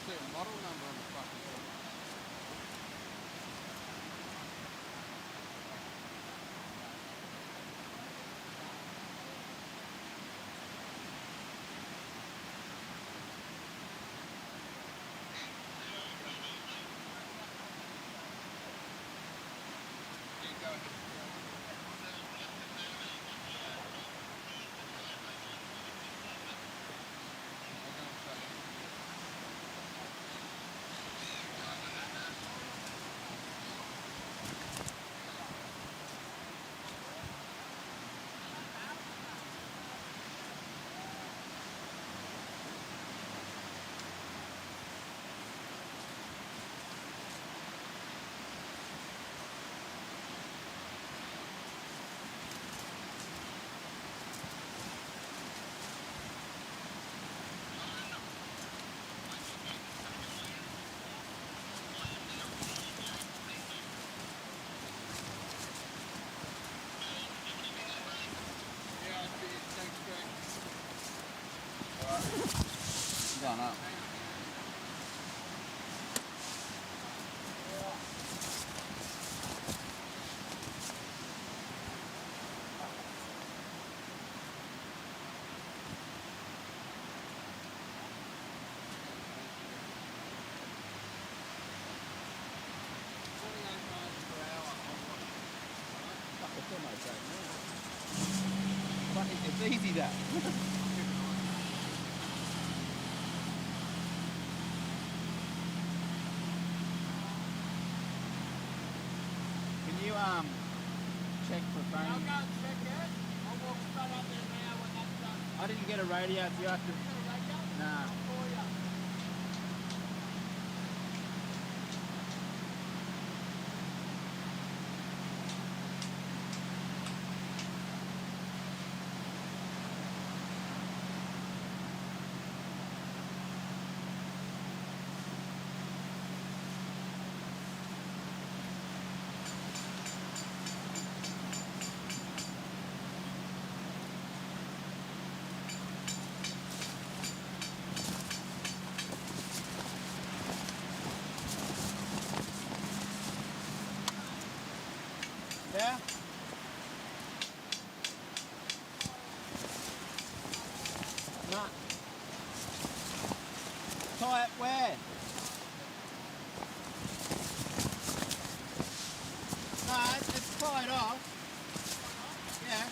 see a model number on the fucking thing. Go ahead. Going up. It's easy that. Can you check for phone? I'll go and check it. I'll walk straight up there now when that's done. I didn't get a radio, so you have to. You got a radio? Nah. I'll call you. Yeah? Nah. Tie it where? No, it's tied off. Yeah.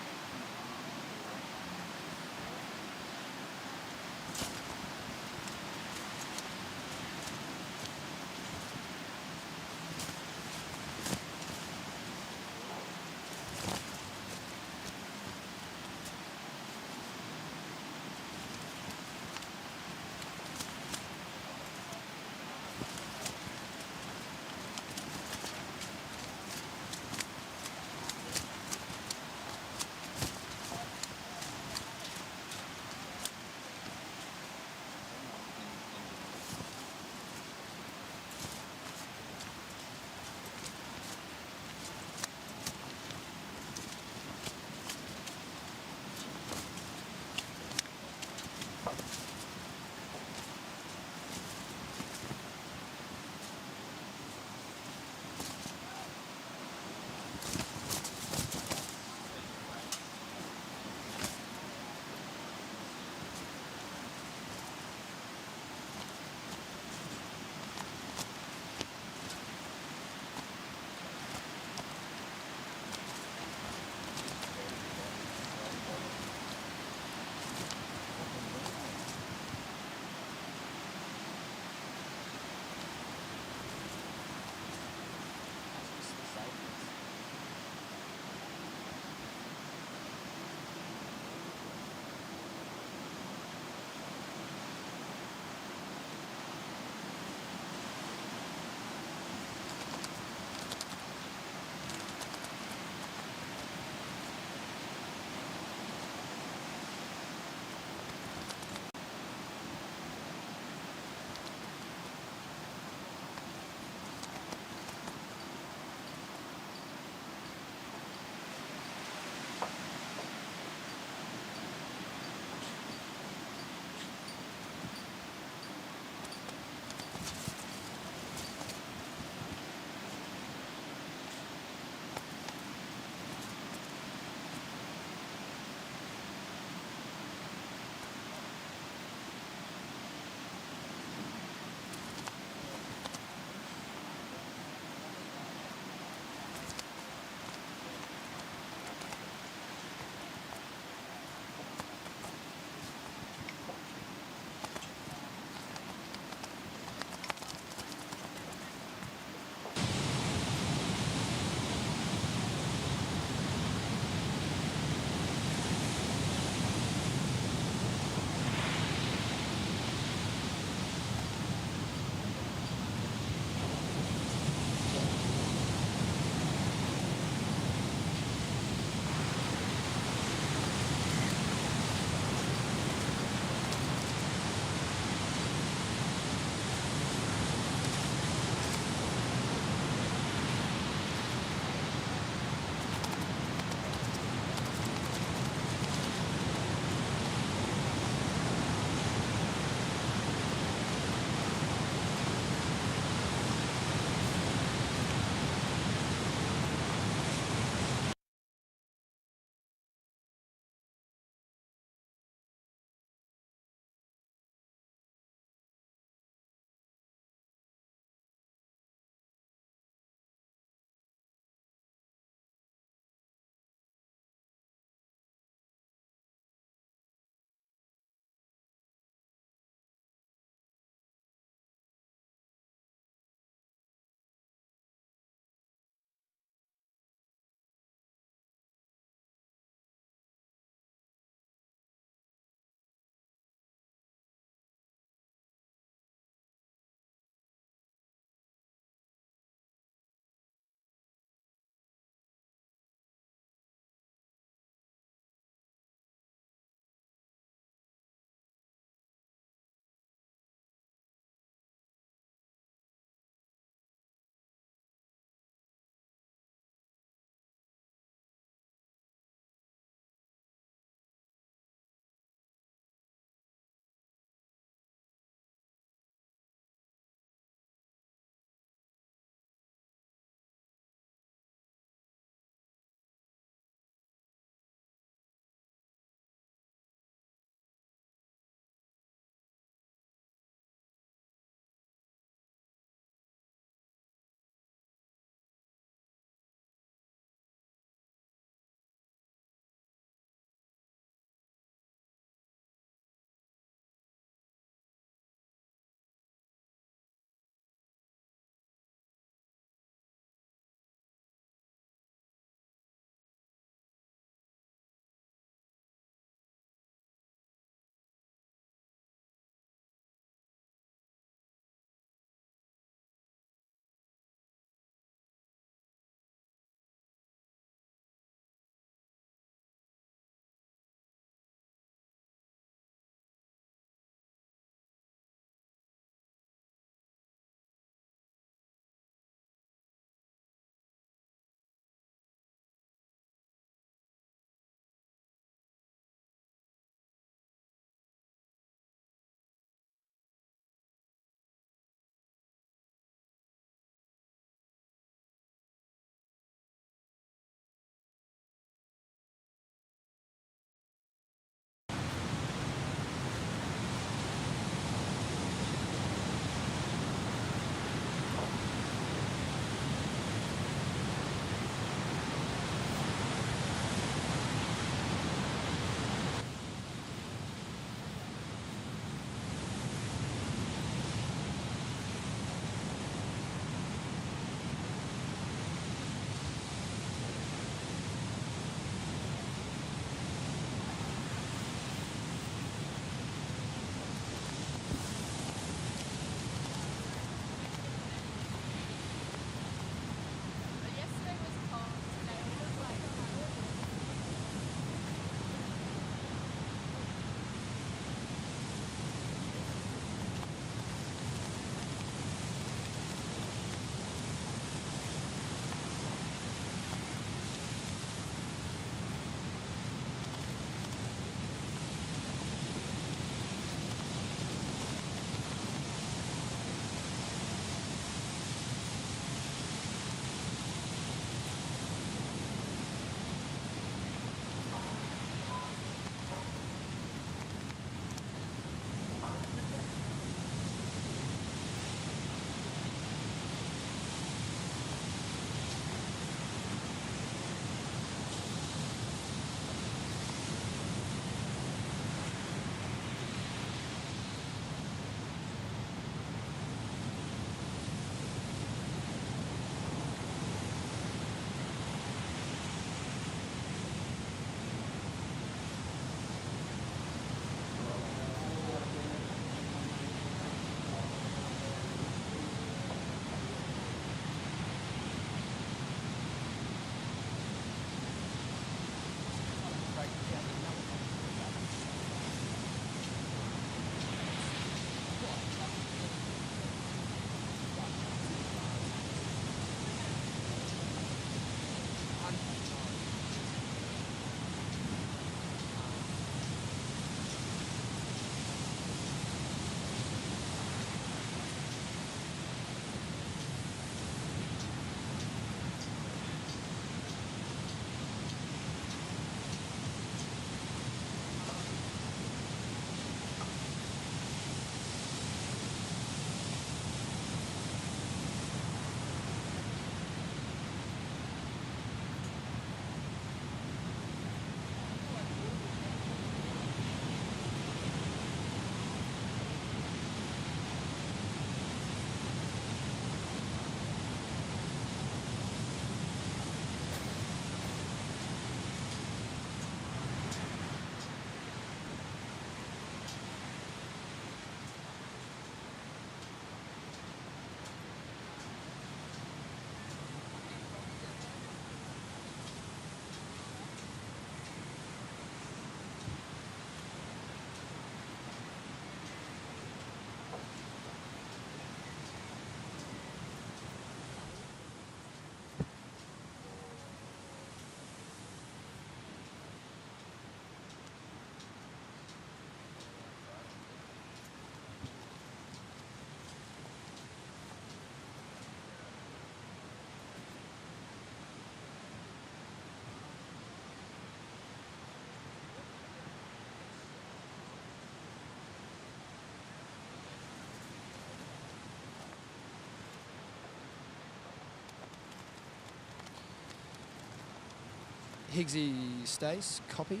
Higgsy Stace, copy.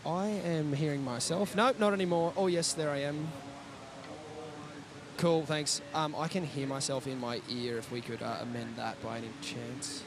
I am hearing myself. Nope, not anymore. Oh, yes, there I am. Cool, thanks. I can hear myself in my ear if we could amend that by any chance.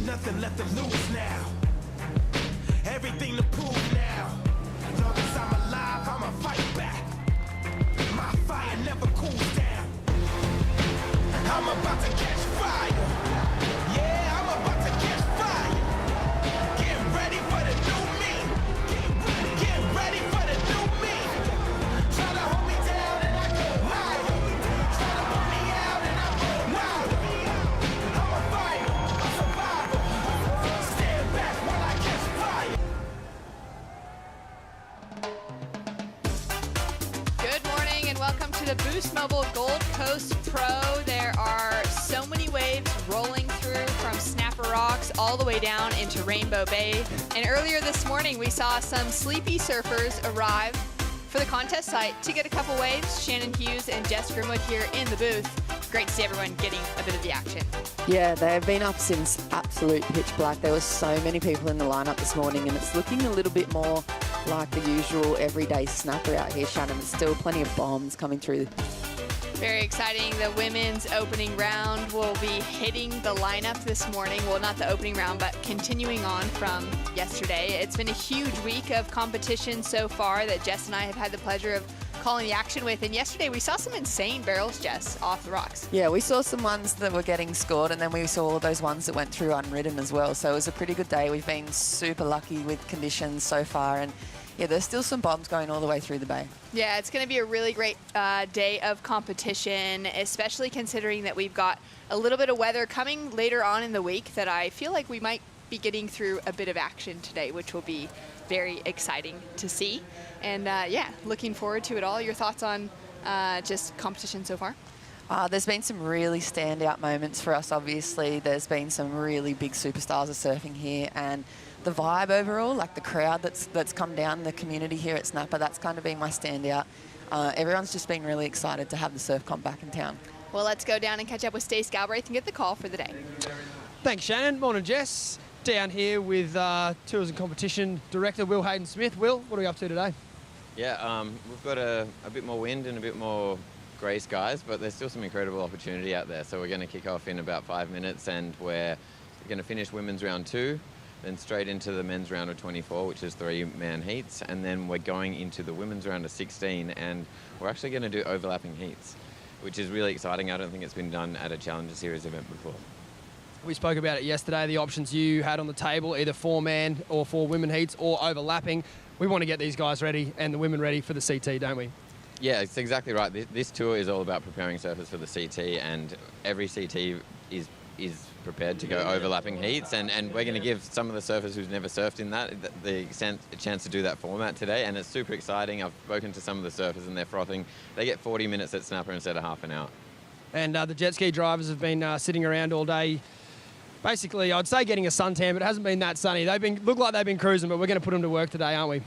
Nothing left to lose now. Everything to prove now. Long as I'm alive, I'ma fight back. My fire never cools down. I'm about to catch fire. Yeah, I'm about to catch fire. Get ready for the new me. Get ready for the new me. Try to hold me down and I go higher. Try to put me out and I go louder. I'm a fighter, a survivor. Stand back while I catch fire. Good morning and welcome to the Boost Mobile Gold Coast Pro. There are so many waves rolling through from Snapper Rocks all the way down into Rainbow Bay. And earlier this morning we saw some sleepy surfers arrive for the contest site to get a couple waves. Shannon Hughes and Jess Grimwood here in the booth. Great to see everyone getting a bit of the action. Yeah, they've been up since absolute pitch black. There were so many people in the lineup this morning, and it's looking a little bit more like the usual everyday snapper out here, Shannon. There's still plenty of bombs coming through. Very exciting. The women's opening round will be hitting the lineup this morning. Well, not the opening round, but continuing on from yesterday. It's been a huge week of competition so far that Jess and I have had the pleasure of calling the action with. And yesterday we saw some insane barrels, Jess, off the rocks. Yeah, we saw some ones that were getting scored, and then we saw all those ones that went through unridden as well. So it was a pretty good day. We've been super lucky with conditions so far, and yeah, there's still some bombs going all the way through the bay. Yeah, it's going to be a really great day of competition, especially considering that we've got a little bit of weather coming later on in the week that I feel like we might be getting through a bit of action today, which will be very exciting to see. And yeah, looking forward to it all. Your thoughts on just competition so far? There's been some really standout moments for us, obviously. There's been some really big superstars of surfing here, and the vibe overall, like the crowd that's come down, the community here at Snapper, that's kind of been my standout. Everyone's just been really excited to have the surf comp back in town. Well, let's go down and catch up with Stace Galbraith and get the call for the day. Thanks, Shannon. Morning, Jess. Down here with Tours and Competition Director Will Hayden-Smith. Will, what are we up to today? Yeah, we've got a bit more wind and a bit more grey skies, but there's still some incredible opportunity out there. So we're going to kick off in about 5 minutes, and we're going to finish women's round 2, then straight into the men's round of 24, which is 3-man heats, and then we're going into the women's round of 16, and we're actually going to do overlapping heats, which is really exciting. I don't think it's been done at a Challenger Series event before. We spoke about it yesterday, the options you had on the table, either 4-man or 4-women heats or overlapping. We want to get these guys ready and the women ready for the CT, don't we? Yeah, it's exactly right. This tour is all about preparing surfers for the CT, and every CT is prepared to go overlapping heats, and we're going to give some of the surfers who's never surfed in that a chance to do that format today, and it's super exciting. I've spoken to some of the surfers and they're frothing. They get 40 minutes at Snapper instead of half an hour. And the jet ski drivers have been sitting around all day. Basically, I'd say getting a suntan, but it hasn't been that sunny. Look like they've been cruising, but we're going to put them to work today, aren't we?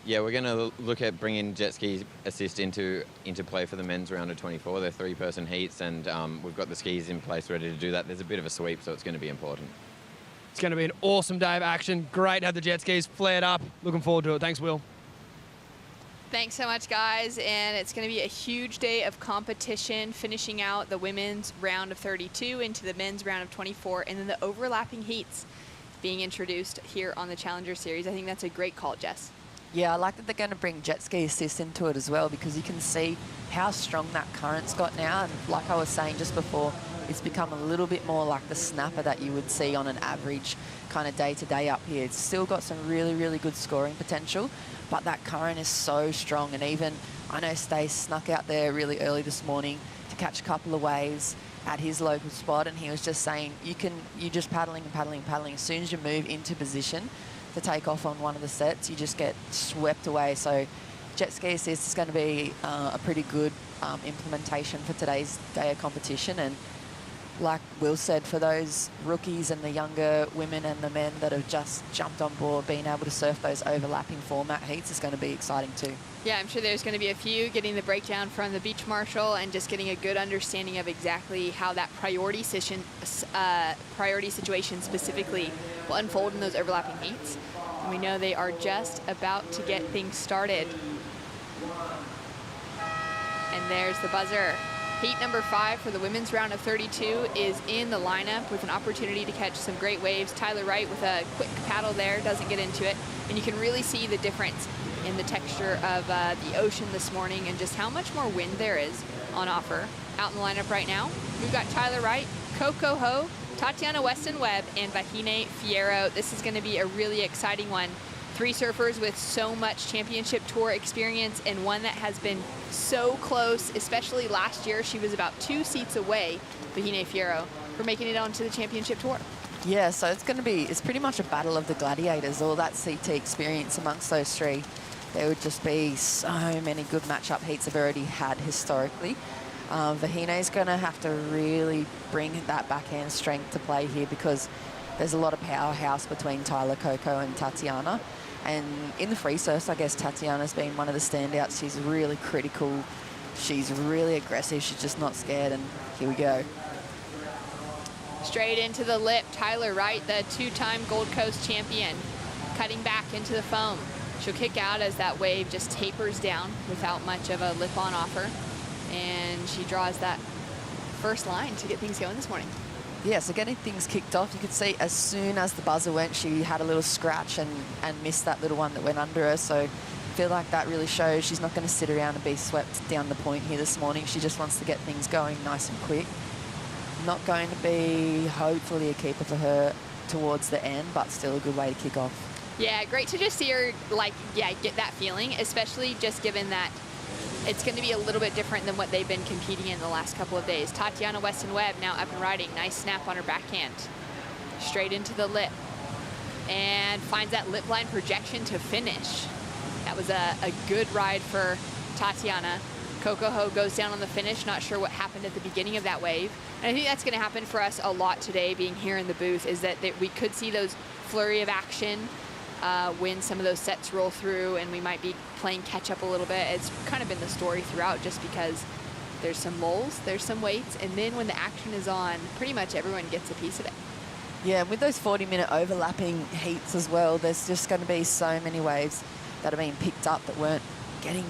Yeah, we're going to look at bringing jet ski assist into play for the men's round of 24. They're 3-person heats, and we've got the skis in place ready to do that. There's a bit of a sweep, so it's going to be important. It's going to be an awesome day of action. Great to have the jet skis flared up. Looking forward to it. Thanks, Will. Thanks so much, guys. And it's going to be a huge day of competition, finishing out the women's round of 32 into the men's round of 24, and then the overlapping heats being introduced here on the Challenger Series. I think that's a great call, Jess. Yeah, I like that they're going to bring jet ski assist into it as well, because you can see how strong that current's got now. And like I was saying just before, it's become a little bit more like the snapper that you would see on an average kind of day-to-day up here. It's still got some really, really good scoring potential, but that current is so strong. And even, I know Stace snuck out there really early this morning to catch a couple of waves at his local spot, and he was just saying, you're just paddling and paddling and paddling. As soon as you move into position to take off on one of the sets, you just get swept away. So jet ski assist is going to be a pretty good implementation for today's day of competition. And like Will said, for those rookies and the younger women and the men that have just jumped on board, being able to surf those overlapping format heats is going to be exciting too. Yeah, I'm sure there's going to be a few getting the breakdown from the beach marshal and just getting a good understanding of exactly how that priority situation specifically will unfold in those overlapping heats. And we know they are just about to get things started. And there's the buzzer. Heat number 5 for the women's round of 32 is in the lineup with an opportunity to catch some great waves. Tyler Wright with a quick paddle there, doesn't get into it. And you can really see the difference in the texture of the ocean this morning and just how much more wind there is on offer. Out in the lineup right now, we've got Tyler Wright, Coco Ho, Tatiana Weston-Webb, and Vahine Fierro. This is going to be a really exciting one. 3 surfers with so much championship tour experience, and one that has been so close, especially last year. She was about 2 seats away, Vahine Fierro, for making it onto the championship tour. Yeah, so it's pretty much a battle of the gladiators, all that CT experience amongst those 3. There would just be so many good matchup heats they've already had historically. Vahine's going to have to really bring that backhand strength to play here, because there's a lot of powerhouse between Tyler, Coco and Tatiana. And in the free surfs, I guess Tatiana's been one of the standouts. She's really critical. She's really aggressive. She's just not scared. And here we go. Straight into the lip, Tyler Wright, the 2-time Gold Coast champion, cutting back into the foam. She'll kick out as that wave just tapers down without much of a lip on offer. And she draws that first line to get things going this morning. Yeah, so getting things kicked off, you could see as soon as the buzzer went, she had a little scratch and missed that little one that went under her. So I feel like that really shows she's not going to sit around and be swept down the point here this morning. She just wants to get things going nice and quick. Not going to be, hopefully, a keeper for her towards the end, but still a good way to kick off. Yeah, great to just see her, get that feeling, especially just given that it's going to be a little bit different than what they've been competing in the last couple of days. Tatiana Weston-Webb now up and riding. Nice snap on her backhand. Straight into the lip. And finds that lip line projection to finish. That was a good ride for Tatiana. Coco Ho goes down on the finish. Not sure what happened at the beginning of that wave. And I think that's going to happen for us a lot today, being here in the booth, is that we could see those flurry of action when some of those sets roll through, and we might be playing catch up a little bit. It's kind of been the story throughout, just because there's some lulls, there's some waits, and then when the action is on, pretty much everyone gets a piece of it. Yeah, with those 40-minute overlapping heats as well, there's just going to be so many waves that are being picked up that weren't getting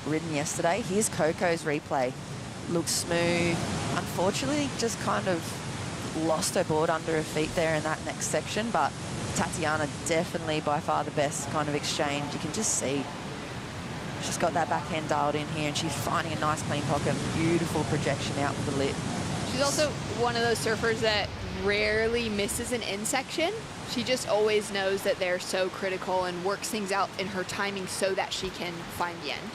ridden yesterday. Here's Coco's replay. Looks smooth. Unfortunately, just kind of lost her board under her feet there in that next section, but Tatiana definitely by far the best kind of exchange. You can just see she's got that backhand dialed in here, and she's finding a nice clean pocket. Beautiful projection out with the lip. She's also one of those surfers that rarely misses an end section. She just always knows that they're so critical and works things out in her timing so that she can find the end.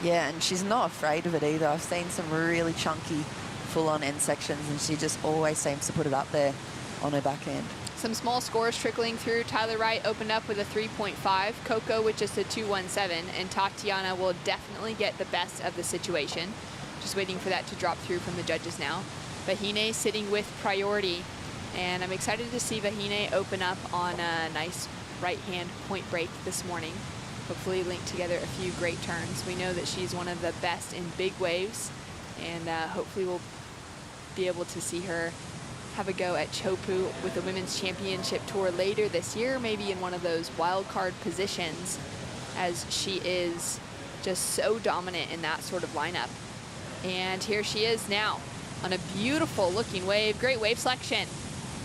Yeah, and she's not afraid of it either. I've seen some really chunky full-on end sections, and she just always seems to put it up there on her backhand. Some small scores trickling through. Tyler Wright opened up with a 3.5, Coco with just a 2.17, and Tatiana will definitely get the best of the situation. Just waiting for that to drop through from the judges now. Vahine sitting with priority, and I'm excited to see Vahine open up on a nice right-hand point break this morning. Hopefully link together a few great turns. We know that she's one of the best in big waves, and hopefully we'll be able to see her have a go at Chopu with the Women's Championship Tour later this year, maybe in one of those wild card positions, as she is just so dominant in that sort of lineup. And here she is now on a beautiful looking wave. Great wave selection.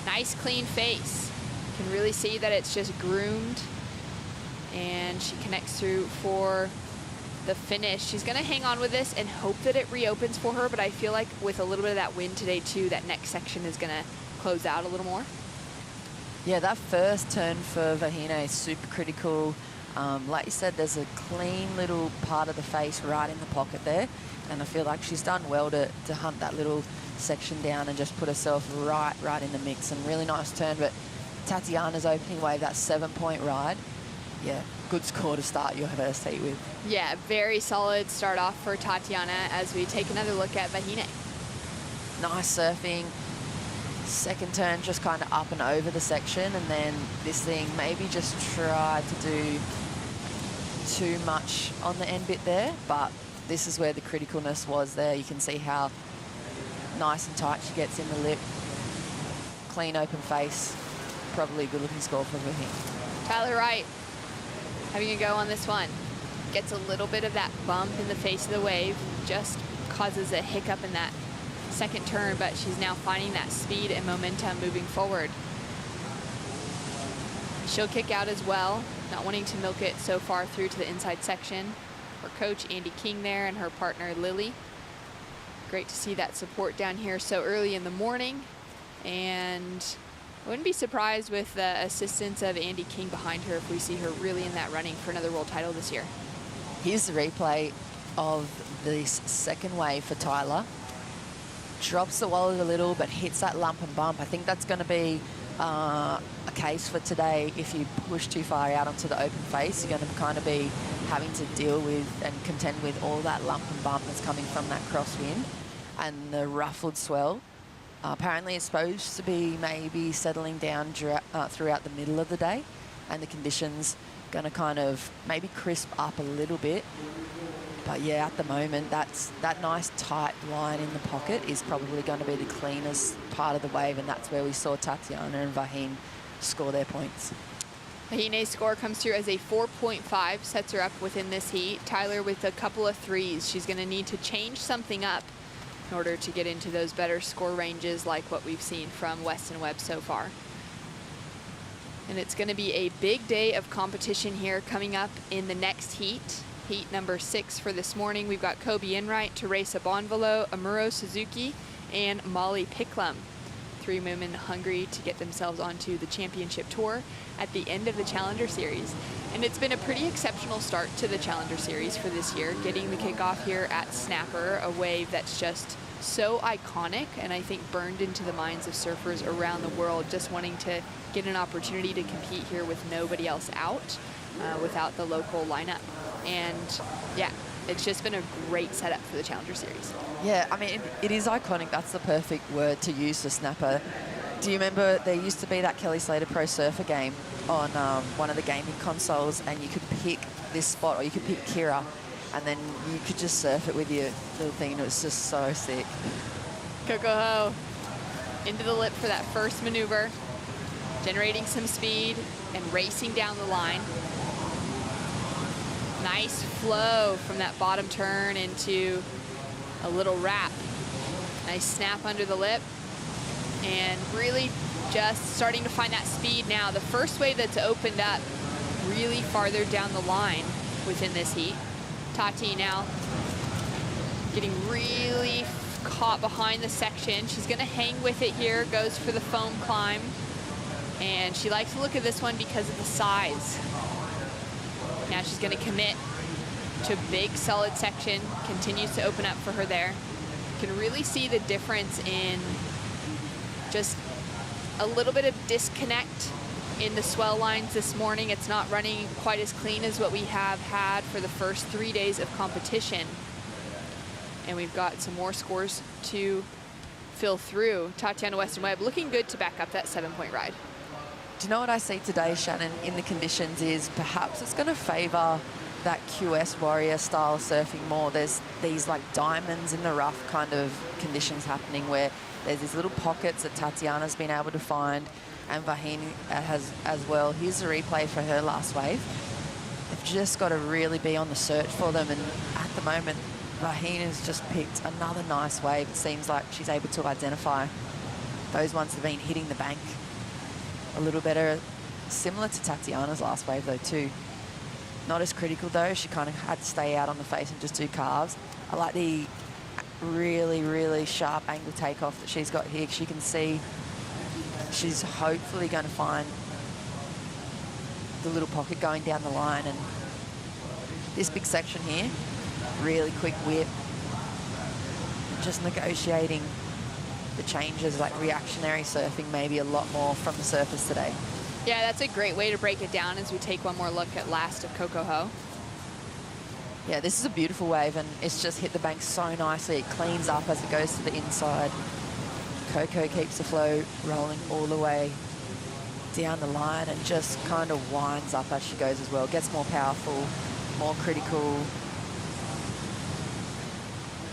Nice clean face. You can really see that it's just groomed And she connects through for the finish. She's going to hang on with this and hope that it reopens for her, but I feel like with a little bit of that wind today too, that next section is going to close out a little more. Yeah, that first turn for Vahine is super critical. Like you said, there's a clean little part of the face right in the pocket there, and I feel like she's done well to hunt that little section down and just put herself right in the mix. And really nice turn, but Tatiana's opening wave, that 7-point ride, yeah, good score to start your first heat with. Yeah, very solid start off for Tatiana as we take another look at Vahine. Nice surfing. Second turn just kind of up and over the section, and then this thing maybe just tried to do too much on the end bit there, but this is where the criticalness was there. You can see how nice and tight she gets in the lip. Clean open face. Probably a good looking score for Vahine. Tyler Wright having a go on this one. Gets a little bit of that bump in the face of the wave, just causes a hiccup in that second turn, but she's now finding that speed and momentum moving forward. She'll kick out as well, not wanting to milk it so far through to the inside section. Her coach Andy King there and her partner Lily. Great to see that support down here so early in the morning, and I wouldn't be surprised with the assistance of Andy King behind her if we see her really in that running for another world title this year. Here's the replay of this second wave for Tyler. Drops the wallet a little, but hits that lump and bump. I think that's going to be a case for today. If you push too far out onto the open face, you're going to kind of be having to deal with and contend with all that lump and bump that's coming from that crosswind and the ruffled swell. Apparently it's supposed to be maybe settling down throughout the middle of the day, and the conditions going to kind of maybe crisp up a little bit. But yeah, at the moment, that nice tight line in the pocket is probably going to be the cleanest part of the wave, and that's where we saw Tatiana and Vahine score their points. Vahine's score comes through as a 4.5, sets her up within this heat. Tyler with a couple of threes. She's going to need to change something up in order to get into those better score ranges like what we've seen from Weston-Webb so far. And it's going to be a big day of competition here coming up in the next heat. Heat number 6 for this morning. We've got Kobe Enright, Teresa Bonvolo, Amuro Suzuki, and Molly Picklum. 3 women hungry to get themselves onto the championship tour at the end of the Challenger Series. And it's been a pretty exceptional start to the Challenger Series for this year, getting the kickoff here at Snapper, a wave that's just so iconic and I think burned into the minds of surfers around the world, just wanting to get an opportunity to compete here with nobody else out, without the local lineup. And yeah, it's just been a great setup for the Challenger Series. Yeah, I mean, it is iconic. That's the perfect word to use for Snapper. Do you remember there used to be that Kelly Slater Pro Surfer game on one of the gaming consoles, and you could pick this spot, or you could pick Kira, and then you could just surf it with your little thing, and it was just so sick. Coco Ho into the lip for that first maneuver, generating some speed and racing down the line. Nice flow from that bottom turn into a little wrap. Nice snap under the lip, and really just starting to find that speed now. The first wave that's opened up really farther down the line within this heat. Tati now getting really caught behind the section. She's going to hang with it here, goes for the foam climb, and she likes to look at this one because of the size. Now she's going to commit to a big solid section, continues to open up for her there. You can really see the difference in just a little bit of disconnect in the swell lines this morning. It's not running quite as clean as what we have had for the first 3 days of competition. And we've got some more scores to fill through. Tatiana Weston-Webb looking good to back up that 7-point ride. Do you know what I see today, Shannon, in the conditions is perhaps it's going to favour that QS Warrior style surfing more. There's these like diamonds in the rough kind of conditions happening where there's these little pockets that Tatiana's been able to find, and Vahine has as well. Here's the replay for her last wave. They've just got to really be on the search for them, and at the moment, Vahine has just picked another nice wave. It seems like she's able to identify those ones that have been hitting the bank a little better, similar to Tatiana's last wave though too. Not as critical though. She kind of had to stay out on the face and just do calves. I like the really, really sharp angle takeoff that she's got here. She can see she's hopefully going to find the little pocket going down the line, and this big section here, really quick whip, just negotiating the changes, like reactionary surfing maybe a lot more from the surface today. Yeah, that's a great way to break it down as we take one more look at last of Coco Ho. Yeah, this is a beautiful wave, and it's just hit the bank so nicely. It cleans up as it goes to the inside. Coco keeps the flow rolling all the way down the line and just kind of winds up as she goes as well. Gets more powerful, more critical.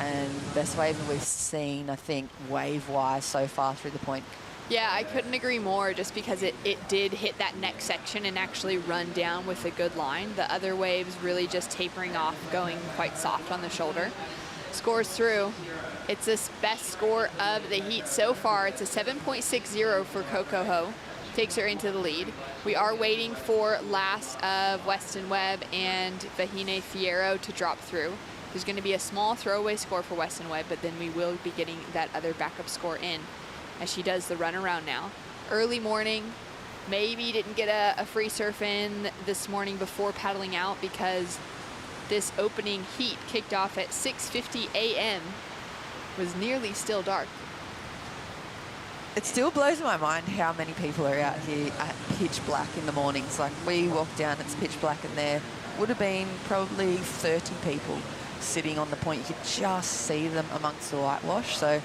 And best wave that we've seen, I think, wave-wise so far through the point. Yeah, I couldn't agree more, just because it did hit that next section and actually run down with a good line. The other waves really just tapering off, going quite soft on the shoulder. Scores through. It's this best score of the heat so far. It's a 7.60 for Coco Ho. Takes her into the lead. We are waiting for last of Weston-Webb and Vahine Fierro to drop through. There's going to be a small throwaway score for Weston-Webb, but then we will be getting that other backup score in as she does the run around now. Early morning, maybe didn't get a free surf in this morning before paddling out, because this opening heat kicked off at 6:50 a.m. was nearly still dark. It still blows my mind how many people are out here at pitch black in the mornings. Like, we walk down, it's pitch black, and there would have been probably 30 people sitting on the point. You could just see them amongst the whitewash. So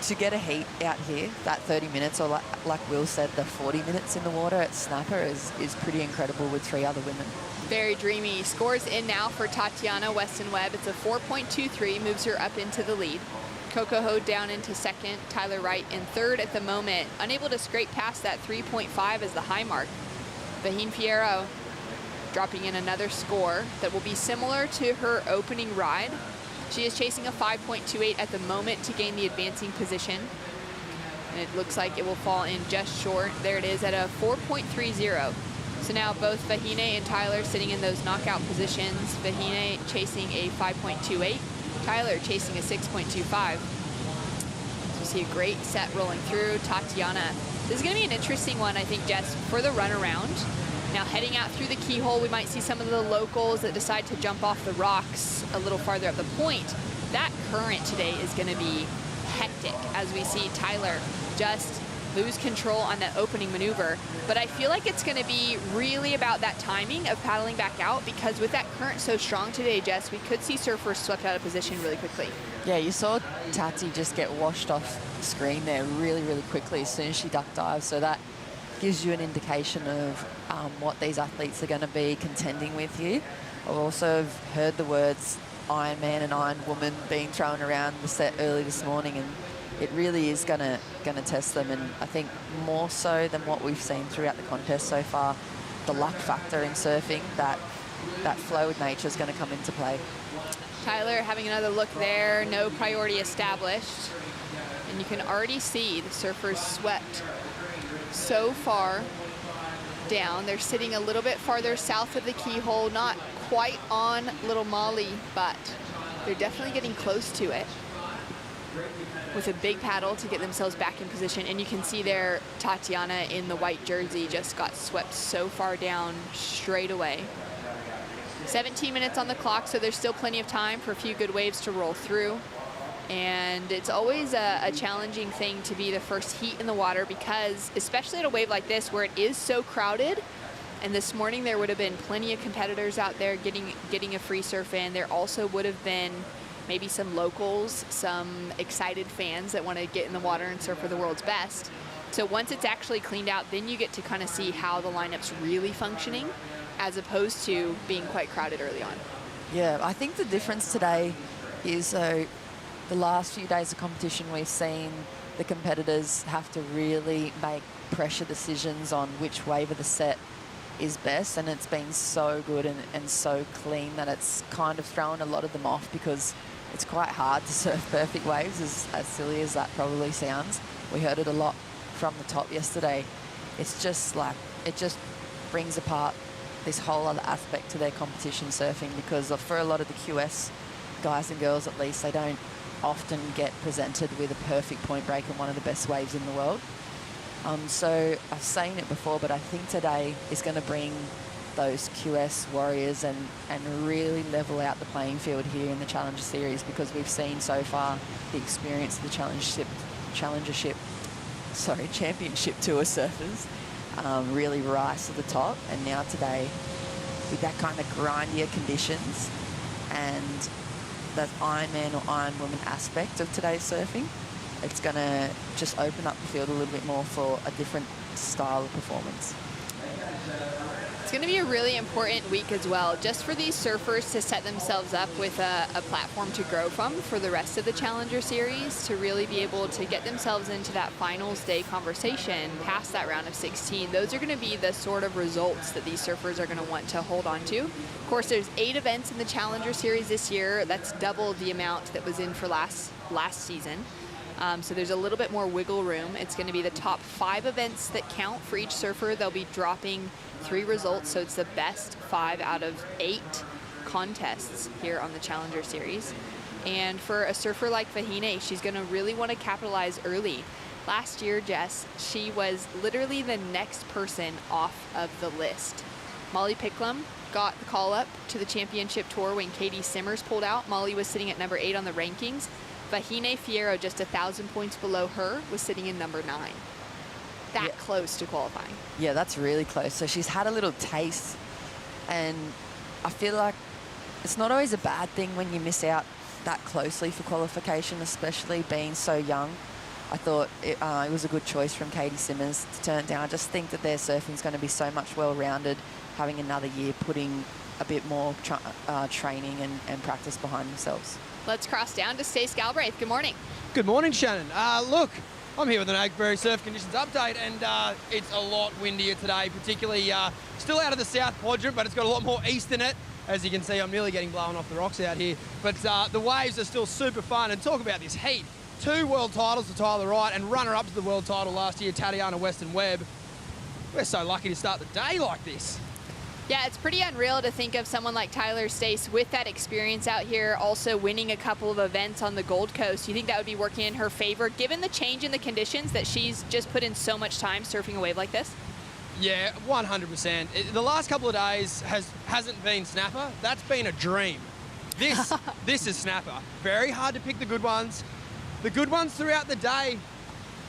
to get a heat out here, that 30 minutes, or like Will said, the 40 minutes in the water at Snapper is pretty incredible with 3 other women. Very dreamy. Scores in now for Tatiana Weston-Webb. It's a 4.23, moves her up into the lead. Coco Ho down into second, Tyler Wright in third at the moment. Unable to scrape past that 3.5 as the high mark. Vahine Fierro dropping in another score that will be similar to her opening ride. She is chasing a 5.28 at the moment to gain the advancing position. And it looks like it will fall in just short. There it is at a 4.30. So now both Vahine and Tyler sitting in those knockout positions. Vahine chasing a 5.28. Tyler chasing a 6.25. So you see a great set rolling through. Tatiana. This is going to be an interesting one, I think, Jess, for the run around. Now heading out through the keyhole, we might see some of the locals that decide to jump off the rocks a little farther up the point. That current today is going to be hectic as we see Tyler just lose control on that opening maneuver. But I feel like it's going to be really about that timing of paddling back out, because with that current so strong today, Jess, we could see surfers swept out of position really quickly. Yeah, you saw Tati just get washed off screen there really, really quickly as soon as she duck dives. So that gives you an indication of what these athletes are going to be contending with here. I've also heard the words Iron Man and Iron Woman being thrown around the set early this morning, and it really is going to test them. And I think more so than what we've seen throughout the contest so far, the luck factor in surfing, that fluid nature is going to come into play. Tyler having another look there, no priority established. And you can already see the surfers swept so far down. They're sitting a little bit farther south of the keyhole, not quite on Little Molly, but they're definitely getting close to it with a big paddle to get themselves back in position. And you can see there Tatiana in the white jersey just got swept so far down straight away. 17 minutes on the clock, so there's still plenty of time for a few good waves to roll through. And it's always a challenging thing to be the first heat in the water, because especially at a wave like this where it is so crowded, and this morning there would have been plenty of competitors out there getting a free surf in. There also would have been maybe some locals, some excited fans that want to get in the water and surf for the world's best. So once it's actually cleaned out, then you get to kind of see how the lineup's really functioning, as opposed to being quite crowded early on. Yeah, I think the difference today is the last few days of competition, we've seen the competitors have to really make pressure decisions on which wave of the set is best, and it's been so good and so clean that it's kind of thrown a lot of them off, because it's quite hard to surf perfect waves, as silly as that probably sounds. We heard it a lot from the top yesterday. It's just like, it just brings apart this whole other aspect to their competition surfing, because for a lot of the QS guys and girls at least, they don't often get presented with a perfect point break and one of the best waves in the world. So I've seen it before, but I think today is going to bring those QS warriors and really level out the playing field here in the Challenger Series, because we've seen so far the experience of the Championship Tour surfers really rise to the top. And now today, with that kind of grindier conditions and that Ironman or Ironwoman aspect of today's surfing, it's going to just open up the field a little bit more for a different style of performance. It's going to be a really important week as well, just for these surfers to set themselves up with a platform to grow from for the rest of the Challenger Series, to really be able to get themselves into that finals day conversation past that round of 16. Those are going to be the sort of results that these surfers are going to want to hold on to. Of course, there's 8 events in the Challenger Series this year. That's double the amount that was in for last season. So there's a little bit more wiggle room. It's going to be the top 5 events that count for each surfer. They'll be dropping 3 results, so it's the best 5 out of 8 contests here on the Challenger Series. And for a surfer like Vahine, she's going to really want to capitalize early. Last year, Jess, she was literally the next person off of the list. Molly Picklum got the call up to the championship tour when Caity Simmers pulled out. Molly was sitting at number 8 on the rankings. Vahine Fierro, just 1,000 points below her, was sitting in number 9. That close to qualifying. Yeah, that's really close. So she's had a little taste, and I feel like it's not always a bad thing when you miss out that closely for qualification, especially being so young. I thought it was a good choice from Caity Simmers to turn it down. I just think that their surfing is going to be so much well-rounded, having another year putting a bit more training and practice behind themselves. Let's cross down to Stace Galbraith. Good morning. Good morning, Shannon. Look, I'm here with an Oakbury surf conditions update, and it's a lot windier today, particularly still out of the south quadrant, but it's got a lot more east in it. As you can see, I'm nearly getting blown off the rocks out here, but the waves are still super fun. And talk about this heat. 2 world titles to Tyler Wright, and runner-up to the world title last year, Tatiana Weston-Webb. We're so lucky to start the day like this. Yeah, it's pretty unreal to think of someone like Tyler Stace with that experience out here, also winning a couple of events on the Gold Coast. You think that would be working in her favor, given the change in the conditions that she's just put in so much time surfing a wave like this? Yeah, 100%. The last couple of days hasn't been snapper. That's been a dream. This is snapper. Very hard to pick the good ones. The good ones throughout the day,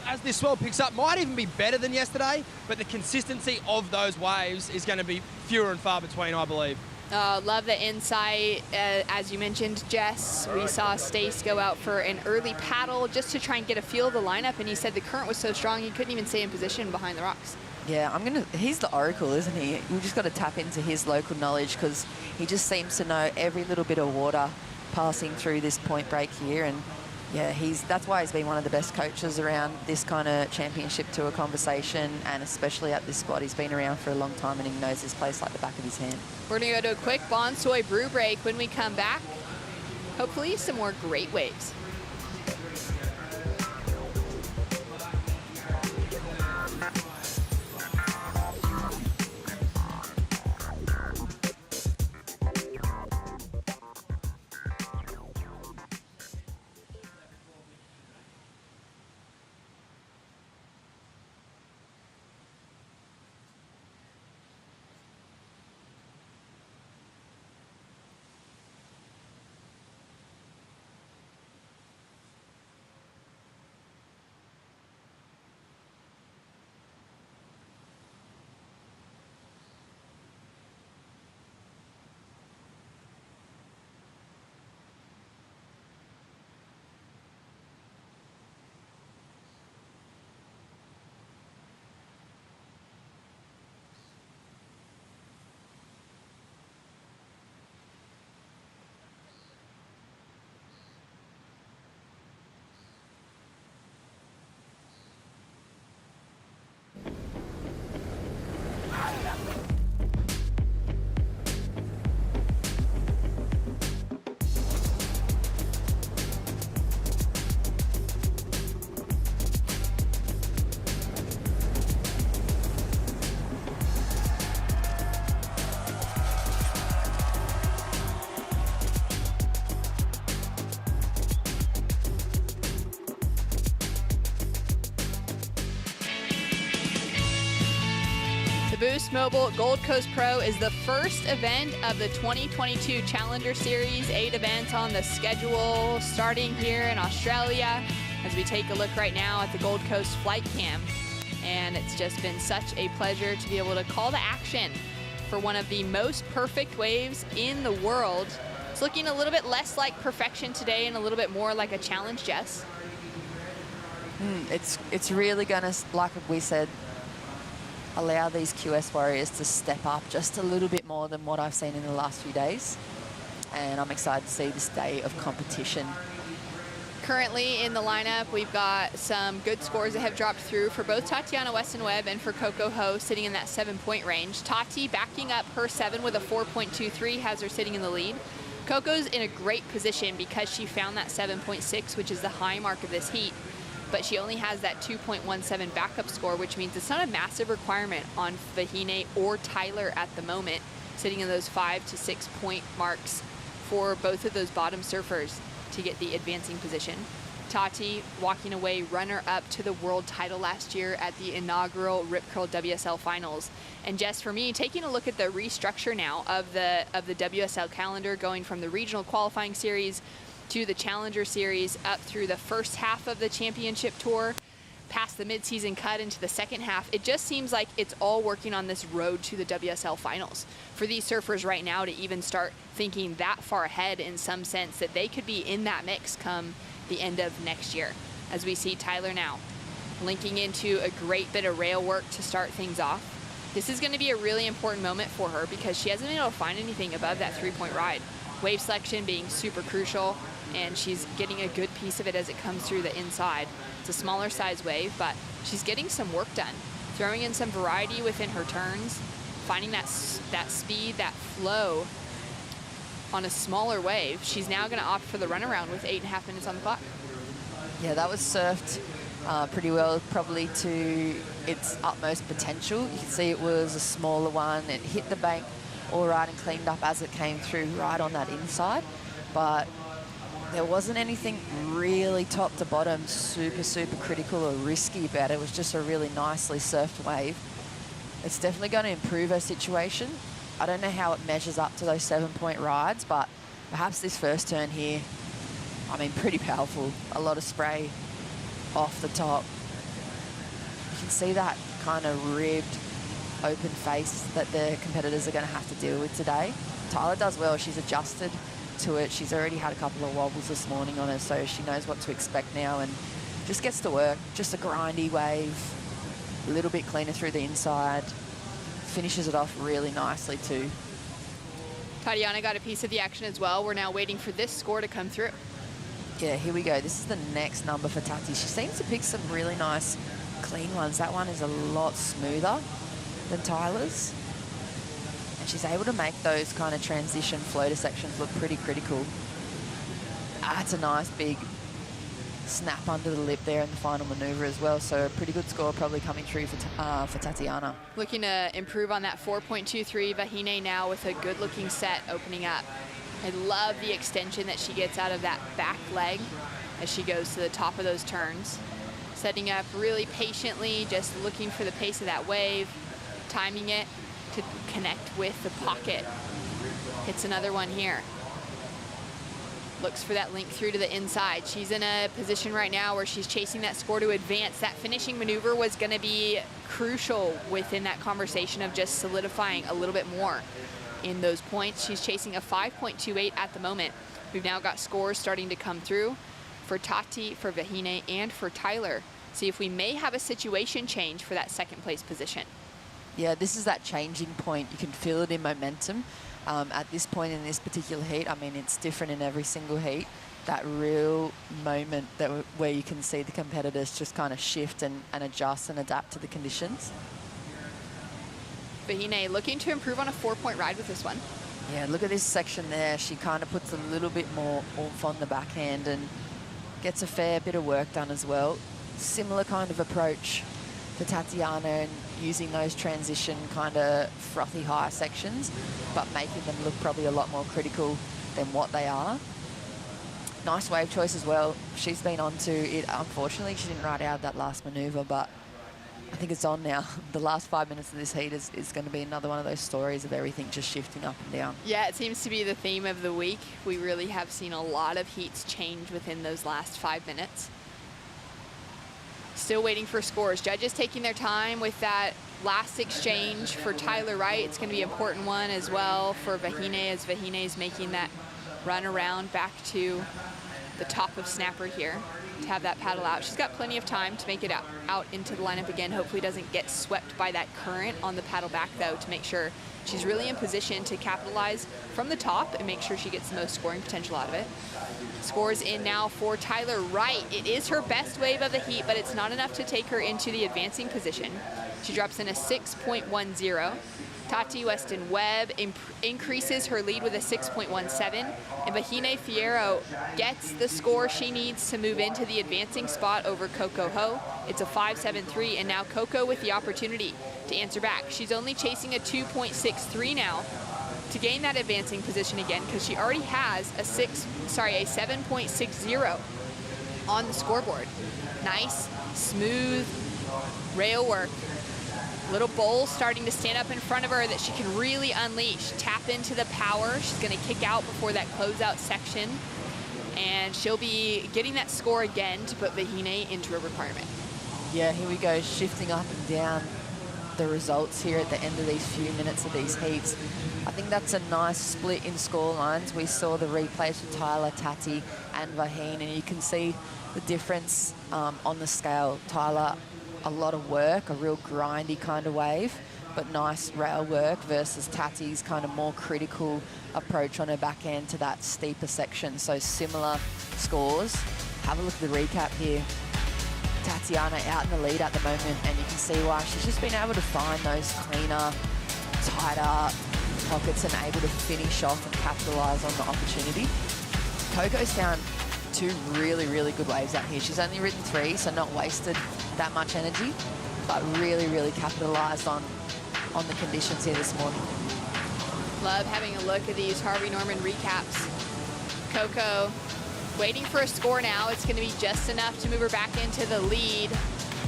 as this swell picks up, might even be better than yesterday, but the consistency of those waves is going to be fewer and far between, I believe. Love the insight. As you mentioned, Jess, we saw Stace go out for an early paddle just to try and get a feel of the lineup, and he said the current was so strong he couldn't even stay in position behind the rocks. Yeah, he's the oracle, isn't he? We just got to tap into his local knowledge, because he just seems to know every little bit of water passing through this point break here. And yeah, that's why he's been one of the best coaches around this kind of championship tour conversation, and especially at this spot. He's been around for a long time and he knows this place like the back of his hand. We're going to go to a quick Bonsoy brew break. When we come back, hopefully some more great waves. Boost Mobile Gold Coast Pro is the first event of the 2022 Challenger Series. 8 events on the schedule starting here in Australia as we take a look right now at the Gold Coast flight cam. And it's just been such a pleasure to be able to call to action for one of the most perfect waves in the world. It's looking a little bit less like perfection today and a little bit more like a challenge, Jess. It's really going to, like we said, allow these QS warriors to step up just a little bit more than what I've seen in the last few days. And I'm excited to see this day of competition. Currently in the lineup, we've got some good scores that have dropped through for both Tatiana Weston-Webb and for Coco Ho, sitting in that 7-point range. Tati backing up her 7 with a 4.23, has her sitting in the lead. Coco's in a great position because she found that 7.6, which is the high mark of this heat. But she only has that 2.17 backup score, which means it's not a massive requirement on Vahine or Tyler at the moment, sitting in those 5 to 6 point marks for both of those bottom surfers to get the advancing position. Tati walking away runner-up to the world title last year at the inaugural Rip Curl WSL Finals. And Jess, for me, taking a look at the restructure now of the WSL calendar, going from the regional qualifying series to the Challenger Series up through the first half of the championship tour, past the mid-season cut into the second half, it just seems like it's all working on this road to the WSL Finals. For these surfers right now to even start thinking that far ahead in some sense that they could be in that mix come the end of next year. As we see Tyler now linking into a great bit of rail work to start things off. This is going to be a really important moment for her because she hasn't been able to find anything above that 3-point ride. Wave selection being super crucial, and she's getting a good piece of it as it comes through the inside. It's a smaller size wave, but she's getting some work done, throwing in some variety within her turns, finding that speed, that flow on a smaller wave. She's now going to opt for the runaround with 8.5 minutes on the clock. Yeah, that was surfed pretty well, probably to its utmost potential. You can see it was a smaller one. It hit the bank all right and cleaned up as it came through right on that inside, but there wasn't anything really top to bottom super critical or risky about it. It was just a really nicely surfed wave. It's definitely going to improve her situation. I don't know how it measures up to those 7-point rides, but perhaps this first turn here, I mean, pretty powerful. A lot of spray off the top. You can see that kind of ribbed open face that the competitors are going to have to deal with today. Tyler does well. She's adjusted to it. She's already had a couple of wobbles this morning on her, so she knows what to expect now and just gets to work. Just a grindy wave, a little bit cleaner through the inside. Finishes it off really nicely too. Tatiana got a piece of the action as well. We're now waiting for this score to come through. Yeah, here we go. This is the next number for Tati. She seems to pick some really nice clean ones. That one is a lot smoother than Tyler's. And she's able to make those kind of transition floater sections look pretty critical. That's a nice big snap under the lip there in the final maneuver as well. So a pretty good score probably coming through for Tatiana. Looking to improve on that 4.23. Vahine now with a good looking set opening up. I love the extension that she gets out of that back leg as she goes to the top of those turns. Setting up really patiently, just looking for the pace of that wave, timing it to connect with the pocket. Hits another one here. Looks for that link through to the inside. She's in a position right now where she's chasing that score to advance. That finishing maneuver was going to be crucial within that conversation of just solidifying a little bit more in those points. She's chasing a 5.28 at the moment. We've now got scores starting to come through for Tati, for Vahine, and for Tyler. See if we may have a situation change for that second place position. Yeah, this is that changing point. You can feel it in momentum. At this point in this particular heat, I mean, it's different in every single heat. That real moment where you can see the competitors just kind of shift and adjust and adapt to the conditions. Vahine looking to improve on a 4-point ride with this one. Yeah, look at this section there. She kind of puts a little bit more oomph on the backhand and gets a fair bit of work done as well. Similar kind of approach for Tatiana and using those transition kind of frothy high sections, but making them look probably a lot more critical than what they are. Nice wave choice as well. She's been onto it. Unfortunately, she didn't ride out that last maneuver, but I think think it's on now. The last 5 minutes of this heat is going to be another one of those stories of everything just shifting up and down. Yeah, it seems to be the theme of the week. We really have seen a lot of heats change within those last 5 minutes. Still waiting for scores. Judges taking their time with that last exchange for Tyler Wright. It's going to be an important one as well for Vahine, as Vahine is making that run around back to the top of snapper here to have that paddle out. She's got plenty of time to make it out into the lineup again. Hopefully doesn't get swept by that current on the paddle back though, to make sure she's really in position to capitalize from the top and make sure she gets the most scoring potential out of it. Scores in now for Tyler Wright. It is her best wave of the heat, but it's not enough to take her into the advancing position. She drops in a 6.10. Tati Weston-Webb increases her lead with a 6.17, and Vahine Fierro gets the score she needs to move into the advancing spot over Coco Ho. It's a 5.73, and now Coco with the opportunity to answer back. She's only chasing a 2.63 now to gain that advancing position again, because she already has a 7.60 on the scoreboard. Nice, smooth rail work. Little bowl starting to stand up in front of her that she can really unleash. Tap into the power. She's going to kick out before that closeout section. And she'll be getting that score again to put Vahine into a requirement. Yeah, here we go, shifting up and down the results here at the end of these few minutes of these heats. I think that's a nice split in score lines. We saw the replays for Tyler, Tati, and Vahine, and you can see the difference on the scale. Tyler, a lot of work, a real grindy kind of wave, but nice rail work, versus Tati's kind of more critical approach on her back end to that steeper section. So similar scores. Have a look at the recap here. Tatiana out in the lead at the moment, and you can see why. She's just been able to find those cleaner, tighter pockets and able to finish off and capitalize on the opportunity. Coco's found two really, really good waves out here. She's only ridden 3, so not wasted that much energy, but really, really capitalized on the conditions here this morning. Love having a look at these Harvey Norman recaps. Coco waiting for a score now. It's going to be just enough to move her back into the lead.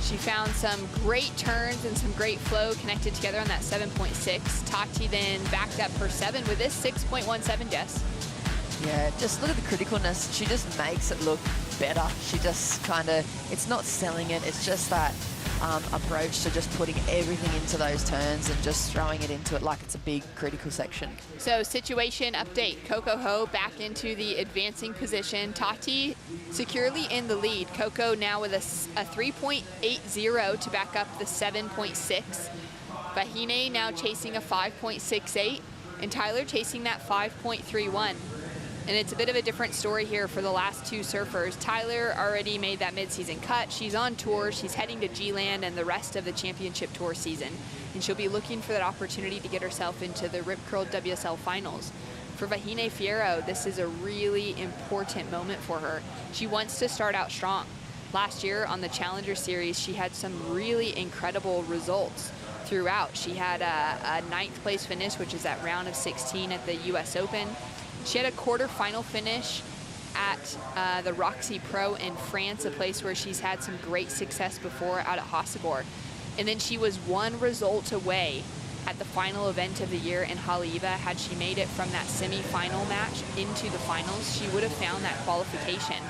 She found some great turns and some great flow connected together on that 7.6. Tati then backed up her 7 with this 6.17, Jess. Yeah, just look at the criticalness. She just makes it look better. She just kind of, it's not selling it, it's just that approach to just putting everything into those turns and just throwing it into it like it's a big critical section. So situation update, Coco Ho back into the advancing position. Tati securely in the lead. Coco now with a 3.80 to back up the 7.6. Vahine now chasing a 5.68, and Tyler chasing that 5.31. And it's a bit of a different story here for the last two surfers. Tyler already made that mid-season cut. She's on tour. She's heading to G-Land and the rest of the championship tour season. And she'll be looking for that opportunity to get herself into the Rip Curl WSL Finals. For Vahine Fierro, this is a really important moment for her. She wants to start out strong. Last year on the Challenger Series, she had some really incredible results throughout. She had a 9th place finish, which is that round of 16 at the US Open. She had a quarterfinal finish at the Roxy Pro in France, a place where she's had some great success before out at Hossegor. And then she was one result away at the final event of the year in Haleiwa. Had she made it from that semi-final match into the finals, she would have found that qualification.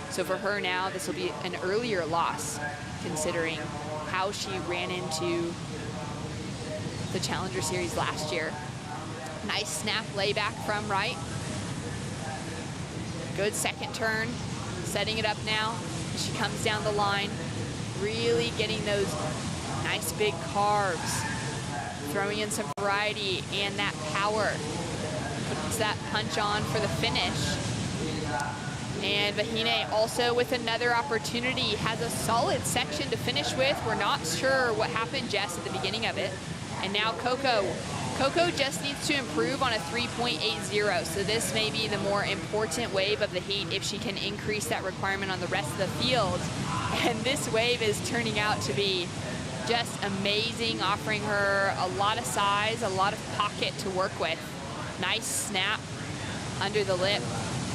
So for her now, this will be an earlier loss, considering how she ran into the Challenger Series last year. Nice snap layback from Wright. Good second turn, setting it up now. She comes down the line, really getting those nice big carbs, throwing in some variety and that power. Puts that punch on for the finish. And Vahine also with another opportunity, has a solid section to finish with. We're not sure what happened, Jess, at the beginning of it. And now Coco just needs to improve on a 3.80. So this may be the more important wave of the heat if she can increase that requirement on the rest of the field. And this wave is turning out to be just amazing, offering her a lot of size, a lot of pocket to work with. Nice snap under the lip,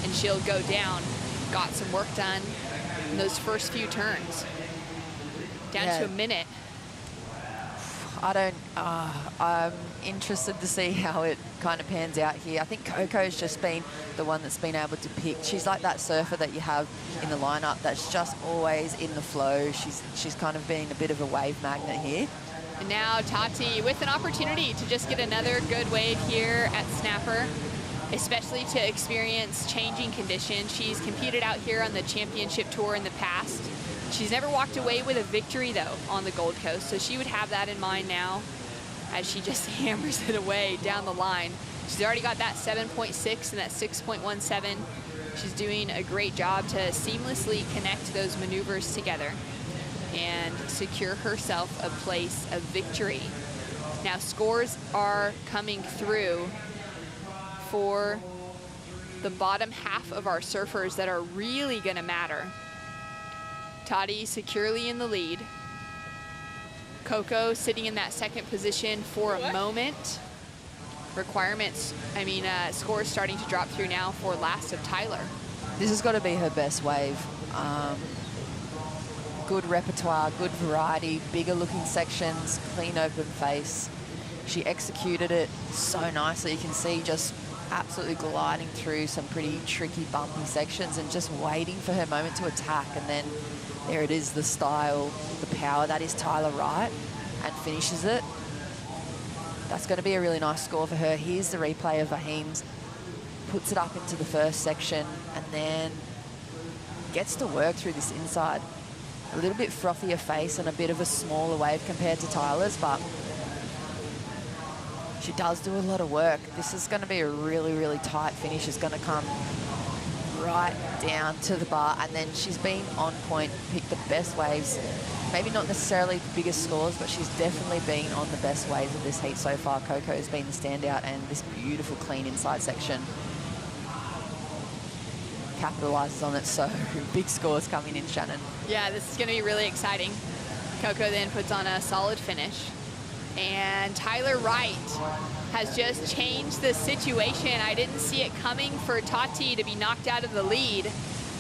and she'll go down. Got some work done in those first few turns. Down to a minute. I'm interested to see how it kind of pans out here. I think Coco's just been the one that's been able to pick. She's like that surfer that you have in the lineup that's just always in the flow. She's kind of been a bit of a wave magnet here. And now Tati with an opportunity to just get another good wave here at Snapper, especially to experience changing conditions. She's competed out here on the championship tour in the past. She's never walked away with a victory, though, on the Gold Coast, so she would have that in mind now as she just hammers it away down the line. She's already got that 7.6 and that 6.17. She's doing a great job to seamlessly connect those maneuvers together and secure herself a place of victory. Now, scores are coming through for the bottom half of our surfers that are really going to matter. Tati securely in the lead. Coco sitting in that second position for a moment. Scores starting to drop through now for last of Tyler. This has got to be her best wave. Good repertoire, good variety, bigger looking sections, clean open face. She executed it so nicely. You can see just absolutely gliding through some pretty tricky, bumpy sections and just waiting for her moment to attack. And then there it is, the style, the power. That is Tyler Wright, and finishes it. That's going to be a really nice score for her. Here's the replay of Vaheem's. Puts it up into the first section and then gets to work through this inside. A little bit frothier face and a bit of a smaller wave compared to Tyler's, but she does do a lot of work. This is going to be a really, really tight finish. It's going to come right down to the bar, and then she's been on point, picked the best waves. Maybe not necessarily the biggest scores, but she's definitely been on the best waves of this heat so far. Coco has been the standout, and this beautiful clean inside section capitalizes on it. So big scores coming in, Shannon. Yeah, this is going to be really exciting. Coco then puts on a solid finish. And Tyler Wright has just changed the situation. I didn't see it coming for Tati to be knocked out of the lead,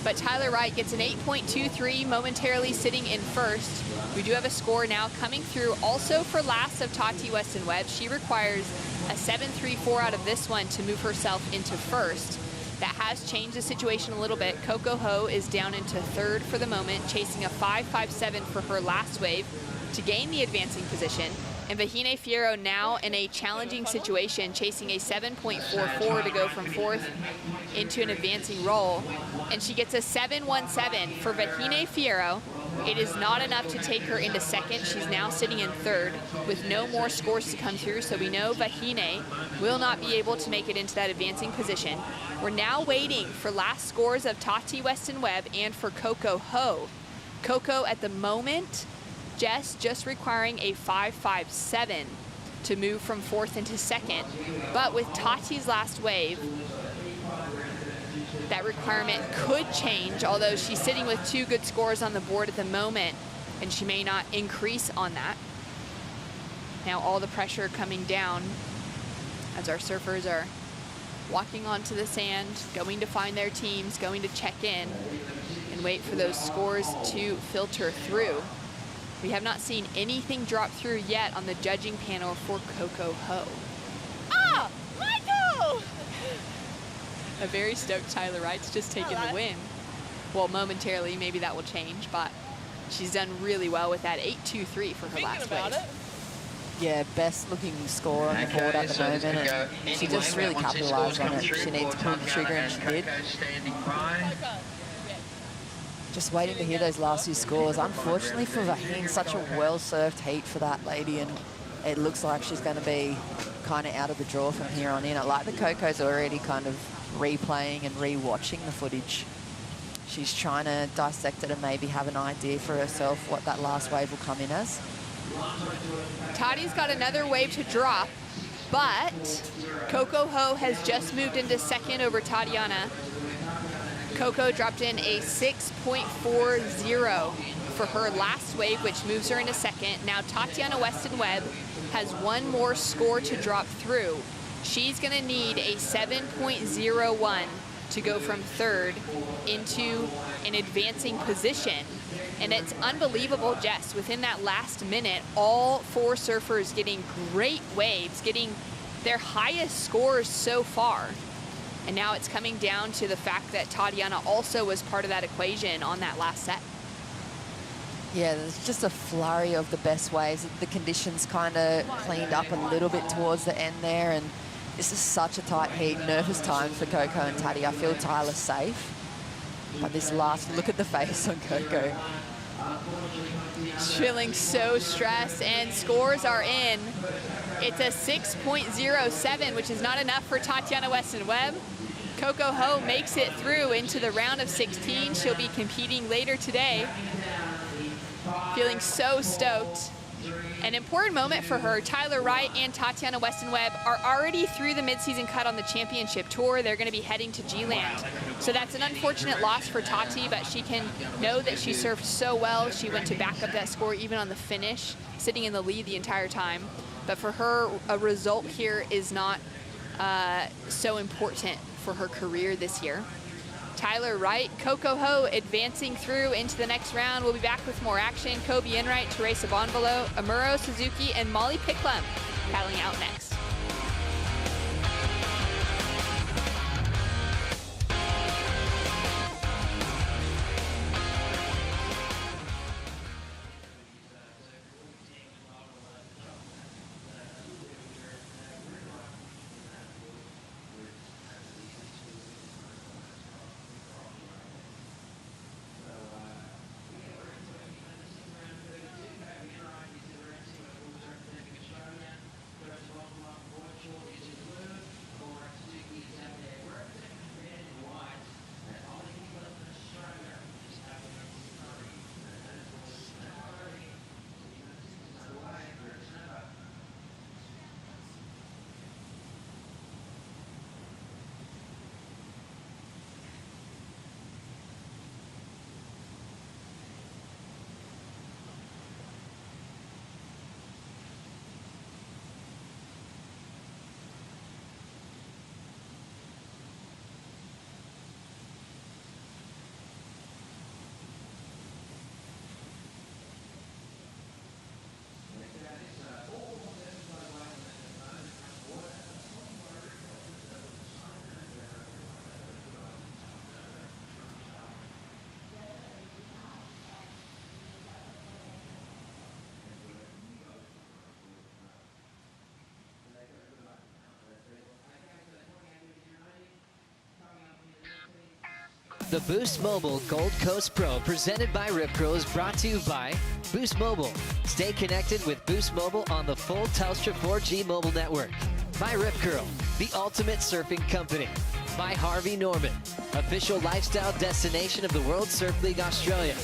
but Tyler Wright gets an 8.23, momentarily sitting in first. We do have a score now coming through also for last of Tati Weston-Webb. She requires a 7.34 out of this one to move herself into first. That has changed the situation a little bit. Coco Ho is down into third for the moment, chasing a 5.57 for her last wave to gain the advancing position. And Vahine Fierro now in a challenging situation, chasing a 7.44 to go from fourth into an advancing roll. And she gets a 7.17 for Vahine Fierro. It is not enough to take her into second. She's now sitting in third with no more scores to come through. So we know Vahine will not be able to make it into that advancing position. We're now waiting for last scores of Tati Weston-Webb and for Coco Ho. Coco at the moment, just requiring a 5.57 to move from fourth into second. But with Tati's last wave, that requirement could change, although she's sitting with 2 good scores on the board at the moment, and she may not increase on that. Now all the pressure coming down as our surfers are walking onto the sand, going to find their teams, going to check in and wait for those scores to filter through. We have not seen anything drop through yet on the judging panel for Coco Ho. Ah, Michael! A very stoked Tyler Wright's just taken the win. Well, momentarily, maybe that will change, but she's done really well with that 8.23 for her last wave. Yeah, best looking score on the board at the moment, and she just really capitalized on it. She needs to pull the trigger, and she did. Just waiting to hear those last 2 scores. Unfortunately for Vahine, such a well-served heat for that lady, and it looks like she's going to be kind of out of the draw from here on in. I like the Coco's already kind of replaying and re-watching the footage. She's trying to dissect it and maybe have an idea for herself what that last wave will come in as. Tati's got another wave to drop, but Coco Ho has just moved into second over Tatiana. Coco dropped in a 6.40 for her last wave, which moves her into second. Now Tatiana Weston-Webb has 1 more score to drop through. She's gonna need a 7.01 to go from third into an advancing position. And it's unbelievable, Jess, within that last minute, all 4 surfers getting great waves, getting their highest scores so far. And now it's coming down to the fact that Tatiana also was part of that equation on that last set. Yeah, there's just a flurry of the best waves. The conditions kind of cleaned up a little bit towards the end there, and this is such a tight heat. Nervous time for Coco and Tati. I feel Tyler's safe, but this last, look at the face on Coco. She's feeling so stressed, and scores are in. It's a 6.07, which is not enough for Tatiana Weston-Webb. Coco Ho makes it through into the round of 16. She'll be competing later today. Feeling so stoked. An important moment for her. Tyler Wright and Tatiana Weston-Webb are already through the midseason cut on the championship tour. They're going to be heading to G-Land. So that's an unfortunate loss for Tati, but she can know that she surfed so well. She went to back up that score even on the finish, sitting in the lead the entire time. But for her, a result here is not so important for her career this year. Tyler Wright, Coco Ho advancing through into the next round. We'll be back with more action. Kobe Enright, Teresa Bonvolo, Amuro Suzuki, and Molly Picklum battling out next. The Boost Mobile Gold Coast Pro presented by Rip Curl is brought to you by Boost Mobile. Stay connected with Boost Mobile on the full Telstra 4G mobile network. By Rip Curl, the ultimate surfing company. By Harvey Norman, official lifestyle destination of the World Surf League Australia.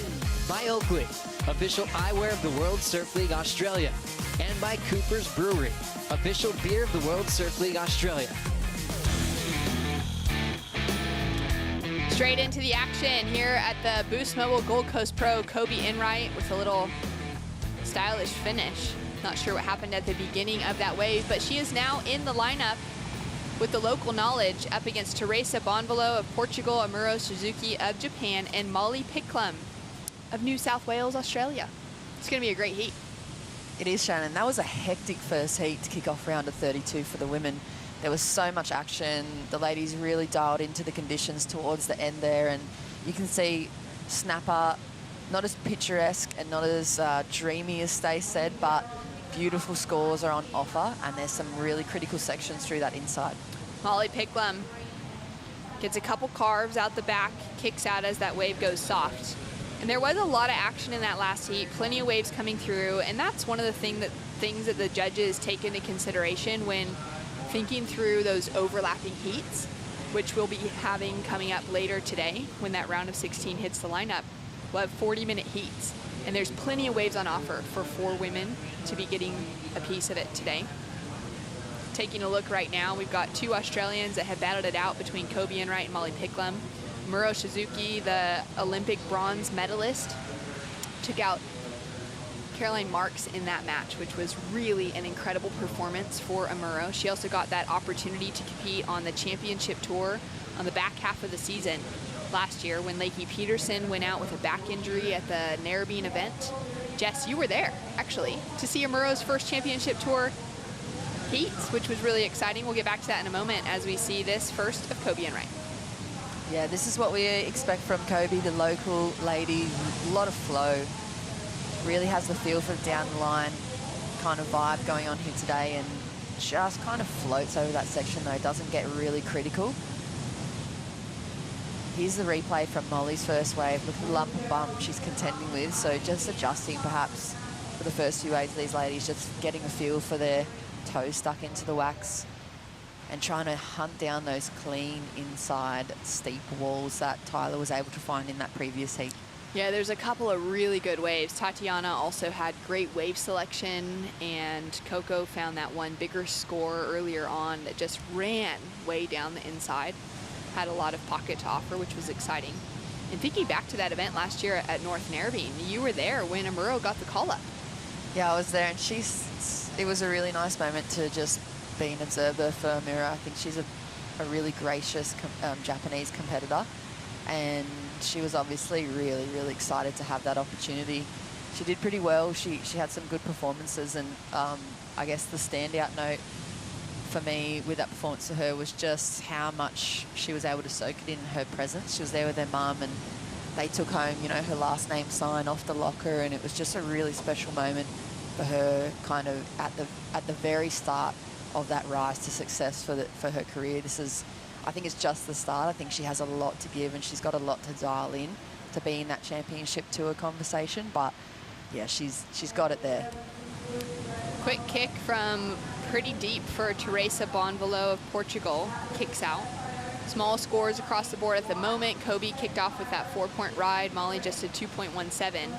By Oakley, official eyewear of the World Surf League Australia. And by Cooper's Brewery, official beer of the World Surf League Australia. Straight into the action here at the Boost Mobile Gold Coast Pro. Kobe Enright with a little stylish finish. Not sure what happened at the beginning of that wave, but she is now in the lineup with the local knowledge up against Teresa Bonvolo of Portugal, Amuro Suzuki of Japan, and Molly Picklum of New South Wales, Australia. It's going to be a great heat. It is, Shannon. That was a hectic first heat to kick off round of 32 for the women. There was so much action. The ladies really dialed into the conditions towards the end there, and you can see Snapper, not as picturesque and not as dreamy as Stace said, but beautiful scores are on offer, and there's some really critical sections through that inside. Molly Picklum gets a couple carves out the back, kicks out as that wave goes soft. And there was a lot of action in that last heat, plenty of waves coming through, and that's one of the things that the judges take into consideration when thinking through those overlapping heats, which we'll be having coming up later today when that round of 16 hits the lineup. We'll have 40-minute heats, and there's plenty of waves on offer for 4 women to be getting a piece of it today. Taking a look right now, we've got 2 Australians that have battled it out between Kobe Enright and Molly Picklum. Amuro Suzuki, the Olympic bronze medalist, took out Caroline Marks in that match, which was really an incredible performance for Amuro. She also got that opportunity to compete on the championship tour on the back half of the season. last year when Lakey Peterson went out with a back injury at the Narrabeen event. Jess, you were there, actually, to see Amuro's first championship tour heats, which was really exciting. We'll get back to that in a moment as we see this first of Kobe and Wright. Yeah, this is what we expect from Kobe, the local lady. A lot of flow. Really has the feel for down the line kind of vibe going on here today, and just kind of floats over that section though, doesn't get really critical. Here's the replay from Molly's first wave. Look at the lump and bump she's contending with. So just adjusting perhaps for the first few waves of these ladies, just getting a feel for their toes stuck into the wax and trying to hunt down those clean inside steep walls that Tyler was able to find in that previous heat. Yeah, there's a couple of really good waves. Tatiana also had great wave selection, and Coco found that one bigger score earlier on that just ran way down the inside. Had a lot of pocket to offer, which was exciting. And thinking back to that event last year at North Narrabeen, you were there when Amuro got the call up. Yeah, I was there, and it was a really nice moment to just be an observer for Amuro. I think she's a really gracious Japanese competitor, and she was obviously really, really excited to have that opportunity. She did pretty well. She had some good performances, and I guess the standout note for me with that performance for her was just how much she was able to soak it in her presence. She was there with her mum, and they took home, you know, her last name sign off the locker, and it was just a really special moment for her, kind of at the very start of that rise to success for her career. This is, I think it's just the start. I think she has a lot to give, and she's got a lot to dial in to be in that championship tour conversation. But yeah, she's got it there. Quick kick from pretty deep for Teresa Bonvalo of Portugal. Kicks out. Small scores across the board at the moment. Kobe kicked off with that 4-point ride. Molly just a 2.17.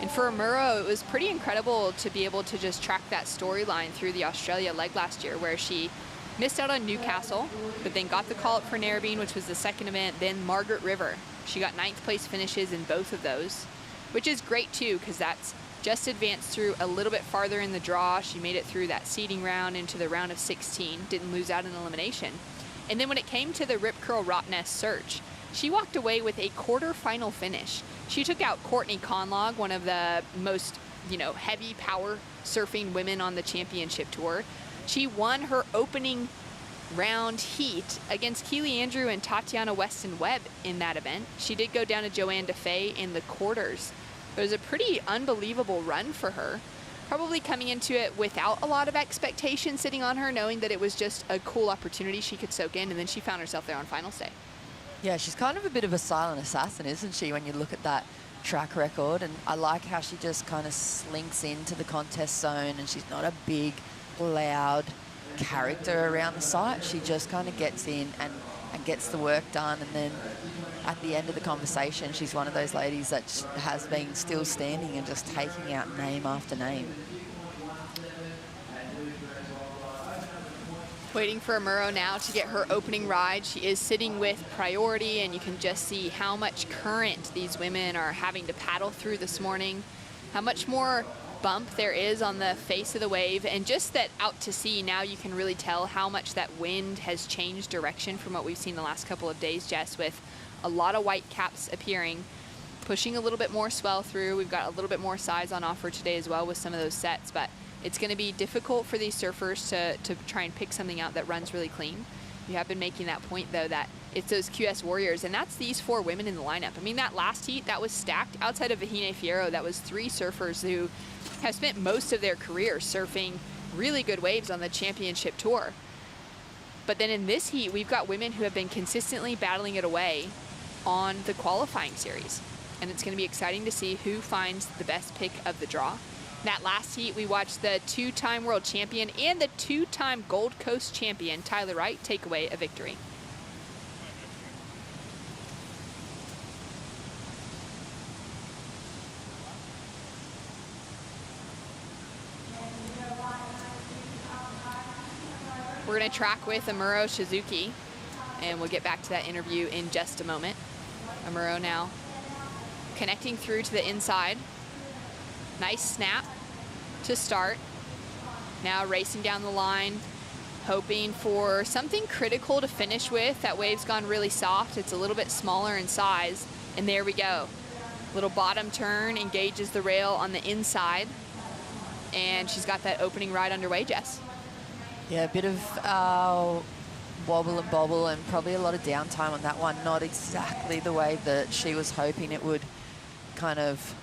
And for Amuro, it was pretty incredible to be able to just track that storyline through the Australia leg last year, where she missed out on Newcastle, but then got the call up for Narrabeen, which was the second event, then Margaret River. She got 9th place finishes in both of those, which is great too, because that's just advanced through a little bit farther in the draw. She made it through that seeding round into the round of 16, didn't lose out in elimination. And then when it came to the Rip Curl Rottnest search, she walked away with a quarter-final finish. She took out Courtney Conlog, one of the most, heavy power surfing women on the championship tour. She won her opening round heat against Keely Andrew and Tatiana Weston-Webb in that event. She did go down to Joanne DeFay in the quarters. It was a pretty unbelievable run for her. Probably coming into it without a lot of expectation sitting on her, knowing that it was just a cool opportunity she could soak in, and then she found herself there on finals day. Yeah, she's kind of a bit of a silent assassin, isn't she, when you look at that track record? And I like how she just kind of slinks into the contest zone, and she's not a big, loud character around the site. She just kind of gets in and gets the work done, and then at the end of the conversation, she's one of those ladies that has been still standing and just taking out name after name. Waiting for Amuro now to get her opening ride. She is sitting with priority, and you can just see how much current these women are having to paddle through this morning, how much more bump there is on the face of the wave, and just that out to sea now you can really tell how much that wind has changed direction from what we've seen the last couple of days, Jess, with a lot of white caps appearing, pushing a little bit more swell through. We've got a little bit more size on offer today as well with some of those sets, but it's going to be difficult for these surfers to try and pick something out that runs really clean. You have been making that point, though, that it's those QS warriors, and that's these 4 women in the lineup. I mean, that last heat, that was stacked. Outside of Vahine Fierro, that was 3 surfers who have spent most of their career surfing really good waves on the championship tour. But then in this heat, we've got women who have been consistently battling it away on the qualifying series. And it's going to be exciting to see who finds the best pick of the draw. That last heat, we watched the 2-time world champion and the 2-time Gold Coast champion, Tyler Wright, take away a victory. We're going to track with Amuro Shizuki, and we'll get back to that interview in just a moment. Amuro now connecting through to the inside. Nice snap to start. Now racing down the line. hoping for something critical to finish with. That wave's gone really soft. It's a little bit smaller in size. And there we go. Little bottom turn, engages the rail on the inside. And she's got that opening ride underway, Jess. Yeah, a bit of wobble and bobble and probably a lot of downtime on that one. Not exactly the way that she was hoping it would kind of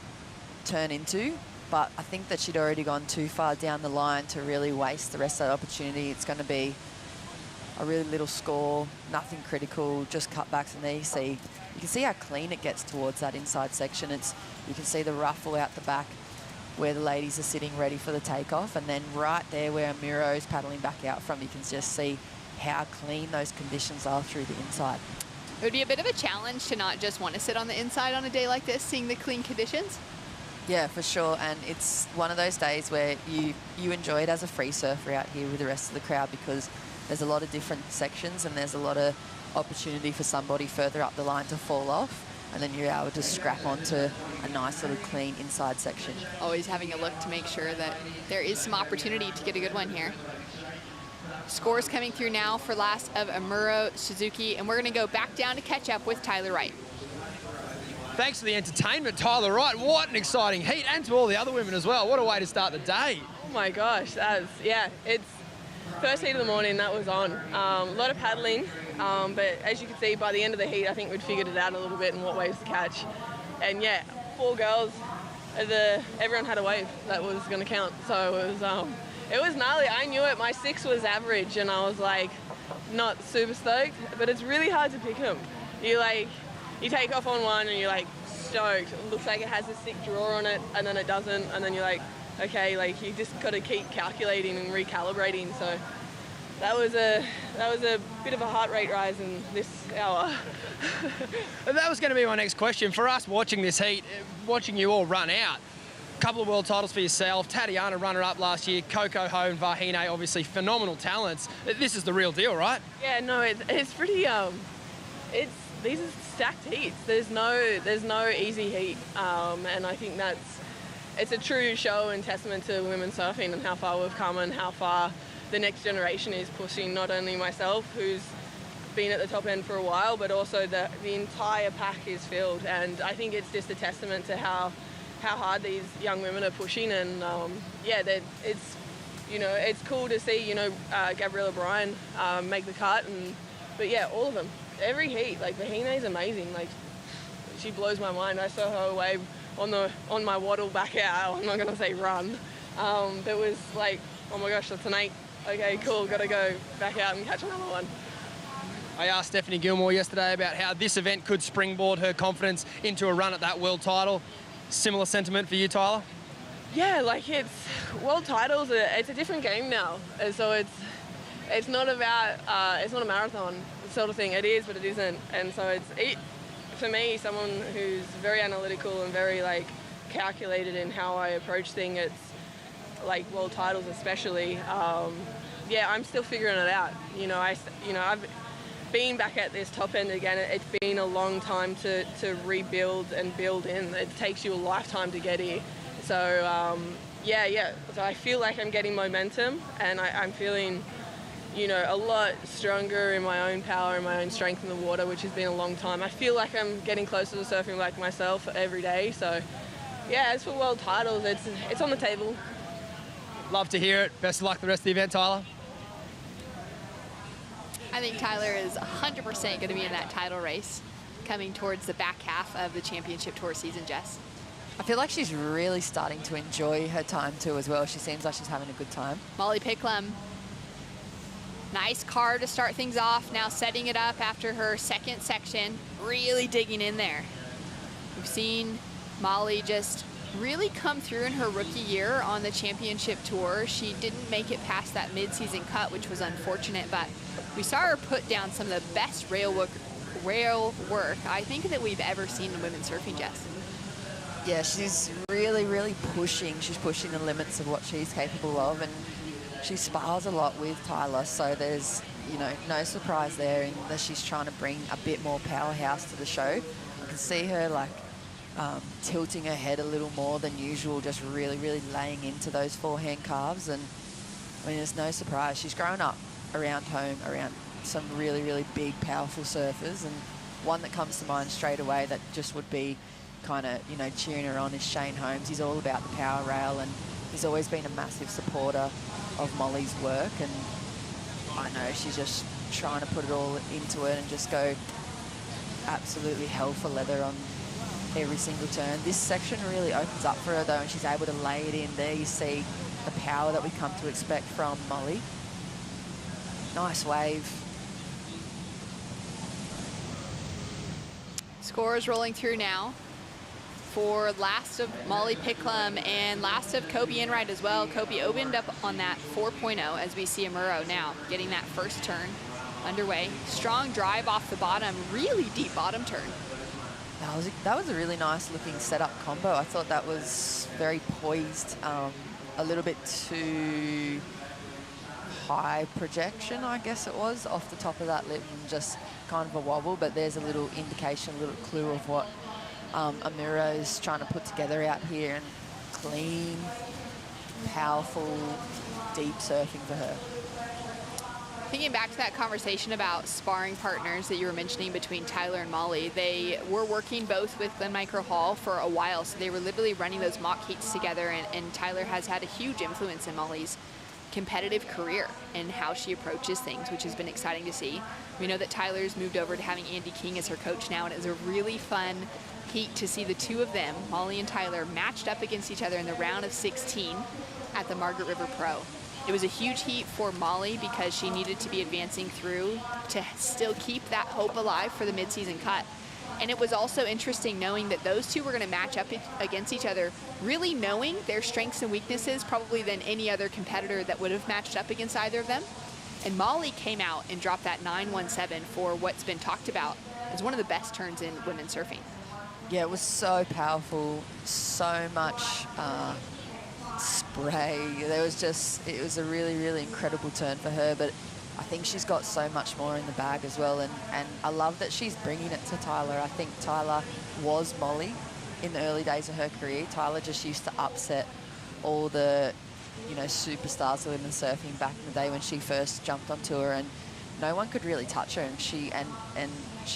turn into. But I think that she'd already gone too far down the line to really waste the rest of that opportunity. It's going to be a really little score, nothing critical, just cutbacks. And there you can see how clean it gets towards that inside section. You can see the ruffle out the back where the ladies are sitting ready for the takeoff. And then right there where Miro's paddling back out from, you can just see how clean those conditions are through the inside. It would be a bit of a challenge to not just want to sit on the inside on a day like this, seeing the clean conditions. Yeah, for sure. And it's one of those days where you enjoy it as a free surfer out here with the rest of the crowd, because there's a lot of different sections and there's a lot of opportunity for somebody further up the line to fall off. And then you're able to scrap onto a nice little clean inside section. Always having a look to make sure that there is some opportunity to get a good one here. Scores coming through now for last of Amuro Suzuki, and we're going to go back down to catch up with Tyler Wright. Thanks for the entertainment, Tyler Wright. What an exciting heat, and to all the other women as well. What a way to start the day. Oh my gosh, it's first heat of the morning, that was on. A lot of paddling, but as you can see, by the end of the heat, I think we'd figured it out a little bit and what waves to catch. And yeah, 4 girls, everyone had a wave that was going to count. So it was gnarly. I knew it. My 6 was average, and I was like, not super stoked, but it's really hard to pick them. You take off on one and you're like stoked. It looks like it has a sick draw on it, and then it doesn't, and then you're like, okay, you just got to keep calculating and recalibrating. So that was a bit of a heart rate rise in this hour. That was going to be my next question. For us watching this heat, watching you all run out, a couple of world titles for yourself, Tatiana runner-up last year, Coco Ho and Vahine, obviously phenomenal talents. This is the real deal, right? Yeah, no, it's pretty, these are stacked heats. There's no easy heat, and I think it's a true show and testament to women's surfing and how far we've come and how far the next generation is pushing. Not only myself, who's been at the top end for a while, but also the entire pack is filled. And I think it's just a testament to how hard these young women are pushing. And it's cool to see Gabriella Bryan make the cut, but yeah, all of them. Every heat, Vahine is amazing. She blows my mind. I saw her wave on my waddle back out. I'm not gonna say run. It was like, oh my gosh, that's an 8. Okay, cool, gotta go back out and catch another one. I asked Stephanie Gilmore yesterday about how this event could springboard her confidence into a run at that world title. Similar sentiment for you, Tyler? Yeah, it's world titles. It's a different game now. And so it's not about it's not a marathon sort of thing. It is, but it isn't. And so for me, someone who's very analytical and very calculated in how I approach things. It's world titles especially. I'm still figuring it out. I've been back at this top end again. It's been a long time to rebuild and build in. It takes you a lifetime to get here. So So I feel like I'm getting momentum, and I'm feeling a lot stronger in my own power and my own strength in the water, which has been a long time. I feel like I'm getting closer to surfing like myself every day. So, yeah, as for world titles, it's on the table. Love to hear it. Best of luck the rest of the event, Tyler. I think Tyler is 100% going to be in that title race coming towards the back half of the championship tour season, Jess. I feel like she's really starting to enjoy her time too as well. She seems like she's having a good time. Molly Picklum. Nice car to start things off, now setting it up after her second section, really digging in there. We've seen Molly just really come through in her rookie year on the championship tour. She didn't make it past that mid-season cut, which was unfortunate, but we saw her put down some of the best rail work I think that we've ever seen in women's surfing, Jess. Yeah, she's really, really pushing. She's pushing the limits of what she's capable of, and she spars a lot with Tyler, so there's, no surprise there in that she's trying to bring a bit more powerhouse to the show. I can see her tilting her head a little more than usual, just really, really laying into those forehand calves. And I mean, there's no surprise. She's grown up. around home, around some really, really big, powerful surfers. And one that comes to mind straight away that just would be kind of, you know, cheering her on is Shane Holmes. He's all about the power rail, and he's always been a massive supporter of Molly's work. And I know she's just trying to put it all into it and just go absolutely hell for leather on every single turn. This section really opens up for her though, and she's able to lay it in. There you see the power that we come to expect from Molly. Nice wave. Scores rolling through now for last of Molly Picklum and last of Kobe Enright as well. Kobe opened up on that 4.0 as we see Amuro now getting that first turn underway. Strong drive off the bottom, really deep bottom turn. That was a really nice looking setup combo. I thought that was very poised, a little bit too high projection, I guess it was, off the top of that lip, and just kind of a wobble, but there's a little indication, a little clue of what Amuro is trying to put together out here, and clean, powerful, deep surfing for her. Thinking back to that conversation about sparring partners that you were mentioning between Tyler and Molly, they were working both with Glen Micro Hall for a while, so they were literally running those mock heats together, and Tyler has had a huge influence in Molly's competitive career and how she approaches things, which has been exciting to see. We know that Tyler's moved over to having Andy King as her coach now, and it was a really fun heat to see the two of them, Molly and Tyler, matched up against each other in the round of 16 at the Margaret River Pro. It was a huge heat for Molly because she needed to be advancing through to still keep that hope alive for the midseason cut. And it was also interesting knowing that those two were going to match up against each other, really knowing their strengths and weaknesses probably than any other competitor that would have matched up against either of them. And Molly came out and dropped that 917 for what's been talked about as one of the best turns in women's surfing. Yeah, it was so powerful, so much spray. It was a really, really incredible turn for her, but I think she's got so much more in the bag as well, and I love that she's bringing it to Tyler. I think Tyler was Molly in the early days of her career. Tyler just used to upset all the, you know, superstars of women's surfing back in the day when she first jumped on tour, and no one could really touch her, and she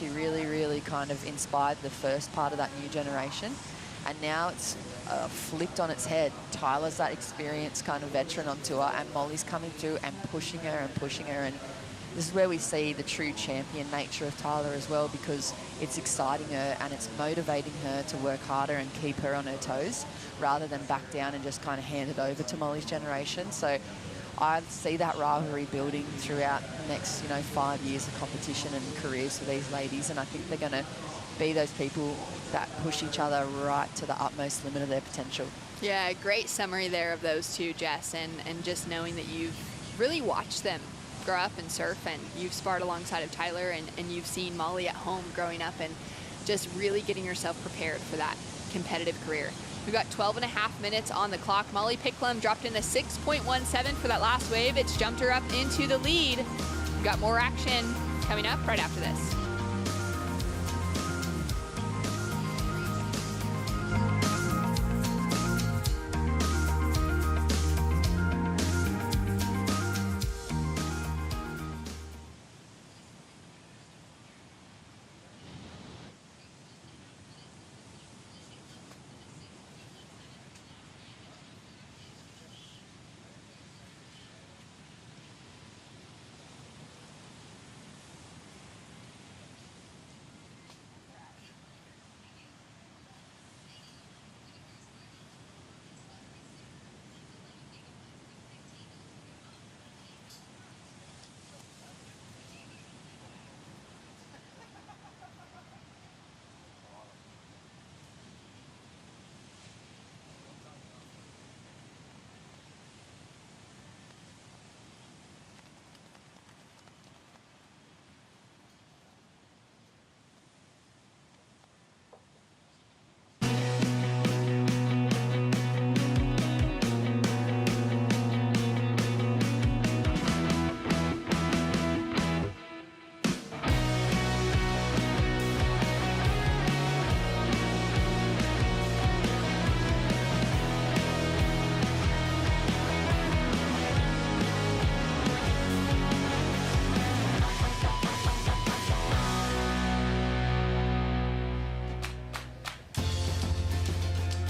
really, really kind of inspired the first part of that new generation. And now it's flipped on its head. Tyler's that experienced kind of veteran on tour, and Molly's coming through and pushing her and pushing her. And this is where we see the true champion nature of Tyler as well, because it's exciting her and it's motivating her to work harder and keep her on her toes rather than back down and just kind of hand it over to Molly's generation. So I see that rivalry building throughout the next, 5 years of competition and careers for these ladies, and I think they're going to be those people that push each other right to the utmost limit of their potential. Yeah, great summary there of those two, Jess, and just knowing that you've really watched them grow up and surf, and you've sparred alongside of Tyler, and you've seen Molly at home growing up and just really getting yourself prepared for that competitive career. We've got 12 and a half minutes on the clock. Molly Picklum dropped in a 6.17 for that last wave. It's jumped her up into the lead. We've got more action coming up right after this.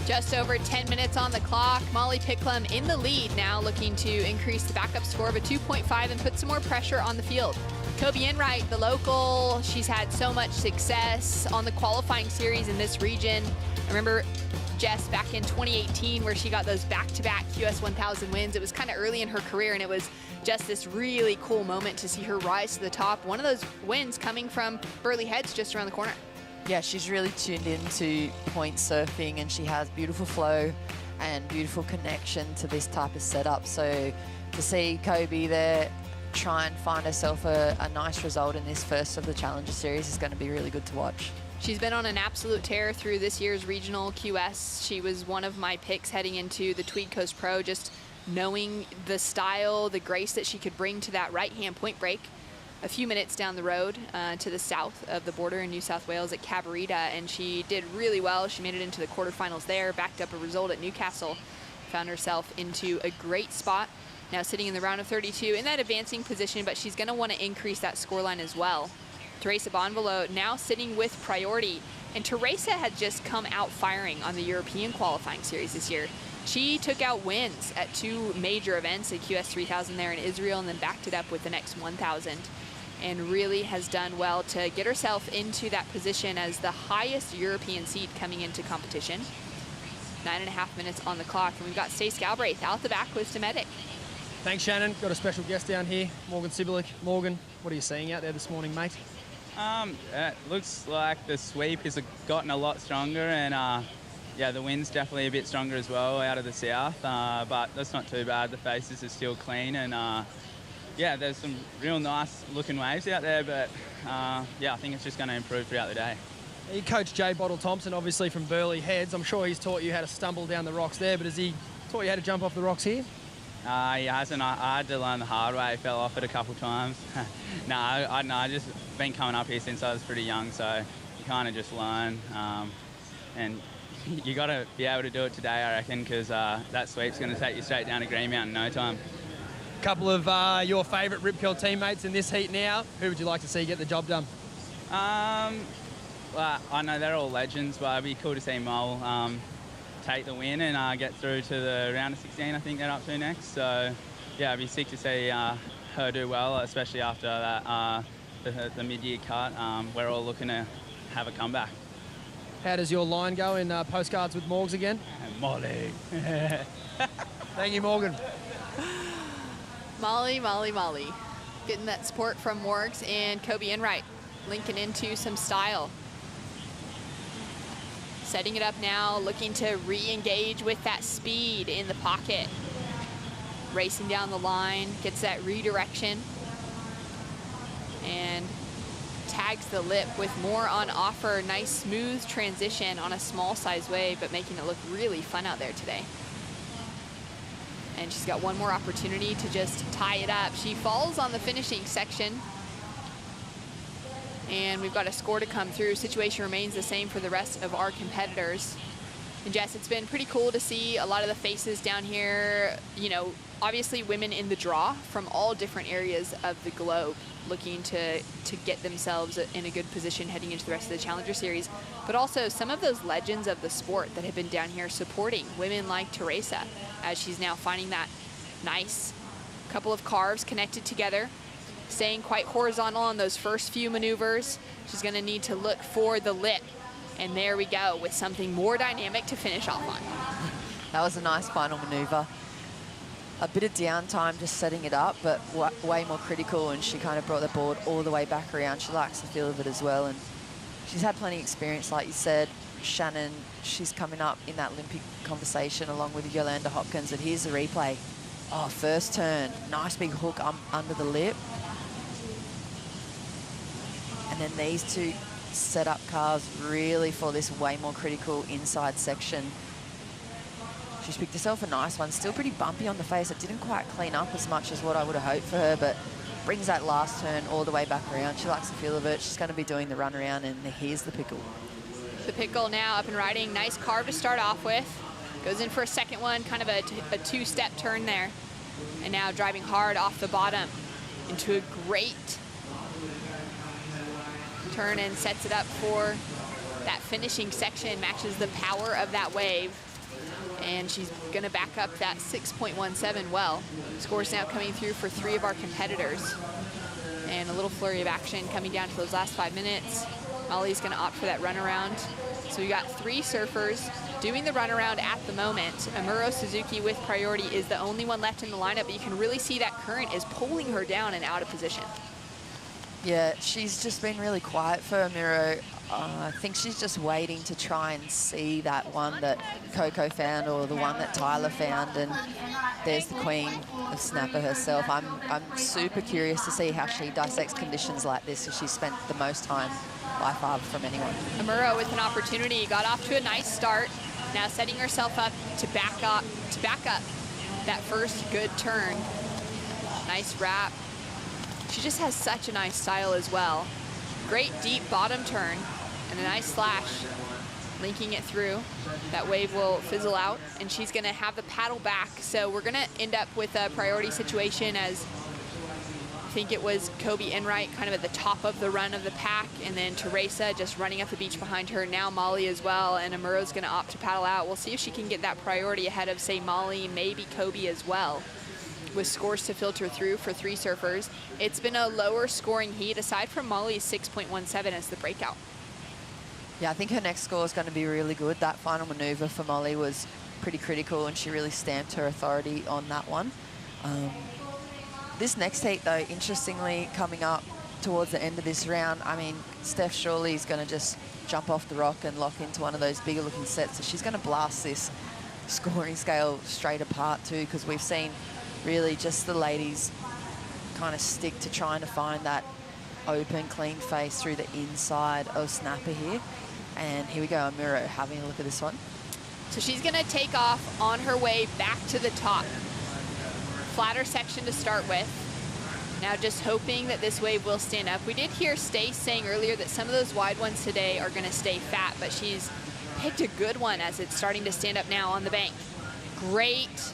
Just over 10 minutes on the clock. Molly Picklum in the lead now, looking to increase the backup score of a 2.5 and put some more pressure on the field. Enright, the local, she's had so much success on the qualifying series in this region. I remember Jess back in 2018 where she got those back-to-back QS 1000 wins. It was kind of early in her career, and it was just this really cool moment to see her rise to the top. One of those wins coming from Burley Heads just around the corner. Yeah, she's really tuned into point surfing, and she has beautiful flow and beautiful connection to this type of setup. So to see Kobe there try and find herself a nice result in this first of the Challenger Series is going to be really good to watch. She's been on an absolute tear through this year's regional QS. She was one of my picks heading into the Tweed Coast Pro, just knowing the style, the grace that she could bring to that right-hand point break. A few minutes down the road to the south of the border in New South Wales at Cabarita, and she did really well. She made it into the quarterfinals there, backed up a result at Newcastle, found herself into a great spot. Now sitting in the round of 32 in that advancing position, but she's going to want to increase that scoreline as well. Teresa Bonvolo now sitting with priority, and Teresa had just come out firing on the European qualifying series this year. She took out wins at 2 major events, at QS 3000 there in Israel, and then backed it up with the next 1000. And really has done well to get herself into that position as the highest European seed coming into competition. 9.5 minutes on the clock, and we've got Stace Galbraith out the back with Dometic. Thanks, Shannon. Got a special guest down here, Morgan Sibilic. Morgan, what are you seeing out there this morning, mate? It looks like the sweep has gotten a lot stronger, and yeah, the wind's definitely a bit stronger as well out of the south, but that's not too bad. The faces are still clean, and yeah, there's some real nice looking waves out there, but yeah, I think it's just going to improve throughout the day. You coach Jay Bottle Thompson, obviously from Burley Heads. I'm sure he's taught you how to stumble down the rocks there, but has he taught you how to jump off the rocks here? He hasn't. I had to learn the hard way. I fell off it a couple times. No, I just been coming up here since I was pretty young, so you kind of just learn. And you got to be able to do it today, I reckon, because that sweep's going to take you straight down to Greenmount in no time. A couple of your favourite Rip Curl teammates in this heat now. Who would you like to see get the job done? Well, I know they're all legends, but it'd be cool to see Mole take the win and get through to the round of 16, I think they're up to next. So, yeah, it'd be sick to see her do well, especially after that the mid-year cut. We're all looking to have a comeback. How does your line go in postcards with Morgs again? Molly. Thank you, Morgan. Molly, Molly, Molly. Getting that support from Morgs and Kobe Enright, linking into some style. Setting it up now, looking to re-engage with that speed in the pocket. Racing down the line, gets that redirection. And tags the lip with more on offer. Nice smooth transition on a small size wave, but making it look really fun out there today. And she's got one more opportunity to just tie it up. She falls on the finishing section. And we've got a score to come through. Situation remains the same for the rest of our competitors. And Jess, it's been pretty cool to see a lot of the faces down here. You know, obviously women in the draw from all different areas of the globe looking to get themselves in a good position heading into the rest of the Challenger Series. But also some of those legends of the sport that have been down here supporting women like Teresa as she's now finding that nice couple of carves connected together. Staying quite horizontal on those first few maneuvers. She's going to need to look for the lip. And there we go with something more dynamic to finish off on. That was a nice final maneuver. A bit of downtime just setting it up, but way more critical, and she kind of brought the board all the way back around. She likes the feel of it as well, and she's had plenty of experience, like you said. Shannon, she's coming up in that Olympic conversation along with Yolanda Hopkins, and here's the replay. Oh, first turn, nice big hook under the lip. And then these two set up cars really for this way more critical inside section. She's picked herself a nice one. Still pretty bumpy on the face. It didn't quite clean up as much as what I would have hoped for her, but brings that last turn all the way back around. She likes the feel of it. She's going to be doing the run around, and here's the pickle. The pickle now up and riding. Nice carve to start off with. Goes in for a second one, kind of a two-step turn there. And now driving hard off the bottom into a great turn and sets it up for that finishing section. Matches the power of that wave. And she's gonna back up that 6.17 well. Scores now coming through for 3 of our competitors. And a little flurry of action coming down to those last 5 minutes. Molly's gonna opt for that runaround. So we got 3 surfers doing the runaround at the moment. Amuro Suzuki with priority is the only one left in the lineup, but you can really see that current is pulling her down and out of position. Yeah, she's just been really quiet for Amuro. I think she's just waiting to try and see that one that Coco found or the one that Tyler found, and there's the queen of snapper herself. I'm super curious to see how she dissects conditions like this, as she spent the most time by far from anyone. Amuro with an opportunity, got off to a nice start. Now setting herself up to back up that first good turn. Nice wrap. She just has such a nice style as well. Great deep bottom turn and a nice slash, linking it through. That wave will fizzle out, and she's gonna have the paddle back. So we're gonna end up with a priority situation, as I think it was Kobe Enright kind of at the top of the run of the pack, and then Teresa just running up the beach behind her. Now Molly as well, and Amuro's gonna opt to paddle out. We'll see if she can get that priority ahead of, say, Molly, maybe Kobe as well, with scores to filter through for 3 surfers. It's been a lower scoring heat, aside from Molly's 6.17 as the breakout. Yeah, I think her next score is going to be really good. That final maneuver for Molly was pretty critical, and she really stamped her authority on that one. This next heat, though, interestingly, coming up towards the end of this round, I mean, Steph surely is going to just jump off the rock and lock into one of those bigger looking sets. So she's going to blast this scoring scale straight apart too, because we've seen really just the ladies kind of stick to trying to find that open, clean face through the inside of snapper here. And here we go, Amuro having a look at this one. So she's gonna take off on her way back to the top. Flatter section to start with. Now just hoping that this wave will stand up. We did hear Stace saying earlier that some of those wide ones today are gonna stay fat, but she's picked a good one as it's starting to stand up now on the bank. Great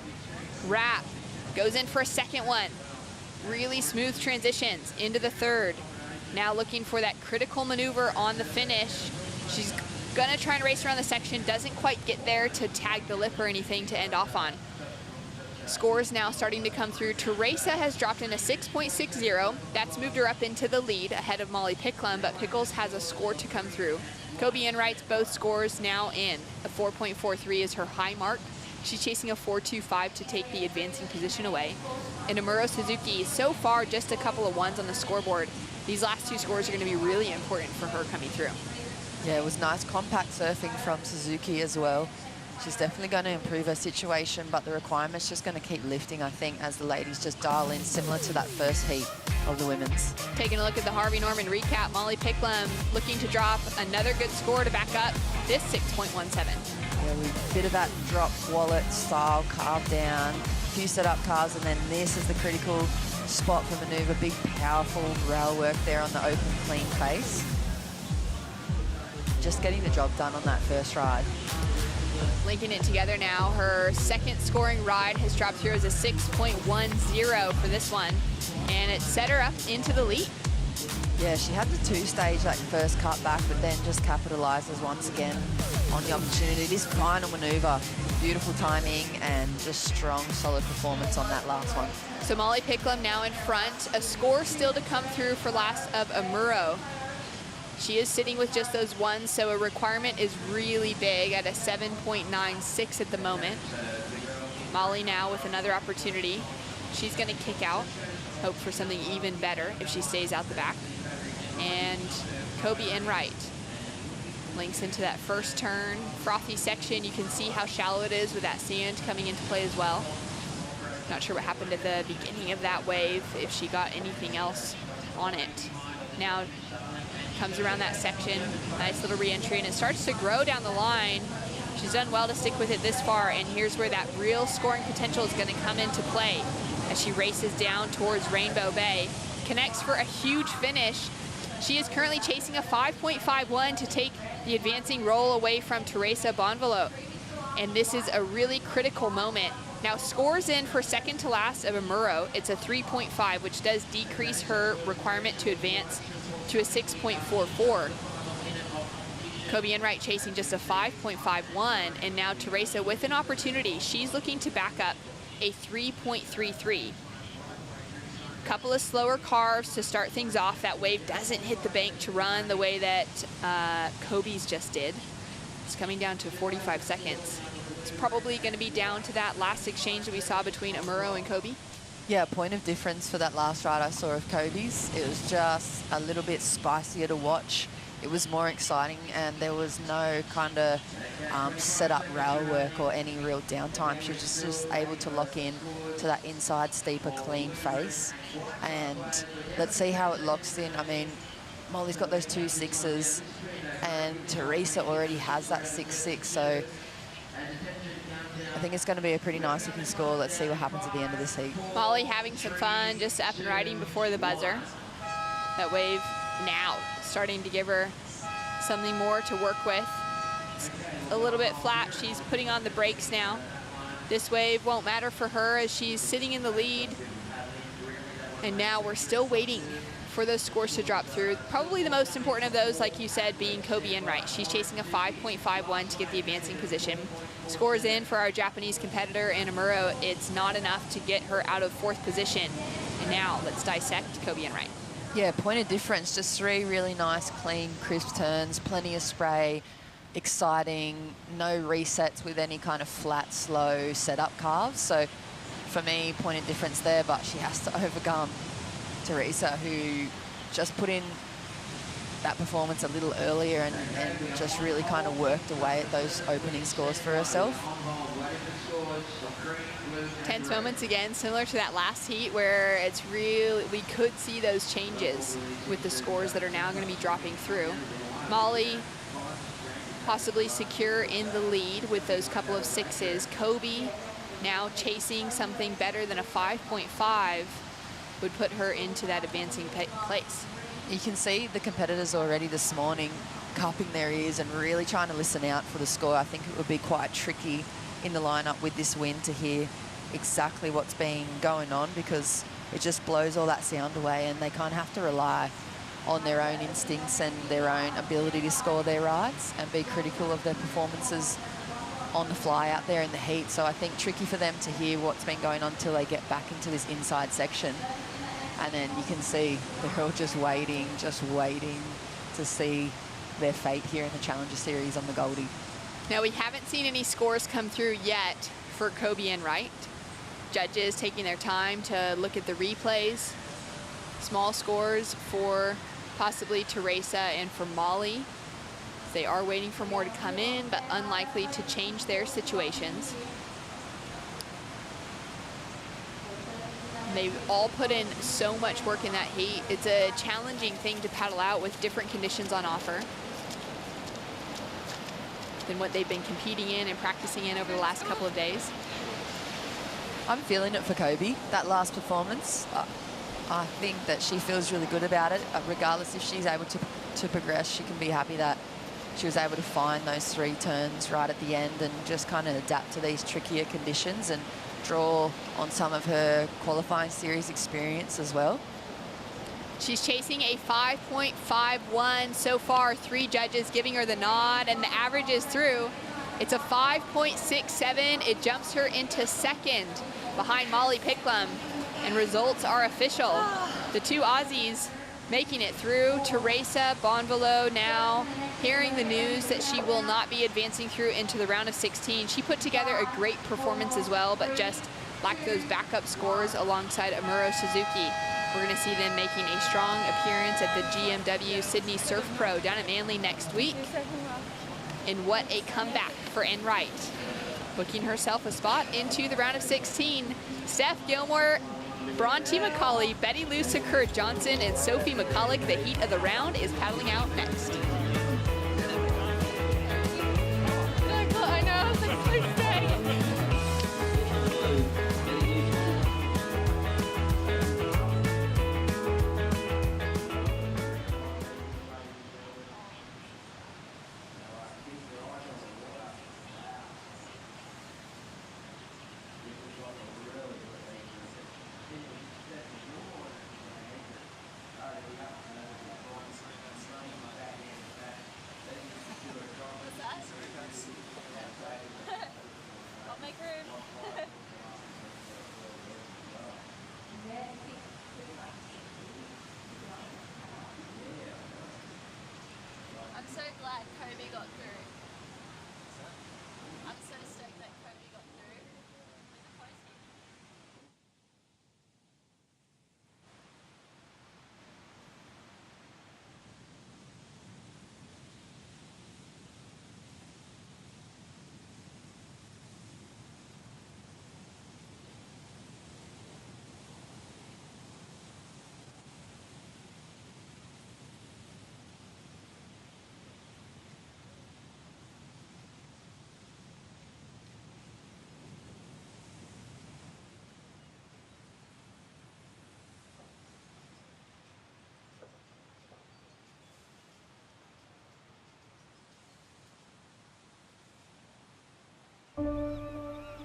wrap. Goes in for a second one. Really smooth transitions into the third. Now looking for that critical maneuver on the finish. She's gonna try and race around the section, doesn't quite get there to tag the lip or anything to end off on. Scores now starting to come through. Teresa has dropped in a 6.60. That's moved her up into the lead ahead of Molly Picklum, but Pickles has a score to come through. Kobe Enright's both scores now in. A 4.43 is her high mark. She's chasing a 4.25 to take the advancing position away. And Amuro Suzuki, so far just a couple of ones on the scoreboard. These last 2 scores are gonna be really important for her coming through. Yeah, it was nice compact surfing from Suzuki as well. She's definitely going to improve her situation, but the requirement's just going to keep lifting, I think, as the ladies just dial in, similar to that first heat of the women's. Taking a look at the Harvey Norman recap, Molly Picklum looking to drop another good score to back up this 6.17. Yeah, we bit of that drop wallet style carve down, a few setup carves, and then this is the critical spot for maneuver. Big, powerful rail work there on the open, clean face. Just getting the job done on that first ride. Linking it together now, her second scoring ride has dropped through as a 6.10 for this one, and it set her up into the lead. Yeah, she had the 2-stage, that first cut back, but then just capitalizes once again on the opportunity. This final maneuver, beautiful timing and just strong, solid performance on that last one. So Molly Picklum now in front. A score still to come through for last of Amuro. She is sitting with just those ones, so a requirement is really big at a 7.96 at the moment. Molly now with another opportunity. She's gonna kick out, hope for something even better if she stays out the back. And Kobe Enright links into that first turn. Frothy section, you can see how shallow it is with that sand coming into play as well. Not sure what happened at the beginning of that wave, if she got anything else on it. Now comes around that section, nice little re-entry, and it starts to grow down the line. She's done well to stick with it this far, and here's where that real scoring potential is gonna come into play as she races down towards Rainbow Bay. Connects for a huge finish. She is currently chasing a 5.51 to take the advancing roll away from Teresa Bonvalo. And this is a really critical moment. Now scores in for second to last of Amuro. It's a 3.5, which does decrease her requirement to advance to a 6.44. Kobe Enright chasing just a 5.51, and now Teresa with an opportunity. She's looking to back up a 3.33. Couple of slower carves to start things off. That wave doesn't hit the bank to run the way that Kobe's just did. It's coming down to 45 seconds. It's probably going to be down to that last exchange that we saw between Amuro and Kobe. Yeah, point of difference for that last ride I saw of Kobe's. It was just a little bit spicier to watch. It was more exciting, and there was no kind of set-up rail work or any real downtime. She was just able to lock in to that inside steeper clean face. And let's see how it locks in. I mean, Molly's got those 2 6s, and Teresa already has that 6-6, so I think it's going to be a pretty nice looking score. Let's see what happens at the end of this heat. Molly having some fun, just up and riding before the buzzer. That wave now starting to give her something more to work with. It's a little bit flat. She's putting on the brakes now. This wave won't matter for her as she's sitting in the lead. And now we're still waiting for those scores to drop through. Probably the most important of those, like you said, being Kobe Enright. She's chasing a 5.51 to get the advancing position. Scores in for our Japanese competitor in Amuro. It's not enough to get her out of 4th position. And now let's dissect Kobe Enright. Yeah, point of difference, just 3 really nice, clean, crisp turns, plenty of spray, exciting, no resets with any kind of flat, slow setup carves. So for me, point of difference there, but she has to overcome Teresa, who just put in that performance a little earlier and just really kind of worked away at those opening scores for herself. Tense moments again, similar to that last heat where it's really, we could see those changes with the scores that are now going to be dropping through. Molly possibly secure in the lead with those couple of 6s. Kobe now chasing something better than a 5.5 would put her into that advancing place. You can see the competitors already this morning cupping their ears and really trying to listen out for the score. I think it would be quite tricky in the lineup with this wind to hear exactly what's been going on, because it just blows all that sound away, and they kind of have to rely on their own instincts and their own ability to score their rides and be critical of their performances on the fly out there in the heat. So I think tricky for them to hear what's been going on until they get back into this inside section. And then you can see they're all just waiting to see their fate here in the Challenger Series on the Goldie. Now, we haven't seen any scores come through yet for Kobe Enright. Judges taking their time to look at the replays. Small scores for possibly Teresa and for Molly. They are waiting for more to come in, but unlikely to change their situations. They've all put in so much work in that heat. It's a challenging thing to paddle out with different conditions on offer than what they've been competing in and practicing in over the last couple of days. I'm feeling it for Kobe, that last performance. I think that she feels really good about it. Regardless if she's able to progress, she can be happy that she was able to find those 3 turns right at the end and just kind of adapt to these trickier conditions and draw on some of her qualifying series experience as well. She's chasing a 5.51 so far. 3 judges giving her the nod, and the average is through. It's a 5.67. It jumps her into 2nd behind Molly Picklum, and results are official. The 2 Aussies making it through. Teresa Bonvalo now hearing the news that she will not be advancing through into the round of 16. She put together a great performance as well, but just lacked those backup scores alongside Amuro Suzuki. We're going to see them making a strong appearance at the GMW Sydney Surf Pro down at Manly next week. And what a comeback for Enright, booking herself a spot into the round of 16. Steph Gilmore, Bronte Macaulay, Betty Lou Sakura Johnson, and Sophie McCulloch. The heat of the round is paddling out next. I know, I was like, please stay. glad Kobe got through. I'm so stoked that Kobe got through.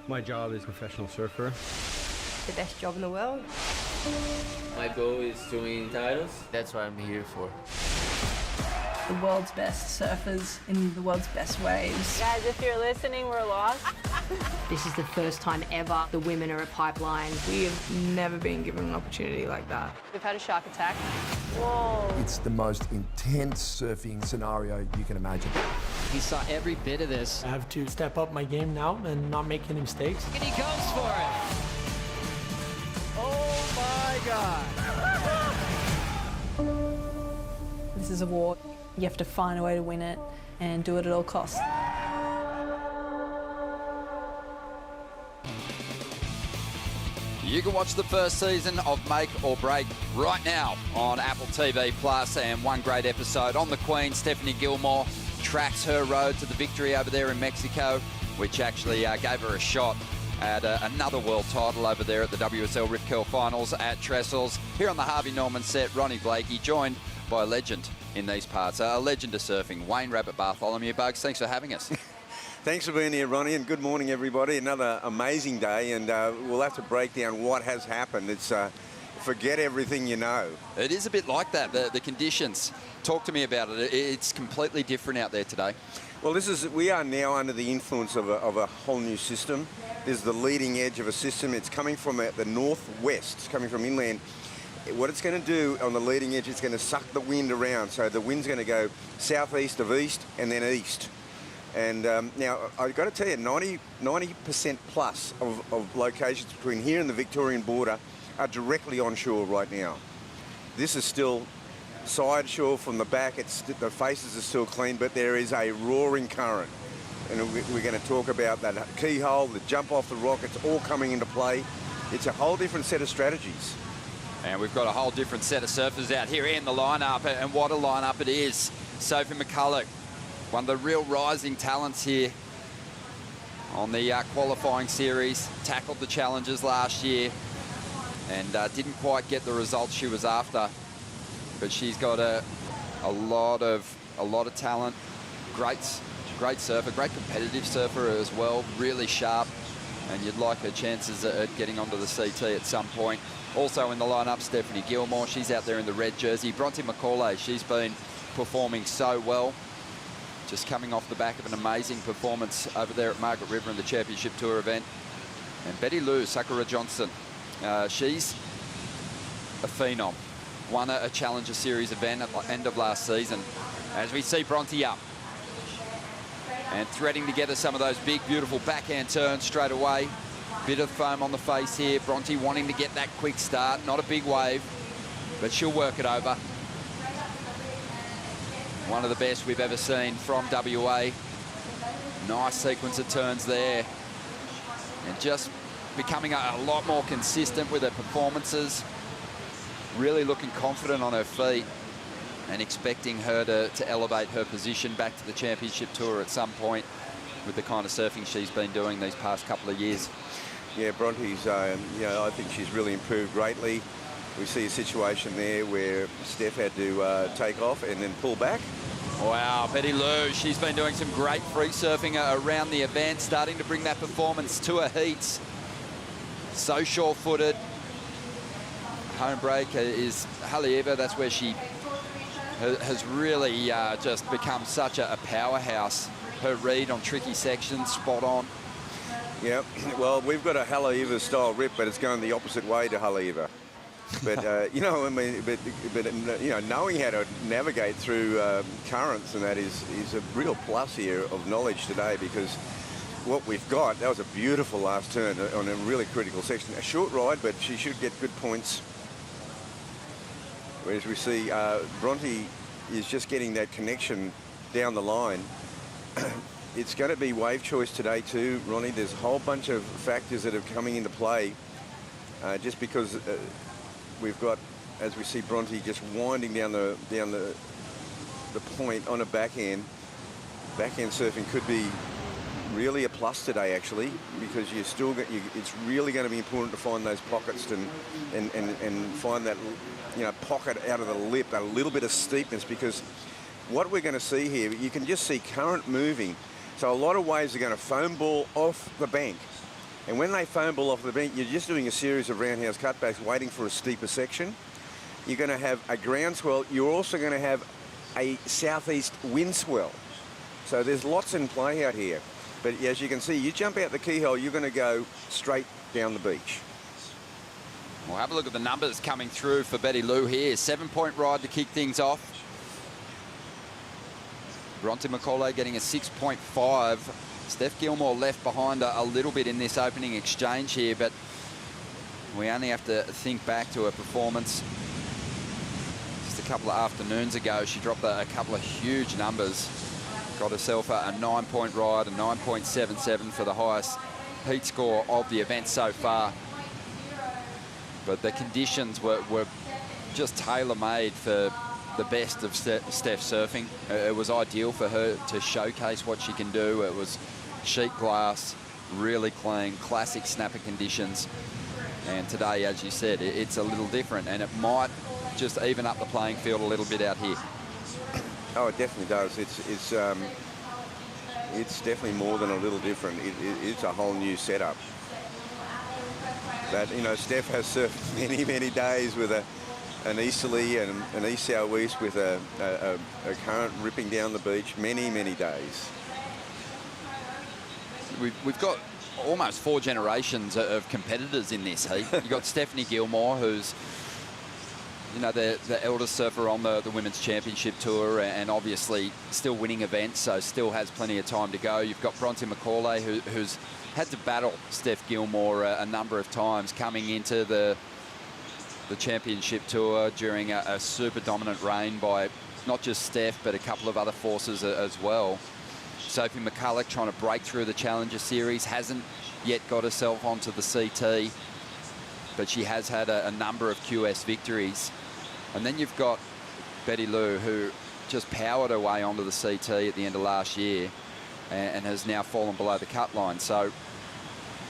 My job is professional surfer. The best job in the world. My goal is to win titles. That's what I'm here for. The world's best surfers in the world's best waves. Guys, if you're listening, we're lost. This is the first time ever the women are at Pipeline. We have never been given an opportunity like that. We've had a shark attack. Whoa. It's the most intense surfing scenario you can imagine. He saw every bit of this. I have to step up my game now and not make any mistakes. And he goes for it. Oh my God. This is a war. You have to find a way to win it and do it at all costs. You can watch the first season of Make or Break right now on Apple TV Plus, and one great episode on the Queen, Stephanie Gilmore, tracks her road to the victory over there in Mexico, which actually gave her a shot at another world title over there at the WSL Rip Curl Finals at Trestles. Here on the Harvey Norman set, Ronnie Blakey, joined by a legend in these parts, a legend of surfing, Wayne Rabbit Bartholomew. Bugs, thanks for having us. Thanks for being here, Ronnie, and good morning, everybody. Another amazing day, and we'll have to break down what has happened. It's forget everything you know. It is a bit like that, the conditions. Talk to me about it. It's completely different out there today. Well, we are now under the influence of a whole new system. This is the leading edge of a system. It's coming from the northwest, it's coming from inland. What it's going to do on the leading edge, it's going to suck the wind around. So the wind's going to go southeast of east and then east. And now, I've got to tell you, 90% plus of locations between here and the Victorian border are directly onshore right now. This is still side shore from the back. The faces are still clean, but there is a roaring current. And we're going to talk about that keyhole, the jump off the rock. It's all coming into play. It's a whole different set of strategies. And we've got a whole different set of surfers out here in the lineup, and what a lineup it is. Sophie McCulloch, one of the real rising talents here on the qualifying series, tackled the challenges last year and didn't quite get the results she was after. But she's got a lot of talent, great surfer, great competitive surfer as well, really sharp, and you'd like her chances at getting onto the CT at some point. Also in the lineup, Stephanie Gilmore, she's out there in the red jersey. Bronte Macaulay, she's been performing so well, just coming off the back of an amazing performance over there at Margaret River in the Championship Tour event. And Lou Sakura Johnson, she's a phenom. Won a Challenger Series event at the end of last season. As we see Bronte up and threading together some of those big, beautiful backhand turns straight away. Bit of foam on the face here. Bronte wanting to get that quick start. Not a big wave, but she'll work it over. One of the best we've ever seen from WA. Nice sequence of turns there. And just becoming a lot more consistent with her performances. Really looking confident on her feet and expecting her to elevate her position back to the Championship Tour at some point with the kind of surfing she's been doing these past couple of years. Yeah, Bronte's, I think she's really improved greatly. We see a situation there where Steph had to take off and then pull back. Wow, Lou, she's been doing some great free surfing around the event, starting to bring that performance to her heats. So sure-footed. Home break is Haleiwa. That's where she has really just become such a powerhouse. Her read on tricky sections, spot on. Yeah, well, we've got a Haleiwa style rip, but it's going the opposite way to Haleiwa. But you know, I mean, but you know, knowing how to navigate through currents and that is a real plus here of knowledge today, because what we've got, that was a beautiful last turn on a really critical section. A short ride, but she should get good points. Whereas we see Bronte is just getting that connection down the line. It's going to be wave choice today too, Ronnie. There's a whole bunch of factors that are coming into play just because we've got, as we see Bronte just winding down the point on a backhand. Backhand surfing could be really a plus today, actually, because you still get, it's really going to be important to find those pockets and find that, you know, pocket out of the lip, a little bit of steepness, because what we're going to see here, you can just see current moving. So a lot of waves are going to foam ball off the bank. And when they foam ball off the bank, you're just doing a series of roundhouse cutbacks waiting for a steeper section. You're going to have a groundswell. You're also going to have a southeast wind swell. So there's lots in play out here. But as you can see, you jump out the keyhole, you're going to go straight down the beach. We'll have a look at the numbers coming through for Betty Lou here. 7-point ride to kick things off. Bronte Macaulay getting a 6.5. Steph Gilmore left behind a little bit in this opening exchange here, but we only have to think back to her performance just a couple of afternoons ago. She dropped a couple of huge numbers. Got herself a 9-point ride, a 9.77 for the highest heat score of the event so far. But the conditions were just tailor-made for the best of Steph surfing. It was ideal for her to showcase what she can do. It was sheet glass, really clean, classic snapper conditions. And today, as you said, it's a little different, and it might just even up the playing field a little bit out here. Oh, it definitely does. It's definitely more than a little different. It's a whole new setup. But, you know, Steph has surfed many, many days with an easterly and an east-southeast with a current ripping down the beach. Many, many days. We've got almost 4 generations of competitors in this heat. You've got Stephanie Gilmore, who's, you know, the eldest surfer on the Women's Championship Tour, and obviously still winning events, so still has plenty of time to go. You've got Bronte Macaulay, who's had to battle Steph Gilmore a number of times coming into the Championship Tour during a super dominant reign by not just Steph, but a couple of other forces as well. Sophie McCulloch trying to break through the Challenger Series, hasn't yet got herself onto the CT, but she has had a number of QS victories. And then you've got Betty Lou, who just powered her way onto the CT at the end of last year and has now fallen below the cut line. So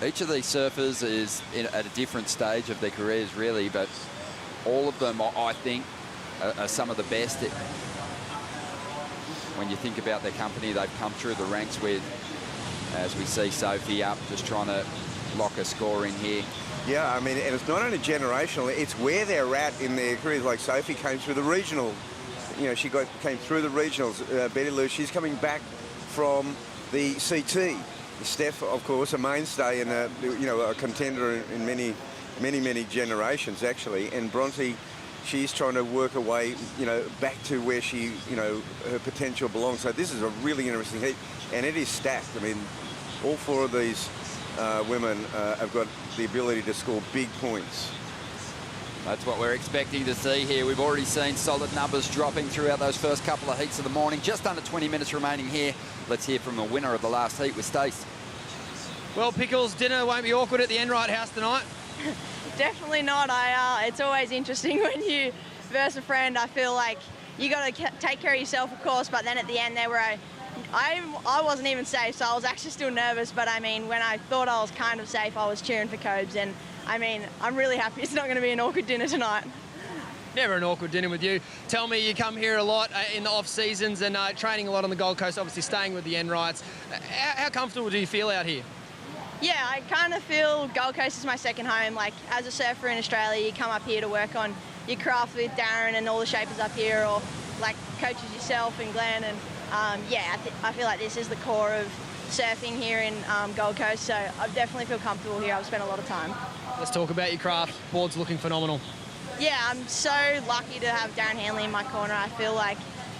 each of these surfers is at a different stage of their careers, really, but all of them, I think, are some of the best. When you think about their company they've come through the ranks with, as we see Sophie up, just trying to lock a score in here. Yeah, I mean, and it's not only generational, it's where they're at in their careers. Like Sophie came through the regional, you know, she came through the regionals. Betty Lou, she's coming back from the CT. Steph, of course, a mainstay and you know, a contender in many generations, actually. And Bronte, she's trying to work her way, you know, back to where she, you know, her potential belongs. So this is a really interesting heat, and it is stacked. I mean, all 4 of these women have got the ability to score big points. That's what we're expecting to see here. We've already seen solid numbers dropping throughout those first couple of heats of the morning. Just under 20 minutes remaining here. Let's hear from the winner of the last heat with Stace. Well, Pickles, dinner won't be awkward at the Enright house tonight. Definitely not. It's always interesting when you verse a friend. I feel like you got to take care of yourself, of course, but then at the end there were I wasn't even safe, so I was actually still nervous, but I mean, when I thought I was kind of safe, I was cheering for Cobes, and I mean, I'm really happy it's not going to be an awkward dinner tonight. Never an awkward dinner with you. Tell me, you come here a lot in the off seasons and training a lot on the Gold Coast, obviously staying with the Enrights. How comfortable do you feel out here? Yeah, I kind of feel Gold Coast is my second home. Like, as a surfer in Australia, you come up here to work on your craft with Darren and all the shapers up here, or like coaches yourself and Glenn, and yeah, I feel like this is the core of surfing here in Gold Coast, so I definitely feel comfortable here. I've spent a lot of time. Let's talk about your craft. Board's looking phenomenal. yeah, I'm so lucky to have Darren Hanley in my corner. I feel like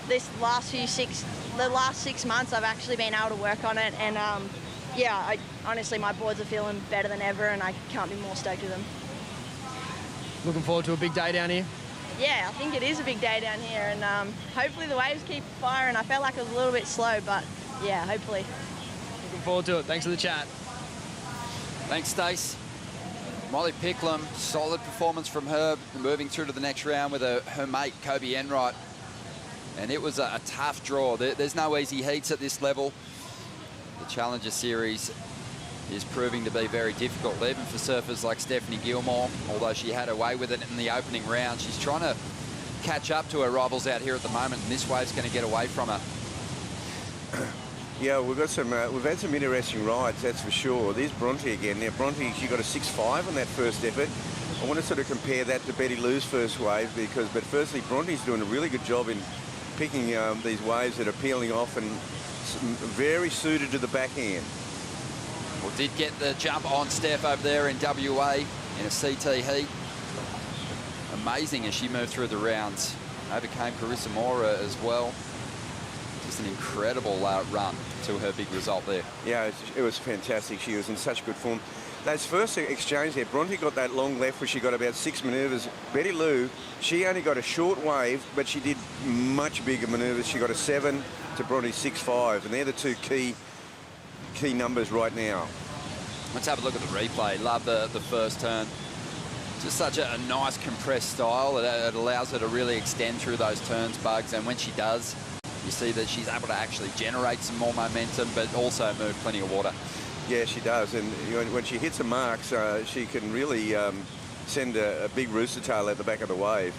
the last 6 months I've actually been able to work on it, and yeah, honestly my boards are feeling better than ever, and I can't be more stoked with them. Looking forward to a big day down here? Yeah, I think it is a big day down here, and hopefully the waves keep firing. I felt like it was a little bit slow, but yeah, hopefully. Looking forward to it. Thanks for the chat. Thanks, Stace. Molly Picklum, solid performance from her, moving through to the next round with her mate, Kobe Enright. And it was a tough draw. There's no easy heats at this level. The Challenger Series is proving to be very difficult, even for surfers like Stephanie Gilmore. Although she had her way with it in the opening round, she's trying to catch up to her rivals out here at the moment, and this wave's going to get away from her. Yeah, we've had some interesting rides, that's for sure. There's Bronte again. Now, Bronte, she got a 6.5 on that first effort. I want to sort of compare that to Betty Lou's first wave, but firstly, Bronte's doing a really good job in picking these waves that are peeling off and very suited to the backhand. Well, did get the jump on Steph over there in WA in a CT heat. Amazing as she moved through the rounds. Overcame Carissa Mora as well. Just an incredible run to her big result there. Yeah, it was fantastic. She was in such good form. Those first exchange there, Bronte got that long left where she got about 6 manoeuvres. Betty Lou, she only got a short wave, but she did much bigger manoeuvres. She got a 7 to Bronte's 6.5, and they're the two key numbers right now. Let's have a look at the replay. Love the first turn. Just such a nice compressed style. It allows her to really extend through those turns, Bugs, and when she does, you see that she's able to actually generate some more momentum, but also move plenty of water. Yeah, she does, and when she hits the marks, she can really send a big rooster tail at the back of the wave.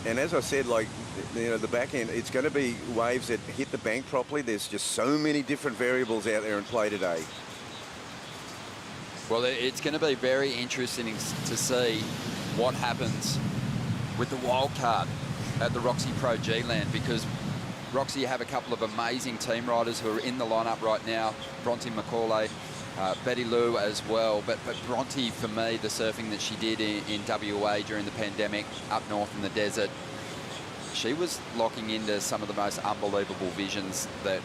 And as I said, like, the back end, it's going to be waves that hit the bank properly. There's just so many different variables out there in play today. Well, it's going to be very interesting to see what happens with the wild card at the Roxy Pro G-Land, because Roxy have a couple of amazing team riders who are in the lineup right now. Bronte Macaulay, Betty Lou as well. But Bronte, for me, the surfing that she did in WA during the pandemic, up north in the desert, she was locking into some of the most unbelievable visions that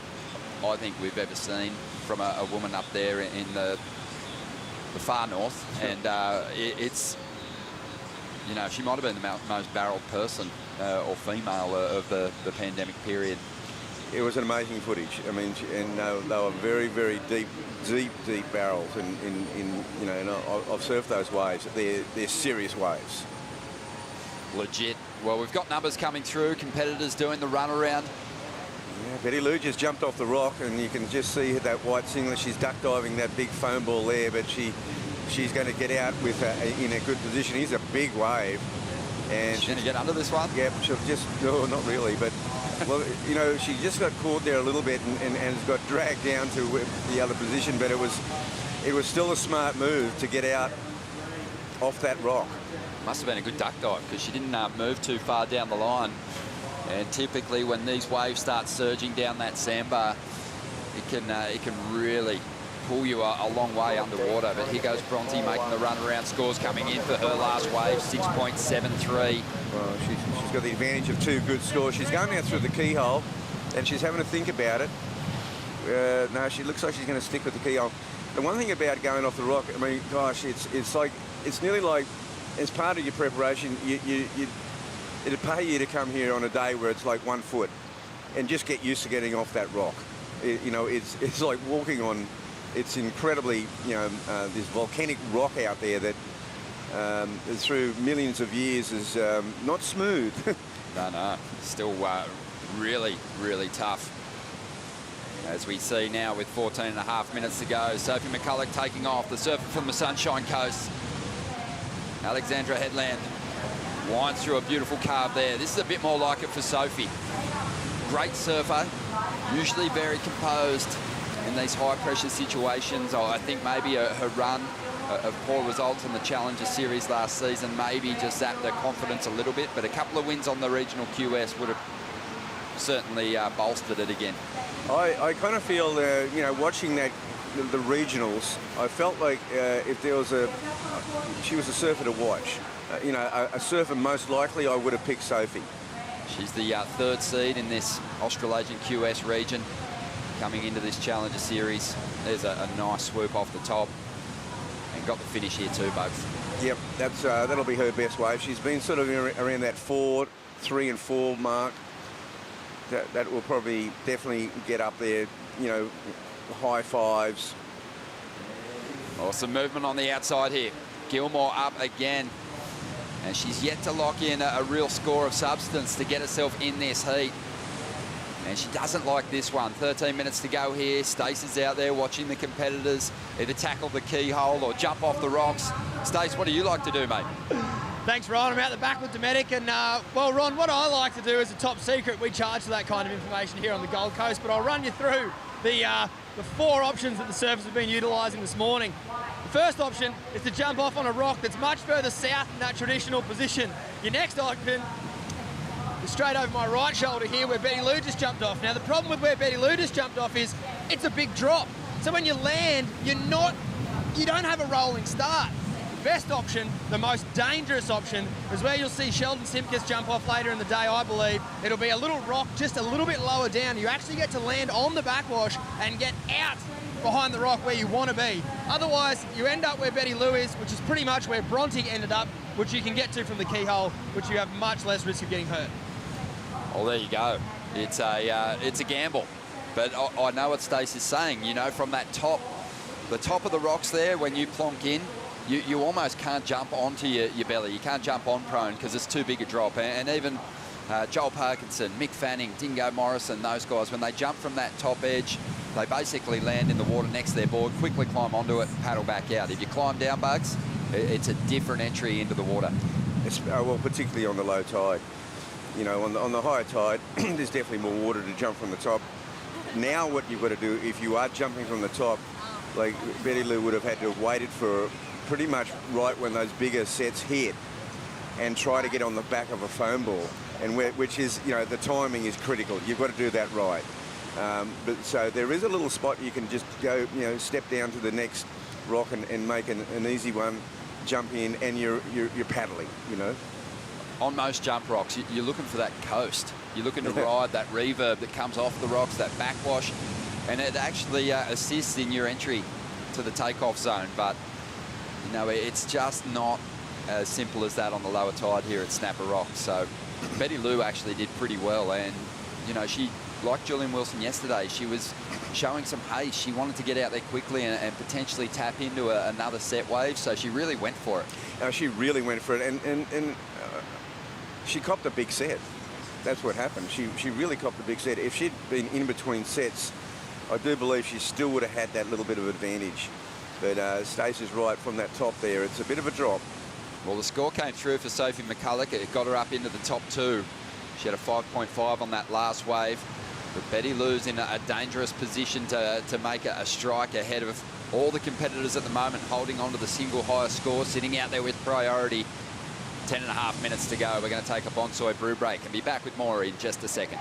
I think we've ever seen from a woman up there in the far north. And it's, you know, she might have been the most barreled person or female of the pandemic period. It was an amazing footage. I mean, and they were very, very deep barrels. And you know, and I've surfed those waves. They're serious waves. Legit. Well, we've got numbers coming through. Competitors doing the run around. Yeah, Betty Lou just jumped off the rock, and you can just see that white singlet. She's duck diving that big foam ball there, but she's going to get out with in a good position. Here's a big wave. And she's going to get under this one? Yeah, she'll just, no, not really, but, well, you know, she just got caught there a little bit and got dragged down to the other position, but it was still a smart move to get out off that rock. Must have been a good duck dive, because she didn't move too far down the line. And typically when these waves start surging down that sandbar, it can really pull you a long way underwater. But here goes Bronte making the run around. Scores coming in for her last wave, 6.73. Well, she's got the advantage of 2 good scores. She's going out through the keyhole, and she's having to think about it. No, she looks like she's going to stick with the keyhole. The one thing about going off the rock, I mean, gosh, it's nearly like, as part of your preparation, it'd pay you to come here on a day where it's like 1 foot and just get used to getting off that rock. You know, it's like walking on, it's incredibly, you know, this volcanic rock out there that through millions of years is not smooth. No, still really, really tough. As we see now with 14.5 minutes to go, Sophie McCulloch taking off, the surfer from the Sunshine Coast. Alexandra Headland winds through a beautiful carve there. This is a bit more like it for Sophie. Great surfer, usually very composed in these high-pressure situations. I think maybe her run of poor results in the Challenger Series last season maybe just zapped her confidence a little bit, but a couple of wins on the regional QS would have certainly bolstered it again. I kind of feel, you know, watching that the regionals, I felt like if there was she was a surfer to watch. You know, a surfer most likely I would have picked Sophie. She's the third seed in this Australasian QS region coming into this Challenger Series. There's a nice swoop off the top and got the finish here too, Bugs. Yep, that'll be her best wave. She's been sort of around that 3 and 4 mark. That will probably definitely get up there, you know, high fives. Awesome movement on the outside here. Gilmore up again. And she's yet to lock in a real score of substance to get herself in this heat. And she doesn't like this one. 13 minutes to go here. Stacey's out there watching the competitors either tackle the keyhole or jump off the rocks. Stace, what do you like to do, mate? Thanks, Ron. I'm out the back with Dometic. And, well, Ron, what I like to do is a top secret. We charge for that kind of information here on the Gold Coast. But I'll run you through the 4 options that the surfers have been utilising this morning. The first option is to jump off on a rock that's much further south than that traditional position. Your next option is straight over my right shoulder here where Betty Lou just jumped off. Now, the problem with where Betty Lou just jumped off is it's a big drop. So when you land, you don't have a rolling start. The best option, the most dangerous option, is where you'll see Sheldon Simkus jump off later in the day, I believe. It'll be a little rock just a little bit lower down. You actually get to land on the backwash and get out behind the rock where you want to be. Otherwise, you end up where Betty Lou is, which is pretty much where Bronte ended up, which you can get to from the keyhole, which you have much less risk of getting hurt. Well, there you go. It's a gamble. But I know what Stace is saying. You know, from that the top of the rocks there, when you plonk in, you almost can't jump onto your belly. You can't jump on prone because it's too big a drop. And even Joel Parkinson, Mick Fanning, Dingo Morrison, those guys, when they jump from that top edge, they basically land in the water next to their board, quickly climb onto it, paddle back out. If you climb down, Bugs, it's a different entry into the water. Well, particularly on the low tide. You know, on the high tide, there's definitely more water to jump from the top. Now what you've got to do, if you are jumping from the top, like Betty Lou would have had to have waited for pretty much right when those bigger sets hit and try to get on the back of a foam ball, and which is, you know, the timing is critical. You've got to do that right. But so there is a little spot you can just go, you know, step down to the next rock and make an easy one, jump in, and you're paddling, you know. On most jump rocks, you're looking for that coast. You're looking to ride that reverb that comes off the rocks, that backwash, and it actually assists in your entry to the takeoff zone. But, you know, it's just not as simple as that on the lower tide here at Snapper Rock. So Betty Lou actually did pretty well, and, you know, she, like Julian Wilson yesterday, she was showing some haste. She wanted to get out there quickly and potentially tap into another set wave, so she really went for it. She really went for it, and she copped a big set. That's what happened. She really copped a big set. If she'd been in between sets, I do believe she still would have had that little bit of advantage. But Stacey's right from that top there. It's a bit of a drop. Well, the score came through for Sophie McCulloch. It got her up into the top 2. She had a 5.5 on that last wave. But Betty Lou's in a dangerous position to make a strike ahead of all the competitors at the moment, holding on to the single highest score, sitting out there with priority. 10.5 minutes to go. We're going to take a Bonsai brew break and be back with more in just a second.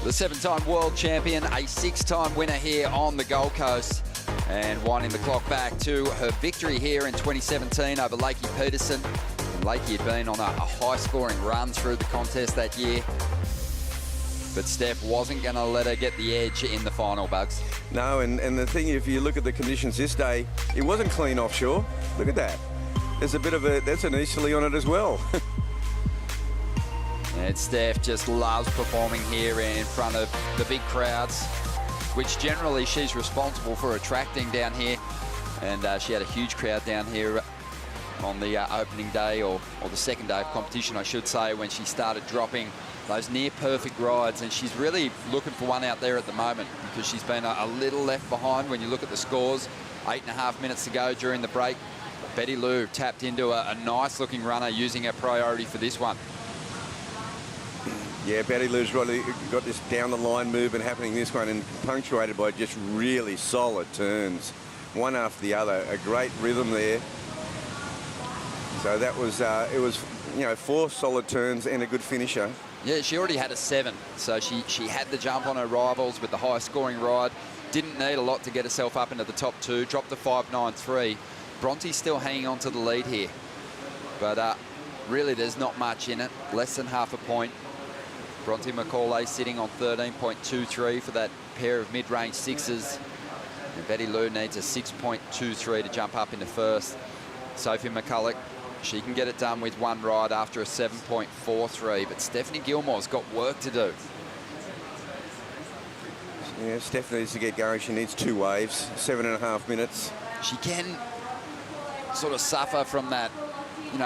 The 7-time world champion, a 6-time winner here on the Gold Coast, and winding the clock back to her victory here in 2017 over Lakey Peterson. And Lakey had been on a high-scoring run through the contest that year. but Steph wasn't going to let her get the edge in the final, Bugs. No, and the thing, if you look at the conditions this day, it wasn't clean offshore. Look at that. There's a bit of that's an easterly on it as well. And Steph just loves performing here in front of the big crowds, which generally she's responsible for attracting down here. And she had a huge crowd down here on the opening day, or the second day of competition, I should say, when she started dropping those near-perfect rides. And she's really looking for one out there at the moment, because she's been a little left behind when you look at the scores. 8.5 minutes to go during the break. Betty Lou tapped into a nice-looking runner using her priority for this one. Yeah, Betty Lou's really got this down-the-line movement happening this one, and punctuated by just really solid turns, one after the other. A great rhythm there. So that was, it was, 4 solid turns and a good finisher. Yeah, she already had a 7, so she had the jump on her rivals with the high-scoring ride. Didn't need a lot to get herself up into the top 2. Dropped to 5.93. Bronte's still hanging on to the lead here, but really there's not much in it. Less than half a point. Bronte Macaulay sitting on 13.23 for that pair of mid-range 6s. And Betty Lou needs a 6.23 to jump up into first. Sophie McCulloch, she can get it done with 1 ride after a 7.43, but Stephanie Gilmore's got work to do. Yeah, Steph needs to get going. She needs 2 waves, 7.5 minutes. She can sort of suffer from that,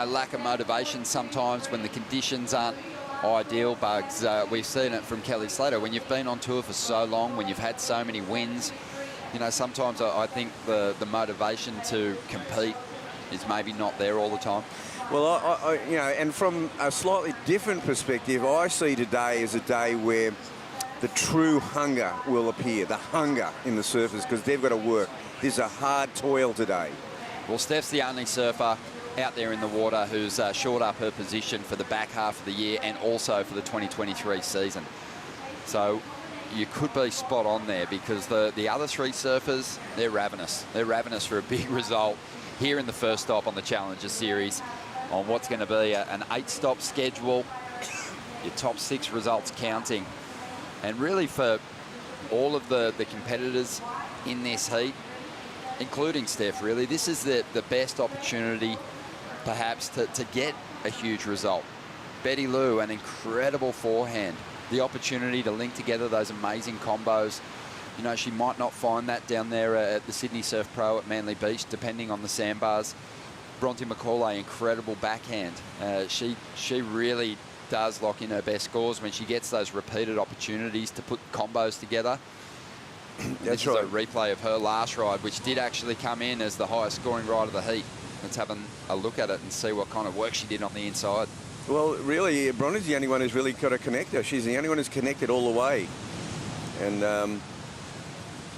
lack of motivation sometimes when the conditions aren't ideal, Bugs. We've seen it from Kelly Slater. When you've been on tour for so long, when you've had so many wins, sometimes I think the motivation to compete is maybe not there all the time. Well, and from a slightly different perspective, I see today as a day where the true hunger will appear, the hunger in the surfers, because they've got to work. There's a hard toil today. Well, Steph's the only surfer out there in the water who's shored up her position for the back half of the year and also for the 2023 season. So you could be spot on there, because the other 3 surfers, they're ravenous. They're ravenous for a big result here in the first stop on the Challenger Series on what's going to be an 8-stop schedule, your top 6 results counting. And really for all of the competitors in this heat, including Steph, really, this is the best opportunity perhaps to get a huge result. Betty Lou, an incredible forehand. The opportunity to link together those amazing combos. She might not find that down there at the Sydney Surf Pro at Manly Beach, depending on the sandbars. Bronte Macaulay, incredible backhand. She really does lock in her best scores when she gets those repeated opportunities to put combos together. This is a replay of her last ride, which did actually come in as the highest scoring ride of the heat. Let's have a look at it and see what kind of work she did on the inside. Well, really, Bronte's the only one who's really got a connector. She's the only one who's connected all the way. And,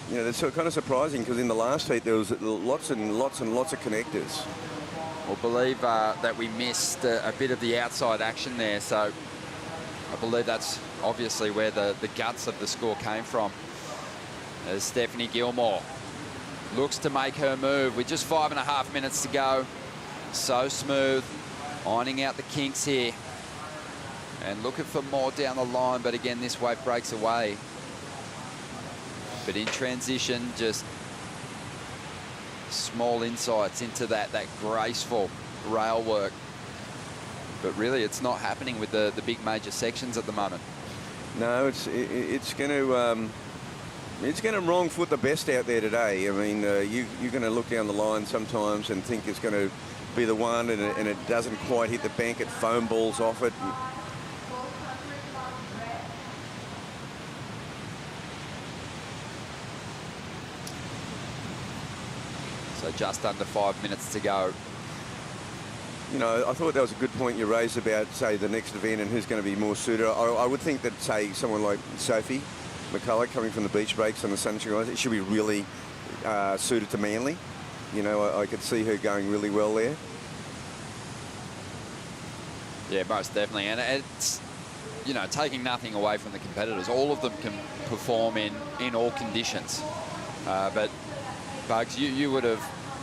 that's kind of surprising, because in the last heat there was lots and lots and lots of connectors. We'll believe that we missed a bit of the outside action there, so I believe that's obviously where the guts of the score came from. As Stephanie Gilmore looks to make her move with just 5.5 minutes to go. So smooth, ironing out the kinks here and looking for more down the line, but again, this wave breaks away. But in transition, just small insights into that graceful rail work. But really, it's not happening with the big major sections at the moment. No, it's going to wrong foot the best out there today. I mean, you're going to look down the line sometimes and think it's going to be the one, and it doesn't quite hit the bank. It foam balls off it. So just under 5 minutes to go. I thought that was a good point you raised about, say, the next event and who's going to be more suited. I would think that, say, someone like Sophie McCulloch coming from the beach breaks on the Sunshine Rise, it should be really suited to Manly. I could see her going really well there. Yeah, most definitely. And it's, taking nothing away from the competitors. All of them can perform in all conditions. But, Bugs, you would have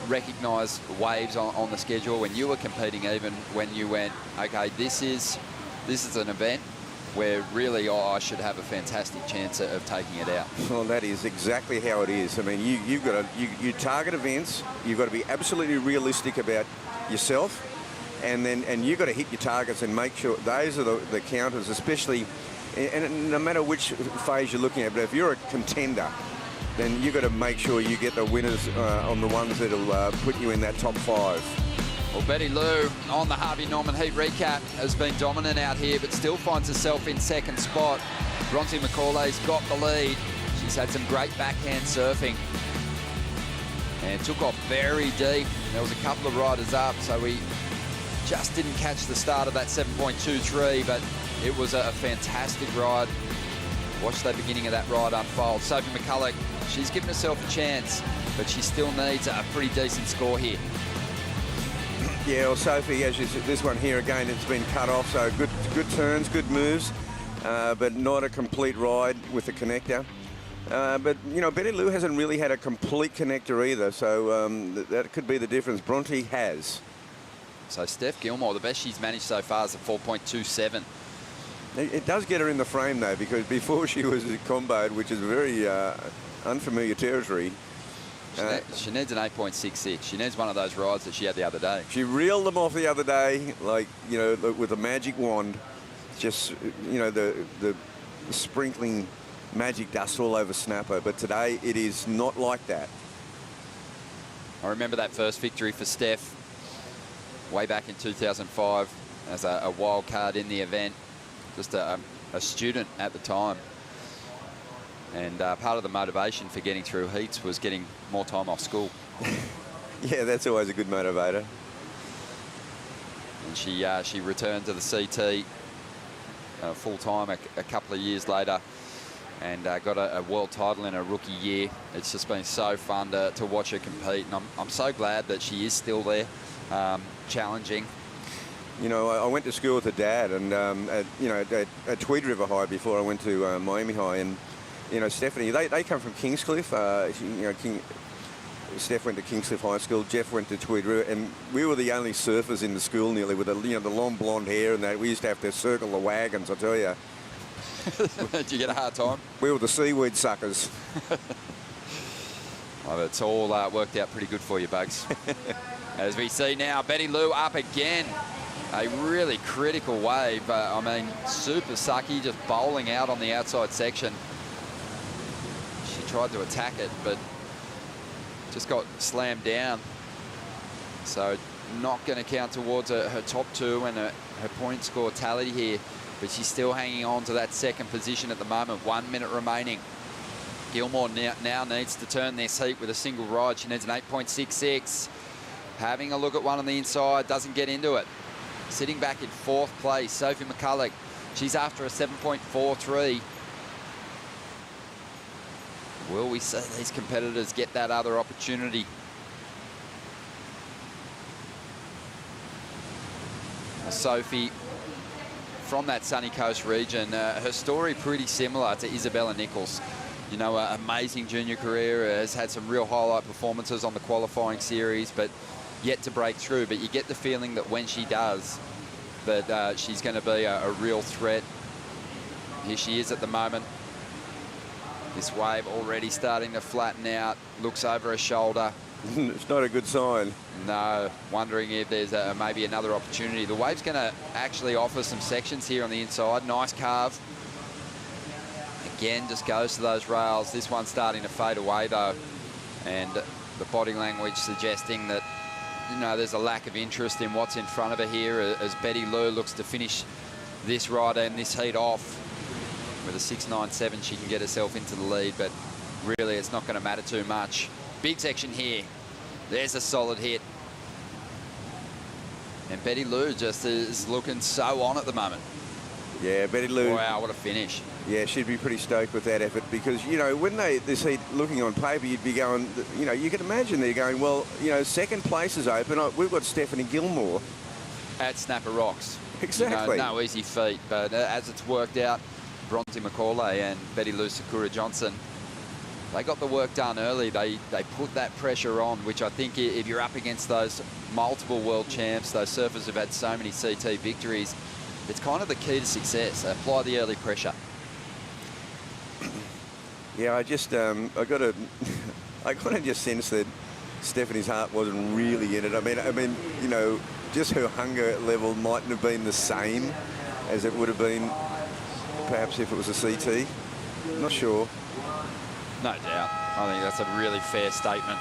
recognised waves on the schedule when you were competing, even when you went, okay, this is an event where really I should have a fantastic chance of taking it out. Well, that is exactly how it is. I mean, you've got to you target events. You've got to be absolutely realistic about yourself, and you've got to hit your targets and make sure those are the counters, especially. And no matter which phase you're looking at, but if you're a contender, then you've got to make sure you get the winners on the ones that'll put you in that top 5. Well, Betty Lou on the Harvey Norman Heat recap has been dominant out here, but still finds herself in second spot. Bronte Macaulay's got the lead. She's had some great backhand surfing and took off very deep. There was a couple of riders up, so we just didn't catch the start of that 7.23, but it was a fantastic ride. Watch the beginning of that ride unfold. Sophie McCulloch, she's given herself a chance, but she still needs a pretty decent score here. Yeah, well, Sophie, as you said, this one here again, it's been cut off, so good turns, good moves, but not a complete ride with the connector. But, you know, Betty Lou hasn't really had a complete connector either, so that could be the difference. Bronte has. So Steph Gilmore, the best she's managed so far is a 4.27. It does get her in the frame, though, because before she was comboed, which is very unfamiliar territory. She needs an 8.66. She needs one of those rides that she had the other day. She reeled them off the other day, like, you know, with a magic wand. Just, you know, the sprinkling magic dust all over Snapper. But today, it is not like that. I remember that first victory for Steph way back in 2005 as a wild card in the event. Just a student at the time. And part of the motivation for getting through heats was getting more time off school. Yeah, that's always a good motivator. And she returned to the CT full-time a couple of years later and got a world title in her rookie year. It's just been so fun to watch her compete, and I'm so glad that she is still there, challenging. You know, I went to school with her dad, and at Tweed River High before I went to Miami High, and you know, Stephanie, they come from Kingscliff. Steph went to Kingscliff High School. Jeff went to Tweed River, and we were the only surfers in the school nearly with the long blonde hair and that. We used to have to circle the wagons, I tell you. Did you get a hard time? We were the seaweed suckers. Well, it's all worked out pretty good for you, Bugs. As we see now, Betty Lou up again. A really critical wave. I mean, super sucky, just bowling out on the outside section. She tried to attack it, but just got slammed down. So not going to count towards her top 2 and her point score tally here. But she's still hanging on to that second position at the moment. 1 minute remaining. Gilmore now needs to turn this heat with a single ride. She needs an 8.66. Having a look at one on the inside, doesn't get into it. Sitting back in 4th place, Sophie McCulloch. She's after a 7.43. Will we see these competitors get that other opportunity? Sophie, from that sunny coast region, her story pretty similar to Isabella Nichols. You know, amazing junior career, has had some real highlight performances on the qualifying series, but yet to break through. But you get the feeling that when she does, that she's going to be a real threat. Here she is at the moment. This wave already starting to flatten out. Looks over her shoulder. It's not a good sign. No, wondering if there's maybe another opportunity. The wave's going to actually offer some sections here on the inside. Nice carve. Again, just goes to those rails. This one's starting to fade away, though. And the body language suggesting that, you know, there's a lack of interest in what's in front of her here as Betty Lou looks to finish this ride and this heat off. With a 6.97, she can get herself into the lead, but really it's not going to matter too much. Big section here. There's a solid hit. And Betty Lou just is looking so on at the moment. Yeah, Betty Lou. Wow, what a finish. Yeah, she'd be pretty stoked with that effort because, you know, when this heat looking on paper, you'd be going, you know, you can imagine they're going, well, you know, second place is open. We've got Stephanie Gilmore. At Snapper Rocks. Exactly. You know, no easy feat, but as it's worked out, Bronte Macaulay and Lou Sakura Johnson, they got the work done early. They put that pressure on, which I think if you're up against those multiple world champs, those surfers who've had so many CT victories, it's kind of the key to success. Apply the early pressure. Yeah, I just, I got to just sense that Stephanie's heart wasn't really in it. I mean, you know, just her hunger level mightn't have been the same as it would have been perhaps if it was a CT. I'm not sure. No doubt. I think that's a really fair statement.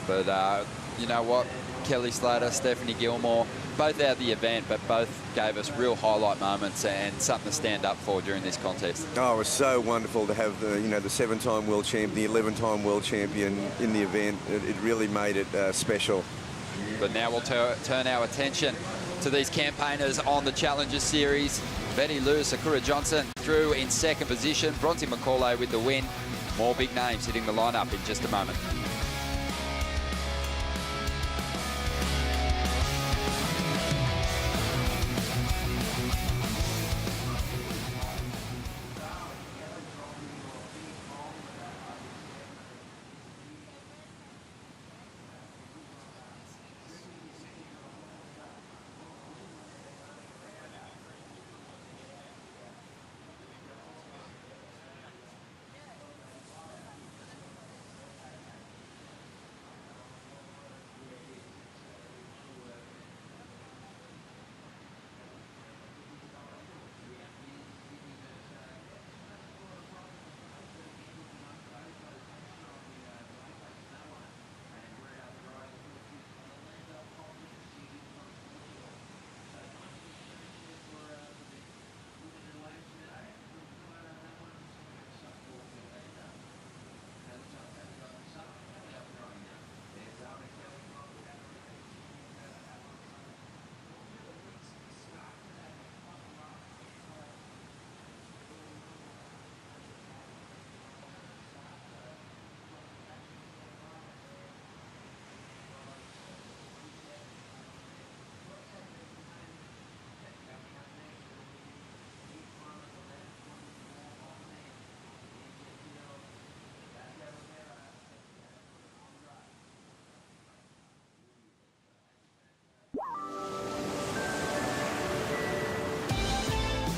But you know what? Kelly Slater, Stephanie Gilmore, both out of the event, but both gave us real highlight moments and something to stand up for during this contest. Oh, it was so wonderful to have the, you know, the 7-time world champion, the 11-time world champion in the event. It really made it special. But now we'll turn our attention to these campaigners on the Challenger Series. Lou Sakura Johnson through in second position. Bronte Macaulay with the win. More big names hitting the lineup in just a moment.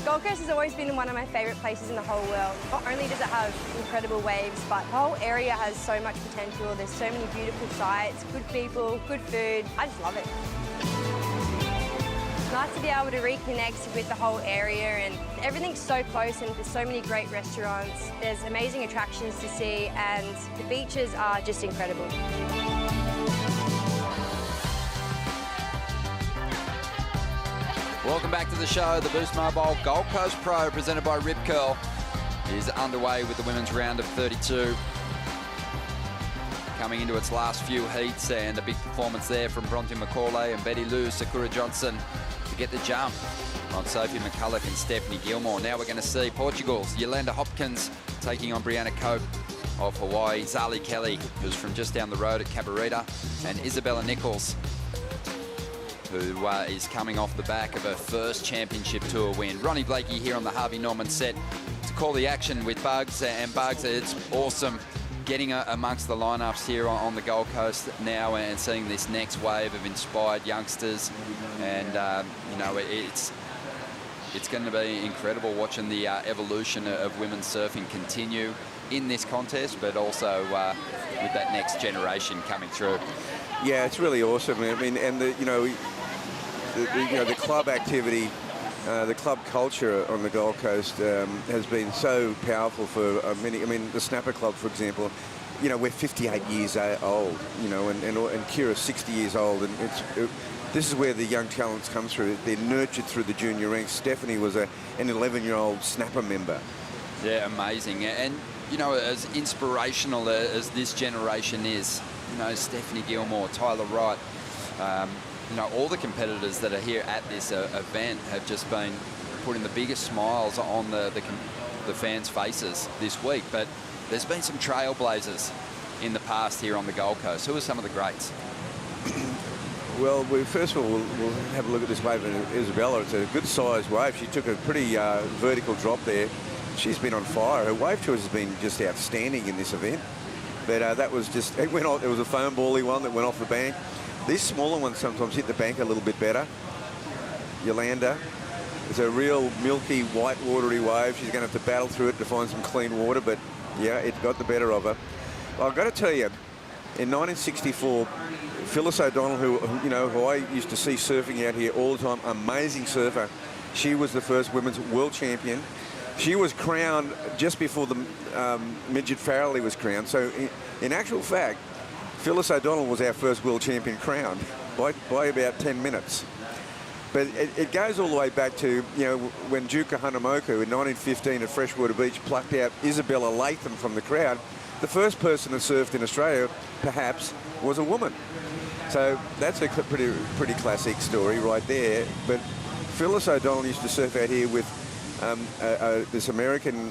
Gold Coast has always been one of my favourite places in the whole world. Not only does it have incredible waves, but the whole area has so much potential. There's so many beautiful sights, good people, good food. I just love it. It's nice to be able to reconnect with the whole area, and everything's so close, and there's so many great restaurants. There's amazing attractions to see, and the beaches are just incredible. Welcome back to the show. The Boost Mobile Gold Coast Pro, presented by Rip Curl, is underway with the women's round of 32. Coming into its last few heats, and a big performance there from Bronte Macaulay and Lou Sakura Johnson to get the jump on Sophie McCulloch and Stephanie Gilmore. Now we're going to see Portugal's Yolanda Hopkins taking on Brianna Cope of Hawaii, Zali Kelly, who's from just down the road at Cabarita, and Isabella Nichols, who is coming off the back of her first championship tour win. Ronnie Blakey here on the Harvey Norman set to call the action with Bugs. And Bugs, it's awesome getting amongst the lineups here on the Gold Coast now and seeing this next wave of inspired youngsters. And, you know, it's going to be incredible watching the evolution of women's surfing continue in this contest, but also with that next generation coming through. Yeah, it's really awesome. I mean, and the club activity, the club culture on the Gold Coast has been so powerful for many. I mean, the Snapper Club, for example, you know, we're 58 years old, you know, and Kira's 60 years old, and this is where the young talents come through. They're nurtured through the junior ranks. Stephanie was an 11-year-old Snapper member. Yeah, amazing. And, you know, as inspirational as this generation is, you know, Stephanie Gilmore, Tyler Wright, you know, all the competitors that are here at this event have just been putting the biggest smiles on the fans' faces this week. But there's been some trailblazers in the past here on the Gold Coast. Who are some of the greats? Well, first of all, we'll have a look at this wave of Isabella. It's a good-sized wave. She took a pretty vertical drop there. She's been on fire. Her wave choice has been just outstanding in this event. But that was just, it went on. It was a foam bally one that went off the bank. These smaller ones sometimes hit the bank a little bit better. Yolanda, It's a real milky, white, watery wave. She's going to have to battle through it to find some clean water, but yeah, it got the better of her. I've got to tell you, in 1964, Phyllis O'Donnell, who I used to see surfing out here all the time, amazing surfer. She was the first women's world champion. She was crowned just before the midget Farrelly was crowned. So in actual fact, Phyllis O'Donnell was our first world champion crowned by about 10 minutes. But it goes all the way back to, when Juka Hanamoku in 1915 at Freshwater Beach plucked out Isabella Latham from the crowd. The first person that surfed in Australia, perhaps, was a woman. So that's a pretty classic story right there. But Phyllis O'Donnell used to surf out here with this American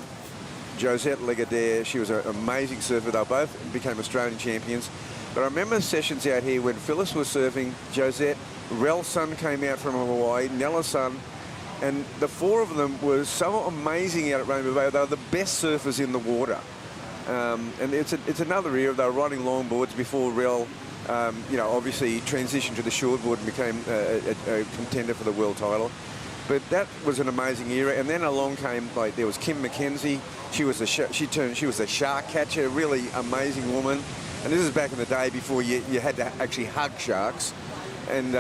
Josette Legardere. She was an amazing surfer. They both became Australian champions. But I remember sessions out here when Phyllis was surfing, Josette, Rel Sun came out from Hawaii, Nella Sun, and the four of them were so amazing out at Rainbow Bay. They were the best surfers in the water. And it's another era. They were riding longboards before Rel, obviously transitioned to the shortboard and became a contender for the world title. But that was an amazing era. And then along came, there was Kim McKenzie. She was a shark catcher, really amazing woman. And this is back in the day before you had to actually hug sharks. And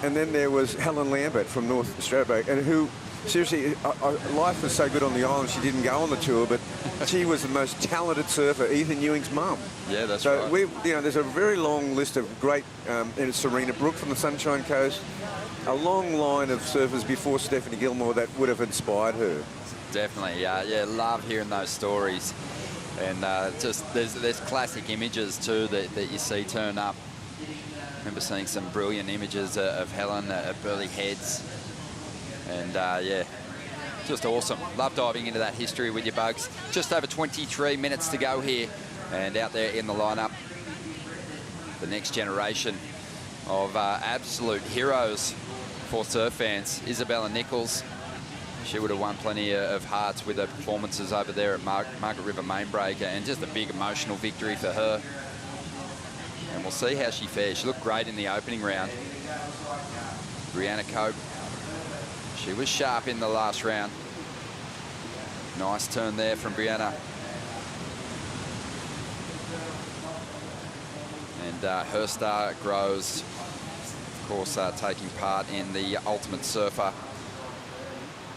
then there was Helen Lambert from North Australia, and who, seriously, life was so good on the island, she didn't go on the tour, but she was the most talented surfer, Ethan Ewing's mum. Yeah, that's right. So there's a very long list of great, and Serena Brooke from the Sunshine Coast, a long line of surfers before Stephanie Gilmore that would have inspired her. Definitely, yeah, love hearing those stories. And just there's classic images too that you see turn up. I remember seeing some brilliant images of Helen at Burleigh Heads. And yeah, just awesome. Love diving into that history with you, Bugs. Just over 23 minutes to go here. And out there in the lineup, the next generation of absolute heroes for surf fans. Isabella Nichols. She would have won plenty of hearts with her performances over there at Margaret River Mainbreak, and just a big emotional victory for her. And we'll see how she fares. She looked great in the opening round. Brianna Cope, she was sharp in the last round. Nice turn there from Brianna. And her star grows, of course, taking part in the Ultimate Surfer.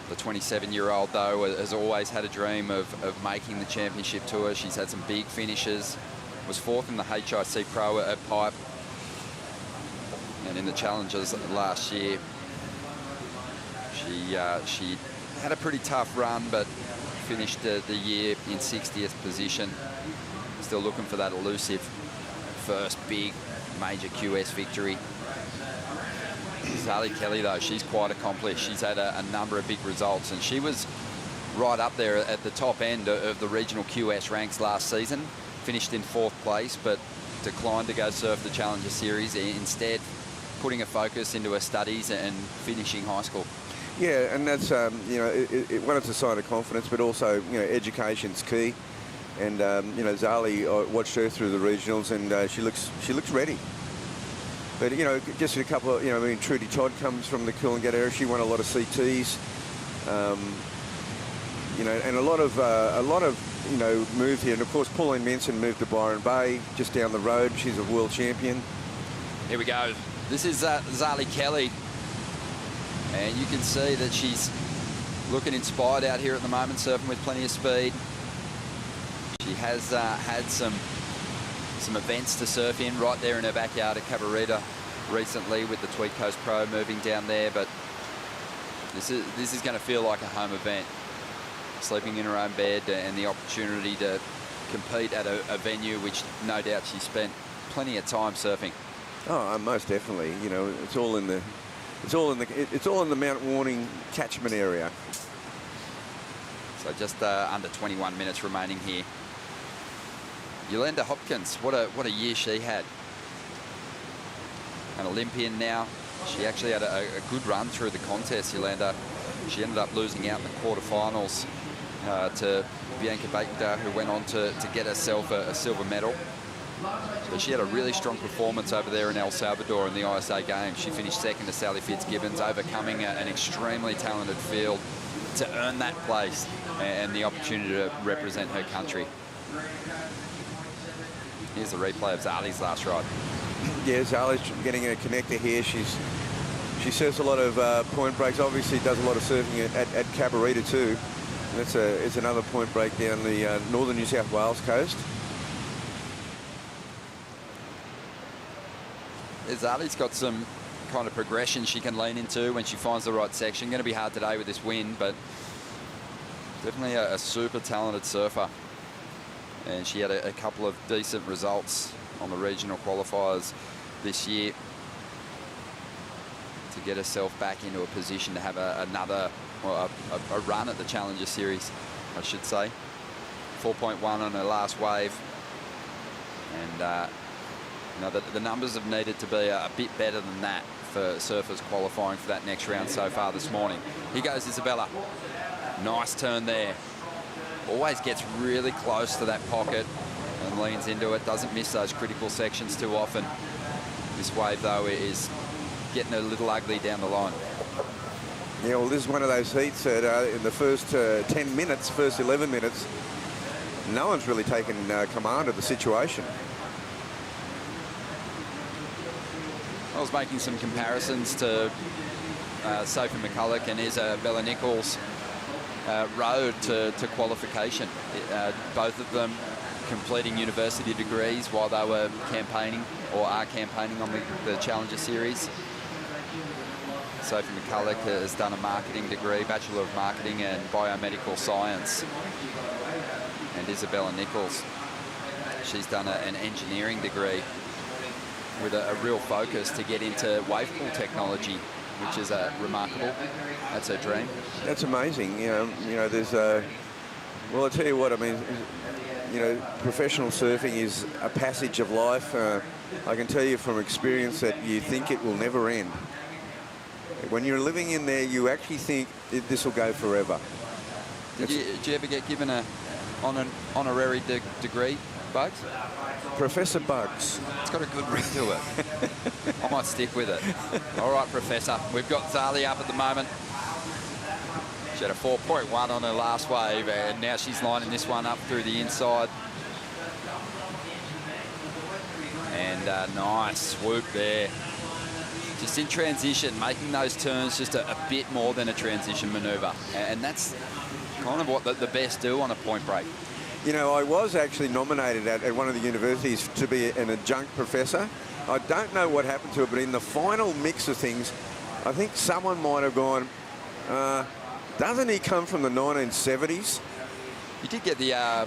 The 27-year-old, though, has always had a dream of making the championship tour. She's had some big finishes. Was fourth in the HIC Pro at Pipe. And in the Challengers last year, she had a pretty tough run, but finished the year in 60th position. Still looking for that elusive first big major QS victory. Zali Kelly, though, she's quite accomplished. She's had a number of big results, and she was right up there at the top end of the regional QS ranks last season. Finished in 4th place, but declined to go surf the Challenger Series, instead putting a focus into her studies and finishing high school. Yeah, and that's, one, it's a sign of confidence, but also, education's key. And, Zali, I watched her through the regionals, and she looks ready. But, just a couple of, Trudy Todd comes from the Coolangatta area. She won a lot of CTs. And a lot of moved here. And, of course, Pauline Manson moved to Byron Bay, just down the road. She's a world champion. Here we go. This is Zali Kelly. And you can see that she's looking inspired out here at the moment, surfing with plenty of speed. She has had some events to surf in right there in her backyard at Cabarita recently with the Tweed Coast Pro moving down there, but this is going to feel like a home event. Sleeping in her own bed and the opportunity to compete at a venue which no doubt she spent plenty of time surfing. Oh, most definitely. It's all in the Mount Warning catchment area. So just under 21 minutes remaining here. Yolanda Hopkins, what a year she had. An Olympian now. She actually had a good run through the contest, Yolanda. She ended up losing out in the quarterfinals to Bianca Baker, who went on to get herself a silver medal. But she had a really strong performance over there in El Salvador in the ISA Games. She finished second to Sally Fitzgibbons, overcoming an extremely talented field to earn that place and the opportunity to represent her country. Here's the replay of Zali's last ride. Yeah, Zali's getting a connector here. She serves a lot of point breaks. Obviously does a lot of surfing at Cabarita too. And it's another point break down the northern New South Wales coast. Zali's got some kind of progression she can lean into when she finds the right section. Going to be hard today with this wind, but definitely a super talented surfer. And she had a couple of decent results on the regional qualifiers this year to get herself back into a position to have another, well, a run at the Challenger Series, I should say. 4.1 on her last wave. And you know, the numbers have needed to be a bit better than that for surfers qualifying for that next round so far this morning. Here goes Isabella. Nice turn there. Always gets really close to that pocket and leans into it. Doesn't miss those critical sections too often. This wave, though, is getting a little ugly down the line. Yeah, well, this is one of those heats that in the first 10 minutes, first 11 minutes, no one's really taken command of the situation. I was making some comparisons to Sophie McCulloch and Isabella Nichols' road to qualification. Both of them completing university degrees while they were campaigning or are campaigning on the Challenger Series. Sophie McCulloch has done a marketing degree, Bachelor of Marketing and Biomedical Science. And Isabella Nichols, she's done an engineering degree with a real focus to get into wave pool technology, which is remarkable. That's her dream. That's amazing. You know, there's well, I'll tell you what, I mean, you know, professional surfing is a passage of life. I can tell you from experience that you think it will never end. When you're living in there, you actually think this will go forever. Did you ever get given an honorary degree, Bugs? Professor Bugs. It's got a good ring to it. I might stick with it. All right, Professor. We've got Zali up at the moment. She had a 4.1 on her last wave, and now she's lining this one up through the inside. And nice swoop there. Just in transition, making those turns just a bit more than a transition manoeuvre. And that's kind of what the best do on a point break. You know, I was actually nominated at one of the universities to be an adjunct professor. I don't know what happened to it, but in the final mix of things, I think someone might have gone, doesn't he come from the 1970s? You did get the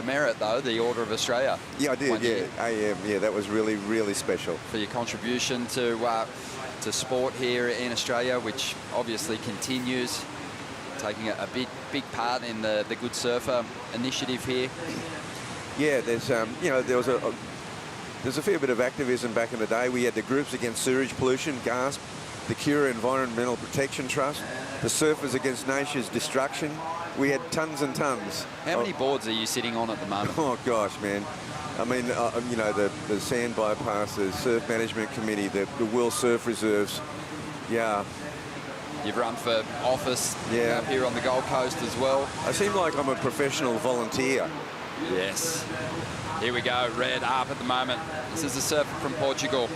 merit, though, the Order of Australia. Yeah, I did, yeah. Yeah, that was really, really special. For your contribution to sport here in Australia, which obviously continues, taking a big part in the Good Surfer initiative here. Yeah, there's you know, there's a fair bit of activism back in the day. We had the groups against sewage pollution, GASP, the Cura Environmental Protection Trust, the Surfers Against Nature's Destruction. We had tons and tons. How many boards are you sitting on at the moment? Oh gosh, man. I mean, you know, the Sand Bypass, the Surf Management Committee, the World Surf Reserves. Yeah. You've run for office up here on the Gold Coast as well. I seem like I'm a professional volunteer. Yes. Here we go, red up at the moment. This is a surfer from Portugal.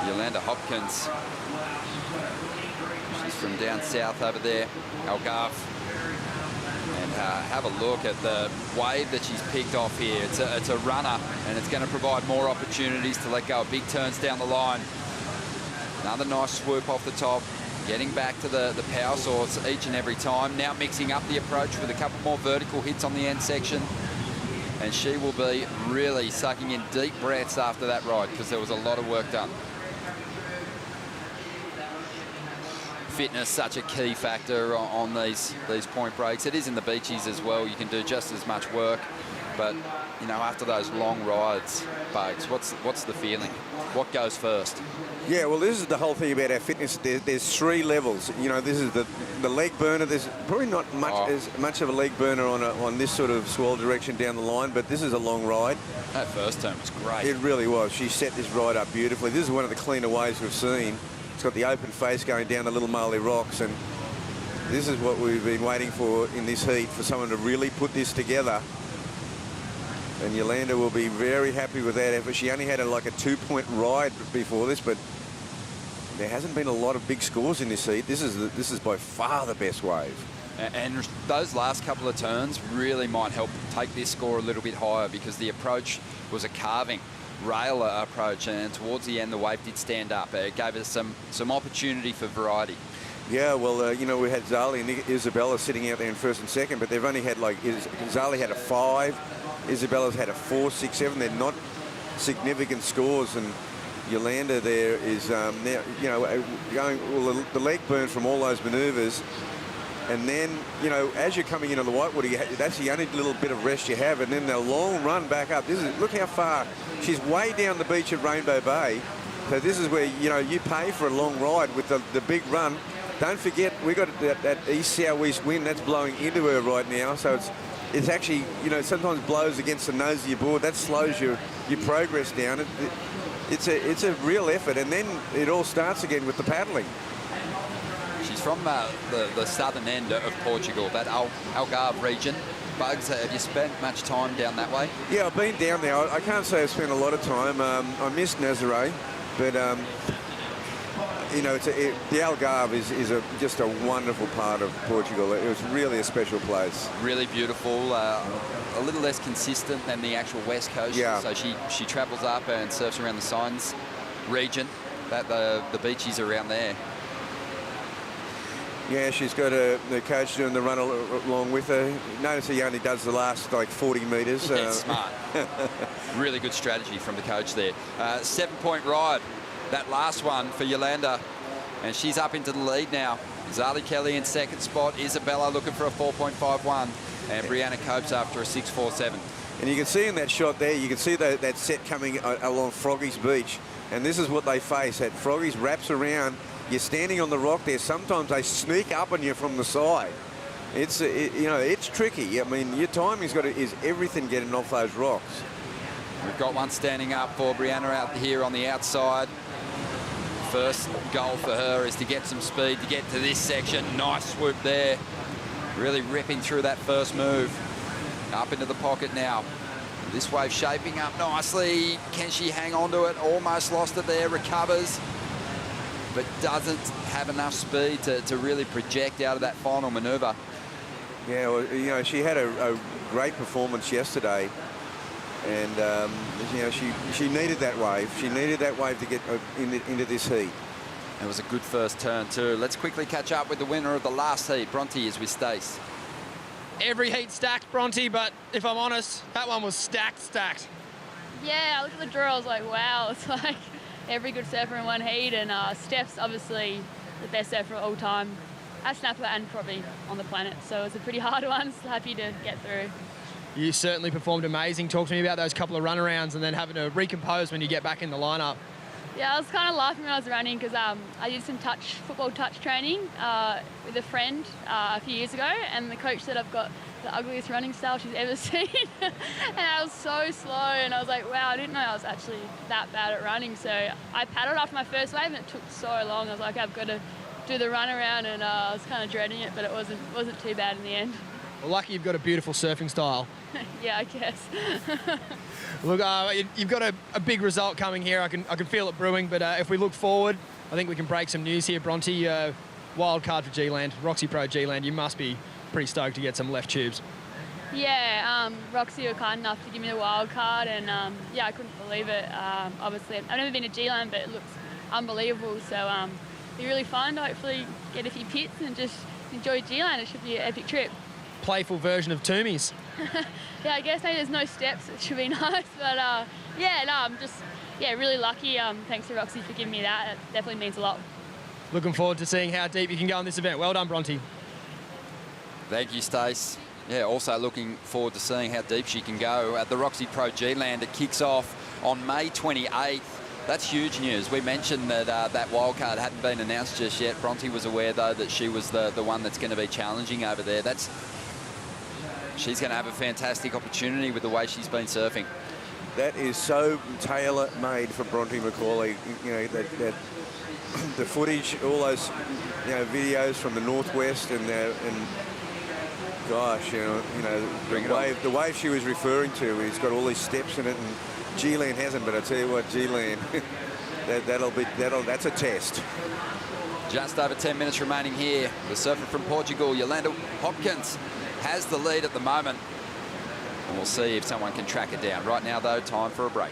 Yolanda Hopkins. She's from down south over there, Algarve. And have a look at the wave that she's picked off here. It's a runner, and it's going to provide more opportunities to let go of big turns down the line. Another nice swoop off the top, getting back to the power source each and every time. Now mixing up the approach with a couple more vertical hits on the end section. And she will be really sucking in deep breaths after that ride, because there was a lot of work done. Fitness, such a key factor on these point breaks. It is in the beaches as well. You can do just as much work, but you know, after those long rides, Bugs, what's the feeling? what goes first? Yeah, well, this is the whole thing about our fitness. There's 3 levels. You know, this is the leg burner. There's probably not much as much of a leg burner on this sort of swell direction down the line, but this is a long ride. That first turn was great. It really was. She set this ride up beautifully. This is one of the cleaner waves we've seen. It's got the open face going down the Little Marley Rocks, and this is what we've been waiting for in this heat, for someone to really put this together. And Yolanda will be very happy with that effort. She only had like a 2-point ride before this, but there hasn't been a lot of big scores in this heat. This is by far the best wave. And those last couple of turns really might help take this score a little bit higher, because the approach was a carving rail approach, and towards the end the wave did stand up. It gave us some opportunity for variety. Yeah, well, you know, we had Zali and Isabella sitting out there in first and second, but they've only had like, Zali had a 5, Isabella's had a 4, 6, 7. They're not significant scores, and Yolanda there is now, you know, going, well, the leg burn from all those manoeuvres. And then, you know, as you're coming into the whitewater, that's the only little bit of rest you have. And then the long run back up. Look how far. She's way down the beach at Rainbow Bay. So this is where, you know, you pay for a long ride with the big run. Don't forget, we got that east-southeast wind that's blowing into her right now. So it's actually, you know, sometimes blows against the nose of your board. That slows your progress down. It's a real effort. And then it all starts again with the paddling. She's from the southern end of Portugal, that Algarve region. Bugs, have you spent much time down that way? Yeah, I've been down there. I can't say I've spent a lot of time. I missed Nazaré, but you know, the Algarve is just a wonderful part of Portugal. It was really a special place. Really beautiful, a little less consistent than the actual west coast. Yeah. So she travels up and surfs around the Signs region, the beaches around there. Yeah, she's got the coach doing the run along with her. Notice he only does the last like 40 metres. Yeah, smart. Really good strategy from the coach there. 7-point ride, that last one for Yolanda, and she's up into the lead now. Zali Kelly in second spot, Isabella looking for a 4.51, and Brianna Copes after a 6.47. And you can see in that shot there, you can see that set coming along Froggy's Beach, and this is what they face. That Froggy's wraps around. You're standing on the rock there. Sometimes they sneak up on you from the side. You know, it's tricky. I mean, your timing's is everything getting off those rocks. We've got one standing up for Brianna out here on the outside. First goal for her is to get some speed to get to this section. Nice swoop there. Really ripping through that first move. Up into the pocket now. This wave shaping up nicely. Can she hang on to it? Almost lost it there. Recovers, but doesn't have enough speed to really project out of that final manoeuvre. Yeah, well, you know, she had a great performance yesterday, and you know, she needed that wave. She needed that wave to get into this heat. It was a good first turn too. Let's quickly catch up with the winner of the last heat. Bronte is with Stace. Every heat stacked, Bronte, but if I'm honest, that one was stacked. Yeah, I looked at the draw, I was like, wow, it's like every good surfer in one heat, and Steph's obviously the best surfer of all time, as snapper and probably on the planet. So it's a pretty hard one, so happy to get through. You certainly performed amazing. Talk to me about those couple of runarounds and then having to recompose when you get back in the lineup. Yeah, I was kind of laughing when I was running because I did some football touch training with a friend a few years ago, and the coach said I've got the ugliest running style she's ever seen. And I was so slow, and I was like, wow, I didn't know I was actually that bad at running. So I paddled after my first wave, and it took so long. I was like, I've got to do the run around, and I was kind of dreading it, but it wasn't too bad in the end. Well, lucky you've got a beautiful surfing style. Yeah, I guess. Look, you've got a big result coming here. I can feel it brewing, but if we look forward, I think we can break some news here. Bronte, wild card for G-Land, Roxy Pro G-Land. You must be pretty stoked to get some left tubes. Yeah, Roxy were kind enough to give me the wild card, and yeah, I couldn't believe it. Obviously, I've never been to G-Land, but it looks unbelievable. So it'll be really fun to hopefully get a few pits and just enjoy G-Land. It should be an epic trip. Playful version of Toomies. Yeah, I guess maybe there's no steps. It should be nice, but yeah, no, I'm just really lucky. Thanks to Roxy for giving me that. It definitely means a lot. Looking forward to seeing how deep you can go in this event. Well done, Bronte. Thank you, Stace. Yeah, also looking forward to seeing how deep she can go at the Roxy Pro G-Land. It kicks off on May 28th That's huge news. We mentioned that that wild card hadn't been announced just yet. Bronte was aware, though, that she was the one that's going to be challenging over there. She's going to have a fantastic opportunity with the way she's been surfing. That is so tailor-made for Bronte Macaulay. You know, that the footage, all those, you know, videos from the Northwest and gosh, you know, the wave she was referring to, it's got all these steps in it, and G-Land hasn't. But I tell you what, G-Land, that's a test. Just over 10 minutes remaining here. The surfer from Portugal, Yolanda Hopkins, has the lead at the moment. And we'll see if someone can track it down. Right now, though, time for a break.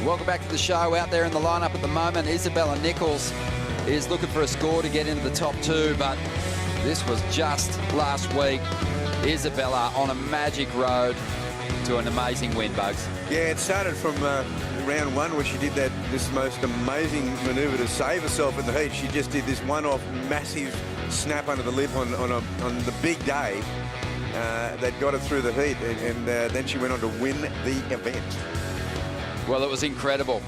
Welcome back to the show. Out there in the lineup at the moment, Isabella Nichols is looking for a score to get into the top 2, but this was just last week. Isabella on a magic road to an amazing win, Bugs. Yeah, it started from round 1 where she did this most amazing manoeuvre to save herself in the heat. She just did this one-off massive snap under the lip on the big day that got her through the heat, and then she went on to win the event. Well, it was incredible.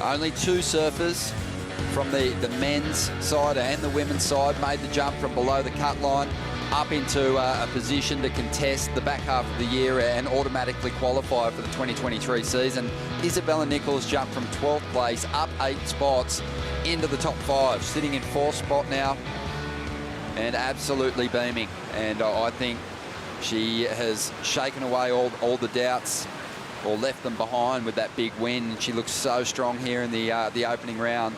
Only 2 surfers from the men's side and the women's side made the jump from below the cut line up into a position to contest the back half of the year and automatically qualify for the 2023 season. Isabella Nichols jumped from 12th place up 8 spots into the top 5, sitting in 4th spot now and absolutely beaming. And I think she has shaken away all the doubts, or left them behind with that big win. She looks so strong here in the opening round.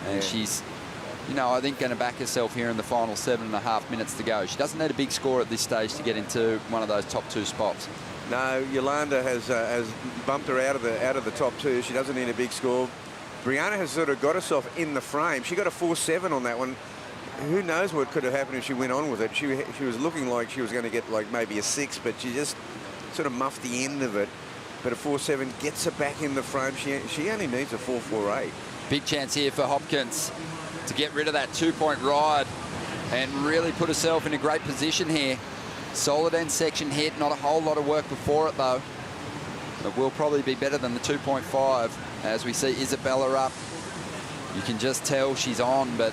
And she's, you know, I think going to back herself here in the final 7.5 minutes to go. She doesn't need a big score at this stage to get into one of those top 2 spots. No, Yolanda has bumped her out of the top 2. She doesn't need a big score. Brianna has sort of got herself in the frame. She got a 4.7 on that one. Who knows what could have happened if she went on with it. She was looking like she was going to get like maybe a 6, but she just sort of muffed the end of it. But a 4.7 gets her back in the frame. She only needs a 4.48. Big chance here for Hopkins to get rid of that 2-point ride and really put herself in a great position here. Solid end section hit, not a whole lot of work before it though. It will probably be better than the 2.5 as we see Isabella up. You can just tell she's on, but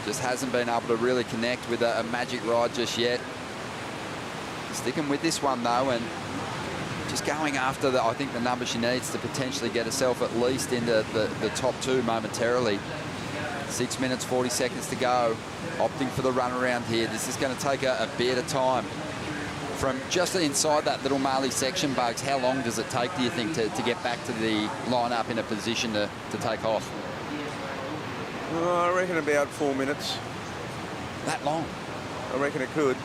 just hasn't been able to really connect with a magic ride just yet. Sticking with this one though, and just going after I think the number she needs to potentially get herself at least into the top 2 momentarily. 6 minutes, 40 seconds to go. Opting for the run around here. This is going to take a bit of time. From just inside that little Marley section, Bugs, how long does it take, do you think, to get back to the lineup in a position to take off? I reckon about 4 minutes. That long? I reckon it could.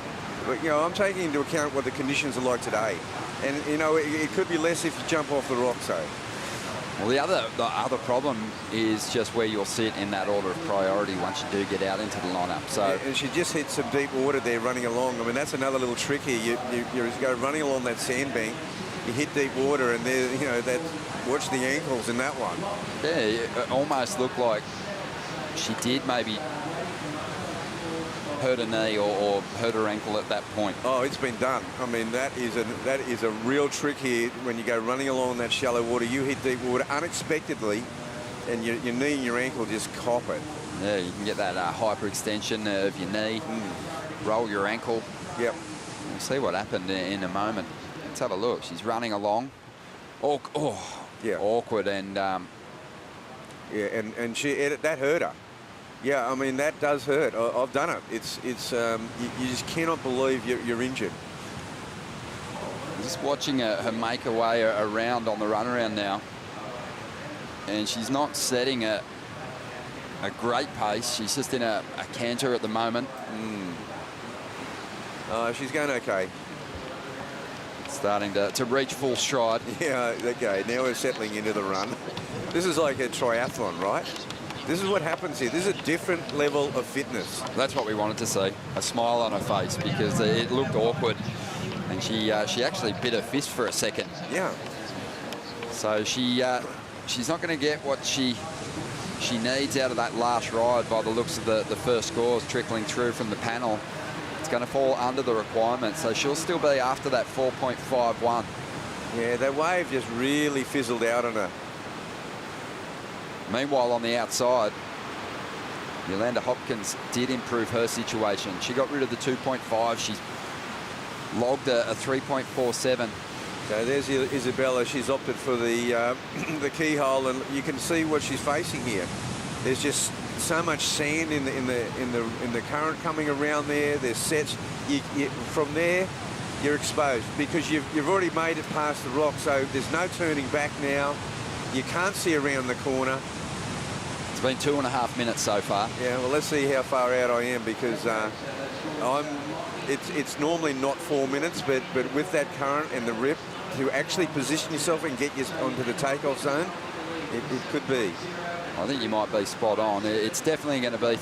But, you know, I'm taking into account what the conditions are like today. And, you know, it could be less if you jump off the rock, so. Well, the other problem is just where you'll sit in that order of priority once you do get out into the lineup. So, yeah, and she just hit some deep water there running along. I mean, that's another little trick here. You go running along that sandbank, you hit deep water, and there, you know, watch the ankles in that one. Yeah, it almost looked like she did maybe hurt her knee or hurt her ankle at that point. Oh, it's been done. I mean, that is a real trick here. When you go running along that shallow water, you hit deep water unexpectedly, and your knee and your ankle just cop it. Yeah, you can get that hyperextension of your knee, roll your ankle. Yep. We'll see what happened in a moment. Let's have a look. She's running along. Yeah. Awkward and... yeah, and that hurt her. Yeah, I mean, that does hurt. I've done it. It's you just cannot believe you're injured. Just watching her make her way around on the runaround now. And she's not setting a great pace. She's just in a canter at the moment. She's going okay. Starting to reach full stride. Yeah, okay. Now we're settling into the run. This is like a triathlon, right? This is what happens here. This is a different level of fitness. That's what we wanted to see. A smile on her face because it looked awkward. And she actually bit her fist for a second. Yeah. So she's not going to get what she needs out of that last ride by the looks of the first scores trickling through from the panel. It's going to fall under the requirements, so she'll still be after that 4.51. Yeah, that wave just really fizzled out on her. Meanwhile, on the outside, Yolanda Hopkins did improve her situation. She got rid of the 2.5. She logged a 3.47. So there's Isabella. She's opted for the the keyhole, and you can see what she's facing here. There's just so much sand in the current coming around there. There's sets. From there, you're exposed because you've already made it past the rock. So there's no turning back now. You can't see around the corner. It's been 2.5 minutes so far. Yeah. Well, let's see how far out I am because It's normally not 4 minutes, but with that current and the rip, to actually position yourself and get you onto the takeoff zone, it could be. I think you might be spot on. It's definitely going to be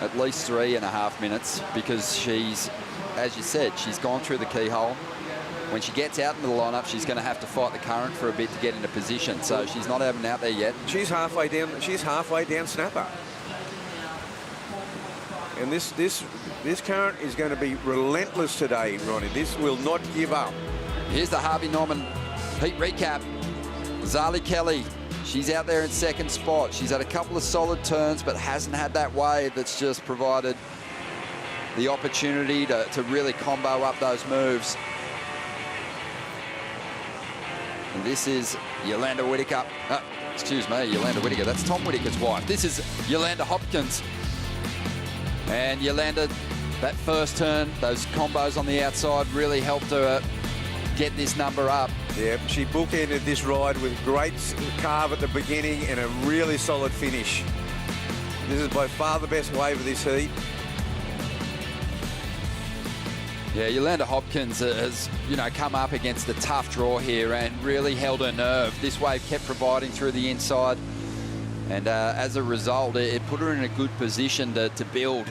at least 3.5 minutes because she's, as you said, she's gone through the keyhole. When she gets out into the lineup, she's going to have to fight the current for a bit to get into position. So she's not even out there yet. She's halfway down. She's halfway down snapper. And this current is going to be relentless today, Ronnie. This will not give up. Here's the Harvey Norman heat recap. Zali Kelly, she's out there in second spot. She's had a couple of solid turns, but hasn't had that wave that's just provided the opportunity to really combo up those moves. And this is Yolanda Whittaker. Excuse me, Yolanda Whittaker. That's Tom Whittaker's wife. This is Yolanda Hopkins. And Yolanda, that first turn, those combos on the outside really helped her get this number up. Yeah, she bookended this ride with great carve at the beginning and a really solid finish. This is by far the best wave of this heat. Yeah, Yolanda Hopkins has, come up against a tough draw here and really held her nerve. This wave kept providing through the inside. And as a result, it put her in a good position to build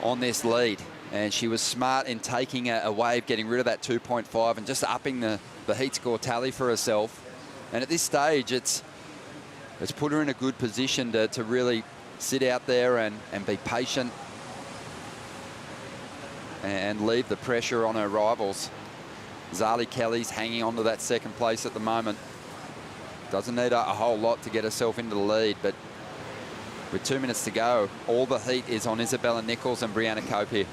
on this lead. And she was smart in taking a wave, getting rid of that 2.5 and just upping the heat score tally for herself. And at this stage, it's put her in a good position to really sit out there and be patient and leave the pressure on her rivals. Zali Kelly's hanging on to that second place at the moment. Doesn't need a whole lot to get herself into the lead, but with 2 minutes to go, all the heat is on Isabella Nichols and Brianna Cope here.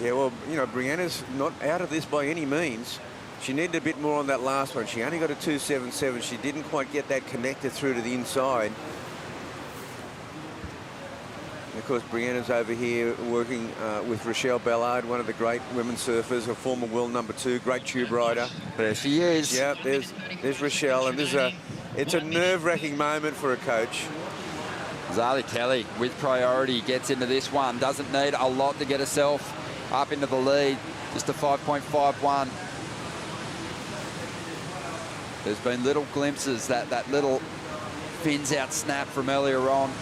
Yeah, well, Brianna's not out of this by any means. She needed a bit more on that last one. She only got a 2.77. She didn't quite get that connected through to the inside. And of course, Brianna's over here working with Rochelle Ballard, one of the great women's surfers, a former world #2, great tube rider. There she is. Yeah, there's Rochelle, and it's a nerve-wracking moment for a coach. Zali Kelly with priority gets into this one. Doesn't need a lot to get herself up into the lead. Just a 5.51. There's been little glimpses, that little fins out snap from earlier on.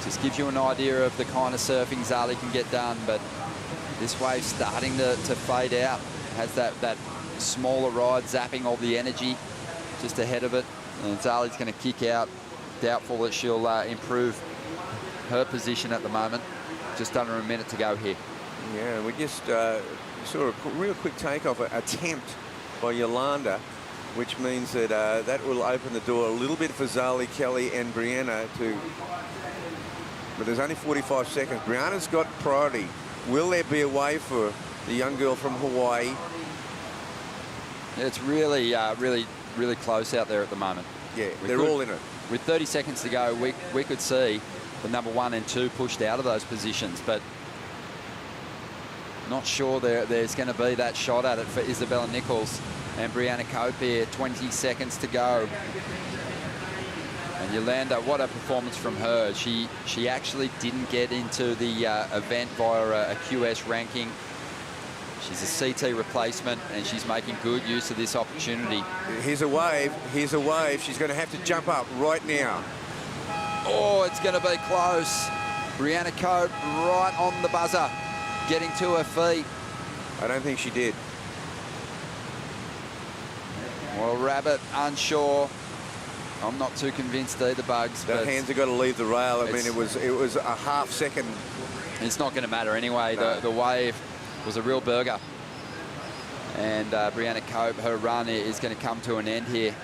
Just gives you an idea of the kind of surfing Zali can get done, but this wave's starting to fade out. Has that smaller ride zapping all the energy just ahead of it. And Zali's going to kick out. Doubtful that she'll improve her position at the moment. Just under a minute to go here. Yeah, we just saw a real quick takeoff attempt by Yolanda. which means that that will open the door a little bit for Zali, Kelly and Brianna to... But there's only 45 seconds. Brianna's got priority. Will there be a way for the young girl from Hawaii? It's really, really close out there at the moment. Yeah, they're all in it. With 30 seconds to go, we could see the number 1 and 2 pushed out of those positions, but not sure there's going to be that shot at it for Isabella Nichols and Brianna Cope here. 20 seconds to go. And Yolanda, what a performance from her. She actually didn't get into the event via a QS ranking. She's a CT replacement, and she's making good use of this opportunity. Here's a wave. Here's a wave. She's going to have to jump up right now. Oh, it's going to be close. Brianna Cope right on the buzzer, getting to her feet. I don't think she did. Well, Rabbit, unsure. I'm not too convinced either, Bugs. The hands have got to leave the rail. I mean, it was a half second. It's not going to matter anyway. No. The wave was a real burger. And Brianna Cope, her run is going to come to an end here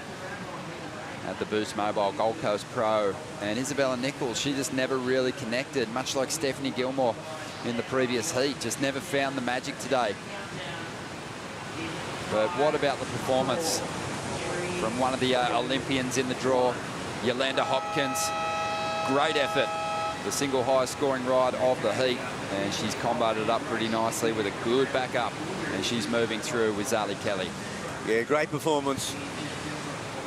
at the Boost Mobile Gold Coast Pro. And Isabella Nichols, she just never really connected, much like Stephanie Gilmore in the previous heat. Just never found the magic today. But what about the performance from one of the Olympians in the draw, Yolanda Hopkins? Great effort. The single highest scoring ride of the heat. And she's comboed it up pretty nicely with a good backup. And she's moving through with Zali Kelly. Yeah, great performance.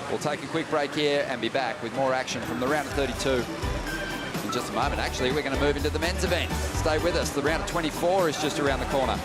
We'll take a quick break here and be back with more action from the round of 32 in just a moment. Actually, we're going to move into the men's event. Stay with us. The round of 24 is just around the corner.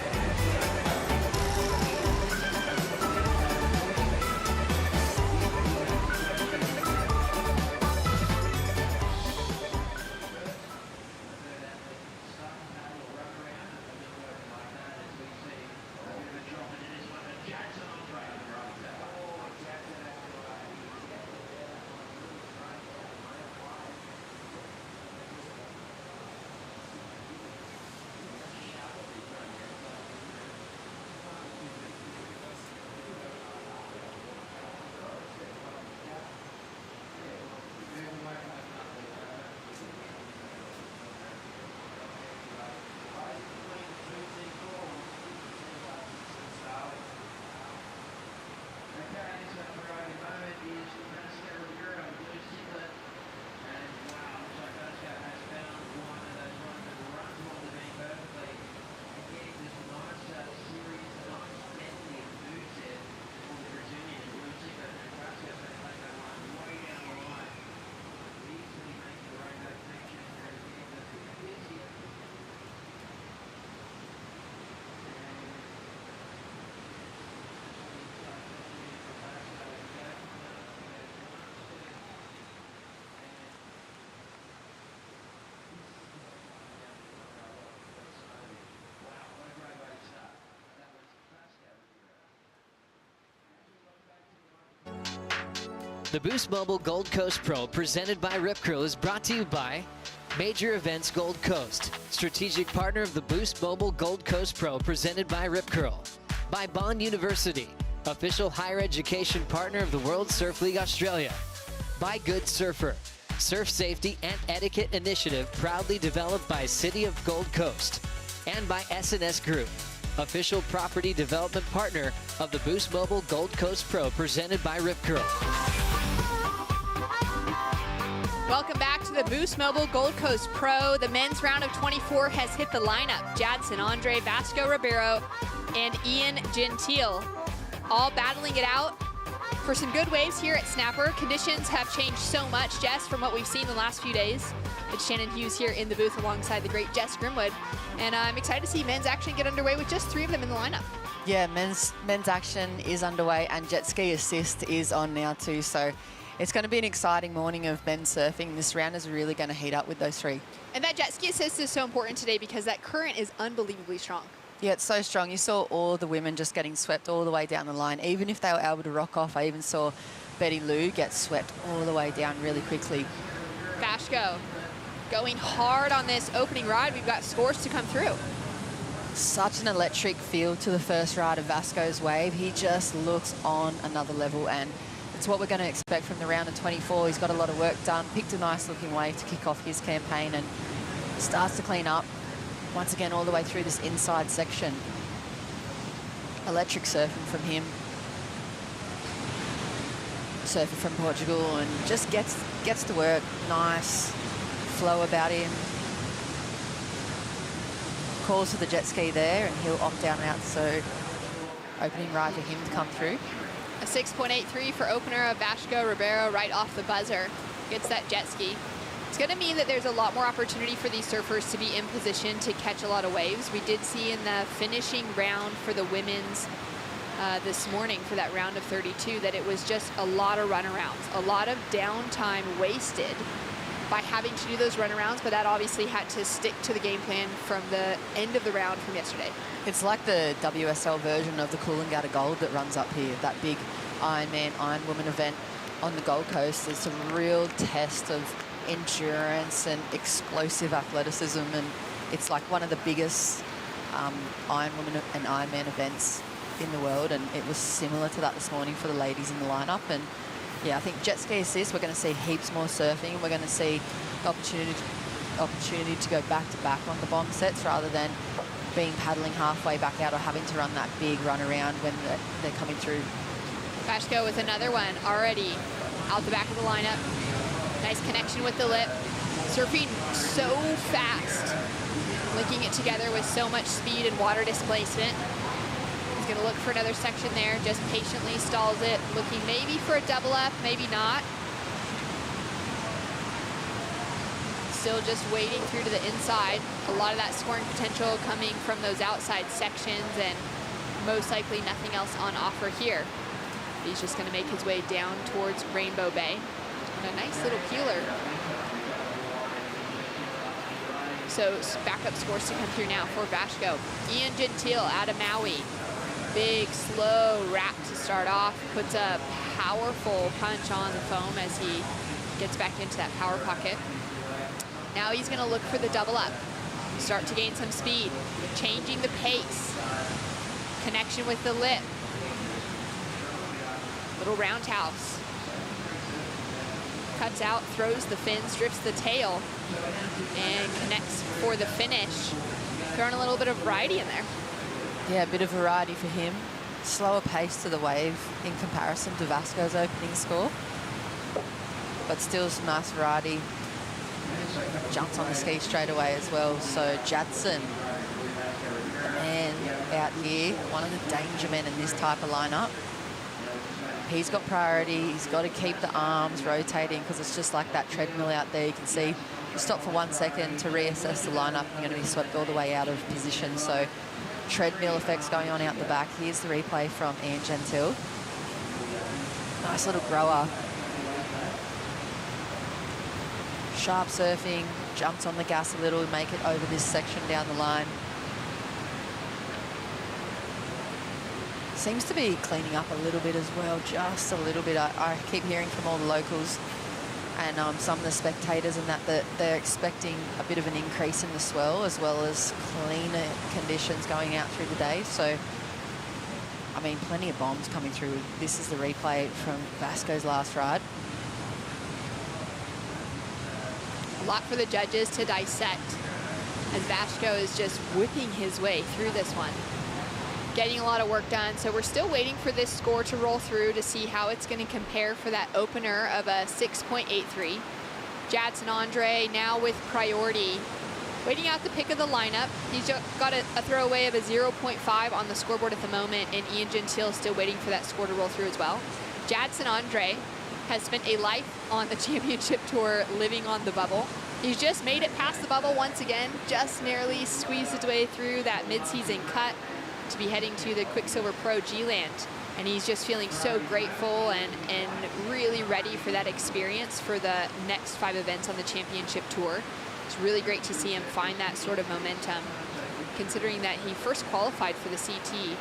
The Boost Mobile Gold Coast Pro presented by Rip Curl is brought to you by Major Events Gold Coast, strategic partner of the Boost Mobile Gold Coast Pro presented by Rip Curl. By Bond University, official higher education partner of the World Surf League Australia. By Good Surfer, surf safety and etiquette initiative proudly developed by City of Gold Coast. And by S&S Group, official property development partner of the Boost Mobile Gold Coast Pro presented by Rip Curl. Welcome back to the Boost Mobile Gold Coast Pro. The men's round of 24 has hit the lineup. Jadson Andre, Vasco Ribeiro, and Ian Gentile all battling it out for some good waves here at Snapper. Conditions have changed so much, Jess, from what we've seen the last few days. It's Shannon Hughes here in the booth alongside the great Jess Grimwood. And I'm excited to see men's action get underway with just 3 of them in the lineup. Yeah, men's action is underway and jet ski assist is on now too. So it's going to be an exciting morning of men's surfing. This round is really going to heat up with those 3. And that jet ski assist is so important today because that current is unbelievably strong. Yeah, it's so strong. You saw all the women just getting swept all the way down the line. Even if they were able to rock off, I even saw Betty Lou get swept all the way down really quickly. Vasco going hard on this opening ride. We've got scores to come through. Such an electric feel to the first ride of Vasco's wave. He just looks on another level, and it's what we're going to expect from the round of 24. He's got a lot of work done, picked a nice looking wave to kick off his campaign, and starts to clean up once again all the way through this inside section. Electric surfing from him. Surfer from Portugal, and just gets to work. Nice flow about him. Calls for the jet ski there, and he'll opt down and out, so opening ride for him to come through. A 6.83 for opener of Vasco Ribeiro right off the buzzer. Gets that jet ski. It's going to mean that there's a lot more opportunity for these surfers to be in position to catch a lot of waves. We did see in the finishing round for the women's this morning for that round of 32 that it was just a lot of runarounds, a lot of downtime wasted by having to do those runarounds, but that obviously had to stick to the game plan from the end of the round from yesterday. It's like the WSL version of the Coolangatta Gold that runs up here, that big Ironman, Ironwoman event on the Gold Coast. It's a real test of endurance and explosive athleticism, and it's like one of the biggest Ironwoman and Ironman events in the world, and it was similar to that this morning for the ladies in the lineup. And yeah, I think jet ski assist, we're going to see heaps more surfing. We're going to see opportunity to go back to back on the bomb sets rather than being paddling halfway back out or having to run that big run around when they're coming through. Vasco with another one already out the back of the lineup. Nice connection with the lip. Surfing so fast, linking it together with so much speed and water displacement. He's going to look for another section there, just patiently stalls it, looking maybe for a double up, maybe not. Still just wading through to the inside. A lot of that scoring potential coming from those outside sections, and most likely nothing else on offer here. He's just going to make his way down towards Rainbow Bay. And a nice little peeler. So backup scores to come through now for Vasco. Ian Gentile out of Maui. Big, slow wrap to start off. Puts a powerful punch on the foam as he gets back into that power pocket. Now he's going to look for the double up. Start to gain some speed. Changing the pace. Connection with the lip. Little roundhouse. Cuts out, throws the fins, drifts the tail, and connects for the finish. Throwing a little bit of variety in there. Yeah, a bit of variety for him. Slower pace to the wave in comparison to Vasco's opening score. But still some nice variety. Jumps on the ski straight away as well. So Jadson, the man out here, one of the danger men in this type of lineup. He's got priority. He's got to keep the arms rotating because it's just like that treadmill out there. You can see you stop for 1 second to reassess the lineup. You're going to be swept all the way out of position. So treadmill effects going on out the back. Here's the replay from Ian Gentile. Nice little grower. Sharp surfing. Jumps on the gas a little, make it over this section down the line. Seems to be cleaning up a little bit as well, just a little bit. I keep hearing from all the locals and some of the spectators and that they're expecting a bit of an increase in the swell as well as cleaner conditions going out through the day. So, I mean, plenty of bombs coming through. This is the replay from Vasco's last ride. A lot for the judges to dissect as Vasco is just whipping his way through this one. Getting a lot of work done, so we're still waiting for this score to roll through to see how it's going to compare for that opener of a 6.83. Jadson Andre now with priority. Waiting out the pick of the lineup. He's got a throwaway of a 0.5 on the scoreboard at the moment, and Ian Gentile still waiting for that score to roll through as well. Jadson Andre has spent a life on the championship tour living on the bubble. He's just made it past the bubble once again, just narrowly squeezed his way through that mid-season cut to be heading to the Quicksilver Pro G-Land. And he's just feeling so grateful and really ready for that experience for the next 5 events on the championship tour. It's really great to see him find that sort of momentum, considering that he first qualified for the CT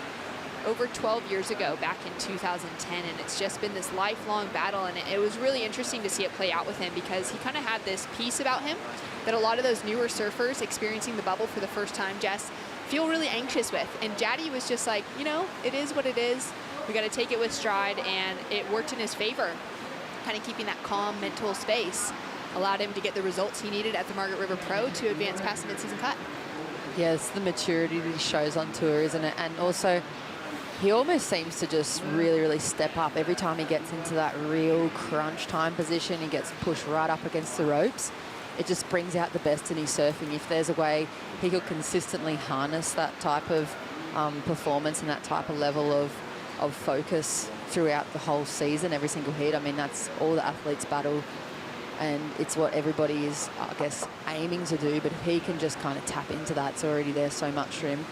over 12 years ago, back in 2010, and it's just been this lifelong battle, and it was really interesting to see it play out with him because he kind of had this piece about him that a lot of those newer surfers experiencing the bubble for the first time, Jess, feel really anxious with. And Jaddy was just like, you know, it is what it is. We got to take it with stride, and it worked in his favor. Kind of keeping that calm mental space allowed him to get the results he needed at the Margaret River Pro to advance past the mid-season cut. Yeah, it's the maturity that he shows on tour, isn't it? And also, he almost seems to just really, really step up every time he gets into that real crunch time position. He gets pushed right up against the ropes. It just brings out the best in his surfing. If there's a way he could consistently harness that type of performance and that type of level of focus throughout the whole season, every single heat, I mean, that's all the athletes battle, and it's what everybody is, I guess, aiming to do. But if he can just kind of tap into that, it's already there so much for him.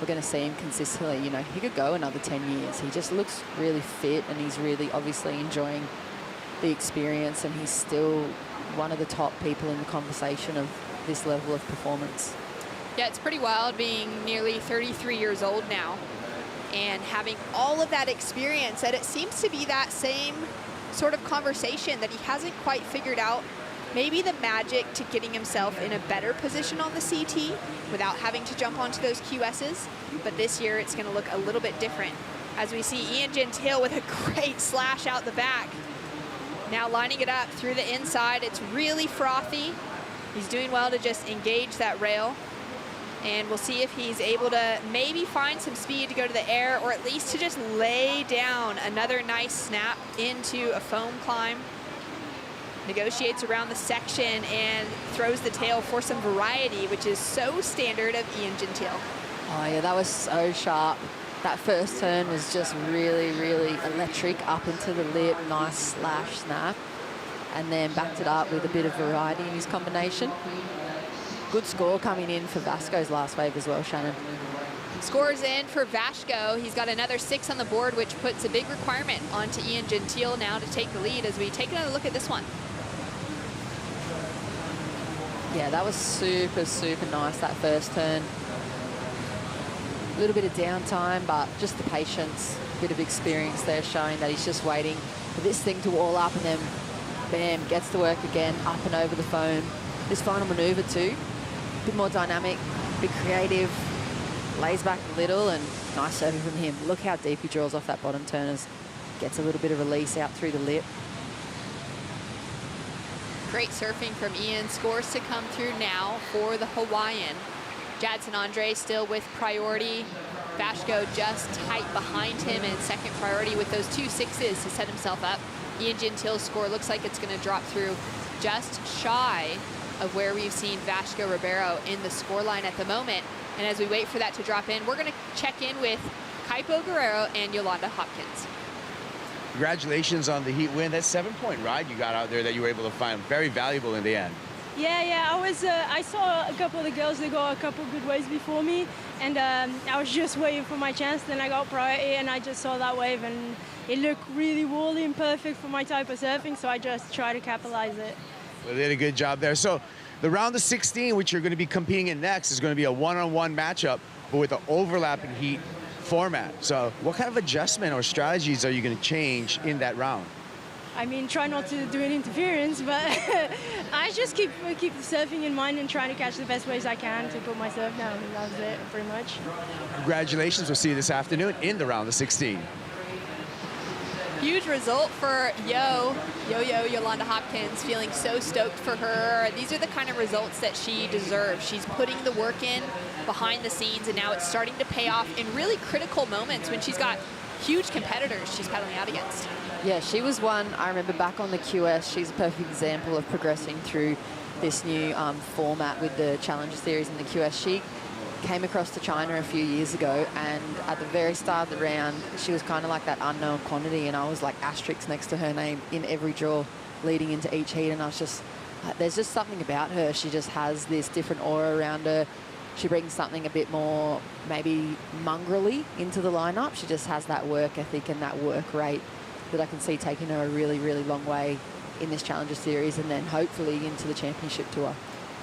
We're going to see him consistently. You know, he could go another 10 years. He just looks really fit, and he's really obviously enjoying the experience, and he's still one of the top people in the conversation of this level of performance. Yeah, it's pretty wild being nearly 33 years old now and having all of that experience, that it seems to be that same sort of conversation that he hasn't quite figured out maybe the magic to getting himself in a better position on the CT without having to jump onto those QSs. But this year it's going to look a little bit different as we see Ian Gentile with a great slash out the back. Now lining it up through the inside. It's really frothy. He's doing well to just engage that rail. And we'll see if he's able to maybe find some speed to go to the air, or at least to just lay down another nice snap into a foam climb. Negotiates around the section and throws the tail for some variety, which is so standard of Ian Gentile. Oh yeah, that was so sharp. That first turn was just really, really electric up into the lip, nice slash snap, and then backed it up with a bit of variety in his combination. Good score coming in for Vasco's last wave as well, Shannon. Scores in for Vasco. He's got another 6 on the board, which puts a big requirement onto Ian Gentile now to take the lead as we take another look at this one. Yeah, that was super, super nice, that first turn. A little bit of downtime, but just the patience, a bit of experience there showing that he's just waiting for this thing to wall up, and then bam, gets to work again, up and over the foam. This final maneuver too, a bit more dynamic, a bit creative, lays back a little, and nice surfing from him. Look how deep he draws off that bottom turners. Gets a little bit of release out through the lip. Great surfing from Ian. Scores to come through now for the Hawaiian. Jadson Andre still with priority. Vasco just tight behind him in second priority with those 2 6s to set himself up. Ian Gentile's score looks like it's going to drop through just shy of where we've seen Vasco Ribeiro in the scoreline at the moment. And as we wait for that to drop in, we're going to check in with Kaipo Guerrero and Yolanda Hopkins. Congratulations on the heat win. That 7-point ride you got out there that you were able to find very valuable in the end. Yeah, I saw a couple of the girls that got a couple good waves before me, and I was just waiting for my chance. Then I got priority, and I just saw that wave, and it looked really woolly and perfect for my type of surfing, so I just tried to capitalize it. Well, they did a good job there. So the round of 16, which you're going to be competing in next, is going to be a one-on-one matchup, but with an overlapping heat format. So what kind of adjustment or strategies are you going to change in that round? I mean, try not to do an interference, but I just keep the surfing in mind and trying to catch the best waves I can to put my surf down. And that was it, pretty much. Congratulations. We'll see you this afternoon in the round of 16. Huge result for Yo-Yo Yolanda Hopkins, feeling so stoked for her. These are the kind of results that she deserves. She's putting the work in behind the scenes, and now it's starting to pay off in really critical moments when she's got huge competitors she's paddling out against. Yeah, she was one, I remember back on the QS, she's a perfect example of progressing through this new format with the Challenger Series and the QS. She came across to China a few years ago, and at the very start of the round, she was kind of like that unknown quantity, and I was like asterisks next to her name in every draw leading into each heat, and I was just, there's just something about her. She just has this different aura around her. She brings something a bit more maybe mongrelly into the lineup. She just has that work ethic and that work rate that I can see taking her a really, really long way in this Challenger Series and then hopefully into the championship tour.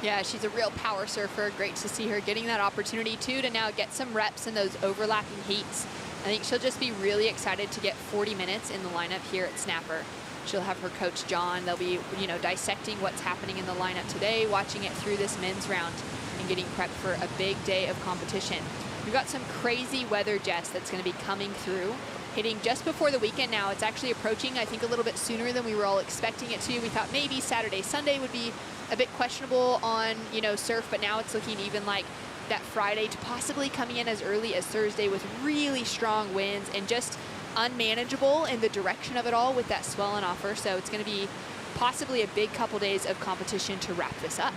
Yeah, she's a real power surfer. Great to see her getting that opportunity too to now get some reps in those overlapping heats. I think she'll just be really excited to get 40 minutes in the lineup here at Snapper. She'll have her coach John. They'll be, you know, dissecting what's happening in the lineup today, watching it through this men's round, and getting prepped for a big day of competition. We've got some crazy weather, Jess, that's going to be coming through, hitting just before the weekend now. It's actually approaching, I think, a little bit sooner than we were all expecting it to. We thought maybe Saturday, Sunday would be a bit questionable on, you know, surf, but now it's looking even like that Friday to possibly coming in as early as Thursday with really strong winds and just unmanageable in the direction of it all with that swell and offer. So it's going to be possibly a big couple days of competition to wrap this up.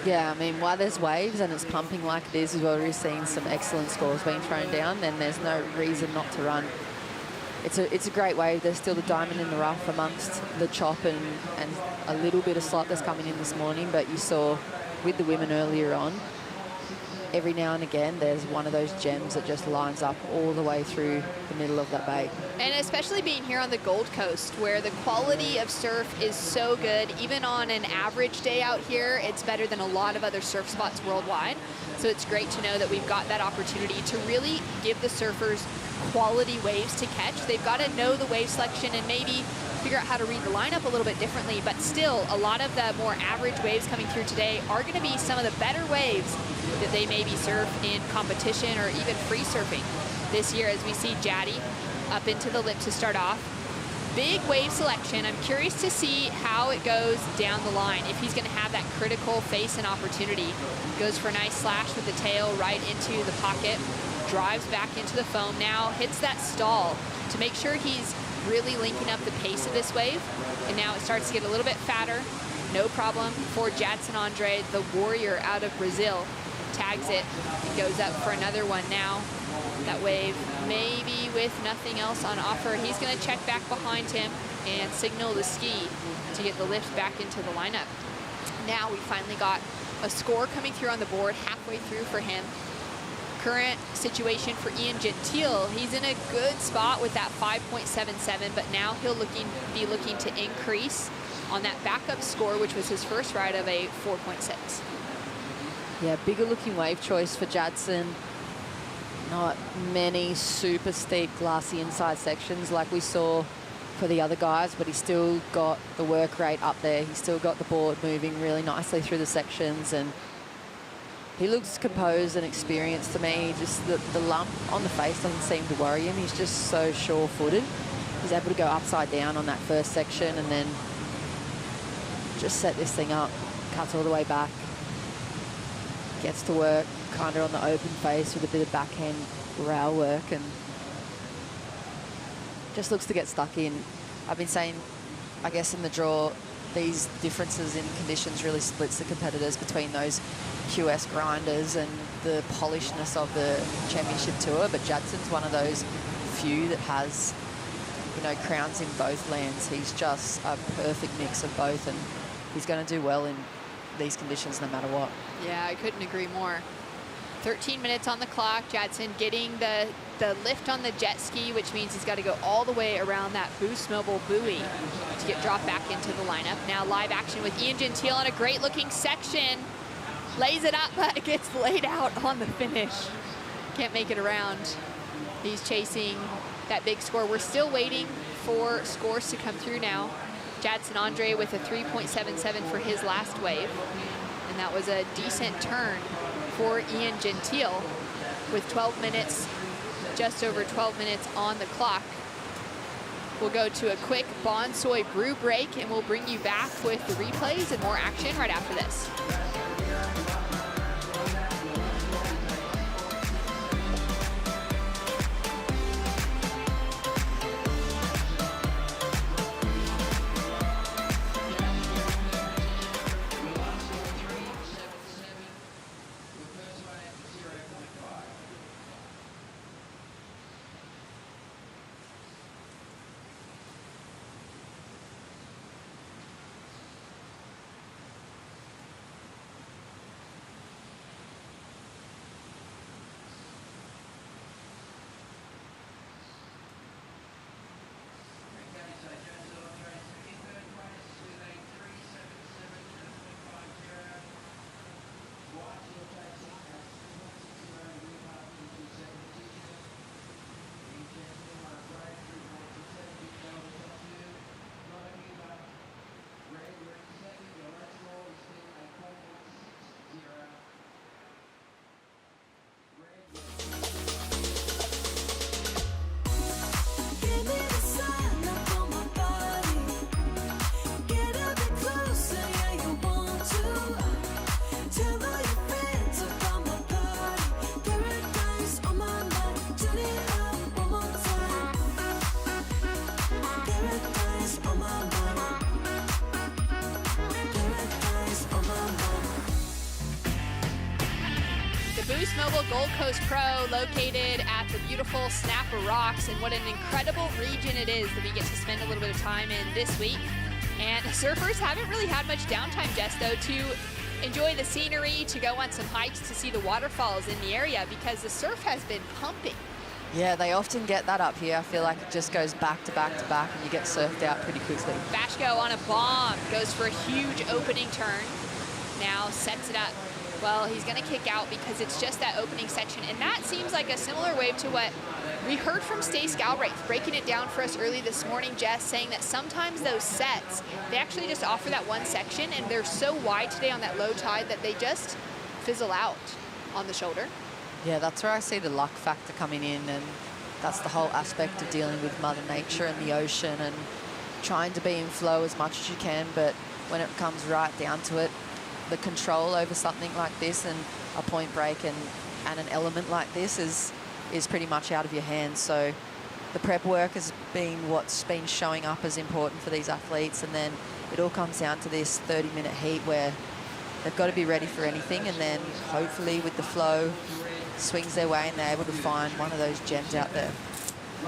Yeah, I mean, while there's waves and it's pumping like it is, we've already seen some excellent scores being thrown down, and there's no reason not to run. It's a great wave. There's still the diamond in the rough amongst the chop and a little bit of slot that's coming in this morning, but you saw with the women earlier on, every now and again, there's one of those gems that just lines up all the way through the middle of that bay. And especially being here on the Gold Coast, where the quality of surf is so good, even on an average day out here, it's better than a lot of other surf spots worldwide. So it's great to know that we've got that opportunity to really give the surfers quality waves to catch. They've got to know the wave selection and maybe figure out how to read the lineup a little bit differently, but still a lot of the more average waves coming through today are going to be some of the better waves that they maybe surf in competition or even free surfing this year, as we see Jaddy up into the lip to start off. Big wave selection. I'm curious to see how it goes down the line, if he's going to have that critical face and opportunity. Goes for a nice slash with the tail right into the pocket, drives back into the foam, now hits that stall to make sure he's really linking up the pace of this wave. And now it starts to get a little bit fatter. No problem for Jadson Andre, the warrior out of Brazil. Tags it, goes up for another one now. That wave, maybe with nothing else on offer, he's going to check back behind him and signal the ski to get the lift back into the lineup. Now we finally got a score coming through on the board halfway through for him. Current situation for Ian Gentile, he's in a good spot with that 5.77, but now he'll be looking to increase on that backup score, which was his first ride of a 4.6. Yeah, bigger looking wave choice for Jadson. Not many super steep glassy inside sections like we saw for the other guys, but he's still got the work rate up there. He's still got the board moving really nicely through the sections, and he looks composed and experienced to me. Just the lump on the face doesn't seem to worry him. He's just so sure-footed. He's able to go upside down on that first section and then just set this thing up, cuts all the way back, gets to work kind of on the open face with a bit of backhand rail work, and just looks to get stuck in. I've been saying, I guess in the draw, these differences in conditions really splits the competitors between those QS grinders and the polishedness of the championship tour, but Jadson's one of those few that has, you know, crowns in both lands. He's just a perfect mix of both, and he's going to do well in these conditions no matter what. Yeah, I couldn't agree more. 13 minutes on the clock. Jadson getting the lift on the jet ski, which means he's got to go all the way around that Boost Mobile buoy to get dropped back into the lineup. Now live action with Ian Gentile on a great looking section. Lays it up, but it gets laid out on the finish. Can't make it around. He's chasing that big score. We're still waiting for scores to come through now. Jadson Andre with a 3.77 for his last wave. And that was a decent turn for Ian Gentile with 12 minutes, just over 12 minutes on the clock. We'll go to a quick Bonsoy brew break, and we'll bring you back with the replays and more action right after this. Boost Mobile Gold Coast Pro, located at the beautiful Snapper Rocks, and what an incredible region it is that we get to spend a little bit of time in this week. And surfers haven't really had much downtime, Jess, though, to enjoy the scenery, to go on some hikes, to see the waterfalls in the area, because the surf has been pumping. Yeah, they often get that up here. I feel like it just goes back to back to back, and you get surfed out pretty quickly. Vasco on a bomb, goes for a huge opening turn. Now sets it up. Well, he's going to kick out because it's just that opening section, and that seems like a similar wave to what we heard from Stace Galbraith, breaking it down for us early this morning, Jess, saying that sometimes those sets, they actually just offer that one section, and they're so wide today on that low tide that they just fizzle out on the shoulder. Yeah, that's where I see the luck factor coming in, and that's the whole aspect of dealing with Mother Nature and the ocean and trying to be in flow as much as you can, but when it comes right down to it, the control over something like this and a point break and an element like this is pretty much out of your hands. So the prep work has been what's been showing up as important for these athletes, and then it all comes down to this 30-minute heat where they've got to be ready for anything, and then hopefully with the flow swings their way and they're able to find one of those gems out there.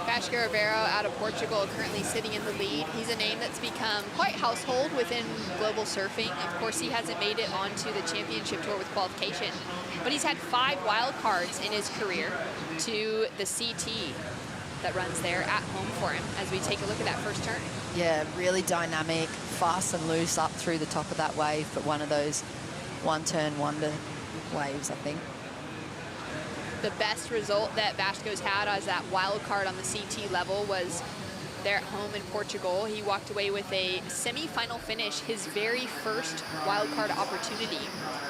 Vasco Ribeiro out of Portugal, currently sitting in the lead. He's a name that's become quite household within global surfing. Of course, he hasn't made it onto the championship tour with qualification, but he's had 5 wild cards in his career to the CT that runs there at home for him as we take a look at that first turn. Yeah, really dynamic, fast and loose up through the top of that wave, but one of those one-turn wonder waves, I think. The best result that Vasco's had as that wild card on the CT level was there at home in Portugal. He walked away with a semi-final finish, his very first wild card opportunity.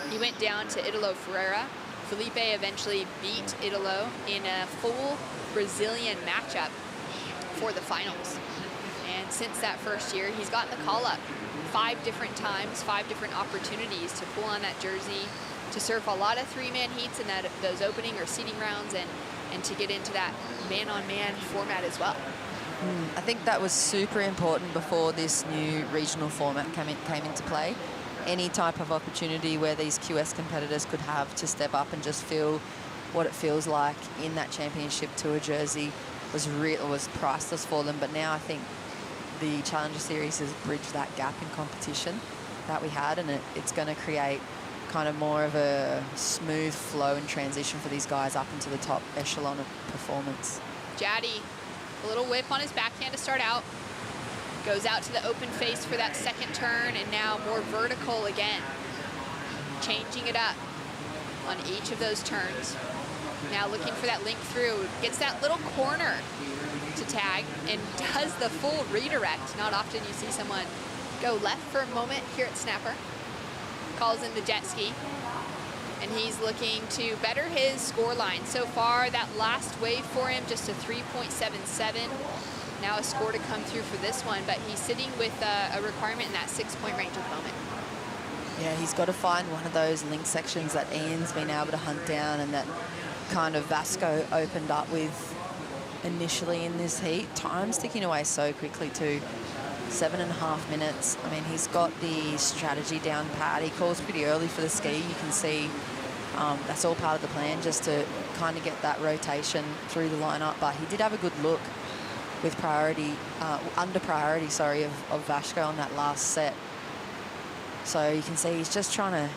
He went down to Italo Ferreira. Felipe eventually beat Italo in a full Brazilian matchup for the finals. And since that first year, he's gotten the call up 5 different times, 5 different opportunities to pull on that jersey, to surf a lot of 3-man heats in those opening or seeding rounds, and to get into that man-on-man format as well. I think that was super important before this new regional format came into play. Any type of opportunity where these QS competitors could have to step up and just feel what it feels like in that championship tour jersey was priceless for them. But now I think the Challenger Series has bridged that gap in competition that we had, and it's going to create kind of more of a smooth flow and transition for these guys up into the top echelon of performance. Jaddy, a little whip on his backhand to start out. Goes out to the open face for that second turn, and now more vertical again. Changing it up on each of those turns. Now looking for that link through. Gets that little corner to tag and does the full redirect. Not often you see someone go left for a moment here at Snapper. Calls in the jet ski, and he's looking to better his score line. So far, that last wave for him, just a 3.77. Now a score to come through for this one, but he's sitting with a requirement in that 6-point range at the moment. Yeah, he's got to find one of those link sections that Ian's been able to hunt down, and that kind of Vasco opened up with initially in this heat. Time's ticking away so quickly too. 7.5 minutes. I mean, he's got the strategy down pat. He calls pretty early for the ski. You can see that's all part of the plan, just to kind of get that rotation through the lineup. But he did have a good look with under priority, of Vasco on that last set. So you can see he's just trying to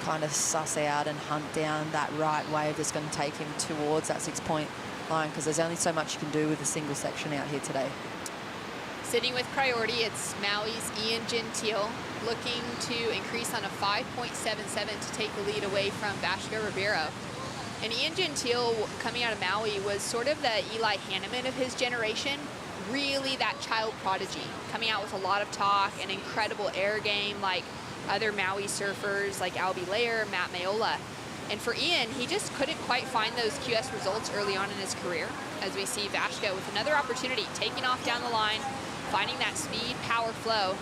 kind of suss out and hunt down that right wave that's going to take him towards that 6-point line, because there's only so much you can do with a single section out here today. Sitting with priority, it's Maui's Ian Gentile, looking to increase on a 5.77 to take the lead away from Vasco Ribeiro. And Ian Gentile, coming out of Maui, was sort of the Eli Hanneman of his generation, really that child prodigy, coming out with a lot of talk, an incredible air game like other Maui surfers like Albie Layer, Matt Mayola. And for Ian, he just couldn't quite find those QS results early on in his career, as we see Vasco with another opportunity, taking off down the line, finding that speed, power, flow,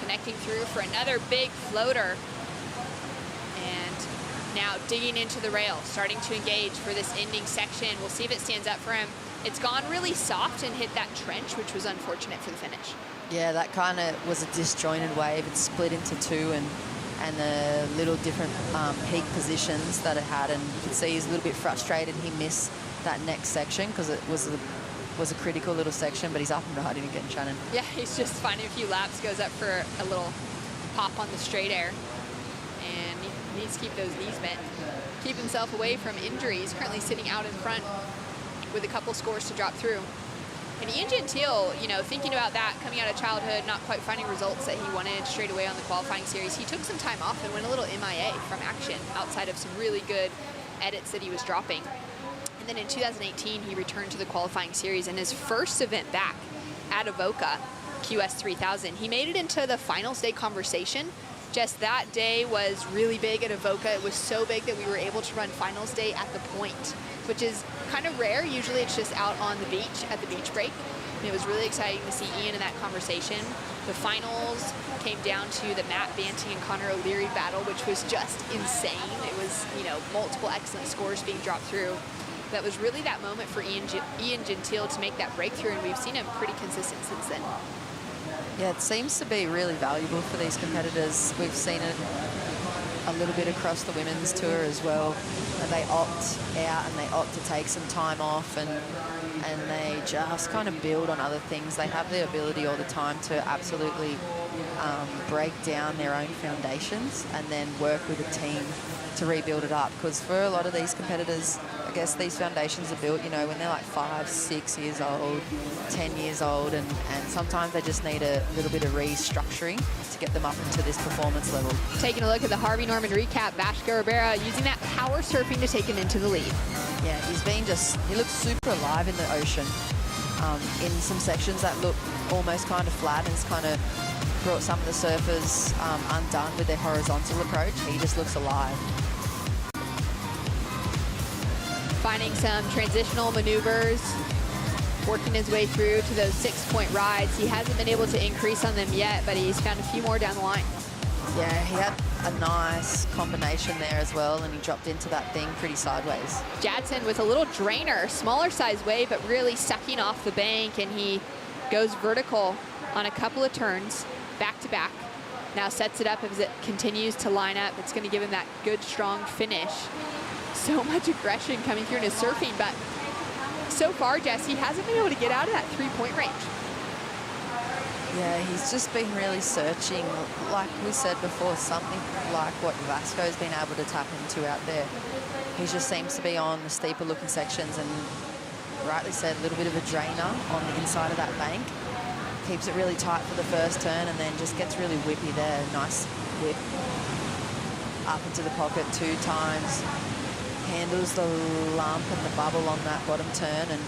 connecting through for another big floater. And now digging into the rail, starting to engage for this ending section. We'll see if it stands up for him. It's gone really soft and hit that trench, which was unfortunate for the finish. Yeah, that kind of was a disjointed wave. It split into 2, and the little different peak positions that it had. And you can see he's a little bit frustrated. He missed that next section because it was a critical little section, but he's up and riding again, Shannon. Yeah, he's just finding a few laps, goes up for a little pop on the straight air, and he needs to keep those knees bent, keep himself away from injuries. Currently sitting out in front with a couple scores to drop through. And Ian Gentile, you know, thinking about that, coming out of childhood, not quite finding results that he wanted straight away on the qualifying series, he took some time off and went a little MIA from action outside of some really good edits that he was dropping. And then in 2018, he returned to the qualifying series, and his first event back at Avoca QS 3000, he made it into the finals day conversation. Just that day was really big at Avoca. It was so big that we were able to run finals day at the point, which is kind of rare. Usually it's just out on the beach at the beach break. And it was really exciting to see Ian in that conversation. The finals came down to the Matt Banting and Connor O'Leary battle, which was just insane. It was, you know, multiple excellent scores being dropped through. That was really that moment for Ian Gentile to make that breakthrough, and we've seen him pretty consistent since then. Yeah, it seems to be really valuable for these competitors. We've seen it a little bit across the women's tour as well. And they opt out and they opt to take some time off, and they just kind of build on other things. They have the ability all the time to absolutely break down their own foundations and then work with a team to rebuild it up. Because for a lot of these competitors, I guess these foundations are built, you know, when they're like 5, 6 years old, 10 years old, and sometimes they just need a little bit of restructuring to get them up into this performance level. Taking a look at the Harvey Norman recap, Vasco Ribeiro using that power surfing to take him into the lead. Yeah, he looks super alive in the ocean. In some sections that look almost kind of flat, and it's kind of brought some of the surfers undone with their horizontal approach. He just looks alive. Finding some transitional maneuvers, working his way through to those 6-point rides. He hasn't been able to increase on them yet, but he's found a few more down the line. Yeah, he had a nice combination there as well, and he dropped into that thing pretty sideways. Jadson with a little drainer, smaller size wave, but really sucking off the bank, and he goes vertical on a couple of turns, back to back. Now sets it up as it continues to line up. It's going to give him that good, strong finish. So much aggression coming through in his surfing, but so far, Jess, he hasn't been able to get out of that 3-point range. Yeah, he's just been really searching, like we said before, something like what Vasco's been able to tap into out there. He just seems to be on the steeper looking sections, and rightly said, a little bit of a drainer on the inside of that bank. Keeps it really tight for the first turn, and then just gets really whippy there. Nice whip up into the pocket 2 times. Handles the lump and the bubble on that bottom turn, and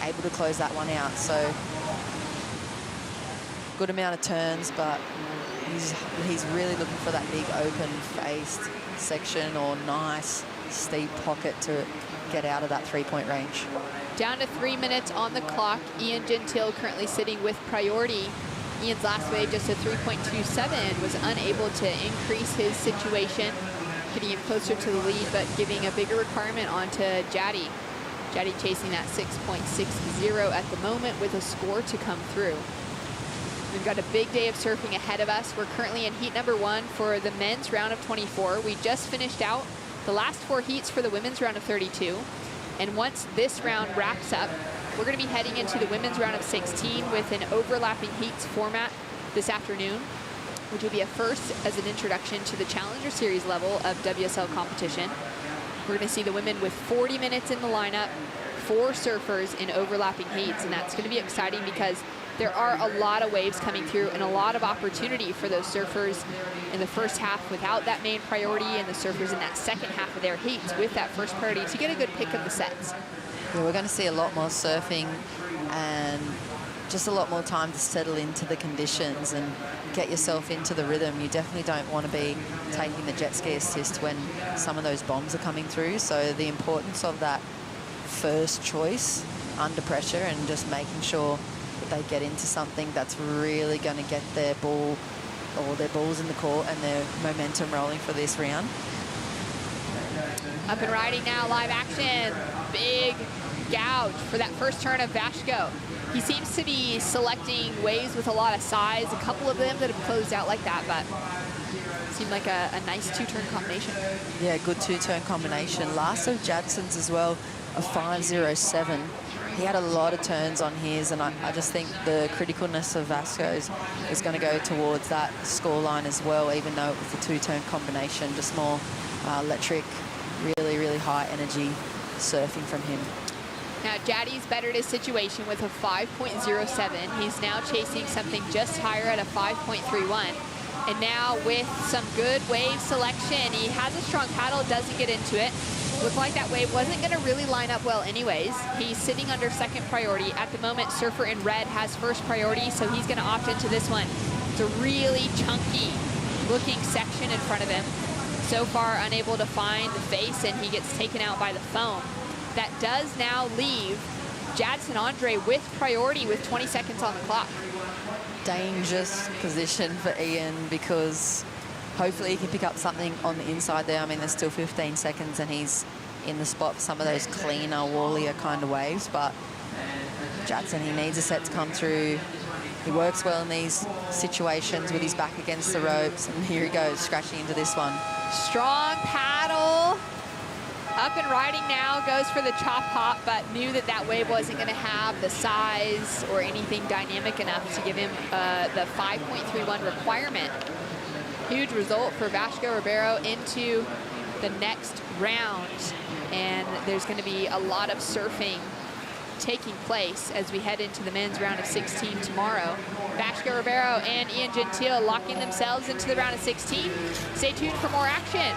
able to close that one out. So good amount of turns, but he's really looking for that big open-faced section or nice steep pocket to get out of that 3-point range. Down to 3 minutes on the clock. Ian Gentile currently sitting with priority. Ian's last wave just a 3.27, was unable to increase his situation, getting him closer to the lead, but giving a bigger requirement onto Jaddy. Jaddy chasing that 6.60 at the moment with a score to come through. We've got a big day of surfing ahead of us. We're currently in heat number 1 for the men's round of 24. We just finished out the last 4 heats for the women's round of 32. And once this round wraps up, we're going to be heading into the women's round of 16 with an overlapping heats format this afternoon, which will be a first as an introduction to the Challenger Series level of WSL competition. We're going to see the women with 40 minutes in the lineup, 4 surfers in overlapping heats, and that's going to be exciting because there are a lot of waves coming through and a lot of opportunity for those surfers in the first half without that main priority, and the surfers in that second half of their heats with that first priority to get a good pick of the sets. Yeah, we're going to see a lot more surfing and just a lot more time to settle into the conditions and get yourself into the rhythm. You definitely don't want to be taking the jet ski assist when some of those bombs are coming through. So the importance of that first choice under pressure and just making sure that they get into something that's really going to get their ball or their balls in the court and their momentum rolling for this round. Up and riding now, live action. Big gouge for that first turn of Vasco. He seems to be selecting waves with a lot of size. A couple of them that have closed out like that, but seemed like a nice two-turn combination. Yeah, good two-turn combination. Last of Jadson's as well, a 5.07. He had a lot of turns on his, and I just think the criticalness of Vasco's is going to go towards that scoreline as well, even though it was a two-turn combination, just more electric, really, really high energy surfing from him. Now, Jaddy's bettered his situation with a 5.07. He's now chasing something just higher at a 5.31. And now with some good wave selection, he has a strong paddle, doesn't get into it. Looked like that wave wasn't going to really line up well anyways. He's sitting under second priority. At the moment, surfer in red has first priority, so he's going to opt into this one. It's a really chunky looking section in front of him. So far, unable to find the face, and he gets taken out by the foam. That does now leave Jadson Andre with priority with 20 seconds on the clock. Dangerous position for Ian, because hopefully he can pick up something on the inside there. I mean, there's still 15 seconds and he's in the spot for some of those cleaner, wallier kind of waves, but Jadson, he needs a set to come through. He works well in these situations with his back against the ropes, and here he goes, scratching into this one. Strong paddle. Up and riding now, goes for the chop hop, but knew that that wave wasn't going to have the size or anything dynamic enough to give him the 5.31 requirement. Huge result for Vasco Ribeiro into the next round. And there's going to be a lot of surfing taking place as we head into the men's round of 16 tomorrow. Vasco Ribeiro and Ian Gentile locking themselves into the round of 16. Stay tuned for more action.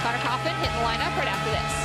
Connor Coffin hitting the lineup right after this.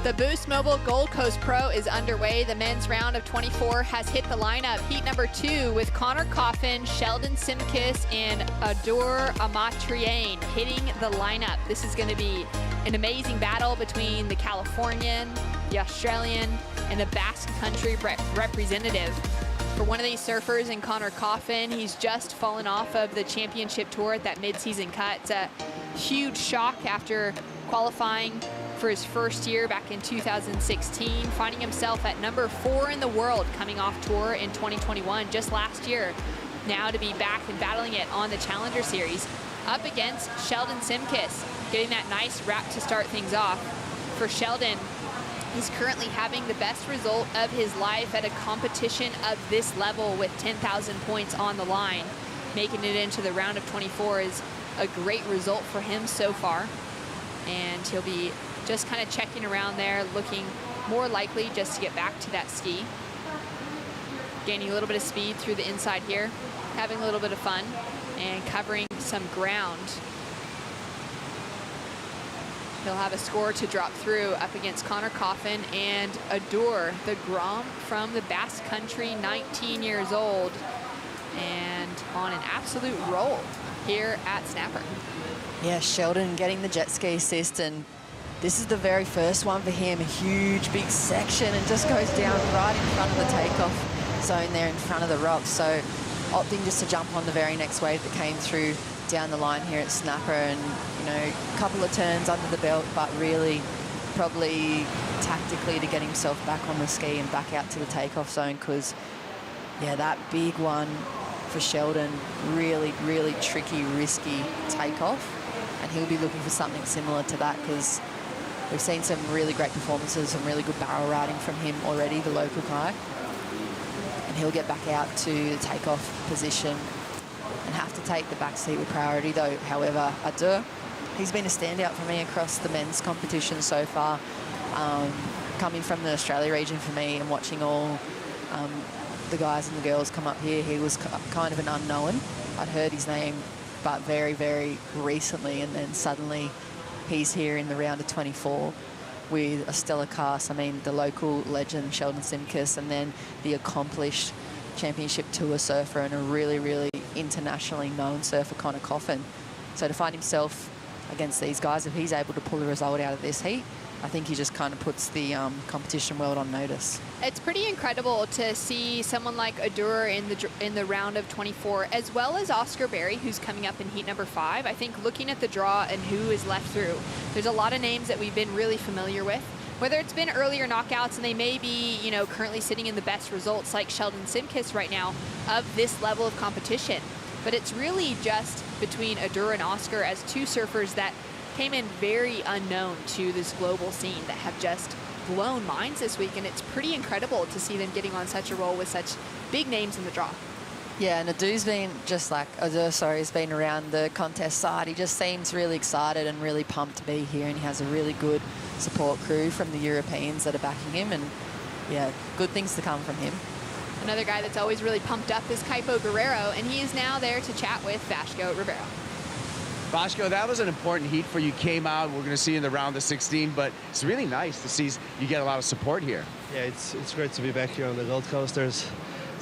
The Boost Mobile Gold Coast Pro is underway. The men's round of 24 has hit the lineup. Heat number 2 with Connor Coffin, Sheldon Simkis, and Adur Amatriane hitting the lineup. This is going to be an amazing battle between the Californian, the Australian, and the Basque Country representative. For one of these surfers in Connor Coffin, he's just fallen off of the championship tour at that mid-season cut. It's a huge shock after qualifying for his first year back in 2016, finding himself at number 4 in the world coming off tour in 2021, just last year. Now to be back and battling it on the Challenger Series up against Sheldon Simkis, getting that nice wrap to start things off. For Sheldon, he's currently having the best result of his life at a competition of this level with 10,000 points on the line. Making it into the round of 24 is a great result for him so far. and he'll be just kind of checking around there, looking more likely just to get back to that ski. Gaining a little bit of speed through the inside here, having a little bit of fun, and covering some ground. He'll have a score to drop through up against Connor Coffin and Adore, the Grom from the Basque Country, 19 years old, and on an absolute roll here at Snapper. Yeah, Sheldon getting the jet ski assist, and this is the very first one for him. A huge, big section, and just goes down right in front of the takeoff zone there in front of the rocks. So opting just to jump on the very next wave that came through down the line here at Snapper, and, you know, a couple of turns under the belt, but really probably tactically to get himself back on the ski and back out to the takeoff zone, because, yeah, that big one for Sheldon, really, really tricky, risky takeoff, and he'll be looking for something similar to that, because we've seen some really great performances, some really good barrel riding from him already, the local guy, and he'll get back out to the takeoff position and have to take the back seat with priority, though. However, Adore, he's been a standout for me across the men's competition so far. Coming from the Australia region for me and watching all the guys and the girls come up here, he was kind of an unknown. I'd heard his name, but very, very recently, and then suddenly he's here in the round of 24 with a stellar cast. I mean, the local legend, Sheldon Simkus, and then the accomplished championship tour surfer and a really, really internationally known surfer, Connor Coffin. So to find himself against these guys, if he's able to pull a result out of this heat, I think he just kind of puts the competition world on notice. It's pretty incredible to see someone like Adore in the round of 24, as well as Oscar Berry, who's coming up in heat number 5. I think looking at the draw and who is left through, there's a lot of names that we've been really familiar with. Whether it's been earlier knockouts and they may be, you know, currently sitting in the best results like Sheldon Simkus right now of this level of competition. But it's really just between Adore and Oscar as two surfers that came in very unknown to this global scene that have just blown minds this week, and it's pretty incredible to see them getting on such a roll with such big names in the draw. Yeah, and Adu's been just like, has been around the contest side. He just seems really excited and really pumped to be here, and he has a really good support crew from the Europeans that are backing him, and yeah, good things to come from him. Another guy that's always really pumped up is Kaipo Guerrero, and he is now there to chat with Vasco Ribeiro. Vasco, that was an important heat for you. Came out, we're going to see you in the round of 16, but it's really nice to see you get a lot of support here. Yeah, it's great to be back here on the Gold Coast. There's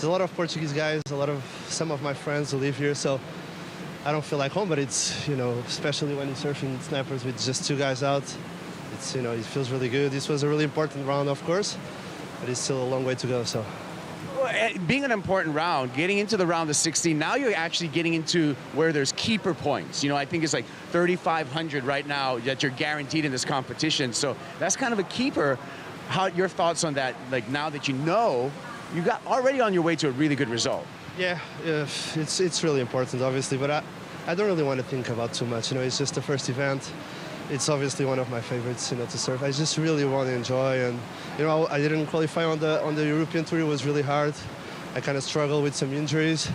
a lot of Portuguese guys, some of my friends who live here, so I don't feel like home, but it's, you know, especially when you're surfing Snappers with just 2 guys out, it's, you know, it feels really good. This was a really important round, of course, but it's still a long way to go, so. Well, being an important round, getting into the round of 16, now you're actually getting into where there's keeper points. You know, I think it's like 3,500 right now that you're guaranteed in this competition. So that's kind of a keeper. How your thoughts on that? Like, now that you know, you got already on your way to a really good result. Yeah, it's really important, obviously, but I don't really want to think about too much. You know, it's just the first event. It's obviously one of my favorites, you know, to surf. I just really want to enjoy, and you know, I didn't qualify on the European tour. It was really hard. I kind of struggled with some injuries,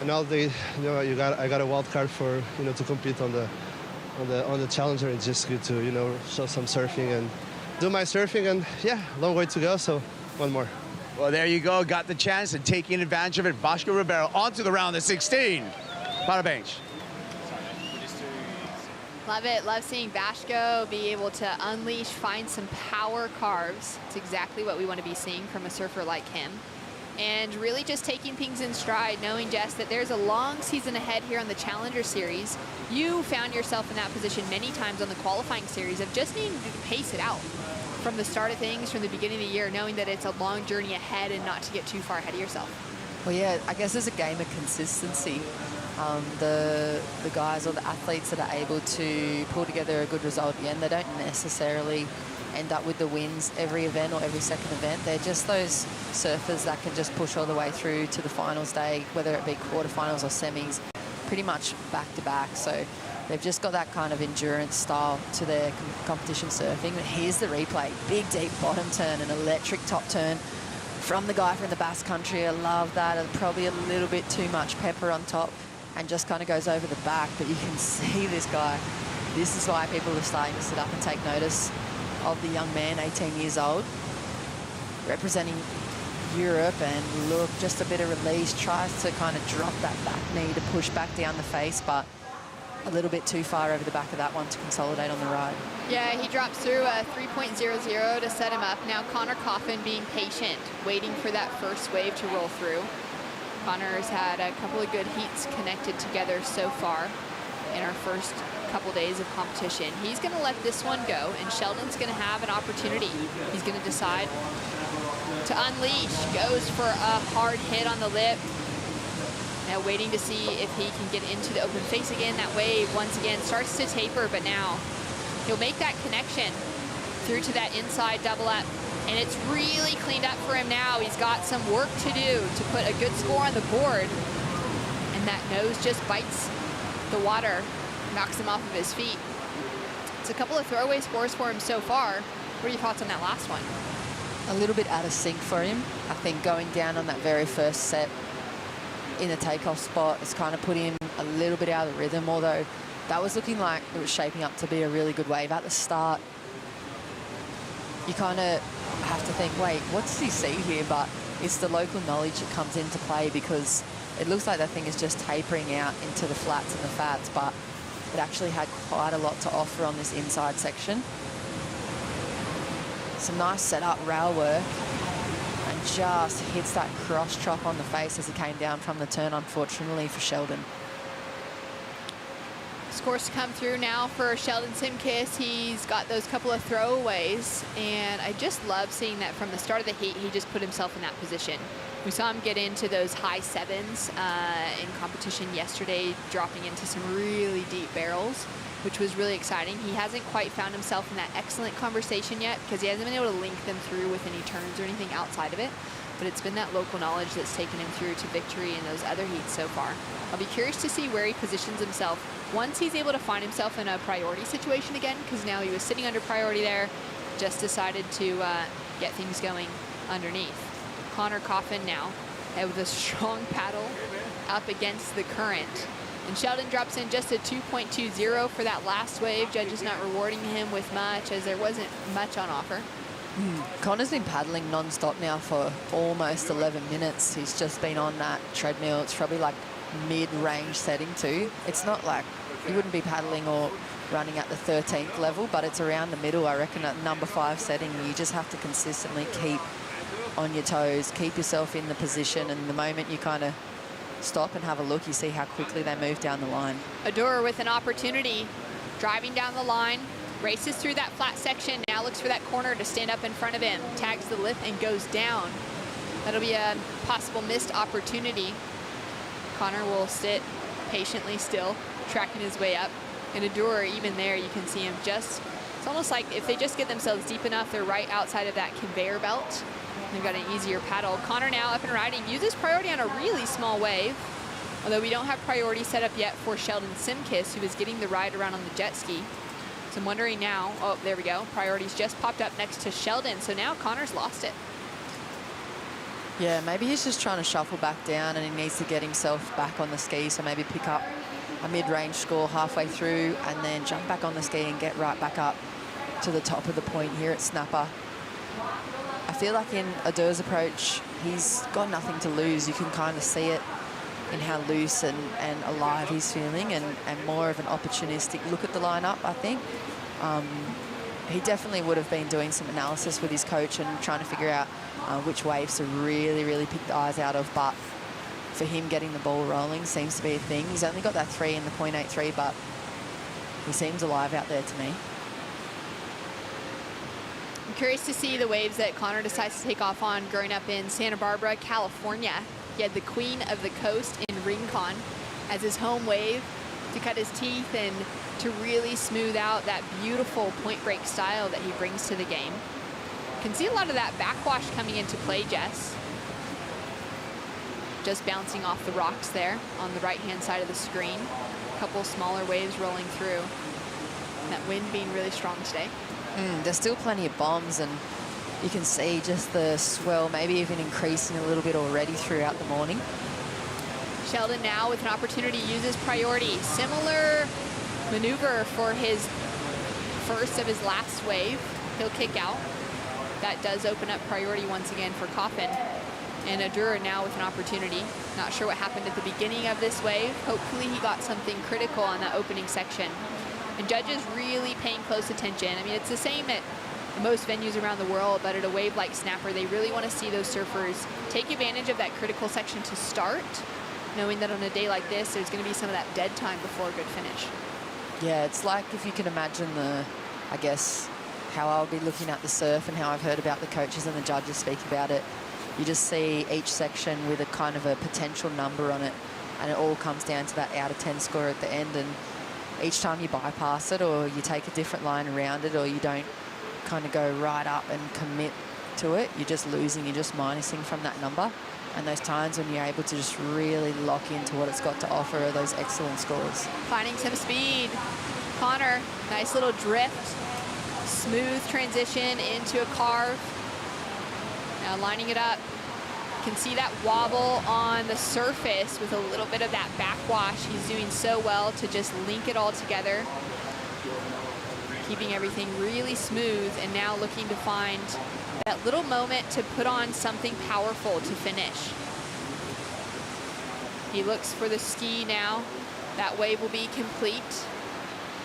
and now I got a wild card for, you know, to compete on the Challenger. It's just good to, you know, show some surfing and do my surfing, and yeah, long way to go. So one more. Well, there you go. Got the chance and taking advantage of it. Vasco Ribeiro onto the round of 16. Parabéns. Love it. Love seeing Vasco be able to unleash, find some power carves. It's exactly what we want to be seeing from a surfer like him. And really just taking things in stride, knowing, Jess, that there's a long season ahead here on the Challenger Series. You found yourself in that position many times on the qualifying series of just needing to pace it out from the start of things, from the beginning of the year, knowing that it's a long journey ahead and not to get too far ahead of yourself. Well, yeah, I guess there's a game of consistency. The guys or the athletes that are able to pull together a good result at the end, they don't necessarily end up with the wins every event or every second event. They're just those surfers that can just push all the way through to the finals day, whether it be quarterfinals or semis, pretty much back to back. So they've just got that kind of endurance style to their competition surfing. But here's the replay. Big, deep bottom turn, an electric top turn from the guy from the Basque Country. I love that. And probably a little bit too much pepper on top, and just kind of goes over the back. But you can see this guy this is why people are starting to sit up and take notice of the young man, 18 years old, representing Europe. And look, just a bit of release, tries to kind of drop that back knee to push back down the face, but a little bit too far over the back of that one to consolidate on the ride. Yeah, he drops through a 3.00 to set him up. Now Connor Coffin being patient, waiting for that first wave to roll through. Connor's had a couple of good heats connected together so far in our first couple days of competition. He's going to let this one go, and Sheldon's going to have an opportunity. He's going to decide to unleash. Goes for a hard hit on the lip. Now waiting to see if he can get into the open face again. That wave once again starts to taper, but now he'll make that connection through to that inside double up. And it's really cleaned up for him now. He's got some work to do to put a good score on the board. And that nose just bites the water, knocks him off of his feet. It's a couple of throwaway scores for him so far. What are your thoughts on that last one? A little bit out of sync for him. I think going down on that very first set in the takeoff spot has kind of put him a little bit out of rhythm, although that was looking like it was shaping up to be a really good wave at the start. You kind of have to think, wait, what does he see here? But it's the local knowledge that comes into play, because it looks like that thing is just tapering out into the flats and the fats, but it actually had quite a lot to offer on this inside section. Some nice setup rail work, and just hits that cross chop on the face as he came down from the turn, unfortunately for Sheldon. Scores to come through now for Sheldon Simkiss. He's got those couple of throwaways, and I just love seeing that from the start of the heat. He just put himself in that position. We saw him get into those high sevens in competition yesterday, dropping into some really deep barrels, which was really exciting. He hasn't quite found himself in that excellent conversation yet, because he hasn't been able to link them through with any turns or anything outside of it. But it's been that local knowledge that's taken him through to victory in those other heats so far. I'll be curious to see where he positions himself once he's able to find himself in a priority situation again, because now he was sitting under priority there, just decided to get things going underneath. Connor Coffin now with a strong paddle up against the current. And Sheldon drops in just a 2.20 for that last wave. Judges not rewarding him with much, as there wasn't much on offer. Connor's been paddling non-stop now for almost 11 minutes. He's just been on that treadmill. It's probably like mid-range setting too. It's not like you wouldn't be paddling or running at the 13th level, but it's around the middle, I reckon, at number 5 setting. You just have to consistently keep on your toes, keep yourself in the position, and the moment you kind of stop and have a look, you see how quickly they move down the line. Adura with an opportunity, driving down the line, races through that flat section, now looks for that corner to stand up in front of him, tags the lip and goes down. That'll be a possible missed opportunity. Connor will sit patiently still, tracking his way up. And Adura, even there, you can see him just, it's almost like if they just get themselves deep enough, they're right outside of that conveyor belt. They've got an easier paddle. Connor now up and riding, uses priority on a really small wave, although we don't have priority set up yet for Sheldon Simkiss, who is getting the ride around on the jet ski. So I'm wondering now, oh, there we go. Priority's just popped up next to Sheldon, so now Connor's lost it. Yeah, maybe he's just trying to shuffle back down, and he needs to get himself back on the ski, so maybe pick up a mid-range score halfway through and then jump back on the ski and get right back up to the top of the point here at Snapper. I feel like in Adura's approach, he's got nothing to lose. You can kind of see it in how loose and alive he's feeling, and more of an opportunistic look at the lineup, I think. He definitely would have been doing some analysis with his coach and trying to figure out which waves to really pick the eyes out of, but for him, getting the ball rolling seems to be a thing. He's only got that 3 in the 0.83, but he seems alive out there to me. I'm curious to see the waves that Connor decides to take off on growing up in Santa Barbara, California. He had the Queen of the Coast in Rincon as his home wave to cut his teeth and to really smooth out that beautiful point break style that he brings to the game. Can see a lot of that backwash coming into play, Jess. Just bouncing off the rocks there on the right-hand side of the screen. A couple smaller waves rolling through. And that wind being really strong today. There's still plenty of bombs, and you can see just the swell maybe even increasing a little bit already throughout the morning. Sheldon now with an opportunity uses priority. Similar maneuver for his first of his last wave. He'll kick out. That does open up priority once again for Coffin. And Adura now with an opportunity. Not sure what happened at the beginning of this wave. Hopefully he got something critical on that opening section. And judges really paying close attention. I mean, it's the same at most venues around the world, but at a wave like Snapper, they really want to see those surfers take advantage of that critical section to start, knowing that on a day like this, there's going to be some of that dead time before a good finish. Yeah, it's like if you can imagine I guess, how I'll be looking at the surf and how I've heard about the coaches and the judges speak about it. You just see each section with a kind of a potential number on it, and it all comes down to that out of 10 score at the end. And each time you bypass it, or you take a different line around it, or you don't kind of go right up and commit to it, you're just losing, you're just minusing from that number. And those times when you're able to just really lock into what it's got to offer are those excellent scores. Finding some speed. Connor, nice little drift. Smooth transition into a carve. Now lining it up. You can see that wobble on the surface with a little bit of that backwash. He's doing so well to just link it all together. Keeping everything really smooth, and now looking to find that little moment to put on something powerful to finish. He looks for the ski now. That wave will be complete,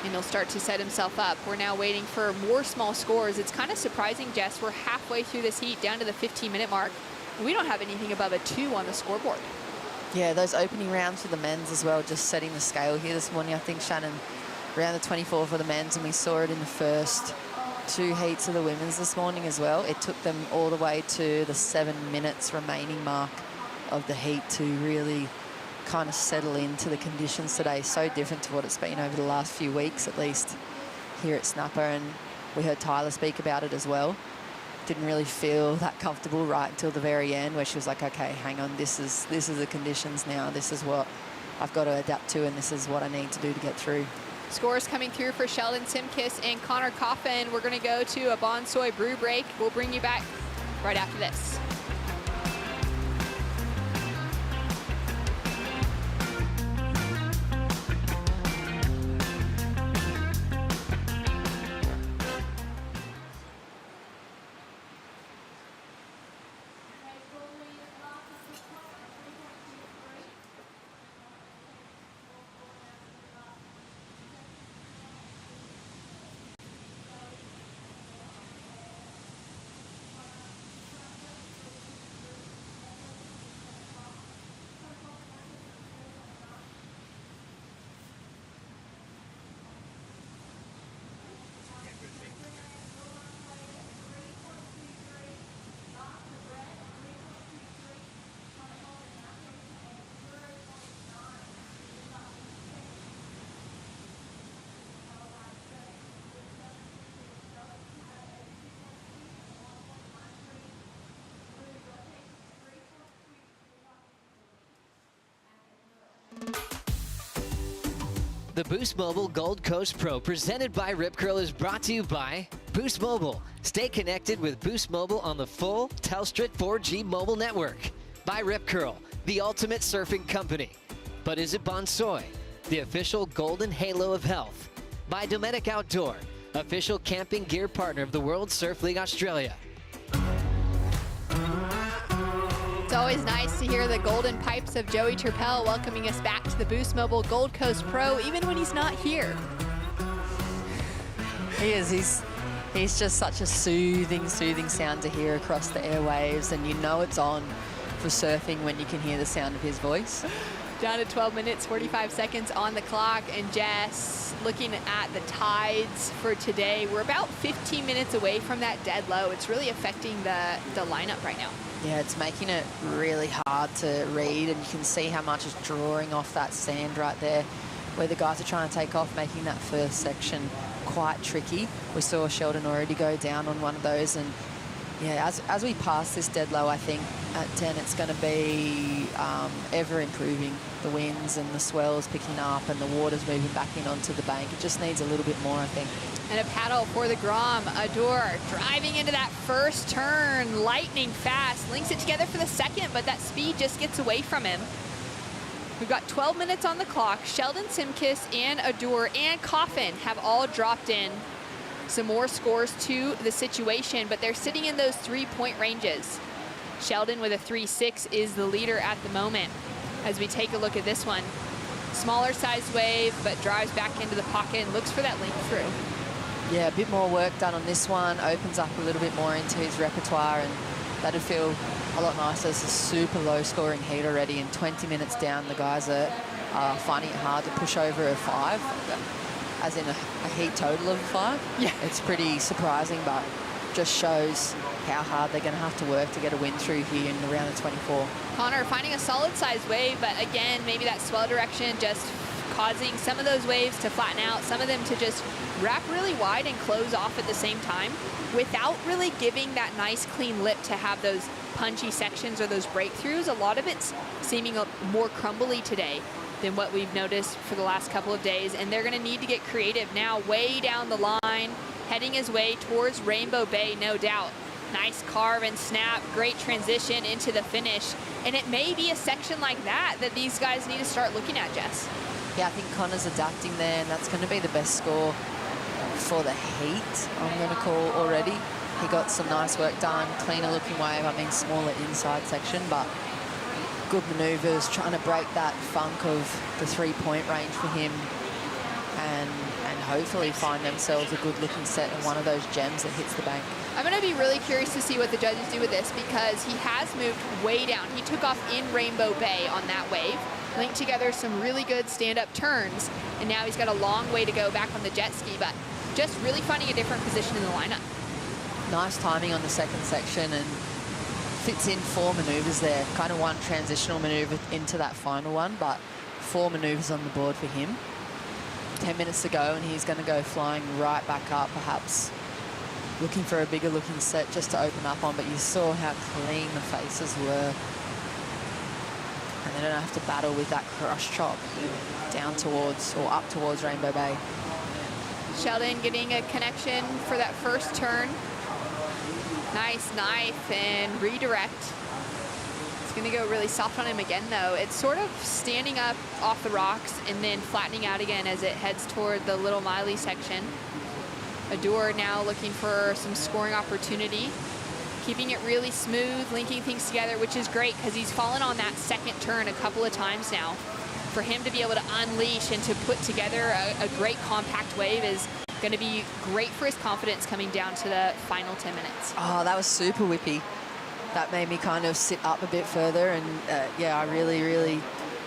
and he'll start to set himself up. We're now waiting for more small scores. It's kind of surprising, Jess. We're halfway through this heat, down to the 15-minute mark. We don't have anything above a 2 on the scoreboard. Yeah, those opening rounds for the men's as well, just setting the scale here this morning. I think Shannon around the 24 for the men's, and we saw it in the first 2 heats of the women's this morning as well. It took them all the way to the 7 minutes remaining mark of the heat to really kind of settle into the conditions today. So different to what it's been over the last few weeks, at least here at Snapper. And we heard Tyler speak about it as well. Didn't really feel that comfortable right until the very end, where she was like, okay, hang on, this is the conditions now. This is what I've got to adapt to, and this is what I need to do to get through. Scores coming through for Sheldon Simkiss and Connor Coffin. We're going to go to a Bonsoy brew break. We'll bring you back right after this. The Boost Mobile Gold Coast Pro presented by Rip Curl is brought to you by Boost Mobile. Stay connected with Boost Mobile on the full Telstra 4G mobile network. By Rip Curl, the ultimate surfing company. But is it Bonsoy, the official golden halo of health? By Dometic Outdoor, official camping gear partner of the World Surf League Australia. It's always nice to hear the golden pipes of Joey Turpel welcoming us back to the Boost Mobile Gold Coast Pro, even when he's not here. He is. He's just such a soothing sound to hear across the airwaves, and you know it's on for surfing when you can hear the sound of his voice. Down to 12 minutes, 45 seconds on the clock. And Jess, looking at the tides for today, we're about 15 minutes away from that dead low. It's really affecting the lineup right now. Yeah, it's making it really hard to read, and you can see how much is drawing off that sand right there, where the guys are trying to take off, making that first section quite tricky. We saw Sheldon already go down on one of those, and yeah, as we pass this dead low, I think at 10 it's going to be ever improving. The winds and the swells picking up and the water's moving back in onto the bank. It just needs a little bit more, I think. And a paddle for the Grom. Adore driving into that first turn, lightning fast. Links it together for the second, but that speed just gets away from him. We've got 12 minutes on the clock. Sheldon Simkis and Adur and Coffin have all dropped in some more scores to the situation, but they're sitting in those 3-point ranges. Sheldon with a 3-6 is the leader at the moment. As we take a look at this one, smaller sized wave, but drives back into the pocket and looks for that link through. Yeah, a bit more work done on this one. Opens up a little bit more into his repertoire, and that'd feel a lot nicer. It's a super low scoring heat already, and 20 minutes down, the guys are finding it hard to push over a 5, as in a heat total of 5. Yeah. It's pretty surprising, but just shows how hard they're going to have to work to get a win through here in the round of 24. Connor finding a solid sized wave, but again, maybe that swell direction just causing some of those waves to flatten out, some of them to just wrap really wide and close off at the same time without really giving that nice clean lip to have those punchy sections or those breakthroughs. A lot of it's seeming more crumbly today than what we've noticed for the last couple of days, and they're going to need to get creative now. Way down the line, heading his way towards Rainbow Bay, no doubt. Nice carve and snap, great transition into the finish, and it may be a section like that that these guys need to start looking at, Jess. Yeah, I think Connor's adapting there, and that's going to be the best score for the heat, I'm going to call already. He got some nice work done, cleaner looking wave, I mean smaller inside section, but good manoeuvres, trying to break that funk of the 3-point range for him, and hopefully find themselves a good looking set and one of those gems that hits the bank. I'm going to be really curious to see what the judges do with this, because he has moved way down. He took off in Rainbow Bay on that wave, linked together some really good stand-up turns, and now he's got a long way to go back on the jet ski, but just really finding a different position in the lineup. Nice timing on the second section, and fits in 4 manoeuvres there. Kind of one transitional manoeuvre into that final one, but 4 manoeuvres on the board for him. 10 minutes to go, and he's going to go flying right back up, perhaps looking for a bigger looking set just to open up on, but you saw how clean the faces were. And they don't have to battle with that crush chop down towards, or up towards Rainbow Bay. Sheldon getting a connection for that first turn. Nice knife and redirect. It's going to go really soft on him again, though. It's sort of standing up off the rocks and then flattening out again as it heads toward the Little Miley section. Adur now looking for some scoring opportunity, keeping it really smooth, linking things together, which is great because he's fallen on that second turn a couple of times now. For him to be able to unleash and to put together a great compact wave is going to be great for his confidence coming down to the final 10 minutes. Oh, that was super whippy. That made me kind of sit up a bit further, and yeah, I really, really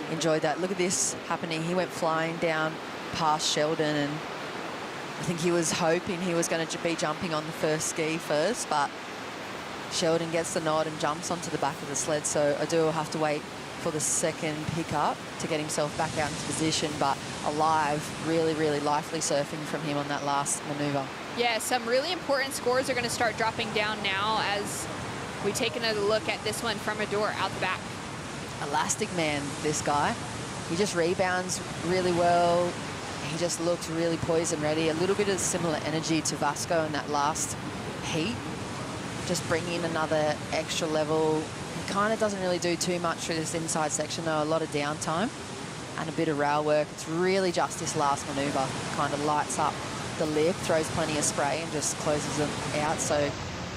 enjoyed that. Look at this happening. He went flying down past Sheldon, and I think he was hoping he was going to be jumping on the first ski first, but Sheldon gets the nod and jumps onto the back of the sled, so I do have to wait for the second pickup to get himself back out into position, but alive, really, really lively surfing from him on that last manoeuvre. Yeah, some really important scores are going to start dropping down now as we take another look at this one from Adur out the back. Elastic man, this guy. He just rebounds really well. He just looks really poised and ready. A little bit of similar energy to Vasco in that last heat. Just bringing another extra level. He kind of doesn't really do too much through this inside section, though. A lot of downtime and a bit of rail work. It's really just this last manoeuvre. Kind of lights up the lip, throws plenty of spray and just closes them out. So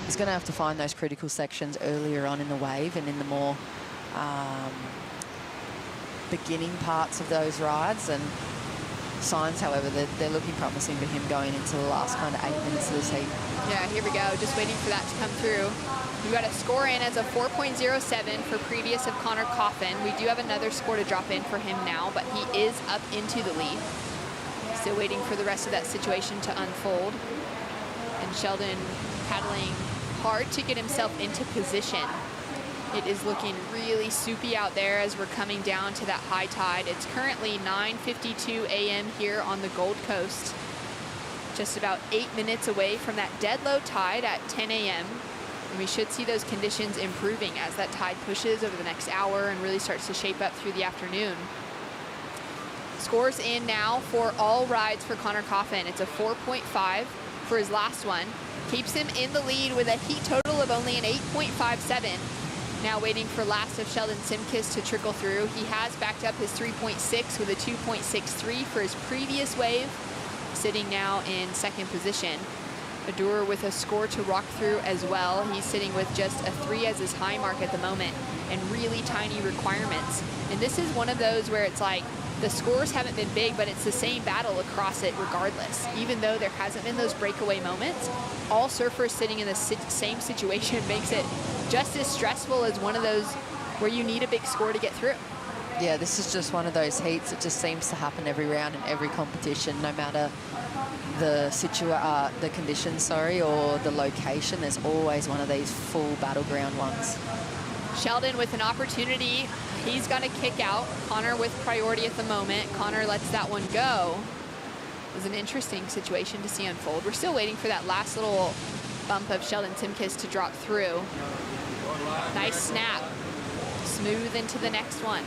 he's going to have to find those critical sections earlier on in the wave and in the more beginning parts of those rides. And signs, however, they're looking promising for him going into the last kind of 8 minutes of this heat. Yeah, here we go. Just waiting for that to come through. We've got a score in as a 4.07 for previous of Connor Coffin. We do have another score to drop in for him now, but he is up into the lead. Still waiting for the rest of that situation to unfold. And Sheldon paddling hard to get himself into position. It is looking really soupy out there as we're coming down to that high tide. It's currently 9:52 a.m. here on the Gold Coast. Just about 8 minutes away from that dead low tide at 10 a.m. And we should see those conditions improving as that tide pushes over the next hour and really starts to shape up through the afternoon. Scores in now for all rides for Connor Coffin. It's a 4.5 for his last one. Keeps him in the lead with a heat total of only an 8.57. Now waiting for last of Sheldon Simkis to trickle through. He has backed up his 3.6 with a 2.63 for his previous wave, sitting now in second position. Adur with a score to rock through as well. He's sitting with just a 3 as his high mark at the moment and really tiny requirements. And this is one of those where it's like the scores haven't been big, but it's the same battle across it regardless. Even though there hasn't been those breakaway moments, all surfers sitting in the same situation makes it just as stressful as one of those where you need a big score to get through. Yeah, this is just one of those heats. It just seems to happen every round in every competition, no matter the conditions, or the location. There's always one of these full battleground ones. Sheldon with an opportunity. He's got to kick out. Connor with priority at the moment. Connor lets that one go. It was an interesting situation to see unfold. We're still waiting for that last little bump of Sheldon Simkis to drop through. Nice snap. Smooth into the next one.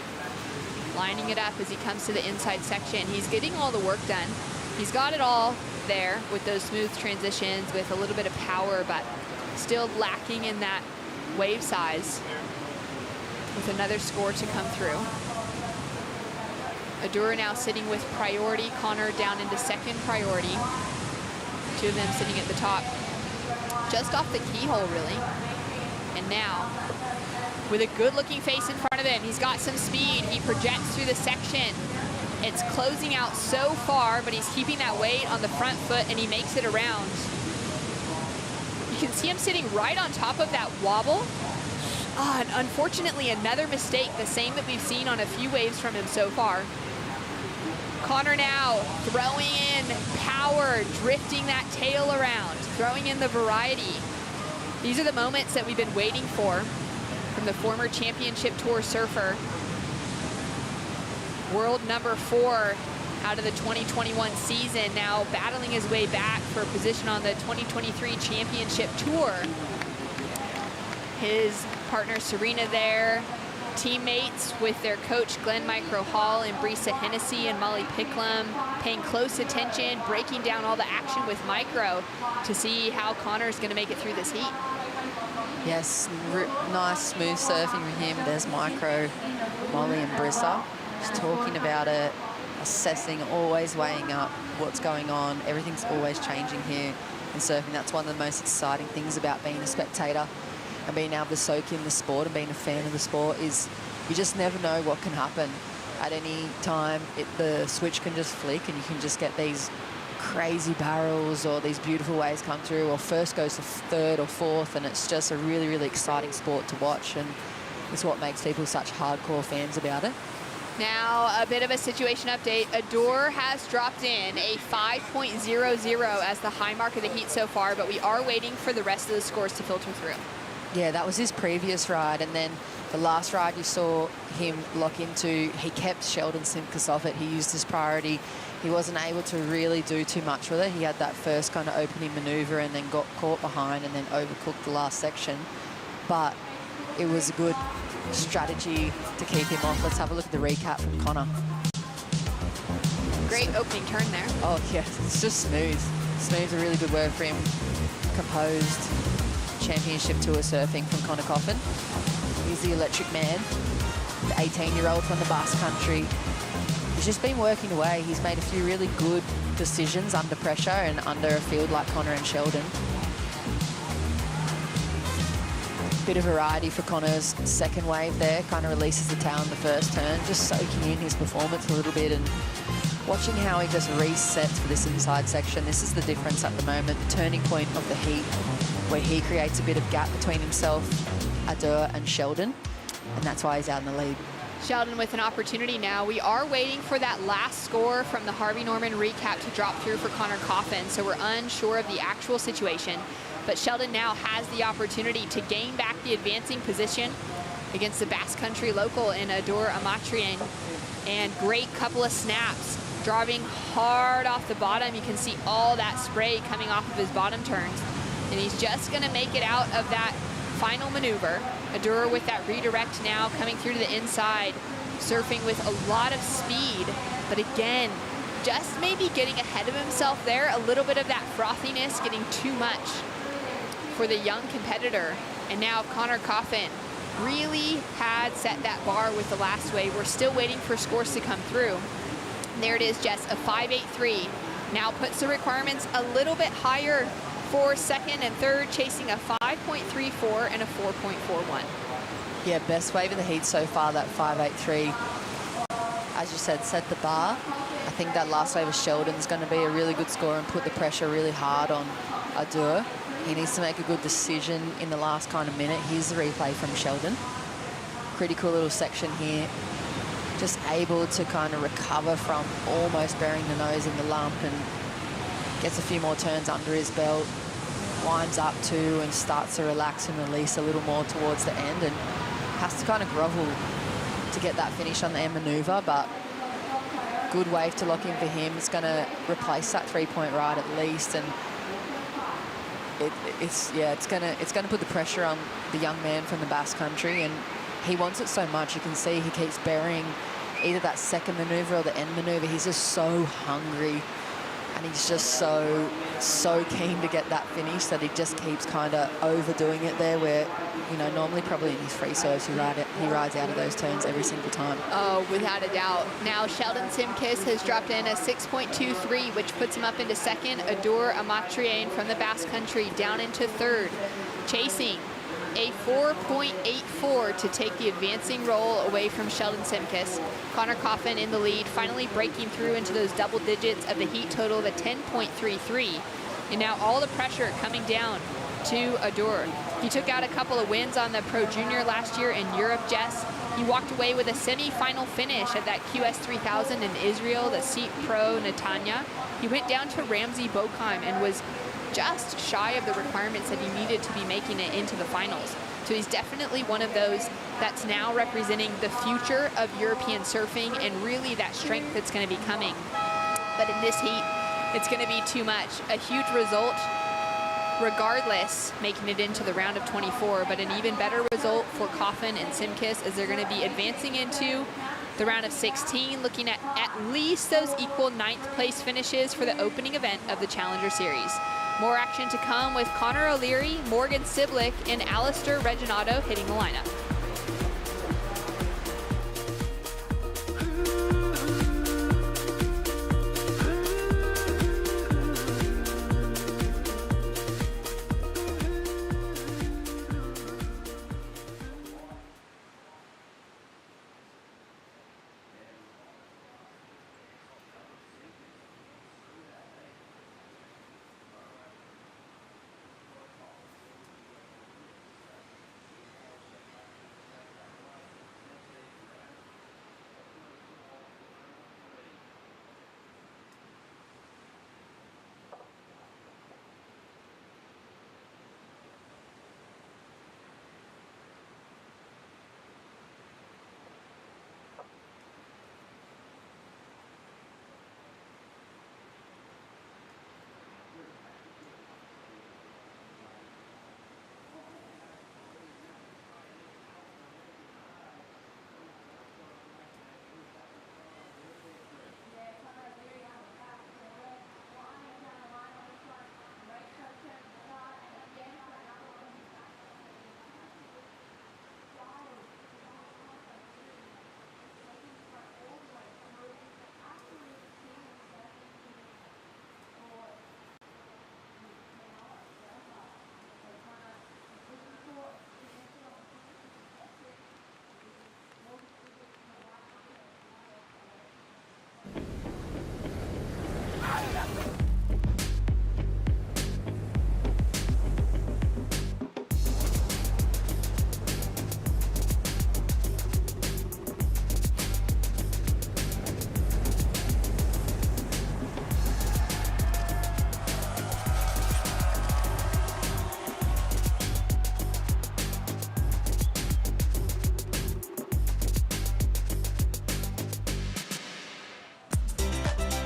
Lining it up as he comes to the inside section. He's getting all the work done. He's got it all there with those smooth transitions, with a little bit of power, but still lacking in that wave size. With another score to come through. Adur now sitting with priority. Connor down into second priority. Two of them sitting at the top. Just off the keyhole, really. And now, with a good-looking face in front of him, he's got some speed. He projects through the section. It's closing out so far, but he's keeping that weight on the front foot, and he makes it around. You can see him sitting right on top of that wobble. And unfortunately, another mistake, the same that we've seen on a few waves from him so far. Connor now throwing in power, drifting that tail around, throwing in the variety. These are the moments that we've been waiting for from the former championship tour surfer. World number 4 out of the 2021 season, now battling his way back for a position on the 2023 championship tour. His partner Serena there, teammates with their coach Glenn Micro Hall and Brisa Hennessy and Molly Picklum, paying close attention, breaking down all the action with Micro to see how Connor's going to make it through this heat. Yes, nice smooth surfing with him. There's Micro, Molly and Brisa. Just talking about it, assessing, always weighing up what's going on. Everything's always changing here in surfing. That's one of the most exciting things about being a spectator and being able to soak in the sport and being a fan of the sport is you just never know what can happen. At any time, the switch can just flick and you can just get these crazy barrels or these beautiful waves come through, or first goes to third or fourth, and it's just a really, really exciting sport to watch, and it's what makes people such hardcore fans about it. Now, a bit of a situation update. Adur has dropped in a 5.00 as the high mark of the heat so far, but we are waiting for the rest of the scores to filter through. Yeah, that was his previous ride, and then the last ride you saw him lock into, he kept Sheldon Simkis off it. He used his priority. He wasn't able to really do too much with it. He had that first kind of opening maneuver and then got caught behind and then overcooked the last section. But it was a good strategy to keep him off. Let's have a look at the recap from Connor. Great opening turn there. Oh, yeah, it's just smooth. Smooth's a really good word for him. Composed. Championship tour surfing from Connor Coffin. He's the electric man, the 18-year-old from the Basque Country. He's just been working away. He's made a few really good decisions under pressure and under a field like Connor and Sheldon. Bit of variety for Connor's second wave there. Kind of releases the tail in the first turn, just soaking in his performance a little bit and watching how he just resets for this inside section. This is the difference at the moment, the turning point of the heat, where he creates a bit of gap between himself, Adur and Sheldon, and that's why he's out in the lead. Sheldon with an opportunity now. We are waiting for that last score from the Harvey Norman recap to drop through for Connor Coffin, so we're unsure of the actual situation. But Sheldon now has the opportunity to gain back the advancing position against the Basque Country local in Adur Amatrian. And great couple of snaps, driving hard off the bottom. You can see all that spray coming off of his bottom turns. And he's just gonna make it out of that final maneuver. Adur with that redirect now coming through to the inside, surfing with a lot of speed, but again, just maybe getting ahead of himself there. A little bit of that frothiness getting too much for the young competitor. And now Connor Coffin really had set that bar with the last wave. We're still waiting for scores to come through. There it is, Jess, a 5.83. Now puts the requirements a little bit higher for second and third, chasing a 5.34 and a 4.41. Yeah, best wave in the heat so far, that 5.83. As you said, set the bar. I think that last wave of Sheldon's going to be a really good score and put the pressure really hard on Adur. He needs to make a good decision in the last kind of minute. Here's the replay from Sheldon. Pretty cool little section here. Just able to kind of recover from almost burying the nose in the lump and gets a few more turns under his belt. Winds up too and starts to relax and release a little more towards the end and has to kind of grovel to get that finish on the end maneuver, but good wave to lock in for him. It's going to replace that 3-point ride at least, and it's going to put the pressure on the young man from the Basque Country, and he wants it so much. You can see he keeps burying either that second maneuver or the end maneuver. He's just so hungry, and he's just so keen to get that finish that he just keeps kind of overdoing it there, where, you know, normally probably in his free serves he rides out of those turns every single time. Oh, without a doubt. Now Sheldon Simkis has dropped in a 6.23, which puts him up into second. Adur Amatriane from the Basque Country down into third, chasing a 4.84 to take the advancing roll away from Sheldon Simkis. Connor Coffin in the lead, finally breaking through into those double digits of the heat total, the 10.33. And now all the pressure coming down to Adur. He took out a couple of wins on the Pro Junior last year in Europe, Jess. He walked away with a semi-final finish at that QS 3000 in Israel, the Seat Pro Netanya. He went down to Ramsey Bochum and was just shy of the requirements that he needed to be making it into the finals. So he's definitely one of those that's now representing the future of European surfing and really that strength that's going to be coming. But in this heat, it's going to be too much. A huge result, regardless, making it into the round of 24, but an even better result for Coffin and Simkis as they're going to be advancing into the round of 16, looking at least those equal 9th place finishes for the opening event of the Challenger Series. More action to come with Connor O'Leary, Morgan Siblick, and Alistair Reginato hitting the lineup.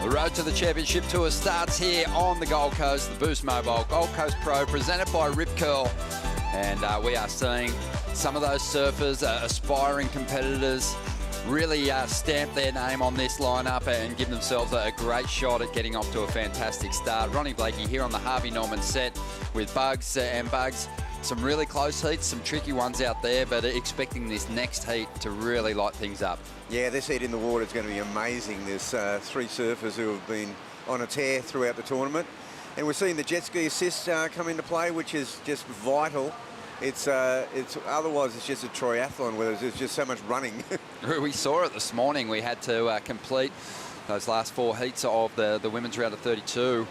The road to the championship tour starts here on the Gold Coast, the Boost Mobile Gold Coast Pro, presented by Rip Curl. And we are seeing some of those surfers, aspiring competitors, really stamp their name on this lineup and give themselves a great shot at getting off to a fantastic start. Ronnie Blakey here on the Harvey Norman set with Bugs. And Bugs, some really close heats, some tricky ones out there, but expecting this next heat to really light things up. Yeah, this heat in the water is going to be amazing. There's 3 surfers who have been on a tear throughout the tournament. And we're seeing the jet ski assist come into play, which is just vital. It's otherwise it's just a triathlon where there's just so much running. We saw it this morning. We had to complete those last 4 heats of the women's round of 32.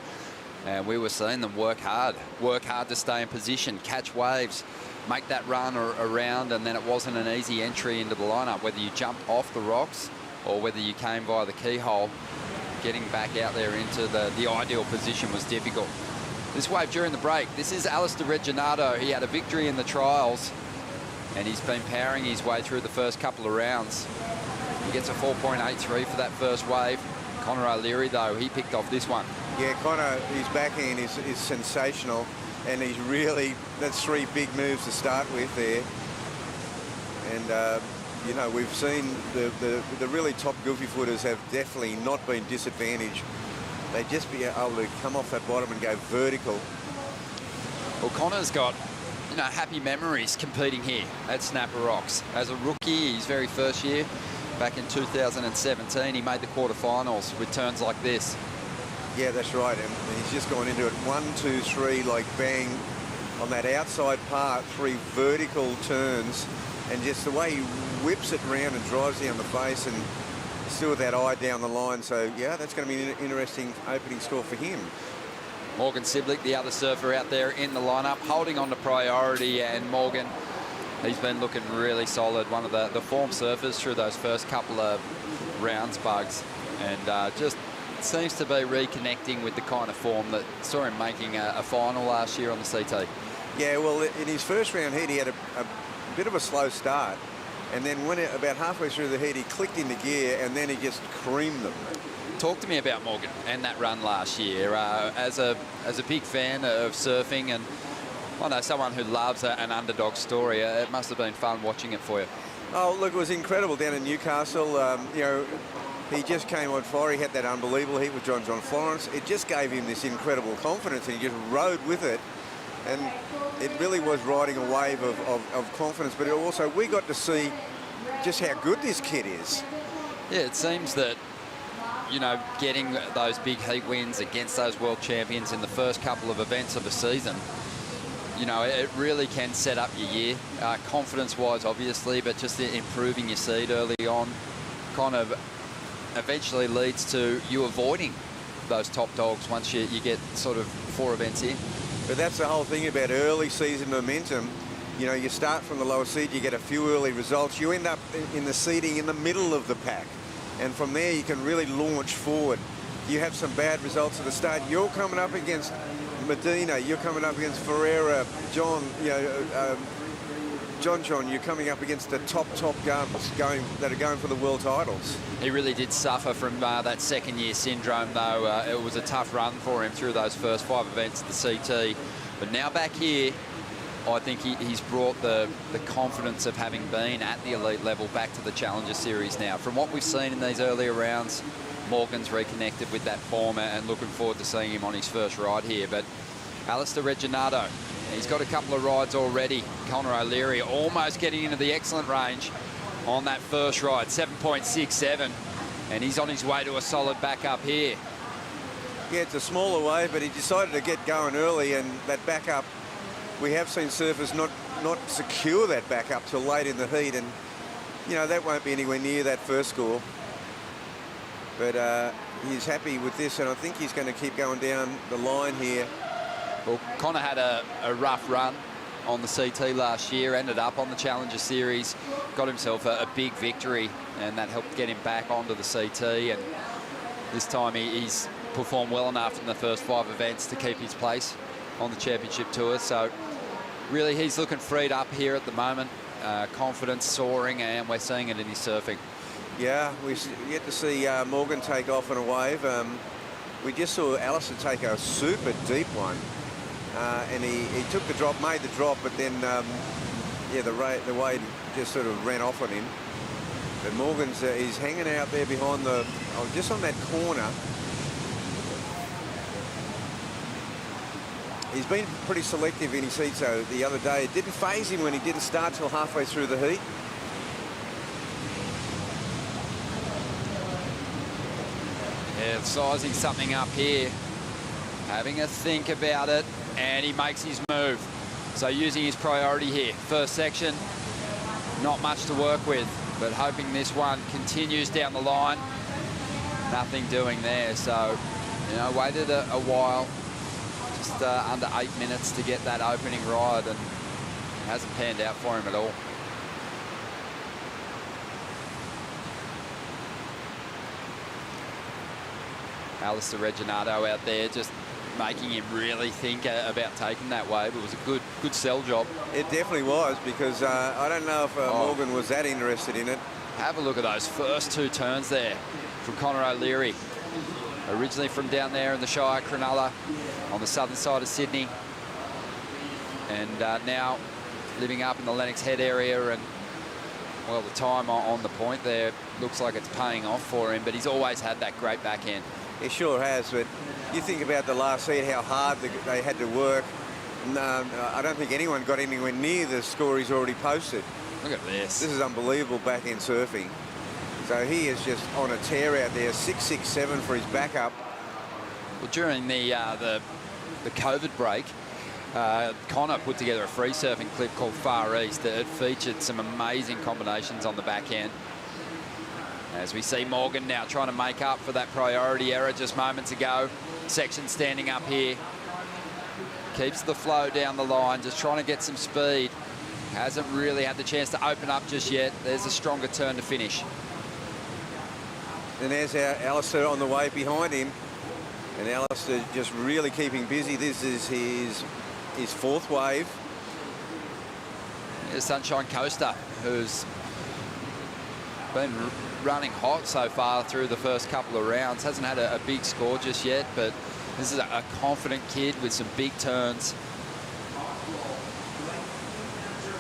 And we were seeing them work hard to stay in position, catch waves, make that run around, and then it wasn't an easy entry into the lineup. Whether you jumped off the rocks or whether you came via the keyhole, getting back out there into the ideal position was difficult. This wave during the break, this is Alistair Regginato. He had a victory in the trials, and he's been powering his way through the first couple of rounds. He gets a 4.83 for that first wave. Connor O'Leary, though, he picked off this one. Yeah, Connor, his backhand is sensational, and he's really, that's 3 big moves to start with there. And, you know, we've seen the really top goofy footers have definitely not been disadvantaged. They just be able to come off that bottom and go vertical. Well, Connor's got, you know, happy memories competing here at Snapper Rocks. As a rookie, his very first year, back in 2017, he made the quarterfinals with turns like this. Yeah, that's right. And he's just gone into it 1, 2, 3, like bang on that outside part, 3 vertical turns, and just the way he whips it around and drives down the face, and still with that eye down the line. So yeah, that's going to be an interesting opening score for him. Morgan Siblick, the other surfer out there in the lineup, holding on to priority, and Morgan, he's been looking really solid. One of the form surfers through those first couple of rounds, Bugs, and just seems to be reconnecting with the kind of form that saw him making a final last year on the CT. Yeah, well, in his first round heat, he had a bit of a slow start, and then when about halfway through the heat, he clicked into gear, and then he just creamed them. Talk to me about Morgan and that run last year. As a big fan of surfing, and I know someone who loves an underdog story, it must have been fun watching it for you. Oh, look, it was incredible down in Newcastle. You know, he just came on fire. He had that unbelievable heat with John Florence. It just gave him this incredible confidence, and he just rode with it. And it really was riding a wave of confidence. But also, we got to see just how good this kid is. Yeah, it seems that, you know, getting those big heat wins against those world champions in the first couple of events of the season, you know, it really can set up your year, confidence-wise, obviously, but just improving your seed early on kind of eventually leads to you avoiding those top dogs once you get sort of 4 events in. But that's the whole thing about early season momentum. You know, you start from the lower seed, you get a few early results, you end up in the seeding in the middle of the pack. And from there, you can really launch forward. You have some bad results at the start. You're coming up against Medina. You're coming up against Ferreira, John. You know, John. You're coming up against the top guns that are going for the world titles. He really did suffer from that second-year syndrome, though. It was a tough run for him through those first 5 events at the CT. But now back here, I think he's brought the confidence of having been at the elite level back to the Challenger Series now. From what we've seen in these earlier rounds, Morgan's reconnected with that form, and looking forward to seeing him on his first ride here. But Alistair Regginato, he's got a couple of rides already. Connor O'Leary almost getting into the excellent range on that first ride, 7.67, and he's on his way to a solid backup here. Yeah, it's a smaller wave, but he decided to get going early, and that backup, we have seen surfers not secure that backup till late in the heat, and you know that won't be anywhere near that first score. But he's happy with this, and I think he's going to keep going down the line here. Well, Connor had a rough run on the CT last year, ended up on the Challenger Series, got himself a big victory, and that helped get him back onto the CT. And this time he's performed well enough in the first 5 events to keep his place on the championship tour. So really, he's looking freed up here at the moment, confidence soaring, and we're seeing it in his surfing. Yeah, we get to see Morgan take off on a wave. We just saw Alistair take a super deep one, and he took the drop, made the drop, but then yeah, the wave just sort of ran off on him. But Morgan's he's hanging out there behind the just on that corner. He's been pretty selective in his heat, so the other day it didn't faze him when he didn't start till halfway through the heat. Yeah, sizing something up here, having a think about it, and he makes his move. So using his priority here. First section, not much to work with, but hoping this one continues down the line. Nothing doing there, so, you know, waited a while, just under 8 minutes to get that opening ride, and it hasn't panned out for him at all. Alistair Reginato out there just making him really think about taking that wave. It was a good sell job. It definitely was, because I don't know if Morgan was that interested in it. Have a look at those first 2 turns there from Conor O'Leary. Originally from down there in the Shire, Cronulla, on the southern side of Sydney. And now living up in the Lennox Head area, and, well, the time on the point there looks like it's paying off for him, but he's always had that great backhand. He sure has, but you think about the last heat, how hard they had to work. No, I don't think anyone got anywhere near the score he's already posted. Look at this. This is unbelievable backhand surfing. So he is just on a tear out there, 6.67 for his backup. Well, during the COVID break, Connor put together a free surfing clip called Far East. It featured some amazing combinations on the backhand. As we see Morgan now trying to make up for that priority error just moments ago. Section standing up here. Keeps the flow down the line, just trying to get some speed. Hasn't really had the chance to open up just yet. There's a stronger turn to finish. And there's our Alistair on the wave behind him. And Alistair just really keeping busy. This is his 4th wave. Here's Sunshine Coaster, who's been running hot so far through the first couple of rounds. Hasn't had a big score just yet, but this is a confident kid with some big turns.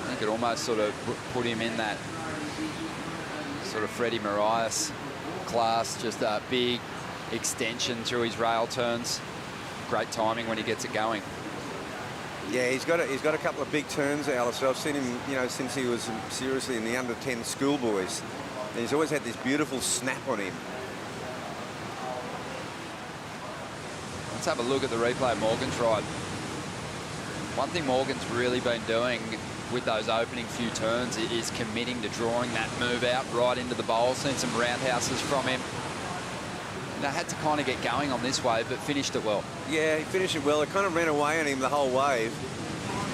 I think it almost sort of put him in that sort of Freddie Marias class, just a big extension through his rail turns. Great timing when he gets it going. Yeah, he's got a couple of big turns, Alistair. I've seen him, you know, since he was seriously in the under-10 schoolboys. And he's always had this beautiful snap on him. Let's have a look at the replay of Morgan's ride. One thing Morgan's really been doing with those opening few turns is committing to drawing that move out right into the bowl. Seen some roundhouses from him. And they had to kind of get going on this wave, but finished it well. Yeah, he finished it well. It kind of ran away on him the whole wave.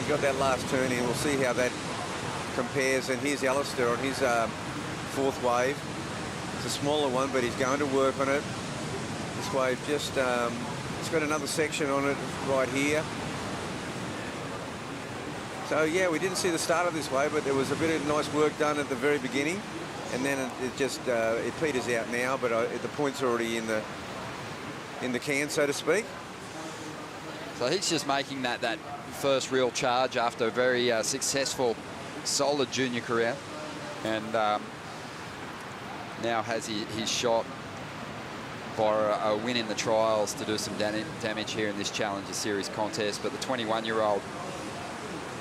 He got that last turn in. We'll see how that compares. And here's Alistair on his 4th wave. It's a smaller one, but he's going to work on it. This wave just, it's got another section on it right here. So yeah, we didn't see the start of this wave, but there was a bit of nice work done at the very beginning, and then it just it peters out now. But the point's already in the can, so to speak. So he's just making that first real charge after a very successful, solid junior career, and now has his shot for a win in the trials to do some damage here in this Challenger Series contest. But the 21-year-old,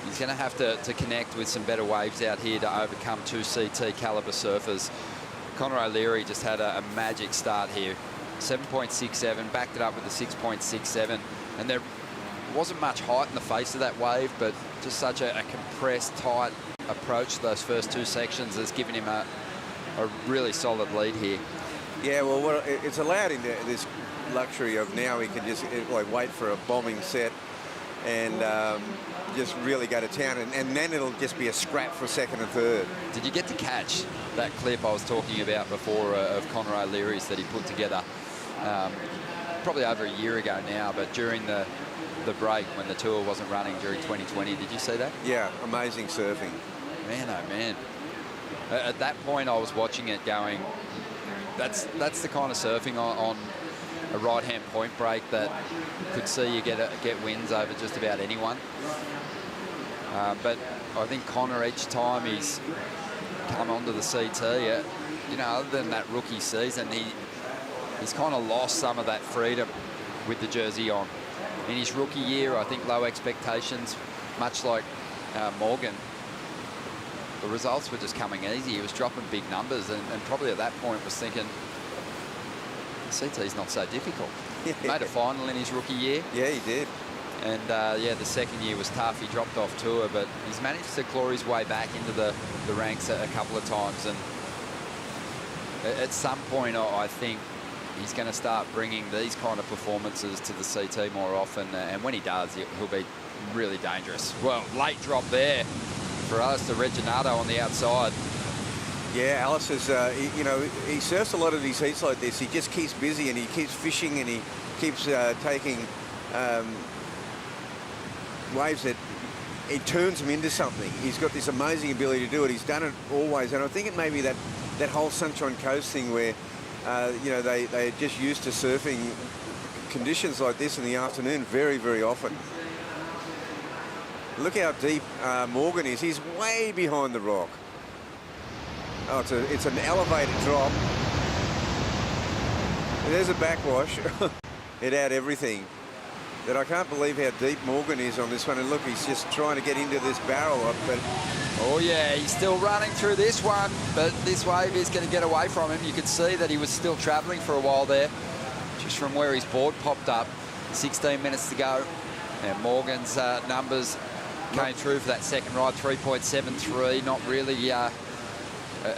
he's going to have to connect with some better waves out here to overcome 2 CT caliber surfers. Conor O'Leary just had a magic start here. 7.67, backed it up with a 6.67. And there wasn't much height in the face of that wave, but just such a compressed, tight approach to those first 2 sections has given him a really solid lead here. Yeah, well, it's allowed him this luxury of now he can just like wait for a bombing set and just really go to town, and then it'll just be a scrap for 2nd and 3rd. Did you get to catch that clip I was talking about before of Conor O'Leary's that he put together probably over a year ago now, but during the break when the tour wasn't running during 2020? Did you see that? Yeah, amazing surfing. Man, oh man. At that point I was watching it going, that's the kind of surfing on a right-hand point break that could see you get wins over just about anyone. But I think Conor, each time he's come onto the CT, you know, other than that rookie season, he's kind of lost some of that freedom with the jersey on. in his rookie year. I think low expectations, much like Morgan. The results were just coming easy. He was dropping big numbers, and probably at that point was thinking, CT's not so difficult. Made a final in his rookie year. Yeah, he did. And yeah, the second year was tough. He dropped off tour, but he's managed to claw his way back into the ranks a couple of times. And at some point, I think he's going to start bringing these kind of performances to the CT more often. And when he does, he'll be really dangerous. Well, late drop there for Alistair Regginato on the outside. Yeah, Alistair's, you know, he surfs a lot of these heats like this. He just keeps busy and he keeps fishing and he keeps taking waves that it turns him into something. He's got this amazing ability to do it. He's done it always. And I think it may be that whole Sunshine Coast thing where, you know, they're just used to surfing conditions like this in the afternoon very, very often. Look how deep Morgan is. He's way behind the rock. Oh, it's an elevated drop. And there's a backwash. It had everything. That I can't believe how deep Morgan is on this one. And look, he's just trying to get into this barrel. But oh yeah, he's still running through this one, but this wave is going to get away from him. You could see that he was still traveling for a while there, just from where his board popped up. 16 minutes to go, and Morgan's numbers came through for that second ride, 3.73. Not really a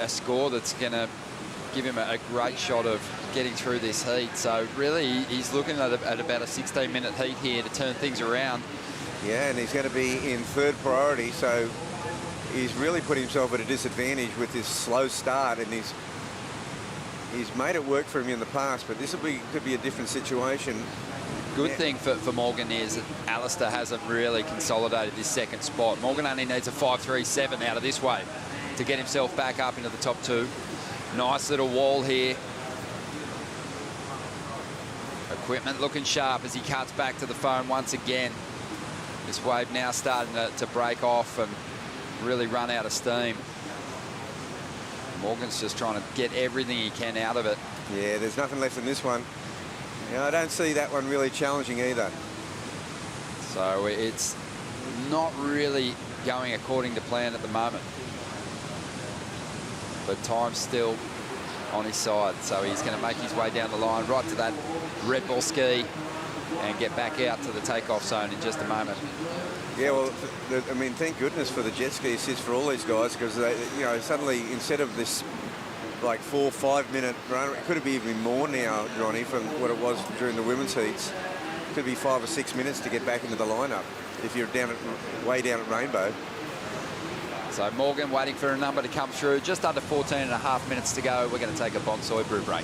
score that's going to give him a great shot of getting through this heat. So really, he's looking at about a 16-minute heat here to turn things around. Yeah, and he's going to be in third priority, so he's really put himself at a disadvantage with this slow start, and he's made it work for him in the past, but this could be a different situation. Good thing for Morgan is that Alistair hasn't really consolidated this second spot. Morgan only needs a 5.37 out of this wave to get himself back up into the top two. Nice little wall here. Equipment looking sharp as he cuts back to the foam once again. This wave now starting to break off and really run out of steam. Morgan's just trying to get everything he can out of it. Yeah, there's nothing left in this one. Yeah, I don't see that one really challenging either. So it's not really going according to plan at the moment. But time's still on his side, so he's going to make his way down the line right to that red ball ski and get back out to the takeoff zone in just a moment. Yeah, well, I mean, thank goodness for the jet ski assist for all these guys, because they, you know, suddenly instead of this like 4 or 5 minute run, it could be even more now, Johnny, from what it was during the women's heats. It could be 5 or 6 minutes to get back into the lineup if you're way down at Rainbow. So Morgan waiting for a number to come through. Just under 14.5 minutes to go. We're going to take a Bonsai brew break.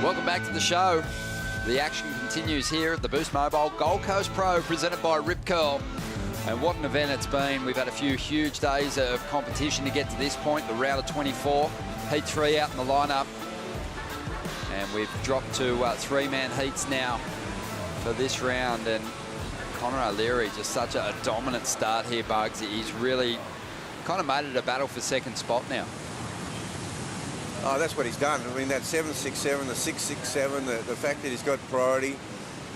Welcome back to the show. The action continues here at the Boost Mobile Gold Coast Pro, presented by Rip Curl. And what an event it's been. We've had a few huge days of competition to get to this point. The round of 24, Heat 3 out in the lineup. And we've dropped to three-man heats now for this round. And Conor O'Leary, just such a dominant start here, Bugs. He's really kind of made it a battle for second spot now. Oh, that's what he's done. I mean, that 7.67, the 6.67, the fact that he's got priority.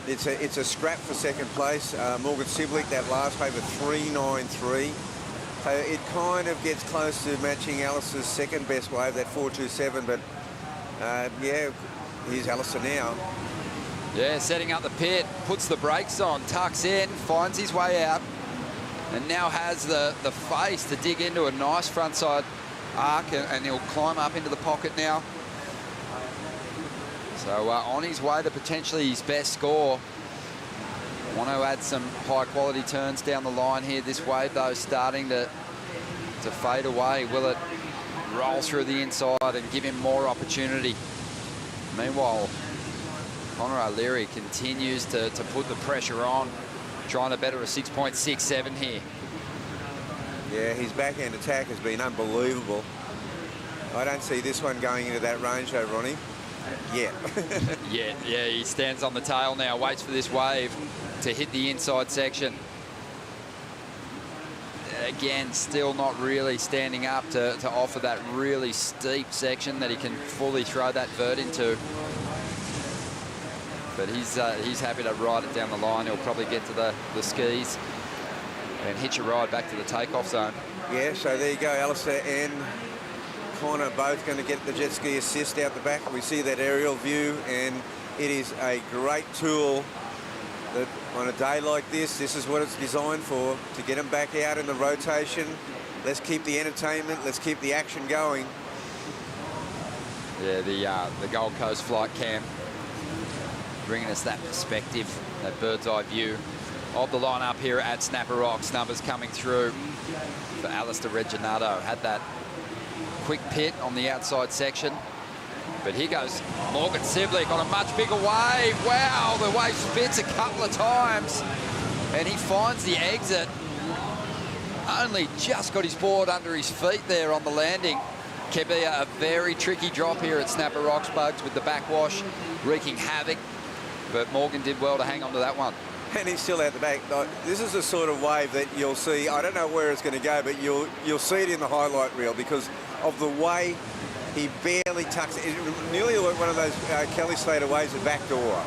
It's a scrap for second place. Morgan Siblick, that last paper, 3.93. So it kind of gets close to matching Alistair's second best wave, that 4.27. But yeah, here's Alistair now. Yeah, setting up the pit, puts the brakes on, tucks in, finds his way out, and now has the face to dig into a nice frontside arc, and he'll climb up into the pocket now. So on his way to potentially his best score. Want to add some high-quality turns down the line here. This wave, though, starting to fade away. Will it roll through the inside and give him more opportunity? Meanwhile, Conor O'Leary continues to put the pressure on, trying to better a 6.67 here. Yeah, his backhand attack has been unbelievable. I don't see this one going into that range, though, Ronnie. Yeah. yeah, he stands on the tail now, waits for this wave to hit the inside section. Again, still not really standing up to offer that really steep section that he can fully throw that vert into. But he's happy to ride it down the line. He'll probably get to the skis and hitch a ride back to the takeoff zone. Yeah, so there you go, Alistair and Conor both going to get the jet ski assist out the back. We see that aerial view, and it is a great tool that on a day like this is what it's designed for, to get them back out in the rotation. Let's keep the entertainment, let's keep the action going. Yeah, the Gold Coast flight cam bringing us that perspective, that bird's eye view of the lineup here at Snapper Rocks. Numbers coming through for Alistair Regginato. Had that quick pit on the outside section. But here goes Morgan Siblick on a much bigger wave. Wow, the wave spits a couple of times. And he finds the exit. Only just got his board under his feet there on the landing. Can be a very tricky drop here at Snapper Rocks, Bugs, with the backwash wreaking havoc. But Morgan did well to hang on to that one. And he's still out the back. This is the sort of wave that you'll see. I don't know where it's going to go, but you'll see it in the highlight reel because of the way he barely tucks it. Nearly like one of those Kelly Slater waves at backdoor.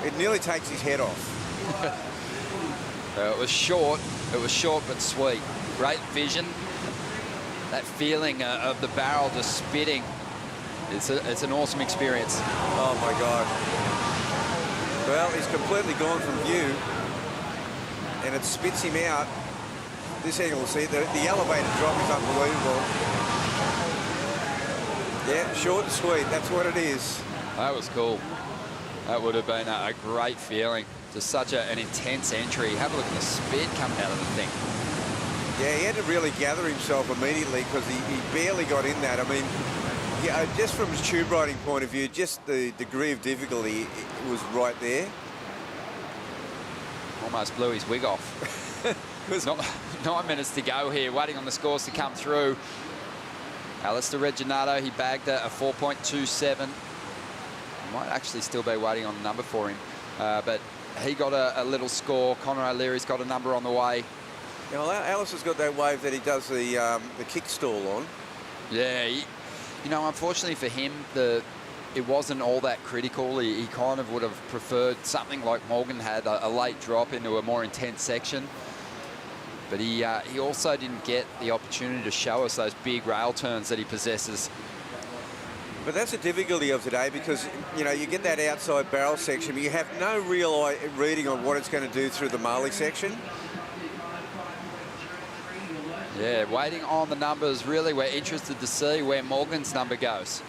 It nearly takes his head off. It was short but sweet. Great vision. That feeling of the barrel just spitting. It's an awesome experience. Oh my God. Well, he's completely gone from view, and it spits him out. This angle, will see, the elevated drop is unbelievable. Yeah, short and sweet, that's what it is. That was cool. That would have been a great feeling. Just such an intense entry. Have a look at the spit coming out of the thing. Yeah, he had to really gather himself immediately because he barely got in that. I mean, yeah, just from his tube riding point of view, just the degree of difficulty was right there. Almost blew his wig off. 9 minutes to go here, waiting on the scores to come through. Alistair Regginato, he bagged a 4.27. Might actually still be waiting on a number for him. But he got a little score. Conor O'Leary's got a number on the way. You know, Alistair's got that wave that he does the kick stall on. Yeah, you know, unfortunately for him, it wasn't all that critical. He kind of would have preferred something like Morgan had, a late drop into a more intense section. But he also didn't get the opportunity to show us those big rail turns that he possesses. But that's the difficulty of today because, you know, you get that outside barrel section, but you have no real reading on what it's going to do through the Marley section. Yeah, waiting on the numbers. Really, we're interested to see where Morgan's number goes.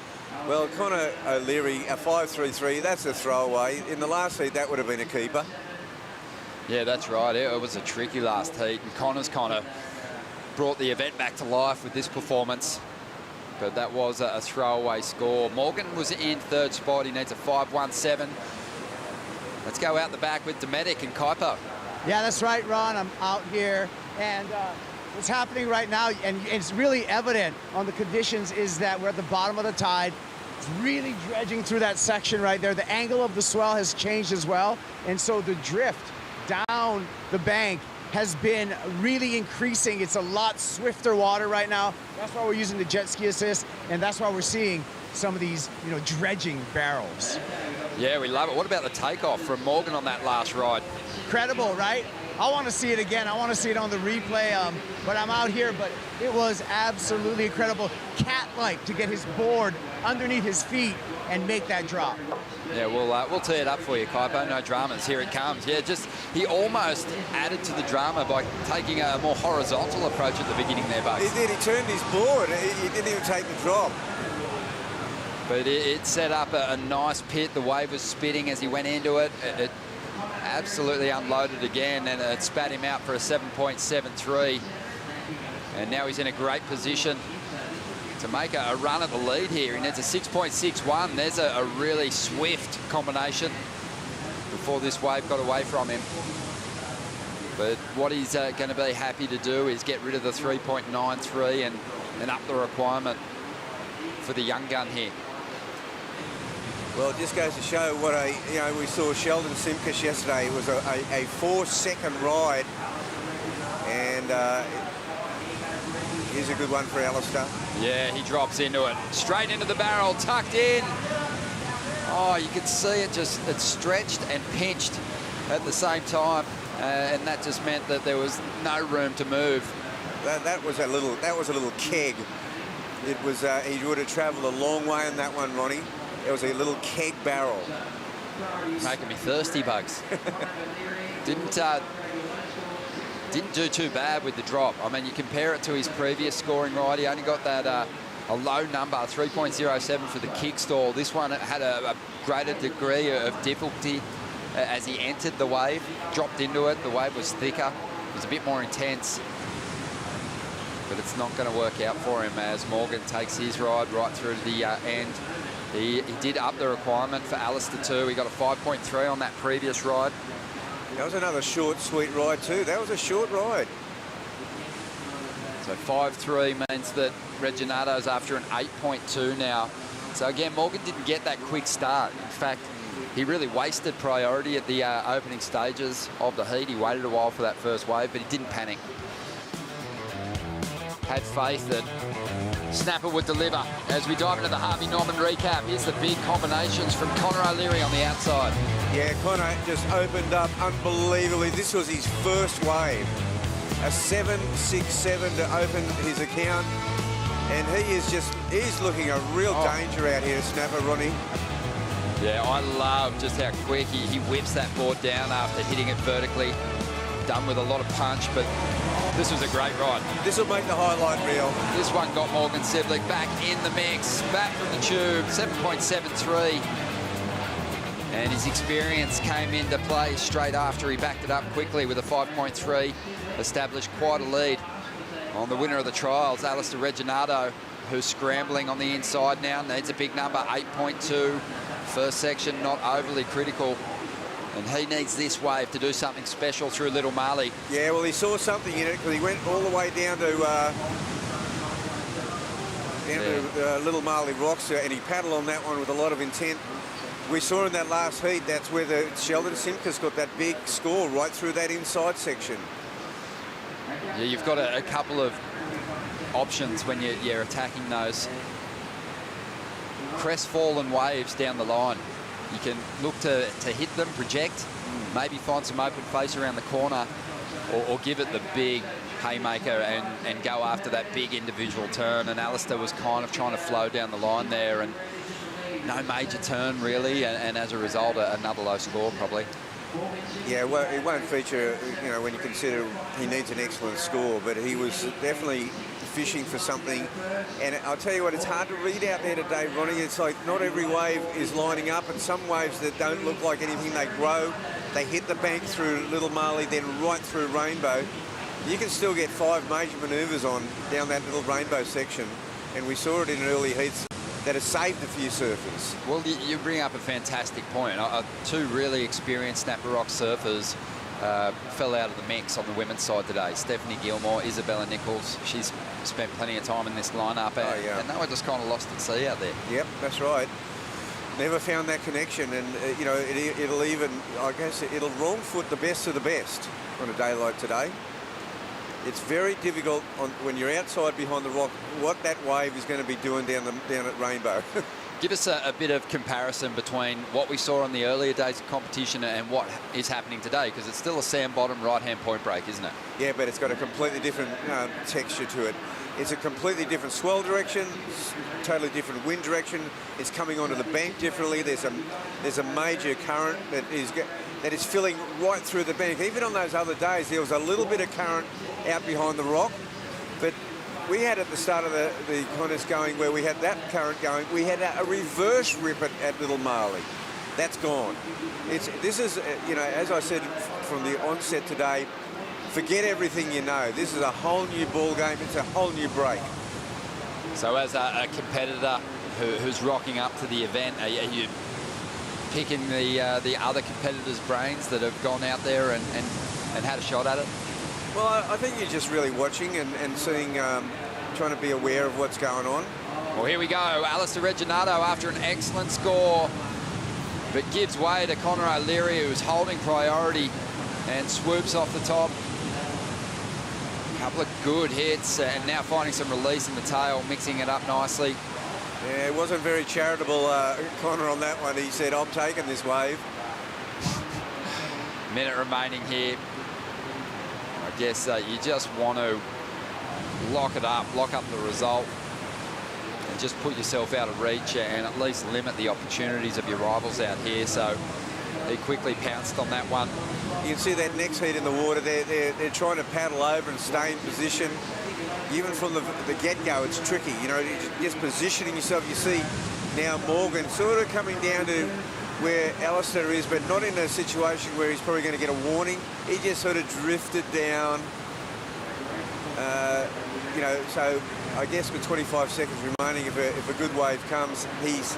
Well, Conor O'Leary, a 5.33, that's a throwaway. In the last heat, that would have been a keeper. Yeah, that's right. It was a tricky last heat, and Conor's kind of brought the event back to life with this performance. But that was a throwaway score. Morgan was in third spot. He needs a 5.17. Let's go out the back with Dometic and Kuiper. Yeah, that's right, Ron. I'm out here, and what's happening right now, and it's really evident on the conditions, is that we're at the bottom of the tide. It's really dredging through that section right there. The angle of the swell has changed as well, and so the drift down the bank has been really increasing. It's a lot swifter water right now. That's why we're using the jet ski assist, and that's why we're seeing some of these, you know, dredging barrels. Yeah, we love it. What about the takeoff from Morgan on that last ride? Incredible, right? I want to see it again. I want to see it on the replay, but I'm out here, but it was absolutely incredible. Cat-like to get his board underneath his feet and make that drop. Yeah, we'll tee it up for you, Kaipo. No dramas. Here it comes. Yeah, just he almost added to the drama by taking a more horizontal approach at the beginning there, Bugs. He did. He turned his board. He didn't even take the drop. But it set up a nice pit. The wave was spitting as he went into it. It absolutely unloaded again, and it spat him out for a 7.73. And now he's in a great position to make a run at the lead here. He needs a 6.61. There's a really swift combination before this wave got away from him. But what he's going to be happy to do is get rid of the 3.93 and up the requirement for the young gun here. Well, it just goes to show what we saw Sheldon Simkus yesterday. It was a 4-second ride, and here's a good one for Alistair. Yeah, he drops into it. Straight into the barrel, tucked in. Oh, you can see it it's stretched and pinched at the same time, and that just meant that there was no room to move. That was a little keg. It was he would have travelled a long way in that one, Ronnie. It was a little keg barrel. Making me thirsty, Bugs. Didn't do too bad with the drop. I mean, you compare it to his previous scoring ride, he only got that a low number, 3.07 for the kick stall. This one had a greater degree of difficulty as he entered the wave, dropped into it. The wave was thicker, it was a bit more intense. But it's not going to work out for him as Morgan takes his ride right through to the end. He did up the requirement for Alistair too. He got a 5.3 on that previous ride. That was another short, sweet ride too. That was a short ride. So 5.3 means that Reginato's after an 8.2 now. So again, Morgan didn't get that quick start. In fact, he really wasted priority at the opening stages of the heat. He waited a while for that first wave, but he didn't panic. Had faith that Snapper would deliver. As we dive into the Harvey Norman recap, here's the big combinations from Connor O'Leary on the outside. Yeah, Connor just opened up unbelievably. This was his first wave. A 7.67 to open his account. And he's looking a real danger out here, Snapper, Ronnie. Yeah, I love just how quick he whips that board down after hitting it vertically. Done with a lot of punch, but this was a great ride. This will make the highlight reel. This one got Morgan Sibley back in the mix, back from the tube, 7.73. And his experience came into play straight after he backed it up quickly with a 5.3, established quite a lead on the winner of the trials, Alistair Reginato, who's scrambling on the inside now, needs a big number, 8.2. First section, not overly critical. And he needs this wave to do something special through Little Marley. Yeah, well, he saw something in it because he went all the way down to Little Marley Rocks, and he paddled on that one with a lot of intent. We saw in that last heat, that's where the Sheldon Simkus got that big score right through that inside section. Yeah, you've got a couple of options when you're attacking those crestfallen waves down the line. You can look to hit them, project, maybe find some open face around the corner, or give it the big haymaker and go after that big individual turn. And Alistair was kind of trying to flow down the line there, and no major turn really, and as a result, another low score probably. Yeah, well, it won't feature, you know, when you consider he needs an excellent score, but he was definitely fishing for something. And I'll tell you what, it's hard to read out there today, Ronnie. It's like not every wave is lining up, and some waves that don't look like anything, they grow, they hit the bank through Little Marley, then right through Rainbow. You can still get 5 major manoeuvres on down that little Rainbow section, and we saw it in early heats that has saved a few surfers. Well, you bring up a fantastic point. Two really experienced Snapper Rock surfers fell out of the mix on the women's side today. Stephanie Gilmore, Isabella Nichols, she's spent plenty of time in this lineup, and they were just kind of lost at sea out there. Yep, that's right. Never found that connection, and you know, it'll even, I guess, it'll wrong foot the best of the best on a day like today. It's very difficult when you're outside behind the rock, what that wave is going to be doing down at Rainbow. Give us a bit of comparison between what we saw on the earlier days of competition and what is happening today, because it's still a sand bottom right-hand point break, isn't it? Yeah, but it's got a completely different texture to it. It's a completely different swell direction, totally different wind direction. It's coming onto the bank differently. There's a major current that is filling right through the bank. Even on those other days, there was a little bit of current out behind the rock, but we had at the start of the contest going where we had that current going, we had a reverse rip at Little Marley. That's gone. This is, you know, as I said from the onset today, forget everything you know. This is a whole new ball game. It's a whole new break. So as a competitor who's rocking up to the event, are you picking the other competitors' brains that have gone out there and had a shot at it? Well, I think you're just really watching and seeing, trying to be aware of what's going on. Well, here we go. Alistair Reginato after an excellent score, but gives way to Connor O'Leary, who's holding priority and swoops off the top. A couple of good hits and now finding some release in the tail, mixing it up nicely. Yeah, it wasn't very charitable, Connor, on that one. He said, I'm taking this wave. Minute remaining here. I guess you just want to lock up the result, and just put yourself out of reach and at least limit the opportunities of your rivals out here. So he quickly pounced on that one. You can see that next heat in the water. They're trying to paddle over and stay in position. Even from the get-go, it's tricky. You know, just positioning yourself. You see now Morgan sort of coming down to where Alistair is, but not in a situation where he's probably going to get a warning. He just sort of drifted down. You know, so I guess with 25 seconds remaining, if a good wave comes, he's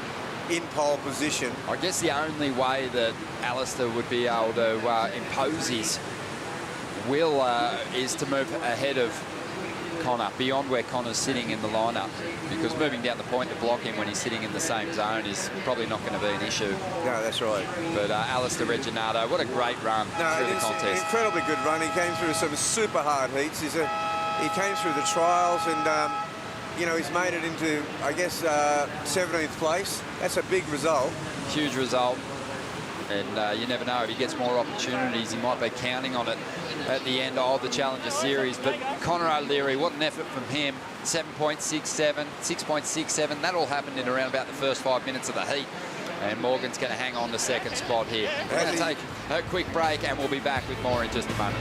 in pole position. I guess the only way that Alistair would be able to impose his will is to move ahead of Connor, beyond where Connor's sitting in the lineup, because moving down the point to block him when he's sitting in the same zone is probably not going to be an issue. No, that's right. But Alistair Reginato, what a great run through the contest. Incredibly good run. He came through some super hard heats. He came through the trials and, you know, he's made it into, I guess, 17th place. That's a big result. Huge result. And you never know, if he gets more opportunities, he might be counting on it at the end of the Challenger Series. But Connor O'Leary, what an effort from him. 7.67, 6.67. That all happened in around about the first 5 minutes of the heat. And Morgan's going to hang on to second spot here. We're going to take a quick break, and we'll be back with more in just a moment.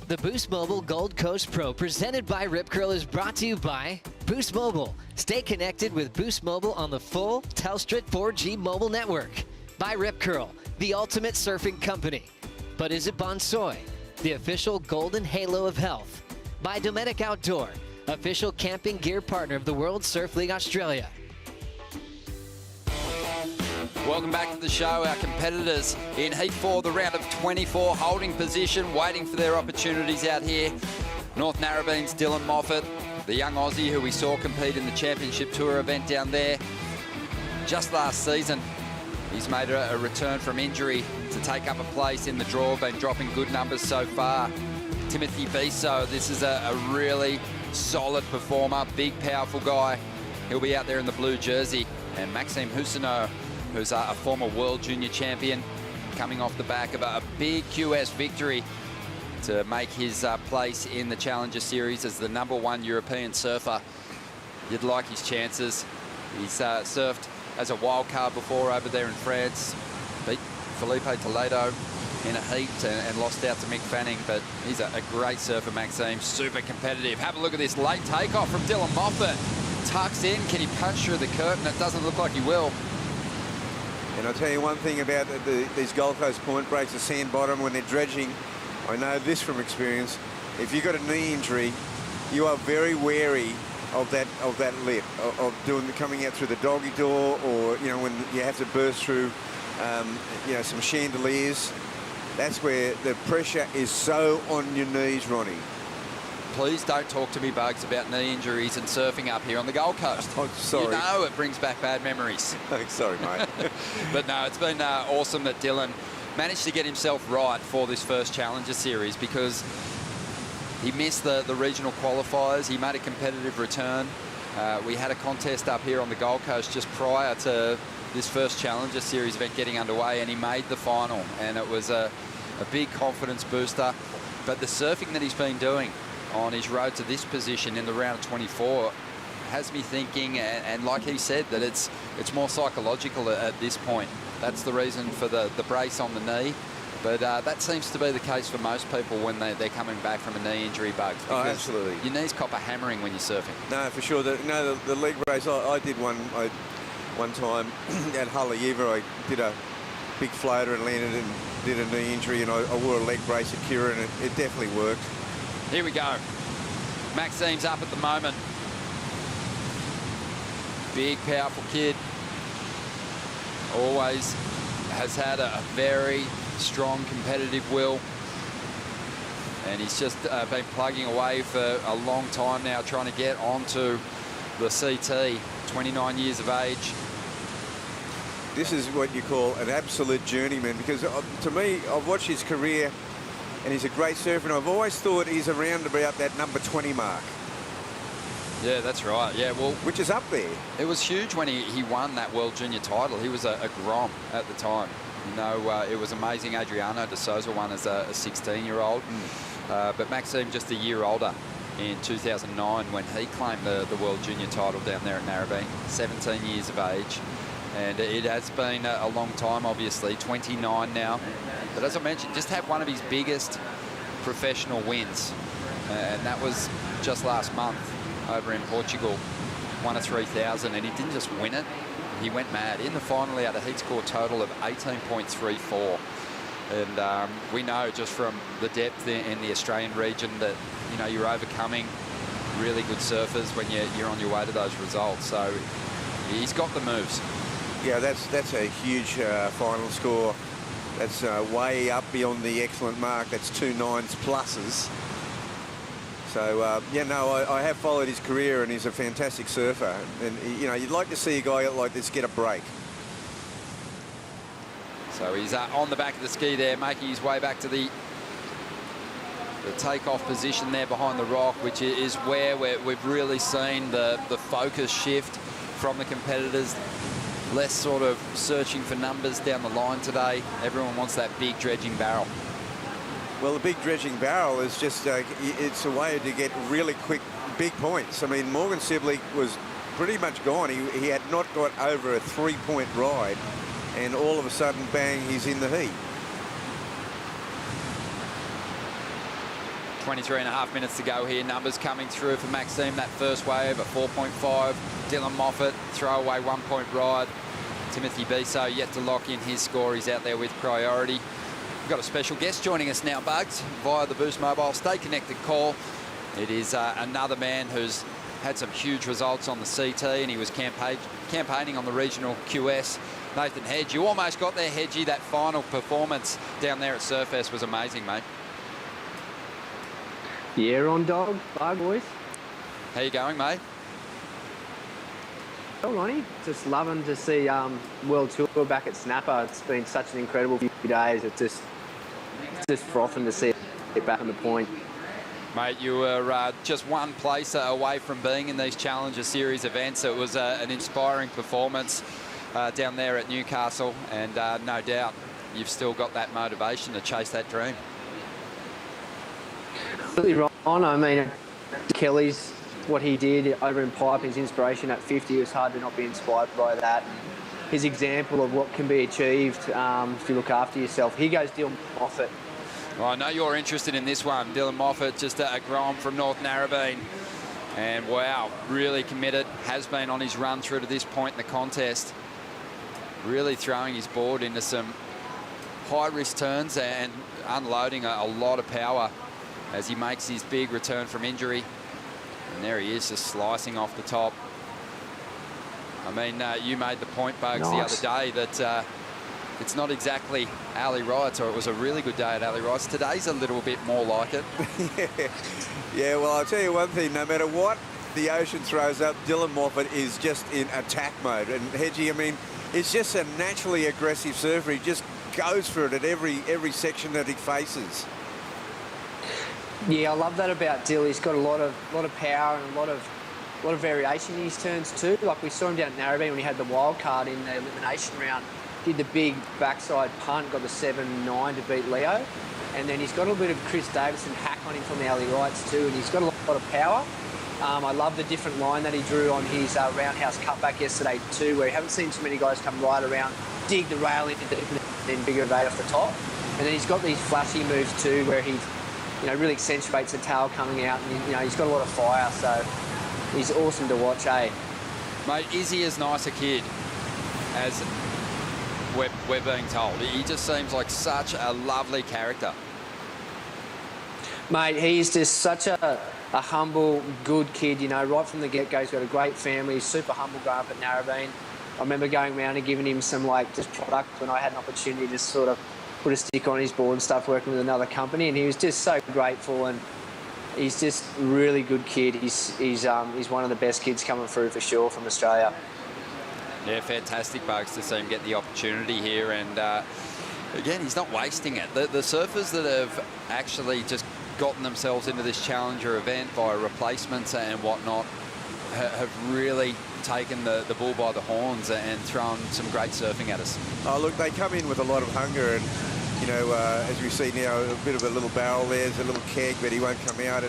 The Boost Mobile Gold Coast Pro presented by Rip Curl is brought to you by Boost Mobile. Stay connected with Boost Mobile on the full Telstra 4G mobile network. By Rip Curl, the ultimate surfing company. But is it Bonsoy, the official golden halo of health? By Dometic Outdoor, official camping gear partner of the World Surf League Australia. Welcome back to the show. Our competitors in Heat 4, the round of 24, holding position, waiting for their opportunities out here. North Narrabeen's Dylan Moffat, the young Aussie who we saw compete in the Championship Tour event down there just last season. He's made a return from injury to take up a place in the draw, been dropping good numbers so far. Timothy Biso, this is a really solid performer, big, powerful guy. He'll be out there in the blue jersey. And Maxime Housineau, who's a former World Junior Champion, coming off the back of a big QS victory to make his place in the Challenger Series as the #1 European surfer. You'd like his chances. He's surfed as a wild card before over there in France. Beat Felipe Toledo in a heat and lost out to Mick Fanning, but he's a great surfer, Maxime, super competitive. Have a look at this late takeoff from Dylan Moffat. Tucks in, can he punch through the curtain? It doesn't look like he will. And I'll tell you one thing about these Gold Coast point breaks, the sand bottom, when they're dredging, I know this from experience, if you've got a knee injury, you are very wary of that lip, of coming out through the doggy door, or, you know, when you have to burst through, you know, some chandeliers. That's where the pressure is so on your knees, Ronnie. Please don't talk to me, Bugs, about knee injuries and surfing up here on the Gold Coast. Oh, sorry. You know it brings back bad memories. Sorry, mate. But no, it's been awesome that Dylan managed to get himself right for this first Challenger Series, because he missed the regional qualifiers. He made a competitive return. We had a contest up here on the Gold Coast just prior to this first Challenger Series event getting underway, and he made the final, and it was a big confidence booster. But the surfing that he's been doing on his road to this position in the round of 24 has me thinking, and like he said, that it's more psychological at this point. That's the reason for the brace on the knee. But that seems to be the case for most people when they're coming back from a knee injury, Bugs. Oh, absolutely. Your knees cop a hammering when you're surfing. No, for sure. The leg brace, I did one time at Haleiwa. I did a big floater and landed and did a knee injury, and I wore a leg brace at Kira, and it definitely worked. Here we go. Maxime's up at the moment. Big, powerful kid. Always has had a very strong competitive will. And he's just been plugging away for a long time now, trying to get onto the CT. 29 years of age. This is what you call an absolute journeyman, because to me, I've watched his career, and he's a great surfer, and I've always thought he's around about that #20 mark. Yeah, that's right. Yeah, well, which is up there. It was huge when he won that World Junior title. He was a Grom at the time. You know, it was amazing. Adriano de Souza won as a 16-year-old. But Maxime just a year older in 2009 when he claimed the World Junior title down there at Narrabeen. 17 years of age. And it has been a long time, obviously. 29 now. But as I mentioned, just had one of his biggest professional wins. And that was just last month over in Portugal. Won a 3,000, and he didn't just win it. He went mad. In the final, he had a heat score total of 18.34. And we know just from the depth in the Australian region that, you know, you're overcoming really good surfers when you're on your way to those results. So he's got the moves. Yeah, that's a huge final score. That's way up beyond the excellent mark. That's 2 9s pluses. So, yeah, no, I have followed his career, and he's a fantastic surfer. And, you know, you'd like to see a guy like this get a break. So he's on the back of the ski there, making his way back to the takeoff position there behind the rock, which is where we've really seen the focus shift from the competitors. Less sort of searching for numbers down the line today. Everyone wants that big dredging barrel. Well, the big dredging barrel is just, it's a way to get really quick, big points. I mean, Morgan Sibley was pretty much gone. He had not got over a 3-point ride, and all of a sudden, bang, he's in the heat. 23.5 minutes to go here. Numbers coming through for Maxime. That first wave at 4.5. Dylan Moffat, throwaway 1-point ride. Timothy Biso yet to lock in his score. He's out there with priority. We've got a special guest joining us now, Bugs, via the Boost Mobile Stay Connected call. It is another man who's had some huge results on the CT, and he was campaigning on the regional QS. Nathan Hedge, you almost got there, Hedgie. That final performance down there at Surfest was amazing, mate. Yeah, on dog, bug boys. How you going, mate? Well, Ronnie, just loving to see World Tour back at Snapper. It's been such an incredible few days. It's just frothing to see it back on the point. Mate, you were just one place away from being in these Challenger Series events. It was an inspiring performance down there at Newcastle, and no doubt you've still got that motivation to chase that dream. Absolutely right on. I mean, Kelly's, what he did over in Pipe, his inspiration at 50, it was hard to not be inspired by that. His example of what can be achieved if you look after yourself. Here goes Dylan Moffat. Well, I know you're interested in this one. Dylan Moffat, just a Grom from North Narrabeen. And wow, really committed, has been on his run through to this point in the contest. Really throwing his board into some high-risk turns and unloading a lot of power as he makes his big return from injury. And there he is, just slicing off the top. I mean, you made the point, Bugs, nice. the other day that it's not exactly Ali Wright's, or it was a really good day at Ali Wright's. Today's a little bit more like it. Yeah, well, I'll tell you one thing, no matter what the ocean throws up, Dylan Moffat is just in attack mode. And Hedgie, I mean, it's just a naturally aggressive surfer. He just goes for it at every section that he faces. Yeah, I love that about Dill. He's got a lot of power and a lot of variation in his turns too. Like we saw him down at Narrabeen when he had the wild card in the elimination round. Did the big backside punt, got the 7-9 to beat Leo. And then he's got a little bit of Chris Davison hack on him from the alley rights too, and he's got a lot of power. I love the different line that he drew on his roundhouse cutback yesterday too, where you haven't seen too many guys come right around, dig the rail into the then bigger evade off the top. And then he's got these flashy moves too, where he really accentuates the tail coming out, and he's got a lot of fire, so he's awesome to watch, eh? Mate, is he as nice a kid as we're being told? He just seems like such a lovely character. Mate, he's just such a humble, good kid, right from the get-go. He's got a great family. He's super humble growing up at Narrabeen. I remember going around and giving him some, just product when I had an opportunity to sort of put a stick on his board and stuff, working with another company, and he was just so grateful, and he's just a really good kid. He's one of the best kids coming through for sure from Australia. Yeah, fantastic, Bugs, to see him get the opportunity here, and again, he's not wasting it. The surfers that have actually just gotten themselves into this Challenger event via replacements and whatnot have really taken the bull by the horns and thrown some great surfing at us. Oh, look, they come in with a lot of hunger, and as we see now, a bit of a little barrel there's a little keg, but he won't come out.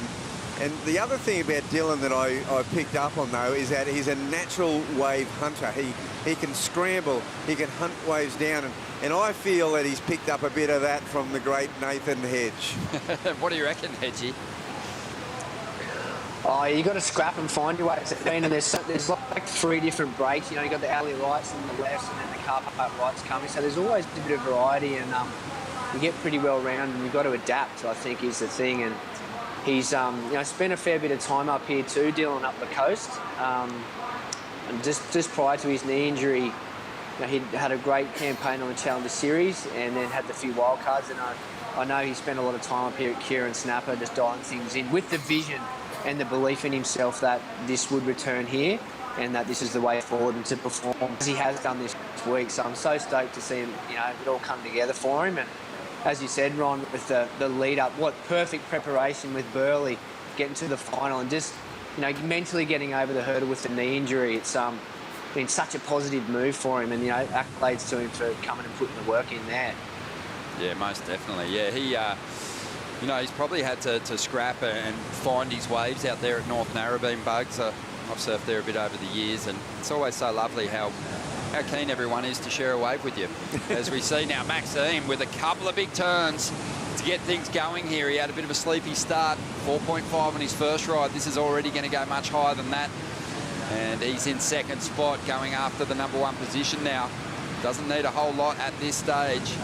And the other thing about Dylan that I picked up on, though, is that he's a natural wave hunter. He can scramble, he can hunt waves down, and I feel that he's picked up a bit of that from the great Nathan Hedge. What do you reckon, Hedgie? Oh, you got to scrap and find your ways. And there's like 3 different breaks. You got the alley rights and the lefts, and then the car park rights coming. So there's always a bit of variety, and you get pretty well rounded, and you've got to adapt, I think, is the thing. And he's spent a fair bit of time up here too, dealing up the coast. And just prior to his knee injury, he had a great campaign on the Challenger Series, and then had the few wild cards. And I know he spent a lot of time up here at Kieran Snapper, just dialing things in with the vision and the belief in himself that this would return here, and that this is the way forward, and to perform as he has done this week. So I'm so stoked to see him, it all come together for him. And as you said, Ron, with the lead up, what perfect preparation with Burley, getting to the final, and just, mentally getting over the hurdle with the knee injury. It's been such a positive move for him, and, accolades to him for coming and putting the work in there. Yeah, most definitely. Yeah, he, he's probably had to scrap and find his waves out there at North Narrabeen, Bugs. I've surfed there a bit over the years, and it's always so lovely how keen everyone is to share a wave with you. As we see now, Maxime with a couple of big turns to get things going here. He had a bit of a sleepy start, 4.5 on his first ride. This is already going to go much higher than that. And he's in second spot, going after the #1 position now. Doesn't need a whole lot at this stage.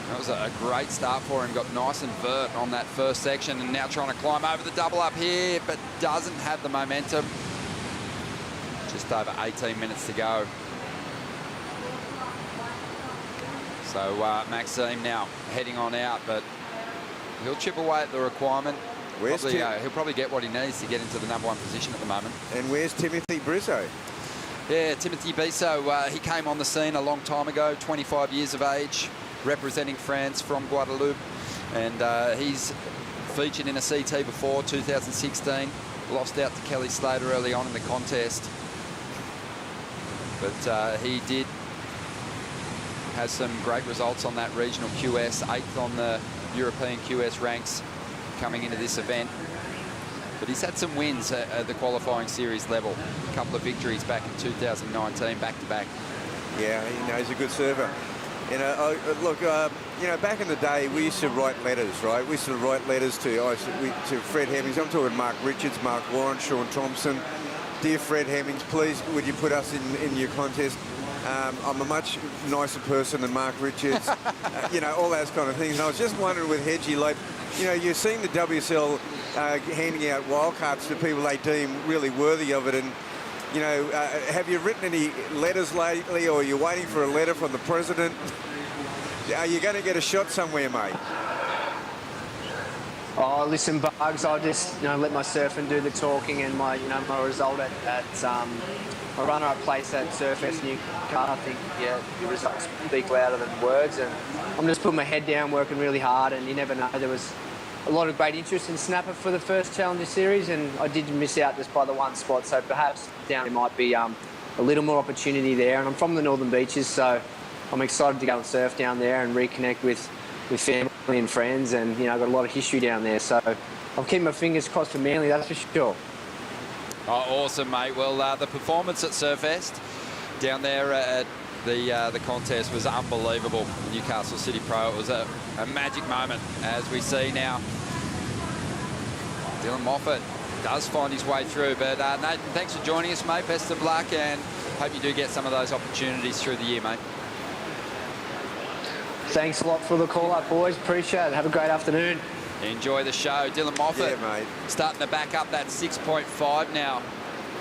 That was a great start for him. Got nice and vert on that first section, and now trying to climb over the double up here, but doesn't have the momentum. Just over 18 minutes to go. So Maxime now heading on out, but he'll chip away at the requirement. He'll probably get what he needs to get into the #1 position at the moment. And where's Timothy Brisso? Yeah, Timothy Brisso, he came on the scene a long time ago, 25 years of age, representing France from Guadeloupe. And he's featured in a CT before, 2016. Lost out to Kelly Slater early on in the contest. But he did have some great results on that regional QS, 8th on the European QS ranks coming into this event. But he's had some wins at the qualifying series level. A couple of victories back in 2019, back-to-back. Yeah, he's a good server. You know, look, you know, back in the day, we used to write letters, right? We used to write letters to Fred Hemmings. I'm talking Mark Richards, Mark Warren, Sean Thompson. Dear Fred Hemmings, please, would you put us in your contest? I'm a much nicer person than Mark Richards. You know, all those kind of things. And I was just wondering with Hedgie, like, you know, you've seen the WSL handing out wildcards to people they deem really worthy of it. And, you know, have you written any letters lately, or are you waiting for a letter from the president? Are you going to get a shot somewhere, mate? Oh, listen, Bugs, I'll just, you know, let my surfing do the talking, and my, you know, my result at my runner-up place at Surfest Newcastle. I think, yeah, the results speak louder than words, and I'm just putting my head down, working really hard, and you never know. There was a lot of great interest in Snapper for the first Challenger Series, and I did miss out just by the one spot, so perhaps down there might be a little more opportunity there. And I'm from the Northern Beaches, so I'm excited to go and surf down there and reconnect with family and friends, and, you know, I've got a lot of history down there, so I'll keep my fingers crossed for Manly, that's for sure. Oh, awesome, mate. Well, the performance at Surfest down there at the contest was unbelievable. Newcastle City Pro, it was a magic moment, as we see now. Dylan Moffat does find his way through, but Nathan, thanks for joining us, mate. Best of luck, and hope you do get some of those opportunities through the year, mate. Thanks a lot for the call-up, boys. Appreciate it. Have a great afternoon. Enjoy the show. Dylan Moffat, yeah, mate, starting to back up that 6.5 now,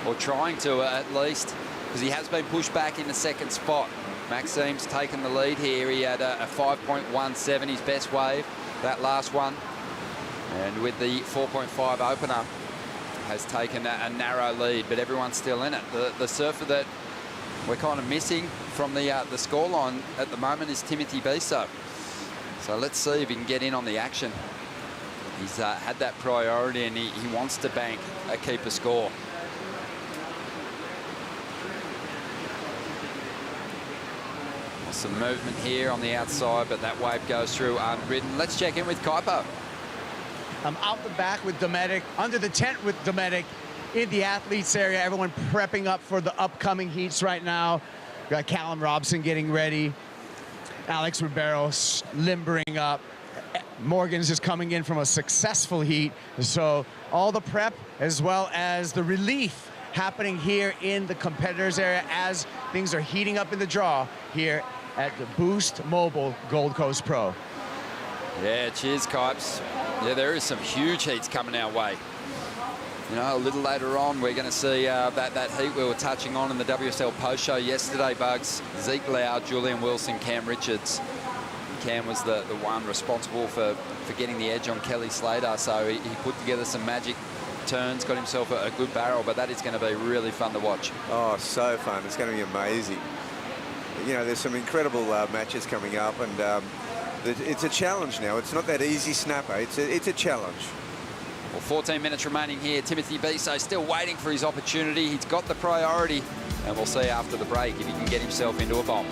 or trying to at least, because he has been pushed back in the second spot. Maxime's taken the lead here. He had a 5.17, his best wave, that last one. And with the 4.5 opener, has taken a narrow lead, but everyone's still in it. The surfer that we're kind of missing from the scoreline at the moment is Timothy Brisso. So let's see if he can get in on the action. He's had that priority, and he wants to bank a keeper score. Some movement here on the outside, but that wave goes through unridden. Let's check in with Kuiper. I'm out the back with Dometic, under the tent with Dometic, in the athletes area. Everyone prepping up for the upcoming heats right now. Got Callum Robson getting ready. Alex Ribeiro limbering up. Morgan's just coming in from a successful heat. So all the prep as well as the relief happening here in the competitors area as things are heating up in the draw here at the Boost Mobile Gold Coast Pro. Yeah, cheers, Kipes. Yeah, there is some huge heats coming our way. You know, a little later on, we're going to see that heat we were touching on in the WSL post show yesterday, Bugs. Zeke Lau, Julian Wilson, Cam Richards. Cam was the one responsible for getting the edge on Kelly Slater, so he put together some magic turns, got himself a good barrel, but that is going to be really fun to watch. Oh, so fun. It's going to be amazing. You know, there's some incredible matches coming up, and it's a challenge now. It's not that easy snapper. It's a challenge. Well, 14 minutes remaining here. Timothy Brisso still waiting for his opportunity. He's got the priority, and we'll see after the break if he can get himself into a bomb.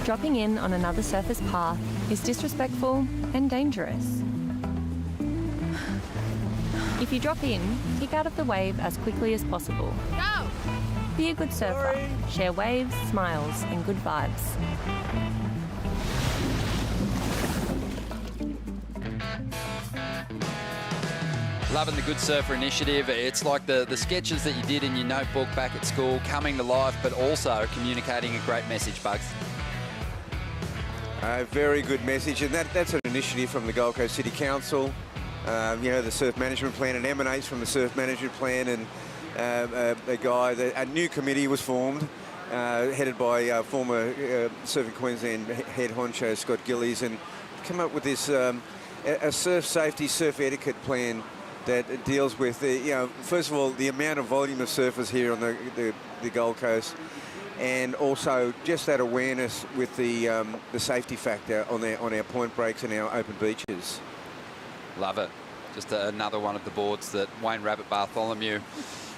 Dropping in on another surfer's path is disrespectful and dangerous. If you drop in, kick out of the wave as quickly as possible. Go! Be a good surfer. Share waves, smiles, and good vibes. Loving the Good Surfer initiative. It's like the sketches that you did in your notebook back at school, coming to life, but also communicating a great message, Bugs. A very good message, and that's an initiative from the Gold Coast City Council. You know, the surf management plan, and emanates from the surf management plan, and a new committee was formed, headed by former Surfing Queensland head honcho Scott Gillies, and come up with this a surf safety, surf etiquette plan that deals with first of all, the amount of volume of surfers here on the Gold Coast, and also just that awareness with the safety factor on our point breaks and our open beaches. Love it. Just another one of the boards that Wayne Rabbit Bartholomew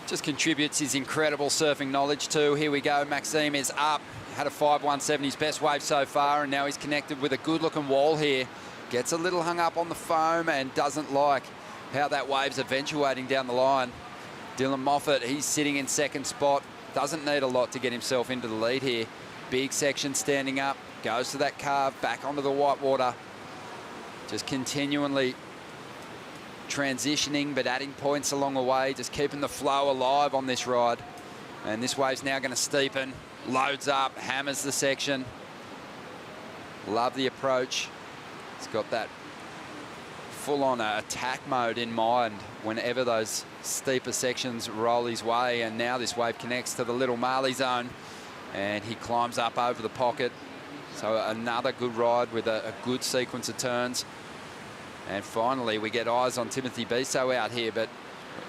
just contributes his incredible surfing knowledge to. Here we go. Maxime is up. Had a 5.17, his best wave so far, and now he's connected with a good-looking wall here. Gets a little hung up on the foam and doesn't like how that wave's eventuating down the line. Dylan Moffat, he's sitting in second spot. Doesn't need a lot to get himself into the lead here. Big section standing up. Goes to that carve, back onto the whitewater. Just continually transitioning, but adding points along the way. Just keeping the flow alive on this ride. And this wave's now going to steepen. Loads up, hammers the section. Love the approach. It's got that full-on attack mode in mind whenever those steeper sections roll his way, and now this wave connects to the Little Marley zone and he climbs up over the pocket. So another good ride with a good sequence of turns. And finally we get eyes on Timothy Bisso out here, but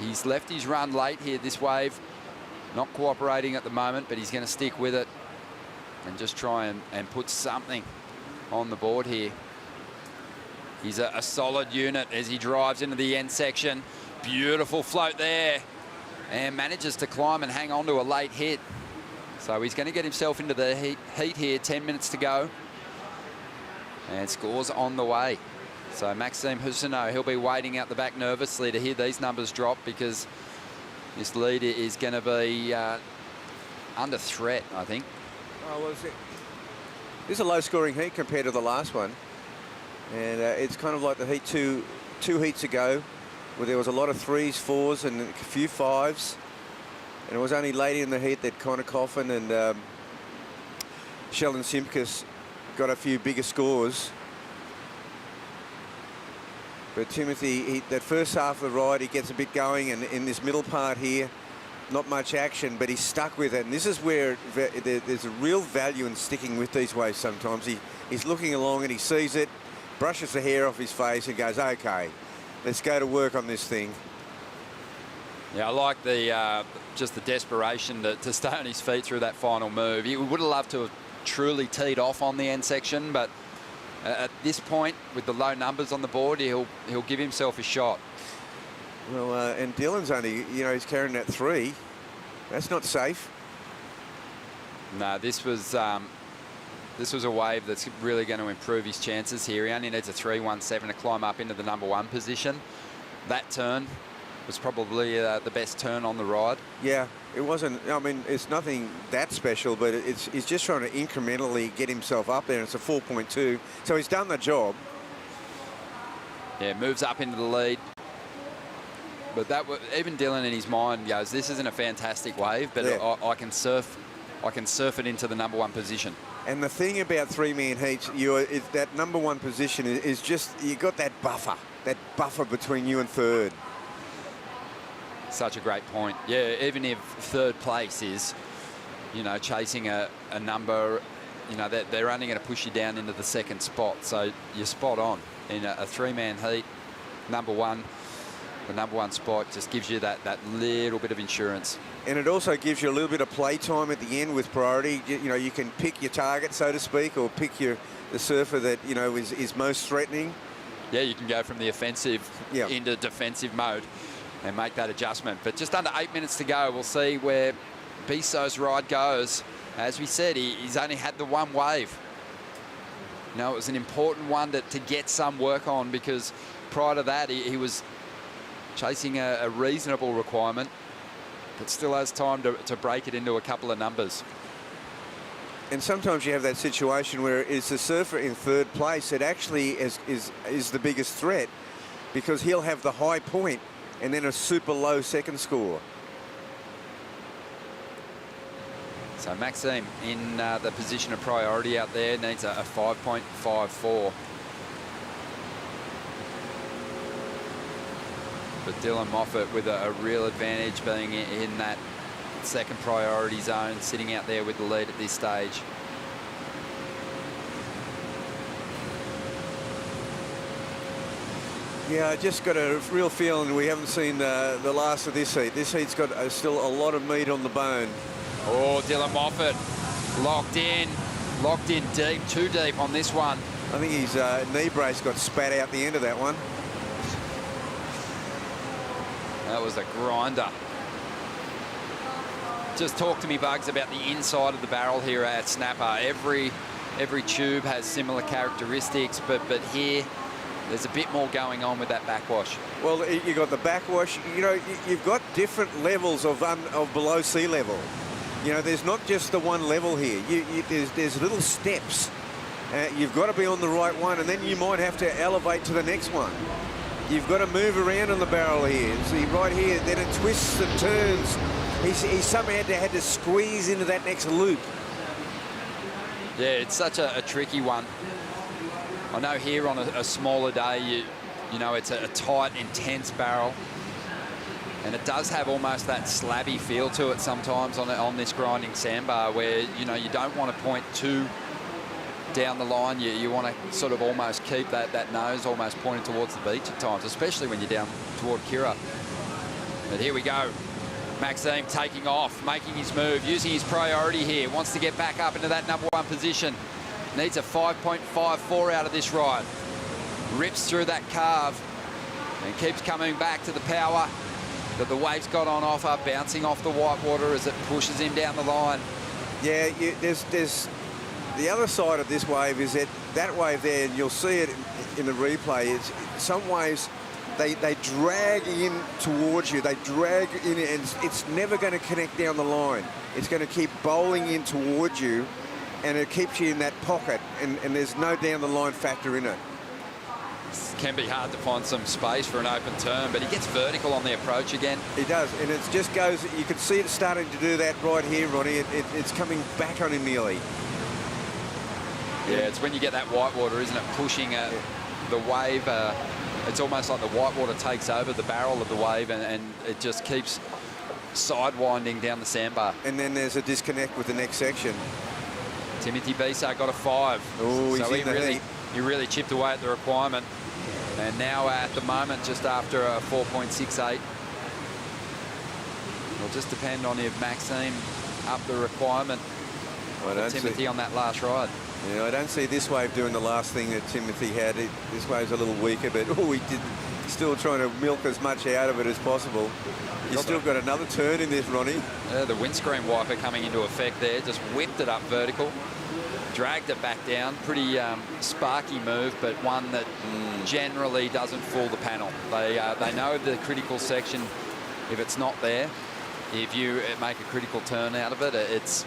he's left his run late here. This wave not cooperating at the moment, but he's going to stick with it and just try and put something on the board here. He's a solid unit as he drives into the end section. Beautiful float there, and manages to climb and hang on to a late hit. So he's going to get himself into the heat here. 10 minutes to go, and scores on the way. So Maxime Husseneau, he'll be waiting out the back nervously to hear these numbers drop, because this lead is going to be under threat, I think. Oh, well, this is a low-scoring heat compared to the last one. And it's kind of like the heat two heats ago, where there was a lot of 3s, 4s, and a few 5s. And it was only late in the heat that Connor Coffin and Sheldon Simkus got a few bigger scores. But Timothy, that first half of the ride, he gets a bit going, and in this middle part here, not much action, but he's stuck with it. And this is where there's a real value in sticking with these waves sometimes. He's looking along and he sees it, brushes the hair off his face and goes, okay, let's go to work on this thing. Yeah, I like the just the desperation to stay on his feet through that final move. He would have loved to have truly teed off on the end section, but at this point, with the low numbers on the board, he'll give himself a shot. Well, and Dylan's only, he's carrying that 3. That's not safe. No, this was a wave that's really going to improve his chances here. He only needs a 3.17 to climb up into the #1 position. That turn was probably the best turn on the ride. Yeah, it wasn't. I mean, it's nothing that special, but he's just trying to incrementally get himself up there. It's a 4.2, so he's done the job. Yeah, moves up into the lead. But even Dylan in his mind goes, this isn't a fantastic wave, but yeah, I can surf it into the #1 position. And the thing about 3-man heats, that #1 position is just, you got that buffer between you and third. Such a great point. Yeah, even if third place is, chasing a number, they're only going to push you down into the second spot. So you're spot on in a 3-man heat. #1, the #1 spot just gives you that little bit of insurance. And it also gives you a little bit of play time at the end with priority. You can pick your target, so to speak, or pick the surfer that, is most threatening. yeah, you can go from the offensive into defensive mode and make that adjustment. But just under 8 minutes to go, we'll see where Bisso's ride goes. As we said, he's only had the one wave. You know, it was an important one to get some work on, because prior to that, he was chasing a reasonable requirement, but still has time to break it into a couple of numbers. And sometimes you have that situation where it's the surfer in third place that actually is the biggest threat, because he'll have the high point and then a super low second score. So Maxime in the position of priority out there needs a 5.54. But Dylan Moffat with a real advantage, being in that second priority zone, sitting out there with the lead at this stage. Yeah, I just got a real feeling we haven't seen the last of this heat. This heat's got still a lot of meat on the bone. Oh, Dylan Moffat locked in deep, too deep on this one. I think his knee brace got spat out the end of that one. That was a grinder. Just talk to me, Bugs, about the inside of the barrel here at Snapper. Every tube has similar characteristics, but here there's a bit more going on with that backwash. Well, you got the backwash. You know, you've got different levels of below sea level. You know, there's not just the one level here. There's little steps. You've got to be on the right one, and then you might have to elevate to the next one. You've got to move around on the barrel here. See, right here, then it twists and turns. He somehow had to squeeze into that next loop. Yeah, it's such a tricky one. I know here on a smaller day, you know, it's a tight, intense barrel. And it does have almost that slabby feel to it sometimes on this grinding sandbar, where, you know, you don't want to point too down the line. You want to sort of almost keep that nose almost pointed towards the beach at times, especially when you're down toward Kira. But here we go. Maxime taking off, making his move, using his priority here. Wants to get back up into that #1 position. Needs a 5.54 out of this ride. Rips through that carve and keeps coming back to the power that the wave's got on offer, bouncing off the white water as it pushes him down the line. Yeah, there's the other side of this wave is that wave there, and you'll see it in the replay. It's some waves they drag in towards you. They drag in, and it's never going to connect down the line. It's going to keep bowling in towards you, and it keeps you in that pocket, and there's no down the line factor in it. It can be hard to find some space for an open turn, but he gets vertical on the approach again. He does, and it just goes, you can see it starting to do that right here, Ronnie. It's coming back on him nearly. Yeah, it's when you get that white water, isn't it, pushing the wave. It's almost like the white water takes over the barrel of the wave, and it just keeps sidewinding down the sandbar. And then there's a disconnect with the next section. Timothy Bisso got a 5. Oh, so he really chipped away at the requirement. And now at the moment, just after a 4.68. It'll just depend on if Maxime up the requiment for Timothy on that last ride. Yeah, I don't see this wave doing the last thing that Timothy had. This wave's a little weaker, but he did still trying to milk as much out of it as possible. You've still got another turn in this, Ronnie. Yeah, the windscreen wiper coming into effect there. Just whipped it up vertical, dragged it back down. Pretty sparky move, but one that generally doesn't fool the panel. They know the critical section, if it's not there, if you make a critical turn out of it, it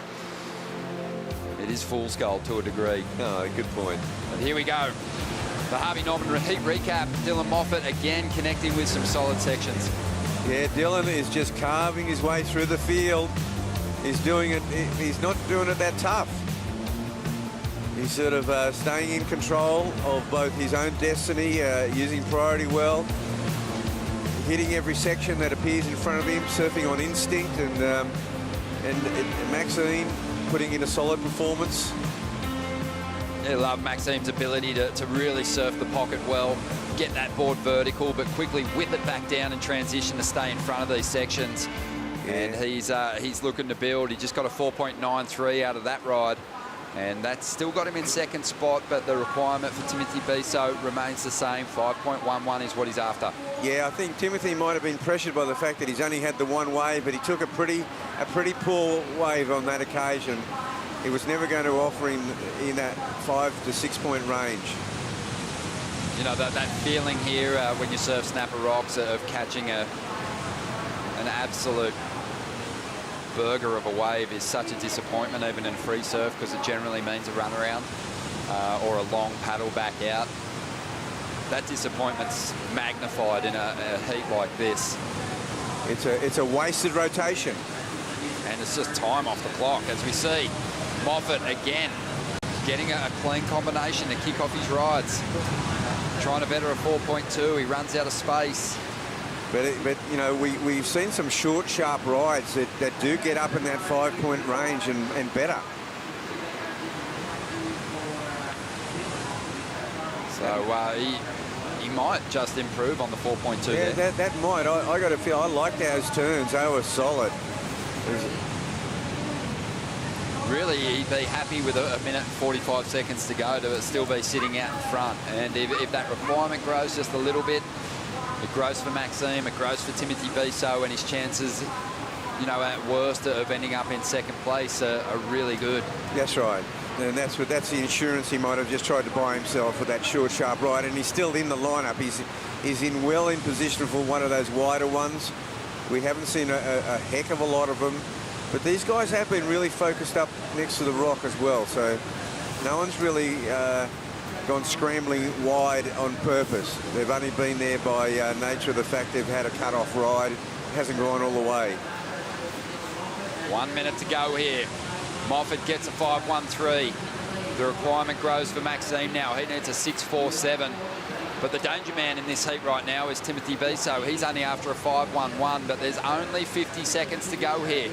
is fool's gold to a degree. Oh, good point. But here we go. The Harvey Norman heat recap. Dylan Moffat again connecting with some solid sections. Yeah, Dylan is just carving his way through the field. He's doing it. He's not doing it that tough. He's sort of staying in control of both his own destiny, using priority well, hitting every section that appears in front of him, surfing on instinct, and Maxime putting in a solid performance. I love Maxime's ability to really surf the pocket well, get that board vertical, but quickly whip it back down and transition to stay in front of these sections. Yeah. And he's looking to build. He just got a 4.93 out of that ride. And that's still got him in second spot, but the requirement for Timothy Biso remains the same. 5.11 is what he's after. Yeah, I think Timothy might have been pressured by the fact that he's only had the one wave, but he took a pretty poor wave on that occasion. It was never going to offer him in that 5 to 6 point range. You know, that feeling here when you surf snapper rocks of catching an absolute burger of a wave is such a disappointment, even in free surf, because it generally means a runaround or a long paddle back out. That disappointment's magnified in a heat like this. It's a wasted rotation. And it's just time off the clock, as we see. Moffat again getting a clean combination to kick off his rides. Trying to better a 4.2. He runs out of space. But you know, we've seen some short, sharp rides that do get up in that 5 point range and better. So he might just improve on the 4.2 yeah, there. that might. I got to feel, I liked those turns. They were solid. Really, he'd be happy with a minute and 45 seconds to go to still be sitting out in front. And if that requirement grows just a little bit, it grows for Maxime, it grows for Timothy Biso, and his chances, you know, at worst of ending up in second place are really good. That's right. And that's the insurance he might have just tried to buy himself with that short, sharp ride. And he's still in the lineup. He's well in position for one of those wider ones. We haven't seen a heck of a lot of them. But these guys have been really focused up next to the rock as well. So no one's really gone scrambling wide on purpose. They've only been there by nature of the fact they've had a cut-off ride. It hasn't gone all the way. 1 minute to go here. Moffat gets a 5.13. The requirement grows for Maxime now. He needs a 6.47. But the danger man in this heat right now is Timothy Biso. He's only after a 5.11, but there's only 50 seconds to go here.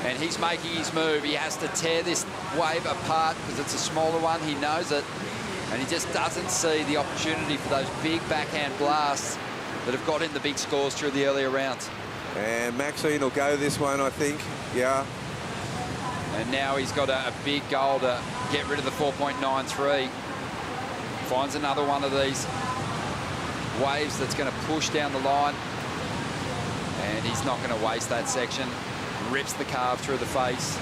And he's making his move. He has to tear this wave apart because it's a smaller one. He knows it. And he just doesn't see the opportunity for those big backhand blasts that have got in the big scores through the earlier rounds. And Maxine will go this one, I think. Yeah. And now he's got a big goal to get rid of the 4.93. Finds another one of these waves that's going to push down the line. And he's not going to waste that section. Rips the carve through the face.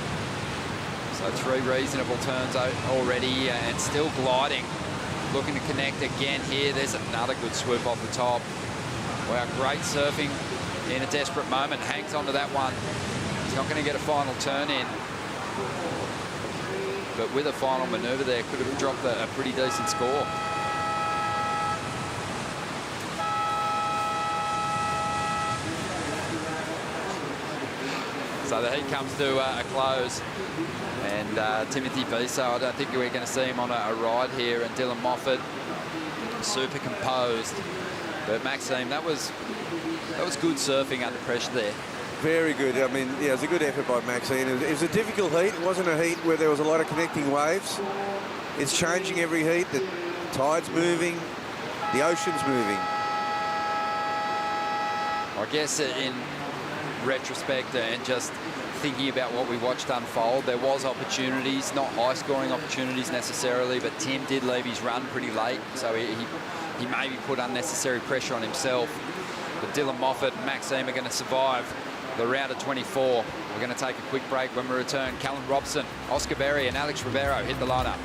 So 3 reasonable turns already and still gliding. Looking to connect again here. There's another good swoop off the top. Wow, great surfing in a desperate moment. Hangs onto that one. He's not going to get a final turn in. But with a final manoeuvre there, could have dropped a pretty decent score. So the heat comes to a close. And Timothy Biso, I don't think we're going to see him on a ride here. And Dylan Moffat, super composed. But Maxime, that was good surfing under pressure there. Very good. I mean, yeah, it was a good effort by Maxine. It was a difficult heat. It wasn't a heat where there was a lot of connecting waves. It's changing every heat. The tide's moving, the ocean's moving. I guess in retrospect and just thinking about what we watched unfold, there was opportunities, not high-scoring opportunities necessarily, but Tim did leave his run pretty late, so he maybe put unnecessary pressure on himself. But Dylan Moffat and Maxime are going to survive the round of 24. We're going to take a quick break. When we return, Callum Robson, Oscar Berry and Alex Ribeiro hit the lineup.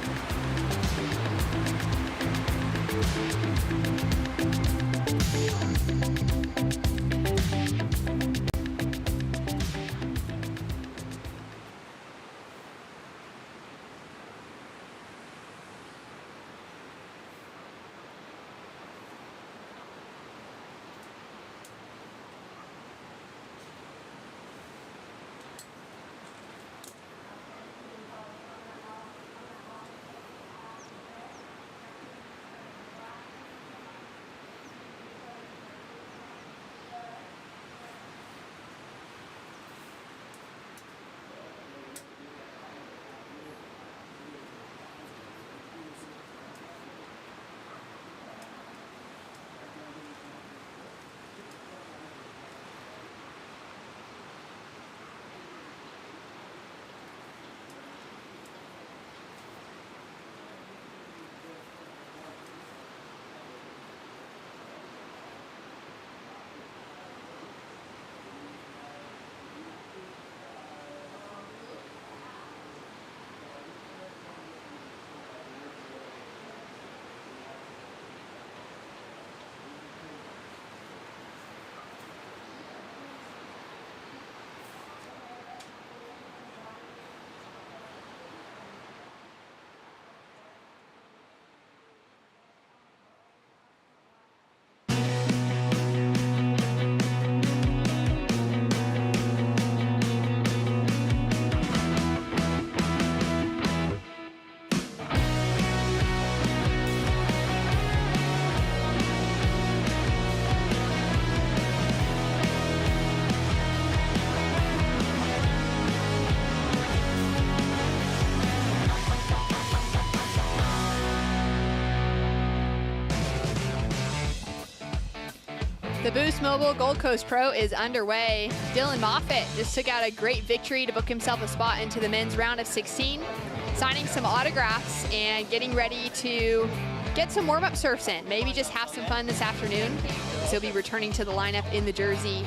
Boost Mobile Gold Coast Pro is underway. Dylan Moffat just took out a great victory to book himself a spot into the men's round of 16, signing some autographs and getting ready to get some warm-up surfs in. Maybe just have some fun this afternoon. So he'll be returning to the lineup in the jersey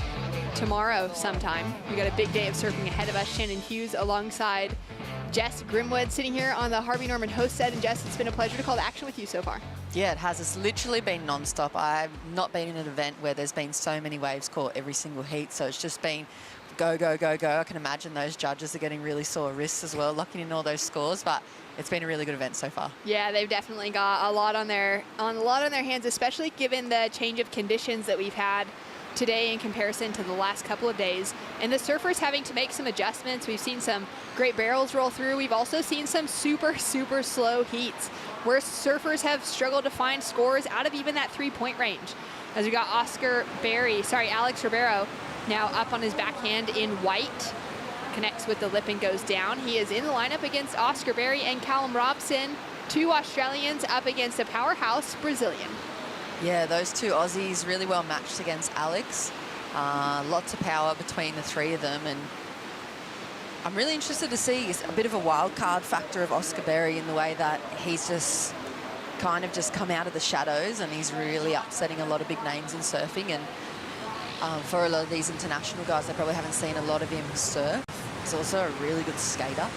tomorrow sometime. We got a big day of surfing ahead of us. Shannon Hughes alongside Jess Grimwood sitting here on the Harvey Norman host set. And Jess, it's been a pleasure to call to action with you so far. Yeah, it has. It's literally been non-stop. I've not been in an event where there's been so many waves caught every single heat, so it's just been go, go, go, go. I can imagine those judges are getting really sore wrists as well, locking in all those scores, but it's been a really good event so far. Yeah, they've definitely got a lot on their hands, especially given the change of conditions that we've had today in comparison to the last couple of days. And the surfers having to make some adjustments. We've seen some great barrels roll through. We've also seen some super, super slow heats where surfers have struggled to find scores out of even that 3-point range. As we got Alex Ribeiro now up on his backhand in white. Connects with the lip and goes down. He is in the lineup against Oscar Berry and Callum Robson, two Australians up against a powerhouse Brazilian. Yeah, those two Aussies really well matched against Alex. Lots of power between the three of them, and I'm really interested to see a bit of a wild card factor of Oscar Berry in the way that he's just kind of just come out of the shadows and he's really upsetting a lot of big names in surfing. And for a lot of these international guys, they probably haven't seen a lot of him surf. He's also a really good skater,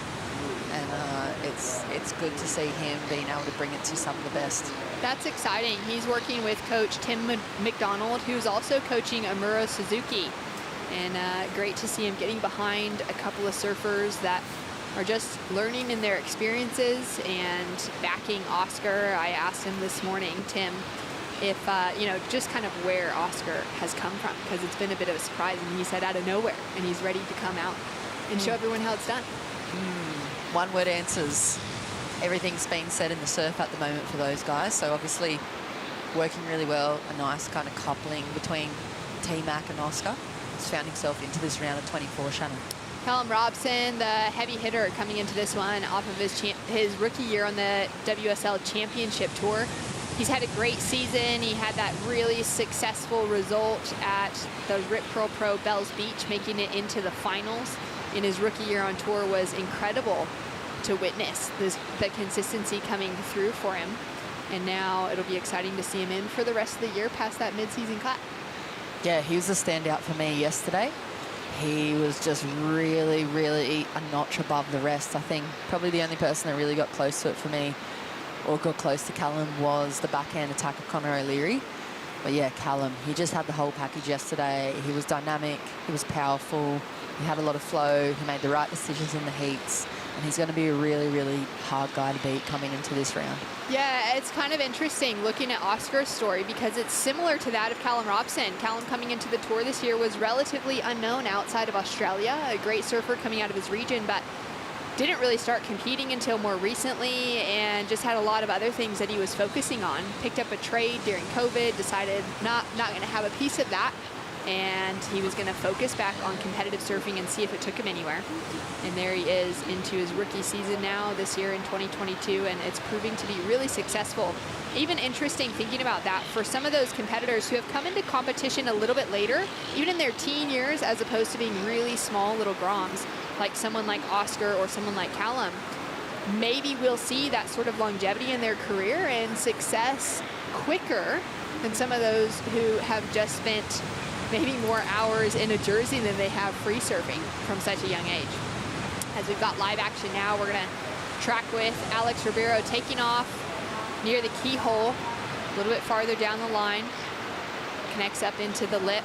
and it's good to see him being able to bring it to some of the best. That's exciting. He's working with coach Tim McDonald, who's also coaching Amuro Suzuki. And great to see him getting behind a couple of surfers that are just learning in their experiences and backing Oscar. I asked him this morning, Tim, if, just kind of where Oscar has come from, because it's been a bit of a surprise. And he said out of nowhere, and he's ready to come out and show everyone how it's done. One-word answers. Everything's being said in the surf at the moment for those guys. So obviously working really well, a nice kind of coupling between T-Mac and Oscar. He's found himself into this round of 24, Shannon. Callum Robson, the heavy hitter, coming into this one off of his rookie year on the WSL Championship Tour. He's had a great season. He had that really successful result at the Rip Curl Pro Bells Beach, making it into the finals in his rookie year on tour. Was incredible to witness the consistency coming through for him. And now it'll be exciting to see him in for the rest of the year past that mid-season cut. Yeah, he was a standout for me yesterday. He was just really, really a notch above the rest. I think probably the only person that really got close to it for me, or got close to Callum, was the backhand attack of Connor O'Leary. But yeah, Callum, he just had the whole package yesterday. He was dynamic, he was powerful, he had a lot of flow, he made the right decisions in the heats, and he's going to be a really, really hard guy to beat coming into this round. Yeah, it's kind of interesting looking at Oscar's story because it's similar to that of Callum Robson. Callum coming into the tour this year was relatively unknown outside of Australia, a great surfer coming out of his region, but didn't really start competing until more recently and just had a lot of other things that he was focusing on. Picked up a trade during COVID, decided not going to have a piece of that, and he was going to focus back on competitive surfing and see if it took him anywhere. And there he is into his rookie season now this year in 2022, and it's proving to be really successful. Even interesting thinking about that for some of those competitors who have come into competition a little bit later, even in their teen years, as opposed to being really small little groms, like someone like Oscar or someone like Callum. Maybe we'll see that sort of longevity in their career and success quicker than some of those who have just spent maybe more hours in a jersey than they have free surfing from such a young age. As we've got live action now, we're gonna track with Alex Ribeiro taking off near the keyhole, a little bit farther down the line, connects up into the lip,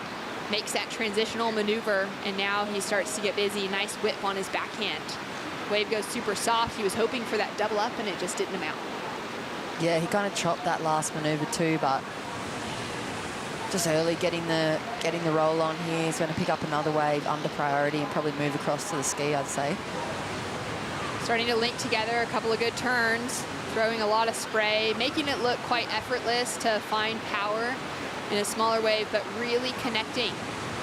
makes that transitional maneuver, and now he starts to get busy. Nice whip on his backhand. Wave goes super soft. He was hoping for that double up, and it just didn't amount. Yeah, he kind of chopped that last maneuver too, but just early getting the roll on here. He's going to pick up another wave under priority and probably move across to the ski, I'd say. Starting to link together a couple of good turns, throwing a lot of spray, making it look quite effortless to find power in a smaller wave, but really connecting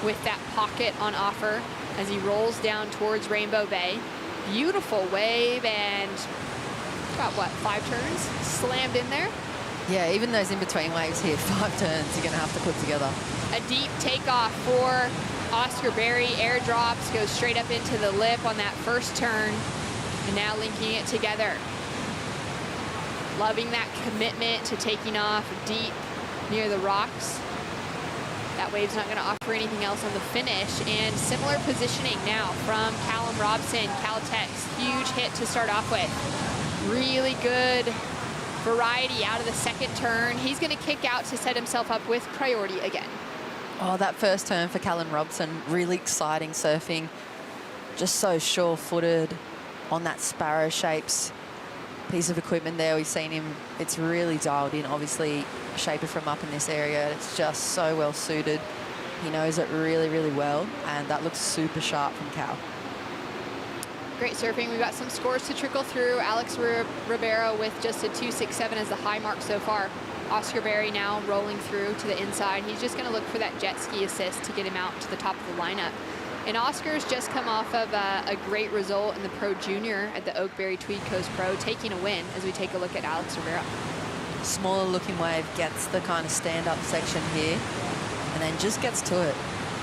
with that pocket on offer as he rolls down towards Rainbow Bay. Beautiful wave, and about, 5 turns? Slammed in there. Yeah, even those in-between waves here, 5 turns you're going to have to put together. A deep takeoff for Oscar Berry. Air drops, goes straight up into the lip on that first turn, and now linking it together. Loving that commitment to taking off deep near the rocks. That wave's not going to offer anything else on the finish. And similar positioning now from Callum Robson, Caltech's huge hit to start off with. Really good variety out of the second turn. He's going to kick out to set himself up with priority again. Oh, that first turn for Callum Robson, really exciting surfing. Just so sure-footed on that sparrow shapes piece of equipment there. We've seen him, it's really dialed in, obviously shaper from up in this area. It's just so well suited. He knows it really, really well, and that looks super sharp from Cal. Great surfing. We've got some scores to trickle through. Alex Ribeiro with just a 2.67 as the high mark so far. Oscar Berry now rolling through to the inside. He's just going to look for that jet ski assist to get him out to the top of the lineup. And Oscar's just come off of a great result in the Pro Junior at the Oakberry Tweed Coast Pro, taking a win as we take a look at Alex Ribeiro. Smaller looking wave, gets the kind of stand-up section here, and then just gets to it.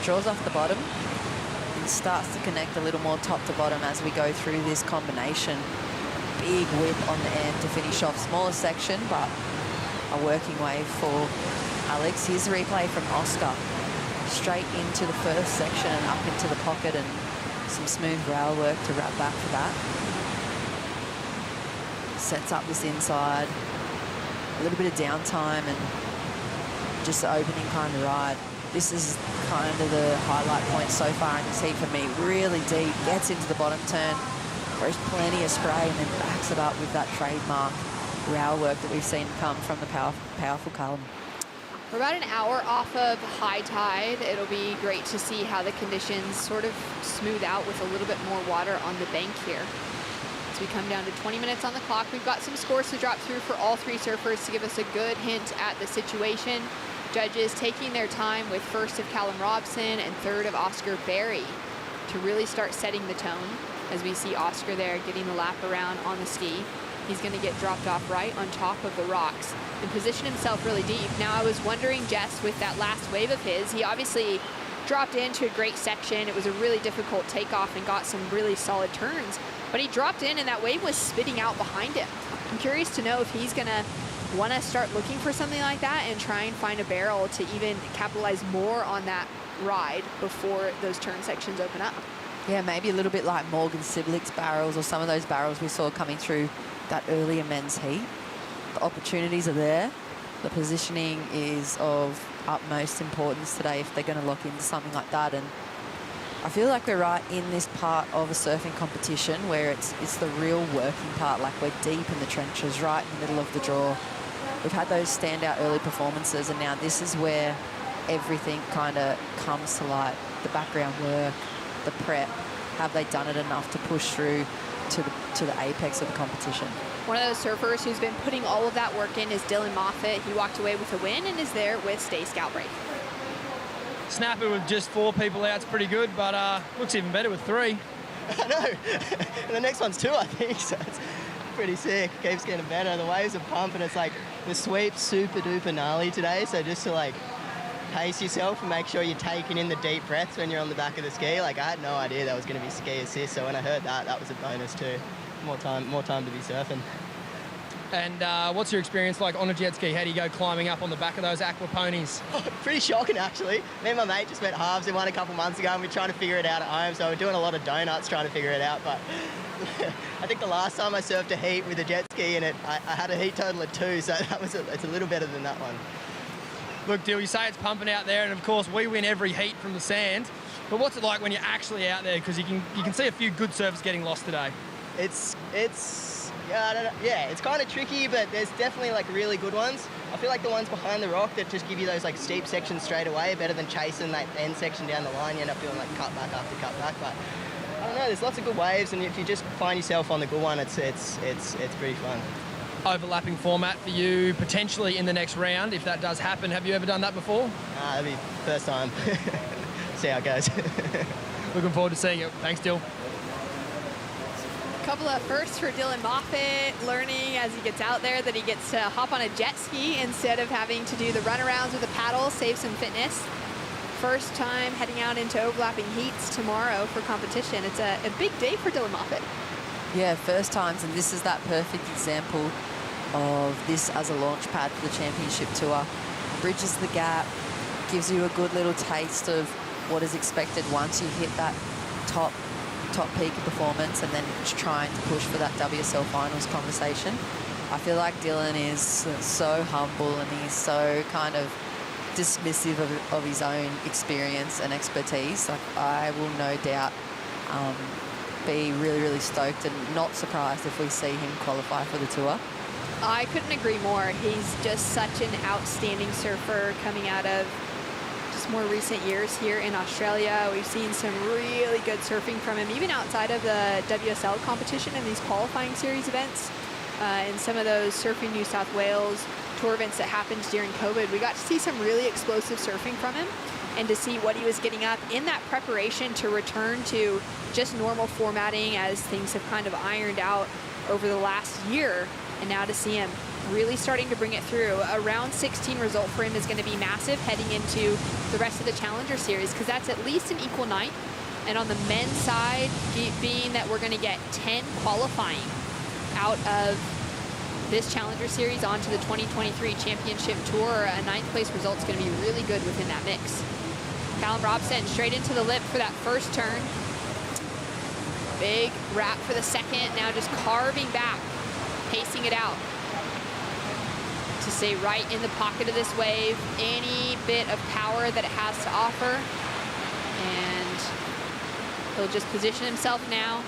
Draws off the bottom and starts to connect a little more top to bottom as we go through this combination. Big whip on the end to finish off. Smaller section, but a working wave for Alex. Here's the replay from Oscar. Straight into the first section and up into the pocket, and some smooth rail work to wrap back for that. Sets up this inside. A little bit of downtime and just the opening kind of ride. This is kind of the highlight point so far in this heat for me. Really deep, gets into the bottom turn, throws plenty of spray and then backs it up with that trademark rail work that we've seen come from the powerful Callum. We're about an hour off of high tide. It'll be great to see how the conditions sort of smooth out with a little bit more water on the bank here. As we come down to 20 minutes on the clock, we've got some scores to drop through for all three surfers to give us a good hint at the situation. Judges taking their time with first of Callum Robson and third of Oscar Berry to really start setting the tone. As we see Oscar there getting the lap around on the ski. He's going to get dropped off right on top of the rocks and position himself really deep. Now, I was wondering, Jess, with that last wave of his, he obviously dropped into a great section. It was a really difficult takeoff and got some really solid turns, but he dropped in and that wave was spitting out behind him. I'm curious to know if he's going to want to start looking for something like that and try and find a barrel to even capitalize more on that ride before those turn sections open up. Yeah, maybe a little bit like Morgan Siblick's barrels or some of those barrels we saw coming through that earlier men's heat. The opportunities are there. The positioning is of utmost importance today if they're going to lock into something like that. And I feel like we're right in this part of a surfing competition where it's the real working part, like we're deep in the trenches, right in the middle of the draw. We've had those standout early performances, and now this is where everything kind of comes to light. The background work, the prep, have they done it enough to push through to the apex of the competition? One of those surfers who's been putting all of that work in is Dylan Moffat. He walked away with a win and is there with Stay Scalbreak. Snapper with just 4 people out is pretty good, but looks even better with 3. I know. And the next one's 2, I think, so it's pretty sick. Keeps getting better. The waves are pumping. It's like the sweep's super duper gnarly today, so just to like pace yourself and make sure you're taking in the deep breaths when you're on the back of the ski. Like, I had no idea that was going to be ski assist, so when I heard that, that was a bonus too. More time to be surfing. And what's your experience like on a jet ski? How do you go climbing up on the back of those aqua ponies? Pretty shocking, actually. Me and my mate just went halves in one a couple months ago, and we're trying to figure it out at home, so we're doing a lot of donuts trying to figure it out, but I think the last time I surfed a heat with a jet ski in it, I had a heat total of 2, so it's a little better than that one. Look, Dill, you say it's pumping out there, and of course we win every heat from the sand, but what's it like when you're actually out there? Because you can see a few good surfers getting lost today. It's kind of tricky, but there's definitely like really good ones. I feel like the ones behind the rock that just give you those like steep sections straight away are better than chasing that end section down the line. You end up feeling like cut back after cut back, but I don't know, there's lots of good waves, and if you just find yourself on the good one, it's pretty fun. Overlapping format for you potentially in the next round, if that does happen. Have you ever done that before? That'll be first time. See how it goes. Looking forward to seeing it. Thanks, Dill. Couple of firsts for Dylan Moffat, learning as he gets out there that he gets to hop on a jet ski instead of having to do the runarounds with a paddle, save some fitness. First time heading out into overlapping heats tomorrow for competition. It's a big day for Dylan Moffat. Yeah, first times, and this is that perfect example of this as a launch pad for the championship tour. Bridges the gap, gives you a good little taste of what is expected once you hit that top peak of performance, and then just trying to push for that WSL Finals conversation. I feel like Dylan is so humble and he's so kind of dismissive of his own experience and expertise. Like, I will no doubt be really, really stoked and not surprised if we see him qualify for the tour. I couldn't agree more. He's just such an outstanding surfer coming out of just more recent years here in Australia. We've seen some really good surfing from him, even outside of the WSL competition and these qualifying series events. And some of those Surfing New South Wales tour events that happened during COVID, we got to see some really explosive surfing from him, and to see what he was getting up in that preparation to return to just normal formatting as things have kind of ironed out over the last year. And now to see him really starting to bring it through. A round 16 result for him is going to be massive heading into the rest of the Challenger Series, because that's at least an equal night. And on the men's side, being that we're going to get 10 qualifying out of this Challenger Series onto the 2023 Championship Tour, a 9th place result is going to be really good within that mix. Callum Robson straight into the lip for that first turn. Big wrap for the second, now just carving back, pacing it out to stay right in the pocket of this wave, any bit of power that it has to offer. And he'll just position himself now,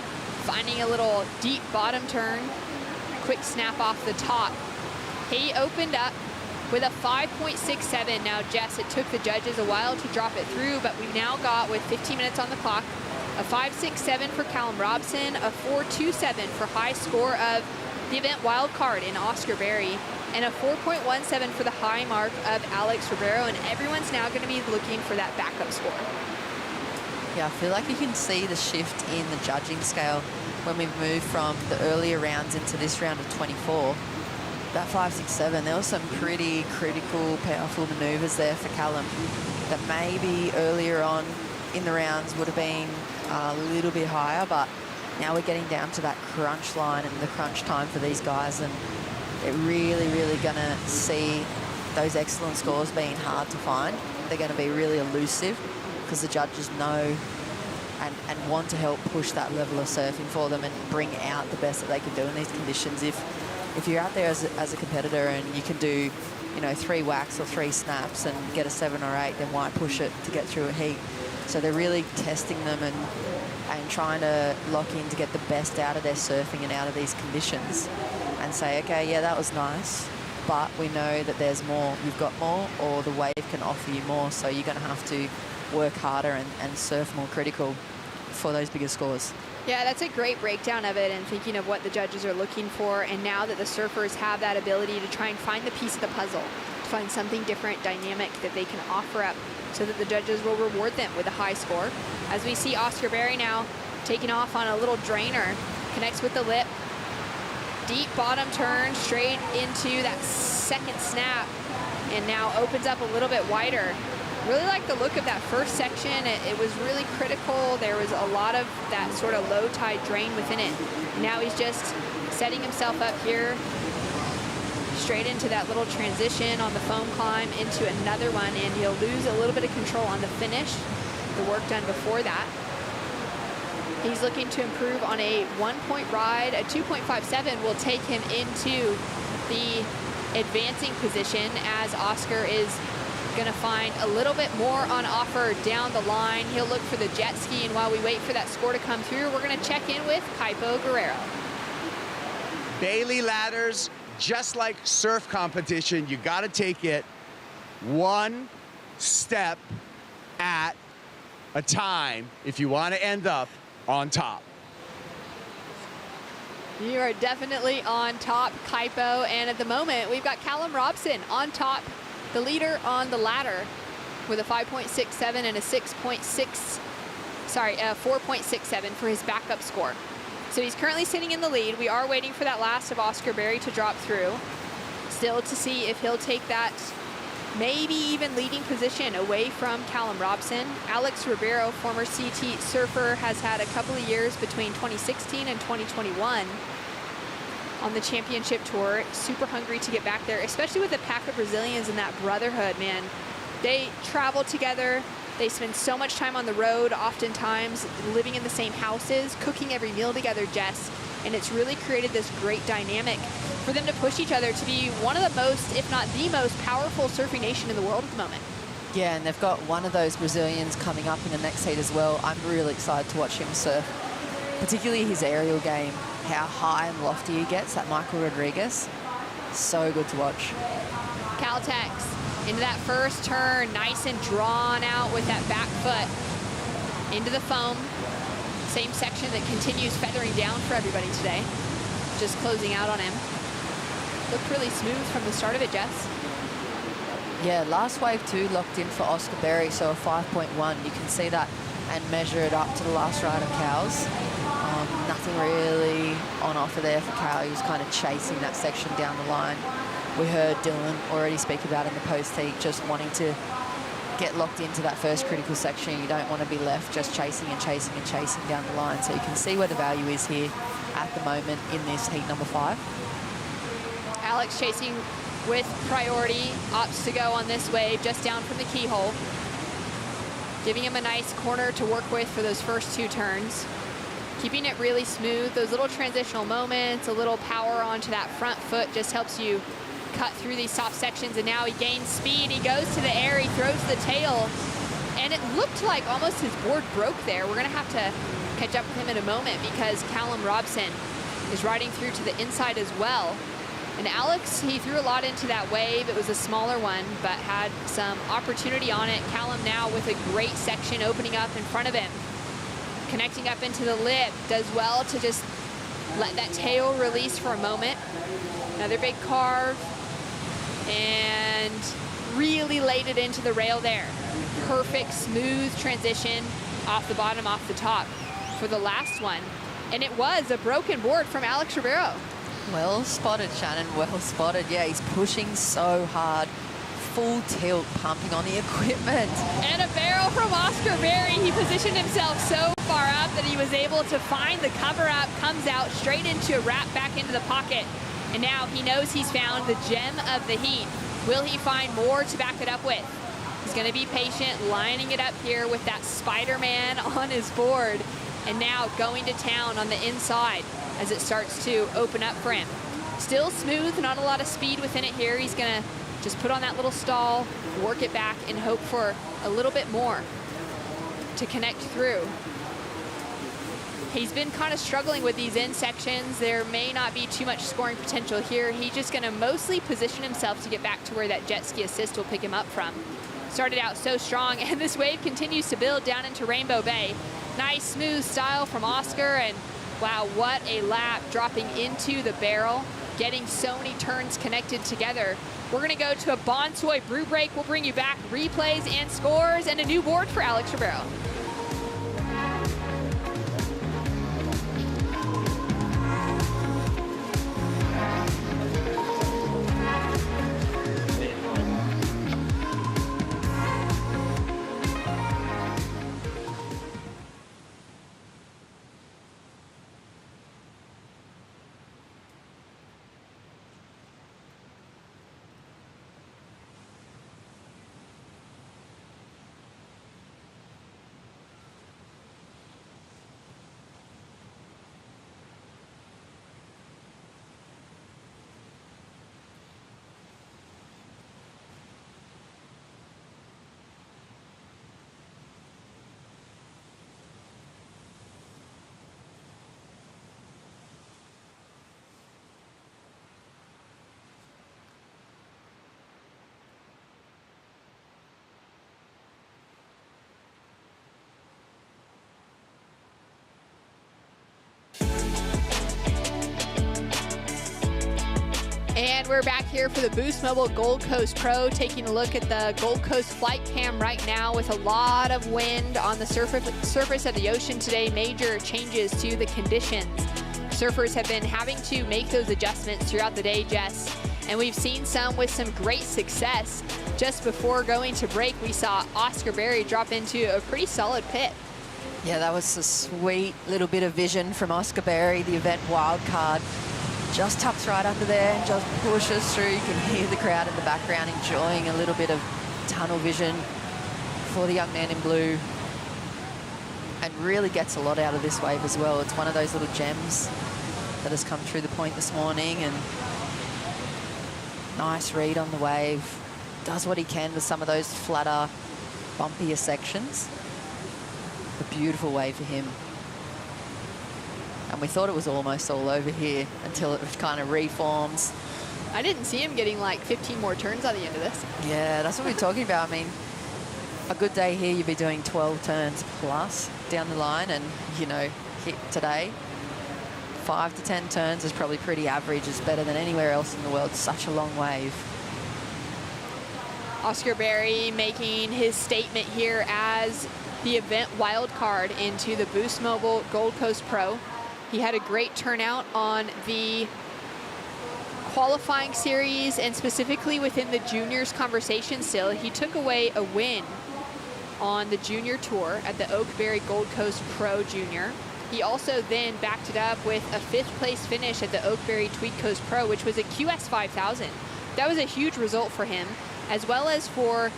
finding a little deep bottom turn, quick snap off the top. He opened up with a 5.67. Now, Jess, it took the judges a while to drop it through, but we've now got, with 15 minutes on the clock, a 5.67 for Callum Robson, a 4.27 for high score of the event wild card in Oscar Berry, and a 4.17 for the high mark of Alex Ribeiro, and everyone's now going to be looking for that backup score. Yeah, I feel like you can see the shift in the judging scale when we've moved from the earlier rounds into this round of 24. That 5.67, there was some pretty critical, powerful manoeuvres there for Callum that maybe earlier on in the rounds would have been a little bit higher, but now we're getting down to that crunch line and the crunch time for these guys, and they're really, really going to see those excellent scores being hard to find. They're going to be really elusive because the judges know and want to help push that level of surfing for them and bring out the best that they can do in these conditions. If you're out there as a competitor and you can do, you know, 3 whacks or 3 snaps and get a 7 or 8, then why push it to get through a heat? So they're really testing them and trying to lock in to get the best out of their surfing and out of these conditions, and say, okay, yeah, that was nice, but we know that there's more. You've got more, or the wave can offer you more, so you're going to have to work harder and surf more critical for those bigger scores. Yeah, that's a great breakdown of it, and thinking of what the judges are looking for, and now that the surfers have that ability to try and find the piece of the puzzle, to find something different, dynamic that they can offer up, so that the judges will reward them with a high score. As we see Oscar Berry now taking off on a little drainer, connects with the lip, deep bottom turn straight into that second snap, and now opens up a little bit wider. Really like the look of that first section. It was really critical. There was a lot of that sort of low tide drain within it. Now he's just setting himself up here straight into that little transition on the foam climb into another one, and he'll lose a little bit of control on the finish, the work done before that. He's looking to improve on a 1-point ride. A 2.57 will take him into the advancing position, as Oscar is going to find a little bit more on offer down the line. He'll look for the jet ski, and while we wait for that score to come through, we're going to check in with Kaipo Guerrero. Bailey ladders, just like surf competition, you got to take it one step at a time if you want to end up on top. You are definitely on top, Kaipo, and at the moment we've got Callum Robson on top, the leader on the ladder, with a 5.67 and a 4.67 for his backup score. So he's currently sitting in the lead. We are waiting for that last of Oscar Berry to drop through. Still to see if he'll take that maybe even leading position away from Callum Robson. Alex Ribeiro, former CT surfer, has had a couple of years between 2016 and 2021 on the championship tour. Super hungry to get back there, especially with the pack of Brazilians and that brotherhood, man. They travel together. They spend so much time on the road, oftentimes living in the same houses, cooking every meal together, Jess. And it's really created this great dynamic for them to push each other to be one of the most, if not the most powerful surfing nation in the world at the moment. Yeah, and they've got one of those Brazilians coming up in the next heat as well. I'm really excited to watch him surf, particularly his aerial game, how high and lofty he gets, that Michael Rodriguez. So good to watch. Caltex into that first turn, nice and drawn out with that back foot into the foam. Same section that continues feathering down for everybody today. Just closing out on him. Looked really smooth from the start of it, Jess. Yeah, last wave 2 locked in for Oscar Berry, so a 5.1. You can see that and measure it up to the last ride of Cow's. Nothing really on offer there for Cow. He was kind of chasing that section down the line. We heard Dylan already speak about in the post-heat, just wanting to get locked into that first critical section. You don't want to be left just chasing and chasing and chasing down the line. So you can see where the value is here at the moment in this heat number 5. Alex chasing with priority, opts to go on this wave, just down from the keyhole. Giving him a nice corner to work with for those first 2 turns. Keeping it really smooth, those little transitional moments, a little power onto that front foot just helps you cut through these soft sections. And now he gains speed, he goes to the air, he throws the tail, and it looked like almost his board broke there. We're gonna have to catch up with him in a moment because Callum Robson is riding through to the inside as well. And Alex, he threw a lot into that wave. It was a smaller one, but had some opportunity on it. Callum now with a great section opening up in front of him. Connecting up into the lip, does well to just let that tail release for a moment. Another big carve, and really laid it into the rail there. Perfect, smooth transition off the bottom, off the top for the last one. And it was a broken board from Alex Ribeiro. Well spotted, Shannon, well spotted. Yeah, he's pushing so hard. Full tilt, pumping on the equipment. And a barrel from Oscar Berry. He positioned himself so far up that he was able to find the cover up, comes out straight into a wrap back into the pocket. And now he knows he's found the gem of the heat. Will he find more to back it up with? He's gonna be patient, lining it up here with that Spider-Man on his board. And now going to town on the inside as it starts to open up for him. Still smooth, not a lot of speed within it here. He's gonna just put on that little stall, work it back, and hope for a little bit more to connect through. He's been kind of struggling with these end sections. There may not be too much scoring potential here. He's just gonna mostly position himself to get back to where that jet ski assist will pick him up from. Started out so strong, and this wave continues to build down into Rainbow Bay. Nice, smooth style from Oscar, and wow, what a lap dropping into the barrel, getting so many turns connected together. We're gonna go to a Bonsoy brew break. We'll bring you back replays and scores and a new board for Alex Ribeiro. And we're back here for the Boost Mobile Gold Coast Pro, taking a look at the Gold Coast flight cam right now with a lot of wind on the surface of the ocean today. Major changes to the conditions. Surfers have been having to make those adjustments throughout the day, Jess, and we've seen some with some great success. Just before going to break, we saw Oscar Berry drop into a pretty solid pit. Yeah, that was a sweet little bit of vision from Oscar Berry, the event wild card. Just tucks right under there and just pushes through. You can hear the crowd in the background enjoying a little bit of tunnel vision for the young man in blue. And really gets a lot out of this wave as well. It's one of those little gems that has come through the point this morning, and nice read on the wave. Does what he can with some of those flatter, bumpier sections. A beautiful wave for him. And we thought it was almost all over here until it kind of reforms. I didn't see him getting like 15 more turns at the end of this. Yeah, that's what we're talking about. I mean, a good day here, you'd be doing 12 turns plus down the line, and, you know, hit today, 5 to 10 turns is probably pretty average. It's better than anywhere else in the world. Such a long wave. Oscar Berry making his statement here as the event wildcard into the Boost Mobile Gold Coast Pro. He had a great turnout on the qualifying series, and specifically within the juniors conversation still. He took away a win on the junior tour at the Oakberry Gold Coast Pro Junior. He also then backed it up with a 5th place finish at the Oakberry Tweed Coast Pro, which was a QS 5000. That was a huge result for him, as well as for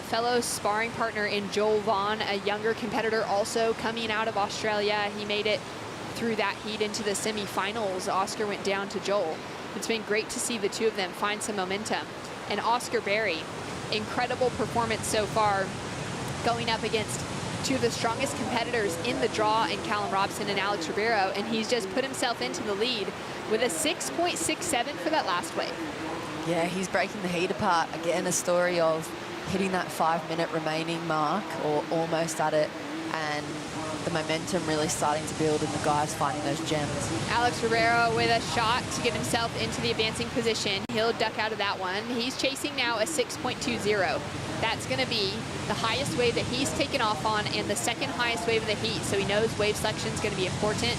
fellow sparring partner in Joel Vaughn, a younger competitor also coming out of Australia. He made it through that heat into the semifinals. Oscar went down to Joel. It's been great to see the two of them find some momentum. And Oscar Berry, incredible performance so far, going up against two of the strongest competitors in the draw in Callum Robson and Alex Ribeiro, and he's just put himself into the lead with a 6.67 for that last wave. Yeah, he's breaking the heat apart. Again, a story of hitting that 5-minute remaining mark, or almost at it, and the momentum really starting to build, and the guys finding those gems. Alex Ribeiro with a shot to get himself into the advancing position. He'll duck out of that one. He's chasing now a 6.20. That's going to be the highest wave that he's taken off on and the second highest wave of the heat, so he knows wave selection is going to be important.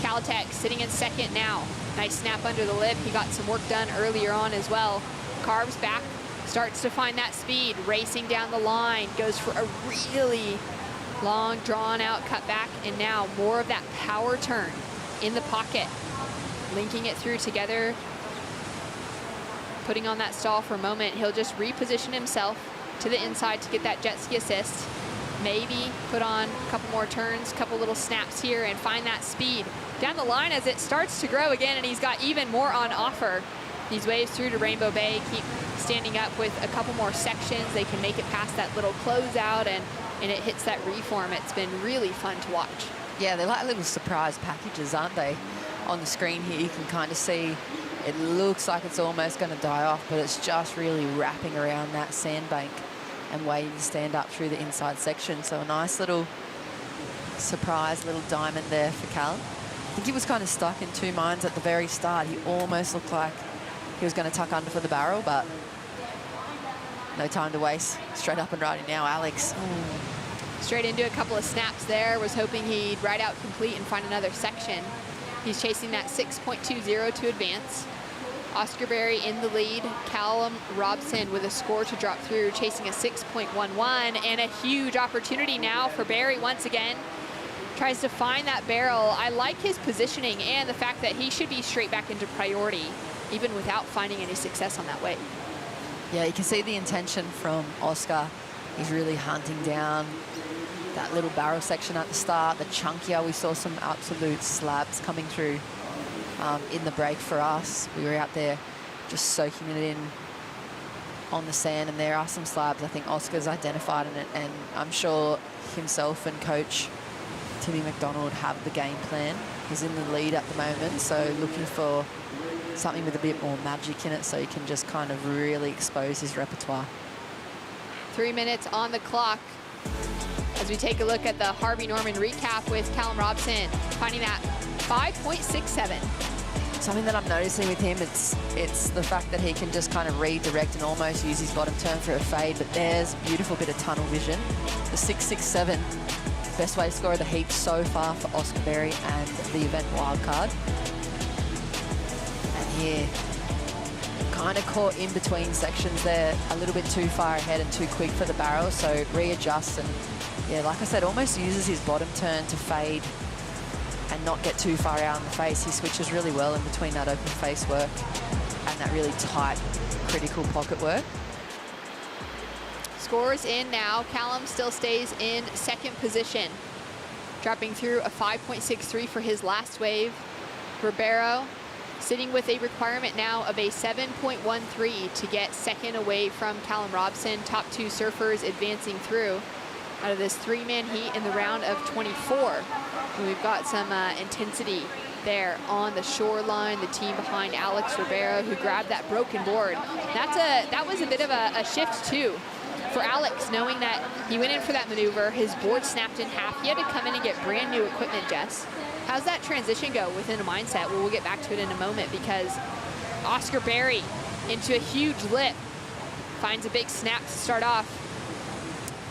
Caltech sitting in second now. Nice snap under the lip. He got some work done earlier on as well. Carves back, starts to find that speed, racing down the line, goes for a really long, drawn-out cutback, and now more of that power turn in the pocket, linking it through together, putting on that stall for a moment. He'll just reposition himself to the inside to get that jet ski assist, maybe put on a couple more turns, couple little snaps here, and find that speed down the line as it starts to grow again, and he's got even more on offer. These waves through to Rainbow Bay keep standing up with a couple more sections. They can make it past that little closeout, and it hits that reform. It's been really fun to watch. Yeah, they're like little surprise packages, aren't they? On the screen here, you can kind of see it looks like it's almost going to die off, but it's just really wrapping around that sandbank and waiting to stand up through the inside section. So a nice little surprise little diamond there for Cal. I think he was kind of stuck in two minds at the very start. He almost looked like he was going to tuck under for the barrel, but no time to waste. Straight up and riding now, Alex. Straight into a couple of snaps there. Was hoping he'd ride out complete and find another section. He's chasing that 6.20 to advance. Oscar Berry in the lead. Callum Robson with a score to drop through, chasing a 6.11, and a huge opportunity now for Berry once again. Tries to find that barrel. I like his positioning and the fact that he should be straight back into priority, even without finding any success on that wave. Yeah, you can see the intention from Oscar. He's really hunting down that little barrel section at the start. The chunkier, we saw some absolute slabs coming through in the break for us. We were out there just soaking it in on the sand, and there are some slabs. I think Oscar's identified in it, and I'm sure himself and coach Timmy McDonald have the game plan. He's in the lead at the moment, so looking for something with a bit more magic in it so he can just kind of really expose his repertoire. 3 minutes on the clock as we take a look at the Harvey Norman recap with Callum Robson, finding that 5.67. Something that I'm noticing with him, it's the fact that he can just kind of redirect and almost use his bottom turn for a fade, but there's a beautiful bit of tunnel vision. The 6.67 Best wave score of the heat so far for Oscar Berry and the event wildcard. And here, kind of caught in between sections there, a little bit too far ahead and too quick for the barrel, so readjusts and, yeah, like I said, almost uses his bottom turn to fade and not get too far out in the face. He switches really well in between that open face work and that really tight, critical pocket work. Scores in now. Callum still stays in second position, dropping through a 5.63 for his last wave. Ribeiro sitting with a requirement now of a 7.13 to get second away from Callum Robson. Top two surfers advancing through out of this three-man heat in the round of 24. And we've got some intensity there on the shoreline. The team behind Alex Ribeiro, who grabbed that broken board. That was a bit of a shift too for Alex, knowing that he went in for that maneuver, his board snapped in half. He had to come in and get brand new equipment, Jess. How's that transition go within a mindset? Well, we'll get back to it in a moment, because Oscar Berry into a huge lip, finds a big snap to start off.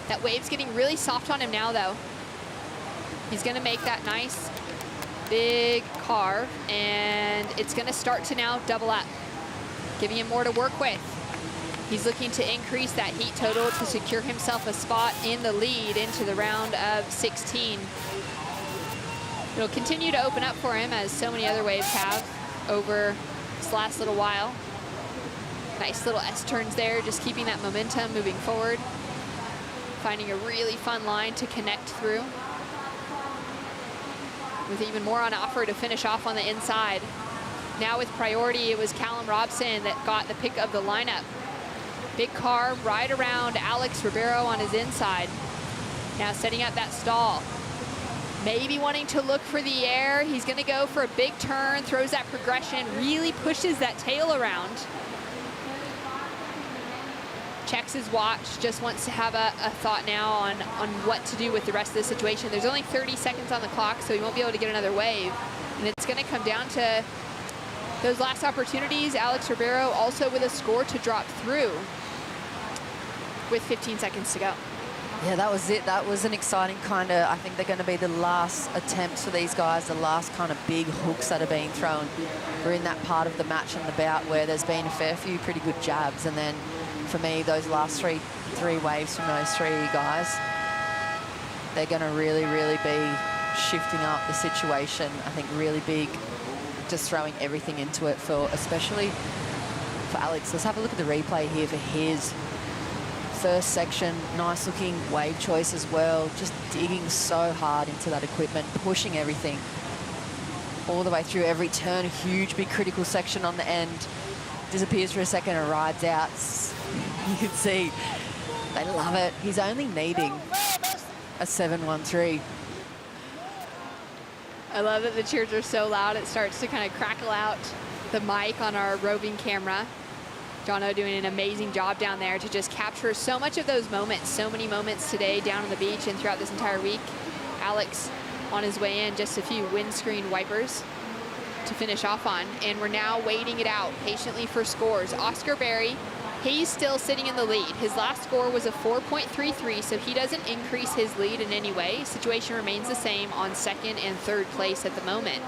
That wave's getting really soft on him now, though. He's gonna make that nice big carve, and it's gonna start to now double up, giving him more to work with. He's looking to increase that heat total to secure himself a spot in the lead into the round of 16. It'll continue to open up for him, as so many other waves have over this last little while. Nice little S-turns there, just keeping that momentum moving forward. Finding a really fun line to connect through, with even more on offer to finish off on the inside. Now with priority, it was Callum Robson that got the pick of the lineup. Big carve right around Alex Ribeiro on his inside. Now setting up that stall. Maybe wanting to look for the air. He's gonna go for a big turn, throws that progression, really pushes that tail around. Checks his watch, just wants to have a thought now on what to do with the rest of the situation. There's only 30 seconds on the clock, so he won't be able to get another wave. And it's gonna come down to those last opportunities. Alex Ribeiro also with a score to drop through with 15 seconds to go. Yeah, that was it. That was an exciting kind of, I think they're going to be the last attempts for these guys, the last kind of big hooks that are being thrown. We're in that part of the match and the bout where there's been a fair few pretty good jabs, and then for me, those last three waves from those three guys, they're going to really, really be shifting up the situation. I think really big, just throwing everything into it for, especially for Alex. Let's have a look at the replay here for his first section. Nice looking wave choice as well, just digging so hard into that equipment, pushing everything all the way through every turn. Huge big critical section on the end, disappears for a second and rides out. You can see they love it. He's only needing a 7.13. I love that the cheers are so loud it starts to kind of crackle out the mic on our roving camera. Joao doing an amazing job down there to just capture so much of those moments. So many moments today down on the beach and throughout this entire week. Alex on his way in, just a few windscreen wipers to finish off on. And we're now waiting it out patiently for scores. Oscar Berry, he's still sitting in the lead. His last score was a 4.33, so he doesn't increase his lead in any way. Situation remains the same on second and third place at the moment.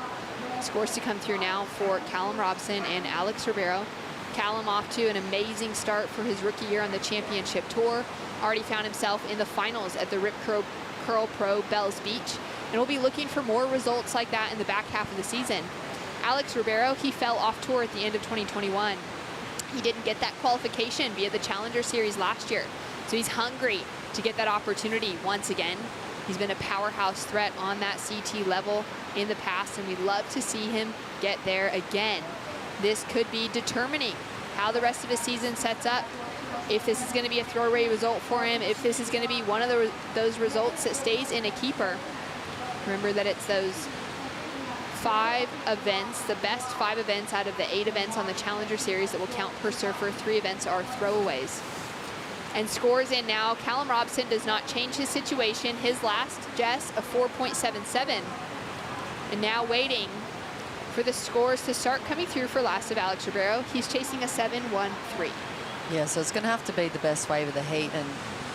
Scores to come through now for Callum Robson and Alex Ribeiro. Callum off to an amazing start for his rookie year on the championship tour. Already found himself in the finals at the Rip Curl Pro Bells Beach, and we'll be looking for more results like that in the back half of the season. Alex Ribeiro, he fell off tour at the end of 2021. He didn't get that qualification via the Challenger Series last year, so he's hungry to get that opportunity once again. He's been a powerhouse threat on that CT level in the past, and we'd love to see him get there again. This could be determining how the rest of his season sets up. If this is going to be a throwaway result for him, if this is going to be one of those results that stays in a keeper. Remember that it's those 5 events, the best 5 events out of the 8 events on the Challenger Series that will count per surfer. 3 events are throwaways. And scores in now. Callum Robson does not change his situation. His last, Jess, a 4.77. And now waiting for the scores to start coming through for last of Alex Ribeiro. He's chasing a 7.13. Yeah, so it's going to have to be the best wave of the heat. And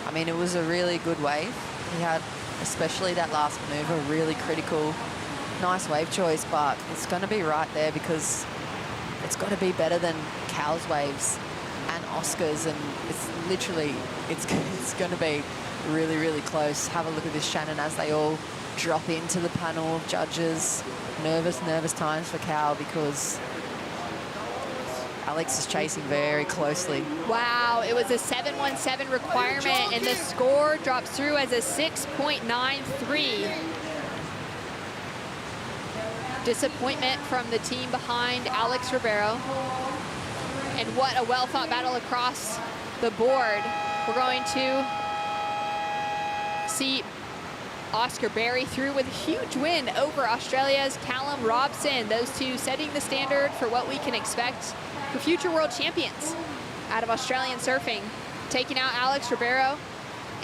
I mean, it was a really good wave. He had especially that last maneuver, really critical. Nice wave choice, but it's going to be right there because it's got to be better than Cal's waves and Oscar's, and it's literally, it's going to be really, really close. Have a look at this, Shannon, as they all drop into the panel of judges. Nervous times for Cal because Alex is chasing very closely. Wow, it was a 717 requirement, and the score drops through as a 6.93. Disappointment from the team behind Alex Ribeiro. And what a well-fought battle across the board. We're going to see Oscar Berry through with a huge win over Australia's Callum Robson. Those two setting the standard for what we can expect for future world champions out of Australian surfing. Taking out Alex Ribeiro.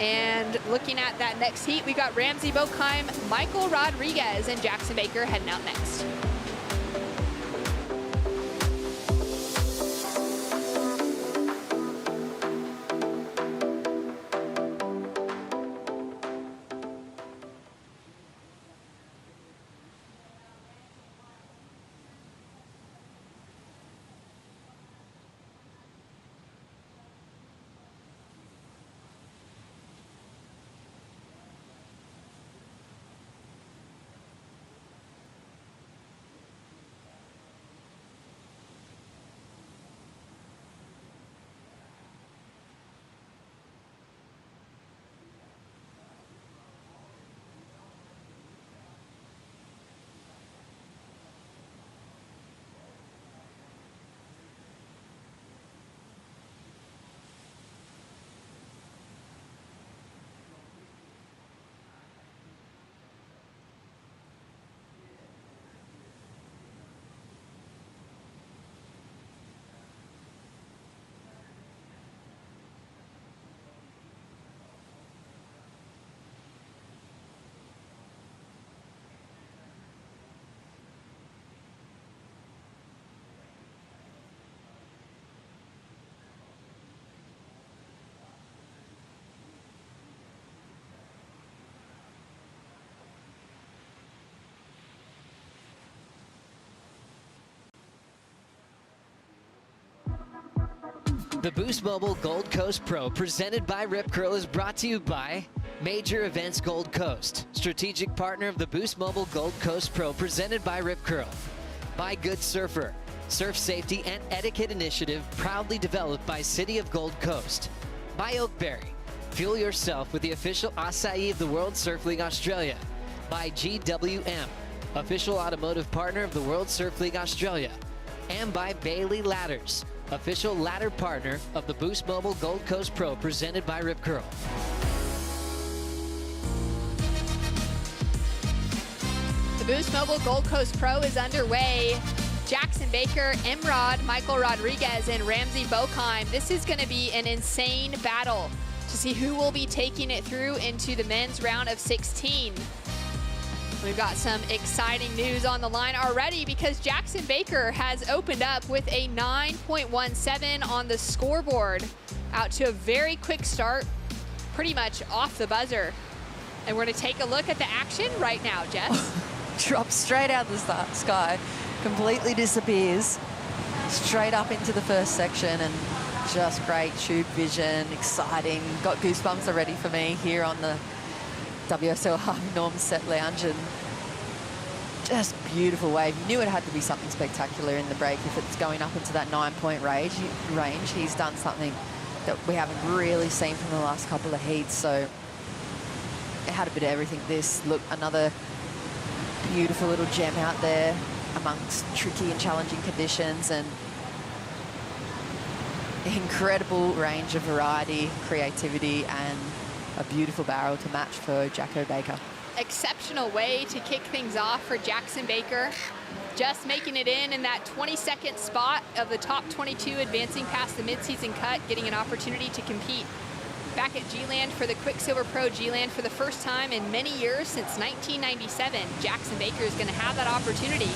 And looking at that next heat, we got Ramsey Bokheim, Michael Rodriguez, and Jackson Baker heading out next. The Boost Mobile Gold Coast Pro presented by Rip Curl is brought to you by Major Events Gold Coast, strategic partner of the Boost Mobile Gold Coast Pro presented by Rip Curl. By Good Surfer, surf safety and etiquette initiative proudly developed by City of Gold Coast. By Oakberry, fuel yourself with the official acai of the World Surf League Australia. By GWM, official automotive partner of the World Surf League Australia. And by Bailey Ladders, official ladder partner of the Boost Mobile Gold Coast Pro presented by Rip Curl. The Boost Mobile Gold Coast Pro is underway. Jackson Baker, Enright, Michael Rodriguez, and Ramsey Bokheim. This is going to be an insane battle to see who will be taking it through into the men's round of 16. We've got some exciting news on the line already because Jackson Baker has opened up with a 9.17 on the scoreboard. Out to a very quick start, pretty much off the buzzer. And we're going to take a look at the action right now, Jess. Drops straight out of the sky, completely disappears, straight up into the first section, and just great tube vision, exciting. Got goosebumps already for me here on the WSL Harvey Norman set lounge, and just beautiful wave. You knew it had to be something spectacular in the break if it's going up into that 9-point range. He's done something that we haven't really seen from the last couple of heats, so it had a bit of everything. This, look, another beautiful little gem out there amongst tricky and challenging conditions, and incredible range of variety, creativity, and a beautiful barrel to match for Jacko Baker. Exceptional way to kick things off for Jackson Baker. Just making it in that 22nd spot of the top 22, advancing past the midseason cut, getting an opportunity to compete back at G-Land for the Quicksilver Pro G-Land for the first time in many years since 1997. Jackson Baker is going to have that opportunity.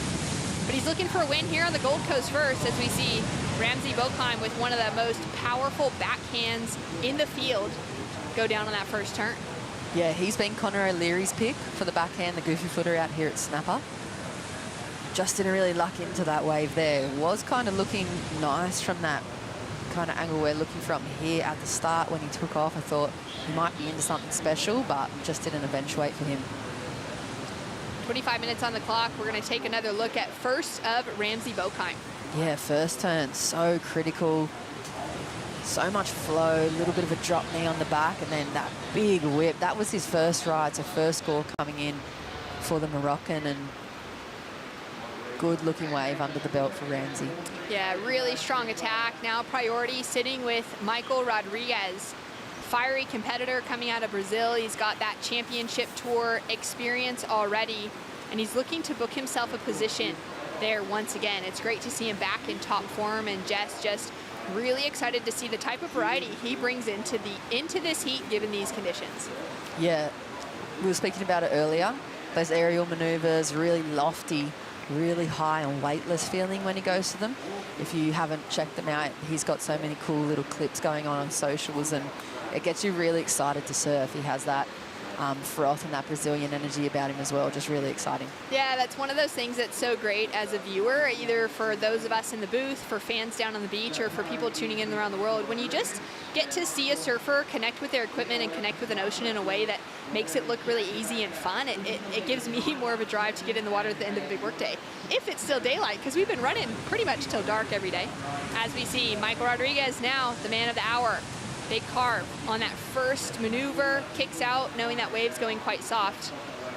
But he's looking for a win here on the Gold Coast first, as we see Ramsey Bokheim with one of the most powerful backhands in the field go down on that first turn. Yeah, he's been Connor O'Leary's pick for the backhand, the goofy footer out here at Snapper. Just didn't really luck into that wave there. Was kind of looking nice from that kind of angle we're looking from here at the start. When he took off, I thought he might be into something special, but just didn't eventuate for him. 25 minutes on the clock. We're going to take another look at first of Ramsey Bokheim. Yeah, first turn, so critical. So much flow, a little bit of a drop knee on the back, and then that big whip. That was his first ride, so first score coming in for the Moroccan, and good looking wave under the belt for Ramsey. Yeah, really strong attack. Now priority sitting with Michael Rodriguez. Fiery competitor coming out of Brazil. He's got that championship tour experience already, and he's looking to book himself a position there once again. It's great to see him back in top form, and Jess just really excited to see the type of variety he brings into this heat given these conditions. Yeah, we were speaking about it earlier. Those aerial maneuvers, really lofty, really high and weightless feeling when he goes to them. If you haven't checked them out, he's got so many cool little clips going on socials, and it gets you really excited to surf. He has that froth and that Brazilian energy about him as well. Just really exciting. Yeah, that's one of those things that's so great as a viewer, either for those of us in the booth, for fans down on the beach, or for people tuning in around the world. When you just get to see a surfer connect with their equipment and connect with an ocean in a way that makes it look really easy and fun, it gives me more of a drive to get in the water at the end of the big workday, if it's still daylight, because we've been running pretty much till dark every day. As we see, Michael Rodriguez now the man of the hour. Big carve on that first maneuver, kicks out knowing that wave's going quite soft.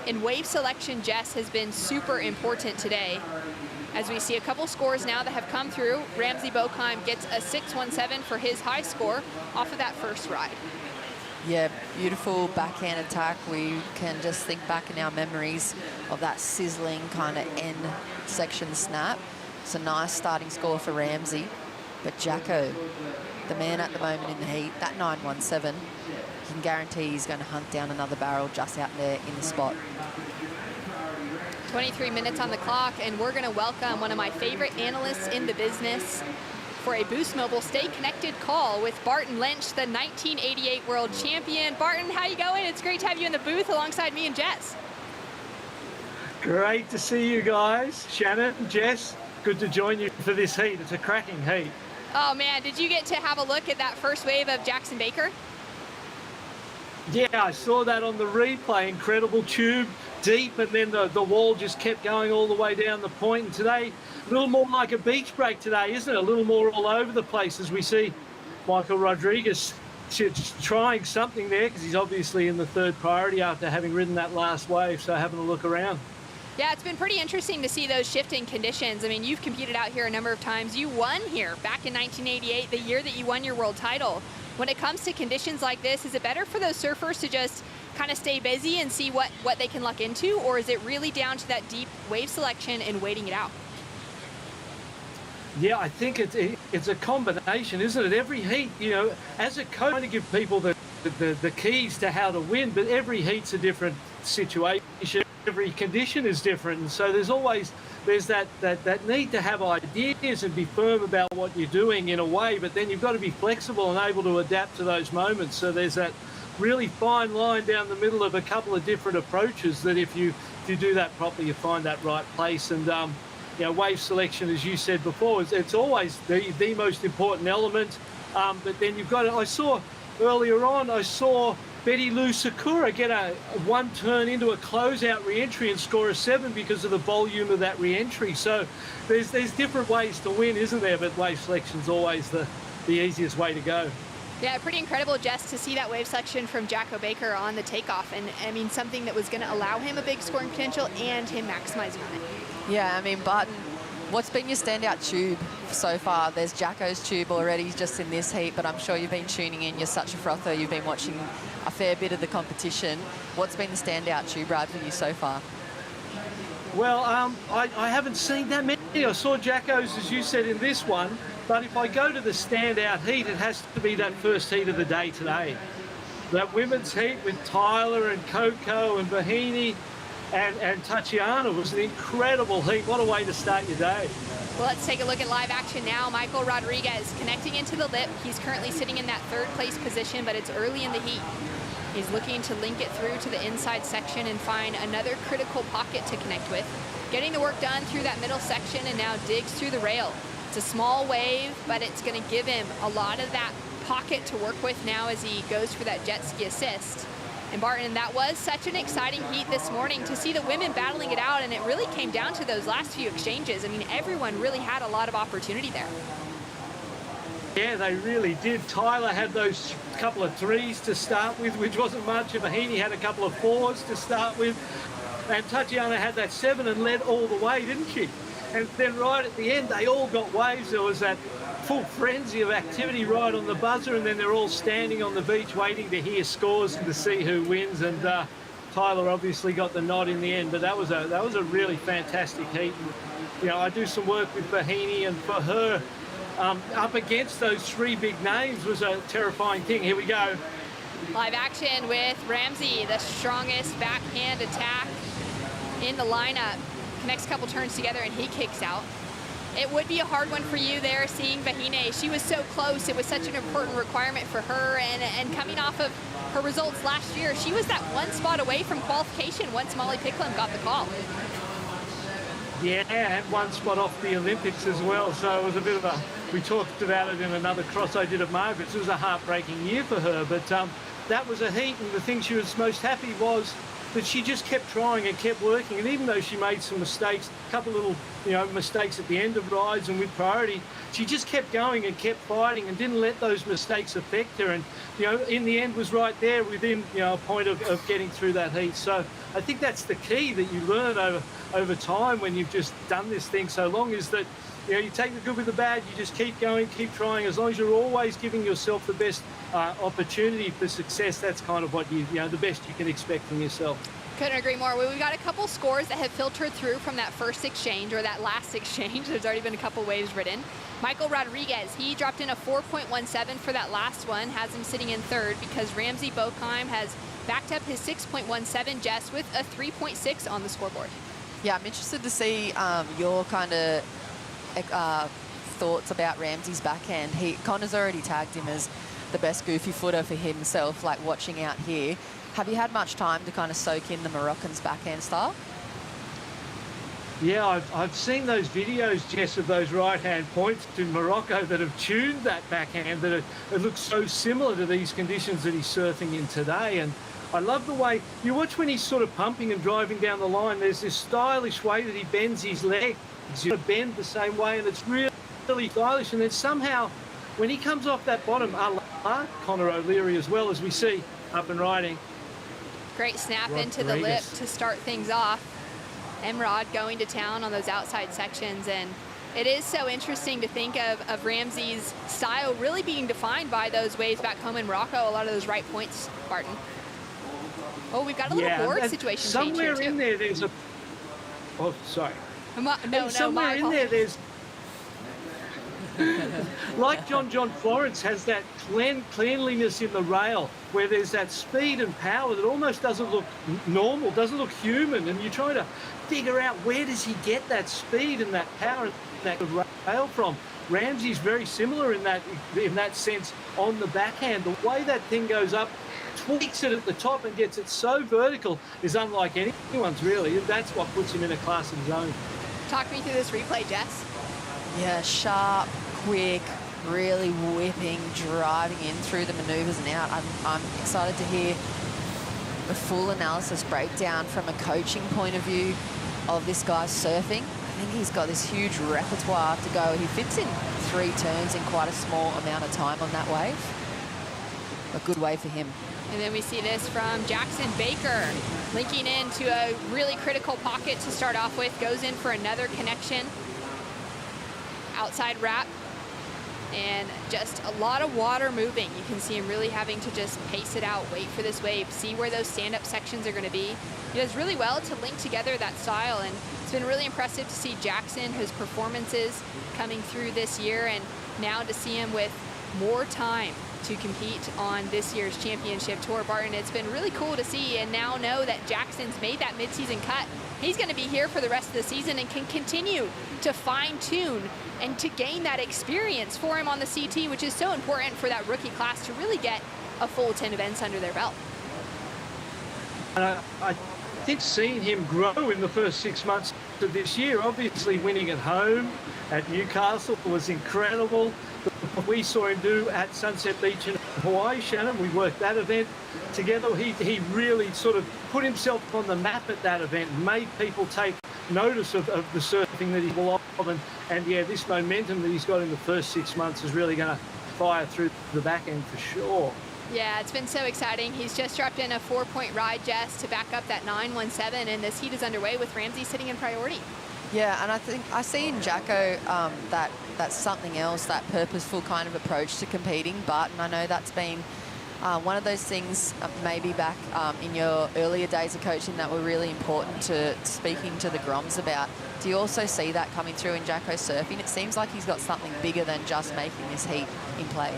In wave selection, Jess has been super important today. As we see a couple scores now that have come through, Ramsey Bokheim gets a 6.17 for his high score off of that first ride. Yeah, beautiful backhand attack. We can just think back in our memories of that sizzling kind of end section snap. It's a nice starting score for Ramsey, but Jacko, the man at the moment in the heat, that 9.17, you can guarantee he's going to hunt down another barrel just out there in the spot. 23 minutes on the clock, and we're going to welcome one of my favorite analysts in the business for a Boost Mobile Stay Connected call with Barton Lynch, the 1988 world champion. Barton, how you going? It's great to have you in the booth alongside me and Jess. Great to see you guys. Shannon and Jess, good to join you for this heat. It's a cracking heat. Oh man, did you get to have a look at that first wave of Jackson Baker? Yeah, I saw that on the replay. Incredible tube, deep, and then the wall just kept going all the way down the point. And today, a little more like a beach break today, isn't it? A little more all over the place as we see Michael Rodriguez trying something there, because he's obviously in the third priority after having ridden that last wave, so having a look around. Yeah, it's been pretty interesting to see those shifting conditions. I mean, you've competed out here a number of times. You won here back in 1988, the year that you won your world title. When it comes to conditions like this, is it better for those surfers to just kind of stay busy and see what they can luck into, or is it really down to that deep wave selection and waiting it out? Yeah, I think it's a combination, isn't it? Every heat, you know, as a coach, trying to give people the keys to how to win, but every heat's a different situation. Every condition is different, and so there's that need to have ideas and be firm about what you're doing in a way, but then you've got to be flexible and able to adapt to those moments. So there's that really fine line down the middle of a couple of different approaches that if you do that properly, you find that right place. And you know, wave selection, as you said before, it's always the most important element. But then you've got I saw earlier on, Betty Lou Sakura get a one turn into a closeout re-entry and score a 7 because of the volume of that re-entry. So there's different ways to win, isn't there? But wave selection's always the easiest way to go. Yeah, pretty incredible, Jess, to see that wave selection from Jacko Baker on the takeoff. And I mean, something that was going to allow him a big scoring potential and him maximizing on it. Yeah, I mean, Barton, what's been your standout tube so far? There's Jacko's tube already just in this heat, but I'm sure you've been tuning in. You're such a frother. You've been watching a fair bit of the competition. What's been the standout tube ride for you so far? Well, I haven't seen that many. I saw Jacko's, as you said, in this one, but if I go to the standout heat, it has to be that first heat of the day today. That women's heat with Tyler and Coco and Bahini and Tatiana was an incredible heat. What a way to start your day. Well, let's take a look at live action now. Michael Rodriguez connecting into the lip. He's currently sitting in that third place position, but it's early in the heat. He's looking to link it through to the inside section and find another critical pocket to connect with. Getting the work done through that middle section and now digs through the rail. It's a small wave, but it's going to give him a lot of that pocket to work with now as he goes for that jet ski assist. And Barton, that was such an exciting heat this morning to see the women battling it out, and it really came down to those last few exchanges. I mean, everyone really had a lot of opportunity there. Yeah, they really did. Tyler had those couple of threes to start with, which wasn't much. Vahini had a couple of fours to start with. And Tatiana had that 7 and led all the way, didn't she? And then right at the end, they all got waves. There was that full frenzy of activity right on the buzzer, and then they're all standing on the beach waiting to hear scores and to see who wins. And Tyler obviously got the nod in the end, but that was a really fantastic heat. And, you know, I do some work with Vahini, and for her, up against those 3 big names was a terrifying thing. Here we go. Live action with Ramsey, the strongest backhand attack in the lineup. Next couple turns together and he kicks out. It would be a hard one for you there seeing Vahine. She was so close. It was such an important requirement for her, and coming off of her results last year, she was that one spot away from qualification once Molly Picklum got the call. Yeah, and one spot off the Olympics as well, so it was a bit of a, we talked about it in another cross I did at Margaret's. It was a heartbreaking year for her, but that was a heat, and the thing she was most happy was that she just kept trying and kept working, and even though she made some mistakes, a couple little, you know, mistakes at the end of rides and with priority, she just kept going and kept fighting and didn't let those mistakes affect her, and, you know, in the end was right there within, you know, a point of getting through that heat. So I think that's the key that you learn over time when you've just done this thing so long, is that, you know, you take the good with the bad, you just keep going, keep trying. As long as you're always giving yourself the best opportunity for success, that's kind of what you know, the best you can expect from yourself. Couldn't agree more. We've got a couple scores that have filtered through from that first exchange, or that last exchange. There's already been a couple waves ridden. Michael Rodriguez, he dropped in a 4.17 for that last one, has him sitting in third because Ramsey Bokheim has backed up his 6.17, Jess, with a 3.6 on the scoreboard. Yeah, I'm interested to see your kind of thoughts about Ramsey's backhand. Connor's already tagged him as the best goofy footer for himself, like watching out here. Have you had much time to kind of soak in the Moroccan's backhand style? Yeah, I've seen those videos, Jess, of those right-hand points in Morocco that have tuned that backhand, that it looks so similar to these conditions that he's surfing in today. And I love the way, you watch when he's sort of pumping and driving down the line, there's this stylish way that he bends his leg. He's going to bend the same way, and it's really stylish. And then somehow, when he comes off that bottom, Connor O'Leary as well, as we see up and riding. Great snap into the lip to start things off. Emrod going to town on those outside sections, and it is so interesting to think of Ramsey's style really being defined by those waves back home in Morocco, a lot of those right points, Barton. Oh, we've got a little board situation change here, too. Somewhere in there there's a... Oh, sorry. Somewhere in there there's... like John Florence has that cleanliness in the rail, where there's that speed and power that almost doesn't look normal, doesn't look human, and you're trying to figure out where does he get that speed and that power and that rail from. Ramsey's very similar in that sense on the backhand. The way that thing goes up, tweaks it at the top and gets it so vertical is unlike anyone's, really. That's what puts him in a class of his own. Talk me through this replay, Jess. Yeah, sharp, quick, really whipping, driving in through the manoeuvres and out. I'm excited to hear the full analysis breakdown from a coaching point of view of this guy's surfing. I think he's got this huge repertoire to go. He fits in 3 turns in quite a small amount of time on that wave. A good wave for him. And then we see this from Jackson Baker, linking into a really critical pocket to start off with, goes in for another connection. Outside wrap, and just a lot of water moving. You can see him really having to just pace it out, wait for this wave, see where those stand-up sections are going to be. He does really well to link together that style, and it's been really impressive to see Jackson, his performances coming through this year, and now to see him with more time to compete on this year's championship tour. Barton, it's been really cool to see, and now know that Jackson's made that midseason cut. He's going to be here for the rest of the season and can continue to fine-tune and to gain that experience for him on the CT, which is so important for that rookie class to really get a full 10 events under their belt. I think seeing him grow in the first 6 months of this year, obviously winning at home at Newcastle was incredible. What we saw him do at Sunset Beach in Hawaii, Shannon, we worked that event together. He really sort of put himself on the map at that event, made people take notice of the surfing that he's capable of. And yeah, this momentum that he's got in the first 6 months is really going to fire through the back end for sure. Yeah, it's been so exciting. He's just dropped in a 4-point ride, Jess, to back up that 917, and this heat is underway with Ramsey sitting in priority. Yeah, and I think I see in Jacko that's something else, that purposeful kind of approach to competing. But, and I know that's been one of those things maybe back in your earlier days of coaching that were really important to speaking to the Groms about. Do you also see that coming through in Jacko surfing? It seems like he's got something bigger than just making this heat in play.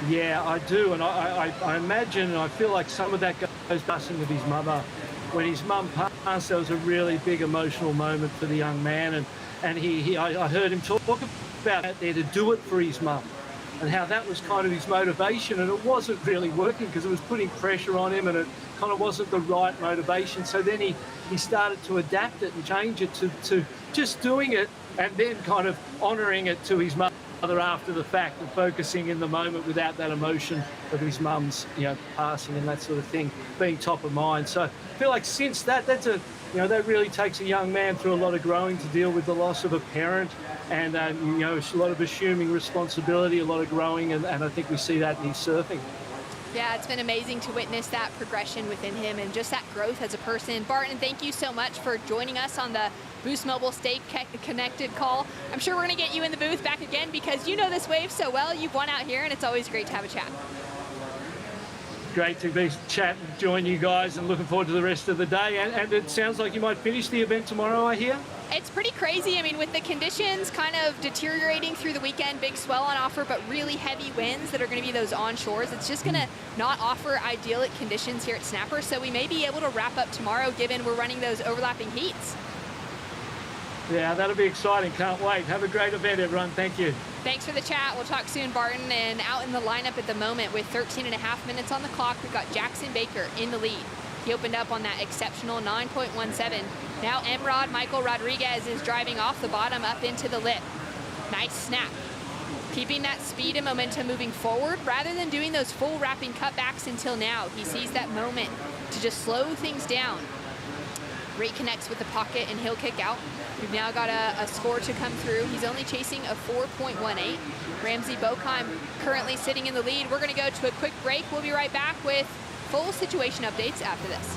Yeah, I do, and I imagine, and I feel like some of that goes passing with his mother. When his mum passed, there was a really big emotional moment for the young man, and I heard him talk about out there to do it for his mum, and how that was kind of his motivation, and it wasn't really working because it was putting pressure on him, and it kind of wasn't the right motivation. So then he started to adapt it and change it to just doing it, and then kind of honouring it to his mother after the fact, and focusing in the moment without that emotion of his mum's, passing and that sort of thing being top of mind. So I feel like since that that really takes a young man through a lot of growing to deal with the loss of a parent, and a lot of assuming responsibility, a lot of growing, and I think we see that in his surfing. Yeah, it's been amazing to witness that progression within him and just that growth as a person. Barton, thank you so much for joining us on the Boost Mobile Stay Connected call. I'm sure we're going to get you in the booth back again because you know this wave so well. You've won out here, and it's always great to have a chat. Great to be chatting, join you guys, and looking forward to the rest of the day. And it sounds like you might finish the event tomorrow, I hear? It's pretty crazy. I mean, with the conditions kind of deteriorating through the weekend, big swell on offer, but really heavy winds that are going to be those onshores, it's just going to not offer idyllic conditions here at Snapper. So we may be able to wrap up tomorrow, given we're running those overlapping heats. Yeah, that'll be exciting. Can't wait. Have a great event, everyone. Thank you. Thanks for the chat. We'll talk soon, Barton. And out in the lineup at the moment with 13.5 minutes on the clock, we've got Jackson Baker in the lead. He opened up on that exceptional 9.17. Now Emrod Michael Rodriguez is driving off the bottom up into the lip. Nice snap. Keeping that speed and momentum moving forward rather than doing those full wrapping cutbacks until now. He sees that moment to just slow things down. Reconnects with the pocket and he'll kick out. We've now got a score to come through. He's only chasing a 4.18. Ramsey Bochheim currently sitting in the lead. We're going to go to a quick break. We'll be right back with full situation updates after this.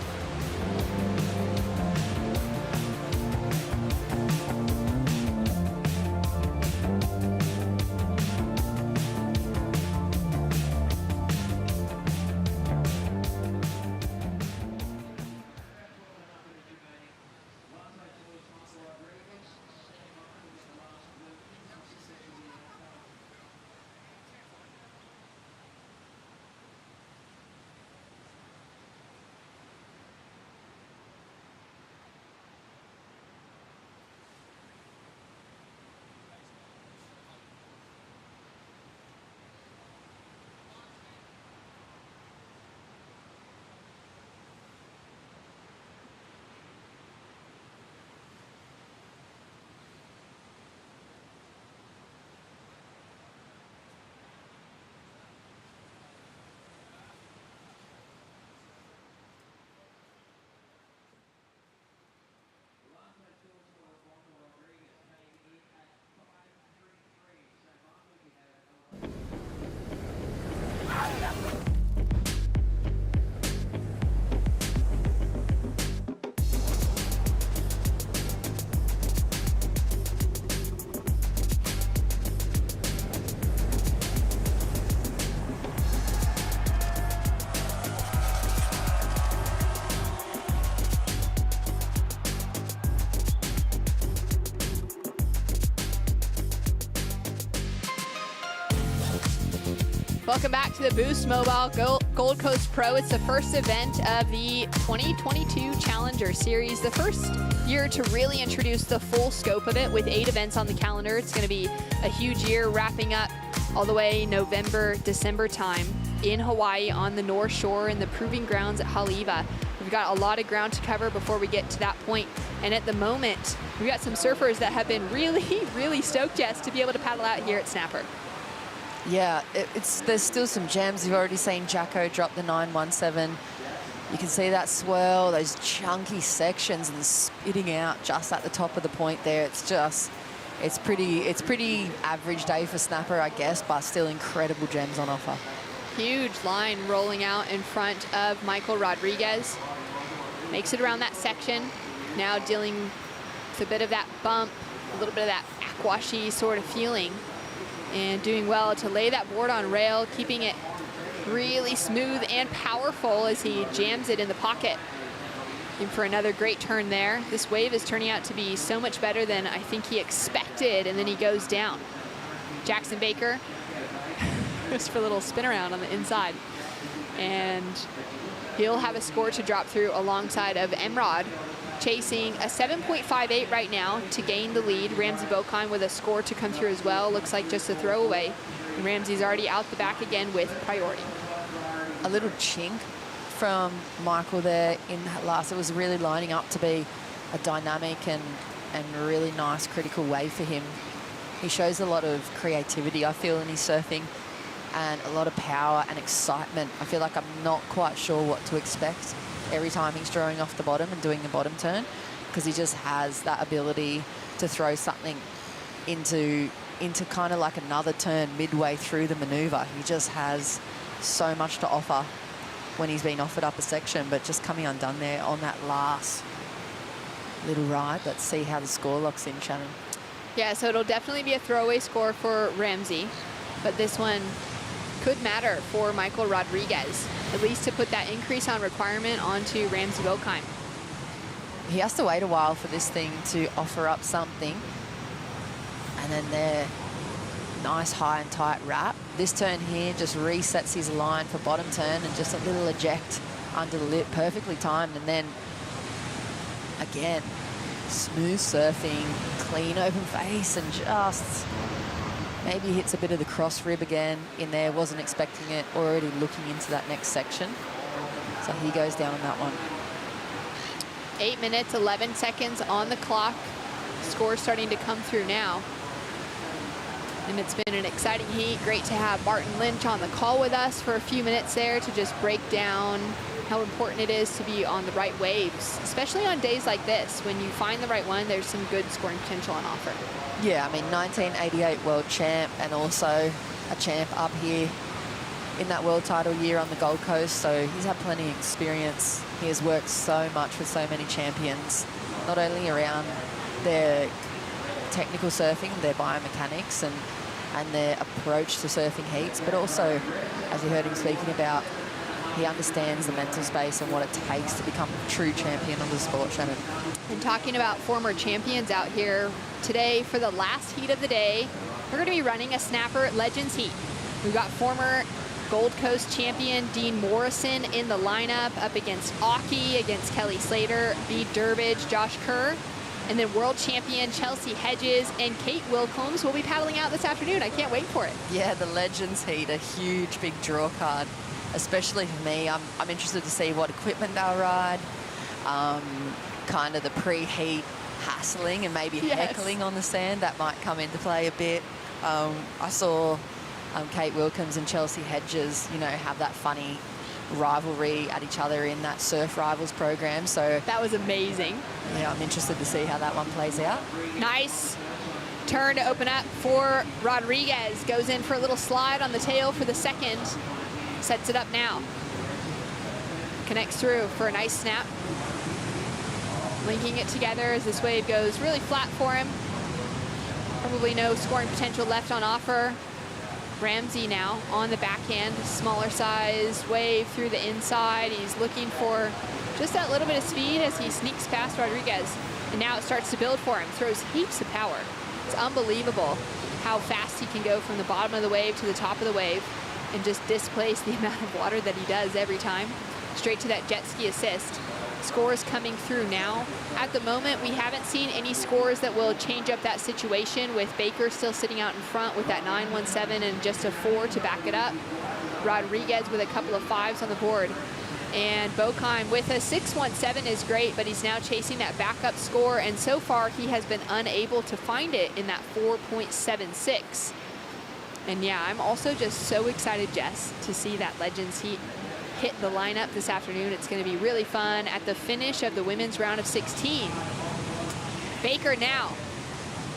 Welcome back to the Boost Mobile Gold Coast Pro. It's the first event of the 2022 Challenger Series. The first year to really introduce the full scope of it with 8 events on the calendar. It's going to be a huge year wrapping up all the way November, December time. in Hawaii on the North Shore in the proving grounds at Haleiwa. We've got a lot of ground to cover before we get to that point. And at the moment, we've got some surfers that have been really, really stoked, Jess, to be able to paddle out here at Snapper. Yeah, there's still some gems. You've already seen Jacko drop the 917. You can see that swirl, those chunky sections and spitting out just at the top of the point there. It's pretty average day for Snapper, I guess, but still incredible gems on offer. Huge line rolling out in front of Michael Rodriguez. Makes it around that section. Now dealing with a bit of that bump, a little bit of that aquashy sort of feeling. And doing well to lay that board on rail, keeping it really smooth and powerful as he jams it in the pocket. In for another great turn there. This wave is turning out to be so much better than I think he expected, and then he goes down. Jackson Baker goes for a little spin around on the inside. And he'll have a score to drop through alongside of Enright, chasing a 7.58 right now to gain the lead. Ramsey Bokheim with a score to come through as well. Looks like just a throwaway. And Ramsey's already out the back again with priority. A little chink from Michael there in that last. It was really lining up to be a dynamic and really nice critical wave for him. He shows a lot of creativity, I feel, in his surfing, and a lot of power and excitement. I feel like I'm not quite sure what to expect every time he's drawing off the bottom and doing the bottom turn, because he just has that ability to throw something into kind of like another turn midway through the maneuver. He just has so much to offer when he's been offered up a section, but just coming undone there on that last little ride. Let's see how the score locks in, Shannon. Yeah, so it'll definitely be a throwaway score for Ramsey, but this one could matter for Michael Rodriguez, at least to put that increase on requirement onto Ramsey Bokheim. He has to wait a while for this thing to offer up something. And then there, nice high and tight wrap. This turn here just resets his line for bottom turn and just a little eject under the lip, perfectly timed. And then again, smooth surfing, clean open face, and just maybe hits a bit of the cross rib again in there. Wasn't expecting it, already looking into that next section. So he goes down on that one. 8 minutes, 11 seconds on the clock. Score starting to come through now. And it's been an exciting heat. Great to have Martin Lynch on the call with us for a few minutes there to just break down how important it is to be on the right waves, especially on days like this. When you find the right one, there's some good scoring potential on offer. Yeah, I mean, 1988 world champ and also a champ up here in that world title year on the Gold Coast. So he's had plenty of experience. He has worked so much with so many champions, not only around their technical surfing, their biomechanics and their approach to surfing heats, but also, as you heard him speaking about, he understands the mental space and what it takes to become a true champion of the sport, Shannon. And talking about former champions out here, today for the last heat of the day, we're going to be running a Snapper Legends heat. We've got former Gold Coast champion Dean Morrison in the lineup up against Aki, against Kelly Slater, B. Durbridge, Josh Kerr, and then world champion Chelsea Hedges and Kate Wilcombs will be paddling out this afternoon. I can't wait for it. Yeah, the Legends heat, a huge big draw card, especially for me. I'm interested to see what equipment they'll ride, kind of the pre-heat hassling and maybe heckling on the sand. That might come into play a bit. I saw Kate Wilcombs and Chelsea Hedges, you know, have that funny rivalry at each other in that Surf Rivals program. So that was amazing. Yeah, I'm interested to see how that one plays out. Nice turn to open up for Rodriguez. Goes in for a little slide on the tail for the second. Sets it up now. Connects through for a nice snap. Linking it together as this wave goes really flat for him. Probably no scoring potential left on offer. Ramsey now on the backhand, smaller size wave through the inside. He's looking for just that little bit of speed as he sneaks past Rodriguez. And now it starts to build for him, throws heaps of power. It's unbelievable how fast he can go from the bottom of the wave to the top of the wave and just displace the amount of water that he does every time. Straight to that jet ski assist. Scores coming through now. At the moment, we haven't seen any scores that will change up that situation, with Baker still sitting out in front with that 917 and just a 4 to back it up. Rodriguez with a couple of 5s on the board. And Bokheim with a 6.17 is great, but he's now chasing that backup score, and so far he has been unable to find it in that 4.76. And yeah, I'm also just so excited, Jess, to see that Legends Heat hit the lineup this afternoon. It's going to be really fun at the finish of the women's round of 16. Baker now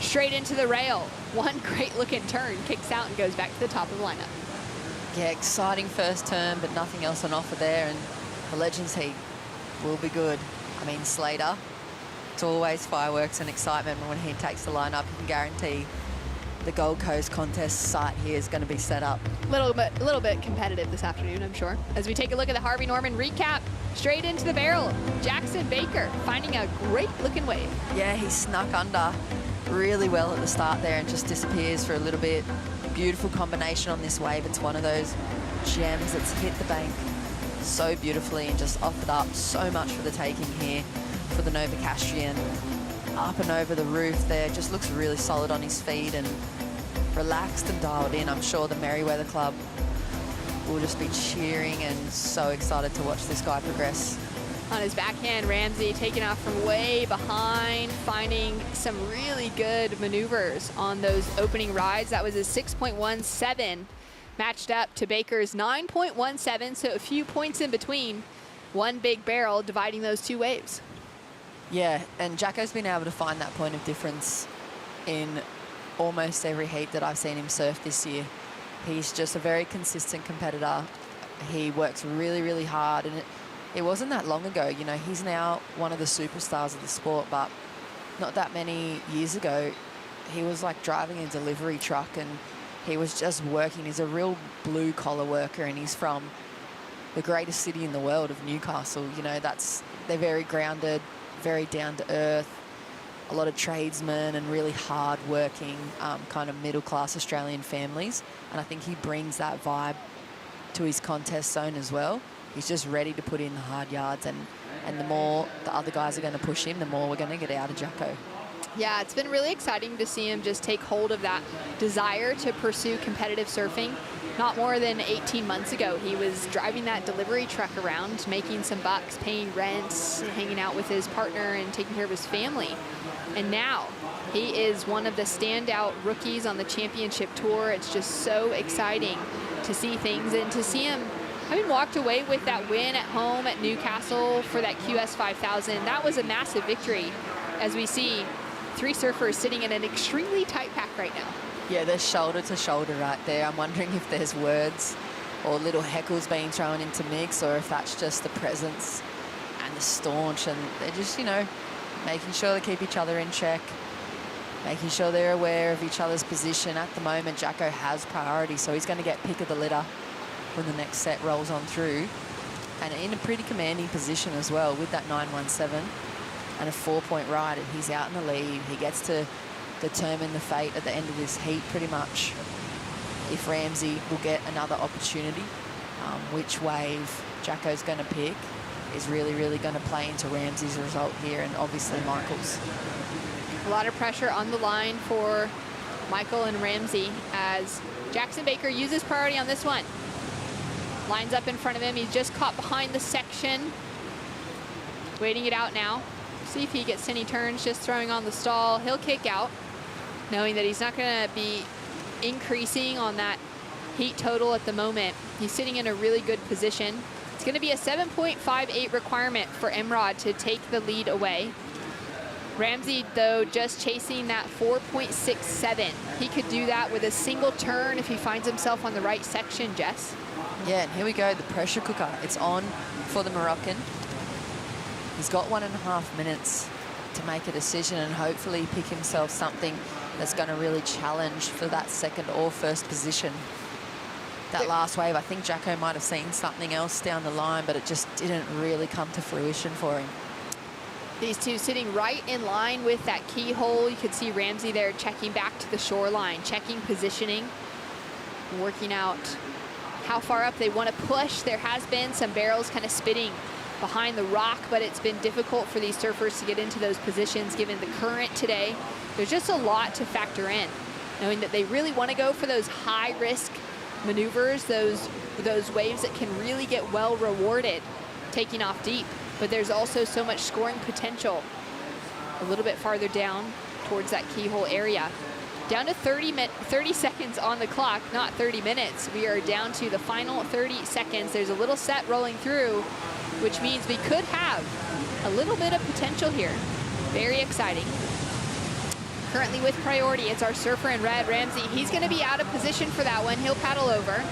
straight into the rail. One great looking turn, kicks out and goes back to the top of the lineup. Yeah, exciting first turn, but nothing else on offer there, and the Legends Heat will be good. I mean, Slater, it's always fireworks and excitement when he takes the lineup. You can guarantee the Gold Coast contest site here is going to be set up. A little bit competitive this afternoon, I'm sure. As we take a look at the Harvey Norman recap, straight into the barrel, Jackson Baker finding a great looking wave. Yeah, he snuck under really well at the start there and just disappears for a little bit. Beautiful combination on this wave. It's one of those gems that's hit the bank so beautifully and just offered up so much for the taking here for the Novocastrian. Up and over the roof there, just looks really solid on his feet and relaxed and dialed in. I'm sure the Merriweather Club will just be cheering and so excited to watch this guy progress. On his backhand, Ramsey taking off from way behind, finding some really good maneuvers on those opening rides. That was a 6.17, matched up to Baker's 9.17, so a few points in between. One big barrel dividing those two waves. Yeah, and Jacko's been able to find that point of difference in almost every heat that I've seen him surf this year. He's just a very consistent competitor. He works really, really hard, and it wasn't that long ago. You know, he's now one of the superstars of the sport, but not that many years ago, he was like driving a delivery truck and he was just working. He's a real blue collar worker, and he's from the greatest city in the world of Newcastle. You know, they're very grounded, very down to earth, a lot of tradesmen and really hard working kind of middle class Australian families. And I think he brings that vibe to his contest zone as well. He's just ready to put in the hard yards, and the more the other guys are going to push him, the more we're going to get out of Jacko. Yeah, it's been really exciting to see him just take hold of that desire to pursue competitive surfing. Not more than 18 months ago, he was driving that delivery truck around, making some bucks, paying rents, hanging out with his partner and taking care of his family. And now he is one of the standout rookies on the championship tour. It's just so exciting to see things and to see him having walked away with that win at home at Newcastle for that QS 5000. That was a massive victory, as we see 3 surfers sitting in an extremely tight pack right now. Yeah, they're shoulder to shoulder right there. I'm wondering if there's words or little heckles being thrown into mix, or if that's just the presence and the staunch, and they're just, you know, making sure they keep each other in check, making sure they're aware of each other's position. At the moment, Jacko has priority, so he's going to get pick of the litter when the next set rolls on through, and in a pretty commanding position as well with that 917 and a 4-point ride, and he's out in the lead. He gets to determine the fate at the end of this heat pretty much, if Ramsey will get another opportunity. Which wave Jacko's going to pick is really, really going to play into Ramsey's result here, and obviously Michael's. A lot of pressure on the line for Michael and Ramsey as Jackson Baker uses priority on this one. Lines up in front of him. He's just caught behind the section. Waiting it out now. See if he gets any turns, just throwing on the stall. He'll kick out, knowing that he's not going to be increasing on that heat total at the moment. He's sitting in a really good position. It's going to be a 7.58 requirement for Enright to take the lead away. Ramsey, though, just chasing that 4.67. He could do that with a single turn if he finds himself on the right section, Jess. Yeah, and here we go, the pressure cooker. It's on for the Moroccan. He's got 1.5 minutes to make a decision and hopefully pick himself something that's going to really challenge for that second or first position. That last wave, I think Jacko might have seen something else down the line, but it just didn't really come to fruition for him. These two sitting right in line with that keyhole. You could see Ramsey there checking back to the shoreline, checking positioning, working out how far up they want to push. There has been some barrels kind of spitting behind the rock, but it's been difficult for these surfers to get into those positions given the current today. There's just a lot to factor in, knowing that they really want to go for those high-risk maneuvers, those waves that can really get well rewarded taking off deep. But there's also so much scoring potential a little bit farther down towards that keyhole area. Down to 30 seconds on the clock, not 30 minutes. We are down to the final 30 seconds. There's a little set rolling through, which means we could have a little bit of potential here. Very exciting. Currently with priority, it's our surfer in red, Ramsey. He's gonna be out of position for that one. He'll paddle over.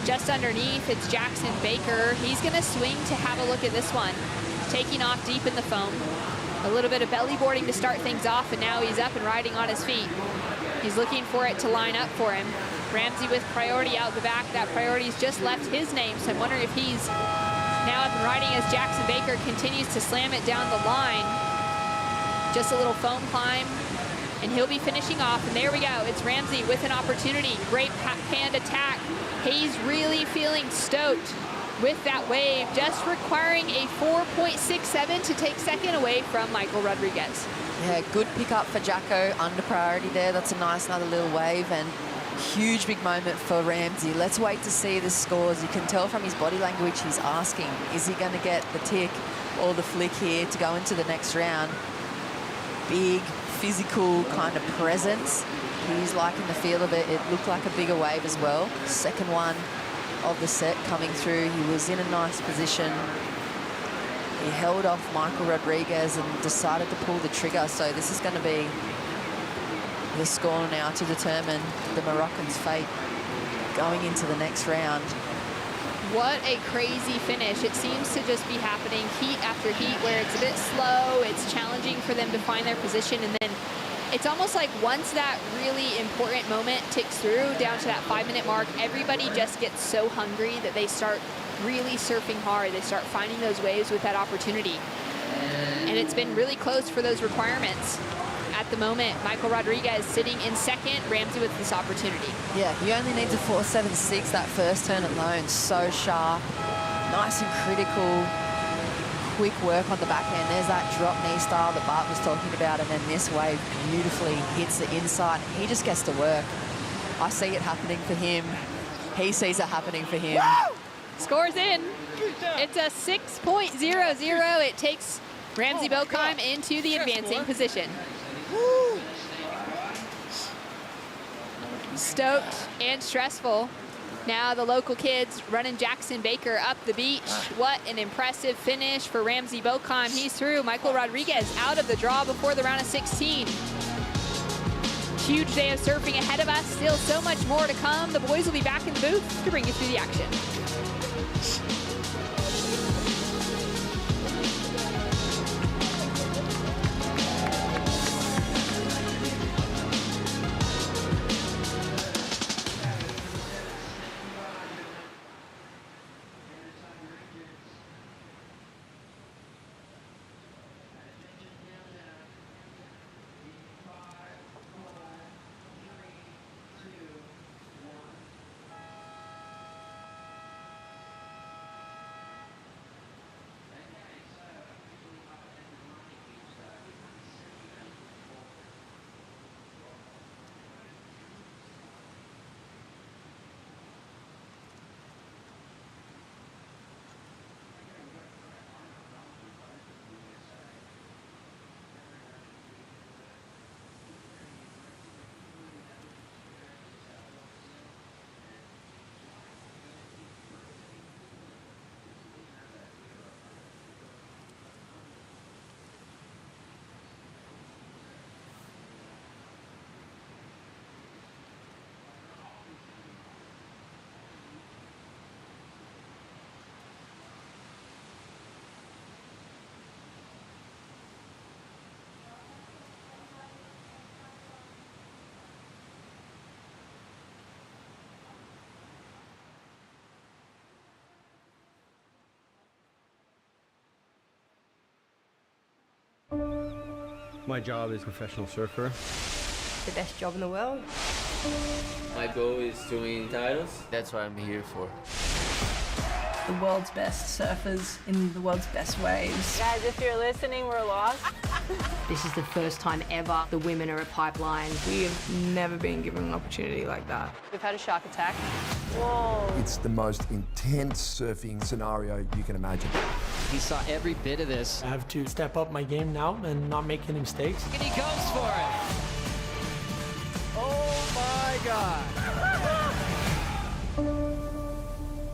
Just underneath, it's Jackson Baker. He's gonna swing to have a look at this one. Taking off deep in the foam. A little bit of belly boarding to start things off, and now he's up and riding on his feet. He's looking for it to line up for him. Ramsey with priority out the back. That priority's just left his name, so I'm wondering if he's now up and riding as Jackson Baker continues to slam it down the line. Just a little foam climb, and he'll be finishing off. And there we go. It's Ramsey with an opportunity. Great hand attack. He's really feeling stoked with that wave, just requiring a 4.67 to take second away from Michael Rodriguez. Yeah, good pickup for Jacko under priority there. That's a nice another little wave, and huge big moment for Ramsey. Let's wait to see the scores. You can tell from his body language he's asking, is he going to get the tick or the flick here to go into the next round? Big physical kind of presence. He's liking the feel of it. It looked like a bigger wave as well. Second one of the set coming through. He was in a nice position. He held off Michael Rodriguez and decided to pull the trigger. So this is going to be the score now to determine the Moroccan's fate going into the next round. What a crazy finish. It seems to just be happening heat after heat where it's a bit slow. It's challenging for them to find their position, and then it's almost like once that really important moment ticks through down to that 5-minute mark, everybody just gets so hungry that they start really surfing hard. They start finding those waves with that opportunity. And it's been really close for those requirements. At the moment, Michael Rodriguez sitting in second, Ramsey with this opportunity. Yeah, he only needs a 4.76 that first turn alone. So sharp, nice and critical. Quick work on the back end. There's that drop knee style that Bart was talking about, and then this wave beautifully hits the inside. He just gets to work. I see it happening for him. He sees it happening for him. Woo! Scores in. It's a 6.00. It takes Ramsey Bokheim into the advancing position. Woo! Stoked and stressful. Now the local kids running Jackson Baker up the beach. What an impressive finish for Ramsey Bokheim. He's through. Michael Rodriguez out of the draw before the round of 16. Huge day of surfing ahead of us. Still so much more to come. The boys will be back in the booth to bring you through the action. My job is professional surfer. The best job in the world. My goal is to win titles. That's what I'm here for. The world's best surfers in the world's best waves. Guys, if you're listening, we're lost. This is the first time ever the women are at Pipeline. We have never been given an opportunity like that. We've had a shark attack. Whoa. It's the most intense surfing scenario you can imagine. He saw every bit of this. I have to step up my game now and not make any mistakes. And he goes for it. Oh my God.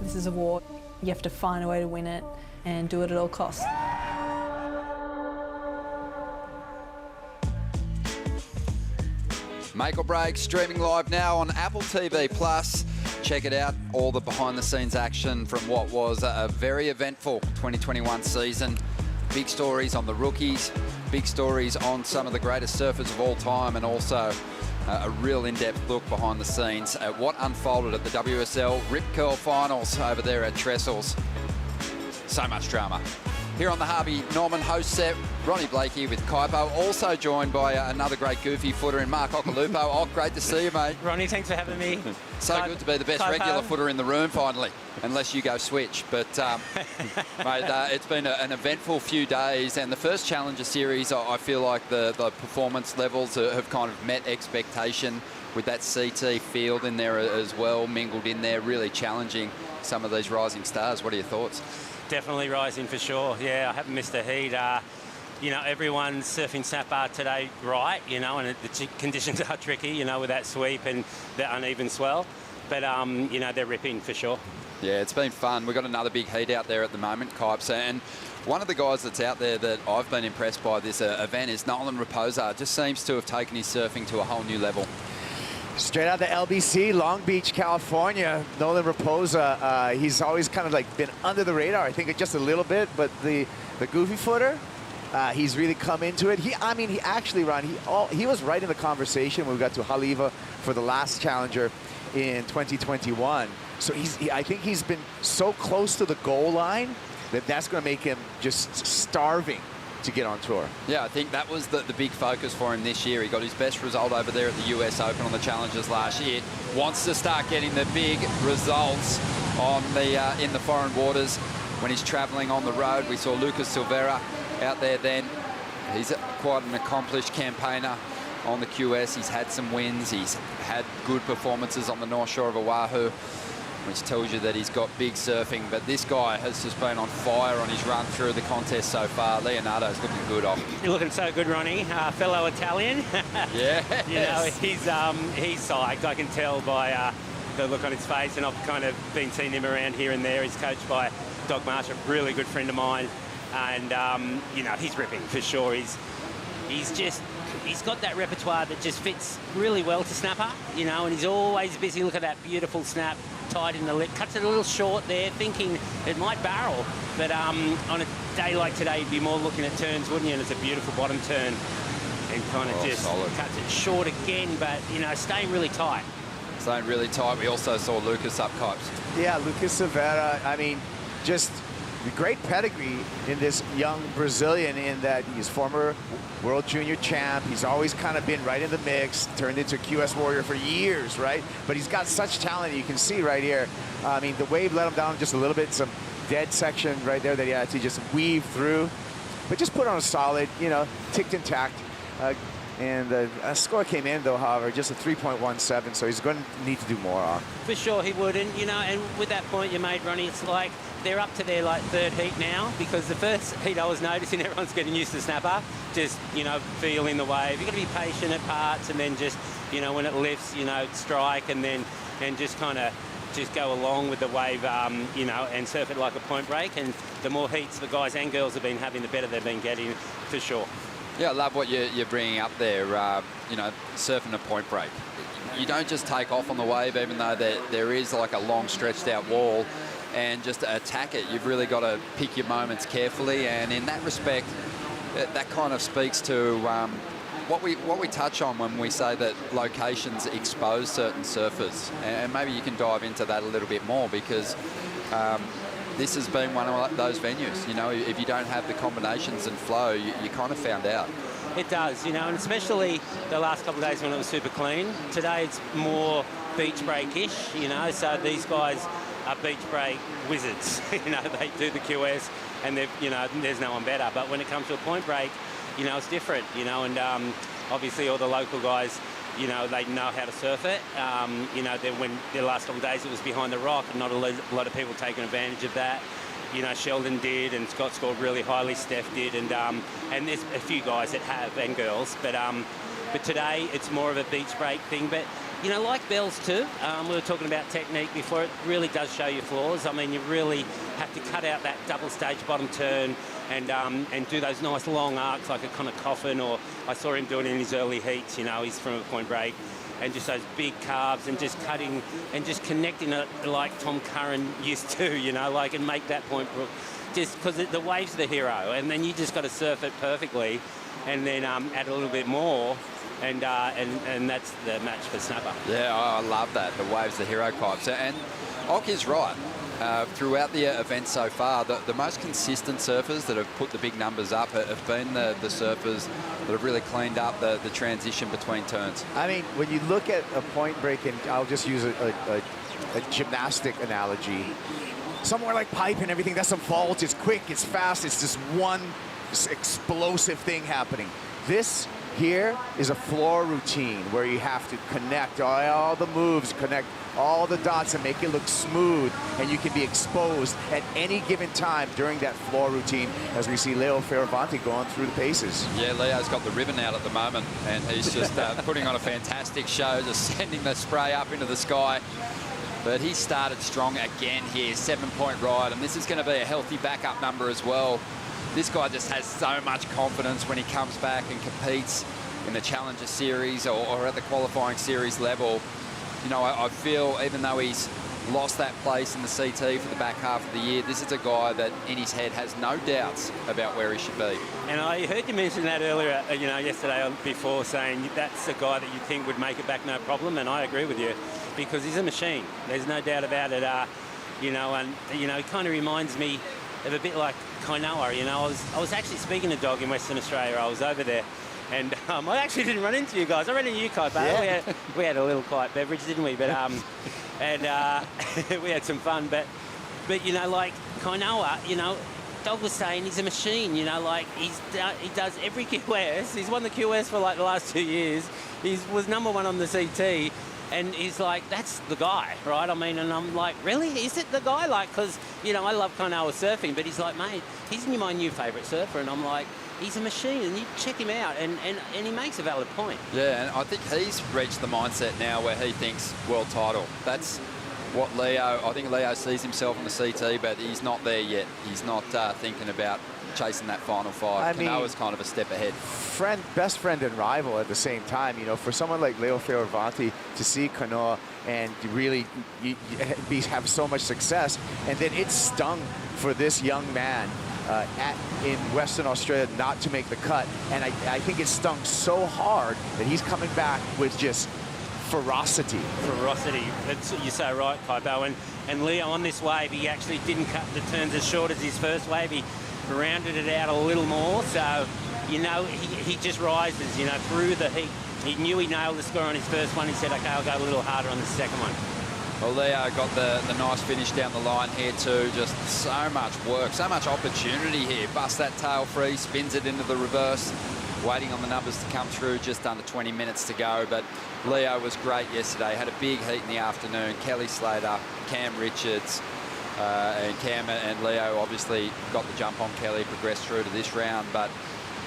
This is a war. You have to find a way to win it and do it at all costs. Make or Break, streaming live now on Apple TV+. Check it out, all the behind-the-scenes action from what was a very eventful 2021 season. Big stories on the rookies, big stories on some of the greatest surfers of all time, and also a real in-depth look behind the scenes at what unfolded at the WSL Rip Curl Finals over there at Trestles. So much drama. Here on the Harvey Norman host set, Ronnie Blakey with Kaipo, also joined by another great goofy footer in Mark Okalupo. Oh, great to see you, mate. Ronnie, thanks for having me. So good to be the best regular footer in the room, finally, unless you go switch. But, mate, it's been an eventful few days, and the first Challenger Series, I feel like the performance levels have kind of met expectation with that CT field in there as well, mingled in there, really challenging some of these rising stars. What are your thoughts? Definitely rising for sure. Yeah, I haven't missed a heat. You know, everyone's surfing snapper today right, you know, and the conditions are tricky, you know, with that sweep and the uneven swell. But, you know, they're ripping for sure. Yeah, it's been fun. We've got another big heat out there at the moment, Kipes. And one of the guys that's out there that I've been impressed by this event is Nolan Raposa. Just seems to have taken his surfing to a whole new level. Straight out of LBC, Long Beach, California, Nolan Raposa. He's always kind of like been under the radar, I think just a little bit, but the goofy footer, he's really come into it. He actually, Ron, he was right in the conversation when we got to Haleiwa for the last Challenger in 2021. So I think he's been so close to the goal line that that's going to make him just starving to get on tour. Yeah, I think that was the big focus for him this year. He got his best result over there at the US Open on the Challengers last year. Wants to start getting the big results on the in the foreign waters when he's traveling on the road. We saw Lucas Silveira out there then. He's quite an accomplished campaigner on the QS. He's had some wins. He's had good performances on the North Shore of Oahu, which tells you that he's got big surfing. But this guy has just been on fire on his run through the contest so far. Leonardo's looking good off. You're looking so good, Ronnie. Fellow Italian. Yeah. You know, he's psyched. I can tell by the look on his face, and I've kind of been seeing him around here and there. He's coached by Doc Marsh, a really good friend of mine. And, you know, he's ripping for sure. He's got that repertoire that just fits really well to snapper, you know, and he's always busy. Look at that beautiful snap, tight in the lip. Cuts it a little short there, thinking it might barrel. But on a day like today, you'd be more looking at turns, wouldn't you? And it's a beautiful bottom turn. And kind of just solid. Cuts it short again, but, you know, staying really tight. Staying really tight. We also saw Lucas up Kipes. Yeah, Lucas Silveira, I mean, just great pedigree in this young Brazilian in that he's former World Junior champ. He's always kind of been right in the mix, turned into a QS warrior for years, right? But he's got such talent, you can see right here. I mean, the wave let him down just a little bit, some dead section right there that he had to just weave through. But just put on a solid, you know, ticked and tacked. And the score came in, though, however, just a 3.17, so he's going to need to do more on. For sure he would, and, you know, and with that point you made, Ronnie, it's like they're up to their, like, third heat now, because the first heat I was noticing everyone's getting used to snapper, just, you know, feeling the wave. You've got to be patient at parts, and then just, you know, when it lifts, you know, strike, and then just kind of just go along with the wave, you know, and surf it like a point break. And the more heats the guys and girls have been having, the better they've been getting, for sure. Yeah, I love what you're bringing up there, you know, surfing a point break. You don't just take off on the wave, even though there is like a long stretched out wall, and just attack it. You've really got to pick your moments carefully, and in that respect, that kind of speaks to what we touch on when we say that locations expose certain surfers, and maybe you can dive into that a little bit more, because this has been one of those venues. You know, if you don't have the combinations and flow, you kind of found out. It does, you know, and especially the last couple of days when it was super clean. Today it's more beach break-ish, you know, so these guys are beach break wizards. You know, they do the QS, and you know, there's no one better. But when it comes to a point break, you know, it's different, you know, and obviously all the local guys, you know, they know how to surf it. You know, when the last couple of days it was behind the rock, and not a lot of people taking advantage of that. You know, Sheldon did, and Scott scored really highly, Steph did, and there's a few guys that have, and girls, but today it's more of a beach break thing. But, you know, like Bells too, we were talking about technique before, it really does show your flaws. I mean, you really have to cut out that double stage bottom turn and do those nice long arcs like a kind of Coffin, or I saw him doing it in his early heats, you know, he's from a point break. And just those big calves and just cutting and just connecting it like Tom Curran used to, you know, like, and make that point, just because the wave's the hero, and then you just got to surf it perfectly, and then add a little bit more, and that's the match for Snapper. Yeah, I love that, the wave's the hero types. And Ock is right. Throughout the event so far, the most consistent surfers that have put the big numbers up have been the surfers that have really cleaned up the transition between turns. I mean, when you look at a point break, and I'll just use a gymnastic analogy, somewhere like pipe and everything, that's some fault, it's quick, it's fast, it's just one explosive thing happening. This here is a floor routine where you have to connect all the moves, connect all the dots and make it look smooth, and you can be exposed at any given time during that floor routine, as we see Leo Fioravanti going through the paces. Yeah, Leo's got the ribbon out at the moment, and he's just putting on a fantastic show, just sending the spray up into the sky. But he started strong again here, 7-point ride, and this is going to be a healthy backup number as well. This guy just has so much confidence when he comes back and competes in the Challenger Series or at the qualifying series level. You know, I feel even though he's lost that place in the CT for the back half of the year, this is a guy that in his head has no doubts about where he should be. And I heard you mention that earlier, you know, yesterday before, saying that's a guy that you think would make it back no problem, and I agree with you, because he's a machine. There's no doubt about it. You know, and, you know, it kind of reminds me of a bit like Kainoa. You know, I was actually speaking to Dog in Western Australia. I was over there, and I actually didn't run into you guys. I ran into you, Kite, but yeah. we had a little kite beverage, didn't we? But and we had some fun. But you know, like Kainoa, you know, Dog was saying he's a machine. You know, like he does every QS. He's won the QS for like the last 2 years. He was #1 on the CT. And he's like, that's the guy, right? I mean, and I'm like, really? Is it the guy? Like, because, you know, I love Kainoa surfing, but he's like, mate, he's my new favourite surfer. And I'm like, he's a machine, and you check him out, and he makes a valid point. Yeah, and I think he's reached the mindset now where he thinks world title. That's what I think Leo sees himself in the CT, but he's not there yet. He's not thinking about chasing that final five. Kainoa's kind of a step ahead. Best friend and rival at the same time. You know, for someone like Leo Fioravanti to see Kainoa and really have so much success, and then it stung for this young man in Western Australia not to make the cut. And I think it stung so hard that he's coming back with just ferocity. You're so right, Kaipo. And Leo on this wave, he actually didn't cut the turns as short as his first wave. He rounded it out a little more. So, you know, he just rises, you know, through the heat. He knew he nailed the score on his first one. He said, okay, I'll go a little harder on the second one. Well, Leo got the nice finish down the line here too. Just so much work, so much opportunity here. Busts that tail free, spins it into the reverse. Waiting on the numbers to come through, just under 20 minutes to go. But Leo was great yesterday. Had a big heat in the afternoon. Kelly Slater, Cam Richards, and Cam and Leo obviously got the jump on Kelly, progressed through to this round. But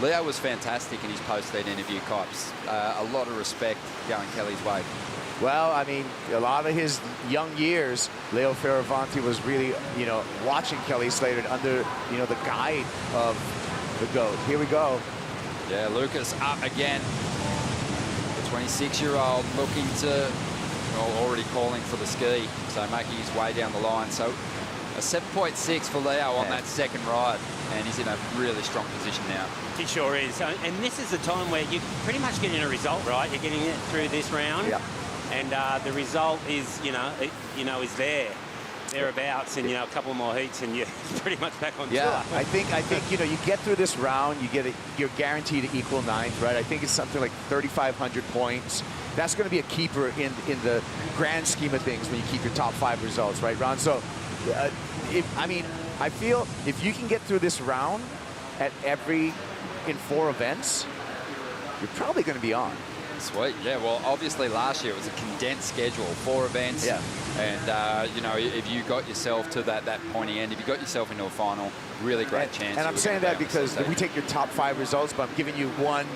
Leo was fantastic in his post-heat interview, Copes. A lot of respect going Kelly's way. Well, I mean, a lot of his young years, Leo Fioravanti was really, you know, watching Kelly Slater under, you know, the guide of the GOAT. Here we go. Yeah, Lucas up again. The 26-year-old looking to, well, already calling for the ski, so making his way down the line. So a 7.6 for Leo on that second ride, and he's in a really strong position now. He sure is. And this is the time where you're pretty much getting a result, right? You're getting it through this round. Yeah. And the result is, is thereabouts, and, you know, a couple more heats and you're pretty much back on tour. I think, you know, you get through this round, you're guaranteed to equal ninth, right? I think it's something like 3,500 points. That's going to be a keeper in the grand scheme of things when you keep your top 5 results, right, Ron? So, I feel if you can get through this round at every in 4 events, you're probably going to be on. Sweet, yeah. Well, obviously last year it was a condensed schedule, 4 events. Yeah. And, you know, if you got yourself to that pointy end, if you got yourself into a final, really great chance. And I'm saying that because we take your top 5 results, but I'm giving you one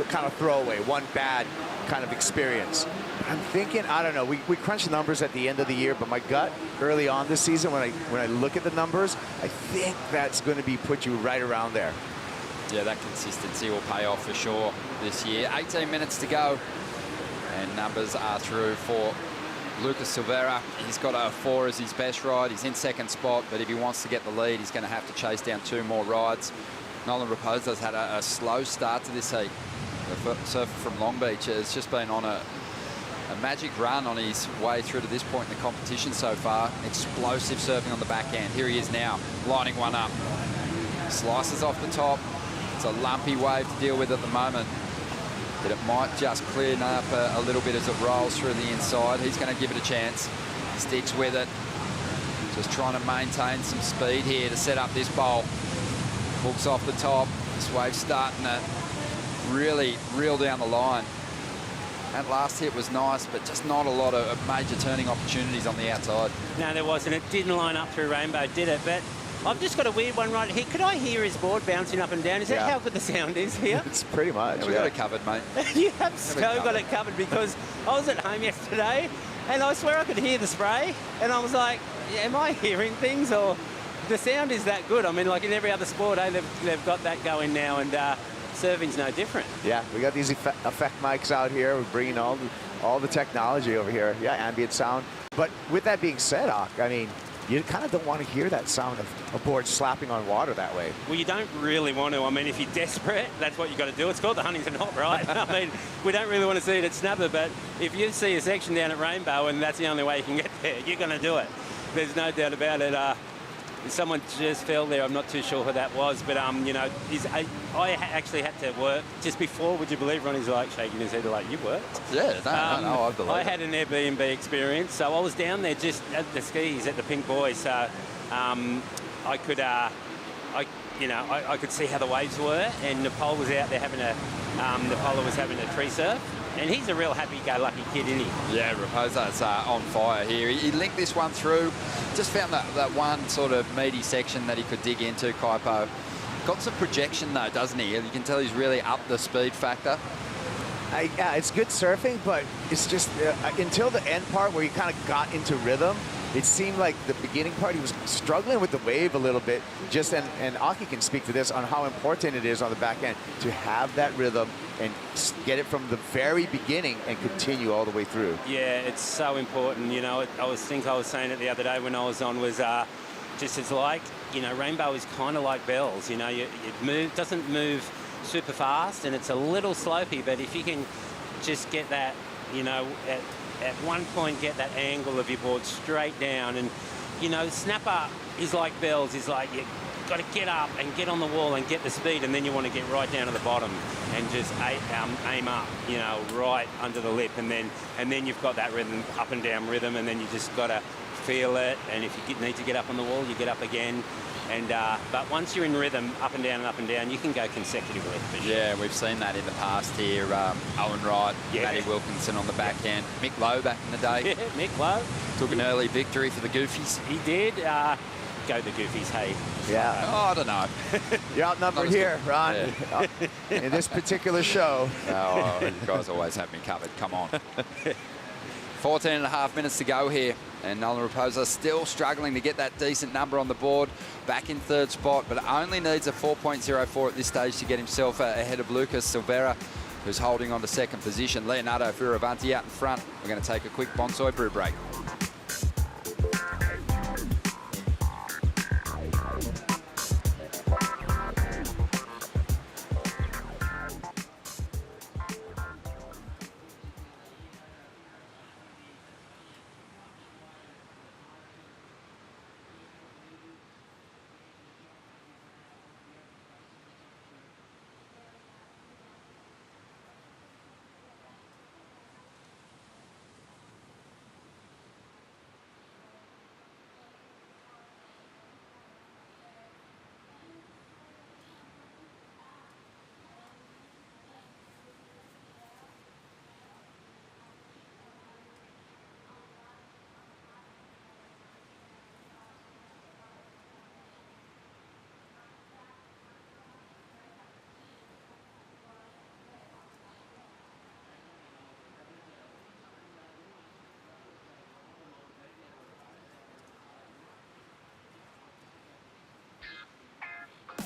kind of throwaway, one bad kind of experience. I'm thinking, I don't know, we crunch the numbers at the end of the year, but my gut early on this season, when I look at the numbers, I think that's going to be put you right around there. Yeah, that consistency will pay off for sure this year. 18 minutes to go, and numbers are through for Lucas Silveira. He's got a 4 as his best ride. He's in 2nd spot, but if he wants to get the lead, he's going to have to chase down 2 more rides. Nolan Raposa's had a slow start to this heat. The surfer from Long Beach has just been on a magic run on his way through to this point in the competition so far. Explosive surfing on the back end. Here he is now, lining one up. Slices off the top. It's a lumpy wave to deal with at the moment, but it might just clean up a little bit as it rolls through the inside. He's going to give it a chance. Sticks with it. Just trying to maintain some speed here to set up this bowl. Hooks off the top. This wave's starting to really reel down the line. That last hit was nice, but just not a lot of major turning opportunities on the outside. No, there wasn't. It didn't line up through Rainbow, did it? But I've just got a weird one right here. Could I hear his board bouncing up and down? Is that how good the sound is here? It's pretty much. Yeah, we got it covered, mate. You have so got it covered, because I was at home yesterday and I swear I could hear the spray, and I was like, am I hearing things, or the sound is that good? I mean, like in every other sport, they've got that going now, and surfing's no different. Yeah, we got these effect mics out here. We're bringing all the technology over here. Yeah, ambient sound. But with that being said, Ak, I mean, you kind of don't want to hear that sound of a board slapping on water that way. Well, you don't really want to. I mean, if you're desperate, that's what you got to do. It's called the Huntington Hop, right? I mean, we don't really want to see it at Snapper, but if you see a section down at Rainbow and that's the only way you can get there, you're going to do it. There's no doubt about it. Someone just fell there. I'm not too sure who that was, but you know, I actually had to work just before. Would you believe? Ronnie's like shaking his head, like, you worked? Yeah, no, I believe. I had an Airbnb experience, so I was down there just at the skis at the Pink Boys, so I could, I could see how the waves were, and Nepal was out there having Nepal was having a tree surf. And he's a real happy-go-lucky kid, isn't he? Yeah, Raposa's on fire here. He linked this one through. Just found that one sort of meaty section that he could dig into, Kaipo. Got some projection, though, doesn't he? You can tell he's really upped the speed factor. Yeah, it's good surfing, but it's just until the end part where he kind of got into rhythm, it seemed like the beginning part he was struggling with the wave a little bit. And Aki can speak to this on how important it is on the back end to have that rhythm and get it from the very beginning and continue all the way through. Yeah, it's so important. You know, I was saying it the other day when I was on, was just it's like, you know, Rainbow is kind of like bells. You know, it doesn't move super fast, and it's a little slopey, but if you can just get that, you know, at one point get that angle of your board straight down, and, you know, Snapper is like bells, is like you got to get up and get on the wall and get the speed, and then you want to get right down to the bottom and just aim up, you know, right under the lip, and then you've got that rhythm, up and down rhythm, and then you just got to feel it, and if you need to get up on the wall, you get up again. And but once you're in rhythm, up and down, you can go consecutively. Sure. Yeah, we've seen that in the past here. Owen Wright, Matty Wilkinson on the back end. Mick Lowe back in the day. Yeah, Mick Lowe. Took an early victory for the Goofies. He did. Go the Goofies, hey. Yeah. Oh, I don't know. You're outnumbered here, Ron. Yeah. In this particular show. Oh, you guys always have me covered. Come on. 14 and a half minutes to go here, and Nolan Raposa still struggling to get that decent number on the board. Back in 3rd spot, but only needs a 4.04 at this stage to get himself ahead of Lucas Silveira, who's holding on to 2nd position. Leonardo Fioravanti out in front. We're going to take a quick bonsai brew break.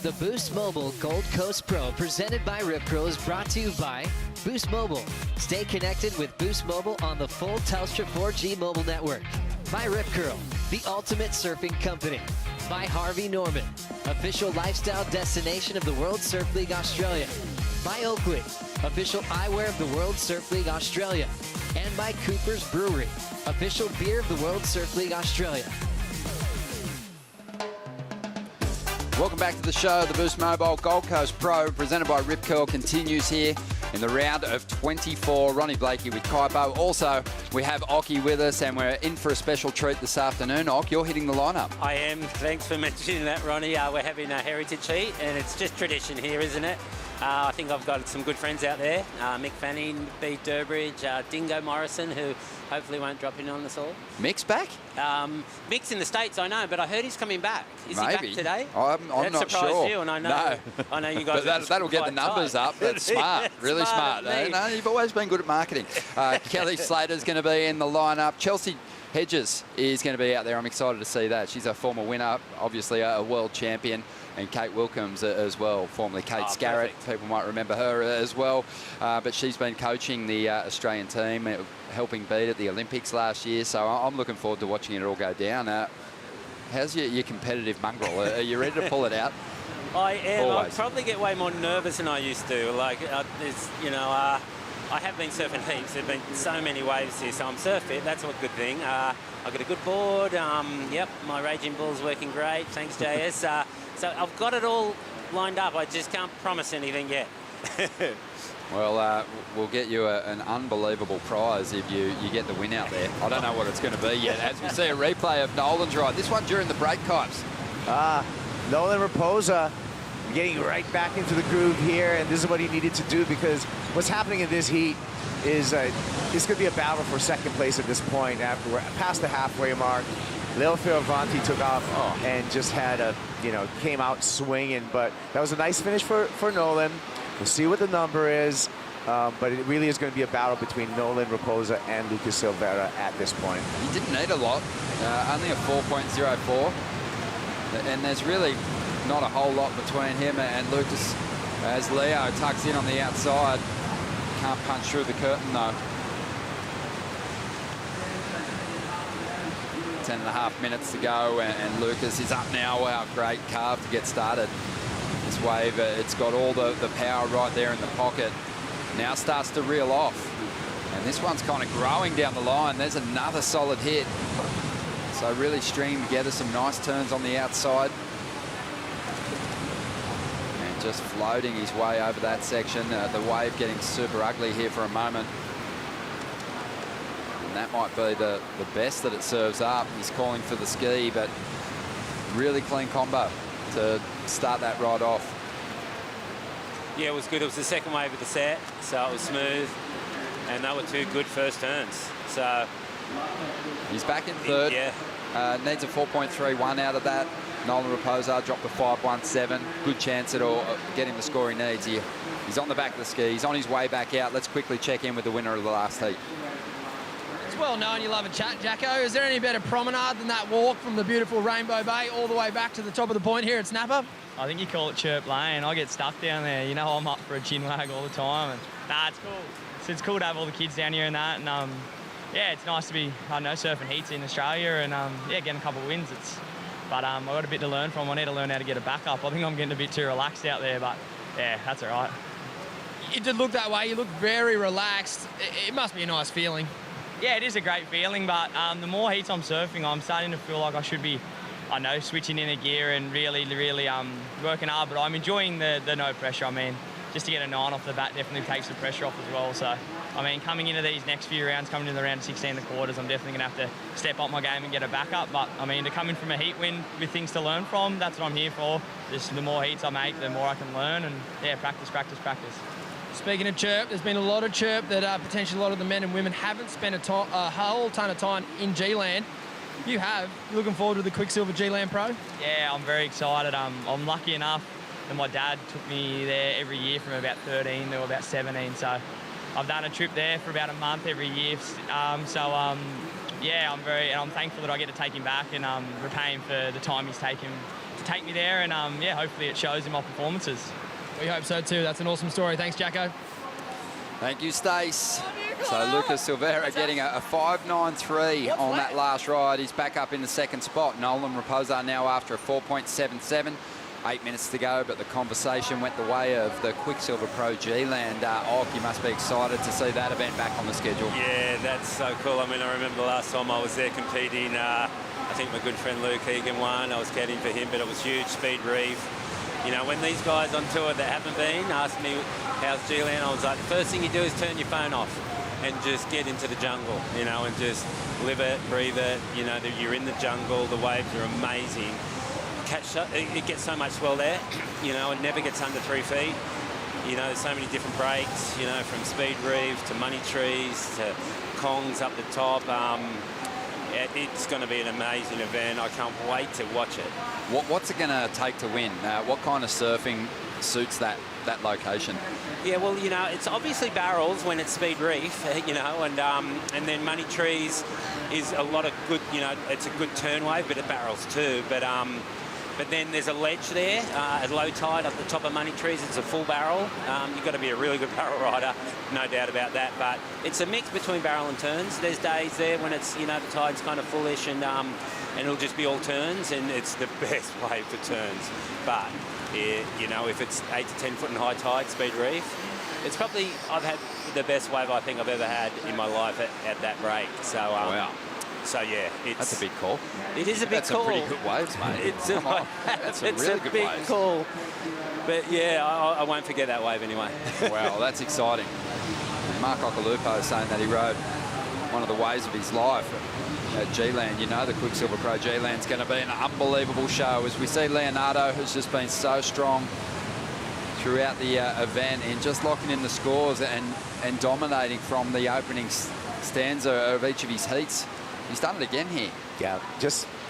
The Boost Mobile Gold Coast Pro presented by Rip Curl is brought to you by Boost Mobile. Stay connected with Boost Mobile on the full Telstra 4G mobile network. By Rip Curl, the ultimate surfing company. By Harvey Norman, official lifestyle destination of the World Surf League Australia. By Oakley, official eyewear of the World Surf League Australia. And by Cooper's Brewery, official beer of the World Surf League Australia. Welcome back to the show. The Boost Mobile Gold Coast Pro, presented by Rip Curl, continues here in the round of 24. Ronnie Blakey with Kaipo. Also, we have Occy with us, and we're in for a special treat this afternoon. Ock, you're hitting the lineup. I am. Thanks for mentioning that, Ronnie. We're having a heritage heat, and it's just tradition here, isn't it? I think I've got some good friends out there. Mick Fanning, B. Durbridge, Dingo Morrison, who hopefully won't drop in on us all. Mick's back? Mick's in the States, I know, but I heard he's coming back. Is he back today? I'm not sure. You, and I know, no. I know you guys. But that'll get the numbers tight. up. That's smart. Really smart. Me. No, you've always been good at marketing. Kelly Slater's going to be in the lineup. Chelsea Hedges is going to be out there. I'm excited to see that. She's a former winner, obviously a world champion. And Kate Wilkins as well, formerly Kate Scarrett. Perfect. People might remember her as well. But she's been coaching the Australian team, helping beat at the Olympics last year. So I'm looking forward to watching it all go down. How's your competitive mongrel? Are you ready to pull it out? I am. Always. I probably get way more nervous than I used to. Like, I have been surfing heaps. There have been so many waves here, so I'm surf fit. That's a good thing. I've got a good board. Yep, my Raging Bull's working great. Thanks, JS. So I've got it all lined up. I just can't promise anything yet. Well, we'll get you an unbelievable prize if you get the win out there. I don't know what it's going to be yet. As we see a replay of Nolan's ride. This one during the break pipes. Nolan Raposa getting right back into the groove here, and this is what he needed to do, because what's happening in this heat is it's going to be a battle for second place at this point. After we're past the halfway mark, Leonardo Fioravanti took off and just had came out swinging, but that was a nice finish for Nolan. We'll see what the number is, but it really is going to be a battle between Nolan Raposa and Lucas Silveira at this point. He didn't need a lot, only a 4.04, and there's really not a whole lot between him and Lucas as Leo tucks in on the outside. Can't punch through the curtain though. 10.5 minutes to go, and Lucas is up now. Wow, great carve to get started. This wave, it's got all the power right there in the pocket. Now starts to reel off. And this one's kind of growing down the line. There's another solid hit. So really stringing together some nice turns on the outside. And just floating his way over that section. The wave getting super ugly here for a moment. And that might be the best that it serves up. He's calling for the ski, but really clean combo to start that ride off. Yeah, it was good. It was the second wave of the set, so it was smooth. And they were two good first turns. So he's back in third. Yeah. Needs a 4.31 out of that. Nolan Raposa dropped a 5.17. Good chance it'll get him the score he needs here. He's on the back of the ski. He's on his way back out. Let's quickly check in with the winner of the last heat. It's well known you love a chat, Jacko. Is there any better promenade than that walk from the beautiful Rainbow Bay all the way back to the top of the point here at Snapper? I think you call it Chirp Lane. I get stuck down there. You know, I'm up for a chin wag all the time. And it's cool. So it's cool to have all the kids down here and that. And yeah, it's nice to be, surfing heats in Australia and getting a couple of wins. But I've got a bit to learn from. I need to learn how to get it back up. I think I'm getting a bit too relaxed out there, but yeah, that's all right. It did look that way. You look very relaxed. It must be a nice feeling. Yeah, it is a great feeling, but the more heats I'm surfing, I'm starting to feel like I should be, switching in a gear and really working hard, but I'm enjoying the no pressure. I mean, just to get a 9 off the bat definitely takes the pressure off as well. So, I mean, coming into these next few rounds, coming into the round of 16 and the quarters, I'm definitely going to have to step up my game and get it back up. But, I mean, to come in from a heat win with things to learn from, that's what I'm here for. Just the more heats I make, the more I can learn and, yeah, practice. Speaking of chirp, there's been a lot of chirp that potentially a lot of the men and women haven't spent a whole ton of time in G-Land. You have. You looking forward to the Quicksilver G-Land Pro? Yeah, I'm very excited. I'm lucky enough that my dad took me there every year from about 13 to about 17. So I've done a trip there for about a month every year. Yeah, I'm thankful that I get to take him back and repay him for the time he's taken take me there, and yeah, hopefully it shows in my performances. We hope so too. That's an awesome story. Thanks, Jacko. Thank you, Stace. So Lucas Silveira getting a 5.93 on that last ride. He's back up in the second spot. Nolan Raposa now after a 4.77. 8 minutes to go, but the conversation went the way of the Quicksilver Pro G-Land. You must be excited to see that event back on the schedule. Yeah, that's so cool. I mean, I remember the last time I was there competing, I think my good friend Luke Egan won. I was caddying for him, but it was huge, Speed Reef. You know, when these guys on tour that haven't been asked me how's G-Land, I was like, the first thing you do is turn your phone off and just get into the jungle, you know, and just live it, breathe it. You know, you're in the jungle, the waves are amazing. It gets so much swell there, you know, it never gets under 3 feet. You know, there's so many different breaks, you know, from Speed Reef to Money Trees to Kongs up the top. It's going to be an amazing event. I can't wait to watch it. What's it going to take to win? What kind of surfing suits that location? Yeah, well, you know, it's obviously barrels when it's Speed Reef, you know, and then Money Trees is a lot of good, you know, it's a good turn wave, but it barrels too. But then there's a ledge there at low tide up the top of Money Trees. It's a full barrel. You've got to be a really good barrel rider, no doubt about that. But it's a mix between barrel and turns. There's days there when it's, you know, the tide's kind of fullish and it'll just be all turns, and it's the best wave for turns. But, you know, if it's 8 to 10 foot in high tide, Speed Reef, it's probably, I've had the best wave I think I've ever had in my life at that break. So, wow. So yeah, that's a big call. It is a big call. That's a pretty good waves, mate. That's a really good big waves. call. But yeah, I won't forget that wave anyway. Wow, that's exciting. Mark Ocalupo is saying that he rode one of the waves of his life at G-Land. You know, the Quicksilver Pro G-Land's going to be an unbelievable show, as we see Leonardo, who's just been so strong throughout the event and just locking in the scores and dominating from the opening stanza of each of his heats. He's done it again here. Yeah,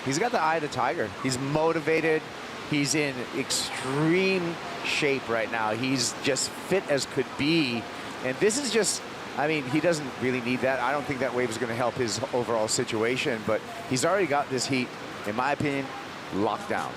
he's got the eye of the tiger. He's motivated. He's in extreme shape right now. He's just fit as could be. And this is just, I mean, he doesn't really need that. I don't think that wave is going to help his overall situation, but he's already got this heat, in my opinion, locked down.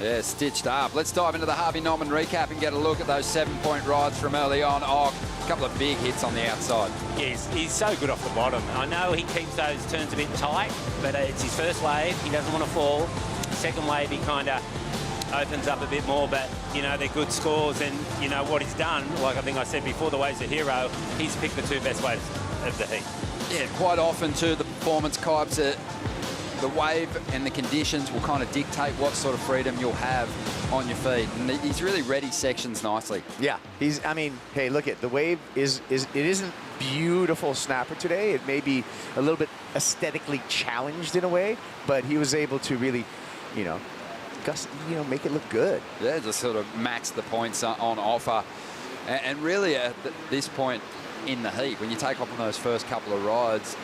Yeah, stitched up. Let's dive into the Harvey Norman recap and get a look at those 7-point rides from early on. A couple of big hits on the outside. Yeah, he's so good off the bottom. I know he keeps those turns a bit tight, but it's his first wave. He doesn't want to fall. Second wave, he kind of opens up a bit more, but, you know, they're good scores. And, you know, what he's done, like I think I said before, the wave's a hero, he's picked the 2 best waves of the heat. Yeah, quite often, too, the performance types the wave and the conditions will kind of dictate what sort of freedom you'll have on your feet. And he's really read his sections nicely. Yeah, I mean, hey, look at the wave it isn't beautiful snapper today. It may be a little bit aesthetically challenged in a way, but he was able to really, you know, make it look good. Yeah, just sort of max the points on offer. And really at this point in the heat, when you take off on those first couple of rides,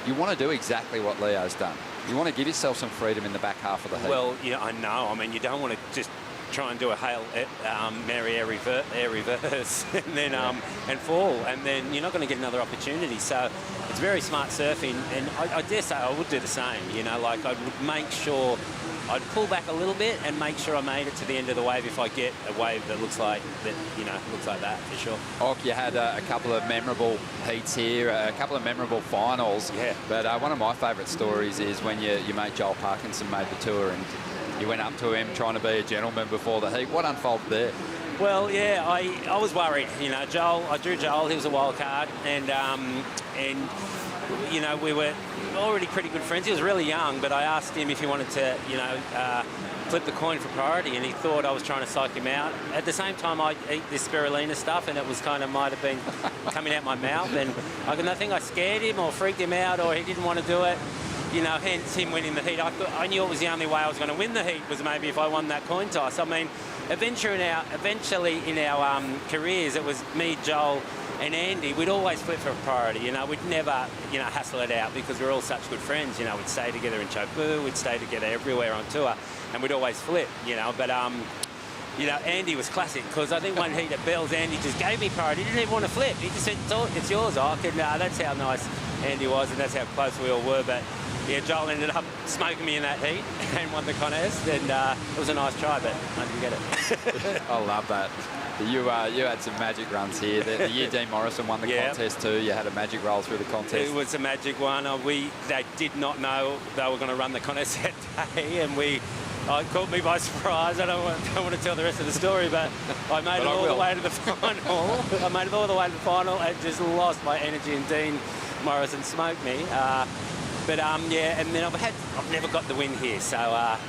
you want to do exactly what Leo's done. You want to give yourself some freedom in the back half of the heat. Well, yeah, I know. I mean, you don't want to just try and do a Hail Mary air reverse and then and fall, and then you're not going to get another opportunity. So it's very smart surfing, and I dare say I would do the same. You know, like I would make sure I'd pull back a little bit and make sure I made it to the end of the wave if I get a wave that looks like that, you know, looks like that for sure. You had a couple of memorable heats here, a couple of memorable finals. Yeah. But one of my favourite stories is when your mate Joel Parkinson made the tour and you went up to him trying to be a gentleman before the heat. What unfolded there? Well, yeah, I was worried. You know, I drew Joel. He was a wild card, and you know, we were already pretty good friends. He was really young, but I asked him if he wanted to, you know, flip the coin for priority, and he thought I was trying to psych him out. At the same time, I eat this spirulina stuff, and it was kind of might have been coming out my mouth, and I think I scared him or freaked him out, or he didn't want to do it. You know, hence him winning the heat. I knew it was the only way I was going to win the heat was maybe if I won that coin toss. I mean, eventually in our careers, it was me, Joel, and Andy. We'd always flip for priority. You know, we'd never, you know, hassle it out because we're all such good friends. You know, we'd stay together in Chopu, we'd stay together everywhere on tour, and we'd always flip. You know, but you know, Andy was classic because I think one heat at Bells, Andy just gave me priority. He didn't even want to flip. He just said, "It's yours, Ock," and that's how nice Andy was, and that's how close we all were. But yeah, Joel ended up smoking me in that heat and won the contest, and it was a nice try, but I didn't get it. I love that. You had some magic runs here. The year Dean Morrison won the contest too, you had a magic roll through the contest. It was a magic one. They did not know they were going to run the contest that day, and it caught me by surprise. I don't want to tell the rest of the story, but I made it all the way to the final. I made it all the way to the final and just lost my energy, and Dean Morrison smoked me. Yeah, and then I've never got the win here, so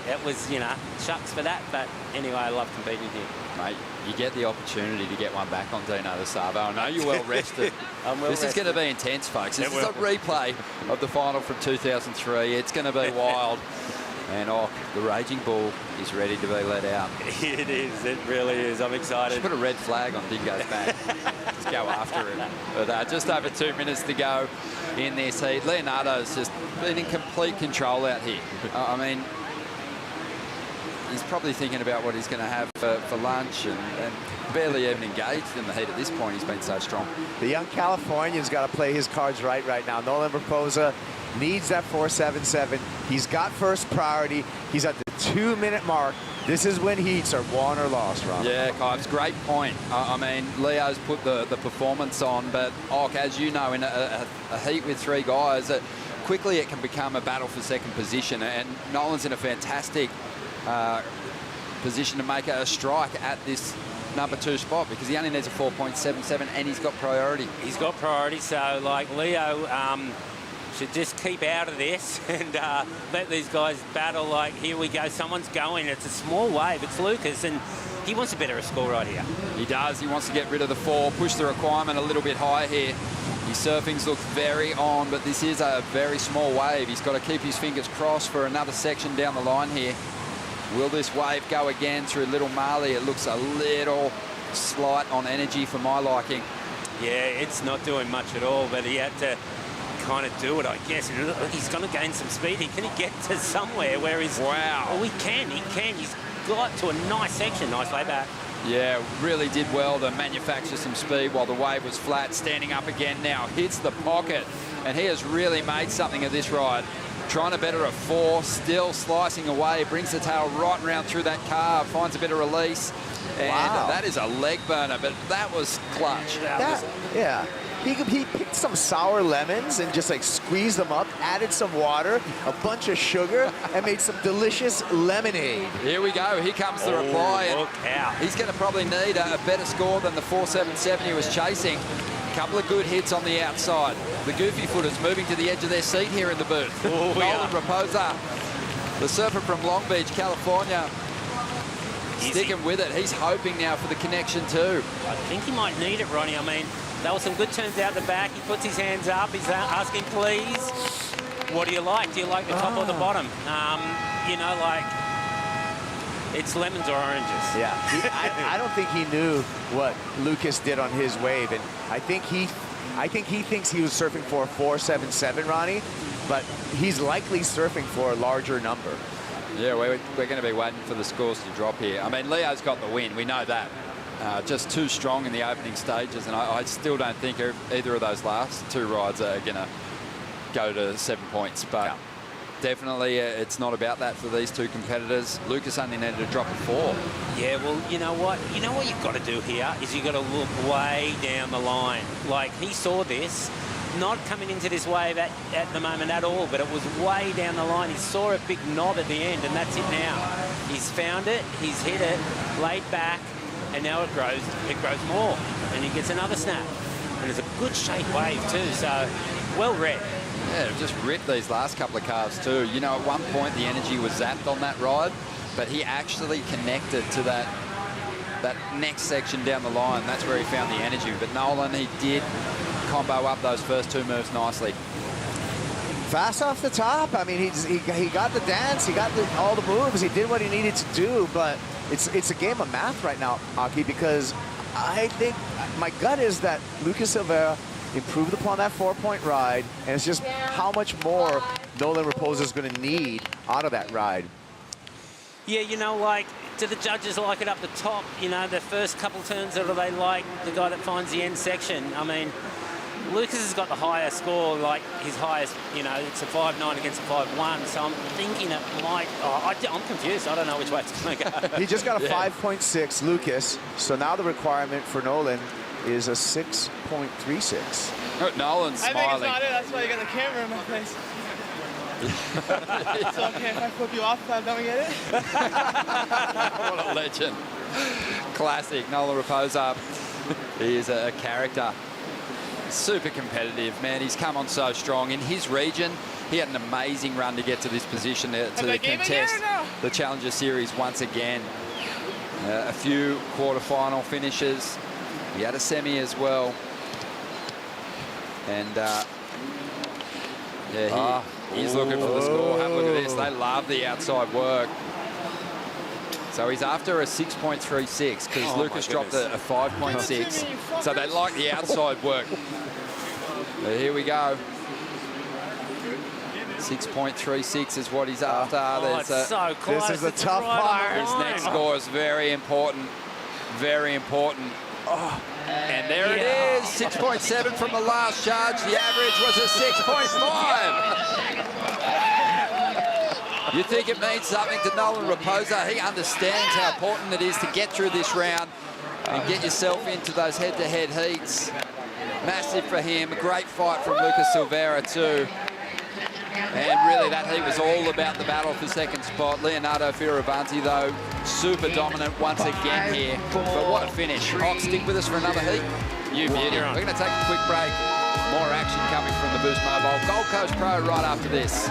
it was, you know, shucks for that. But anyway, I love competing here. Mate, you get the opportunity to get one back on Dino De Savo. I know you're well rested. This is going to be intense, folks. This is a replay of the final from 2003. It's going to be wild. And the Raging Bull is ready to be let out. It is. It really is. I'm excited. Just put a red flag on Dingo's back. Just go after him. But just over 2 minutes to go in this heat. Leonardo's just been in complete control out here. I mean, he's probably thinking about what he's going to have for lunch and barely even engaged in the heat at this point. He's been so strong. The young Californian's got to play his cards right now. Nolan Raposa needs that 4.77. He's got first priority. He's at the 2-minute mark. This is when heats are won or lost, Ron. Yeah, Kibes, great point. I mean, Leo's put the performance on, but as you know, in a heat with 3 guys, quickly it can become a battle for second position, and Nolan's in a fantastic position to make a strike at this number 2 spot, because he only needs a 4.77 and he's got priority. He's got priority, so like Leo should just keep out of this and let these guys battle. Like, here we go, someone's going. It's a small wave. It's Lucas, and he wants a better score right here. He does. He wants to get rid of the 4, push the requirement a little bit higher here. His surfings look very on, but this is a very small wave. He's got to keep his fingers crossed for another section down the line here. Will this wave go again through Little Marley? It looks a little slight on energy for my liking. Yeah, it's not doing much at all, but he had to kind of do it, I guess. And look, he's going to gain some speed. Can he get to somewhere where he's... Wow. Oh, he can. He's got to a nice section. Nice way back. Yeah, really did well to manufacture some speed while the wave was flat. Standing up again now, hits the pocket, and he has really made something of this ride. Trying to better a 4, still slicing away, brings the tail right round through that carve, finds a bit of release, and that is a leg burner, but that was clutch. Yeah. He picked some sour lemons and just like squeezed them up, added some water, a bunch of sugar, and made some delicious lemonade. Here we go. Here comes the reply. Look out. He's going to probably need a better score than the 4.77 he was chasing. A couple of good hits on the outside. The goofy footers moving to the edge of their seat here in the booth. Nolan Raposa, the surfer from Long Beach, California, sticking with it. He's hoping now for the connection too. I think he might need it, Ronnie. I mean, there were some good turns out the back. He puts his hands up. He's asking, please, what do you like? Do you like the top or the bottom? You know, like, it's lemons or oranges. Yeah, I don't think he knew what Lucas did on his wave, and I think he thinks he was surfing for a 4.77, Ronnie, but he's likely surfing for a larger number. Yeah, we're going to be waiting for the scores to drop here. I mean, Leo's got the win. We know that. Just too strong in the opening stages, and I still don't think either of those last 2 rides are going to go to 7 points. But definitely, it's not about that for these 2 competitors. Lucas only needed to drop a 4. Yeah, well, you know what? You know what you've got to do here is you've got to look way down the line. Like, he saw this, not coming into this wave at the moment at all, but it was way down the line. He saw a big knob at the end, and that's it now. He's found it, he's hit it, laid back, and now it grows more, and he gets another snap. And it's a good shape wave too, so well read. Yeah, just ripped these last couple of calves too. You know, at one point the energy was zapped on that ride, but he actually connected to that next section down the line. That's where he found the energy. But Nolan, he did combo up those first 2 moves nicely. Fast off the top. I mean, he got the dance, he got all the moves, he did what he needed to do, but it's a game of math right now, Aki, because I think my gut is that Lucas Silveira improved upon that 4-point ride, and it's just how much more Nolan Raposa is going to need out of that ride. Yeah, you know, like, do the judges like it up the top? You know, the first couple turns, or do they like the guy that finds the end section? I mean, Lucas has got the higher score, like his highest, you know, it's a 5.9 against a 5.1, so I'm thinking it might, I'm confused. I don't know which way it's going to go. He just got a 5.6, Lucas, so now the requirement for Nolan is a 6.36. Oh, Nolan's smiling. I think it's not it, that's why you got the camera in my face. It's okay if I flip you off if I don't get it. What a legend. Classic, Nolan Raposa. He is a character. Super competitive, man. He's come on so strong. In his region, he had an amazing run to get to this position to contest the Challenger Series once again. A few quarterfinal finishes. He had a semi as well. And yeah, he's looking for the score. Have a look at this. They love the outside work. So he's after a 6.36 because Lucas dropped a 5.6. So they like the outside work. But here we go. 6.36 is what he's after. It's so close. This is a tough part. His next score is very important. Very important. And there it is, 6.7 from the last charge. The average was a 6.5. You think it means something to Nolan Raposa? He understands how important it is to get through this round and get yourself into those head-to-head heats. Massive for him. A great fight from Lucas Silveira too. And really that heat was all about the battle for second spot. Leonardo Fioravanti though, super dominant once again here. But what a finish. Rox, stick with us for another heat. You beauty. We're going to take a quick break. More action coming from the Boost Mobile Gold Coast Pro right after this.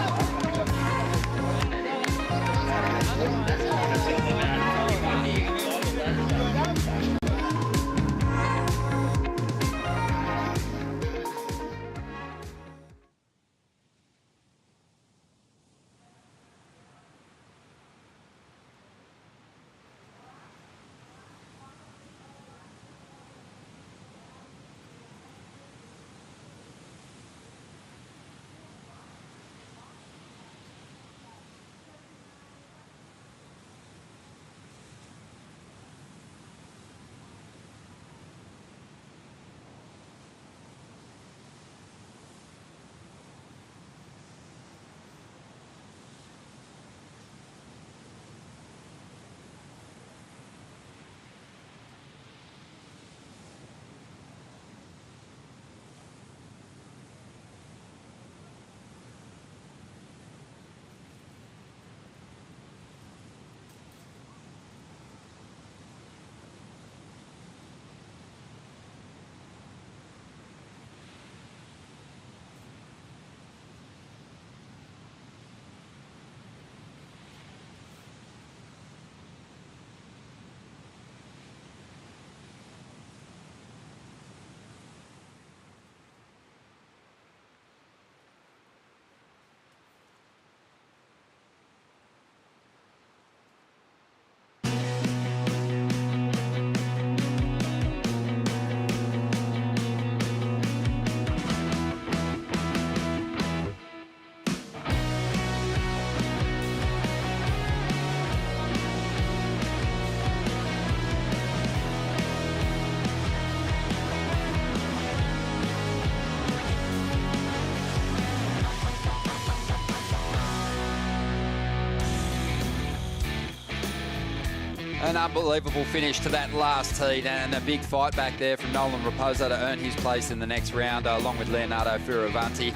An unbelievable finish to that last heat and a big fight back there from Nolan Raposa to earn his place in the next round along with Leonardo Fioravanti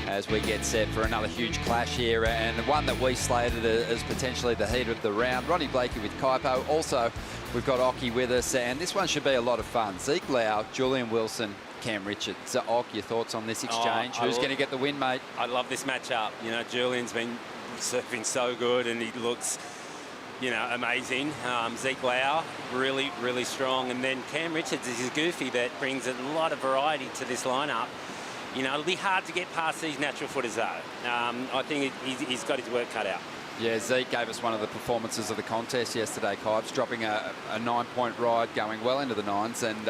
as we get set for another huge clash here and one that we slated as potentially the heat of the round. Ronnie Blakey with Kaipo. Also, we've got Oki with us and this one should be a lot of fun. Zeke Lau, Julian Wilson, Cam Richards. So, Oki, your thoughts on this exchange? Who's going to get the win, mate? I love this matchup. You know, Julian's been surfing so good and he looks, you know, amazing. Zeke Lau, really, really strong. And then Cam Richards is goofy that brings a lot of variety to this lineup. You know, it'll be hard to get past these natural footers though. I think he's got his work cut out. Yeah, Zeke gave us one of the performances of the contest yesterday, Kibes, dropping a 9-point ride, going well into the nines. And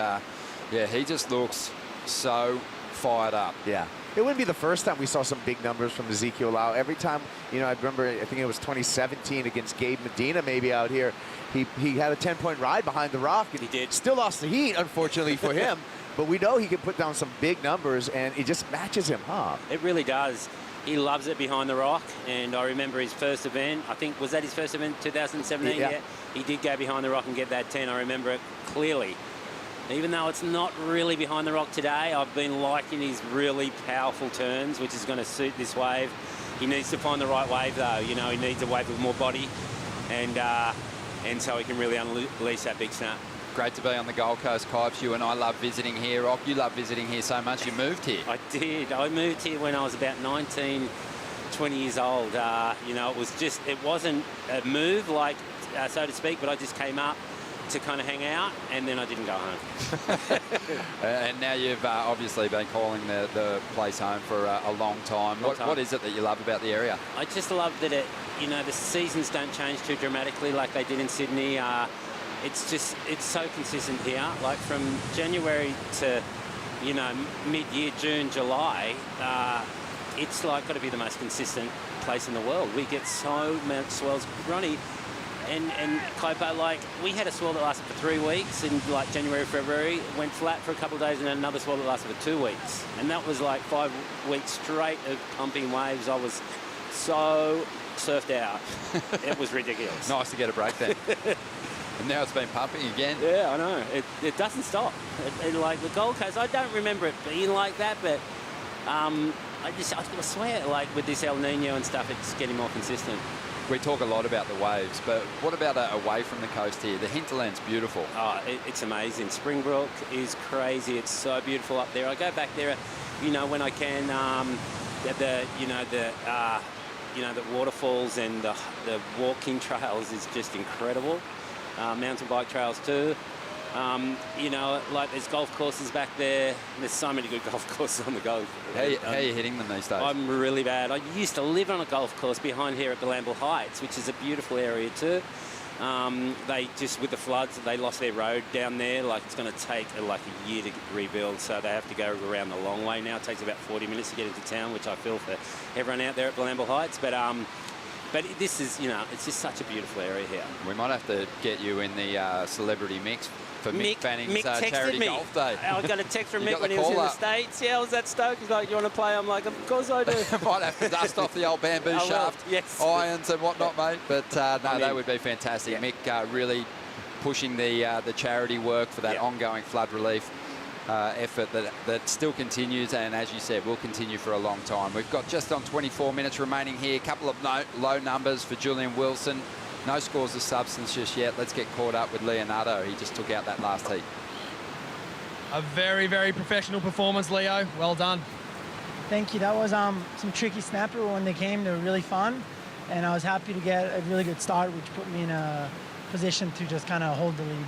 yeah, he just looks so fired up. Yeah. It wouldn't be the first time we saw some big numbers from Ezekiel Lau. Every time, you know, I remember, I think it was 2017 against Gabe Medina maybe out here. He had a 10-point ride behind the rock. And he did. Still lost the heat, unfortunately for him. but we know he can put down some big numbers, and it just matches him, huh? It really does. He loves it behind the rock, and I remember his first event. I think, was that his first event, 2017? Yeah. He did go behind the rock and get that 10. I remember it clearly. Even though it's not really behind the rock today, I've been liking his really powerful turns, which is going to suit this wave. He needs to find the right wave, though. You know, he needs a wave with more body, and so he can really unleash that big snap. Great to be on the Gold Coast, Kipes. You and I love visiting here. Rock, you love visiting here so much you moved here. I did. I moved here when I was about 19, 20 years old. You know, it wasn't a move, like, so to speak, but I just came up to kind of hang out, and then I didn't go home. And now you've obviously been calling the place home for a long time. What is it that you love about the area? I just love that you know, the seasons don't change too dramatically like they did in Sydney. It's so consistent here. Like from January to, you know, mid-year, June, July, it's like got to be the most consistent place in the world. We get so much swells. Ronnie and Copa, like, we had a swell that lasted for 3 weeks in like January, February, went flat for a couple of days, and then another swell that lasted for 2 weeks. And that was like 5 weeks straight of pumping waves. I was so surfed out. It was ridiculous. Nice to get a break then. And now it's been pumping again. Yeah, I know. It doesn't stop. Like the Gold Coast, I don't remember it being like that, but I swear, like with this El Nino and stuff, it's getting more consistent. We talk a lot about the waves, but what about away from the coast here? The hinterland's beautiful. Oh, it's amazing. Springbrook is crazy. It's so beautiful up there. I go back there, you know, when I can. The waterfalls and the walking trails is just incredible. Mountain bike trails too. You know, like there's golf courses back there. There's so many good golf courses on the Gold. How are you hitting them these days? I'm really bad. I used to live on a golf course behind here at Galamble Heights, which is a beautiful area too. They just, with the floods, they lost their road down there. Like, it's going to take like a year to rebuild, so they have to go around the long way now. It takes about 40 minutes to get into town, which I feel for everyone out there at Galamble Heights. But this is, you know, it's just such a beautiful area here. We might have to get you in the celebrity mix for Mick Fanning's charity golf day. I got a text from Mick when he was in the States. Yeah, I was at Stoke. He's like, you want to play? I'm like, of course I do. Might have to dust off the old bamboo shaft, yes, irons and whatnot, mate. But no, that would be fantastic. Yeah. Mick really pushing the charity work for that ongoing flood relief effort that still continues, and as you said, will continue for a long time. We've got just on 24 minutes remaining here. A couple of low numbers for Julian Wilson. No scores of substance just yet. Let's get caught up with Leonardo. He just took out that last heat. A very, very professional performance, Leo. Well done. Thank you. That was some tricky snapper when they came. They were really fun, and I was happy to get a really good start, which put me in a position to just kind of hold the lead.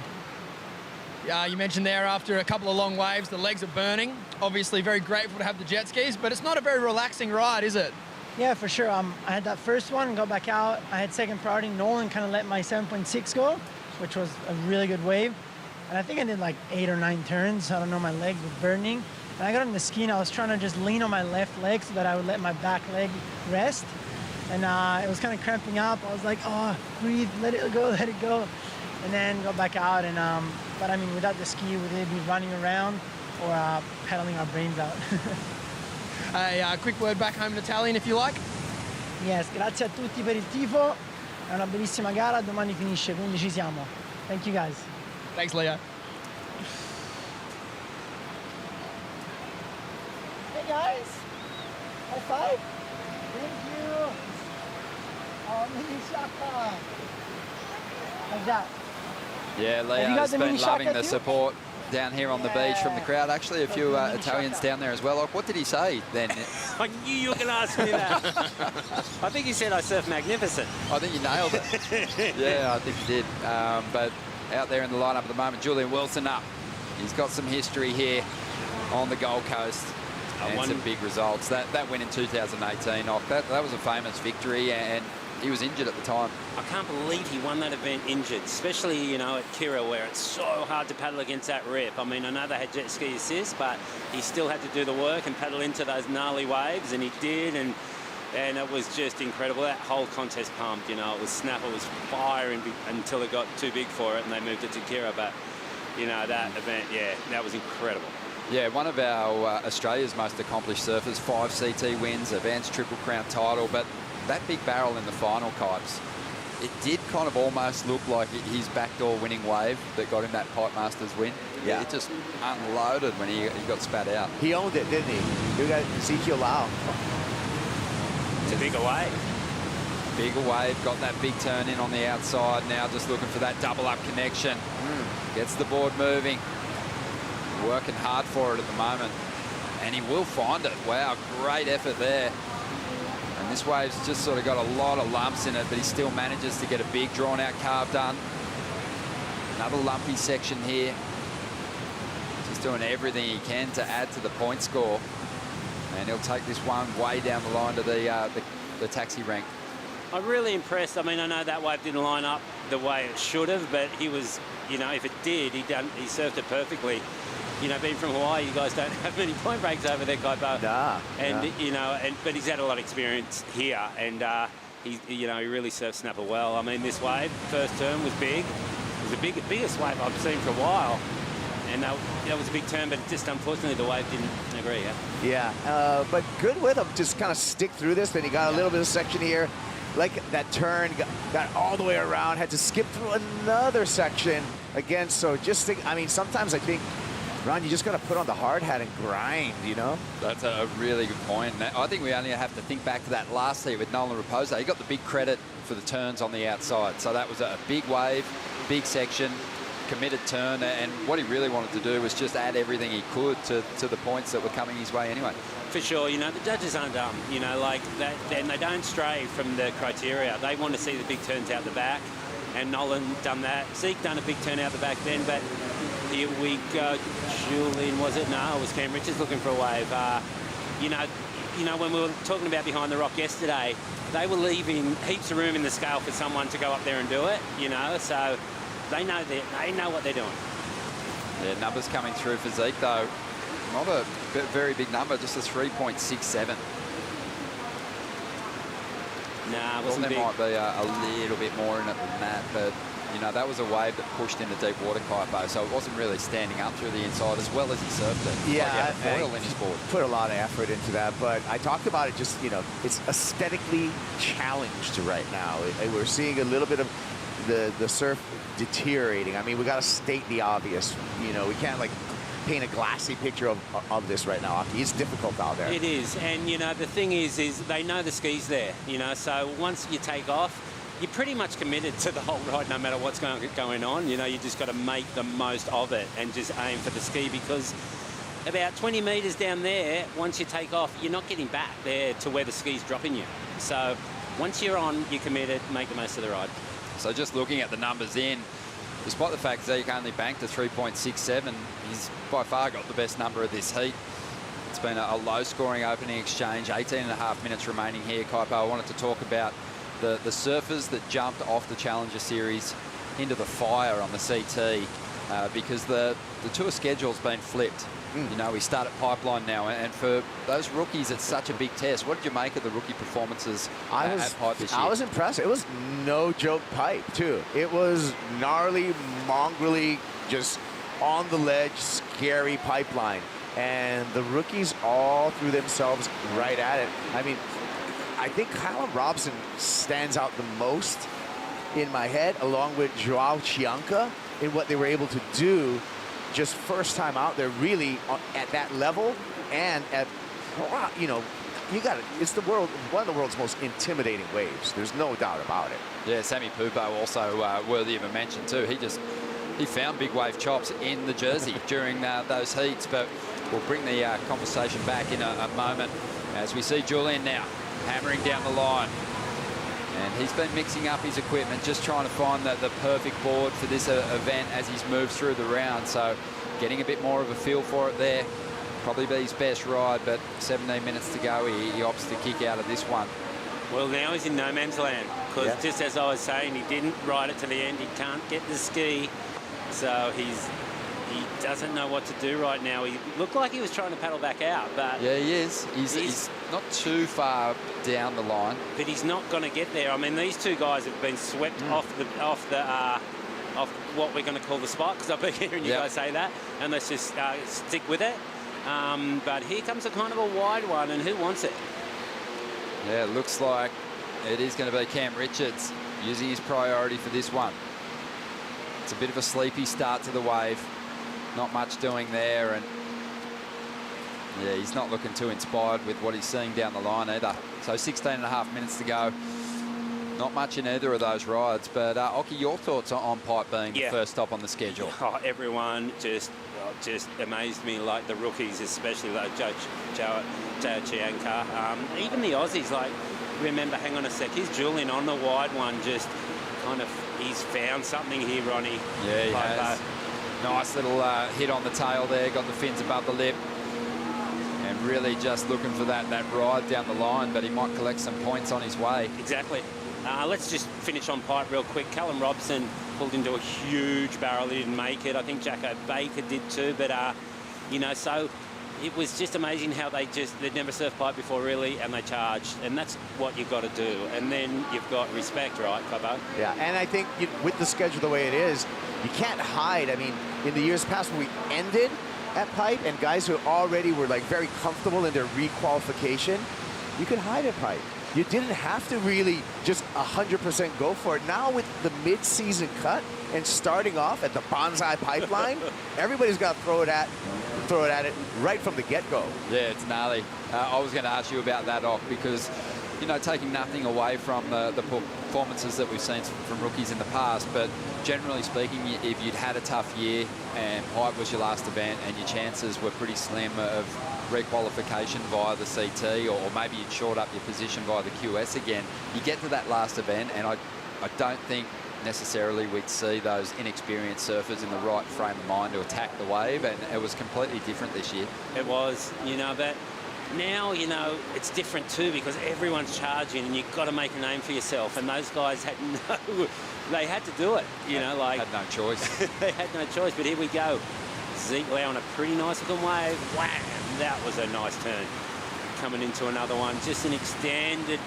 Yeah, you mentioned there after a couple of long waves, the legs are burning. Obviously very grateful to have the jet skis, but it's not a very relaxing ride, is it? Yeah, for sure. I had that first one, got back out. I had second priority. Nolan kind of let my 7.6 go, which was a really good wave. And I think I did like 8 or 9 turns. I don't know, my legs were burning. And I got on the ski and I was trying to just lean on my left leg so that I would let my back leg rest. And it was kind of cramping up. I was like, oh, breathe, let it go, let it go. And then got back out. And but I mean, without the ski, we'd either be running around or pedaling our brains out. A quick word back home in Italian, if you like. Yes, grazie a tutti per il tifo. È una bellissima gara, domani finisce, quindi ci siamo. Thank you, guys. Thanks, Leo. Hey, guys. High five. Thank you. Oh, mini shaka. Like that. Yeah, Leo's been loving the support down here on the beach from the crowd. Actually, a few Italians down there as well. Like, what did he say then? I knew you were going to ask me that. I think he said I surf magnificent. I think you nailed it. Yeah, I think you did. But out there in the lineup at the moment, Julian Wilson up. He's got some history here on the Gold Coast. And some big results. That win in 2018. That was a famous victory, and he was injured at the time. I can't believe he won that event injured, especially, you know, at Kira, where it's so hard to paddle against that rip. I mean, I know they had jet ski assist, but he still had to do the work and paddle into those gnarly waves, and he did, and it was just incredible. That whole contest pumped, you know. It was snapper was firing until it got too big for it, and they moved it to Kira. But, you know, that event, yeah, that was incredible. Yeah, one of our Australia's most accomplished surfers, 5 CT wins, advanced Triple Crown title, but that big barrel in the final, Kipes, it did kind of almost look like his backdoor winning wave that got him that Pipe Masters win. Yeah. It just unloaded when he got spat out. He owned it, didn't he? You got Ezekiel Lau. It's a bigger wave. Bigger wave, got that big turn in on the outside. Now just looking for that double up connection. Gets the board moving. Working hard for it at the moment. And he will find it. Wow, great effort there. And this wave's just sort of got a lot of lumps in it, but he still manages to get a big drawn out carve done. Another lumpy section here. Just doing everything he can to add to the point score. And he'll take this one way down the line to the taxi rank. I'm really impressed. I mean, I know that wave didn't line up the way it should have, but he was, you know, if it did, he surfed it perfectly. You know, being from Hawaii, you guys don't have many point breaks over there, Kaipo. Nah. And, you know, but he's had a lot of experience here, and he really surfed snapper well. I mean, this wave, first turn was big. It was the biggest wave I've seen for a while. And that was a big turn, but just unfortunately the wave didn't agree. Yeah, but good with him. Just kind of stick through this. Then he got a little bit of section here. Like that turn, got all the way around, had to skip through another section again. So just think, I mean, sometimes I think, Ron, you just got to put on the hard hat and grind, you know? That's a really good point. I think we only have to think back to that last heat with Nolan Raposo. He got the big credit for the turns on the outside. So that was a big wave, big section, committed turn, and what he really wanted to do was just add everything he could to the points that were coming his way anyway. For sure, you know, the judges aren't dumb, you know, like that, and they don't stray from the criteria. They want to see the big turns out the back, and Nolan done that. Zeke done a big turn out the back then, but here we go. Julian, was it? No, it was Cam Richards looking for a wave. You know, when we were talking about behind the rock yesterday, they were leaving heaps of room in the scale for someone to go up there and do it, you know, so they know what they're doing. Yeah, numbers coming through for Zeke, though. Not a very big number, just a 3.67. Nah, it wasn't there big. might be a little bit more in it than that, but you know, that was a wave that pushed into deep water, Kaipo, so it wasn't really standing up through the inside as well as he surfed it. Yeah, like he had a foil in his board. Put a lot of effort into that, but I talked about it just, you know, it's aesthetically challenged right now. We're seeing a little bit of the surf deteriorating. I mean, we got to state the obvious. You know, we can't like paint a glassy picture of this right now, Aki. It's difficult out there. It is, and you know, the thing is they know the ski's there, you know, so once you take off, you're pretty much committed to the whole ride no matter what's going on. You know, you just got to make the most of it and just aim for the ski, because about 20 metres down there, once you take off, you're not getting back there to where the ski's dropping you. So once you're on, you're committed, make the most of the ride. So just looking at the numbers in, despite the fact Zeke only banked a 3.67, he's by far got the best number of this heat. It's been a low-scoring opening exchange, 18.5 minutes remaining here. Kaipo, I wanted to talk about the surfers that jumped off the Challenger Series into the fire on the CT because the tour schedule's been flipped. You know, we start at Pipeline now, and for those rookies, it's such a big test. What did you make of the rookie performances at Pipe this year? I was impressed. It was no joke pipe, too. It was gnarly, mongrelly, just on the ledge, scary pipeline. And the rookies all threw themselves right at it. I mean, I think Kyle Robson stands out the most in my head, along with Joao Chianca, in what they were able to do just first time out there, really at that level, and at, you know, you got it. It's one of the world's most intimidating waves. There's no doubt about it. Yeah, Sammy Pupo also worthy of a mention too. He found big wave chops in the Jersey during those heats, but we'll bring the conversation back in a moment as we see Julian now hammering down the line. And he's been mixing up his equipment, just trying to find the perfect board for this event as he's moved through the round. So getting a bit more of a feel for it there. Probably be his best ride, but 17 minutes to go. He opts to kick out of this one. Well, now he's in no man's land, because just as I was saying, he didn't ride it to the end. He can't get the ski, so he doesn't know what to do right now. He looked like he was trying to paddle back out, but yeah, he is. He's not too far down the line, but he's not going to get there. I mean, these two guys have been swept off what we're going to call the spot, because I've been hearing you guys say that, and let's just stick with it. But here comes a kind of a wide one, and who wants it? Yeah, it looks like it is going to be Cam Richards using his priority for this one. It's a bit of a sleepy start to the wave. Not much doing there, and yeah, he's not looking too inspired with what he's seeing down the line either. So 16.5 minutes to go. Not much in either of those rides, but Oki, your thoughts on Pipe being the first stop on the schedule? Oh, everyone just amazed me, like the rookies, especially like Joao Chianca. Even the Aussies, like, remember, hang on a sec, here's Julian on the wide one, just kind of, he's found something here, Ronnie. Yeah, he has. Nice little hit on the tail there, got the fins above the lip. And really just looking for that ride down the line, but he might collect some points on his way. Exactly. Let's just finish on Pipe real quick. Callum Robson pulled into a huge barrel. He didn't make it. I think Jacko Baker did too, but, you know, so it was just amazing how they'd never surfed Pipe before, really, and they charged. And that's what you've got to do. And then you've got respect, right, Cobbo? Yeah, and I think with the schedule the way it is, you can't hide. I mean, in the years past when we ended at Pipe and guys who already were like very comfortable in their requalification, you could hide at Pipe. You didn't have to really just 100% go for it. Now with the mid-season cut and starting off at the bonsai pipeline, everybody's got to throw it at it right from the get-go. Yeah, it's gnarly. I was going to ask you about that, Ock, because, you know, taking nothing away from the performances that we've seen from rookies in the past, but generally speaking, if you'd had a tough year and Pipe was your last event and your chances were pretty slim of requalification via the CT, or maybe you'd short up your position via the QS again, you get to that last event, and I don't think necessarily we'd see those inexperienced surfers in the right frame of mind to attack the wave, and it was completely different this year. It was, you know, but now, you know, it's different too, because everyone's charging and you've got to make a name for yourself, and those guys had they had to do it, you know, like... Had no choice. They had no choice, but here we go. Zeke Lau on a pretty nice looking wave. Wham! That was a nice turn. Coming into another one. Just an extended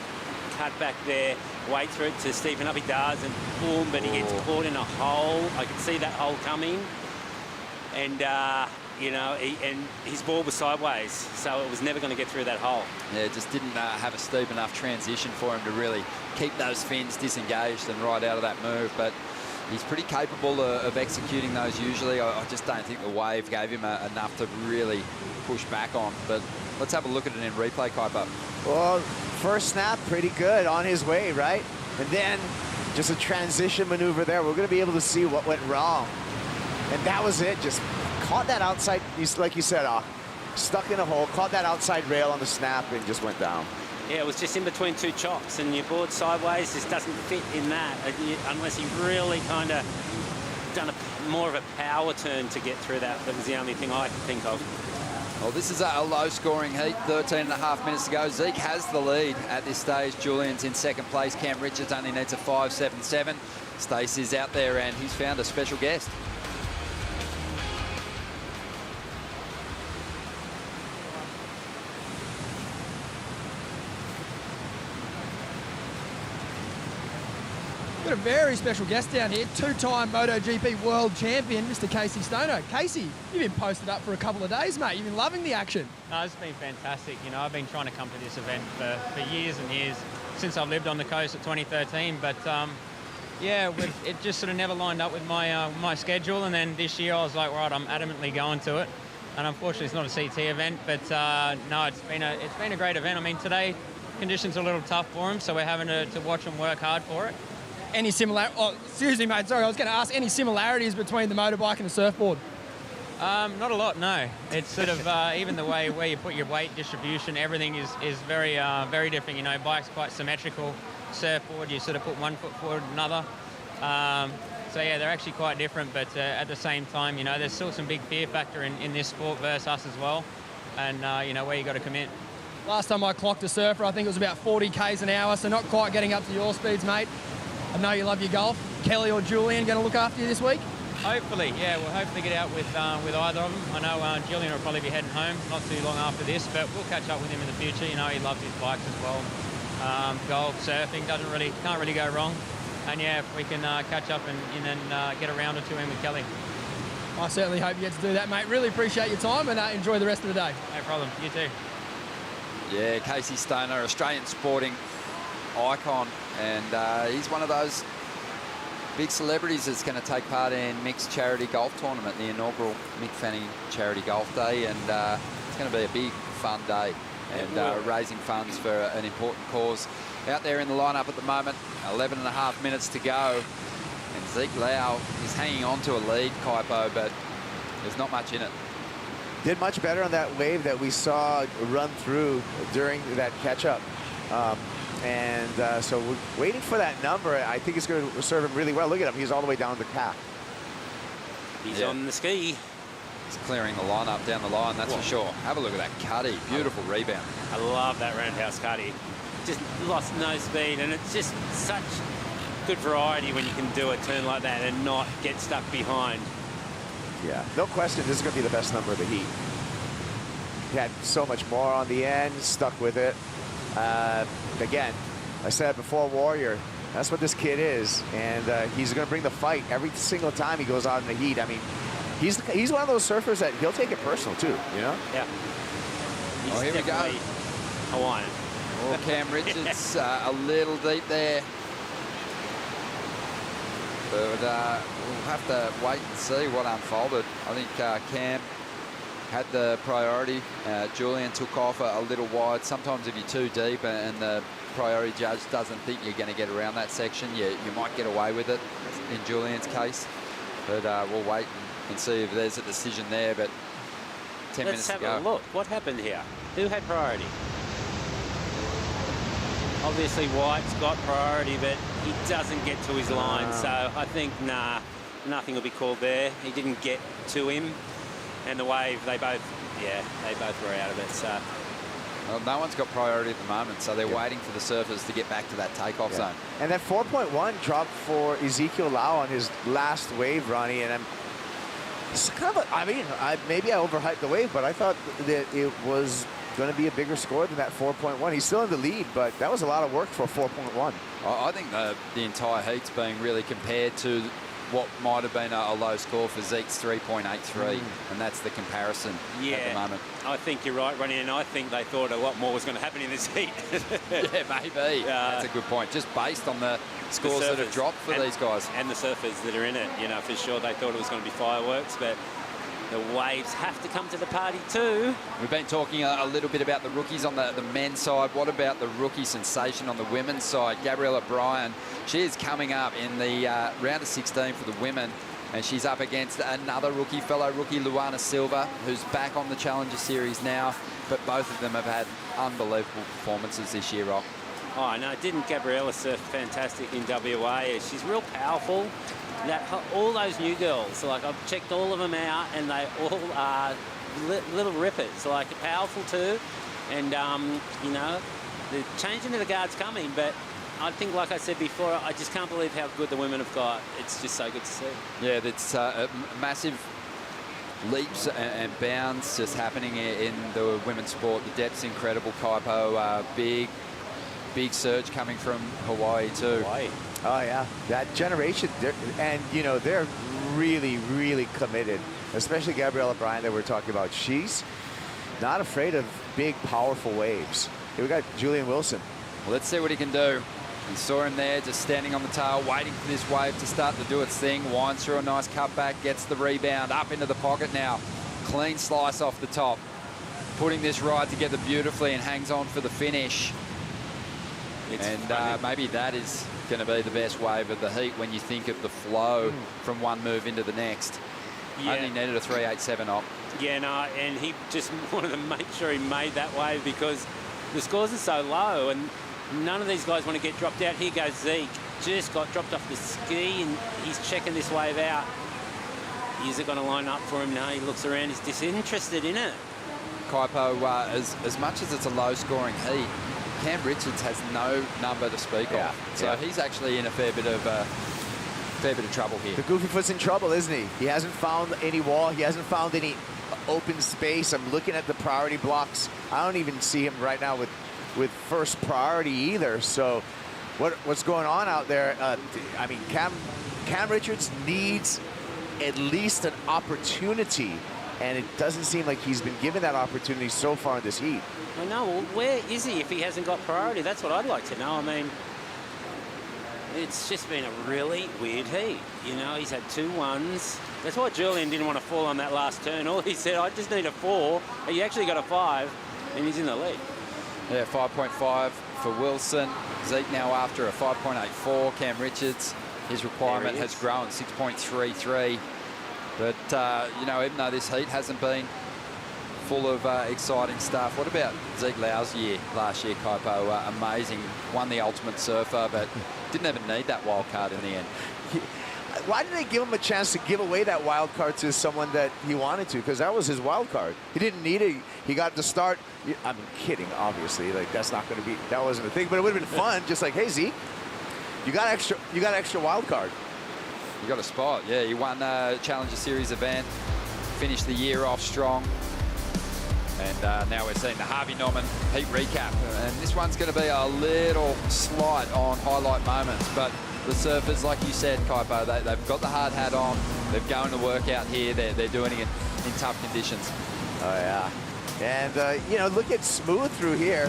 cut back there. Wait through it to Stephen up. He does, and boom, but he gets caught in a hole. I could see that hole coming. And, you know, his ball was sideways, so it was never going to get through that hole. Yeah, just didn't have a steep enough transition for him to really keep those fins disengaged and right out of that move. But he's pretty capable of executing those usually. I just don't think the wave gave him enough to really push back on. But let's have a look at it in replay, Kuiper. Well, first snap, pretty good on his way, right? And then just a transition maneuver there. We're going to be able to see what went wrong. And that was it. Just caught that outside, like you said, stuck in a hole, caught that outside rail on the snap and just went down. Yeah, it was just in between two chocks, and your board sideways just doesn't fit in that unless he really kind of done more of a power turn to get through that. That was the only thing I could think of. Well, this is a low-scoring heat, 13.5 minutes to go. Zeke has the lead at this stage. Julian's in second place. Cam Richards only needs a 5.77. Stacey's out there, and he's found a special guest. Got a very special guest down here, two-time MotoGP world champion, Mr. Casey Stoner. Casey, you've been posted up for a couple of days, mate. You've been loving the action. No, it's been fantastic. You know, I've been trying to come to this event for years and years, since I've lived on the coast at 2013. But yeah, it just sort of never lined up with my schedule. And then this year I was like, right, I'm adamantly going to it. And unfortunately, it's not a CT event, but no, it's been a great event. I mean, today conditions are a little tough for him, so we're having to watch them work hard for it. Any excuse me, mate, sorry, I was going to ask any similarities between the motorbike and the surfboard? Not a lot, no. It's sort of even the way where you put your weight distribution, everything is very very different. You know, bike's quite symmetrical. Surfboard, you sort of put one foot forward, another. So yeah, they're actually quite different, but at the same time, you know, there's still some big fear factor in this sport versus us as well, and you know, where you got to commit. Last time I clocked a surfer, I think it was about 40 k's an hour, so not quite getting up to your speeds, mate. I know you love your golf. Kelly or Julian going to look after you this week? Hopefully, yeah. We'll hopefully get out with either of them. I know Julian will probably be heading home not too long after this, but we'll catch up with him in the future. You know, he loves his bikes as well. Golf, surfing, can't really go wrong. And yeah, if we can catch up and get a round or two in with Kelly. I certainly hope you get to do that, mate. Really appreciate your time and enjoy the rest of the day. No problem. You too. Yeah, Casey Stoner, Australian sporting icon, and he's one of those big celebrities that's going to take part in Mick's charity golf tournament, the inaugural Mick Fanning Charity Golf Day, and it's going to be a big, fun day, and raising funds for an important cause. Out there in the lineup at the moment, 11.5 minutes to go, and Zeke Lau is hanging on to a lead, Kaipo, but there's not much in it. Did much better on that wave that we saw run through during that catch-up. So we're waiting for that number. I think it's going to serve him really well. Look at him. He's all the way down the cap. He's on the ski. He's clearing the lineup down the line, that's for sure. Have a look at that cutty. Beautiful rebound. I love that roundhouse cutty. Just lost no speed, and it's just such good variety when you can do a turn like that and not get stuck behind. Yeah, no question, this is going to be the best number of the heat. He had so much more on the end, stuck with it. Again, I said before, Warrior, that's what this kid is, and he's going to bring the fight every single time he goes out in the heat. I mean, he's one of those surfers that he'll take it personal too, you know? Yeah. Oh, here we go. Hawaiian. Oh, Cam Richards a little deep there. But we'll have to wait and see what unfolded. I think Cam had the priority. Julian took off a little wide. Sometimes if you're too deep and the priority judge doesn't think you're going to get around that section, you might get away with it in Julian's case. But we'll wait and see if there's a decision there. But 10 minutes to go. Let's have a look. What happened here? Who had priority? Obviously, White's got priority, but he doesn't get to his line. So I think, nothing will be called there. He didn't get to him. And the wave, they both were out of it. So, well, no one's got priority at the moment, so they're waiting for the surfers to get back to that takeoff zone. And that 4.1 dropped for Ezekiel Lau on his last wave, Ronnie, and it's kind of maybe I overhyped the wave, but I thought that it was going to be a bigger score than that 4.1. He's still in the lead, but that was a lot of work for 4.1. I think the entire heat's being really compared to what might have been a low score for Zeke's 3.83, and that's the comparison at the moment. I think you're right, Ronnie, and I think they thought a lot more was going to happen in this heat. Yeah, maybe. That's a good point. Just based on the scores that have dropped for these guys. And the surfers that are in it, for sure they thought it was going to be fireworks, but the waves have to come to the party too. We've been talking a little bit about the rookies on the men's side. What about the rookie sensation on the women's side? Gabriella Bryan, she is coming up in the round of 16 for the women, and she's up against another fellow rookie, Luana Silva, who's back on the Challenger Series now, but both of them have had unbelievable performances this year, Rock. Oh, no, didn't Gabriella surf fantastic in WA? She's real powerful. All those new girls, I've checked all of them out, and they all are little rippers, powerful too. And, the changing of the guard's coming, but I think, like I said before, I just can't believe how good the women have got. It's just so good to see. Yeah, it's massive leaps and bounds just happening in the women's sport. The depth's incredible, Kaipo. Big surge coming from Hawaii too. Hawaii. Oh yeah, that generation, they're really, really committed. Especially Gabriella Bryan that we're talking about. She's not afraid of big, powerful waves. Here we got Julian Wilson. Well, let's see what he can do. We saw him there, just standing on the tail, waiting for this wave to start to do its thing. Winds through a nice cutback, gets the rebound, up into the pocket now. Clean slice off the top, putting this ride together beautifully, and hangs on for the finish. Maybe that is going to be the best wave of the heat when you think of the flow from one move into the next. Yeah. Only needed a 3.87 op. Yeah, no, and he just wanted to make sure he made that wave because the scores are so low and none of these guys want to get dropped out. Here goes Zeke. Just got dropped off the ski and he's checking this wave out. Is it going to line up for him? No, he looks around. He's disinterested in it. Kaipo, as much as it's a low-scoring heat, Cam Richards has no number to speak of. So he's actually in a fair bit of trouble here. The Goofy Foot's in trouble, isn't he? He hasn't found any wall. He hasn't found any open space. I'm looking at the priority blocks. I don't even see him right now with first priority either. So what's going on out there? Cam Richards needs at least an opportunity, and it doesn't seem like he's been given that opportunity so far in this heat. I know. Well, where is he if he hasn't got priority? That's what I'd like to know. I mean, it's just been a really weird heat. You know, he's had 2 1s. That's why Julian didn't want to fall on that last turn. All he said, I just need a 4. He actually got a 5, and he's in the lead. Yeah, 5.5 for Wilson. Zeke now after a 5.84. Cam Richards, his requirement has grown 6.33. But, you know, even though this heat hasn't been full of exciting stuff, what about Zeke Lau's year last year, Kaipo? Amazing. Won the Ultimate Surfer, but didn't even need that wild card in the end. Why did they give him a chance to give away that wild card to someone that he wanted to? Because that was his wild card. He didn't need it. He got to start. I'm kidding, obviously. Like, that's not going to be, that wasn't a thing. But it would have been fun. Just like, hey, Zeke, you got extra wild card. You got a spot. Yeah, you won a Challenger Series event. Finished the year off strong. And now we're seeing the Harvey Norman heat recap. And this one's going to be a little slight on highlight moments. But the surfers, like you said, Kaipo, they've got the hard hat on. They're going to work out here. They're doing it in tough conditions. Oh, yeah. And, you know, look at smooth through here,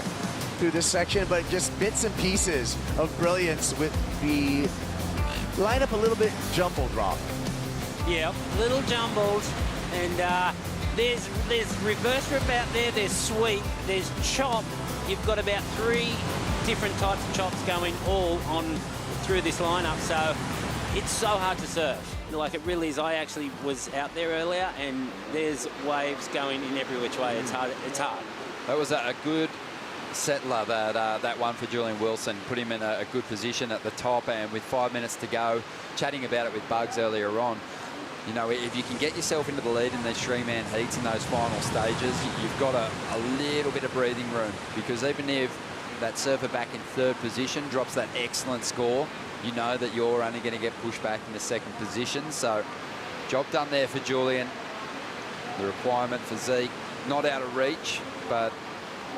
through this section, but just bits and pieces of brilliance with the lineup a little bit jumbled, Rob. Yeah, little jumbled. And there's reverse rip out there, there's sweep, there's chop. You've got about 3 different types of chops going all on through this lineup, so it's so hard to surf. Like, it really is. I actually was out there earlier, and there's waves going in every which way. It's hard. It's hard. That was a good settler, that one for Julian Wilson. Put him in a good position at the top, and with 5 minutes to go, chatting about it with Bugs earlier on, you know, if you can get yourself into the lead in these 3-man heats in those final stages, you've got a little bit of breathing room, because even if that surfer back in 3rd position drops that excellent score, you know that you're only going to get pushed back into 2nd position. So, job done there for Julian. The requirement for Zeke, not out of reach, but,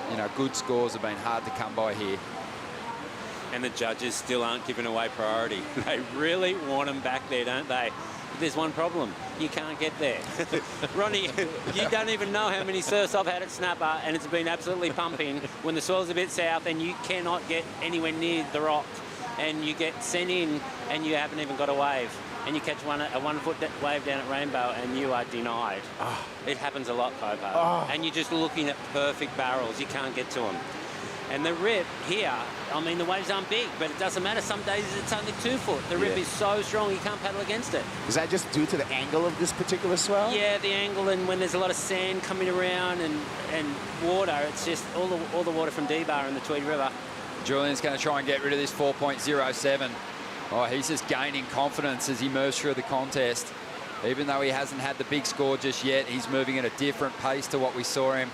you know, good scores have been hard to come by here. And the judges still aren't giving away priority. They really want them back there, don't they? But there's one problem. You can't get there. Ronnie, you don't even know how many surfs I've had at Snapper, and it's been absolutely pumping when the soil's a bit south and you cannot get anywhere near the rock. And you get sent in and you haven't even got a wave. And you catch a 1-foot wave down at Rainbow and you are denied. Oh. It happens a lot, Coco. Oh. And you're just looking at perfect barrels. You can't get to them. And the rip here, I mean, the waves aren't big, but it doesn't matter. Some days it's only 2 foot. The rip is so strong you can't paddle against it. Is that just due to the angle of this particular swell? Yeah, the angle, and when there's a lot of sand coming around and water, it's just all the water from D-Bar and the Tweed River. Julian's going to try and get rid of this 4.07. Oh, he's just gaining confidence as he moves through the contest. Even though he hasn't had the big score just yet, he's moving at a different pace to what we saw him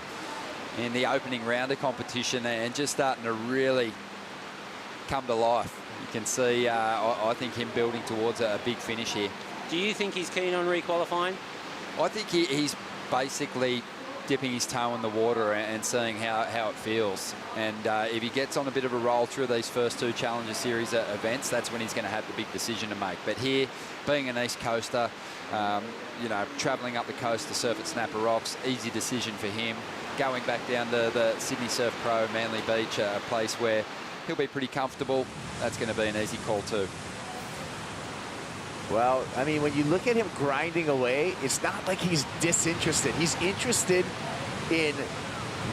in the opening round of competition, and just starting to really come to life. You can see, I think, him building towards a big finish here. Do you think he's keen on re-qualifying? I think he's basically dipping his toe in the water and seeing how it feels. And if he gets on a bit of a roll through these first 2 Challenger Series events, that's when he's going to have the big decision to make. But here, being an East Coaster, you know, travelling up the coast to surf at Snapper Rocks, easy decision for him. Going back down to the Sydney Surf Pro, Manly Beach, a place where he'll be pretty comfortable, that's going to be an easy call too. Well, I mean, when you look at him grinding away, it's not like he's disinterested. He's interested in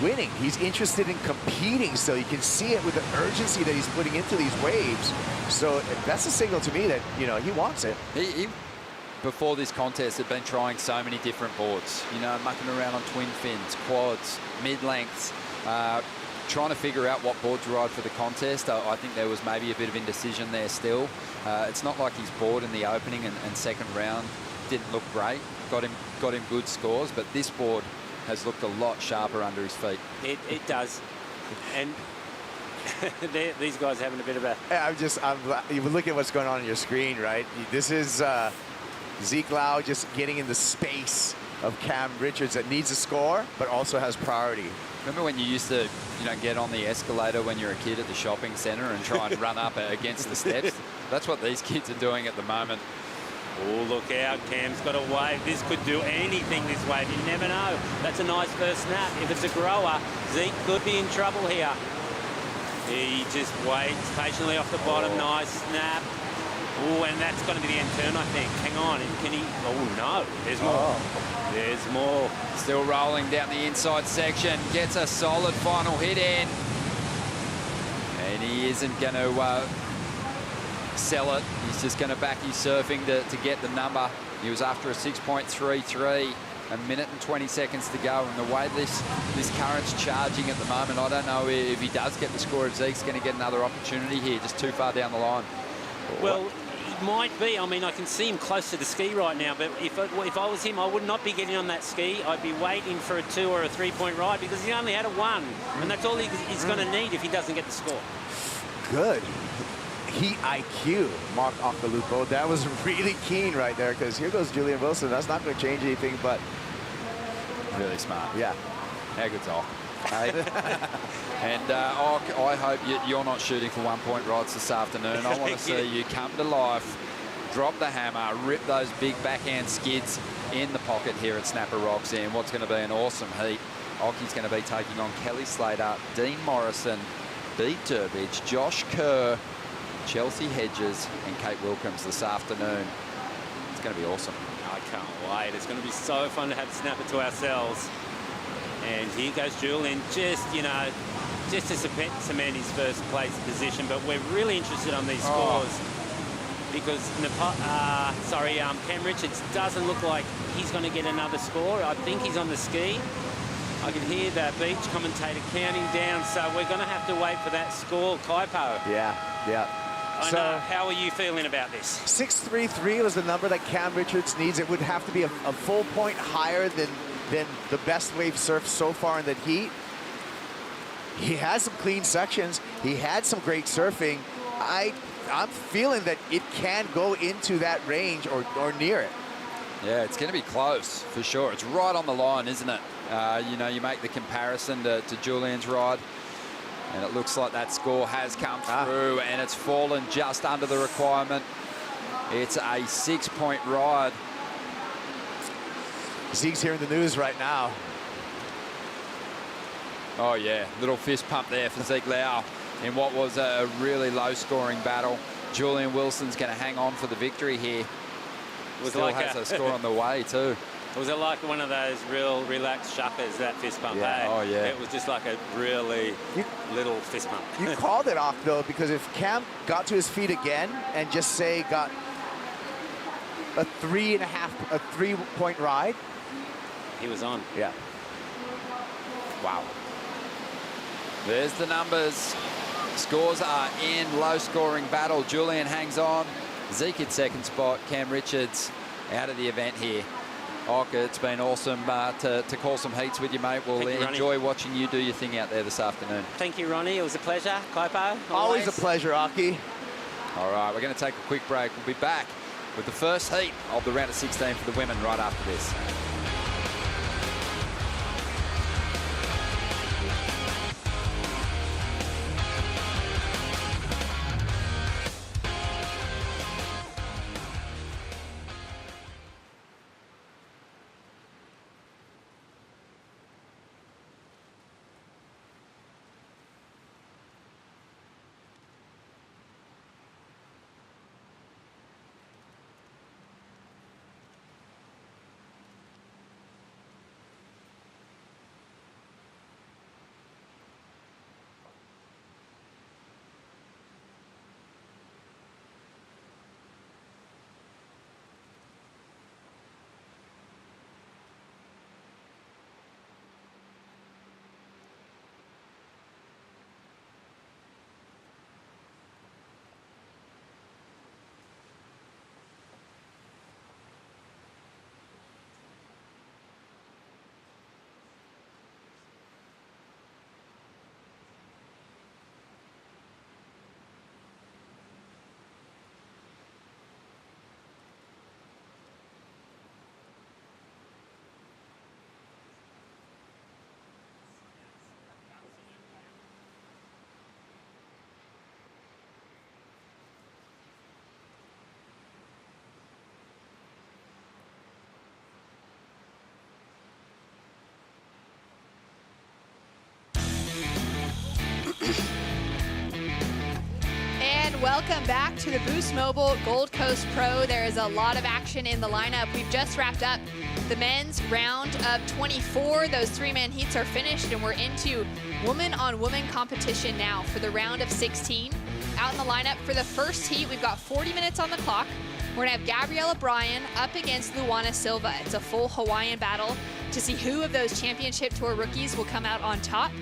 winning. He's interested in competing, so you can see it with the urgency that he's putting into these waves. So that's a signal to me that, you know, he wants it. He before this contest, had been trying so many different boards, you know, mucking around on twin fins, quads, mid-lengths, trying to figure out what board to ride for the contest. I think there was maybe a bit of indecision there still. It's not like his board in the opening and second round didn't look great. Got him good scores, but this board has looked a lot sharper under his feet. It does. And these guys having a bit of a... you look at what's going on your screen, right? This is Zeke Lau just getting in the space of Cam Richards that needs a score, but also has priority. Remember when you used to, you know, get on the escalator when you're a kid at the shopping centre and try and run up against the steps? That's what these kids are doing at the moment. Oh, look out. Cam's got a wave. This could do anything, this wave. You never know. That's a nice first snap. If it's a grower, Zeke could be in trouble here. He just waits patiently off the bottom. Nice snap. Oh, and that's going to be the end turn, I think. Hang on. Can he? Oh, no. There's more. There's more. Still rolling down the inside section. Gets a solid final hit in. And he isn't going to sell it. He's just going to back his surfing to get the number. He was after a 6.33. A minute and 20 seconds to go, and the way this current's charging at the moment, I don't know if he does get the score, if Zeke's going to get another opportunity here, just too far down the line. Well, it might be. I mean, I can see him close to the ski right now, but if I was him, I would not be getting on that ski. I'd be waiting for a 2 or a 3-point ride because he only had a 1, and that's all he's going to need if he doesn't get the score. Good. Heat IQ, Mark Occhilupo. That was really keen right there, because here goes Julian Wilson. That's not going to change anything, but really smart. Yeah. How good's Ock? And Ock, I hope you're not shooting for 1-point rods this afternoon. I want to see you come to life, drop the hammer, rip those big backhand skids in the pocket here at Snapper Roxy, and what's going to be an awesome heat. Ocky's going to be taking on Kelly Slater, Dean Morrison, Beat Durbridge, Josh Kerr, Chelsea Hedges and Kate Wilkins this afternoon. It's going to be awesome. I can't wait. It's going to be so fun to have Snapper to ourselves. And here goes Julian, just to cement his first place position. But we're really interested on these scores because Cam Richards doesn't look like he's going to get another score. I think he's on the ski. I can hear that beach commentator counting down, so we're going to have to wait for that score, Kaipo. Yeah. I know. How are you feeling about this? 6.33 was the number that Cam Richards needs. It would have to be a full point higher than the best wave surf so far in the heat. He has some clean sections. He had some great surfing. I'm feeling that it can go into that range or near it. Yeah, it's going to be close for sure. It's right on the line, isn't it? You make the comparison to Julian's ride, and it looks like that score has come through, and it's fallen just under the requirement. It's a 6-point ride. Zeke's hearing the news right now. Oh, yeah. Little fist pump there for Zeke Lau in what was a really low-scoring battle. Julian Wilson's going to hang on for the victory here. Still has a score on the way, too. Was it like one of those real relaxed shuckers, that fist pump? Yeah. Hey? Oh, yeah. It was just like a really little fist pump. You called it off, though, because if Cam got to his feet again and just say got a 3-point ride, he was on. Yeah. Wow. There's the numbers. Scores are in low-scoring battle. Julian hangs on. Zeke at second spot. Cam Richards out of the event here. Ock, it's been awesome to call some heats with you, mate. We'll enjoy watching you do your thing out there this afternoon. Thank you, Ronnie. It was a pleasure. Kaipo, always a pleasure, Occy. All right, we're going to take a quick break. We'll be back with the first heat of the round of 16 for the women right after this. and welcome back to the Boost Mobile Gold Coast Pro. There is a lot of action in the lineup. We've just wrapped up the men's round of 24. Those 3-man heats are finished, and we're into woman-on-woman competition now for the round of 16. Out in the lineup for the first heat, we've got 40 minutes on the clock. We're gonna have Gabriella Bryan up against Luana Silva. It's a full Hawaiian battle to see who of those championship tour rookies will come out on top.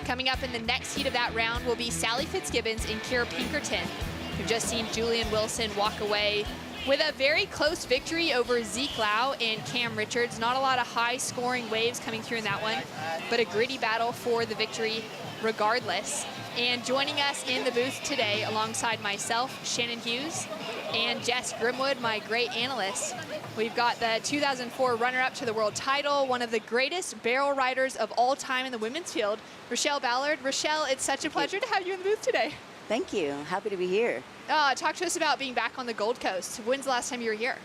Coming up in the next heat of that round will be Sally Fitzgibbons and Kira Pinkerton. We've just seen Julian Wilson walk away with a very close victory over Zeke Lau and Cam Richards. Not a lot of high-scoring waves coming through in that one, but a gritty battle for the victory regardless. And joining us in the booth today alongside myself, Shannon Hughes, and Jess Grimwood, my great analyst. We've got the 2004 runner-up to the world title, one of the greatest barrel riders of all time in the women's field, Rochelle Ballard. Rochelle, it's such a pleasure to have you in the booth today. Thank you. Happy to be here. Talk to us about being back on the Gold Coast. When's the last time you were here?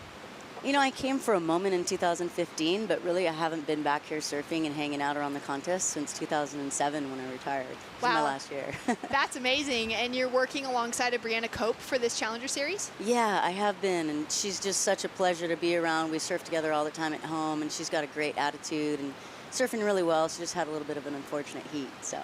You know, I came for a moment in 2015, but really I haven't been back here surfing and hanging out around the contest since 2007 when I retired. This was my last year. That's amazing. And you're working alongside of Brianna Cope for this Challenger Series? Yeah, I have been, and she's just such a pleasure to be around. We surf together all the time at home, and she's got a great attitude and surfing really well. She just had a little bit of an unfortunate heat, so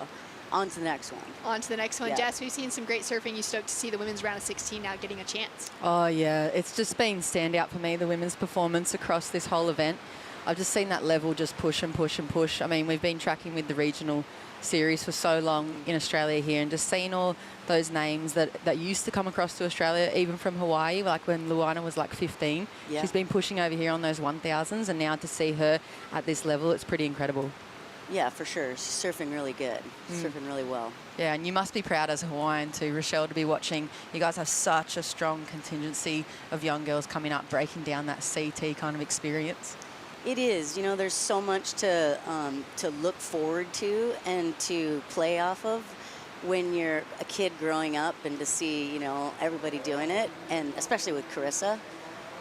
on to the next one. On to the next one. Yeah. Jess, we've seen some great surfing. You stoked to see the women's round of 16 now getting a chance. Oh, yeah. It's just been standout for me, the women's performance across this whole event. I've just seen that level just push and push and push. I mean, we've been tracking with the regional series for so long in Australia here, and just seeing all those names that used to come across to Australia, even from Hawaii, like when Luana was like 15. Yeah. She's been pushing over here on those 1000s, and now to see her at this level, it's pretty incredible. Yeah, for sure. She's surfing really good. She's surfing really well. Yeah, and you must be proud as a Hawaiian too, Rochelle, to be watching. You guys have such a strong contingency of young girls coming up, breaking down that CT kind of experience. It is. You know, there's so much to look forward to and to play off of when you're a kid growing up, and to see, you know, everybody doing it, and especially with Carissa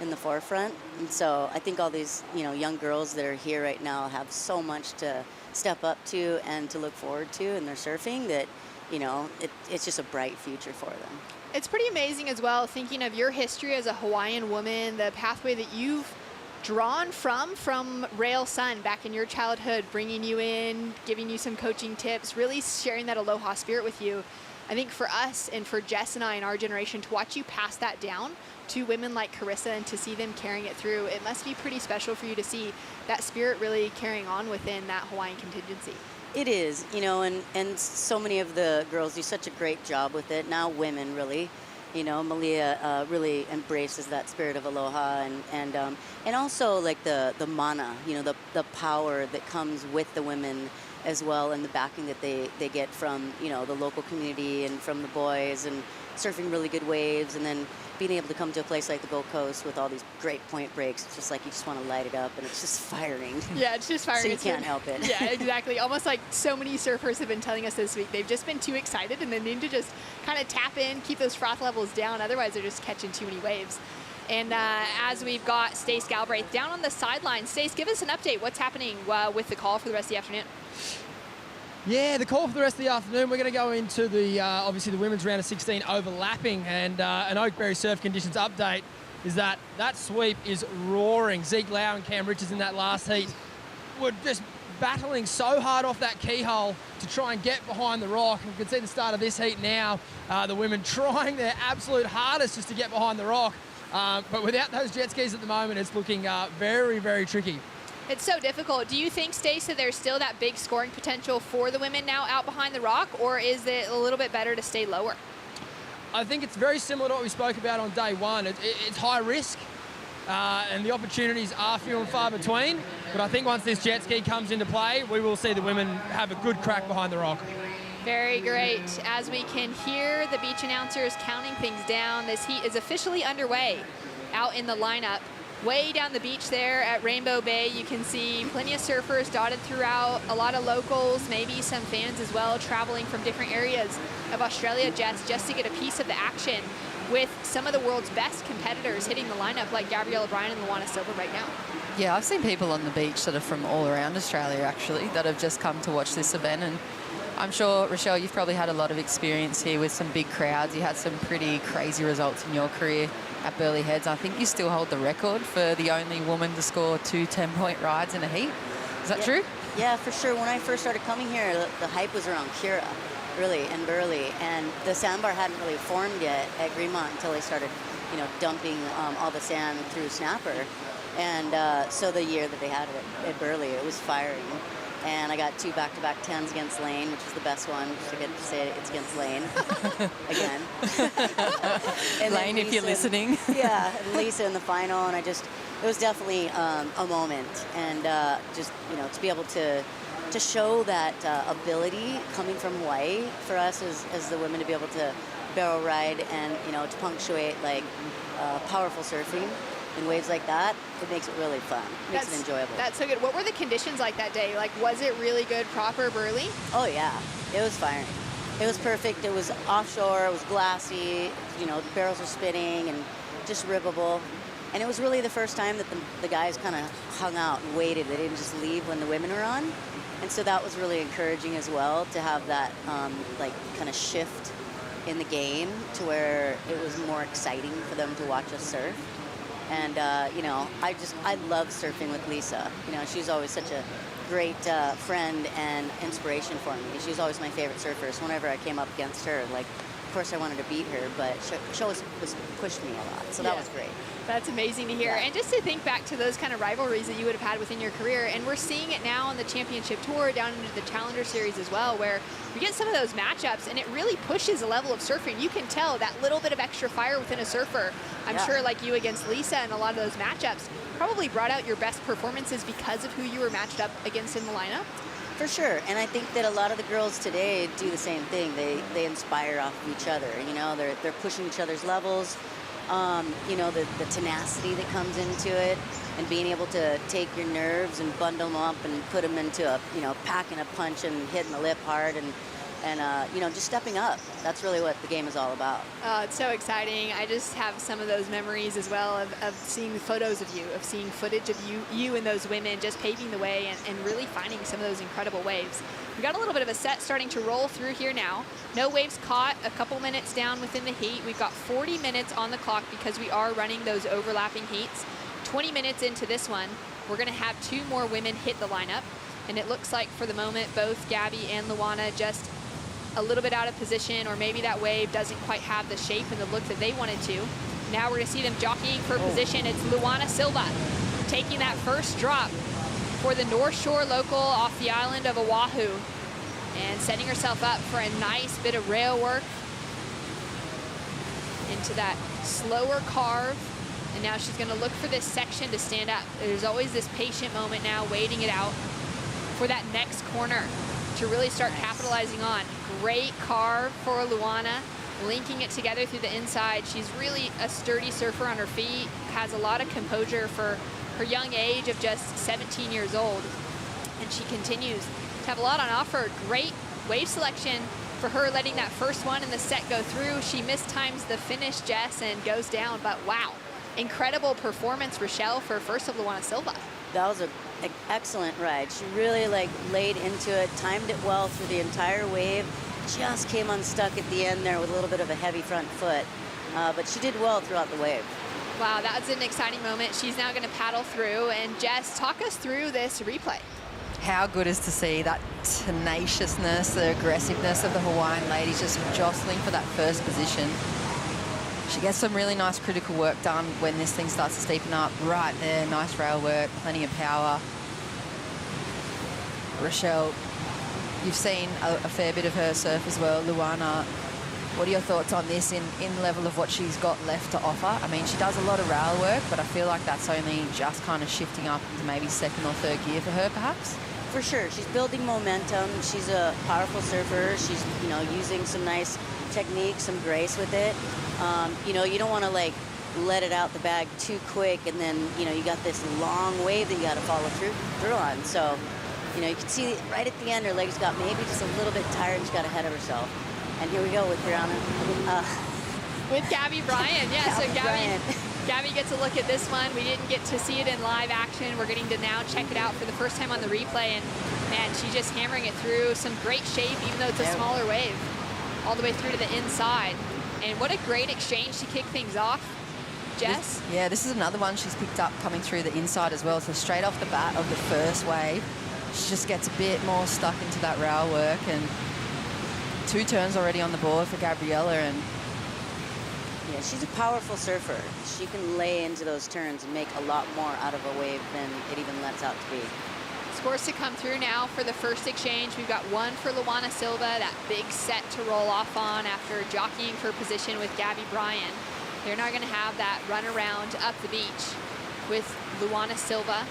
in the forefront. And so I think all these, you know, young girls that are here right now have so much to step up to and to look forward to in their surfing that, you know, it's just a bright future for them. It's pretty amazing as well, thinking of your history as a Hawaiian woman, the pathway that you've drawn from Rail Sun back in your childhood, bringing you in, giving you some coaching tips, really sharing that aloha spirit with you. I think for us and for Jess and I in our generation, to watch you pass that down to women like Carissa and to see them carrying it through, it must be pretty special for you to see that spirit really carrying on within that Hawaiian contingency. It is, you know, and so many of the girls do such a great job with it. Now women really, you know, Malia really embraces that spirit of aloha, and also like the mana, you know, the power that comes with the women as well, and the backing that they get from, you know, the local community and from the boys, and surfing really good waves, and then being able to come to a place like the Gold Coast with all these great point breaks. It's just like you just want to light it up, and it's just firing. Yeah, it's just firing. So you can't help it. Yeah, exactly. Almost like so many surfers have been telling us this week. They've just been too excited, and they need to just kind of tap in, keep those froth levels down. Otherwise, they're just catching too many waves. And as we've got Stace Galbraith down on the sideline. Stace, give us an update. What's happening with the call for the rest of the afternoon? Yeah, the call for the rest of the afternoon, we're going to go into the, obviously the women's round of 16 overlapping, and an Oakberry surf conditions update is that sweep is roaring. Zeke Lau and Cam Richards in that last heat were just battling so hard off that keyhole to try and get behind the rock. And you can see the start of this heat now, the women trying their absolute hardest just to get behind the rock. But without those jet skis at the moment, it's looking very, very tricky. It's so difficult. Do you think, Stace, that there's still that big scoring potential for the women now out behind the rock, or is it a little bit better to stay lower? I think it's very similar to what we spoke about on day one. It's high risk, and the opportunities are few and far between. But I think once this jet ski comes into play, we will see the women have a good crack behind the rock. Very great. As we can hear the beach announcers counting things down, this heat is officially underway out in the lineup. Way down the beach there at Rainbow Bay, you can see plenty of surfers dotted throughout, a lot of locals, maybe some fans as well, traveling from different areas of Australia just to get a piece of the action with some of the world's best competitors hitting the lineup, like Gabriella Bryan and Luana Silva right now. Yeah, I've seen people on the beach that are from all around Australia, actually, that have just come to watch this event, and I'm sure, Rochelle, you've probably had a lot of experience here with some big crowds. You had some pretty crazy results in your career at Burleigh Heads. I think you still hold the record for the only woman to score 2 10-point rides in a heat. Is that true? Yeah, for sure. When I first started coming here, the hype was around Kira, really, and Burleigh. And the sandbar hadn't really formed yet at Greenmont until they started, you know, dumping all the sand through Snapper. And so the year that they had it at Burleigh, it was firing. And I got 2 back-to-back 10s against Lane, which was the best one. Just to get to say it's against Lane again. And Lane, if you're listening. Yeah, and Lisa in the final, and it was definitely a moment. And just, you know, to be able to show that ability coming from Hawaii for us as the women to be able to barrel ride and, you know, to punctuate like powerful surfing in waves like that, it makes it really fun. It makes it enjoyable. That's so good. What were the conditions like that day? Like, was it really good, proper Burleigh? Oh yeah, it was firing. It was perfect. It was offshore, it was glassy, you know, the barrels were spinning and just ribbable. And it was really the first time that the guys kind of hung out and waited. They didn't just leave when the women were on. And so that was really encouraging as well, to have that like kind of shift in the game to where it was more exciting for them to watch us surf. And, you know, I love surfing with Lisa. You know, she's always such a great friend and inspiration for me. She was always my favorite surfer. So whenever I came up against her, like, of course I wanted to beat her, but she always pushed me a lot. So that was great. That's amazing to hear. Yeah. And just to think back to those kind of rivalries that you would have had within your career, and we're seeing it now on the championship tour, down into the Challenger Series as well, where we get some of those matchups, and it really pushes the level of surfing. You can tell that little bit of extra fire within a surfer. I'm sure, like you against Lisa and a lot of those matchups, probably brought out your best performances because of who you were matched up against in the lineup. For sure, and I think that a lot of the girls today do the same thing. They inspire off of each other. You know, they're pushing each other's levels. You know, the tenacity that comes into it, and being able to take your nerves and bundle them up and put them into a, you know, packing a punch and hitting the lip hard and you know, just stepping up. That's really what the game is all about. It's so exciting. I just have some of those memories as well of seeing the photos of you, of seeing footage of you and those women just paving the way and really finding some of those incredible waves. We've got a little bit of a set starting to roll through here now. No waves caught, a couple minutes down within the heat. We've got 40 minutes on the clock because we are running those overlapping heats. 20 minutes into this one, we're gonna have 2 more women hit the lineup. And it looks like for the moment, both Gabby and Luana just a little bit out of position, or maybe that wave doesn't quite have the shape and the look that they wanted to. Now we're gonna see them jockeying for position. It's Luana Silva taking that first drop for the North Shore local off the island of Oahu, and setting herself up for a nice bit of rail work into that slower carve. And now she's gonna look for this section to stand up. There's always this patient moment now, waiting it out for that next corner to really start capitalizing on. Great carve for Luana, linking it together through the inside. She's really a sturdy surfer on her feet, has a lot of composure for her young age of just 17 years old. And she continues to have a lot on offer. Great wave selection for her, letting that first one in the set go through. She mistimes the finish, Jess, and goes down, but wow. Incredible performance, Rochelle, for first of Luana Silva. That was an excellent ride. She really like laid into it, timed it well through the entire wave, just came unstuck at the end there with a little bit of a heavy front foot, but she did well throughout the wave. Wow, that was an exciting moment. She's now gonna paddle through, and Jess, talk us through this replay. How good is to see that tenaciousness, the aggressiveness of the Hawaiian ladies just jostling for that first position. She gets some really nice critical work done when this thing starts to steepen up. Right there, nice rail work, plenty of power. Rochelle, you've seen a fair bit of her surf as well. Luana, what are your thoughts on this in level of what she's got left to offer? I mean, she does a lot of rail work, but I feel like that's only just kind of shifting up into maybe second or third gear for her, perhaps? For sure, she's building momentum. She's a powerful surfer. She's, you know, using some nice technique, some grace with it. You know, you don't want to like let it out the bag too quick, and then, you know, you got this long wave that you got to follow through on. So, you know, you can see right at the end her legs got maybe just a little bit tired, and she got ahead of herself. And here we go with Brianna. With Gabby Bryan, yeah. So Gabby, Gabby gets a look at this one. We didn't get to see it in live action. We're getting to now check it out for the first time on the replay. And man, she's just hammering it through some great shape, even though it's a smaller wave, all the way through to the inside. And what a great exchange to kick things off. Jess? This is another one she's picked up coming through the inside as well. So straight off the bat of the first wave, she just gets a bit more stuck into that rail work, and 2 turns already on the board for Gabriella. And yeah, she's a powerful surfer. She can lay into those turns and make a lot more out of a wave than it even lets out to be. Scores to come through now for the first exchange. We've got one for Luana Silva, that big set to roll off on after jockeying for position with Gabby Bryan. They're now going to have that run around up the beach with Luana Silva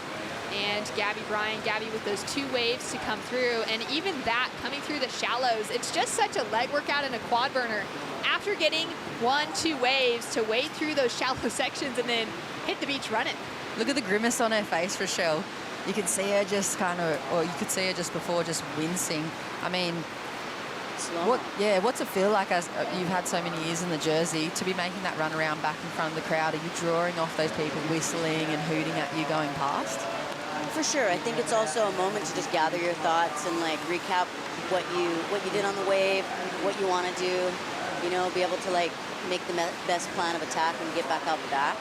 and Gabby Bryan. Gabby with those 2 waves to come through, and even that coming through the shallows, it's just such a leg workout and a quad burner. After getting 1-2 waves to wade through those shallow sections and then hit the beach running. look at the grimace on her face, Rochelle. You can see her just or you could see her just before just wincing. I mean, what's it feel like as you've had so many years in the jersey to be making that run around back in front of the crowd? Are you drawing off those people whistling and hooting at you going past? For sure. I think it's also a moment to just gather your thoughts and like recap what you did on the wave, what you want to do, you know, be able to like make the best plan of attack and get back out the back.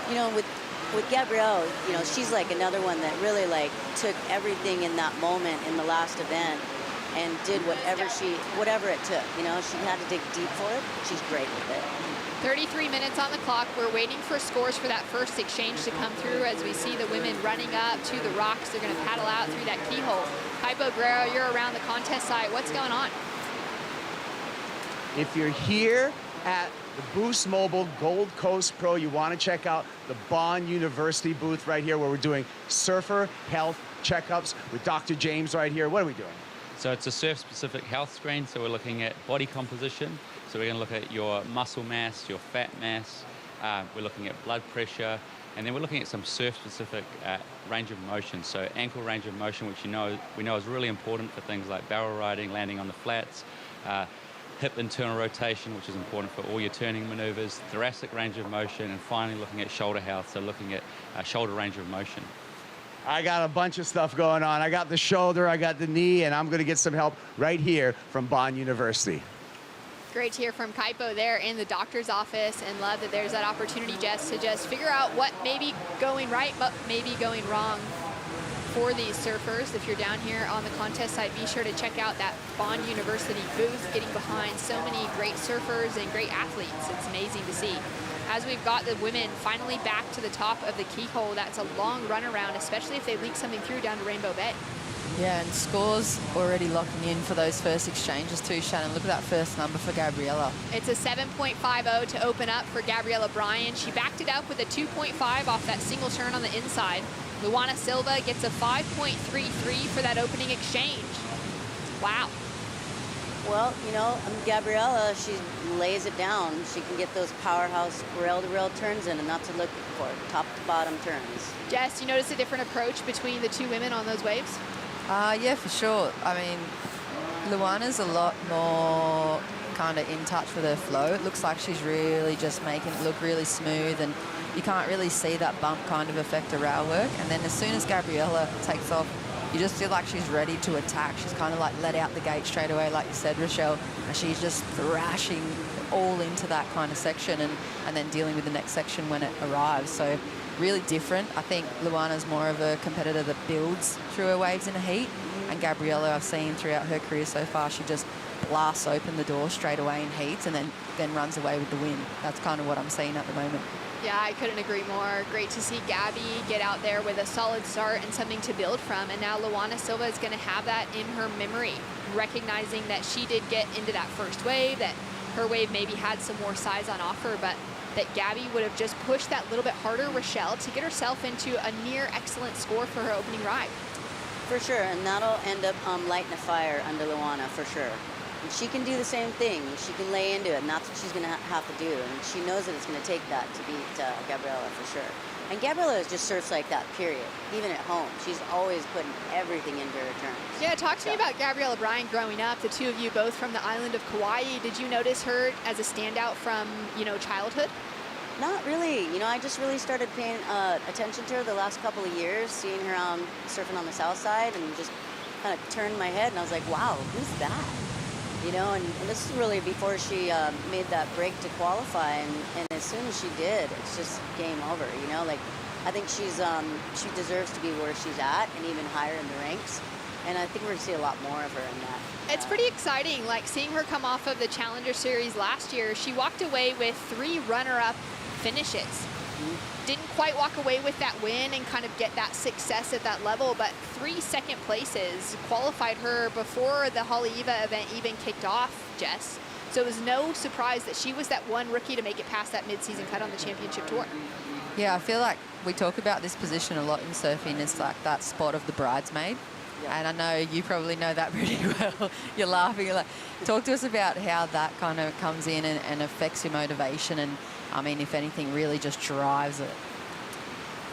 You know, with Gabrielle, you know, she's like another one that really like took everything in that moment in the last event and did whatever it took. You know, she had to dig deep for it. She's great with it. 33 minutes on the clock. We're waiting for scores for that first exchange to come through as we see the women running up to the rocks. They're going to paddle out through that keyhole. Hypo Guerrero, you're around the contest site. What's going on? If you're here at the Boost Mobile Gold Coast Pro, you want to check out the Bond University booth right here where we're doing surfer health checkups with Dr. James right here. What are we doing? So it's a surf-specific health screen, so we're looking at body composition. So we're going to look at your muscle mass, your fat mass, we're looking at blood pressure, and then we're looking at some surf-specific range of motion. So ankle range of motion, which we know is really important for things like barrel riding, landing on the flats, hip internal rotation, which is important for all your turning maneuvers, thoracic range of motion, and finally looking at shoulder health, so looking at shoulder range of motion. I got a bunch of stuff going on. I got the shoulder, I got the knee, and I'm going to get some help right here from Bond University. Great to hear from Kaipo there in the doctor's office, and love that there's that opportunity, Jess, to just figure out what may be going right, but maybe going wrong for these surfers. If you're down here on the contest site, be sure to check out that Bond University booth, getting behind so many great surfers and great athletes. It's amazing to see. As we've got the women finally back to the top of the keyhole, that's a long run around, especially if they leak something through down to Rainbow Bay. Yeah, and scores already locking in for those first exchanges too, Shannon. Look at that first number for Gabriella. It's a 7.50 to open up for Gabriella Bryan. She backed it up with a 2.5 off that single turn on the inside. Luana Silva gets a 5.33 for that opening exchange. Wow. Well, you know, Gabriella, she lays it down. She can get those powerhouse rail-to-rail turns in, and that's what looking for, top-to-bottom turns. Jess, you notice a different approach between the two women on those waves? Yeah, for sure. I mean, Luana's a lot more kind of in touch with her flow. It looks like she's really just making it look really smooth, and you can't really see that bump kind of affect her rail work. And then as soon as Gabriella takes off, you just feel like she's ready to attack. She's kind of like let out the gate straight away, like you said, Rochelle, and she's just thrashing all into that kind of section and then dealing with the next section when it arrives. So really different. I think Luana's more of a competitor that builds through her waves in a heat, and Gabriella, I've seen throughout her career so far, she just blasts open the door straight away in heats and then runs away with the win. That's kind of what I'm seeing at the moment. Yeah, I couldn't agree more. Great to see Gabby get out there with a solid start and something to build from. And now Luana Silva is going to have that in her memory, recognizing that she did get into that first wave, that her wave maybe had some more size on offer, but that Gabby would have just pushed that little bit harder, Rochelle, to get herself into a near excellent score for her opening ride. For sure, and that'll end up lighting a fire under Luana, for sure. And she can do the same thing. She can lay into it, and that's what she's going to have to do. And she knows that it's going to take that to beat Gabriella, for sure. And Gabriella just surfs like that, period. Even at home, she's always putting everything into her turns. Yeah, talk to me about Gabriella Bryan growing up. The two of you both from the island of Kauai. Did you notice her as a standout from, you know, childhood? Not really. You know, I just really started paying attention to her the last couple of years, seeing her surfing on the south side, and just kind of turned my head, and I was like, wow, who's that? You know, and this is really before she made that break to qualify, and as soon as she did, it's just game over, you know? Like, I think she deserves to be where she's at and even higher in the ranks, and I think we're going to see a lot more of her in that. It's pretty exciting, like seeing her come off of the Challenger Series last year. She walked away with 3 runner-up finishes. Didn't quite walk away with that win and kind of get that success at that level, but 3 second places qualified her before the Haleiwa event even kicked off, Jess. So it was no surprise that she was that one rookie to make it past that mid-season cut on the championship tour. Yeah, I feel like we talk about this position a lot in surfing. It's like that spot of the bridesmaid. And I know you probably know that pretty well. You're laughing. You're like, talk to us about how that kind of comes in and affects your motivation, and I mean, if anything, really just drives it.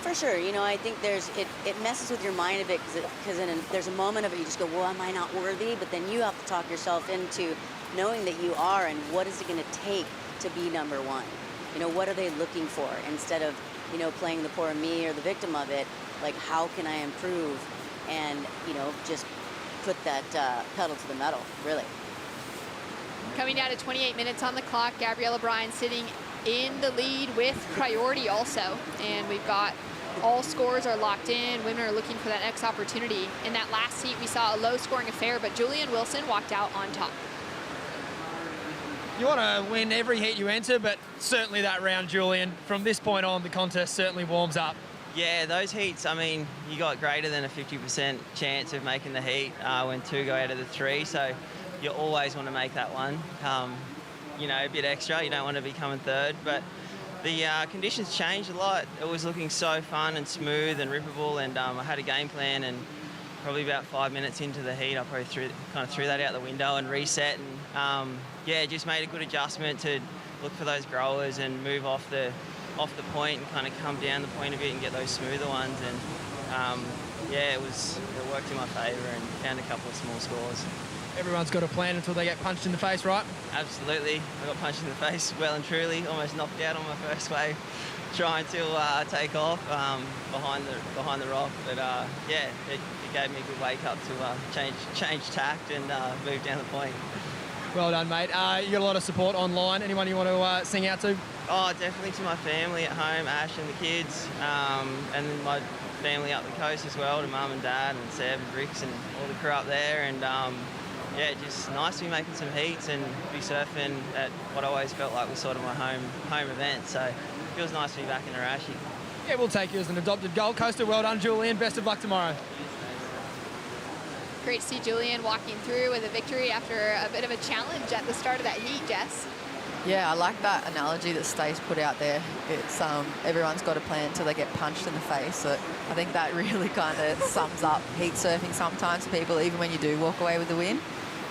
For sure. You know, I think it messes with your mind a bit, because there's a moment of it, you just go, well, am I not worthy? But then you have to talk yourself into knowing that you are, and what is it going to take to be number one? You know, what are they looking for? Instead of, you know, playing the poor me or the victim of it, like, how can I improve? And, you know, just put that pedal to the metal, really. Coming down to 28 minutes on the clock, Gabriella Bryan sitting in the lead with priority also. And we've got all scores are locked in. Women are looking for that next opportunity. In that last heat, we saw a low-scoring affair, but Julian Wilson walked out on top. You want to win every heat you enter, but certainly that round, Julian. From this point on, the contest certainly warms up. Yeah, those heats, I mean, you got greater than a 50% chance of making the heat when 2 go out of the 3, so you always want to make that one. You know, a bit extra, you don't want to be coming third, but the conditions changed a lot. It was looking so fun and smooth and rippable, and I had a game plan, and probably about 5 minutes into the heat, I probably threw that out the window and reset, and yeah, just made a good adjustment to look for those growers and move off the point and kind of come down the point a bit and get those smoother ones, and yeah, it worked in my favour and found a couple of small scores. Everyone's got a plan until they get punched in the face, right? Absolutely. I got punched in the face well and truly, almost knocked out on my first wave, trying to take off behind the rock, but yeah, it gave me a good wake up to change tact and move down the point. Well done, mate. You got a lot of support online. Anyone you want to sing out to? Oh, definitely to my family at home, Ash and the kids, and then my family up the coast as well, to Mum and Dad and Seb and Ricks and all the crew up there. And yeah, just nice to be making some heats and be surfing at what I always felt like was sort of my home event. So it feels nice to be back in Arashi. Yeah, we'll take you as an adopted Gold Coaster. Well done, Julian. Best of luck tomorrow. Great to see Julian walking through with a victory after a bit of a challenge at the start of that heat, Jess. Yeah, I like that analogy that Stace put out there. It's everyone's got a plan until they get punched in the face. So I think that really kind of sums up heat surfing sometimes for people, even when you do walk away with the win.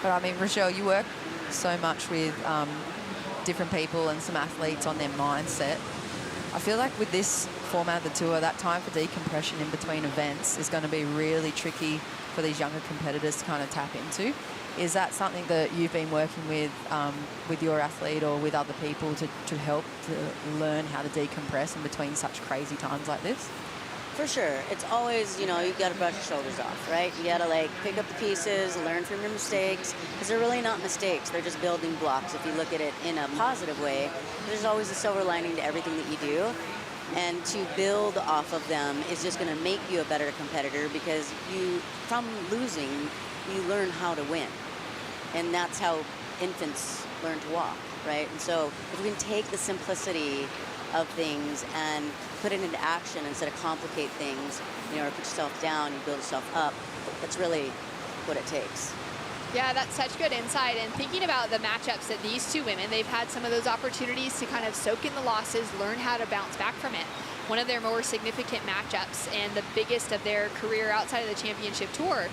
But I mean, Rochelle, you work so much with different people and some athletes on their mindset. I feel like with this format of the tour, that time for decompression in between events is going to be really tricky for these younger competitors to kind of tap into. Is that something that you've been working with your athlete or with other people to help to learn how to decompress in between such crazy times like this? For sure. It's always, you know, you've got to brush your shoulders off, right? You got to, like, pick up the pieces, learn from your mistakes, because they're really not mistakes. They're just building blocks. If you look at it in a positive way, there's always a silver lining to everything that you do. And to build off of them is just going to make you a better competitor, because from losing, you learn how to win. And that's how infants learn to walk, right? And so if we can take the simplicity of things and put it into action instead of complicate things, you know, or put yourself down, you build yourself up, that's really what it takes. Yeah, that's such good insight. And thinking about the matchups that these two women, they've had some of those opportunities to kind of soak in the losses, learn how to bounce back from it. One of their more significant matchups and the biggest of their career outside of the championship tour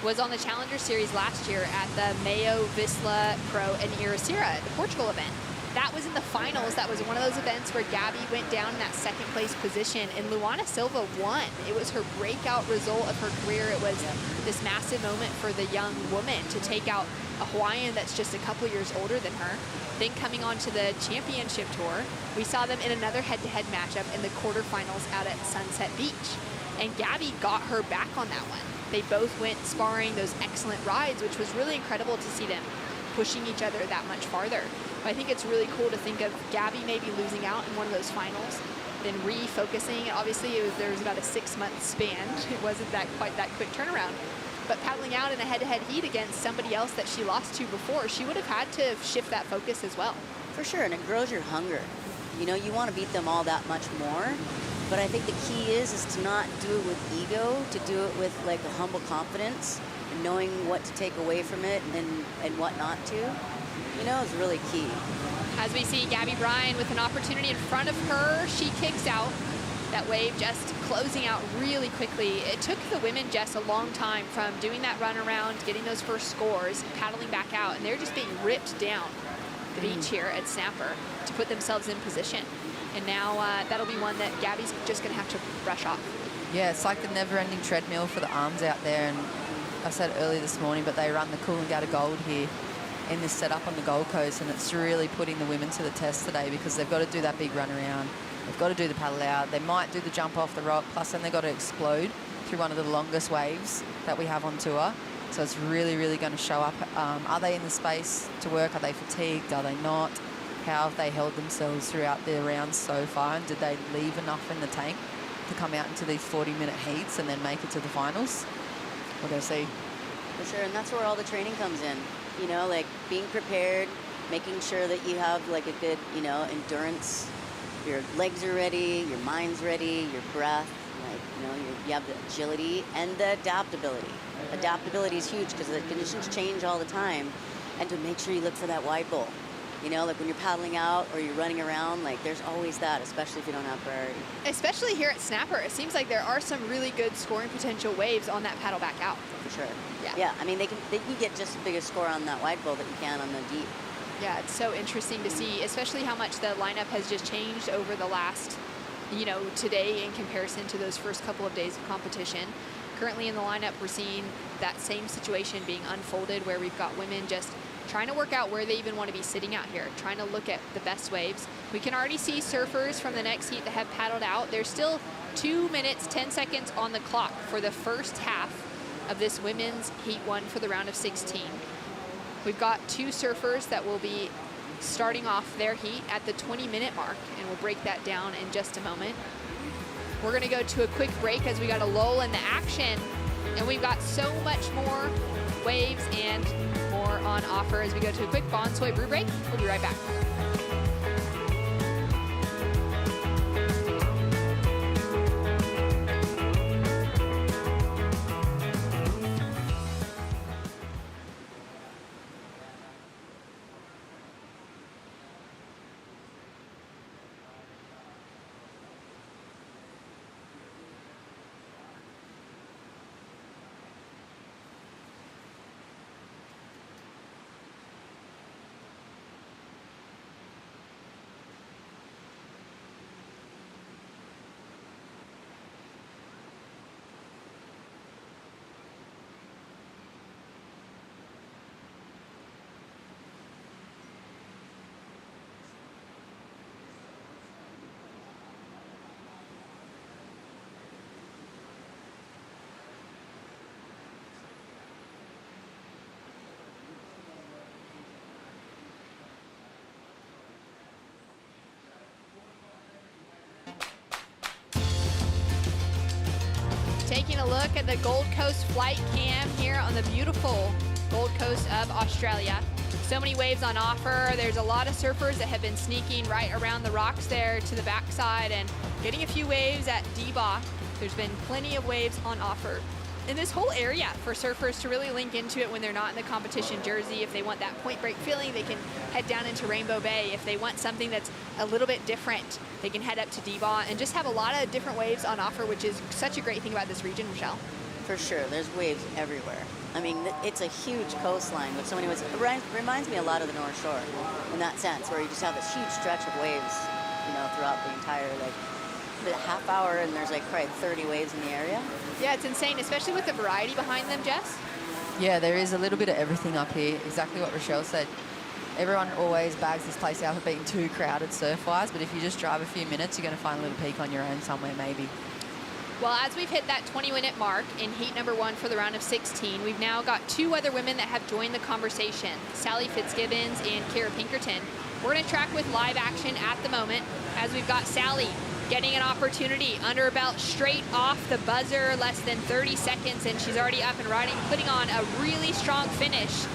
was on the Challenger Series last year at the Mayo Visla Pro in Ericeira, the Portugal event. that was in the finals. That was one of those events where Gabby went down in that second place position and Luana Silva won. It was her breakout result of her career. It was this massive moment for the young woman to take out a Hawaiian that's just a couple years older than her. Then coming on to the championship tour, we saw them in another head-to-head matchup in the quarterfinals out at Sunset Beach. And Gabby got her back on that one. They both went sparring those excellent rides, which was really incredible to see them pushing each other that much farther. But I think it's really cool to think of Gabby maybe losing out in one of those finals, then refocusing. Obviously, there was about a 6-month span. It wasn't quite that quick turnaround. But paddling out in a head-to-head heat against somebody else that she lost to before, she would have had to shift that focus as well. For sure, and it grows your hunger. You know, you want to beat them all that much more. But I think the key is to not do it with ego, to do it with like a humble confidence and knowing what to take away from it and what not to, you know, is really key. As we see Gabby Bryan with an opportunity in front of her, she kicks out. That wave just closing out really quickly. It took the women just a long time from doing that run around, getting those first scores, paddling back out, and they're just being ripped down the beach here at Snapper to put themselves in position. And now that'll be one that Gabby's just going to have to brush off. Yeah, it's like the never-ending treadmill for the arms out there. And I said earlier this morning, but they run the Coolangatta Gold here in this setup on the Gold Coast, and it's really putting the women to the test today because they've got to do that big run around. They've got to do the paddle out. They might do the jump off the rock, plus then they've got to explode through one of the longest waves that we have on tour. So it's really, really going to show up. Are they in the space to work? Are they fatigued? Are they not? How have they held themselves throughout their rounds so far? And did they leave enough in the tank to come out into these 40-minute heats and then make it to the finals? We're going to see. For sure, and that's where all the training comes in. You know, like being prepared, making sure that you have like a good, you know, endurance. Your legs are ready, your mind's ready, your breath, like, you know, you have the agility and the adaptability. Adaptability is huge because the conditions change all the time, and to make sure you look for that wide bowl. You know, like when you're paddling out or you're running around, like there's always that, especially if you don't have priority. Especially here at Snapper, it seems like there are some really good scoring potential waves on that paddle back out. For sure. Yeah. Yeah, I mean, they can get just as big a score on that wide bowl that you can on the deep. Yeah, it's so interesting to see, especially how much the lineup has just changed over the last, you know, today in comparison to those first couple of days of competition. Currently in the lineup, we're seeing that same situation being unfolded where we've got women just trying to work out where they even want to be sitting out here, trying to look at the best waves. We can already see surfers from the next heat that have paddled out. There's still 2 minutes, 10 seconds on the clock for the first half of this women's heat 1 for the round of 16. We've got 2 surfers that will be starting off their heat at the 20-minute mark, and we'll break that down in just a moment. We're going to go to a quick break as we got a lull in the action, and we've got so much more waves and more on offer as we go to a quick Bonsoy brew break. We'll be right back. Taking a look at the Gold Coast flight cam here on the beautiful Gold Coast of Australia. So many waves on offer. There's a lot of surfers that have been sneaking right around the rocks there to the backside and getting a few waves at D-Bach. There's been plenty of waves on offer in this whole area for surfers to really link into it when they're not in the competition jersey. If they want that point break feeling, they can head down into Rainbow Bay. If they want something that's a little bit different, they can head up to D-Bach and just have a lot of different waves on offer, which is such a great thing about this region, Michelle. For sure, there's waves everywhere. I mean, it's a huge coastline with so many waves. It reminds me a lot of the North Shore in that sense, where you just have this huge stretch of waves, you know, throughout the entire, like, the half hour, and there's like probably 30 waves in the area. Yeah, it's insane, especially with the variety behind them, Jess. Yeah, there is a little bit of everything up here. Exactly what Rochelle said. Everyone always bags this place out for being too crowded surf-wise, but if you just drive a few minutes, you're going to find a little peak on your own somewhere, maybe. Well, as we've hit that 20-minute mark in heat number 1 for the round of 16, we've now got 2 other women that have joined the conversation, Sally Fitzgibbons and Kara Pinkerton. We're going to track with live action at the moment, as we've got Sally getting an opportunity under her belt straight off the buzzer, less than 30 seconds, and she's already up and riding, putting on a really strong finish.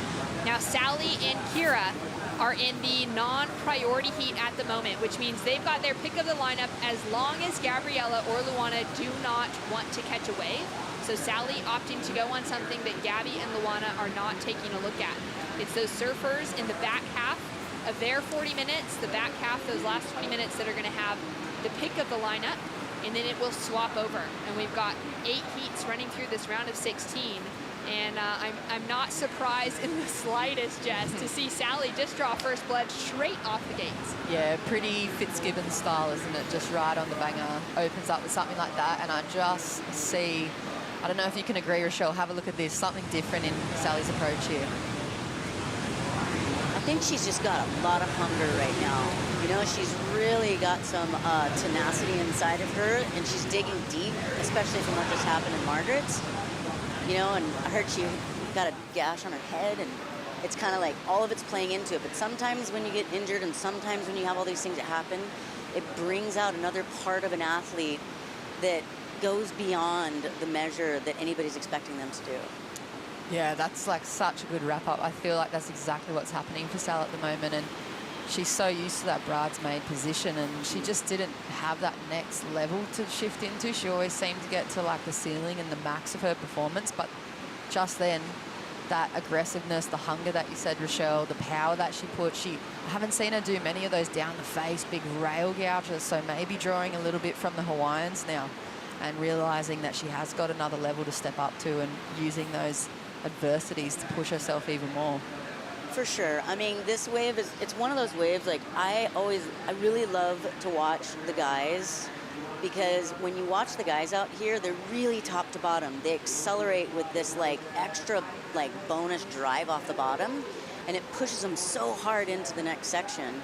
Now, Sally and Kira are in the non-priority heat at the moment, which means they've got their pick of the lineup as long as Gabriella or Luana do not want to catch a wave. So Sally opting to go on something that Gabby and Luana are not taking a look at. It's those surfers in the back half of their 40 minutes, the back half, those last 20 minutes, that are gonna have the pick of the lineup, and then it will swap over. And we've got 8 heats running through this round of 16. And I'm not surprised in the slightest, Jess, to see Sally just draw first blood straight off the gates. Yeah, pretty Fitzgibbons style, isn't it? Just right on the banger, opens up with something like that. And I just see, I don't know if you can agree, Rochelle, have a look at this, something different in Sally's approach here. I think she's just got a lot of hunger right now. You know, she's really got some tenacity inside of her, and she's digging deep, especially from what just happened in Margaret's. You know, and I heard she got a gash on her head, and it's kind of like all of it's playing into it. But sometimes when you get injured and sometimes when you have all these things that happen, it brings out another part of an athlete that goes beyond the measure that anybody's expecting them to do. Yeah, that's like such a good wrap-up. I feel like that's exactly what's happening for Sal at the moment, and she's so used to that bridesmaid position, and she just didn't have that next level to shift into. She always seemed to get to like the ceiling and the max of her performance, but just then, that aggressiveness, the hunger that you said, Rochelle, the power that she put, I haven't seen her do many of those down the face, big rail gouges, so maybe drawing a little bit from the Hawaiians now and realising that she has got another level to step up to and using those adversities to push herself even more. For sure. I mean, this wave it's one of those waves, like, I really love to watch the guys, because when you watch the guys out here, they're really top to bottom. They accelerate with this, like, extra, like, bonus drive off the bottom, and it pushes them so hard into the next section.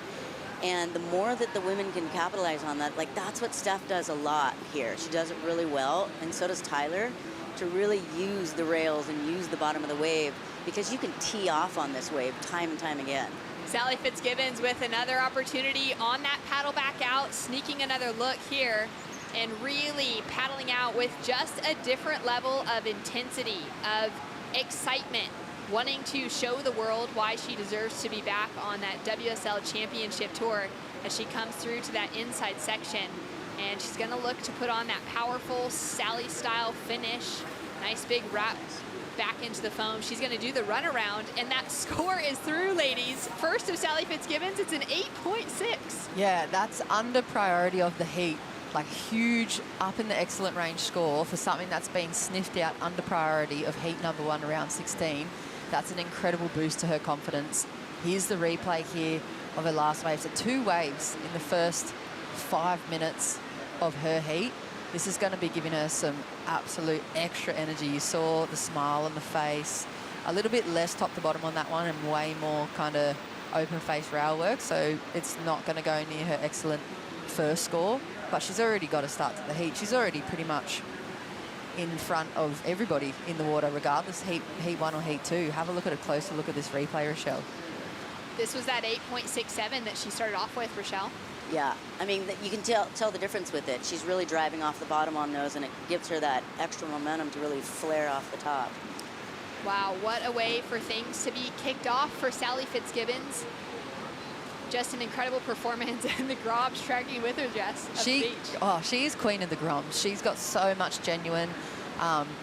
And the more that the women can capitalize on that, like, that's what Steph does a lot here. She does it really well, and so does Tyler, to really use the rails and use the bottom of the wave, because you can tee off on this wave time and time again. Sally Fitzgibbons with another opportunity on that paddle back out, sneaking another look here, and really paddling out with just a different level of intensity, of excitement, wanting to show the world why she deserves to be back on that WSL Championship Tour as she comes through to that inside section. And she's gonna look to put on that powerful Sally-style finish. Nice big wrap back into the foam. She's gonna do the runaround, and that score is through, ladies. First of Sally Fitzgibbons, it's an 8.6. Yeah, that's under priority of the heat. Like, huge up in the excellent range score for something that's been sniffed out under priority of heat number 1 around 16. That's an incredible boost to her confidence. Here's the replay here of her last wave. So 2 waves in the first 5 minutes of her heat. This is going to be giving her some absolute extra energy. You saw the smile on the face, a little bit less top to bottom on that one, and way more kind of open face rail work. So it's not going to go near her excellent first score, but she's already got a start to the heat. She's already pretty much in front of everybody in the water, regardless heat 1 or heat 2. Have a look at a closer look at this replay, Rochelle. This was that 8.67 that she started off with, Rochelle. Yeah, I mean, you can tell the difference with it. She's really driving off the bottom on those, and it gives her that extra momentum to really flare off the top. Wow, what a way for things to be kicked off for Sally Fitzgibbons. Just an incredible performance, and the Grobs tracking with her, Jess. She is queen of the Groms. She's got so much genuine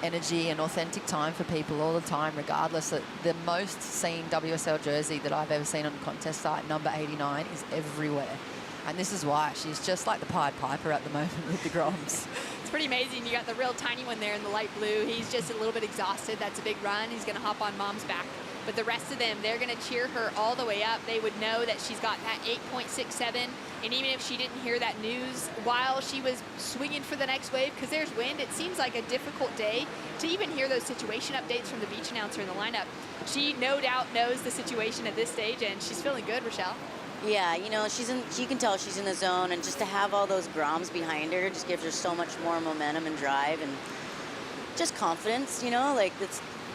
energy and authentic time for people all the time, regardless. The most seen WSL jersey that I've ever seen on the contest site, number 89, is everywhere. And this is why she's just like the Pied Piper at the moment with the Groms. It's pretty amazing. You got the real tiny one there in the light blue. He's just a little bit exhausted. That's a big run. He's going to hop on mom's back. But the rest of them, they're going to cheer her all the way up. They would know that she's got that 8.67. And even if she didn't hear that news while she was swinging for the next wave, because there's wind, it seems like a difficult day to even hear those situation updates from the beach announcer in the lineup. She no doubt knows the situation at this stage, and she's feeling good, Rochelle. Yeah, you know, you can tell she's in the zone, and just to have all those groms behind her just gives her so much more momentum and drive and just confidence, you know, like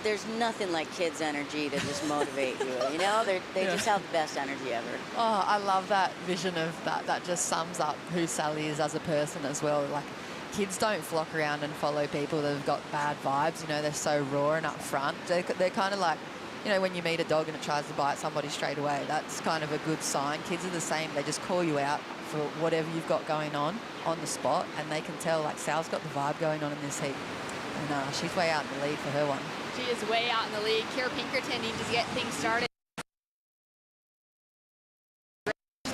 there's nothing like kids' energy to just motivate you, you know? They just have the best energy ever. Oh, I love that vision of that. That just sums up who Sally is as a person as well. Like, kids don't flock around and follow people that have got bad vibes, you know, they're so raw and upfront. They're kind of like, you know, when you meet a dog and it tries to bite somebody straight away, that's kind of a good sign. Kids are the same. They just call you out for whatever you've got going on the spot, and they can tell, like, Sal's got the vibe going on in this heat. And she's way out in the lead for her one. She is way out in the lead. Kira Pinkerton needs to get things started.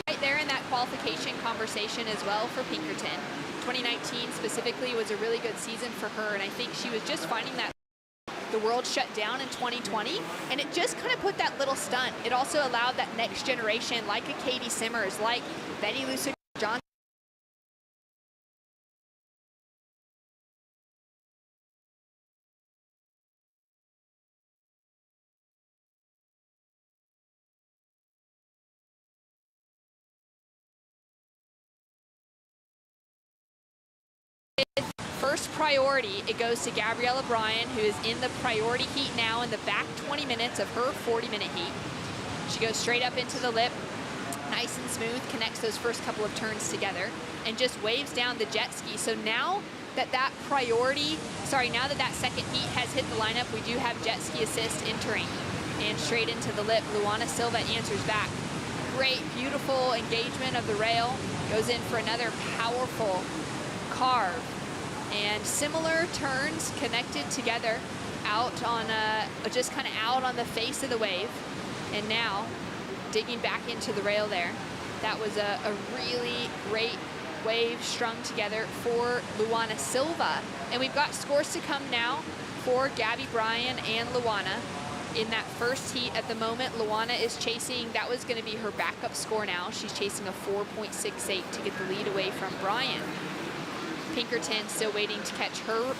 Right there in that qualification conversation as well for Pinkerton. 2019 specifically was a really good season for her, and I think she was just finding that the world shut down in 2020, and it just kind of put that little stunt. It also allowed that next generation, like a Caity Simmers, like Lou Sakura Johnson, first priority, it goes to Gabriella Bryan, who is in the priority heat now in the back 20 minutes of her 40-minute heat. She goes straight up into the lip, nice and smooth, connects those first couple of turns together, and just waves down the jet ski. So now that that second heat has hit the lineup, we do have jet ski assist entering. And straight into the lip, Luana Silva answers back. Great, beautiful engagement of the rail. Goes in for another powerful carve. And similar turns connected together out on just kind of out on the face of the wave. And now digging back into the rail there. That was a really great wave strung together for Luana Silva. And we've got scores to come now for Gabby Bryan and Luana. In that first heat at the moment, Luana is chasing, that was going to be her backup score now. She's chasing a 4.68 to get the lead away from Bryan. Pinkerton still waiting to catch her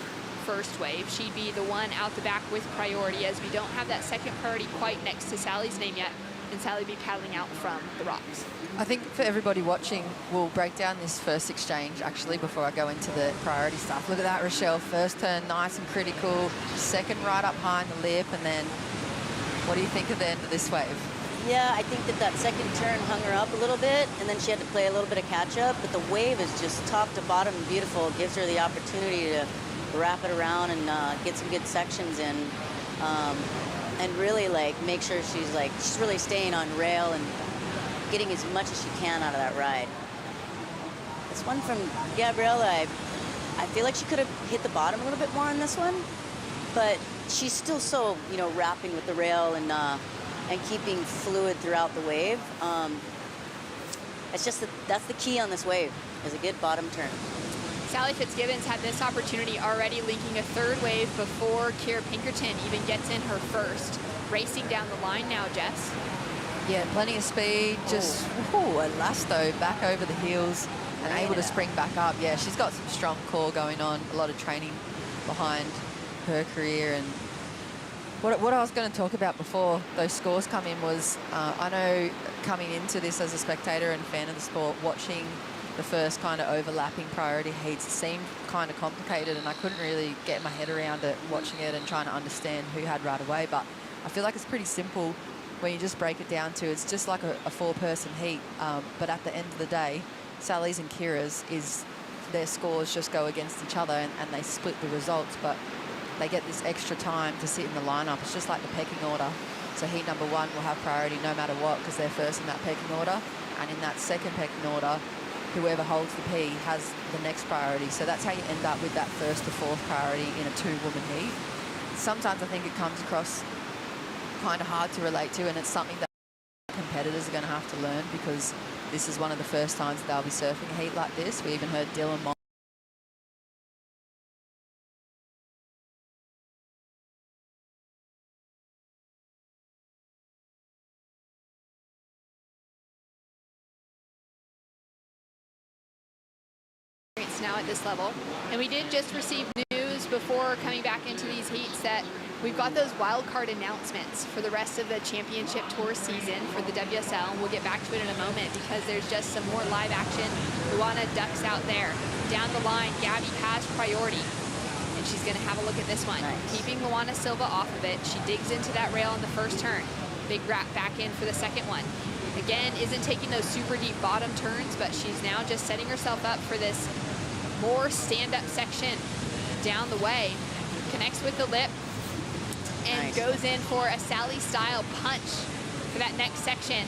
first wave. She'd be the one out the back with priority, as we don't have that second priority quite next to Sally's name yet, and Sally be paddling out from the rocks. I think for everybody watching, we'll break down this first exchange actually before I go into the priority stuff. Look at that, Rochelle. First turn, nice and critical. Second right up high in the lip, and then what do you think of the end of this wave? Yeah, I think that second turn hung her up a little bit, and then she had to play a little bit of catch-up, but the wave is just top to bottom and beautiful. It gives her the opportunity to wrap it around and get some good sections in, and really, like, make sure she's really staying on rail and getting as much as she can out of that ride. This one from Gabriella, I feel like she could have hit the bottom a little bit more on this one, but she's still so, you know, wrapping with the rail and keeping fluid throughout the wave. It's just that's the key on this wave, is a good bottom turn. Sally Fitzgibbons had this opportunity already, linking a third wave before Kira Pinkerton even gets in her first. Racing down the line now, Jess. Yeah, plenty of speed, just elasto back over the heels and able to spring back up. Yeah, she's got some strong core going on, a lot of training behind her career. And what I was going to talk about before those scores come in was, I know coming into this as a spectator and fan of the sport, watching the first kind of overlapping priority heats seemed kind of complicated, and I couldn't really get my head around it watching it and trying to understand who had right away. But I feel like it's pretty simple when you just break it down to, it's just like a four-person heat. But at the end of the day, Sally's and Kira's their scores just go against each other, and they split the results, but they get this extra time to sit in the lineup. It's just like the pecking order. So heat number one will have priority no matter what, because they're first in that pecking order. And in that second pecking order, whoever holds the P has the next priority. So that's how you end up with that first to fourth priority in a two-woman heat. Sometimes I think it comes across kind of hard to relate to, and it's something that competitors are going to have to learn, because this is one of the first times they'll be surfing a heat like this. We even heard Dylan now at this level. And we did just receive news before coming back into these heats that we've got those wild card announcements for the rest of the championship tour season for the WSL. And we'll get back to it in a moment because there's just some more live action. Luana ducks out there. Down the line, Gabby has priority. And she's going to have a look at this one. Nice. Keeping Luana Silva off of it. She digs into that rail in the first turn. Big wrap back in for the second one. Again, isn't taking those super deep bottom turns, but she's now just setting herself up for this more stand-up section down the way. Connects with the lip and goes in for a Sally-style punch for that next section.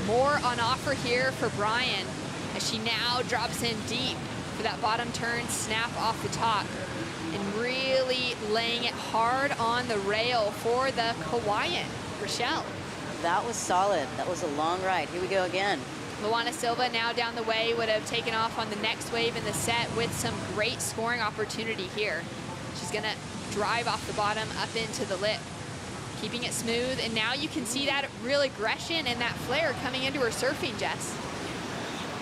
More on offer here for Bryan as she now drops in deep for that bottom turn, snap off the top, and really laying it hard on the rail for the Kauaian, Rochelle. That was solid. That was a long ride. Here we go again. Luana Silva now down the way would have taken off on the next wave in the set with some great scoring opportunity here. She's gonna drive off the bottom up into the lip, keeping it smooth. And now you can see that real aggression and that flair coming into her surfing, Jess.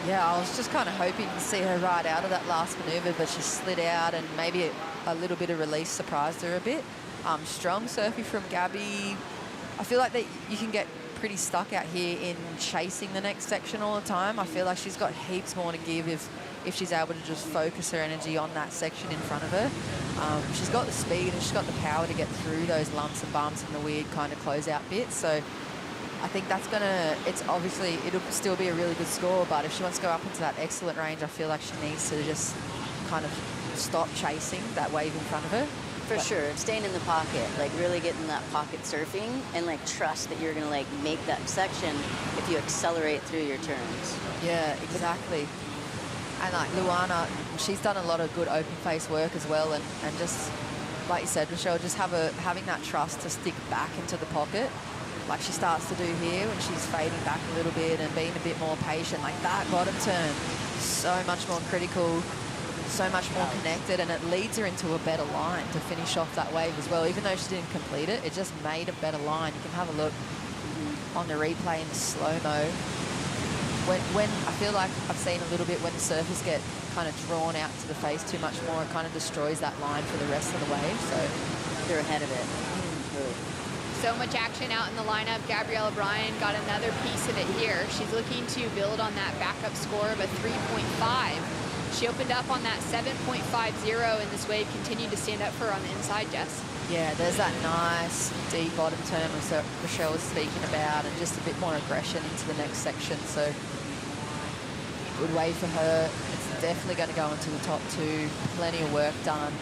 Yeah, I was just kind of hoping to see her ride out of that last maneuver, but she slid out and maybe a little bit of release surprised her a bit. Strong surfing from Gabby. I feel like that you can get pretty stuck out here in chasing the next section all the time. I feel like she's got heaps more to give if she's able to just focus her energy on that section in front of her. She's got the speed and she's got the power to get through those lumps and bumps and the weird kind of closeout bits. So I think that's it'll still be a really good score, but if she wants to go up into that excellent range, I feel like she needs to just kind of stop chasing that wave in front of her. For sure, staying in the pocket, like really getting that pocket surfing and like trust that you're gonna like make that section if you accelerate through your turns. Yeah, exactly. And like Luana, she's done a lot of good open face work as well, and just like you said, Rochelle, just having that trust to stick back into the pocket like she starts to do here when she's fading back a little bit and being a bit more patient. Like that bottom turn, so much more critical, so much more connected, and it leads her into a better line to finish off that wave as well. Even though she didn't complete it, it just made a better line. You can have a look on the replay in the slow-mo. When I feel like I've seen a little bit when the surfers get kind of drawn out to the face too much more, it kind of destroys that line for the rest of the wave. So they're ahead of it. Really. So much action out in the lineup. Gabriella Bryan got another piece of it here. She's looking to build on that backup score of a 3.5. She opened up on that 7.50, and this wave continued to stand up for her on the inside, Jess. Yeah, there's that nice deep bottom turn Rochelle was speaking about, and just a bit more aggression into the next section. So good wave for her. It's definitely going to go into the top two. Plenty of work done.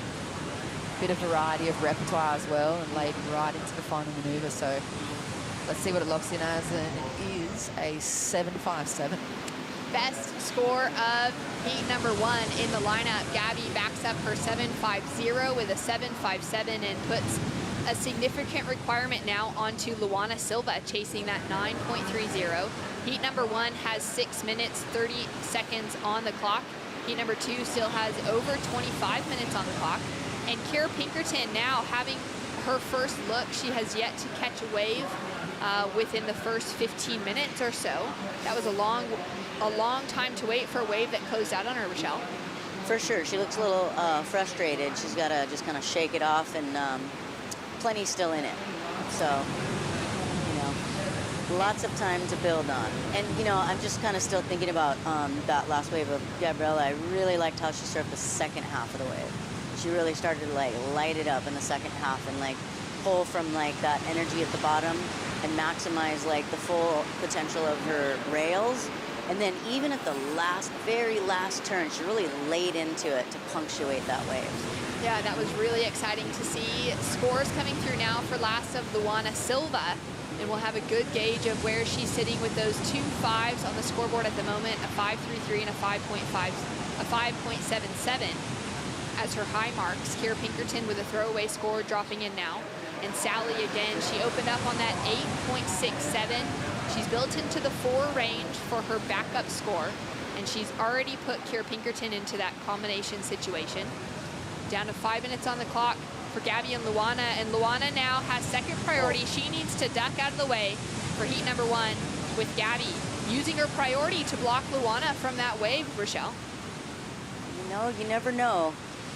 Bit of variety of repertoire as well, and laid right into the final maneuver. So let's see what it locks in as, and it is a 7.57. Best score of heat number one in the lineup. Gabby backs up her 7.50 with a 7.57 and puts a significant requirement now onto Luana Silva, chasing that 9.30. Heat number one has 6 minutes, 30 seconds on the clock. Heat number two still has over 25 minutes on the clock. And Kira Pinkerton now having her first look. She has yet to catch a wave within the first 15 minutes or so. That was a long time to wait for a wave that closed out on her, Rochelle. For sure, she looks a little frustrated. She's got to just kind of shake it off, and plenty still in it. So, you know, lots of time to build on. And, you know, I'm just kind of still thinking about that last wave of Gabriella. I really liked how she surfed the second half of the wave. She really started to, like, light it up in the second half and, like, pull from, like, that energy at the bottom and maximize, like, the full potential of her rails. And then even at the very last turn, she really laid into it to punctuate that wave. Yeah, that was really exciting to see. Scores coming through now for last of Luana Silva. And we'll have a good gauge of where she's sitting with those 2 5s on the scoreboard at the moment, a 5.33 and a 5.77 as her high marks. Kira Pinkerton with a throwaway score dropping in now. And Sally again, she opened up on that 8.67. She's built into the 4 range for her backup score, and she's already put Kira Pinkerton into that combination situation. Down to 5 minutes on the clock for Gabby and Luana now has second priority. She needs to duck out of the way for heat number one, with Gabby using her priority to block Luana from that wave, Rochelle. know, you never know,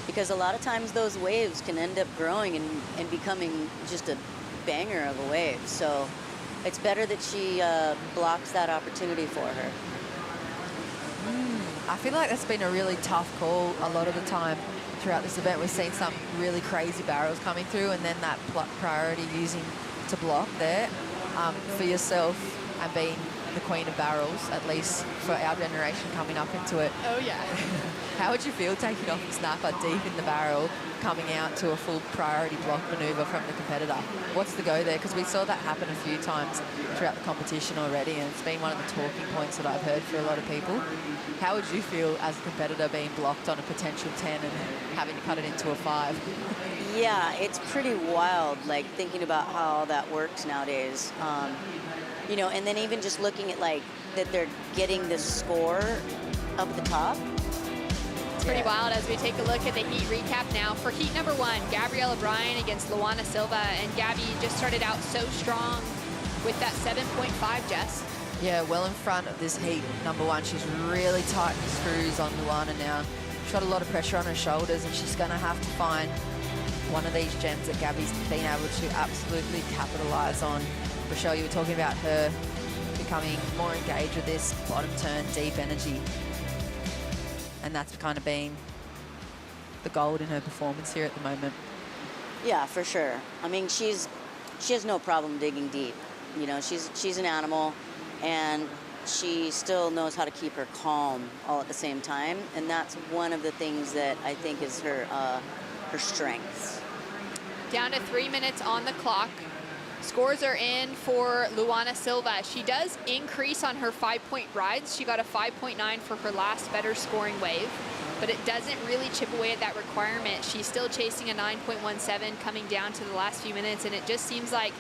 because a lot of times those waves can end up growing and becoming just a banger of a wave. So it's better that she blocks that opportunity for her. I feel like that's been a really tough call a lot of the time throughout this event. We've seen some really crazy barrels coming through, and then that priority using to block there for yourself and being the queen of barrels, at least for our generation coming up into it. Oh, yeah. How would you feel taking off the snapper deep in the barrel, coming out to a full priority block maneuver from the competitor? What's the go there? Because we saw that happen a few times throughout the competition already, and it's been one of the talking points that I've heard for a lot of people. How would you feel as a competitor being blocked on a potential 10 and having to cut it into a 5? Yeah, it's pretty wild, like thinking about how that works nowadays. You know, and then even just looking at like that they're getting the score up the top. It's pretty wild as we take a look at the heat recap now. For heat number 1, Gabriella Bryan against Luana Silva, and Gabby just started out so strong with that 7.5, Jess. Yeah, well in front of this heat number 1. She's really tightened the screws on Luana now. She's got a lot of pressure on her shoulders, and she's going to have to find one of these gems that Gabby's been able to absolutely capitalize on. Rochelle, you were talking about her becoming more engaged with this bottom turn, deep energy. And that's kind of been the gold in her performance here at the moment. Yeah, for sure. I mean, she has no problem digging deep. You know, she's an animal, and she still knows how to keep her calm all at the same time. And that's one of the things that I think is her strengths. Down to 3 minutes on the clock. Scores are in for Luana Silva. She does increase on her 5-point rides. She got a 5.9 for her last better scoring wave, but it doesn't really chip away at that requirement. She's still chasing a 9.17 coming down to the last few minutes, and it just seems like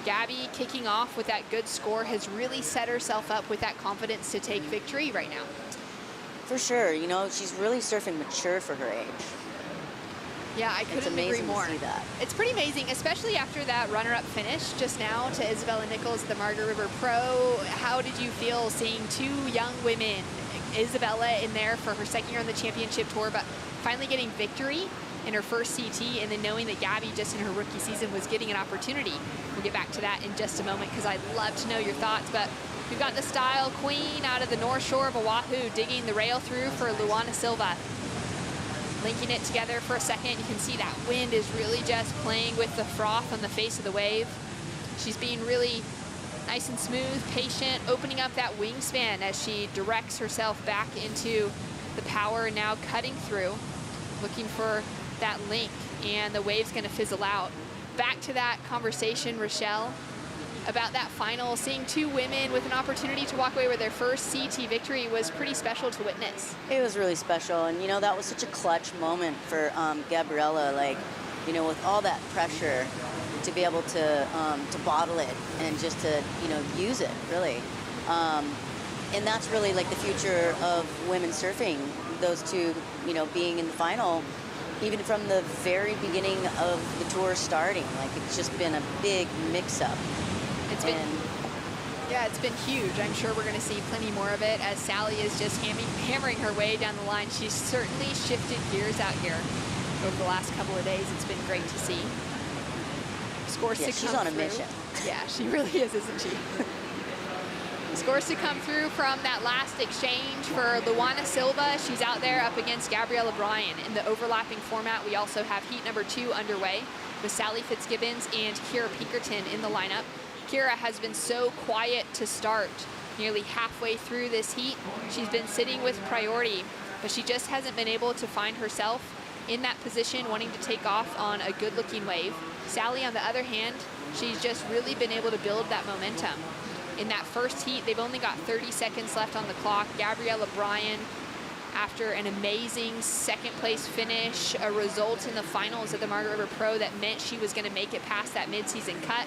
Gabby kicking off with that good score has really set herself up with that confidence to take victory right now. For sure. You know, she's really surfing mature for her age. Yeah, I couldn't agree more. To see that. It's pretty amazing, especially after that runner-up finish just now to Isabella Nichols, the Margaret River Pro. How did you feel seeing 2 young women, Isabella in there for her second year on the championship tour, but finally getting victory in her first CT, and then knowing that Gabby just in her rookie season was getting an opportunity? We'll get back to that in just a moment, because I'd love to know your thoughts. But we've got the style queen out of the North Shore of Oahu digging the rail through for Luana Silva. Linking it together for a second, you can see that wind is really just playing with the froth on the face of the wave. She's being really nice and smooth, patient, opening up that wingspan as she directs herself back into the power, and now cutting through, looking for that link, and the wave's gonna fizzle out. Back to that conversation, Rochelle, about that final, seeing 2 women with an opportunity to walk away with their first CT victory was pretty special to witness. It was really special, and you know, that was such a clutch moment for Gabriella, like, you know, with all that pressure, to be able to bottle it and just to, you know, use it, really. And that's really like the future of women surfing, those 2, you know, being in the final, even from the very beginning of the tour starting. Like, it's just been a big mix-up. It's been huge. I'm sure we're going to see plenty more of it as Sally is just hammering her way down the line. She's certainly shifted gears out here over the last couple of days. It's been great to see. Scores to come through. She's on a mission. Yeah, she really is, isn't she? Scores to come through from that last exchange for Luana Silva. She's out there up against Gabriella Bryan. In the overlapping format, we also have heat number 2 underway with Sally Fitzgibbons and Kira Pinkerton in the lineup. Kira has been so quiet to start. Nearly halfway through this heat, she's been sitting with priority, but she just hasn't been able to find herself in that position, wanting to take off on a good-looking wave. Sally, on the other hand, she's just really been able to build that momentum. In that first heat, they've only got 30 seconds left on the clock. Gabriella Bryan, after an amazing second-place finish, a result in the finals of the Margaret River Pro that meant she was going to make it past that mid-season cut,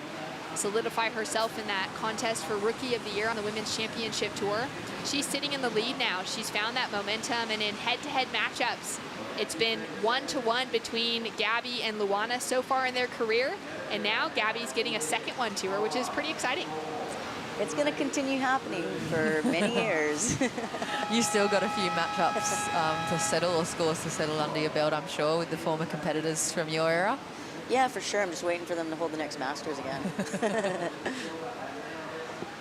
solidify herself in that contest for Rookie of the Year on the Women's Championship Tour. She's sitting in the lead now. She's found that momentum, and in head-to-head matchups, it's been 1-to-1 between Gabby and Luana so far in their career, and now Gabby's getting a second one to her, which is pretty exciting. it's going to continue happening for many years. You still got a few matchups to settle, or scores to settle under your belt, I'm sure, with the former competitors from your era. Yeah, for sure. I'm just waiting for them to hold the next Masters again.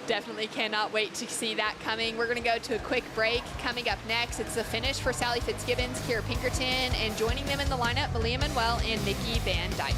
Definitely cannot wait to see that coming. We're going to go to a quick break. Coming up next, it's the finish for Sally Fitzgibbons, Kira Pinkerton, and joining them in the lineup, Malia Manuel and Nikki Van Dyke.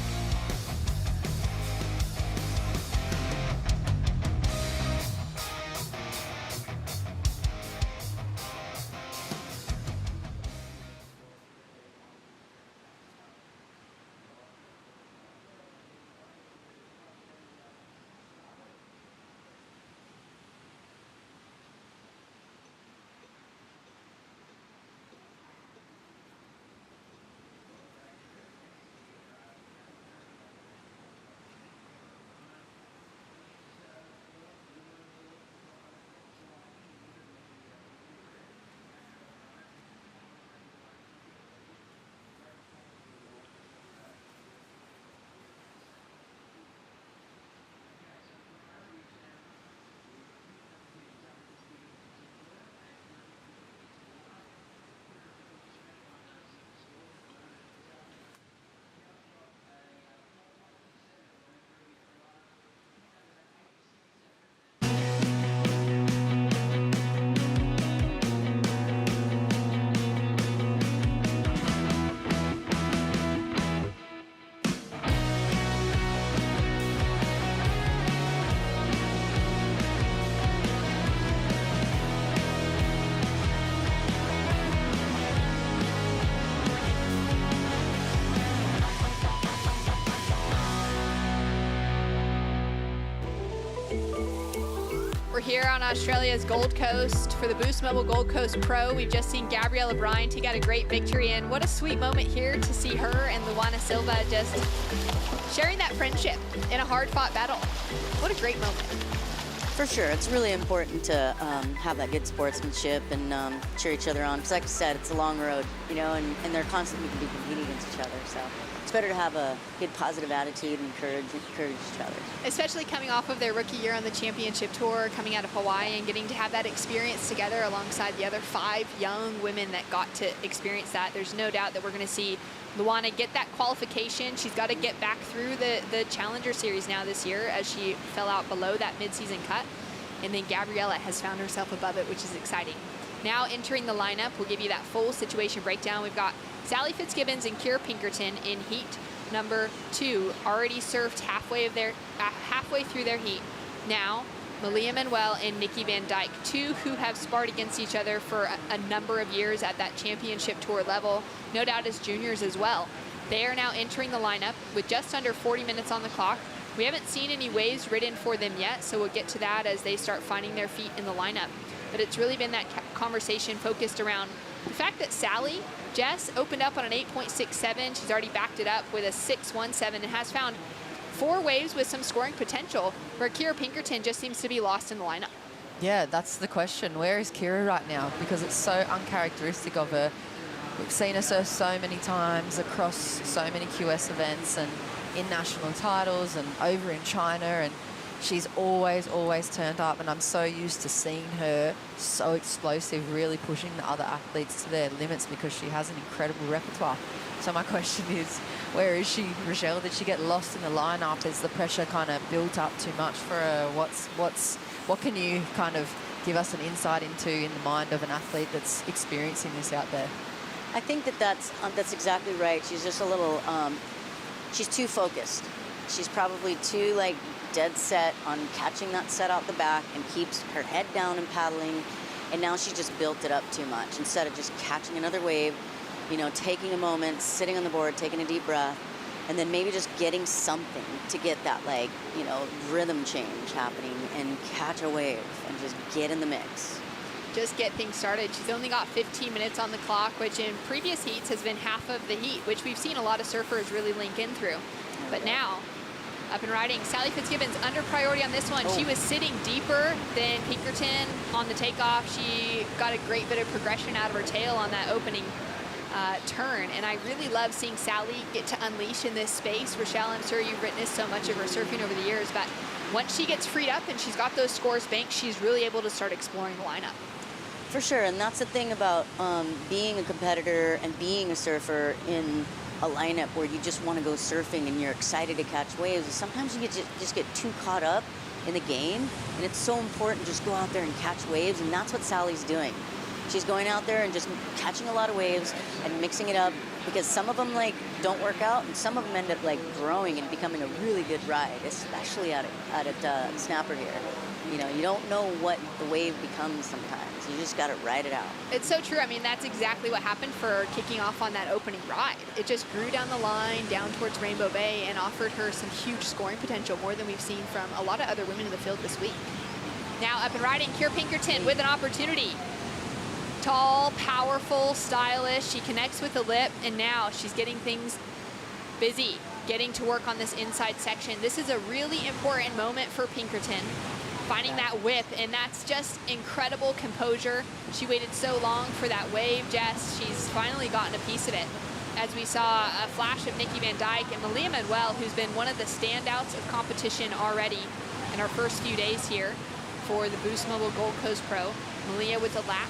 We're here on Australia's Gold Coast for the Boost Mobile Gold Coast Pro. We've just seen Gabriella Bryan take out a great victory, and what a sweet moment here to see her and Luana Silva just sharing that friendship in a hard-fought battle. What a great moment. For sure, it's really important to have that good sportsmanship and cheer each other on. Because like I said, it's a long road, you know, and they're constantly going to be competing against each other. So it's better to have a good positive attitude and encourage each other. Especially coming off of their rookie year on the championship tour, coming out of Hawaii and getting to have that experience together alongside the other 5 young women that got to experience that. There's no doubt that we're going to see Luana get that qualification. She's got to get back through the Challenger Series now this year, as she fell out below that midseason cut. And then Gabriella has found herself above it, which is exciting. Now entering the lineup, we'll give you that full situation breakdown. We've got Sally Fitzgibbons and Kira Pinkerton in heat number 2, already surfed halfway through their heat. Now, Malia Manuel and Nikki Van Dyke, 2 who have sparred against each other for a number of years at that championship tour level, no doubt as juniors as well. They are now entering the lineup with just under 40 minutes on the clock. We haven't seen any waves ridden for them yet, so we'll get to that as they start finding their feet in the lineup. But it's really been that conversation focused around the fact that Sally, Jess, opened up on an 8.67. She's already backed it up with a 6.17 and has found 4 waves with some scoring potential, where Kira Pinkerton just seems to be lost in the lineup. Yeah, that's the question. Where is Kira right now? Because it's so uncharacteristic of her. We've seen her surf so many times across so many QS events and in national titles and over in China, and she's always turned up, and I'm so used to seeing her so explosive, really pushing the other athletes to their limits because she has an incredible repertoire. So my question is, where is she, Rochelle? Did she get lost in the lineup? Is the pressure kind of built up too much for her? What can you kind of give us an insight into in the mind of an athlete that's experiencing this out there? I think that's exactly right. She's just a little, she's too focused. She's probably too dead set on catching that set out the back and keeps her head down and paddling. And now she's just built it up too much. Instead of just catching another wave, you know, taking a moment, sitting on the board, taking a deep breath, and then maybe just getting something to get that rhythm change happening and catch a wave and just get in the mix. Just get things started. She's only got 15 minutes on the clock, which in previous heats has been half of the heat, which we've seen a lot of surfers really link in through. But now, up and riding, Sally Fitzgibbons under priority on this one. She was sitting deeper than Pinkerton on the takeoff. She got a great bit of progression out of her tail on that opening turn, and I really love seeing Sally get to unleash in this space. Rochelle, I'm sure you've witnessed so much of her surfing over the years, but once she gets freed up and she's got those scores banked, she's really able to start exploring the lineup. For sure, and that's the thing about being a competitor and being a surfer in a lineup where you just want to go surfing and you're excited to catch waves. Sometimes you just get too caught up in the game, and it's so important to just go out there and catch waves, and that's what Sally's doing. She's going out there and just catching a lot of waves and mixing it up, because some of them like don't work out, and some of them end up like growing and becoming a really good ride, especially out at Snapper here. You know, you don't know what the wave becomes sometimes. You just got to ride it out. It's so true. I mean, that's exactly what happened for her kicking off on that opening ride. It just grew down the line, down towards Rainbow Bay, and offered her some huge scoring potential, more than we've seen from a lot of other women in the field this week. Now up and riding, Kira Pinkerton with an opportunity. Tall, powerful, stylish. She connects with the lip, and now she's getting things busy, getting to work on this inside section. This is a really important moment for Pinkerton, finding that whip, and that's just incredible composure. She waited so long for that wave, Jess. She's finally gotten a piece of it. As we saw a flash of Nikki Van Dyke and Malia Manuel, who's been one of the standouts of competition already in our first few days here for the Boost Mobile Gold Coast Pro. Malia with a lap,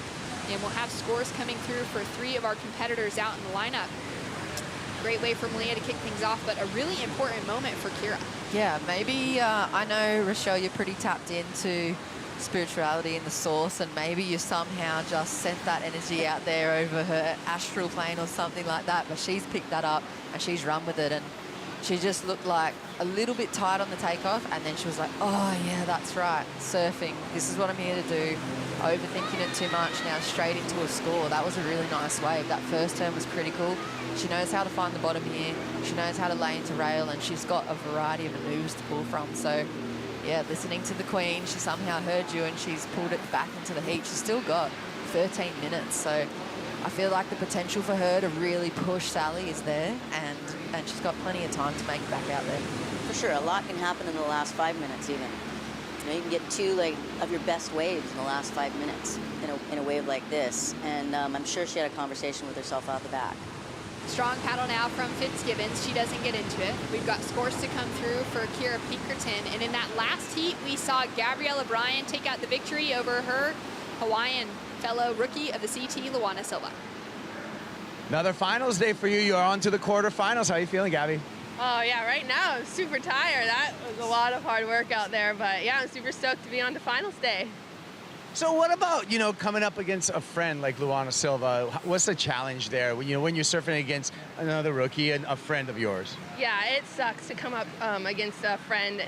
and we'll have scores coming through for 3 of our competitors out in the lineup. Great way for Malia to kick things off, but a really important moment for Kira. Yeah, maybe, I know, Rochelle, you're pretty tapped into spirituality in the source, and maybe you somehow just sent that energy out there over her astral plane or something like that, but she's picked that up and she's run with it, and she just looked like a little bit tight on the takeoff, and then she was like, oh yeah, that's right, surfing, this is what I'm here to do. Overthinking it too much, now straight into a score. That was a really nice wave. That first turn was critical. She knows how to find the bottom here. She knows how to lay into rail, and she's got a variety of maneuvers to pull from. So yeah, listening to the Queen, she somehow heard you and she's pulled it back into the heat. She's still got 13 minutes, so I feel like the potential for her to really push Sally is there, and she's got plenty of time to make it back out there. For sure, a lot can happen in the last 5 minutes even. You know, you can get 2 of your best waves in the last 5 minutes in a wave like this, and I'm sure she had a conversation with herself out the back. Strong paddle now from Fitzgibbons. She doesn't get into it. We've got scores to come through for Kira Pinkerton. And in that last heat, we saw Gabriella Bryan take out the victory over her Hawaiian fellow rookie of the CT, Luana Silva. Another finals day for you. You're on to the quarterfinals. How are you feeling, Gabby? Oh yeah, right now I'm super tired. That was a lot of hard work out there, but yeah, I'm super stoked to be on to finals day. So what about, you know, coming up against a friend like Luana Silva? What's the challenge there, you know, when you're surfing against another rookie and a friend of yours? Yeah, it sucks to come up against a friend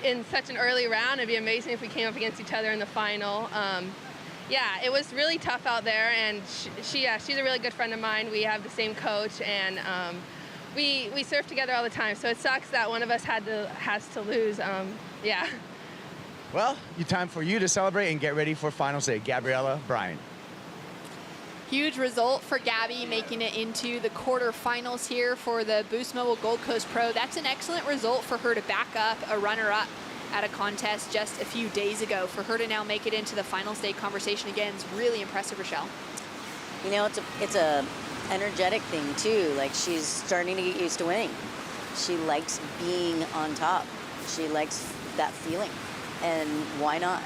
in such an early round. It'd be amazing if we came up against each other in the final. Yeah, it was really tough out there, and she's a really good friend of mine. We have the same coach, and we surf together all the time, so it sucks that one of us has to lose. Yeah. Well, time for you to celebrate and get ready for finals day. Gabriella Bryan. Huge result for Gabby, making it into the quarterfinals here for the Boost Mobile Gold Coast Pro. That's an excellent result for her to back up a runner-up at a contest just a few days ago. For her to now make it into the finals day conversation again is really impressive, Rochelle. You know, it's a energetic thing too. Like, she's starting to get used to winning. She likes being on top. She likes that feeling. And why not?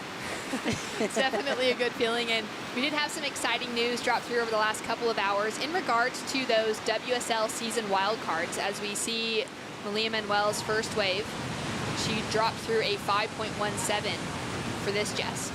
It's definitely a good feeling, and we did have some exciting news drop through over the last couple of hours in regards to those WSL season wildcards. As we see Malia Manuel's first wave, she dropped through a 5.17 for this, Jess.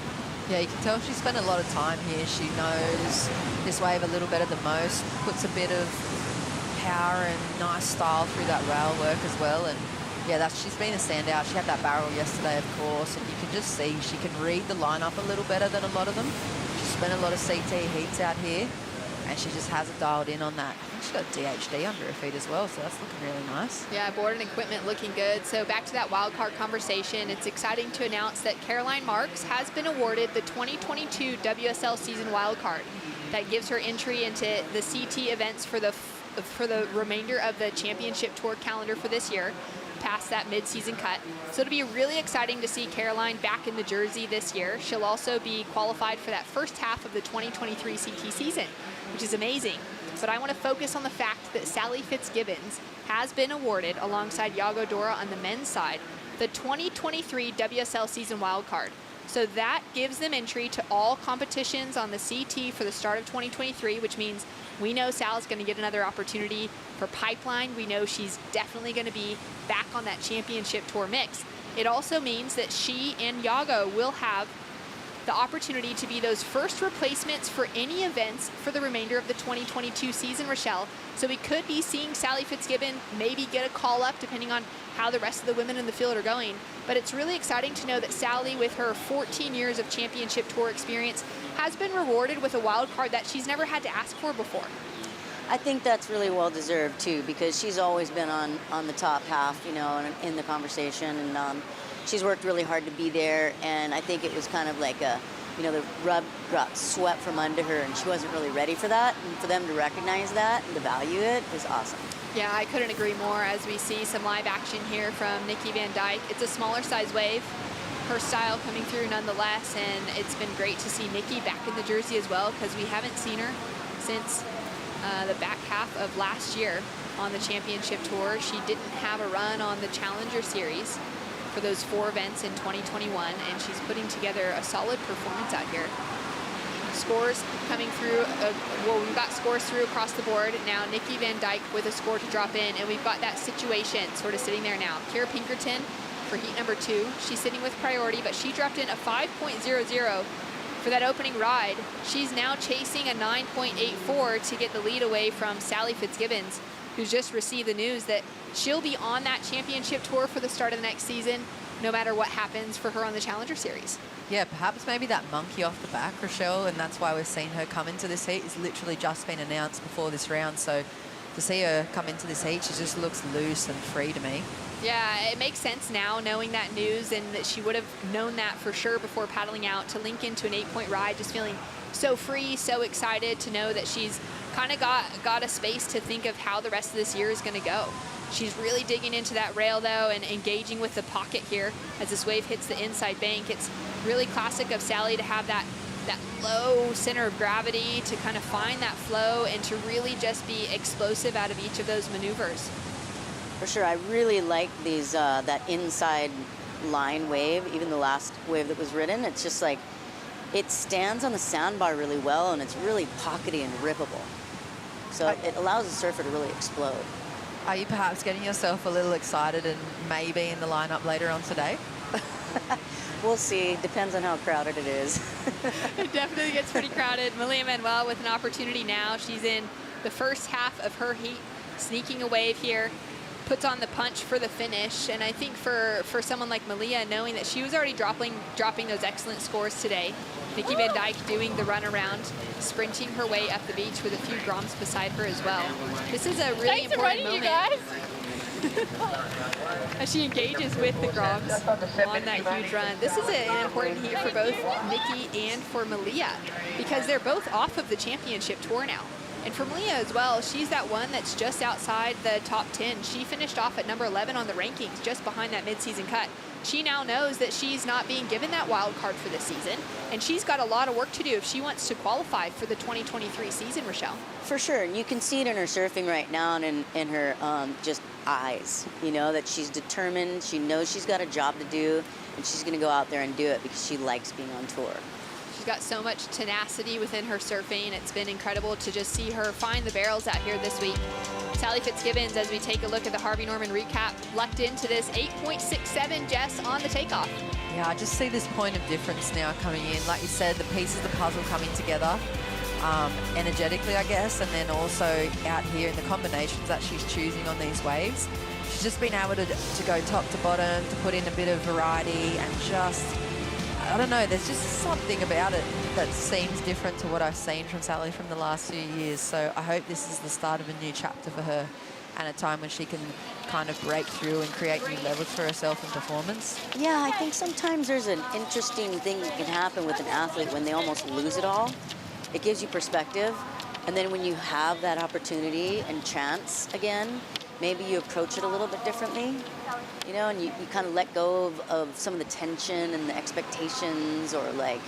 Yeah, you can tell she spent a lot of time here. She knows this wave a little better than most, puts a bit of power and nice style through that rail work as well, and yeah, she's been a standout. She had that barrel yesterday, of course, and you can just see she can read the lineup a little better than a lot of them. She spent a lot of CT heats out here, and she just has it dialed in on that. I think she's got DHD under her feet as well, so that's looking really nice. Yeah, board and equipment looking good. So back to that wildcard conversation, it's exciting to announce that Caroline Marks has been awarded the 2022 WSL season wildcard. That gives her entry into the CT events for the remainder of the championship tour calendar for this year, past that mid-season cut. So it'll be really exciting to see Caroline back in the jersey this year. She'll also be qualified for that first half of the 2023 CT season, which is amazing. But I want to focus on the fact that Sally Fitzgibbons has been awarded, alongside Iago Dora on the men's side, the 2023 WSL season wildcard. So that gives them entry to all competitions on the CT for the start of 2023, which means we know Sal's going to get another opportunity for Pipeline. We know she's definitely going to be back on that championship tour mix. It also means that she and Joao will have the opportunity to be those first replacements for any events for the remainder of the 2022 season, Rochelle. So we could be seeing Sally Fitzgibbons maybe get a call up depending on how the rest of the women in the field are going. But it's really exciting to know that Sally, with her 14 years of championship tour experience, has been rewarded with a wild card that she's never had to ask for before. I think that's really well deserved too, because she's always been on the top half, you know, in the conversation, and she's worked really hard to be there. And I think it was kind of like a, you know, the rug got swept from under her, and she wasn't really ready for that. And for them to recognize that and to value it is awesome. Yeah, I couldn't agree more. As we see some live action here from Nikki Van Dyke, it's a smaller size wave. Her style coming through nonetheless, and it's been great to see Nikki back in the jersey as well, because we haven't seen her since the back half of last year on the championship tour. She didn't have a run on the Challenger Series for those 4 events in 2021, and she's putting together a solid performance out here. Scores coming through, well, we've got scores through across the board. Now Nikki Van Dyke with a score to drop in, and we've got that situation sort of sitting there now. Kira Pinkerton for heat number 2. She's sitting with priority, but she dropped in a 5.00 for that opening ride. She's now chasing a 9.84 to get the lead away from Sally Fitzgibbons, who's just received the news that she'll be on that championship tour for the start of the next season, no matter what happens for her on the Challenger Series. Yeah, perhaps maybe that monkey off the back, Rochelle, and that's why we've seen her come into this heat. It's literally just been announced before this round, so to see her come into this heat, she just looks loose and free to me. Yeah, it makes sense now, knowing that news, and that she would have known that for sure before paddling out to link into an 8-point ride, just feeling so free, so excited to know that she's kind of got a space to think of how the rest of this year is going to go. She's really digging into that rail, though, and engaging with the pocket here as this wave hits the inside bank. It's really classic of Sally to have that low center of gravity to kind of find that flow and to really just be explosive out of each of those maneuvers. For sure, I really like these that inside line wave, even the last wave that was ridden. It's just like, it stands on the sandbar really well, and it's really pockety and rippable. So it allows the surfer to really explode. Are you perhaps getting yourself a little excited and maybe in the lineup later on today? We'll see. Depends on how crowded it is. It definitely gets pretty crowded. Malia Manuel with an opportunity now. She's in the first half of her heat, sneaking a wave here, puts on the punch for the finish. And I think for someone like Malia, knowing that she was already dropping those excellent scores today, Nikki Van Dyke doing the run around, sprinting her way up the beach with a few groms beside her as well. This is a really important moment. As she engages with the groms on that huge run. This is an important heat for both Nikki and for Malia, because they're both off of the championship tour now. And for Malia as well, she's that one that's just outside the top 10. She finished off at number 11 on the rankings, just behind that midseason cut. She now knows that she's not being given that wild card for this season, and she's got a lot of work to do if she wants to qualify for the 2023 season, Rochelle. For sure, and you can see it in her surfing right now and in her just eyes, you know, that she's determined, she knows she's got a job to do, and she's gonna go out there and do it because she likes being on tour. She's got so much tenacity within her surfing. It's been incredible to just see her find the barrels out here this week. Sally Fitzgibbons, as we take a look at the Harvey Norman recap, lucked into this 8.67, Jess, on the takeoff. Yeah, I just see this point of difference now coming in. Like you said, the pieces of the puzzle coming together energetically, I guess, and then also out here in the combinations that she's choosing on these waves. She's just been able to go top to bottom, to put in a bit of variety, and just, I don't know, there's just something about it that seems different to what I've seen from Sally from the last few years. So I hope this is the start of a new chapter for her, and a time when she can kind of break through and create new levels for herself in performance. Yeah, I think sometimes there's an interesting thing that can happen with an athlete when they almost lose it all. It gives you perspective, and then when you have that opportunity and chance again, maybe you approach it a little bit differently, you know, and you kind of let go of some of the tension and the expectations, or like,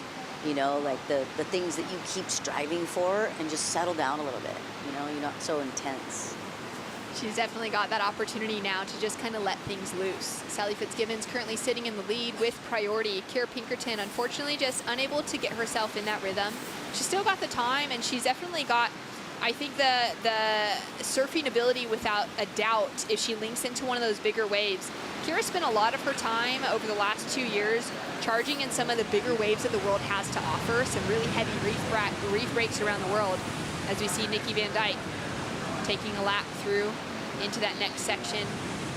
you know, like the things that you keep striving for, and just settle down a little bit, you know, you're not so intense. She's definitely got that opportunity now to just kind of let things loose. Sally Fitzgibbons currently sitting in the lead with priority. Kira Pinkerton, unfortunately, just unable to get herself in that rhythm. She's still got the time, and she's definitely got, I think, the surfing ability without a doubt if she links into one of those bigger waves. Kira spent a lot of her time over the last 2 years charging in some of the bigger waves that the world has to offer, some really heavy reef breaks around the world, as we see Nikki Van Dyke taking a lap through into that next section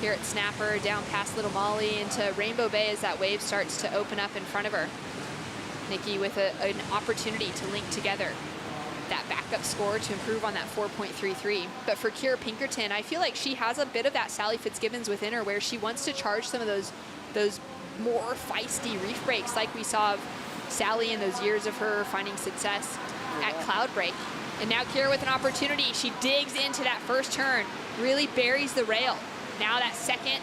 here at Snapper, down past Little Molly into Rainbow Bay as that wave starts to open up in front of her. Nikki with an opportunity to link together that backup score to improve on that 4.33. But for Kira Pinkerton, I feel like she has a bit of that Sally Fitzgibbons within her, where she wants to charge some of those more feisty reef breaks like we saw of Sally in those years of her finding success at Cloudbreak. And now Kira with an opportunity. She digs into that first turn, really buries the rail. Now that second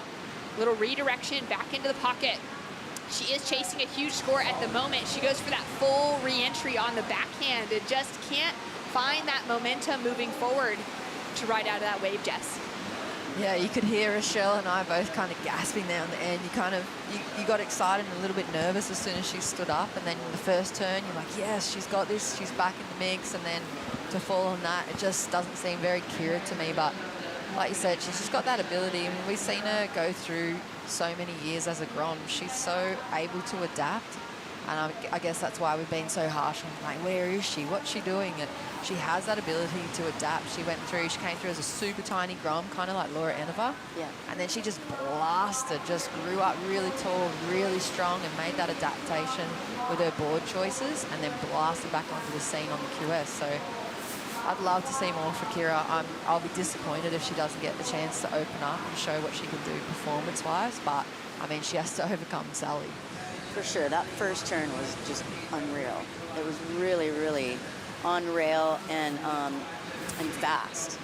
little redirection back into the pocket. She is chasing a huge score at the moment. She goes for that full re-entry on the backhand and just can't find that momentum moving forward to ride out of that wave, Jess. Yeah, you could hear Rochelle and I both kind of gasping there on the end. You got excited and a little bit nervous as soon as she stood up, and then in the first turn, you're like, yes, she's got this, she's back in the mix, and then to fall on that, it just doesn't seem very Kira to me, but like you said, she's just got that ability. I mean, we've seen her go through so many years as a Grom. She's so able to adapt, and I guess that's why we've been so harsh on, like, where is she? What's she doing? And she has that ability to adapt. She came through as a super tiny Grom, kind of like Laura Enova. Yeah. And then she just blasted, just grew up really tall, really strong, and made that adaptation with her board choices, and then blasted back onto the scene on the QS. So I'd love to see more for Kira. I'll be disappointed if she doesn't get the chance to open up and show what she can do performance-wise, but, I mean, she has to overcome Sally. For sure, that first turn was just unreal. It was really, really on rail and fast.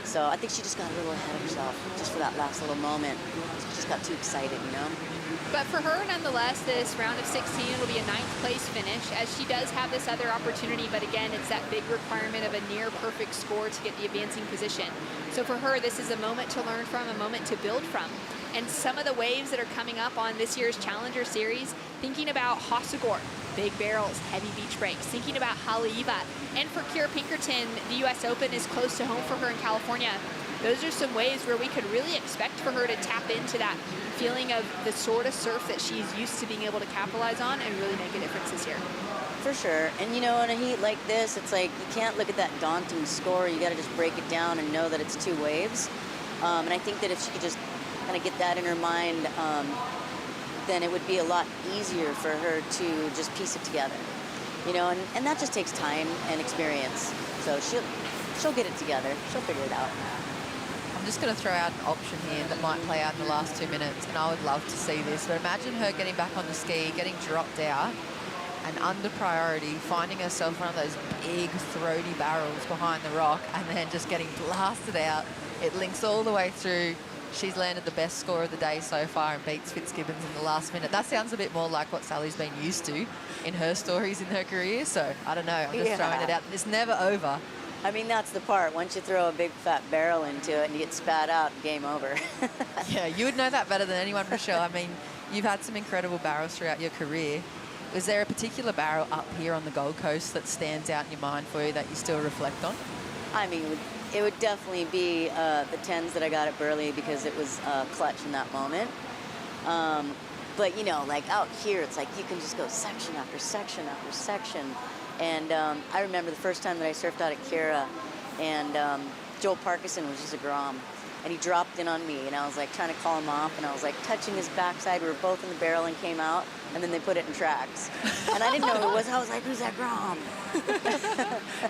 So I think she just got a little ahead of herself just for that last little moment. She just got too excited, you know? But for her, nonetheless, this round of 16 will be a 9th place finish, as she does have this other opportunity. But again, it's that big requirement of a near perfect score to get the advancing position. So for her, this is a moment to learn from, a moment to build from. And some of the waves that are coming up on this year's Challenger Series, thinking about Hossegor, big barrels, heavy beach breaks, thinking about Haleiwa. And for Kira Pinkerton, the U.S. Open is close to home for her in California. Those are some ways where we could really expect for her to tap into that feeling of the sort of surf that she's used to being able to capitalize on and really make a difference this year. For sure. And, you know, in a heat like this, it's like you can't look at that daunting score. You got to just break it down and know that it's two waves. And I think that if she could just kind of get that in her mind, then it would be a lot easier for her to just piece it together. You know, and that just takes time and experience. So she'll get it together. She'll figure it out. I'm just going to throw out an option here that might play out in the last 2 minutes, and I would love to see this. But imagine her getting back on the ski, getting dropped out, and under priority, finding herself one of those big throaty barrels behind the rock, and then just getting blasted out. It links all the way through. She's landed the best score of the day so far and beats Fitzgibbons in the last minute. That sounds a bit more like what Sally's been used to in her stories in her career. So I don't know. I'm just throwing it out. It's never over. I mean, that's the part. Once you throw a big fat barrel into it and you get spat out, game over. Yeah, you would know that better than anyone, Rochelle. I mean, you've had some incredible barrels throughout your career. Was there a particular barrel up here on the Gold Coast that stands out in your mind for you that you still reflect on? I mean, it would definitely be the 10s that I got at Burley, because it was clutch in that moment. But, you know, like out here, it's like you can just go section after section after section. And I remember the first time that I surfed out at Kira, and Joel Parkinson was just a Grom, and he dropped in on me, and I was like trying to call him off, and I was like touching his backside. We were both in the barrel and came out, and then they put it in tracks. And I didn't know who it was. I was like, who's that Grom?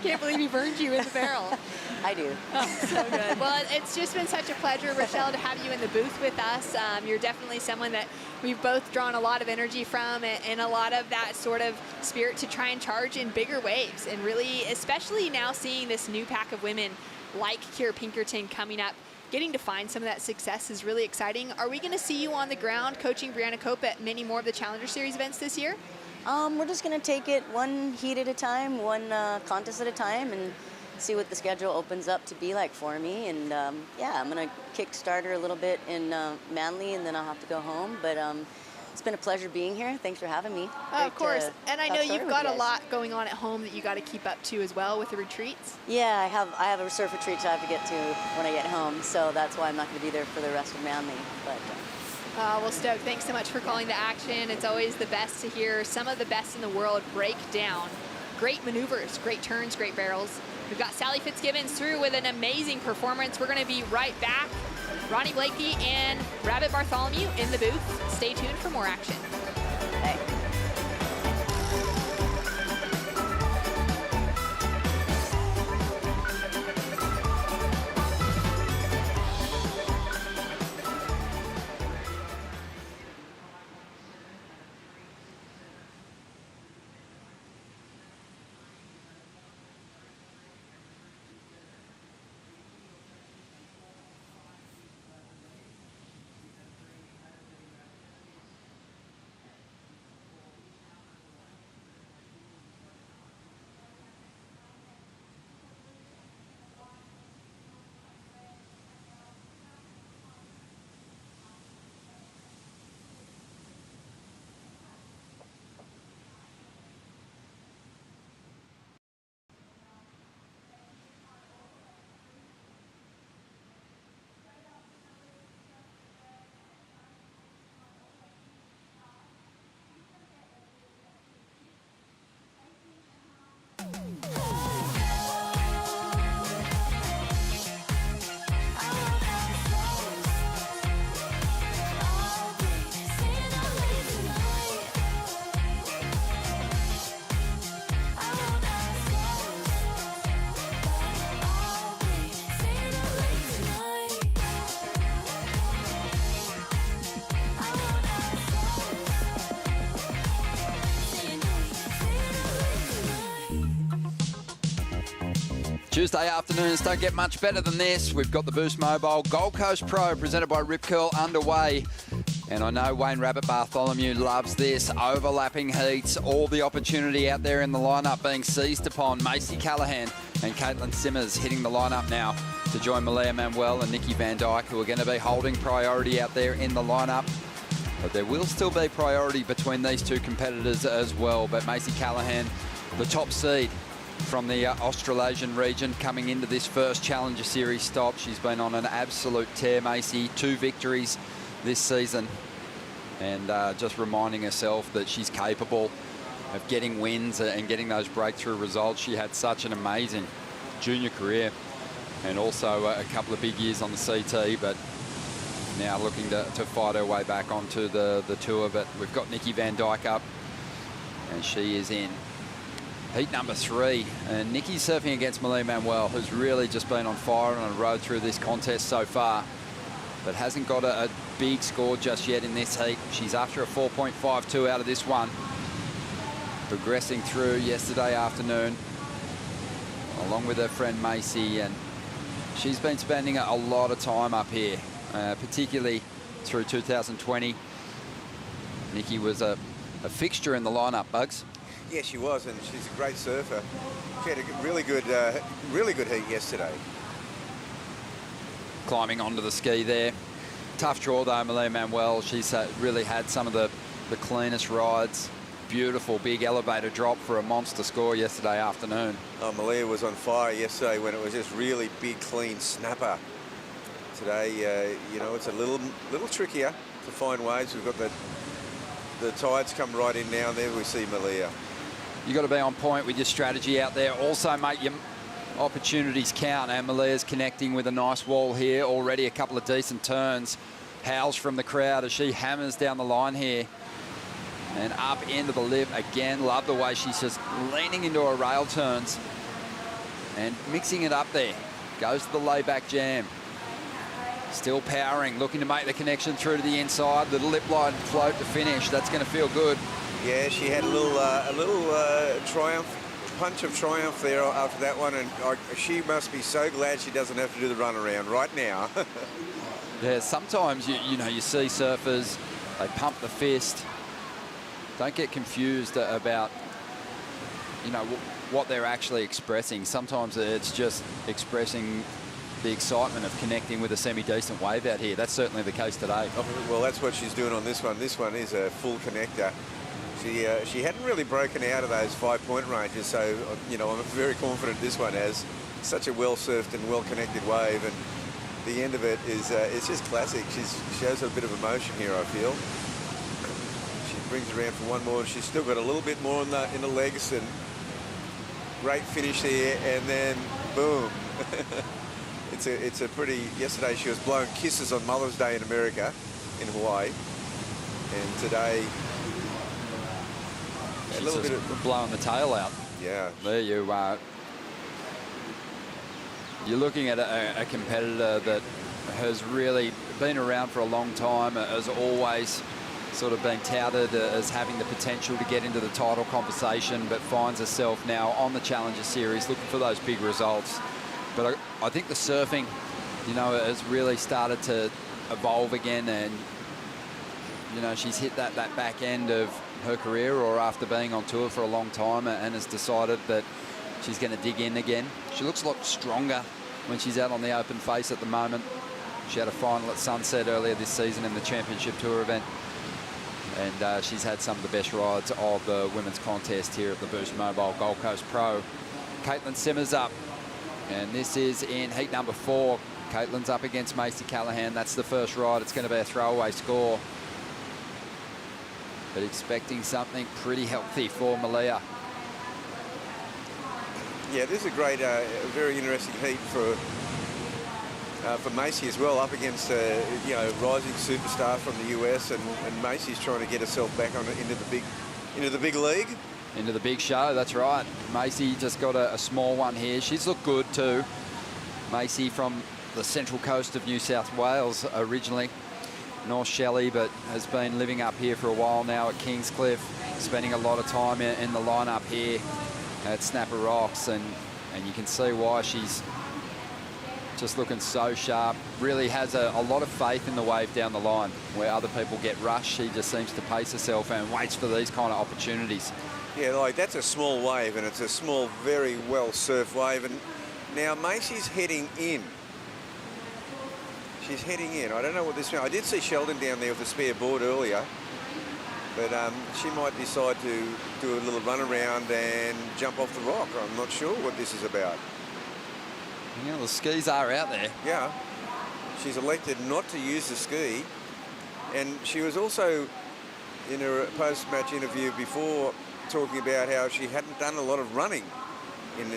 Can't believe he burned you in the barrel. I do. Oh, so good. Well, it's just been such a pleasure, Rochelle, to have you in the booth with us. You're definitely someone that we've both drawn a lot of energy from, and a lot of that sort of spirit to try and charge in bigger waves. And really, especially now seeing this new pack of women like Kira Pinkerton coming up, getting to find some of that success is really exciting. Are we going to see you on the ground coaching Brianna Cope at many more of the Challenger Series events this year? We're just going to take it one heat at a time, one contest at a time, and see what the schedule opens up to be like for me. And yeah, I'm going to kickstart her a little bit in Manly, and then I'll have to go home. But it's been a pleasure being here. Thanks for having me. Of course. And I know you've got a lot lot going on at home that you got to keep up to as well with the retreats. Yeah, I have a surf retreat I have to get to when I get home, so that's why I'm not going to be there for the rest of Manly. But well, Stoke, thanks so much for calling the action. It's always the best to hear some of the best in the world break down. Great maneuvers, great turns, great barrels. We've got Sally Fitzgibbons through with an amazing performance. We're going to be right back. Ronnie Blakey and Rabbit Bartholomew in the booth. Stay tuned for more action. Hey. Tuesday afternoons don't get much better than this. We've got the Boost Mobile Gold Coast Pro presented by Rip Curl underway. And I know Wayne Rabbit Bartholomew loves this. Overlapping heats, all the opportunity out there in the lineup being seized upon. Macy Callahan and Caity Simmers hitting the lineup now to join Malia Manuel and Nikki Van Dyke, who are going to be holding priority out there in the lineup. But there will still be priority between these two competitors as well. But Macy Callahan, the top seed from the Australasian region, coming into this first Challenger Series stop. She's been on an absolute tear, Macy. 2 victories this season. And just reminding herself that she's capable of getting wins and getting those breakthrough results. She had such an amazing junior career and also a couple of big years on the CT, but now looking to fight her way back onto the tour. But we've got Nikki Van Dyke up, and she is in heat number 3. And Nikki's surfing against Malia Manuel, who's really just been on fire on a road through this contest so far, but hasn't got a big score just yet in this heat. She's after a 4.52 out of this one. Progressing through yesterday afternoon, along with her friend Macy, and she's been spending a lot of time up here, particularly through 2020. Nikki was a fixture in the lineup, Bugs. Yeah, she was, and she's a great surfer. She had a really good heat yesterday. Climbing onto the ski there. Tough draw though, Malia Manuel. She's really had some of the cleanest rides. Beautiful big elevator drop for a monster score yesterday afternoon. Oh, Malia was on fire yesterday when it was just really big, clean snapper. Today, you know, it's a little trickier to find waves. We've got the tides come right in now, and there we see Malia. You got to be on point with your strategy out there. Also make your opportunities count, and Malia's connecting with a nice wall here. Already a couple of decent turns. Howls from the crowd as she hammers down the line here. And up into the lip again. Love the way she's just leaning into her rail turns and mixing it up there. Goes to the layback jam. Still powering, looking to make the connection through to the inside. The lip line float to finish. That's going to feel good. Yeah, she had a little punch of triumph there after that one, and she must be so glad she doesn't have to do the run around right now. Yeah, sometimes you know, you see surfers, they pump the fist. Don't get confused about, you know, what they're actually expressing. Sometimes it's just expressing the excitement of connecting with a semi-decent wave out here. That's certainly the case today. Well, that's what she's doing on this one. This one is a full connector. She hadn't really broken out of those 5-point ranges, so, you know, I'm very confident this one has such a well-surfed and well-connected wave, and the end of it is it's just classic. She shows a bit of emotion here, I feel. She brings it around for one more. She's still got a little bit more in the legs, and great finish there, and then boom. It's a pretty. Yesterday she was blowing kisses on Mother's Day in America, in Hawaii, and today a little bit of blowing the tail out. Yeah. There you are. You're looking at a competitor that has really been around for a long time, has always sort of been touted as having the potential to get into the title conversation, but finds herself now on the Challenger Series looking for those big results. But I think the surfing, you know, has really started to evolve again, and, you know, she's hit that back end of her career, or after being on tour for a long time, and has decided that she's going to dig in again. She looks a lot stronger when she's out on the open face at the moment. She had a final at Sunset earlier this season in the Championship Tour event, and she's had some of the best rides of the women's contest here at the Boost Mobile Gold Coast Pro. Caity Simmers up, and this is in heat number 4. Caitlin's up against Macy Callahan. That's the first ride. It's going to be a throwaway score, but expecting something pretty healthy for Malia. Yeah, this is a great, very interesting heat for Macy as well, up against you know, rising superstar from the US, and Macy's trying to get herself back into the big league, into the big show. That's right. Macy just got a small one here. She's looked good too. Macy from the central coast of New South Wales originally, North Shelley, but has been living up here for a while now at Kingscliff, spending a lot of time in the lineup here at Snapper Rocks, and you can see why she's just looking so sharp. Really has a lot of faith in the wave down the line. Where other people get rushed, she just seems to pace herself and waits for these kind of opportunities. Yeah, like that's a small wave, and it's a small, very well surfed wave, and now Macy's heading in. She's heading in. I don't know what this means. I did see Sheldon down there with the spare board earlier, but she might decide to do a little run around and jump off the rock. I'm not sure what this is about. Yeah, the skis are out there. Yeah. She's elected not to use the ski. And she was also in her post-match interview before talking about how she hadn't done a lot of running in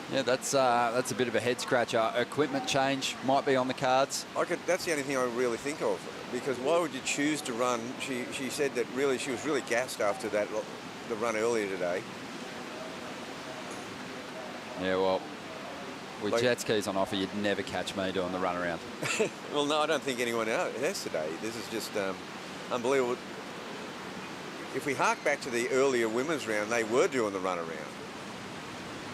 yeah, that's a bit of a head scratcher. Equipment change might be on the cards. That's the only thing I really think of, because why would you choose to run? She said that really she was really gassed after the run earlier today. Yeah, well, with jet skis on offer, you'd never catch me doing the run around. Well, no, I don't think anyone else has today. This is just unbelievable. If we hark back to the earlier women's round, they were doing the run around,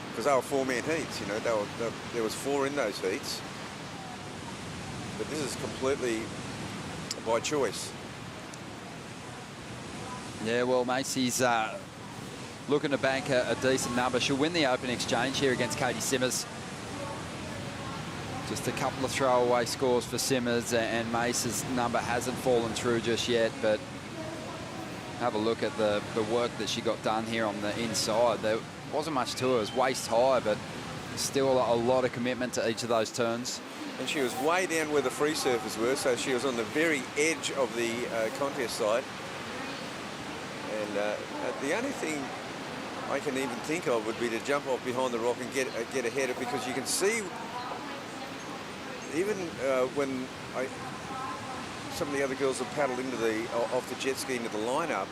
because they were 4-man heats, you know. There was 4 in those heats. But this is completely by choice. Yeah, well, Macy's looking to bank a decent number. She'll win the open exchange here against Caity Simmers. Just a couple of throwaway scores for Simmers, and Mace's number hasn't fallen through just yet, but have a look at the work that she got done here on the inside. There wasn't much to her. It was waist high, but still a lot of commitment to each of those turns. And she was way down where the free surfers were, so she was on the very edge of the contest side. And the only thing I can even think of would be to jump off behind the rock and get ahead of, because you can see even when some of the other girls have paddled into off the jet ski into the lineup,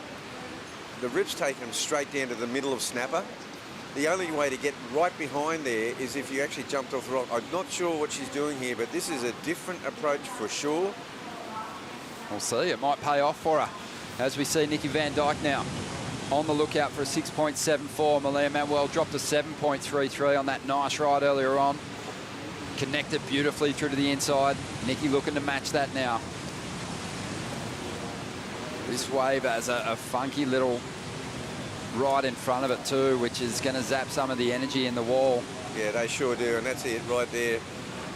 the Rip's taken them straight down to the middle of Snapper. The only way to get right behind there is if you actually jumped off the rock. I'm not sure what she's doing here, but this is a different approach for sure. We'll see. It might pay off for her. As we see Nikki Van Dyke now on the lookout for a 6.74. Malia Manuel dropped a 7.33 on that nice ride earlier on. Connected beautifully through to the inside. Nikki looking to match that now. This wave has a funky little right in front of it too, which is going to zap some of the energy in the wall. Yeah, they sure do, and that's it right there.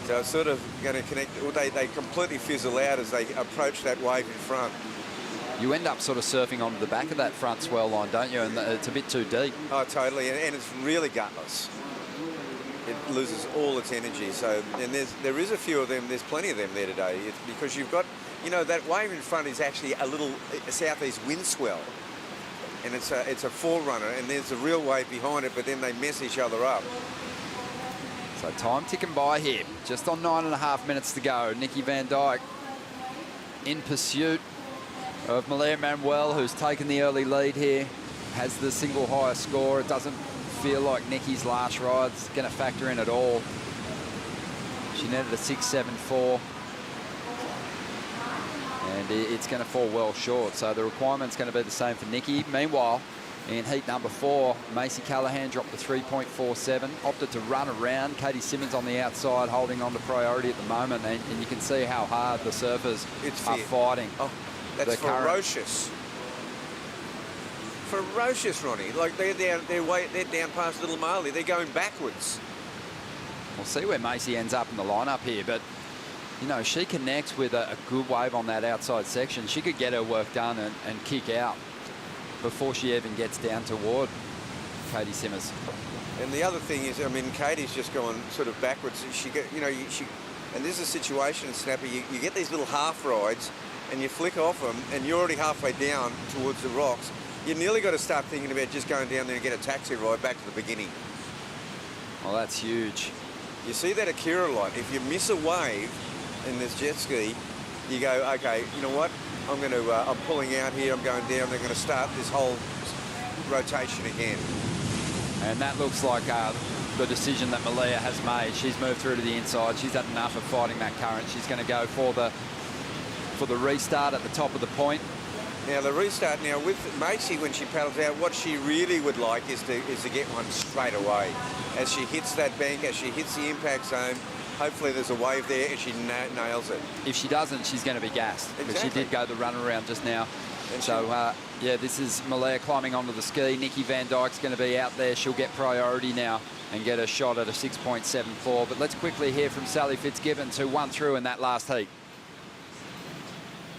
So it's sort of going to connect. Well, they completely fizzle out as they approach that wave in front. You end up sort of surfing onto the back of that front swell line, don't you? And it's a bit too deep. Oh, totally, and it's really gutless. It loses all its energy. So, and there is a few of them. There's plenty of them there today. It's because you've got, you know, that wave in front is actually a little southeast wind swell, and it's a forerunner, and there's a real wave behind it. But then they mess each other up. So time ticking by here. Just on 9.5 minutes to go. Nikki Van Dyke in pursuit of Malia Manuel, who's taken the early lead here, has the single highest score. It doesn't feel like Nikki's last ride's going to factor in at all. She netted a 6.74, and it's going to fall well short. So the requirement's going to be the same for Nikki. Meanwhile, in heat number 4, Macy Callahan dropped to 3.47, opted to run around. Caity Simmers on the outside, holding on to priority at the moment, and you can see how hard the surfers are fighting. Oh, that's ferocious. Ferocious, Ronnie. Like they're down past Little Marley. They're going backwards. We'll see where Macy ends up in the lineup here, but you know, she connects with a good wave on that outside section. She could get her work done and kick out before she even gets down toward Caity Simmers. And the other thing is, I mean, Caity's just gone sort of backwards. And this is a situation, Snapper, you get these little half rides and you flick off them and you're already halfway down towards the rocks. You nearly got to start thinking about just going down there and get a taxi ride back to the beginning. Well, that's huge. You see that Akira light. If you miss a wave in this jet ski, you go, okay, you know what? I'm pulling out here, I'm going down, they're going to start this whole rotation again. And that looks like the decision that Malia has made. She's moved through to the inside. She's had enough of fighting that current. She's going to go for the restart at the top of the point. Now, the restart now with Macy, when she paddles out, what she really would like is to get one straight away. As she hits that bank, as she hits the impact zone, hopefully there's a wave there and she nails it. If she doesn't, she's going to be gassed. Exactly. Because she did go the run around just now. And so, yeah, this is Malia climbing onto the ski. Nikki Van Dyke's going to be out there. She'll get priority now and get a shot at a 6.74. But let's quickly hear from Sally Fitzgibbons, who won through in that last heat.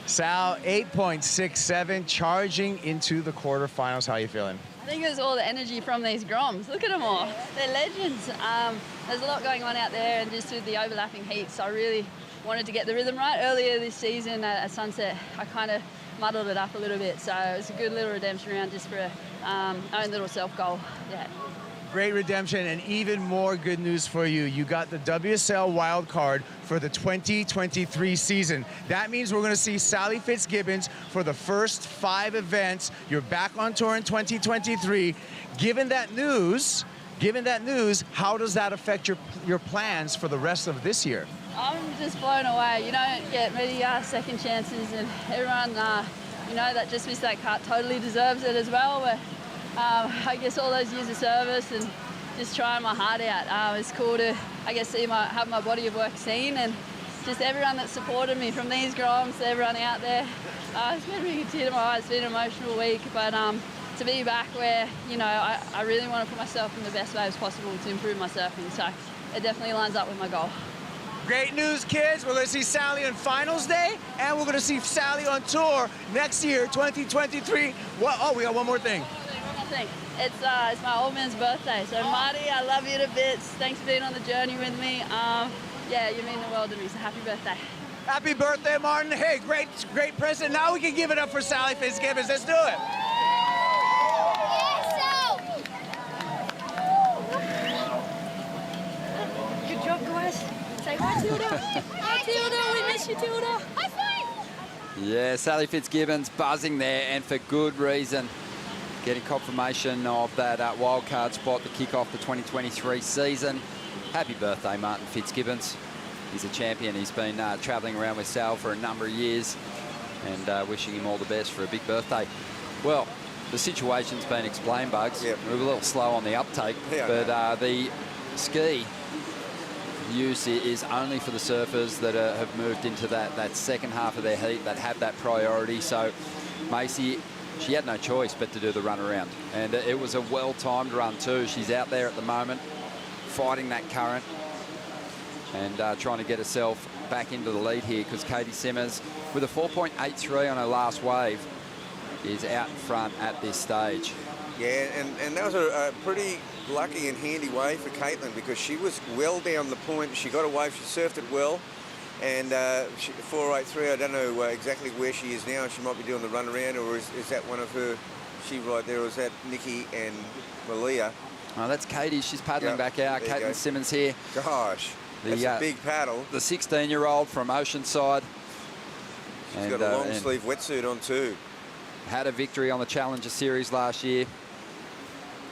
Sal, 8.67, charging into the quarterfinals. How are you feeling? I think it was all the energy from these Groms. Look at them all. They're legends. There's a lot going on out there, and just with the overlapping heats, I really wanted to get the rhythm right. Earlier this season at Sunset, I kind of muddled it up a little bit, so it was a good little redemption round just for own little self-goal. Yeah. Great redemption, and even more good news for you. You got the WSL wild card for the 2023 season. That means we're going to see Sally Fitzgibbons for the first 5 events. You're back on tour in 2023. Given that news, how does that affect your plans for the rest of this year? I'm just blown away. You don't get many second chances, and everyone, you know, that just missed that cut totally deserves it as well. But I guess all those years of service and just trying my heart out. It's cool to, I guess, have my body of work seen, and just everyone that supported me, from these Groms to everyone out there. It's been a big tear to my eyes. It's been an emotional week, but to be back where, you know, I really want to put myself in the best way as possible to improve my surfing. So it definitely lines up with my goal. Great news, kids. We're going to see Sally on finals day, and we're going to see Sally on tour next year, 2023. Oh, we got one more thing. It's my old man's birthday, so Marty, I love you to bits. Thanks for being on the journey with me. Yeah, you mean the world to me, so happy birthday. Happy birthday, Martin. Hey, great present. Now we can give it up for Sally Fitzgibbons. Let's do it. Good job, guys. Say hi, Tilda. Hi, Tilda. We miss you, Tilda. High five. Yeah, Sally Fitzgibbons buzzing there, and for good reason. Getting confirmation of that wildcard spot to kick off the 2023 season. Happy birthday, Martin Fitzgibbons. He's a champion. He's been travelling around with Sal for a number of years, and wishing him all the best for a big birthday. Well, the situation's been explained, Bugs. Yep. We're a little slow on the uptake, but the ski use is only for the surfers that have moved into that second half of their heat, that have that priority. So Macy, she had no choice but to do the run around. And it was a well-timed run too. She's out there at the moment, fighting that current and trying to get herself back into the lead here, because Caity Simmers, with a 4.83 on her last wave, is out in front at this stage. Yeah, and that was a pretty lucky and handy wave for Caitlin, because she was well down the point. She got a wave, she surfed it well. And 4.83, I don't know exactly where she is now. She might be doing the run around, or is that one of her, she right there, or is that Nikki and Malia? Oh, that's Caity. She's paddling back out. Caitlin Simmers here. Gosh, that's a big paddle. The 16-year-old from Oceanside. She's got a long sleeve wetsuit on too. Had a victory on the Challenger Series last year.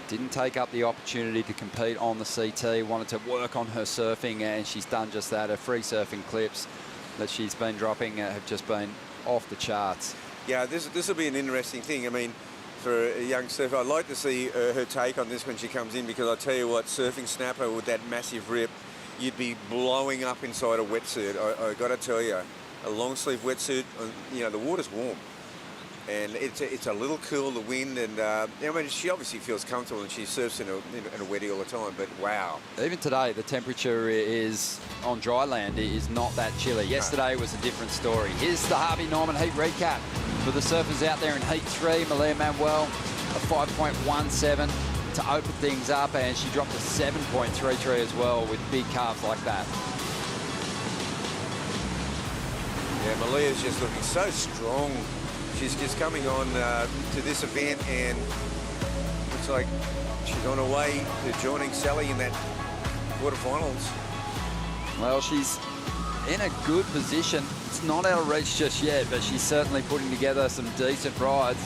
Didn't take up the opportunity to compete on the CT. Wanted to work on her surfing, and she's done just that. Her free surfing clips that she's been dropping have just been off the charts. Yeah, this will be an interesting thing. I mean, for a young surfer, I'd like to see her take on this when she comes in, because I tell you what, surfing snapper with that massive rip, you'd be blowing up inside a wetsuit. I got to tell you, a long sleeve wetsuit, you know, the water's warm. And it's a little cool, the wind, and I mean, she obviously feels comfortable, and she surfs in a wetty all the time, but wow. Even today, the temperature is on dry land is not that chilly. Yesterday was a different story. Here's the Harvey Norman heat recap for the surfers out there in heat 3. Malia Manuel, a 5.17 to open things up, and she dropped a 7.33 as well with big calves like that. Yeah, Malia's just looking so strong. She's just coming on to this event, and looks like she's on her way to joining Sally in that quarterfinals. Well, she's in a good position. It's not out of reach just yet, but she's certainly putting together some decent rides.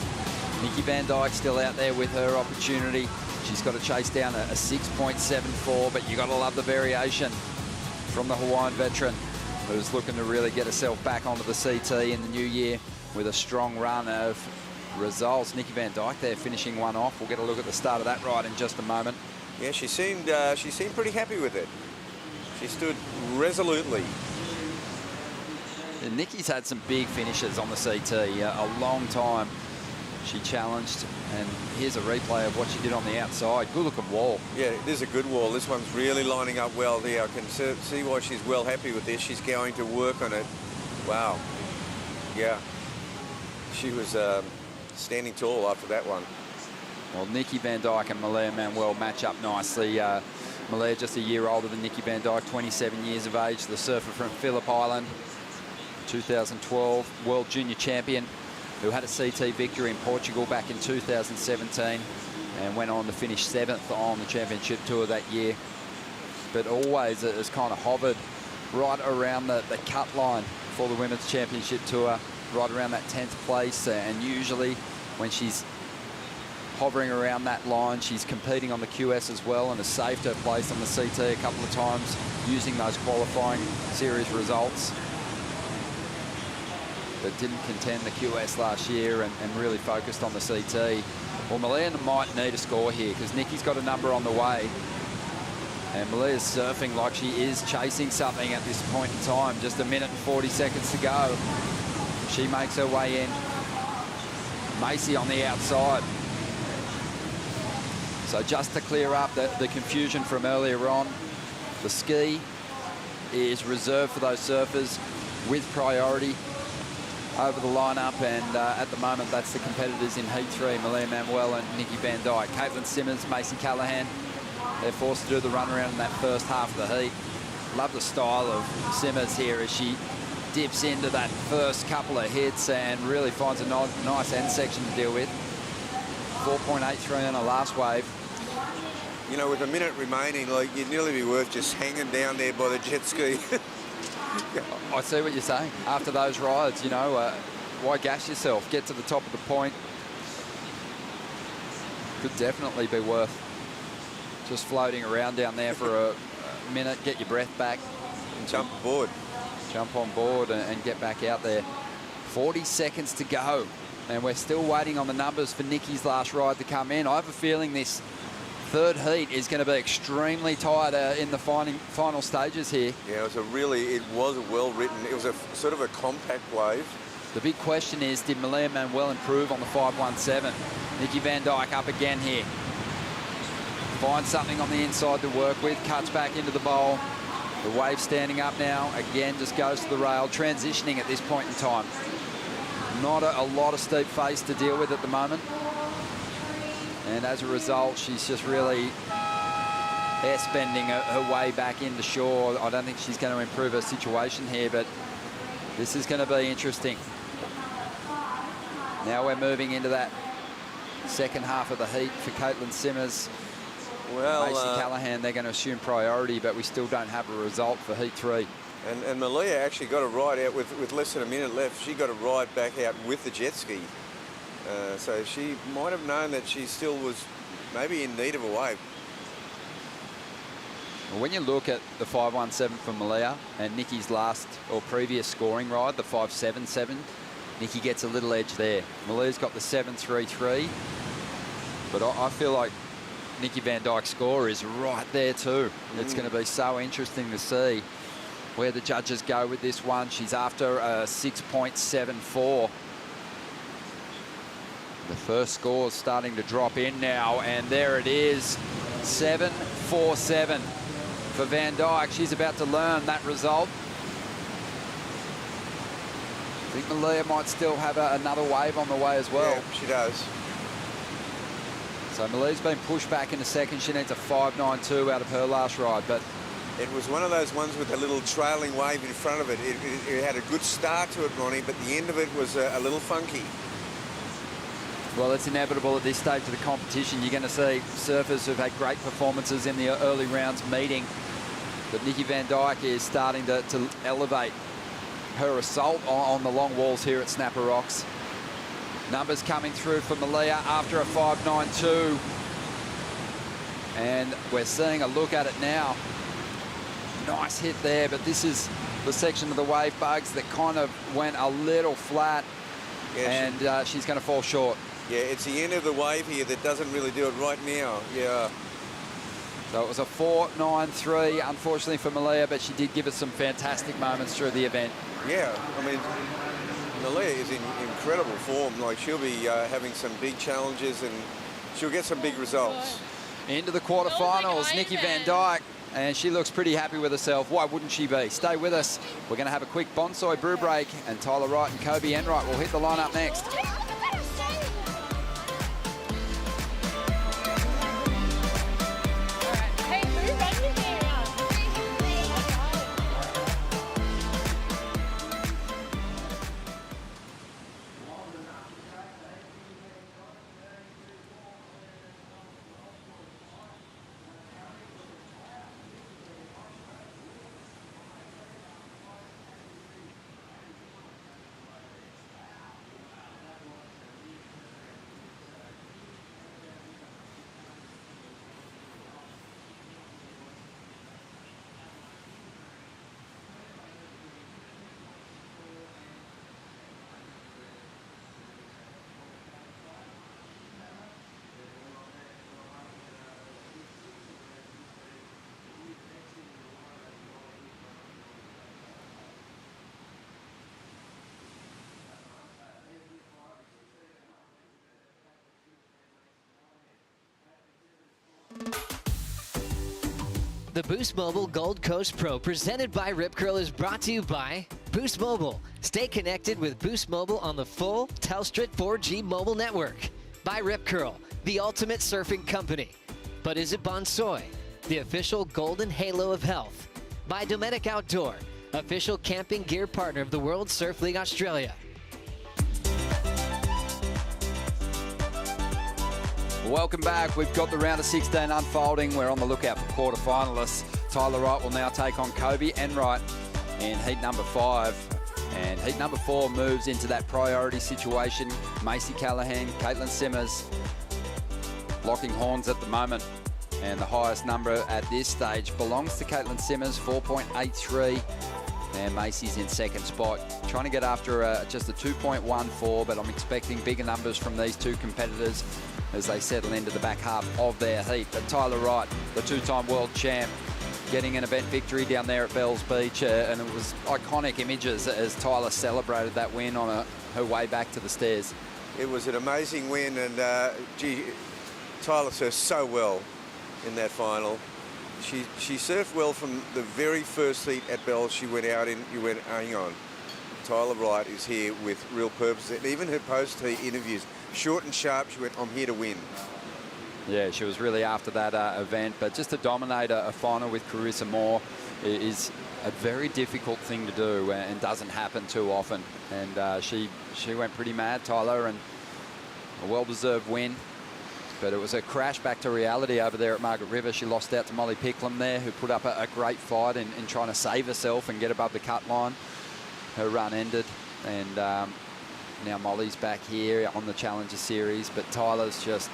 Nikki Van Dyke still out there with her opportunity. She's got to chase down a 6.74, but you got to love the variation from the Hawaiian veteran, who's looking to really get herself back onto the CT in the new year with a strong run of results. Nikki Van Dyke there finishing one off. We'll get a look at the start of that ride in just a moment. Yeah, she seemed pretty happy with it. She stood resolutely. And Nikki's had some big finishes on the CT, a long time. She challenged, and here's a replay of what she did on the outside. Good looking wall. Yeah, this is a good wall. This one's really lining up well there. I can see why she's well happy with this. She's going to work on it. Wow. Yeah. She was standing tall after that one. Well, Nikki Van Dyke and Malia Manuel match up nicely. Malia just a year older than Nikki Van Dyke, 27 years of age, the surfer from Phillip Island, 2012 World Junior Champion, who had a CT victory in Portugal back in 2017 and went on to finish 7th on the championship tour that year. But always has kind of hovered right around the cut line for the Women's Championship Tour, right around that 10th place, and usually when she's hovering around that line, she's competing on the QS as well and has saved her place on the CT a couple of times using those qualifying series results, but didn't contend the QS last year and really focused on the CT. Well, Malia might need a score here because Nikki's got a number on the way, and Malia's surfing like she is chasing something at this point in time. Just a minute and 40 seconds to go. She makes her way in. Macy on the outside. So just to clear up the confusion from earlier on, the ski is reserved for those surfers with priority over the lineup, and at the moment that's the competitors in Heat 3, Malia Manuel and Nikki Van Dyke. Caitlin Simmers, Macy Callahan, they're forced to do the run around in that first half of the heat. Love the style of Simmers here as she dips into that first couple of hits and really finds a nice end section to deal with. 4.83 on her last wave. You know, with a minute remaining, like, you'd nearly be worth just hanging down there by the jet ski. I see what you're saying. After those rides, you know, why gash yourself? Get to the top of the point. Could definitely be worth just floating around down there for a minute, get your breath back. And jump aboard. Jump on board and get back out there. 40 seconds to go. And we're still waiting on the numbers for Nikki's last ride to come in. I have a feeling this third heat is going to be extremely tight in the final stages here. Yeah, it was a well written, it was a sort of a compact wave. The big question is, did Malia Manuel improve on the 5.17? Nikki Van Dijk up again here. Finds something on the inside to work with, cuts back into the bowl. The wave standing up now, again, just goes to the rail, transitioning at this point in time. Not a lot of steep face to deal with at the moment. And as a result, she's just really air-spending her way back into shore. I don't think she's going to improve her situation here, but this is going to be interesting. Now we're moving into that second half of the heat for Caity Simmers. Well, Macy Callahan, they're going to assume priority, but we still don't have a result for heat 3. And Malia actually got a ride out with less than a minute left. She got a ride back out with the jet ski. So she might have known that she still was maybe in need of a wave. Well, when you look at the 5.17 for Malia and Nikki's last or previous scoring ride, the 5.77, Nikki gets a little edge there. Malia's got the 7.33, but I feel like Nikki Van Dijk's score is right there too. It's going to be so interesting to see where the judges go with this one. She's after a 6.74. The first score is starting to drop in now, and there it is, 7.47 for Van Dijk. She's about to learn that result. I think Malia might still have another wave on the way as well. Yeah, she does. So Malia's been pushed back in a second. She needs a 5.92 out of her last ride, but it was one of those ones with a little trailing wave in front of it. It had a good start to it, Ronnie, but the end of it was a little funky. Well, it's inevitable at this stage of the competition. You're going to see surfers who've had great performances in the early rounds meeting. But Nikki Van Dijk is starting to elevate her assault on the long walls here at Snapper Rocks. Numbers coming through for Malia after a 5.92. And we're seeing a look at it now. Nice hit there, but this is the section of the wave bugs that kind of went a little flat. Yeah, and she's going to fall short. Yeah, it's the end of the wave here that doesn't really do it right now. Yeah. So it was a 4.93, unfortunately for Malia, but she did give us some fantastic moments through the event. Yeah, I mean, Malia is in incredible form. Like, she'll be having some big challenges and she'll get some big results. Into the quarterfinals, Nikki Van Dijk, and she looks pretty happy with herself. Why wouldn't she be? Stay with us. We're going to have a quick bonsai brew break, and Tyler Wright and Kobe Enright will hit the lineup next. The Boost Mobile Gold Coast Pro presented by Rip Curl is brought to you by Boost Mobile. Stay connected with Boost Mobile on the full Telstra 4G mobile network. By Rip Curl, the ultimate surfing company. But is it Bonsai, the official golden halo of health? By Dometic Outdoor, official camping gear partner of the World Surf League Australia. Welcome back. We've got the round of 16 unfolding. We're on the lookout for quarterfinalists. Tyler Wright will now take on Kobe Enright in heat number 5. And heat number 4 moves into that priority situation. Macy Callahan, Caity Simmers locking horns at the moment. And the highest number at this stage belongs to Caity Simmers, 4.83. And Macy's in second spot. Trying to get after just a 2.14, but I'm expecting bigger numbers from these two competitors as they settle into the back half of their heat. But Tyler Wright, the two-time world champ, getting an event victory down there at Bells Beach, and it was iconic images as Tyler celebrated that win on her way back to the stairs. It was an amazing win, and gee, Tyler surfed so well in that final. She surfed well from the very first heat at Bells she went out in. You went, hang on, Tyler Wright is here with real purpose. And even her post-heat interviews, short and sharp, she went, I'm here to win. Yeah, she was really after that event, but just to dominate a final with Carissa Moore is a very difficult thing to do and doesn't happen too often. And she went pretty mad, Tyler, and a well-deserved win. But it was a crash back to reality over there at Margaret River. She lost out to Molly Picklum there, who put up a great fight in trying to save herself and get above the cut line. Her run ended, and now Molly's back here on the Challenger Series. But Tyler's just,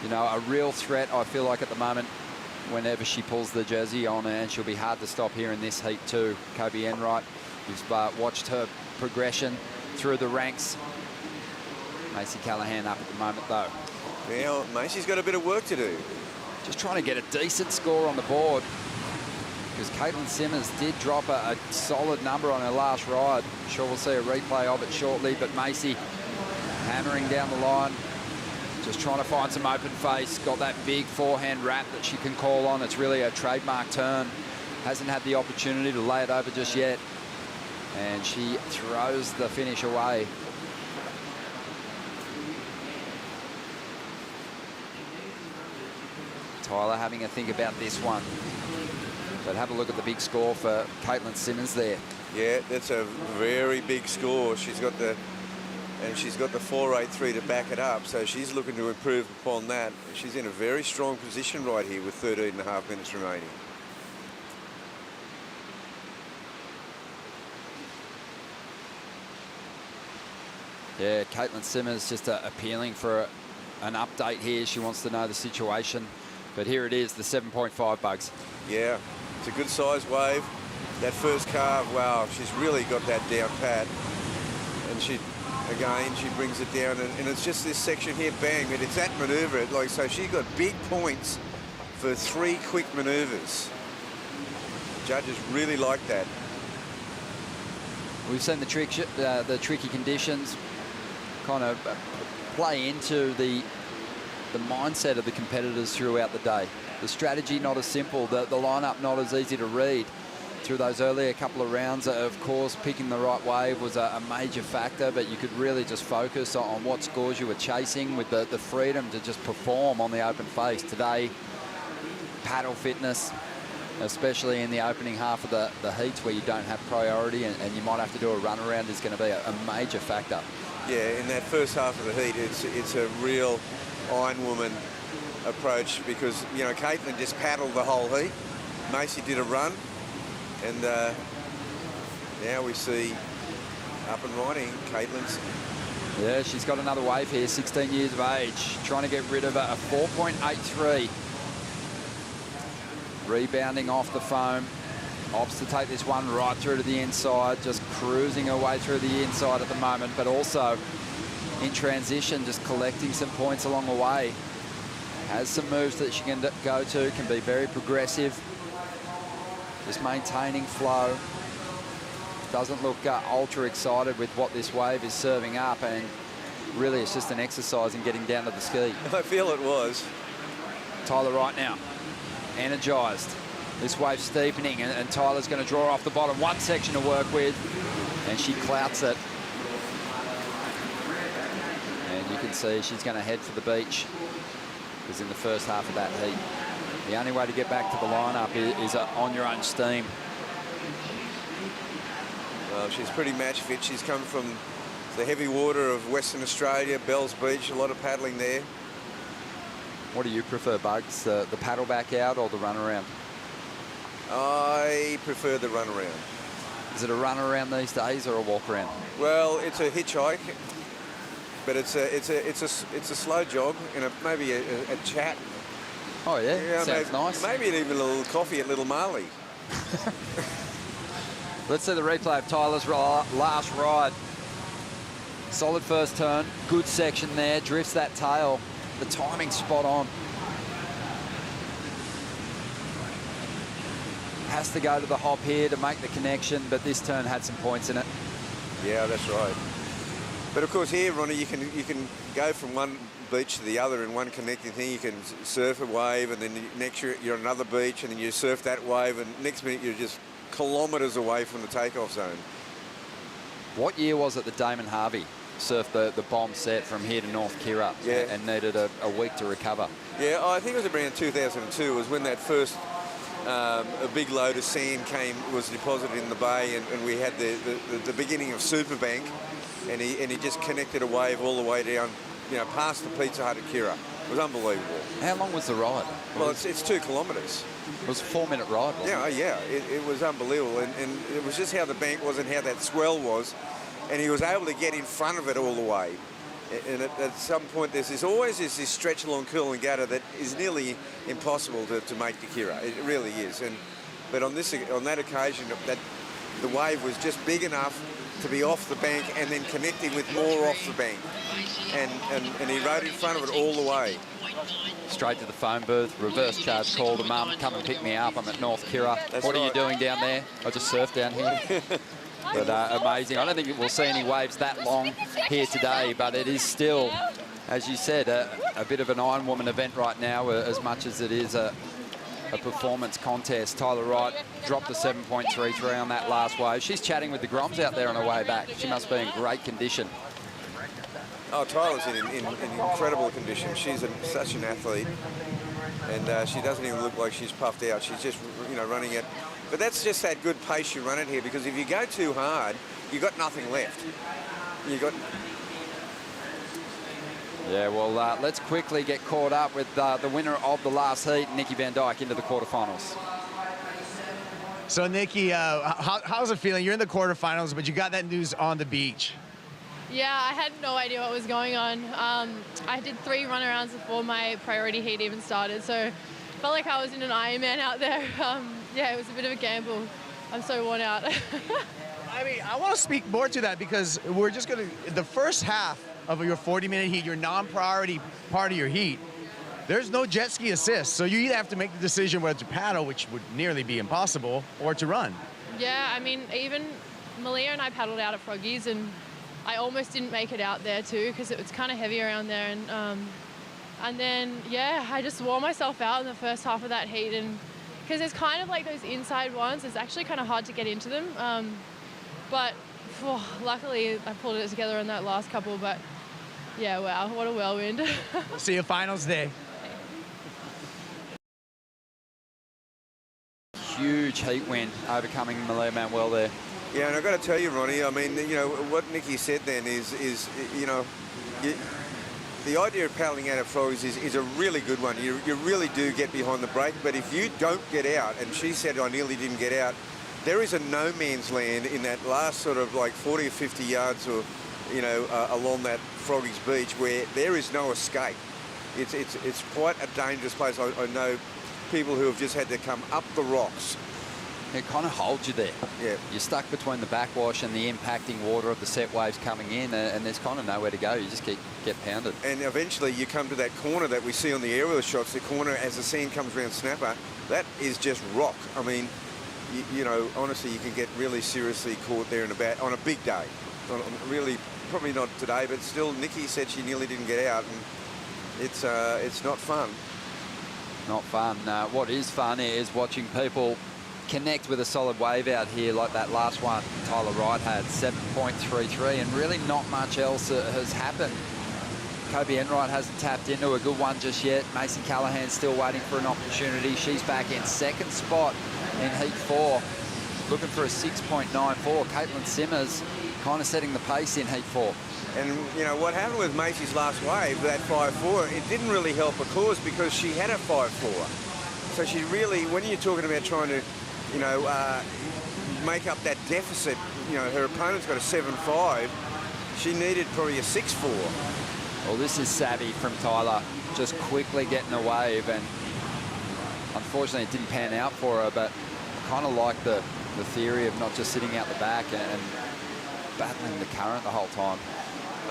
you know, a real threat, I feel like, at the moment, whenever she pulls the jersey on, and she'll be hard to stop here in this heat too. Kobe Enright, we've watched her progression through the ranks. Macy Callahan up at the moment, though. Now, Macy's got a bit of work to do. Just trying to get a decent score on the board, because Caity Simmers did drop a solid number on her last ride. I'm sure we'll see a replay of it shortly, but Macy hammering down the line, just trying to find some open face. Got that big forehand wrap that she can call on. It's really a trademark turn. Hasn't had the opportunity to lay it over just yet. And she throws the finish away. Tyler having a think about this one. But have a look at the big score for Caity Simmers there. Yeah, that's a very big score. She's got the 4.83 to back it up, so she's looking to improve upon that. She's in a very strong position right here with 13.5 minutes remaining. Yeah, Caity Simmers just appealing for an update here. She wants to know the situation. But here it is, the 7.5 bugs. Yeah, it's a good size wave. That first carve, wow, she's really got that down pat. And she brings it down, and it's just this section here, bang, and it's that maneuver. Like, so she got big points for 3 quick maneuvers. Judges really like that. We've seen the tricky conditions kind of play into the mindset of the competitors throughout the day. The strategy not as simple, the lineup not as easy to read. Through those earlier couple of rounds, of course, picking the right wave was a major factor, but you could really just focus on what scores you were chasing with the freedom to just perform on the open face. Today, paddle fitness, especially in the opening half of the heats where you don't have priority and you might have to do a run around, is going to be a major factor. Yeah, in that first half of the heat, it's a real Ironwoman approach, because, you know, Caitlin just paddled the whole heat. Macy did a run, and now we see up and running Caitlin's. Yeah, she's got another wave here, 16 years of age, trying to get rid of a 4.83. Rebounding off the foam. Opts to take this one right through to the inside, just cruising her way through the inside at the moment, but also in transition, just collecting some points along the way. Has some moves that she can go to, can be very progressive. Just maintaining flow. Doesn't look ultra excited with what this wave is serving up, and really it's just an exercise in getting down to the ski. I feel it was. Tyler right now, energised. This wave steepening, and Tyler's going to draw off the bottom. One section to work with, and she clouts it. And you can see she's going to head for the beach, because in the first half of that heat, the only way to get back to the lineup is on your own steam. Well, she's pretty match fit. She's come from the heavy water of Western Australia, Bells Beach, a lot of paddling there. What do you prefer, Bugs? The paddle back out or the run around? I prefer the run around. Is it a run around these days or a walk around? Well, it's a hitchhike, but it's a slow jog and maybe a chat. Oh yeah, sounds nice. Maybe even a little coffee at Little Marley. Let's see the replay of Tyler's last ride. Solid first turn, good section there, drifts that tail. The timing's spot on. Has to go to the hop here to make the connection, but this turn had some points in it. Yeah, that's right. But of course here, Ronnie, you can go from one beach to the other in one connecting thing. You can surf a wave, and then next you're on another beach, and then you surf that wave, and next minute you're just kilometres away from the takeoff zone. What year was it that Damon Harvey surfed the bomb set from here to North Kira and needed a week to recover? Yeah, I think it was around 2002 was when that first a big load of sand was deposited in the bay, and we had the beginning of Superbank, and he just connected a wave all the way down, you know, past the Pizza Hut at Kira. It was unbelievable. How long was the ride? Well, it's 2 kilometres. It was a 4-minute ride, wasn't it? Yeah, it was unbelievable, and it was just how the bank was and how that swell was, and he was able to get in front of it all the way. And at some point, there's always this stretch along Coolangatta that is nearly impossible to make to Kira. It really is. But on that occasion, the wave was just big enough to be off the bank and then connecting with more off the bank. And he rode in front of it all the way. Straight to the phone booth, reverse charge call to Mum, come and pick me up, I'm at North Kira. What are you doing down there? I just surfed down here. But amazing. I don't think we'll see any waves that long here today, but it is still, as you said, a bit of an Iron Woman event right now, as much as it is a performance contest. Tyler Wright dropped a 7.33 on that last wave. She's chatting with the Groms out there on her way back. She must be in great condition. Oh, Tyler's in incredible condition. She's such an athlete, and she doesn't even look like she's puffed out. She's just, you know, running it. But that's just that good pace you run it here, because if you go too hard, you've got nothing left. Yeah, well, let's quickly get caught up with the winner of the last heat, Nikki Van Dyke, into the quarterfinals. So, Nikki, how's it feeling? You're in the quarterfinals, but you got that news on the beach. Yeah, I had no idea what was going on. I did 3 runarounds before my priority heat even started, so felt like I was in an Ironman out there. Yeah, it was a bit of a gamble. I'm so worn out. I mean, I want to speak more to that, because we're just going to, the first half of your 40-minute heat, your non-priority part of your heat, there's no jet ski assist. So you either have to make the decision whether to paddle, which would nearly be impossible, or to run. Yeah, I mean, even Malia and I paddled out at Froggies, and I almost didn't make it out there too, because it was kind of heavy around there. And then, yeah, I just wore myself out in the first half of that heat, and because there's kind of like those inside ones, it's actually kind of hard to get into them. But luckily I pulled it together on that last couple. But yeah, wow, what a whirlwind. We'll see you finals day. Huge heat win, overcoming Malia Manuel there. Yeah, and I've got to tell you, Ronnie, I mean, you know, what Nikki said then is you know, the idea of paddling out of Froggies is a really good one. You really do get behind the brake, but if you don't get out, and she said I nearly didn't get out, there is a no man's land in that last sort of like 40 or 50 yards or, you know, along that Froggies beach, where there is no escape. It's quite a dangerous place. I know people who have just had to come up the rocks. It kind of holds you there. Yeah. You're stuck between the backwash and the impacting water of the set waves coming in, and there's kind of nowhere to go. You just get pounded. And eventually you come to that corner that we see on the aerial shots, the corner as the sand comes around Snapper, that is just rock. I mean, you know, honestly, you can get really seriously caught there on a big day. Really, probably not today, but still, Nikki said she nearly didn't get out, and it's not fun. Not fun. What is fun is watching people connect with a solid wave out here like that last one Tyler Wright had, 7.33, and really not much else has happened. Kobe Enright hasn't tapped into a good one just yet. Macy Callahan's still waiting for an opportunity. She's back in second spot in Heat 4, looking for a 6.94. Caity Simmers kind of setting the pace in Heat 4. And, you know, what happened with Macy's last wave, that 5.4, it didn't really help her cause because she had a 5.4. So she really, when you're talking about trying to, you know, make up that deficit, you know, her opponent's got a 7.5. She needed probably a 6.4. Well, this is savvy from Tyler, just quickly getting a wave, and unfortunately it didn't pan out for her, but I kind of like the theory of not just sitting out the back and battling the current the whole time.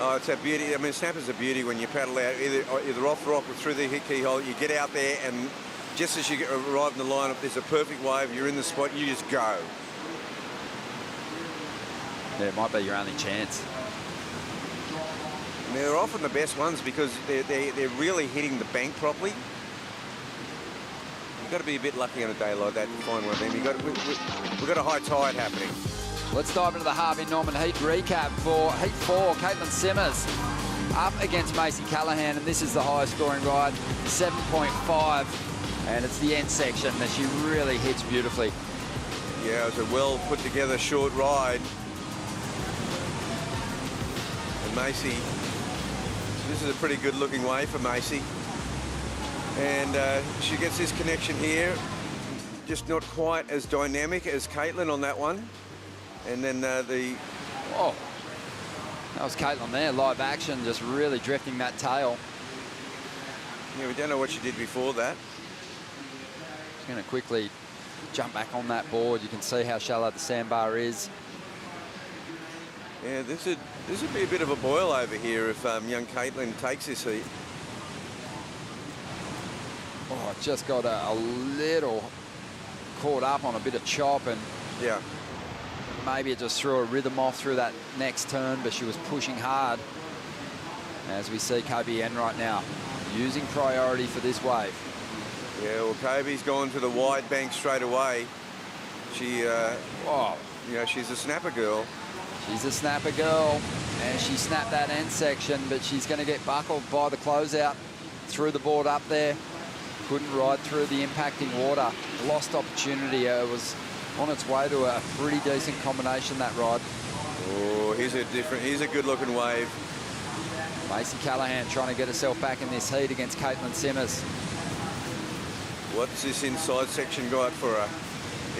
Oh, it's a beauty. I mean, Snapper's a beauty when you paddle out, either off rock or through the keyhole. You get out there, and just as you arrive in the lineup, there's a perfect wave, you're in the spot, you just go. Yeah, it might be your only chance. And they're often the best ones because they're really hitting the bank properly. You've got to be a bit lucky on a day like that to find one of them. We've got a high tide happening. Let's dive into the Harvey Norman heat recap for Heat 4. Caity Simmers up against Macy Callahan, and this is the highest scoring ride, 7.5. And it's the end section that she really hits beautifully. Yeah, it was a well put together short ride. And Macy, this is a pretty good looking wave for Macy. And she gets this connection here, just not quite as dynamic as Caitlin on that one. And then Oh, that was Caitlin there, live action, just really drifting that tail. Yeah, we don't know what she did before that. She's going to quickly jump back on that board. You can see how shallow the sandbar is. Yeah, this would be a bit of a boil over here if young Caitlin takes this heat. Oh, just got a little caught up on a bit of chop, and yeah, maybe it just threw a rhythm off through that next turn, but she was pushing hard. As we see Kobe Enright now using priority for this wave. Yeah, well, Kobe's gone to the wide bank straight away. She, you know, she's a snapper girl. She's a snapper girl, and she snapped that end section, but she's going to get buckled by the closeout through the board up there. Couldn't ride through the impacting water. Lost opportunity. It was on its way to a pretty decent combination, that ride. Oh, here's a good-looking wave. Macy Callahan trying to get herself back in this heat against Caity Simmers. What's this inside section got for her?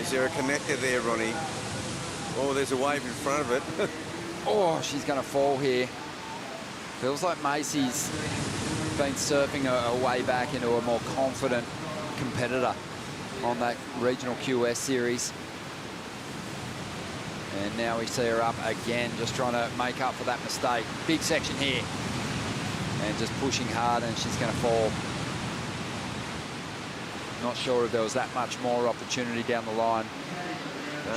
Is there a connector there, Ronnie? Oh, there's a wave in front of it. Oh, she's going to fall here. Feels like Macy's been surfing her way back into a more confident competitor on that regional QS series. And now we see her up again, just trying to make up for that mistake. Big section here. And just pushing hard, and she's going to fall. Not sure if there was that much more opportunity down the line.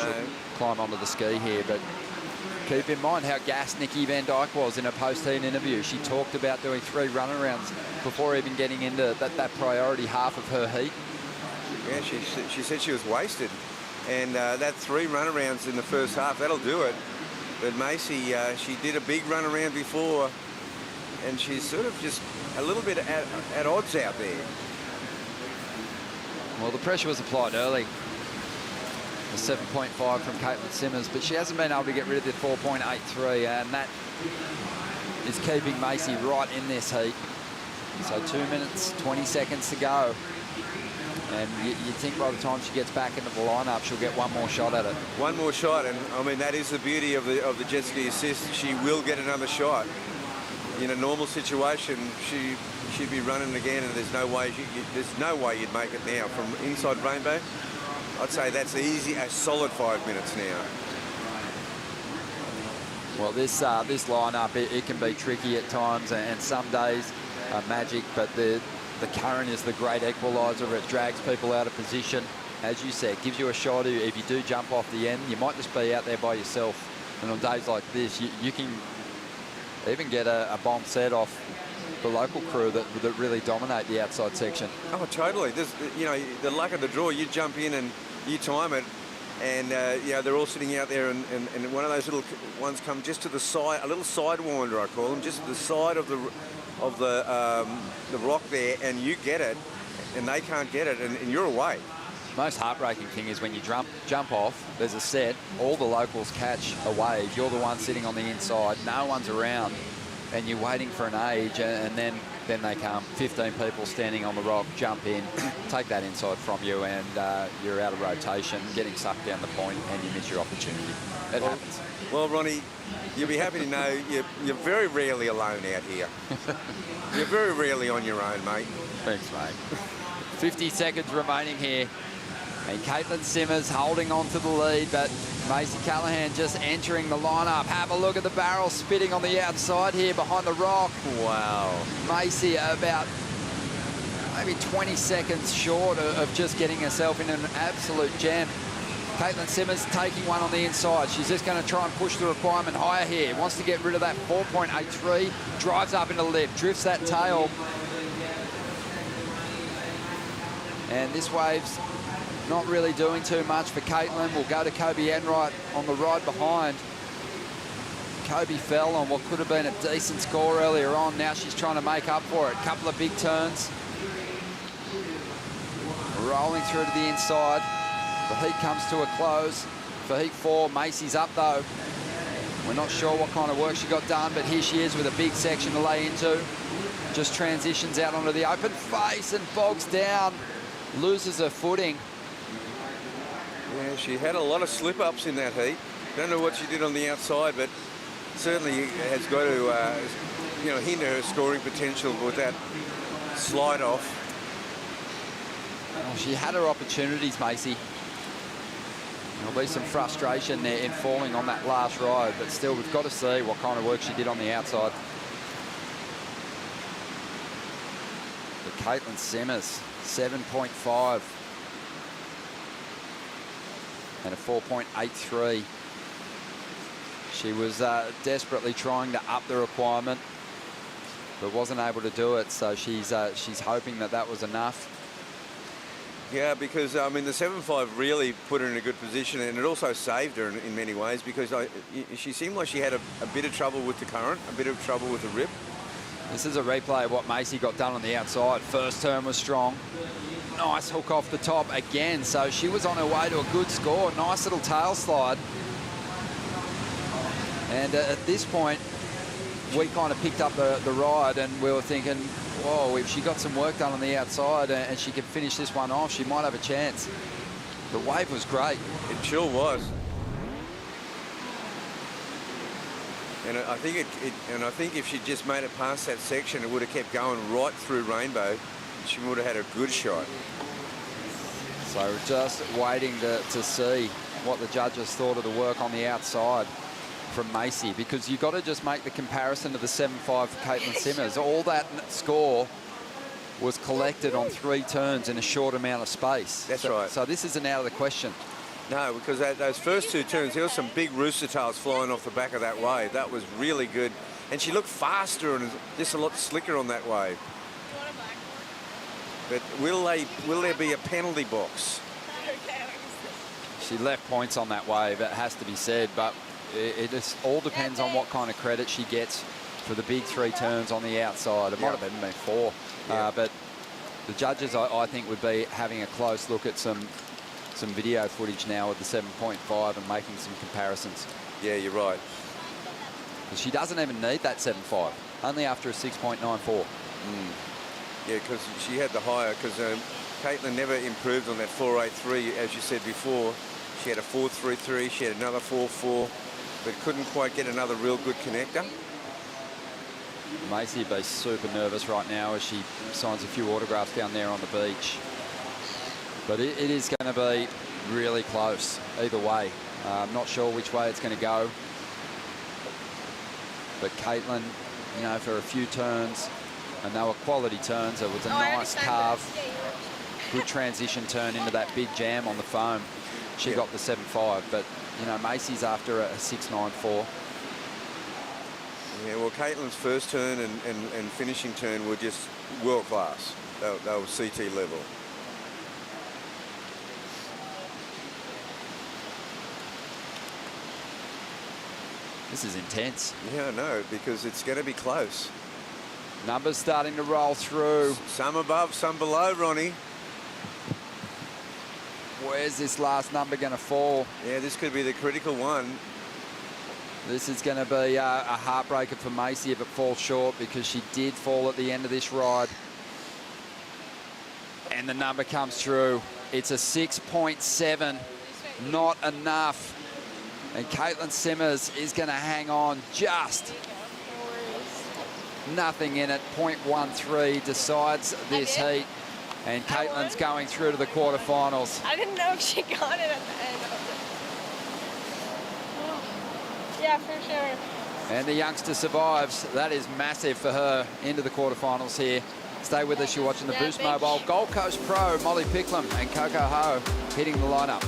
She'll climb onto the ski here, but keep in mind how gassed Nikki Van Dyke was in her post-heat interview. She talked about doing 3 runarounds before even getting into that priority half of her heat. Yeah, she said she was wasted. And that 3 runarounds in the first half, that'll do it. But Macy, she did a big runaround before, and she's sort of just a little bit at odds out there. Well, the pressure was applied early. The 7.5 from Caity Simmers, but she hasn't been able to get rid of the 4.83, and that is keeping Macy right in this heat. So 2 minutes, 20 seconds to go. And you think by the time she gets back into the lineup, she'll get one more shot at it. One more shot, and I mean, that is the beauty of the jet ski assist. She will get another shot. In a normal situation, she'd be running again, and there's no way you'd make it now from inside Rainbow. I'd say that's easy, a solid 5 minutes now. Well, this lineup, it can be tricky at times, and some days are magic, but the current is the great equaliser. It drags people out of position. As you said, gives you a shot. If you do jump off the end, you might just be out there by yourself. And on days like this, you can even get a bomb set off the local crew that really dominate the outside section. Oh, totally. You know, the luck of the draw, you jump in and you time it, and you know, they're all sitting out there, and one of those little ones come just to the side, a little sidewinder, I call them, just to the side of the rock there, and you get it, and they can't get it, and you're away. Most heartbreaking thing is when you jump off, there's a set, all the locals catch a wave, you're the one sitting on the inside, no one's around, and you're waiting for an age, and then they come. 15 people standing on the rock, jump in, take that inside from you, and you're out of rotation, getting sucked down the point, and you miss your opportunity. It happens. Well, Ronnie, you'll be happy to know you're very rarely alone out here. You're very rarely on your own, mate. Thanks, mate. 50 seconds remaining here. And Caity Simmers holding on to the lead, but Macy Callahan just entering the lineup. Have a look at the barrel spitting on the outside here behind the rock. Wow. Macy about maybe 20 seconds short of just getting herself in an absolute jam. Caitlin Simmers taking one on the inside. She's just going to try and push the requirement higher here. Wants to get rid of that 4.83. Drives up into the lip, drifts that tail. And this wave's not really doing too much for Caitlin. We'll go to Kobe Enright on the ride behind. Kobe fell on what could have been a decent score earlier on. Now she's trying to make up for it. Couple of big turns. Rolling through to the inside. The heat comes to a close for heat 4. Macy's up though. We're not sure what kind of work she got done, but here she is with a big section to lay into. Just transitions out onto the open face and bogs down. Loses her footing. Yeah, she had a lot of slip-ups in that heat. Don't know what she did on the outside, but certainly has got to, you know, hinder her scoring potential with that slide off. Well, she had her opportunities, Macy. There'll be some frustration there in falling on that last ride, but still, we've got to see what kind of work she did on the outside. But Caitlin Simmers, 7.5 and a 4.83. She was desperately trying to up the requirement, but wasn't able to do it. So she's hoping that that was enough. Yeah, because I mean the 7.5 really put her in a good position, and it also saved her in many ways, because she seemed like she had a bit of trouble with the current, a bit of trouble with the rip. This is a replay of what Macy got done on the outside. First turn was strong. Nice hook off the top again. So she was on her way to a good score. Nice little tail slide. And at this point, we kind of picked up the ride, and we were thinking, whoa, if she got some work done on the outside and she could finish this one off, she might have a chance. The wave was great. It sure was. And I think if she just made it past that section, it would have kept going right through Rainbow. She would have had a good shot. So we're just waiting to see what the judges thought of the work on the outside from Macy, because you've got to just make the comparison to the 7.5 for Caitlin Simmers. All that score was collected on 3 turns in a short amount of space. That's right. So this isn't out of the question. No, because those first 2 turns, there was some big rooster tails flying off the back of that wave. That was really good. And she looked faster and just a lot slicker on that wave. But will there be a penalty box? She left points on that wave, it has to be said, but it just all depends on what kind of credit she gets for the big 3 turns on the outside. It might have even been 4, but the judges, I think, would be having a close look at some video footage now of the 7.5 and making some comparisons. Yeah, you're right. She doesn't even need that 7.5, only after a 6.94. Yeah, because she had the higher, because Caitlin never improved on that 4.83, as you said before. She had a 4.33, she had another 4.4, but couldn't quite get another real good connector. Macy would be super nervous right now as she signs a few autographs down there on the beach. But it is going to be really close either way. I'm not sure which way it's going to go. But Caitlin, you know, for a few turns, and they were quality turns. It was a nice carve, good transition turn into that big jam on the foam. She got the 7.5, but, you know, Macy's after a 6.94. Yeah, well, Caitlin's first turn and finishing turn were just world class. They were CT level. This is intense. Yeah, I know, because it's going to be close. Numbers starting to roll through. Some above, some below, Ronnie. Where's this last number going to fall? Yeah, this could be the critical one. This is going to be a heartbreaker for Macy if it falls short, because she did fall at the end of this ride. And the number comes through. It's a 6.7. Not enough. And Caitlin Simmers is going to hang on just. Nothing in it. 0.13 decides this heat. And Caitlin's going through to the quarterfinals. I didn't know if she got it at the end. Yeah, for sure. And the youngster survives. That is massive for her into the quarterfinals here. Stay with us. You're watching the Boost Mobile Gold Coast Pro. Molly Picklum and Coco Ho hitting the lineup.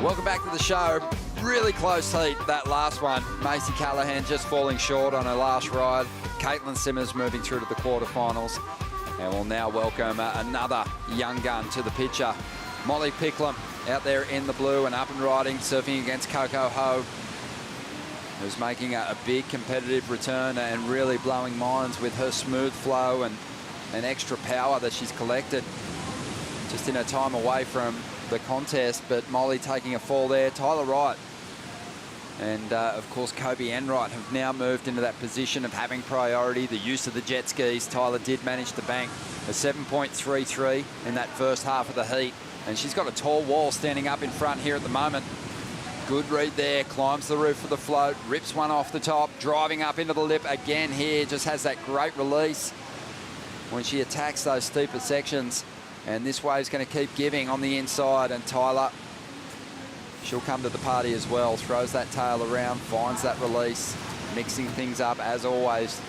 Welcome back to the show. Really close heat, that last one. Macy Callahan just falling short on her last ride. Caity Simmers moving through to the quarterfinals. And we'll now welcome another young gun to the picture. Molly Picklum out there in the blue and up and riding, surfing against Coco Ho, who's making a big competitive return and really blowing minds with her smooth flow and extra power that she's collected just in her time away from the contest. But Molly taking a fall there. Tyler Wright and of course Kobe Enright have now moved into that position of having priority, the use of the jet skis. Tyler did manage to bank a 7.33 in that first half of the heat, and she's got a tall wall standing up in front here at the moment. Good read there, climbs the roof of the float, rips one off the top, driving up into the lip again here, just has that great release when she attacks those steeper sections. And this wave's going to keep giving on the inside, and Tyler, she'll come to the party as well. Throws that tail around, finds that release, mixing things up as always.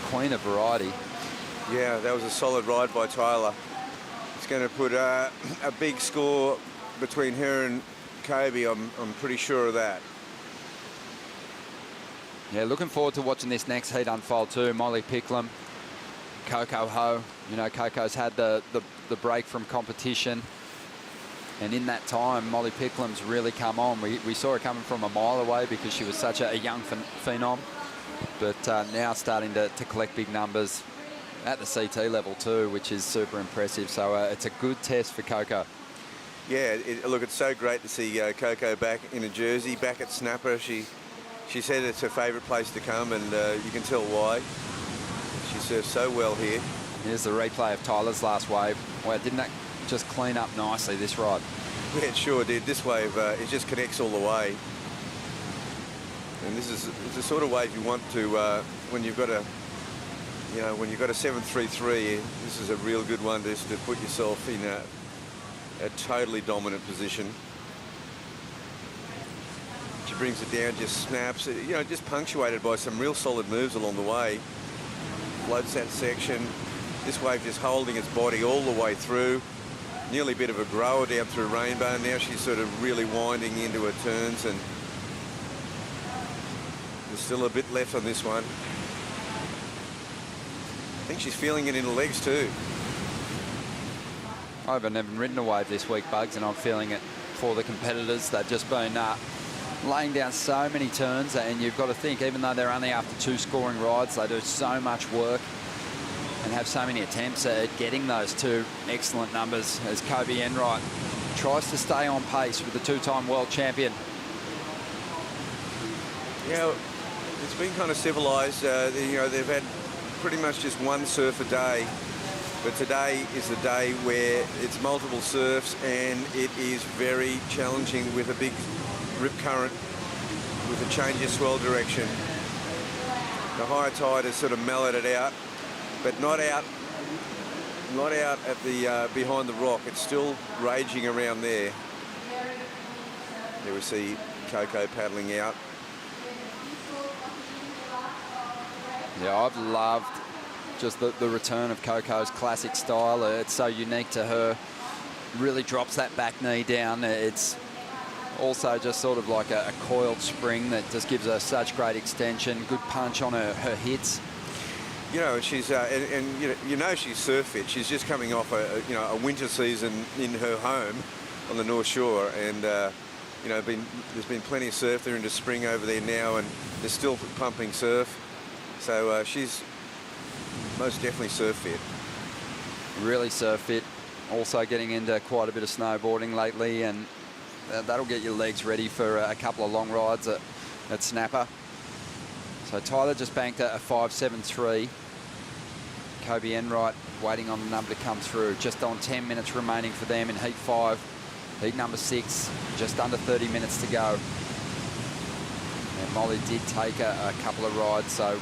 Queen of variety. Yeah, that was a solid ride by Tyler. It's going to put a big score between her and Kobe. I'm pretty sure of that. Yeah, looking forward to watching this next heat unfold too. Molly Picklum, Coco Ho. You know, Coco's had the break from competition. And in that time, Molly Picklum's really come on. We saw her coming from a mile away because she was such a young phenom. But now starting to collect big numbers at the CT level too, which is super impressive. So it's a good test for Coco. Yeah, look, it's so great to see Coco back in a jersey, back at Snapper. She said it's her favourite place to come, and you can tell why. She surfs so well here. Here's the replay of Tyler's last wave. Wow, didn't that just clean up nicely, this ride? Yeah, it sure did. This wave, it just connects all the way. And this is the sort of wave you want to, when you've got a, you know, when you've got a 733, this is a real good one just to put yourself in a totally dominant position. She brings it down, just snaps, you know, just punctuated by some real solid moves along the way. Floats that section. This wave just holding its body all the way through. Nearly a bit of a grower down through Rainbow. Now she's sort of really winding into her turns, and there's still a bit left on this one. I think she's feeling it in the legs too. I haven't even ridden a wave this week, Bugs, and I'm feeling it for the competitors. They've just been laying down so many turns, and you've got to think, even though they're only after 2 scoring rides, they do so much work and have so many attempts at getting those 2 excellent numbers as Kobe Enright tries to stay on pace with the 2-time world champion. Yeah, it's been kind of civilised. You know, they've had pretty much just one surf a day, but today is the day where it's multiple surfs, and it is very challenging with a big rip current, with a change of swell direction. The high tide has sort of mellowed it out, but not out at the behind the rock. It's still raging around there. There we see Coco paddling out. Yeah, I've loved just the return of Coco's classic style. It's so unique to her. Really drops that back knee down. It's also just sort of like a coiled spring that just gives her such great extension. Good punch on her hits. You know, she's and you know she's surf fit. She's just coming off a winter season in her home on the North Shore, and you know, there's been plenty of surf. They're into spring over there now, and they're still pumping surf. So she's most definitely surf fit. Really surf fit. Also getting into quite a bit of snowboarding lately, and that'll get your legs ready for a couple of long rides at Snapper. So Tyler just banked a 5.73. Kobe Enright waiting on the number to come through. Just on 10 minutes remaining for them in heat 5. Heat number 6, just under 30 minutes to go. And Molly did take a couple of rides, so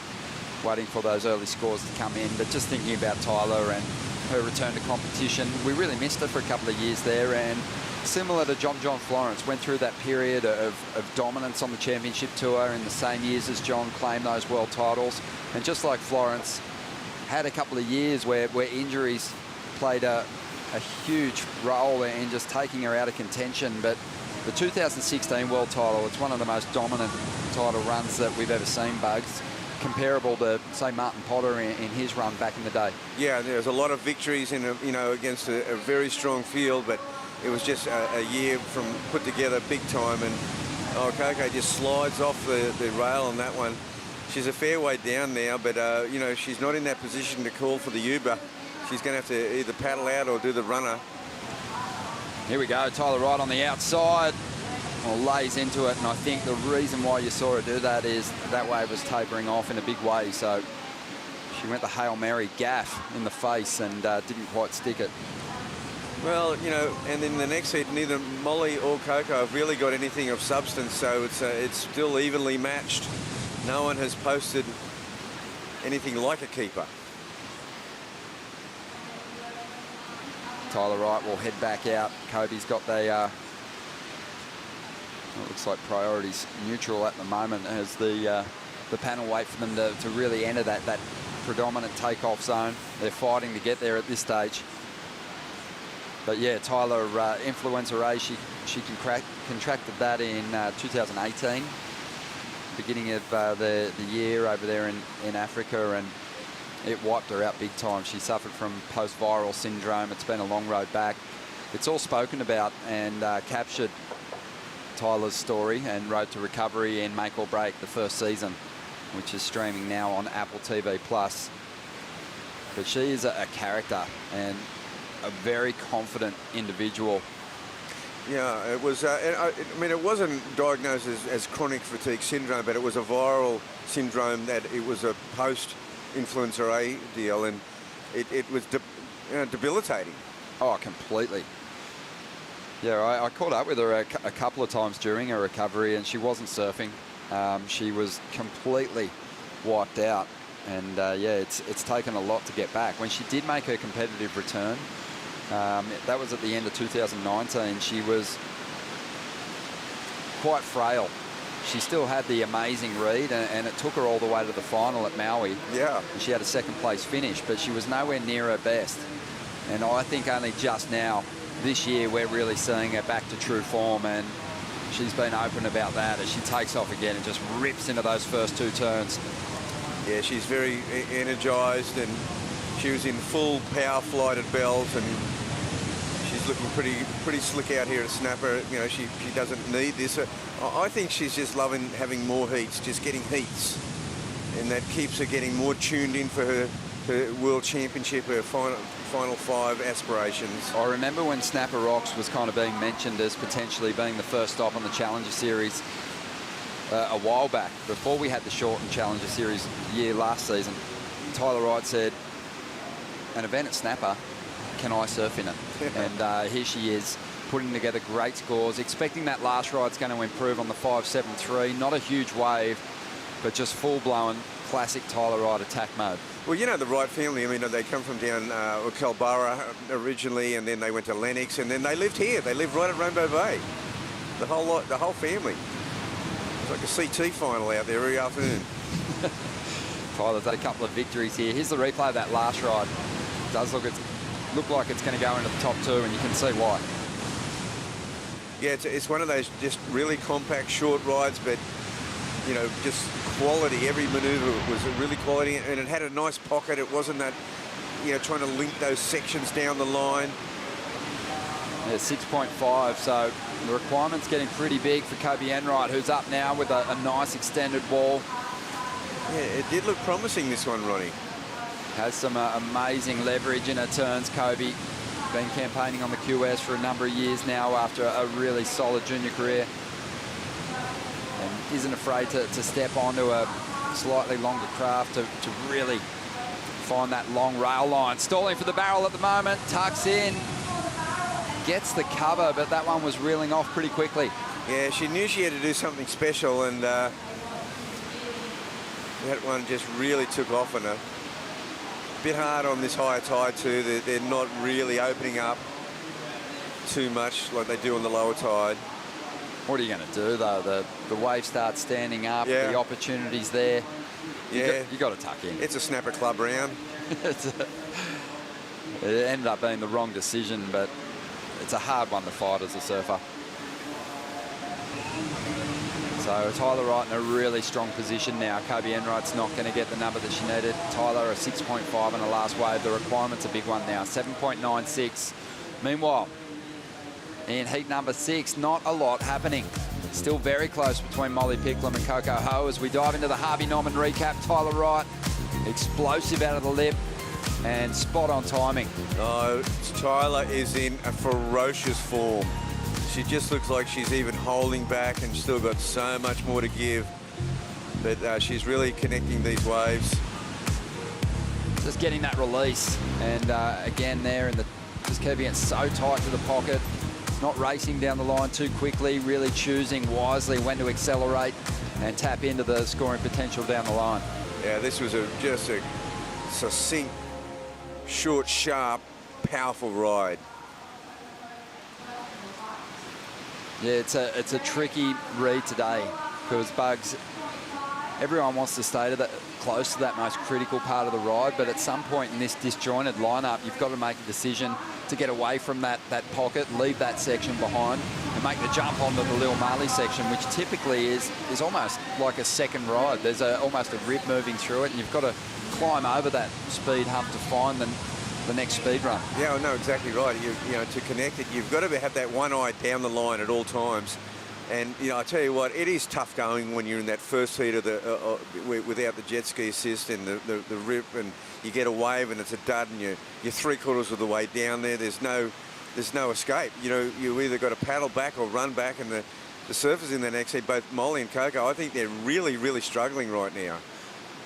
waiting for those early scores to come in. But just thinking about Tyler and her return to competition, we really missed her for a couple of years there, and similar to John Florence, went through that period of dominance on the championship tour in the same years as John claimed those world titles. And just like Florence, had a couple of years where injuries played a a huge role in just taking her out of contention. But the 2016 World title, it's one of the most dominant title runs that we've ever seen, Bugs. Comparable to, say, Martin Potter in his run back in the day. Yeah, there's a lot of victories in against a very strong field, but it was just a year from put together big time, and Coco just slides off the rail on that one. She's a fair way down now, but she's not in that position to call for the Uber. She's going to have to either paddle out or do the runner. Here we go, Tyler Wright on the outside. Well, lays into it, and I think the reason why you saw her do that is that wave was tapering off in a big way, so she went the Hail Mary gaff in the face and didn't quite stick it. Well, and in the next heat, neither Molly or Coco have really got anything of substance, so it's still evenly matched. No one has posted anything like a keeper. Tyler Wright will head back out. Kobe's got the it looks like priorities neutral at the moment as the panel wait for them to really enter that predominant takeoff zone. They're fighting to get there at this stage. But yeah, Tyler, influenza A, she contracted that in 2018, beginning of the year over there in Africa, and it wiped her out big time. She suffered from post-viral syndrome. It's been a long road back. It's all spoken about and captured Tyler's story and Road to Recovery in Make or Break, the first season, which is streaming now on Apple TV+. But she is a character and a very confident individual. Yeah, it was, I mean, it wasn't diagnosed as chronic fatigue syndrome, but it was a viral syndrome that it was a post-influenza A deal, and it was debilitating. Oh, completely. Yeah, I caught up with her a couple of times during her recovery, and she wasn't surfing. She was completely wiped out, and yeah, it's taken a lot to get back. When she did make her competitive return, that was at the end of 2019. She was quite frail. She still had the amazing read, and it took her all the way to the final at Maui. Yeah. And she had a second place finish, but she was nowhere near her best. And I think only just now, this year, we're really seeing her back to true form, and she's been open about that as she takes off again and just rips into those first two turns. Yeah, she's very energised, and she was in full power flight at Bells, and she's looking pretty slick out here at Snapper. She doesn't need this. I think she's just loving having more heats, just getting heats, and that keeps her getting more tuned in for her World Championship, her Final Five aspirations. I remember when Snapper Rocks was kind of being mentioned as potentially being the first stop on the Challenger Series a while back, before we had the shortened Challenger Series year last season. Tyler Wright said, an event at Snapper, can I surf in it? And here she is, putting together great scores, expecting that last ride's going to improve on the 5.73. Not a huge wave, but just full-blown classic Tyler Wright attack mode. Well, the Wright family, I mean, they come from down Kalbarra originally, and then they went to Lennox, and then they lived here. They lived right at Rainbow Bay. The whole family. It's like a CT final out there every afternoon. Tyler's had a couple of victories here. Here's the replay of that last ride. It does look like it's going to go into the top two, and you can see why. Yeah, it's one of those just really compact, short rides, but just quality. Every maneuver was really quality, and it had a nice pocket. It wasn't that, trying to link those sections down the line. Yeah, 6.5, so the requirement's getting pretty big for Kobe Enright, who's up now with a nice extended wall. Yeah, it did look promising, this one, Ronnie. Has some amazing leverage in her turns, Kobe. Been campaigning on the QS for a number of years now after a really solid junior career. And isn't afraid to step onto a slightly longer craft to really find that long rail line. Stalling for the barrel at the moment, tucks in, gets the cover, but that one was reeling off pretty quickly. Yeah, she knew she had to do something special, and that one just really took off on her. Bit hard on this higher tide too. They're not really opening up too much like they do on the lower tide. What are you going to do though? The wave starts standing up, yeah. The opportunity's there. Yeah, you got to tuck in. It's a Snapper Club round. It ended up being the wrong decision, but it's a hard one to fight as a surfer. So Tyler Wright in a really strong position now. Kobe Enright's not going to get the number that she needed. Tyler a 6.5 on the last wave. The requirement's a big one now, 7.96. Meanwhile, in heat number 6, not a lot happening. Still very close between Molly Picklum and Coco Ho as we dive into the Harvey Norman recap. Tyler Wright, explosive out of the lip and spot on timing. Oh, Tyler is in a ferocious form. She just looks like she's even holding back and still got so much more to give. But she's really connecting these waves. Just getting that release. And again there, just keeping it so tight to the pocket. Not racing down the line too quickly, really choosing wisely when to accelerate and tap into the scoring potential down the line. Yeah, this was just a succinct, short, sharp, powerful ride. Yeah, it's a tricky read today because Bugs, everyone wants to stay to that, close to that most critical part of the ride, but at some point in this disjointed lineup, you've got to make a decision to get away from that pocket, leave that section behind, and make the jump onto the Lil Marley section, which typically is almost like a second ride. There's almost a rip moving through it, and you've got to climb over that speed hump to find the next speed run. Yeah, I know exactly right. You know, to connect it, you've got to have that one eye down the line at all times. And you know, I tell you what, it is tough going when you're in that first heat of the without the jet ski assist and the rip, and you get a wave and it's a dud, and you're 3/4 of the way down there. There's no escape. You know, you either got to paddle back or run back, and the surfers in the next heat, both Molly and Coco, I think they're really struggling right now.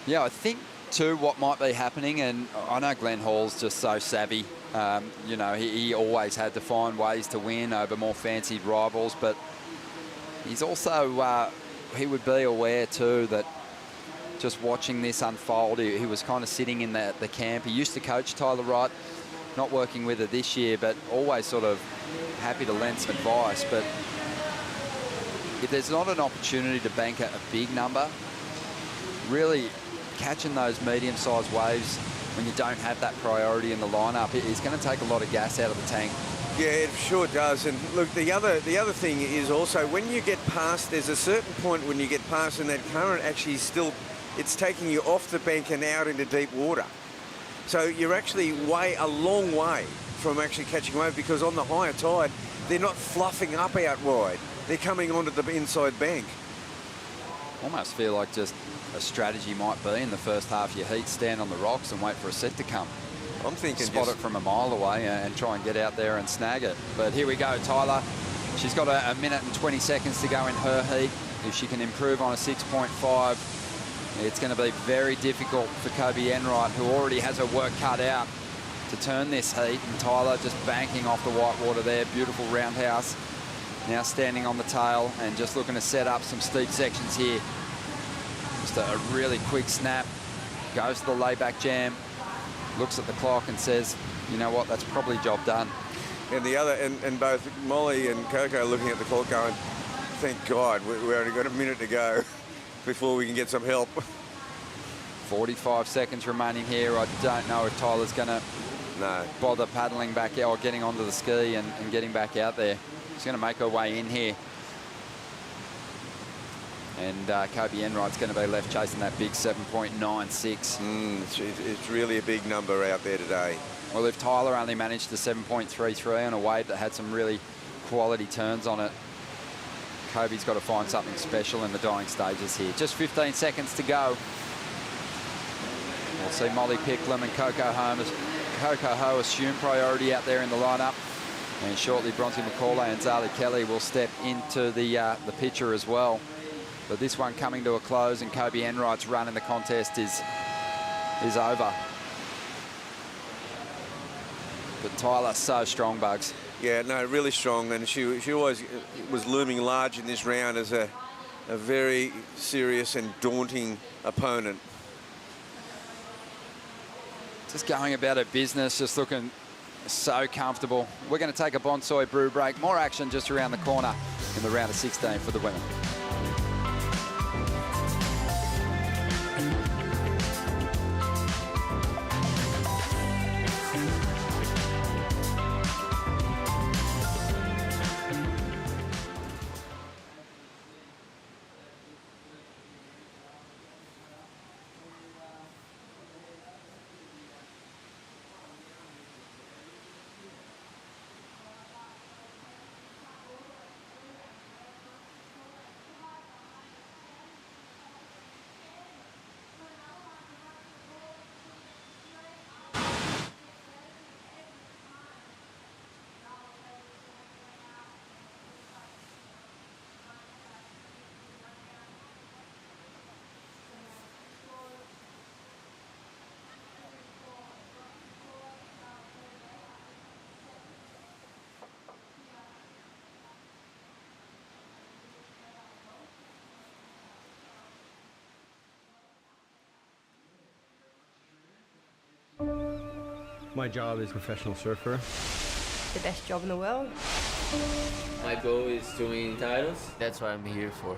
Yeah, I think too what might be happening, and I know Glenn Hall's just so savvy. You know, he always had to find ways to win over more fancied rivals, but he's also, he would be aware too that just watching this unfold, he was kind of sitting in the camp. He used to coach Tyler Wright, not working with her this year, but always sort of happy to lend some advice. But if there's not an opportunity to bank a big number, really catching those medium-sized waves when you don't have that priority in the lineup, it's going to take a lot of gas out of the tank. Yeah, it sure does. And look, the other thing is also when you get past, there's a certain point when you get past and that current actually still, it's taking you off the bank and out into deep water. So you're actually a long way from actually catching wave, because on the higher tide, they're not fluffing up out wide. They're coming onto the inside bank. Almost feel like just a strategy might be in the first half of your heat, stand on the rocks and wait for a set to come. I'm thinking spot it from a mile away and try and get out there and snag it. But here we go, Tyler. She's got a minute and 20 seconds to go in her heat. If she can improve on a 6.5, it's going to be very difficult for Kobe Enright, who already has her work cut out, to turn this heat. And Tyler just banking off the white water there. Beautiful roundhouse. Now standing on the tail and just looking to set up some steep sections here. Just a really quick snap. Goes to the layback jam. Looks at the clock and says, you know what, that's probably job done. And the other, and both Molly and Coco looking at the clock going, thank God, we only got a minute to go before we can get some help. 45 seconds remaining here. I don't know if Tyler's going to bother paddling back out or getting onto the ski and getting back out there. She's going to make her way in here. And Kobe Enright's going to be left chasing that big 7.96. It's really a big number out there today. Well, if Tyler only managed the 7.33 on a wave that had some really quality turns on it, Kobe's got to find something special in the dying stages here. Just 15 seconds to go. We'll see Molly Picklum and Coco Ho assume priority out there in the lineup. And shortly, Bronte Macaulay and Zali Kelly will step into the picture as well. But this one coming to a close, and Kobe Enright's run in the contest is over. But Tyler, so strong, Bugs. Yeah, no, really strong, and she always was looming large in this round as a very serious and daunting opponent. Just going about her business, just looking so comfortable. We're going to take a Bonsai brew break. More action just around the corner in the round of 16 for the women. My job is professional surfer. The best job in the world. My goal is to win titles. That's what I'm here for.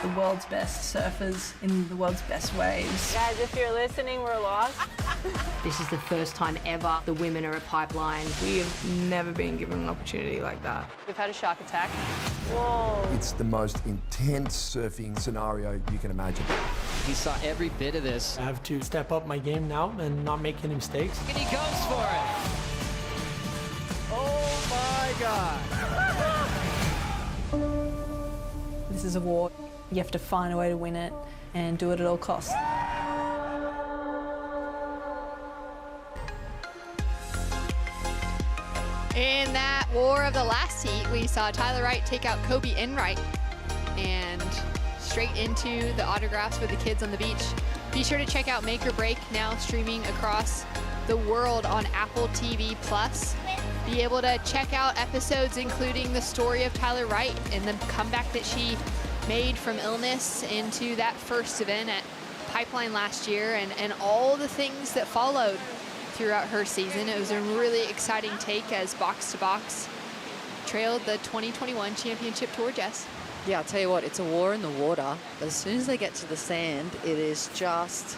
The world's best surfers in the world's best waves. Guys, if you're listening, we're lost. This is the first time ever the women are a pipeline. We have never been given an opportunity like that. We've had a shark attack. Whoa. It's the most intense surfing scenario you can imagine. He saw every bit of this. I have to step up my game now and not make any mistakes. And he goes for it. Oh my God. This is a war. You have to find a way to win it and do it at all costs. In that war of the last heat, we saw Tyler Wright take out Kobe Enright and straight into the autographs with the kids on the beach. Be sure to check out Make or Break, now streaming across the world on Apple TV+. Be able to check out episodes including the story of Tyler Wright and the comeback that she made from illness into that first event at Pipeline last year and all the things that followed throughout her season. It was a really exciting take as Box to Box trailed the 2021 Championship Tour, Jess. Yeah, I'll tell you what, it's a war in the water. But as soon as they get to the sand, it is just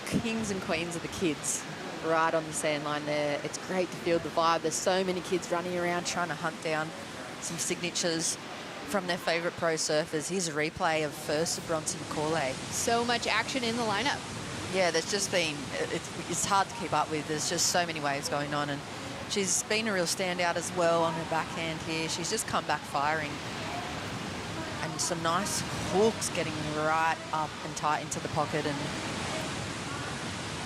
kings and queens of the kids right on the sand line there. It's great to feel the vibe. There's so many kids running around trying to hunt down some signatures from their favourite pro surfers. Here's a replay of first of Bronte Macaulay. So much action in the lineup. Yeah, there's just been, it's hard to keep up with. There's just so many waves going on, and she's been a real standout as well on her backhand here. She's just come back firing. And some nice hooks getting right up and tight into the pocket, and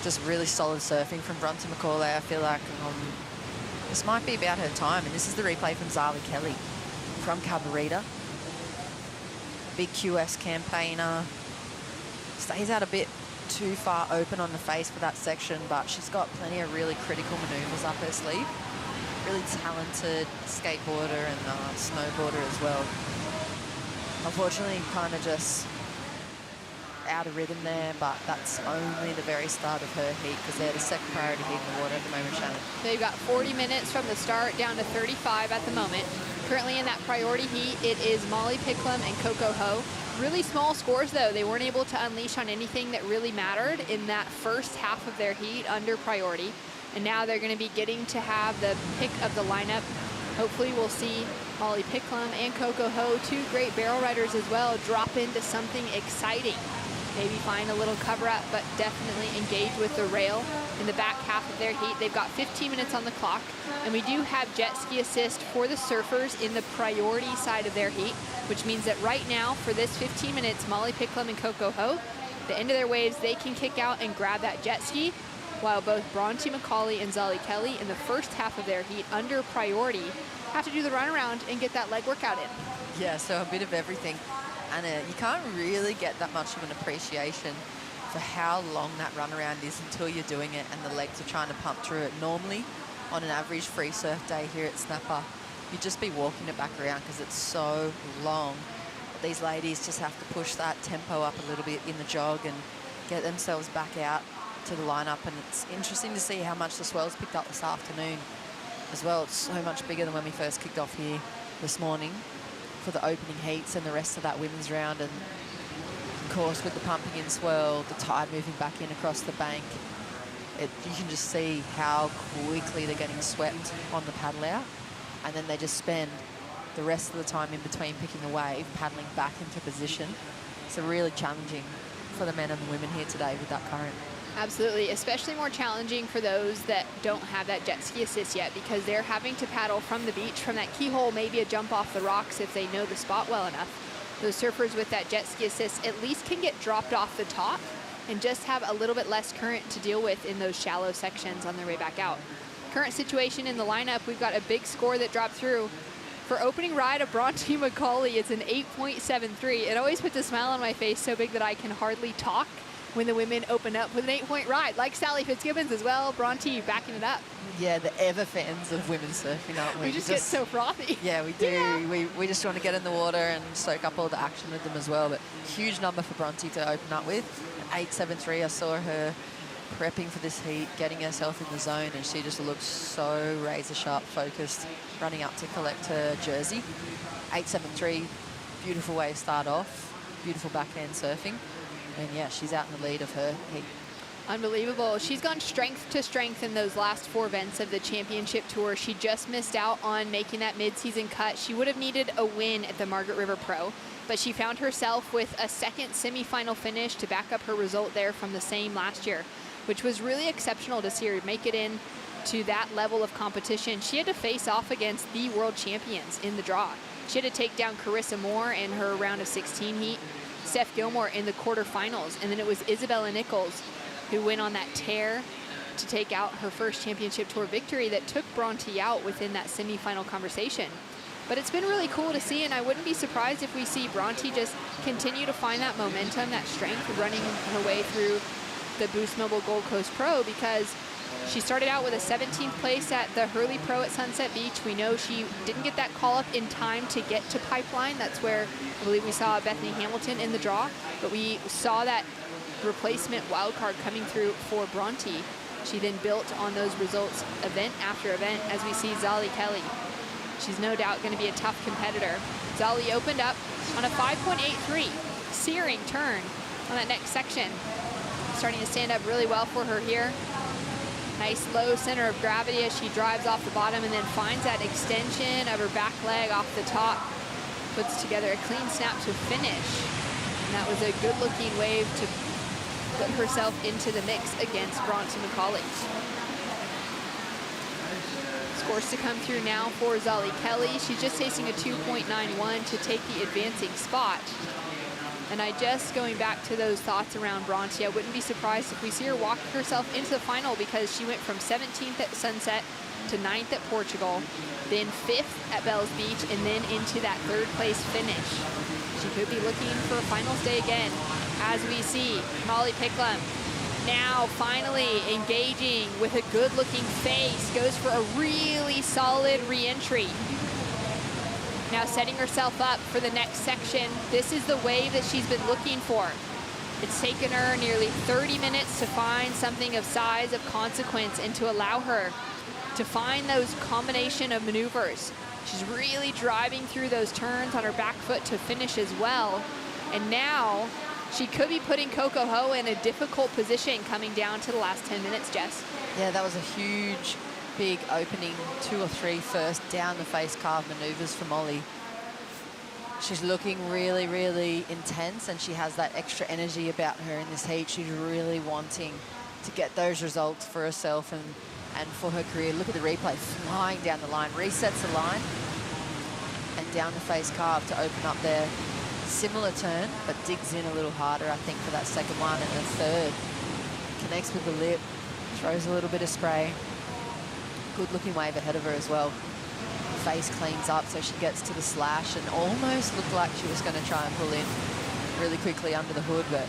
just really solid surfing from Bronte Macaulay. I feel like this might be about her time, and this is the replay from Zali Kelly from Cabarita. Big QS campaigner. Stays out a bit too far open on the face for that section, but she's got plenty of really critical maneuvers up her sleeve. Really talented skateboarder and snowboarder as well. Unfortunately, kind of just out of rhythm there, but that's only the very start of her heat because they're the second priority heat in the water at the moment, Shannon. They've got 40 minutes from the start down to 35 at the moment. Currently in that priority heat, it is Molly Picklum and Coco Ho. Really small scores, though. They weren't able to unleash on anything that really mattered in that first half of their heat under priority. And now they're going to be getting to have the pick of the lineup. Hopefully we'll see Molly Picklum and Coco Ho, two great barrel riders as well, drop into something exciting. Maybe find a little cover up, but definitely engage with the rail in the back half of their heat. They've got 15 minutes on the clock, and we do have jet ski assist for the surfers in the priority side of their heat, which means that right now, for this 15 minutes, Molly Picklum and Coco Ho, the end of their waves, they can kick out and grab that jet ski, while both Bronte Macaulay and Zali Kelly in the first half of their heat under priority have to do the runaround and get that leg workout in. Yeah, so a bit of everything. And you can't really get that much of an appreciation for how long that runaround is until you're doing it and the legs are trying to pump through it. Normally, on an average free surf day here at Snapper, you'd just be walking it back around because it's so long. But these ladies just have to push that tempo up a little bit in the jog and get themselves back out to the lineup. And it's interesting to see how much the swell's picked up this afternoon as well. It's so much bigger than when we first kicked off here this morning for the opening heats and the rest of that women's round. And of course, with the pumping in swell, the tide moving back in across the bank, you can just see how quickly they're getting swept on the paddle out, and then they just spend the rest of the time in between picking a wave, paddling back into position. So really challenging for the men and the women here today with that current. Absolutely, especially more challenging for those that don't have that jet ski assist yet, because they're having to paddle from the beach, from that keyhole, maybe a jump off the rocks if they know the spot well enough. Those surfers with that jet ski assist at least can get dropped off the top and just have a little bit less current to deal with in those shallow sections on their way back out. Current situation in the lineup, we've got a big score that dropped through. For opening ride of Bronte Macaulay, it's an 8.73. It always puts a smile on my face so big that I can hardly talk when the women open up with an 8-point ride, like Sally Fitzgibbons as well. Bronte backing it up. Yeah, the ever fans of women's surfing, aren't we? We just get so frothy. Yeah, we do. Yeah. We just want to get in the water and soak up all the action with them as well. But huge number for Bronte to open up with. An 8.73. I saw her prepping for this heat, getting herself in the zone, and she just looks so razor-sharp focused, running up to collect her jersey. 8.73, beautiful way to start off, beautiful backhand surfing. And yeah, she's out in the lead of her heat. Unbelievable. She's gone strength to strength in those last 4 events of the championship tour. She just missed out on making that mid-season cut. She would have needed a win at the Margaret River Pro, but she found herself with a second semifinal finish to back up her result there from the same last year, which was really exceptional to see her make it in to that level of competition. She had to face off against the world champions in the draw. She had to take down Carissa Moore in her round of 16 heat, Steph Gilmore in the quarterfinals, and then it was Isabella Nichols who went on that tear to take out her first championship tour victory that took Bronte out within that semifinal conversation. But it's been really cool to see, and I wouldn't be surprised if we see Bronte just continue to find that momentum, that strength, running her way through the Boost Mobile Gold Coast Pro, because she started out with a 17th place at the Hurley Pro at Sunset Beach. We know she didn't get that call up in time to get to Pipeline. That's where I believe we saw Bethany Hamilton in the draw, but we saw that replacement wildcard coming through for Bronte. She then built on those results event after event, as we see Zali Kelly. She's no doubt going to be a tough competitor. Zali opened up on a 5.83, searing turn on that next section. Starting to stand up really well for her here. Nice low center of gravity as she drives off the bottom and then finds that extension of her back leg off the top. Puts together a clean snap to finish. And that was a good-looking wave to put herself into the mix against Bronte Macaulay. Scores to come through now for Zali Kelly. She's just chasing a 2.91 to take the advancing spot. And going back to those thoughts around Bronte, I wouldn't be surprised if we see her walk herself into the final, because she went from 17th at Sunset to 9th at Portugal, then 5th at Bells Beach, and then into that 3rd place finish. She could be looking for a finals day again, as we see Molly Picklum now finally engaging with a good-looking face, goes for a really solid re-entry. Now setting herself up for the next section. This is the wave that she's been looking for. It's taken her nearly 30 minutes to find something of size, of consequence, and to allow her to find those combination of maneuvers. She's really driving through those turns on her back foot to finish as well. And now she could be putting Coco Ho in a difficult position coming down to the last 10 minutes, Jess. Yeah, that was a huge, big opening 2 or 3 first down the face carve maneuvers for Molly. She's looking really, really intense, and she has that extra energy about her in this heat. She's really wanting to get those results for herself and for her career. Look at the replay, flying down the line, resets the line, and down the face carve to open up there. Similar turn, but digs in a little harder, I think, for that second one. And the third connects with the lip, throws a little bit of spray. Good looking wave ahead of her as well. Face cleans up, so she gets to the slash and almost looked like she was going to try and pull in really quickly under the hood, but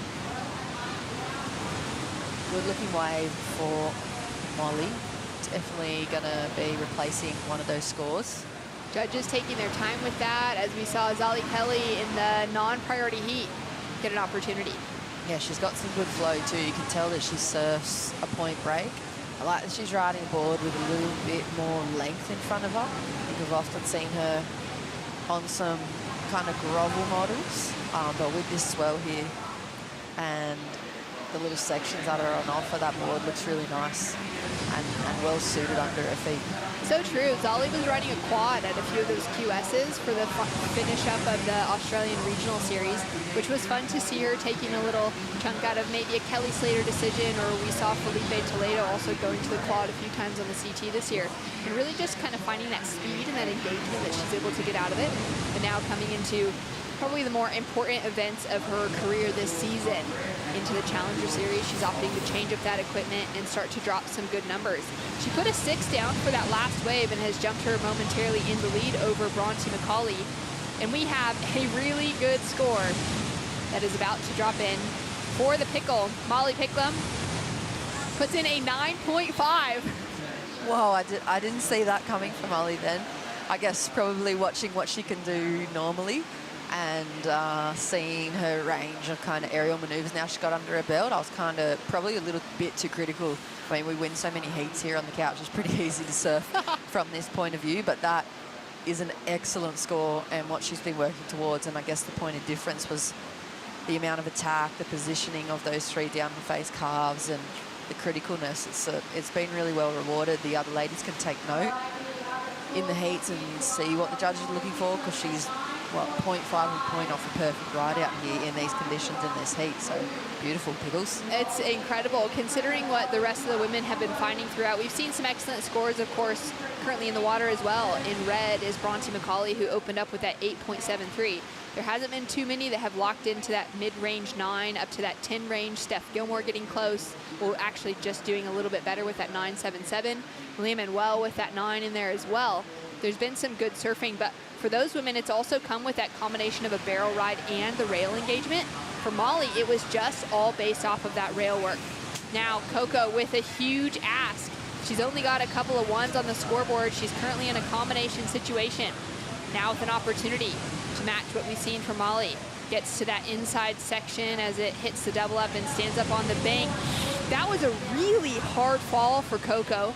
good looking wave for Molly. Definitely going to be replacing one of those scores. Judges taking their time with that, as we saw Zali Kelly in the non-priority heat get an opportunity. Yeah, she's got some good flow too. You can tell that she surfs a point break. I like that she's riding a board with a little bit more length in front of her. I think we've often seen her on some kind of grovel models, but with this swell here and the little sections that are on offer, that board looks really nice and well suited under her feet. So true. Zali was riding a quad at a few of those QSs for the finish up of the Australian Regional Series, which was fun to see her taking a little chunk out of maybe a Kelly Slater decision, or we saw Felipe Toledo also going to the quad a few times on the CT this year, and really just kind of finding that speed and that engagement that she's able to get out of it. And now coming into probably the more important events of her career this season, into the Challenger Series, she's opting to change up that equipment and start to drop some good numbers. She put a 6 down for that last wave and has jumped her momentarily in the lead over Bronte Macaulay. And we have a really good score that is about to drop in for the pickle. Molly Picklum puts in a 9.5. Whoa, I didn't see that coming from Molly then. I guess probably watching what she can do normally. and seeing her range of kind of aerial manoeuvres now she's got under her belt, I was kind of probably a little bit too critical. I mean, we win so many heats here on the couch. It's pretty easy to surf from this point of view, but that is an excellent score and what she's been working towards. And I guess the point of difference was the amount of attack, the positioning of those 3 down the face calves, and the criticalness. It's been really well rewarded. The other ladies can take note in the heats and see what the judges are looking for, because she's, well, 0.5 of a point off a perfect ride out here in these conditions in this heat. So beautiful, Pickles. It's incredible considering what the rest of the women have been finding throughout. We've seen some excellent scores, of course, currently in the water as well. In red is Bronte Macaulay, who opened up with that 8.73. There hasn't been too many that have locked into that mid-range 9 up to that 10 range. Steph Gilmore getting close. Well, actually just doing a little bit better with that 9.77. Malia Manuel with that 9 in there as well. There's been some good surfing, but for those women, it's also come with that combination of a barrel ride and the rail engagement. For Molly, it was just all based off of that rail work. Now, Coco with a huge ask. She's only got a couple of 1s on the scoreboard. She's currently in a combination situation. Now with an opportunity to match what we've seen from Molly. Gets to that inside section as it hits the double up and stands up on the bank. That was a really hard fall for Coco.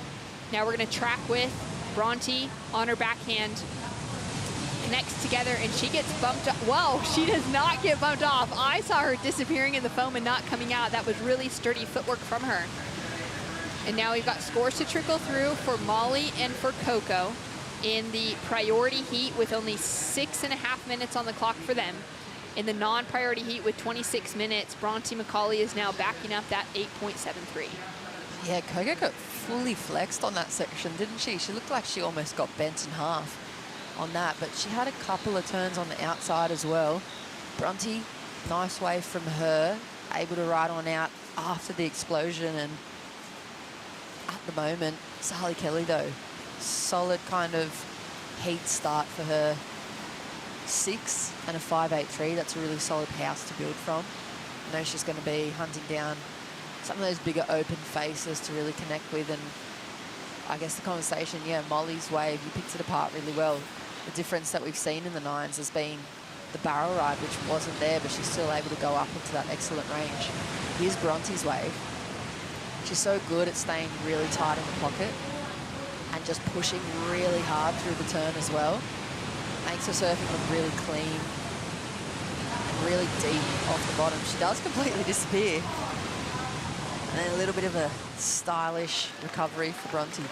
Now we're gonna track with Bronte on her backhand. Connects together and she gets bumped up. Whoa, she does not get bumped off. I saw her disappearing in the foam and not coming out. That was really sturdy footwork from her. And now we've got scores to trickle through for Molly and for Coco in the priority heat with only 6.5 minutes on the clock for them. In the non-priority heat with 26 minutes, Bronte Macaulay is now backing up that 8.73. Yeah, Coco got fully flexed on that section, didn't she? She looked like she almost got bent in half on that, but she had a couple of turns on the outside as well. Bronte, nice wave from her, able to ride on out after the explosion. And at the moment, Sally Kelly though, solid kind of heat start for her. 6 and a 5.83, that's a really solid house to build from. I know she's going to be hunting down some of those bigger open faces to really connect with. And I guess the conversation, yeah, Molly's wave, you picked it apart really well. The difference that we've seen in the 9s has been the barrel ride, which wasn't there, but she's still able to go up into that excellent range. Here's Bronte's wave. She's so good at staying really tight in the pocket and just pushing really hard through the turn as well. Makes her surfing look really clean and really deep off the bottom. She does completely disappear. And then a little bit of a stylish recovery for Bronte.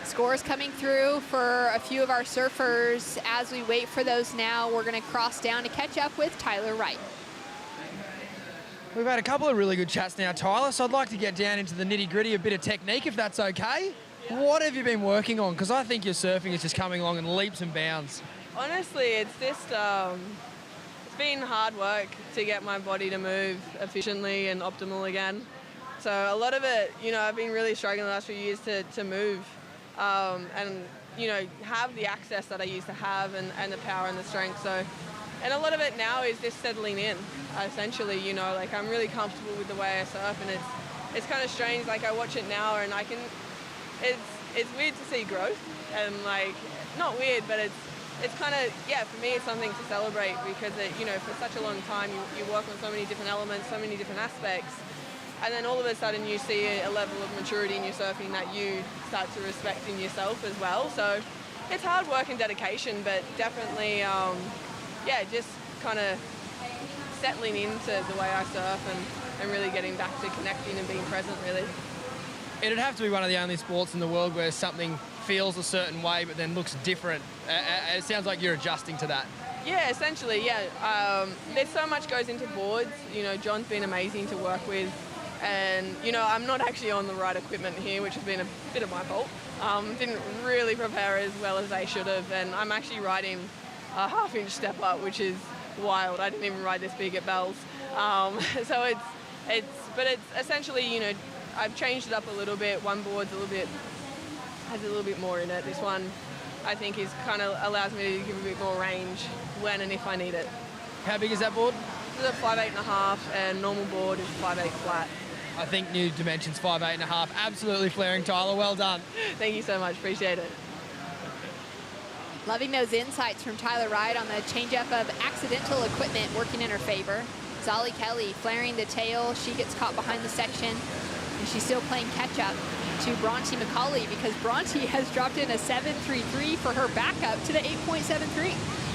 Scores coming through for a few of our surfers. As we wait for those now, we're going to cross down to catch up with Tyler Wright. We've had a couple of really good chats now, Tyler, so I'd like to get down into the nitty-gritty, a bit of technique, if that's okay. What have you been working on? Because I think your surfing is just coming along in leaps and bounds. Honestly, it's just, it's been hard work to get my body to move efficiently and optimal again. So a lot of it, you know, I've been really struggling the last few years to move and, you know, have the access that I used to have and the power and the strength. So, and a lot of it now is just settling in, essentially, you know, like I'm really comfortable with the way I surf, and it's kind of strange, like I watch it now and I can, it's weird to see growth, and like, not weird, but it's kind of, yeah, for me it's something to celebrate, because it, you know, for such a long time you work on so many different elements, so many different aspects, and then all of a sudden you see a level of maturity in your surfing that you start to respect in yourself as well. So it's hard work and dedication, but definitely, yeah, just kind of settling into the way I surf and really getting back to connecting and being present, really. It'd have to be one of the only sports in the world where something feels a certain way but then looks different. It sounds like you're adjusting to that. Yeah, essentially, yeah. There's so much goes into boards. You know, John's been amazing to work with. And, you know, I'm not actually on the right equipment here, which has been a bit of my fault. Didn't really prepare as well as I should have. And I'm actually riding a 1/2-inch step up, which is wild. I didn't even ride this big at Bells. So it's essentially, you know, I've changed it up a little bit. One board's has a little bit more in it. This one, I think, is kind of allows me to give a bit more range when and if I need it. How big is that board? This is a 5.8.5, and normal board is 5.8 flat. I think new dimensions 5.8.5. Absolutely flaring, Tyler. Well done. Thank you so much. Appreciate it. Loving those insights from Tyler Wright on the changeup of accidental equipment working in her favor. Zolly Kelly flaring the tail. She gets caught behind the section, and she's still playing catch-up to Bronte Macaulay because Bronte has dropped in a 7.33 for her backup to the 8.73.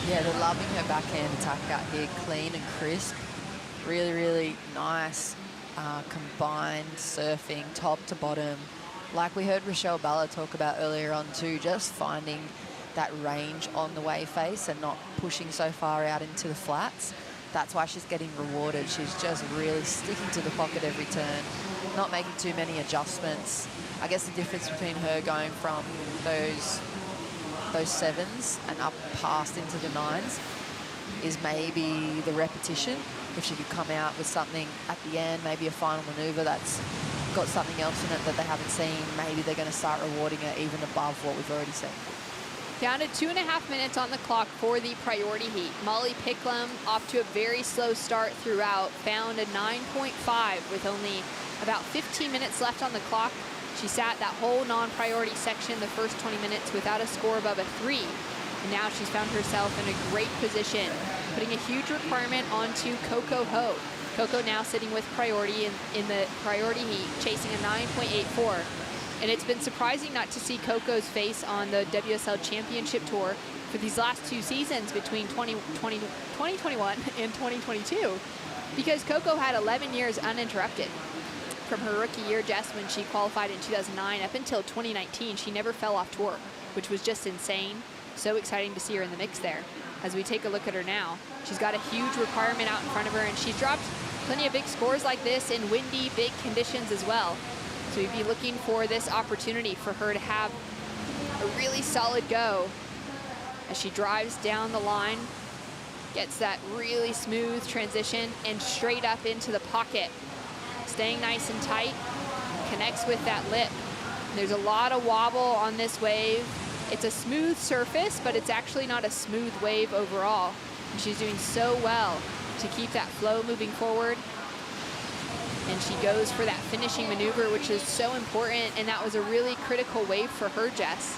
Yeah, they're loving her backhand attack out here, clean and crisp. Really, really nice combined surfing, top to bottom. Like we heard Rochelle Balla talk about earlier on too, just finding that range on the wave face and not pushing so far out into the flats. That's why she's getting rewarded. She's just really sticking to the pocket every turn, not making too many adjustments. I guess the difference between her going from those sevens and up past into the nines is maybe the repetition. If she could come out with something at the end, maybe a final maneuver that's got something else in it that they haven't seen, maybe they're going to start rewarding her even above what we've already seen. Down to 2.5 minutes on the clock for the priority heat. Molly Picklum off to a very slow start throughout, found a 9.5 with only about 15 minutes left on the clock. She sat that whole non-priority section the first 20 minutes without a score above a 3. And now she's found herself in a great position, putting a huge requirement onto Coco Ho. Coco now sitting with priority in the priority heat, chasing a 9.84. And it's been surprising not to see Coco's face on the WSL Championship Tour for these last 2 seasons between 2021 and 2022, because Coco had 11 years uninterrupted. From her rookie year, Jess, when she qualified in 2009, up until 2019, she never fell off tour, which was just insane. So exciting to see her in the mix there. As we take a look at her now, she's got a huge requirement out in front of her, and she's dropped plenty of big scores like this in windy, big conditions as well. So we'd be looking for this opportunity for her to have a really solid go as she drives down the line, gets that really smooth transition, and straight up into the pocket. Staying nice and tight, connects with that lip. There's a lot of wobble on this wave. It's a smooth surface, but it's actually not a smooth wave overall. And she's doing so well to keep that flow moving forward. And she goes for that finishing maneuver, which is so important, and that was a really critical wave for her, Jess.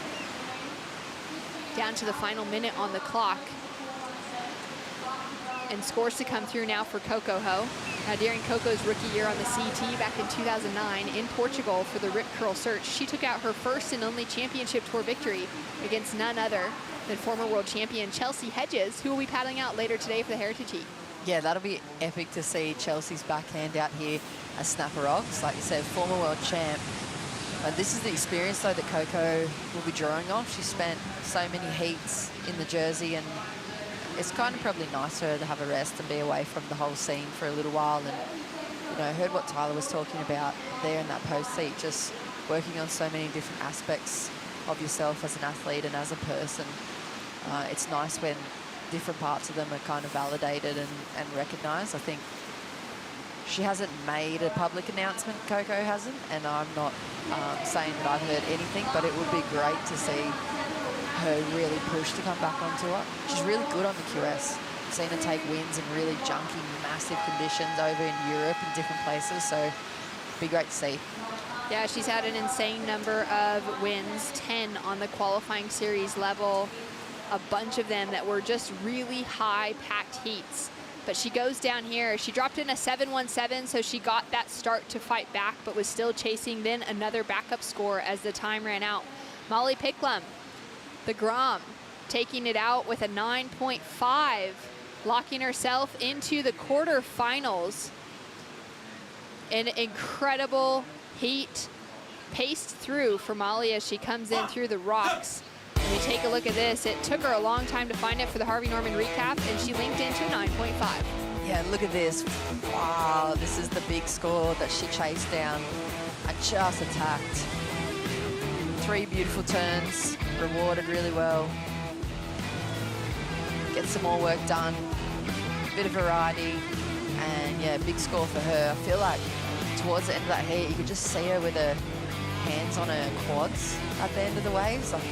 Down to the final minute on the clock. And scores to come through now for Coco Ho. Now, during Coco's rookie year on the CT back in 2009 in Portugal for the Rip Curl Search, she took out her first and only championship tour victory against none other than former world champion Chelsea Hedges, who will be paddling out later today for the Heritage Heat. Yeah, that'll be epic to see Chelsea's backhand out here as Snapper Rocks. Like you said, former world champ. But this is the experience, though, that Coco will be drawing on. She spent so many heats in the jersey, and it's kind of probably nice for her to have a rest and be away from the whole scene for a little while. And, you know, I heard what Tyler was talking about there in that post seat, just working on so many different aspects of yourself as an athlete and as a person. It's nice when different parts of them are kind of validated and recognised. I think she hasn't made a public announcement, Coco hasn't, and I'm not saying that I've heard anything, but it would be great to see her really push to come back on tour. She's really good on the QS. I've seen her take wins in really junky, massive conditions over in Europe and different places, so it'd be great to see. Yeah, she's had an insane number of wins, 10 on the qualifying series level, a bunch of them that were just really high-packed heats. But she goes down here. She dropped in a 7.17, so she got that start to fight back, but was still chasing then another backup score as the time ran out. Molly Picklum, the Grom, taking it out with a 9.5, locking herself into the quarterfinals. An incredible heat paced through for Molly as she comes in through the rocks. When we take a look at this, it took her a long time to find it for the Harvey Norman recap, and she linked into 9.5. Yeah, look at this. Wow, this is the big score that she chased down and just attacked. 3 beautiful turns, rewarded really well. Get some more work done, bit of variety, and yeah, big score for her. I feel like towards the end of that heat, you could just see her with her hands on her quads at the end of the waves. Like,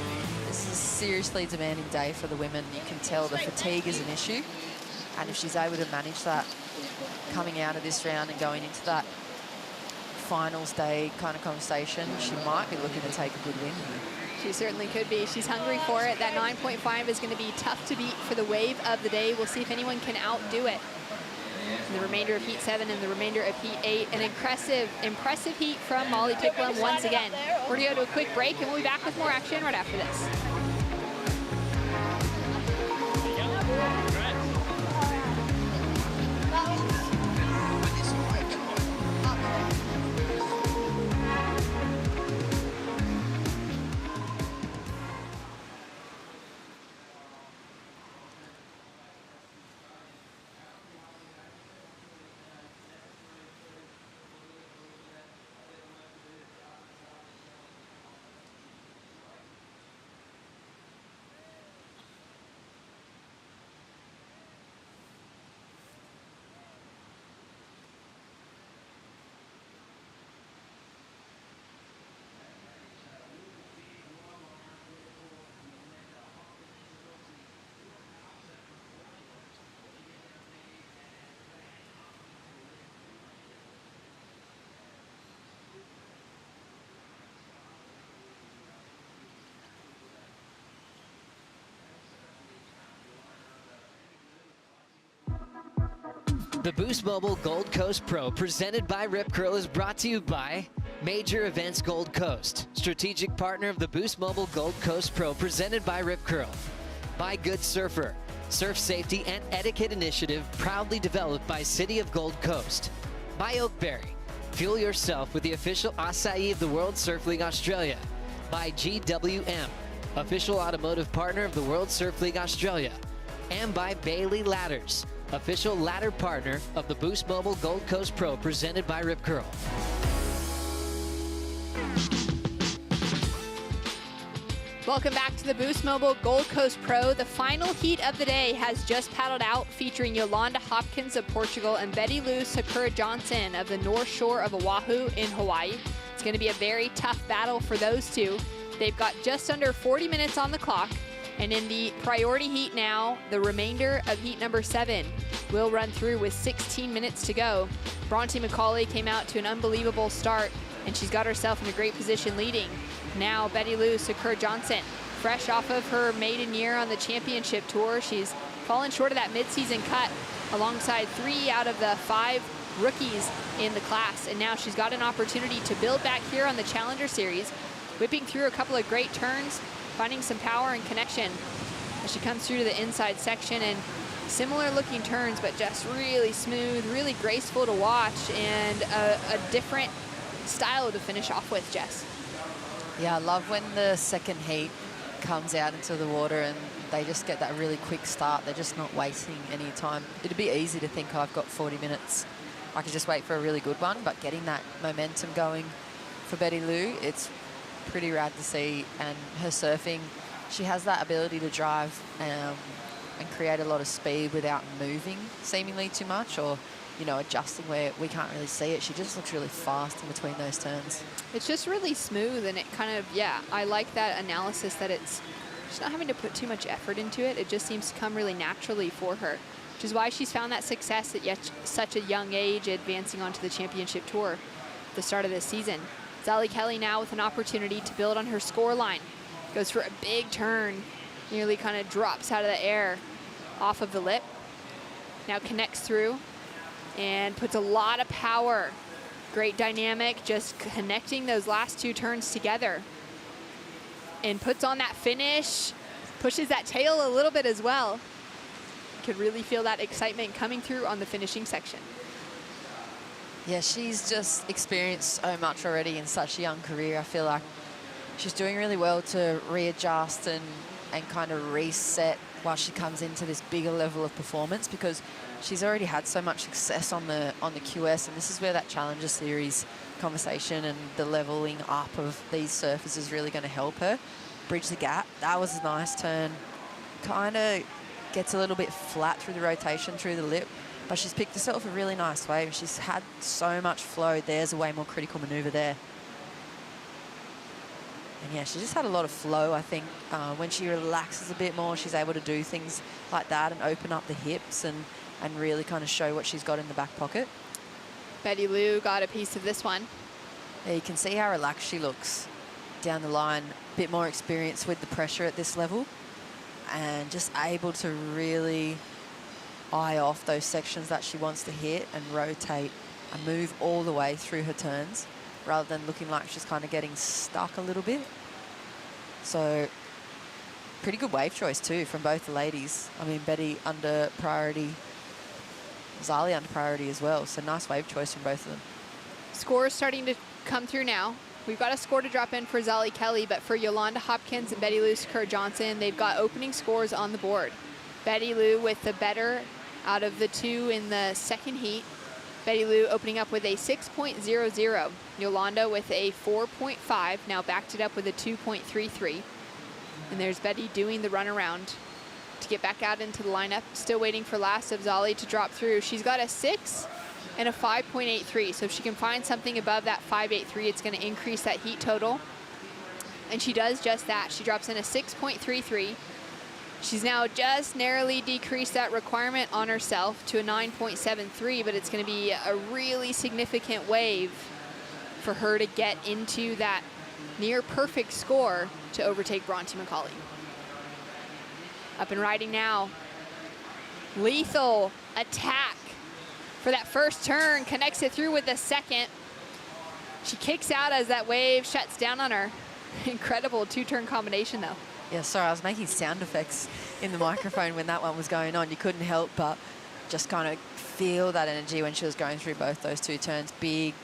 this is a seriously demanding day for the women. You can tell the fatigue is an issue, and if she's able to manage that coming out of this round and going into that finals day kind of conversation, she might be looking to take a good win here. She certainly could be. She's hungry for it. That 9.5 is going to be tough to beat for the wave of the day. We'll see if anyone can outdo it. In the remainder of Heat 7 and the remainder of Heat 8. An impressive heat from Molly Picklum once again. We're going to go to a quick break, and we'll be back with more action right after this. The Boost Mobile Gold Coast Pro presented by Rip Curl is brought to you by Major Events Gold Coast, strategic partner of the Boost Mobile Gold Coast Pro presented by Rip Curl. By Good Surfer, surf safety and etiquette initiative proudly developed by City of Gold Coast. By Oakberry, fuel yourself with the official acai of the World Surf League Australia. By GWM, official automotive partner of the World Surf League Australia. And by Bailey Ladders, official ladder partner of the Boost Mobile Gold Coast Pro presented by Rip Curl. Welcome back to the Boost Mobile Gold Coast Pro. The final heat of the day has just paddled out, featuring Yolanda Hopkins of Portugal and Lou Sakura Johnson of the North Shore of Oahu in Hawaii. It's going to be a very tough battle for those two. They've got just under 40 minutes on the clock. And in the priority heat now, the remainder of heat number 7 will run through with 16 minutes to go. Bronte Macaulay came out to an unbelievable start, and she's got herself in a great position leading. Now Lou Sakura Johnson, fresh off of her maiden year on the championship tour. She's fallen short of that midseason cut alongside 3 out of the 5 rookies in the class. And now she's got an opportunity to build back here on the Challenger Series, whipping through a couple of great turns, finding some power and connection as she comes through to the inside section, and similar looking turns, but just really smooth, really graceful to watch, and a different style to finish off with, Jess. Yeah, I love when the second heat comes out into the water and they just get that really quick start. They're just not wasting any time. It'd be easy to think, oh, I've got 40 minutes. I could just wait for a really good one, but getting that momentum going for Lou, it's pretty rad to see. And her surfing, she has that ability to drive and create a lot of speed without moving seemingly too much, or you know, adjusting where we can't really see it. She just looks really fast in between those turns. It's just really smooth, and it kind of, yeah, I like that analysis that she's not having to put too much effort into it. It just seems to come really naturally for her, which is why she's found that success at yet such a young age, advancing onto the championship tour at the start of this season. Sally Kelly now with an opportunity to build on her score line. Goes for a big turn, nearly kind of drops out of the air off of the lip. Now connects through and puts a lot of power. Great dynamic, just connecting those last 2 turns together. And puts on that finish, pushes that tail a little bit as well. Could really feel that excitement coming through on the finishing section. Yeah, she's just experienced so much already in such a young career. I feel like she's doing really well to readjust and kind of reset while she comes into this bigger level of performance, because she's already had so much success on the QS, and this is where that Challenger Series conversation and the leveling up of these surfers is really going to help her bridge the gap. That was a nice turn. Kind of gets a little bit flat through the rotation through the lip, but she's picked herself a really nice wave. She's had so much flow. There's a way more critical maneuver there. And yeah, she just had a lot of flow, I think. When she relaxes a bit more, she's able to do things like that and open up the hips and really kind of show what she's got in the back pocket. Lou got a piece of this one. Yeah, you can see how relaxed she looks down the line. A bit more experience with the pressure at this level, and just able to really eye off those sections that she wants to hit and rotate and move all the way through her turns, rather than looking like she's kind of getting stuck a little bit. So pretty good wave choice too from both the ladies. I mean, Betty under priority, Zali under priority as well. So nice wave choice from both of them. Scores starting to come through now. We've got a score to drop in for Zali Kelly, but for Yolanda Hopkins and Betty Lou Sakura Johnson, they've got opening scores on the board. Betty Lou with the better out of the two in the second heat. Betty Lou opening up with a 6.00. Yolanda with a 4.5, now backed it up with a 2.33. And there's Betty doing the runaround to get back out into the lineup. Still waiting for last of Zali to drop through. She's got a 6 and a 5.83. So if she can find something above that 5.83, it's going to increase that heat total. And she does just that. She drops in a 6.33. She's now just narrowly decreased that requirement on herself to a 9.73, but it's going to be a really significant wave for her to get into that near perfect score to overtake Bronte Macaulay. Up and riding now. Lethal attack for that first turn, connects it through with the second. She kicks out as that wave shuts down on her. Incredible two-turn combination though. Yeah, sorry, I was making sound effects in the microphone when that one was going on. You couldn't help but just kind of feel that energy when she was going through both those two turns. Big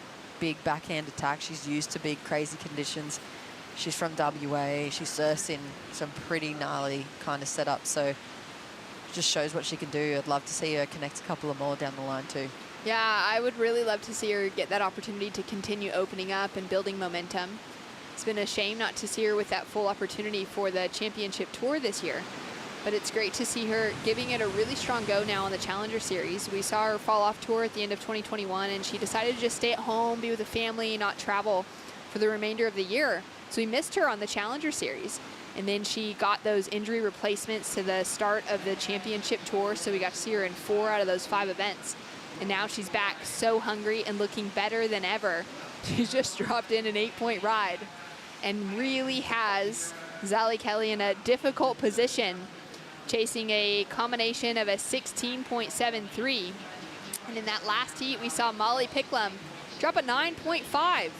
backhand attack. She's used to big, crazy conditions. She's from WA. She surfs in some pretty gnarly kind of setup. So just shows what she can do. I'd love to see her connect a couple of more down the line too. Yeah, I would really love to see her get that opportunity to continue opening up and building momentum. It's been a shame not to see her with that full opportunity for the championship tour this year. But it's great to see her giving it a really strong go now on the Challenger Series. We saw her fall off tour at the end of 2021, and she decided to just stay at home, be with the family, not travel for the remainder of the year. So we missed her on the Challenger Series. And then she got those injury replacements to the start of the championship tour, so we got to see her in 4 out of those 5 events. And now she's back so hungry and looking better than ever. She's just dropped in an 8-point ride and really has Zali Kelly in a difficult position, chasing a combination of a 16.73. And in that last heat, we saw Molly Picklum drop a 9.5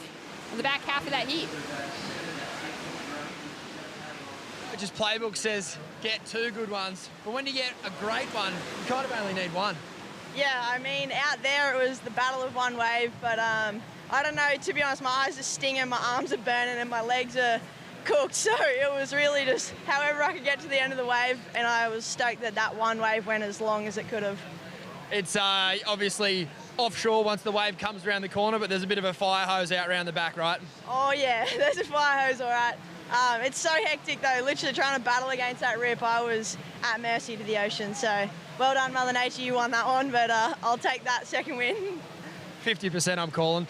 on the back half of that heat. Just playbook says get 2 good ones, but when you get a great one, you kind of only need 1. Yeah, I mean, out there it was the battle of one wave, but I don't know, to be honest, my eyes are stinging, my arms are burning, and my legs are cooked, so it was really just however I could get to the end of the wave, and I was stoked that that one wave went as long as it could have. It's obviously offshore once the wave comes around the corner, but there's a bit of a fire hose out around the back, right? Oh yeah, there's a fire hose, all right. It's so hectic though, literally trying to battle against that rip. I was at mercy to the ocean, so well done Mother Nature, you won that one, but I'll take that second win. 50% I'm calling.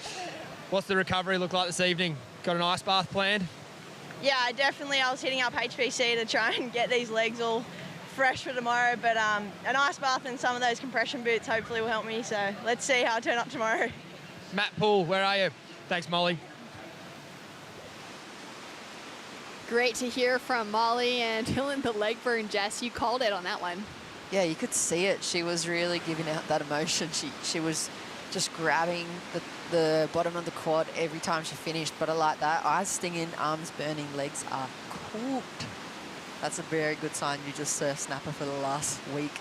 What's the recovery look like this evening? Got an ice bath planned? Yeah, I was hitting up HPC to try and get these legs all fresh for tomorrow, but an ice bath and some of those compression boots hopefully will help me, so let's see how I turn up tomorrow. Matt Poole, where are you? Thanks, Molly. Great to hear from Molly and feeling the leg burn, Jess. You called it on that one. Yeah, you could see it. She was really giving out that emotion. She was just grabbing the bottom of the quad every time she finished. But I like that. Eyes stinging, arms burning, legs are cooked. That's a very good sign. You just surf snapper for the last week.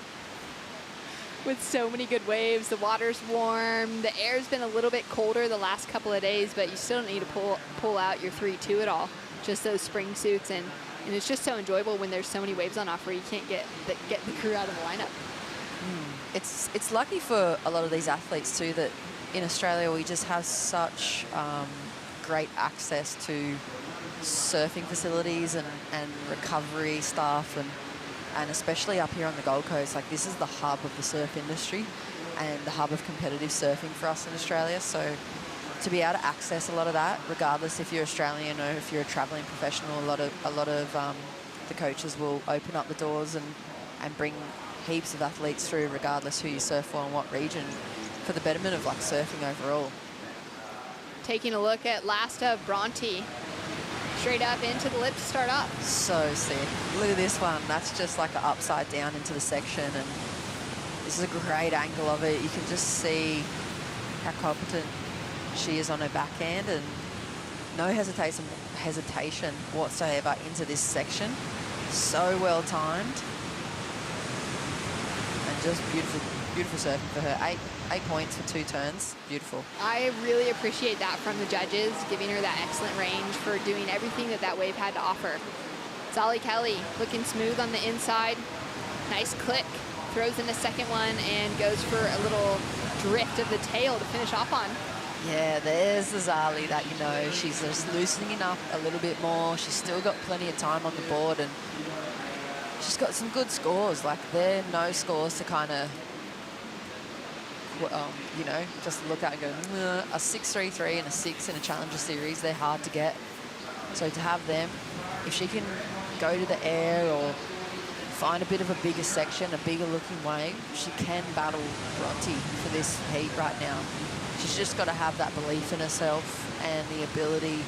With so many good waves, the water's warm, the air's been a little bit colder the last couple of days, but you still don't need to pull out your 3-2 at all. Just those spring suits, and it's just so enjoyable when there's so many waves on offer. You can't get the crew out of the lineup. It's lucky for a lot of these athletes too that in Australia we just have such great access to surfing facilities and recovery staff, and especially up here on the Gold Coast. Like, this is the hub of the surf industry and the hub of competitive surfing for us in Australia. So to be able to access a lot of that, regardless if you're Australian or if you're a travelling professional, a lot of the coaches will open up the doors and bring heaps of athletes through, regardless who you surf for and what region, for the betterment of like surfing overall. Taking a look at last of Bronte. Straight up into the lip to start up. So sick. Look at this one. That's just like an upside down into the section, and this is a great angle of it. You can just see how competent she is on her backhand, and no hesitation whatsoever into this section. So well timed, and just beautiful surfing for her. Eight points for 2 turns. Beautiful. I really appreciate that from the judges, giving her that excellent range for doing everything that wave had to offer. Zali Kelly looking smooth on the inside. Nice click. Throws in the second one and goes for a little drift of the tail to finish off on. Yeah, there's the Zali that you know. She's just loosening up a little bit more. She's still got plenty of time on the board, and she's got some good scores. Like, there are no scores to kind of you know, just look at and go, a 6.33 and a 6 in a Challenger Series, they're hard to get. So to have them, if she can go to the air or find a bit of a bigger section, a bigger looking wave, she can battle Bronte for this heat right now. She's just got to have that belief in herself and the ability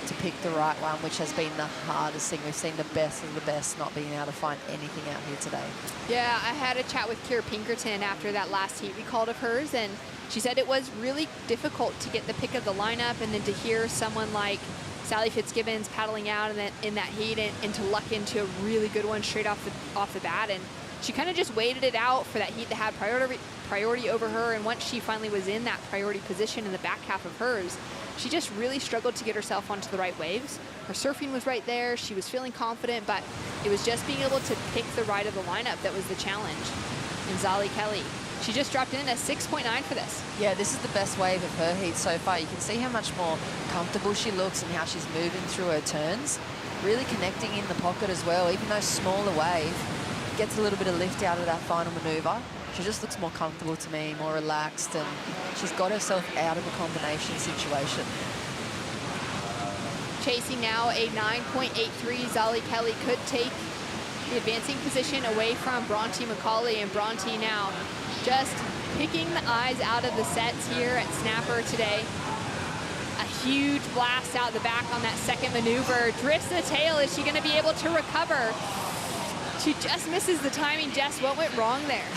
to pick the right one, which has been the hardest thing. We've seen the best of the best not being able to find anything out here today. Yeah, I had a chat with Kira Pinkerton after that last heat we called of hers, and she said it was really difficult to get the pick of the lineup, and then to hear someone like Sally Fitzgibbons paddling out in that heat and to luck into a really good one straight off the bat. And she kind of just waited it out for that heat to have priority over her, and once she finally was in that priority position in the back half of hers, she just really struggled to get herself onto the right waves. Her surfing was right there, she was feeling confident, but it was just being able to pick the right of the lineup that was the challenge. And Zali Kelly, she just dropped in a 6.9 for this. Yeah, this is the best wave of her heat so far. You can see how much more comfortable she looks and how she's moving through her turns. Really connecting in the pocket as well. Even though smaller wave, gets a little bit of lift out of that final maneuver. She just looks more comfortable to me, more relaxed, and she's got herself out of a combination situation. Chasing now a 9.83, Zali Kelly could take the advancing position away from Bronte Macaulay, and Bronte now just picking the eyes out of the sets here at Snapper today. A huge blast out the back on that second maneuver. Drifts the tail. Is she going to be able to recover? She just misses the timing. Jess, what went wrong there?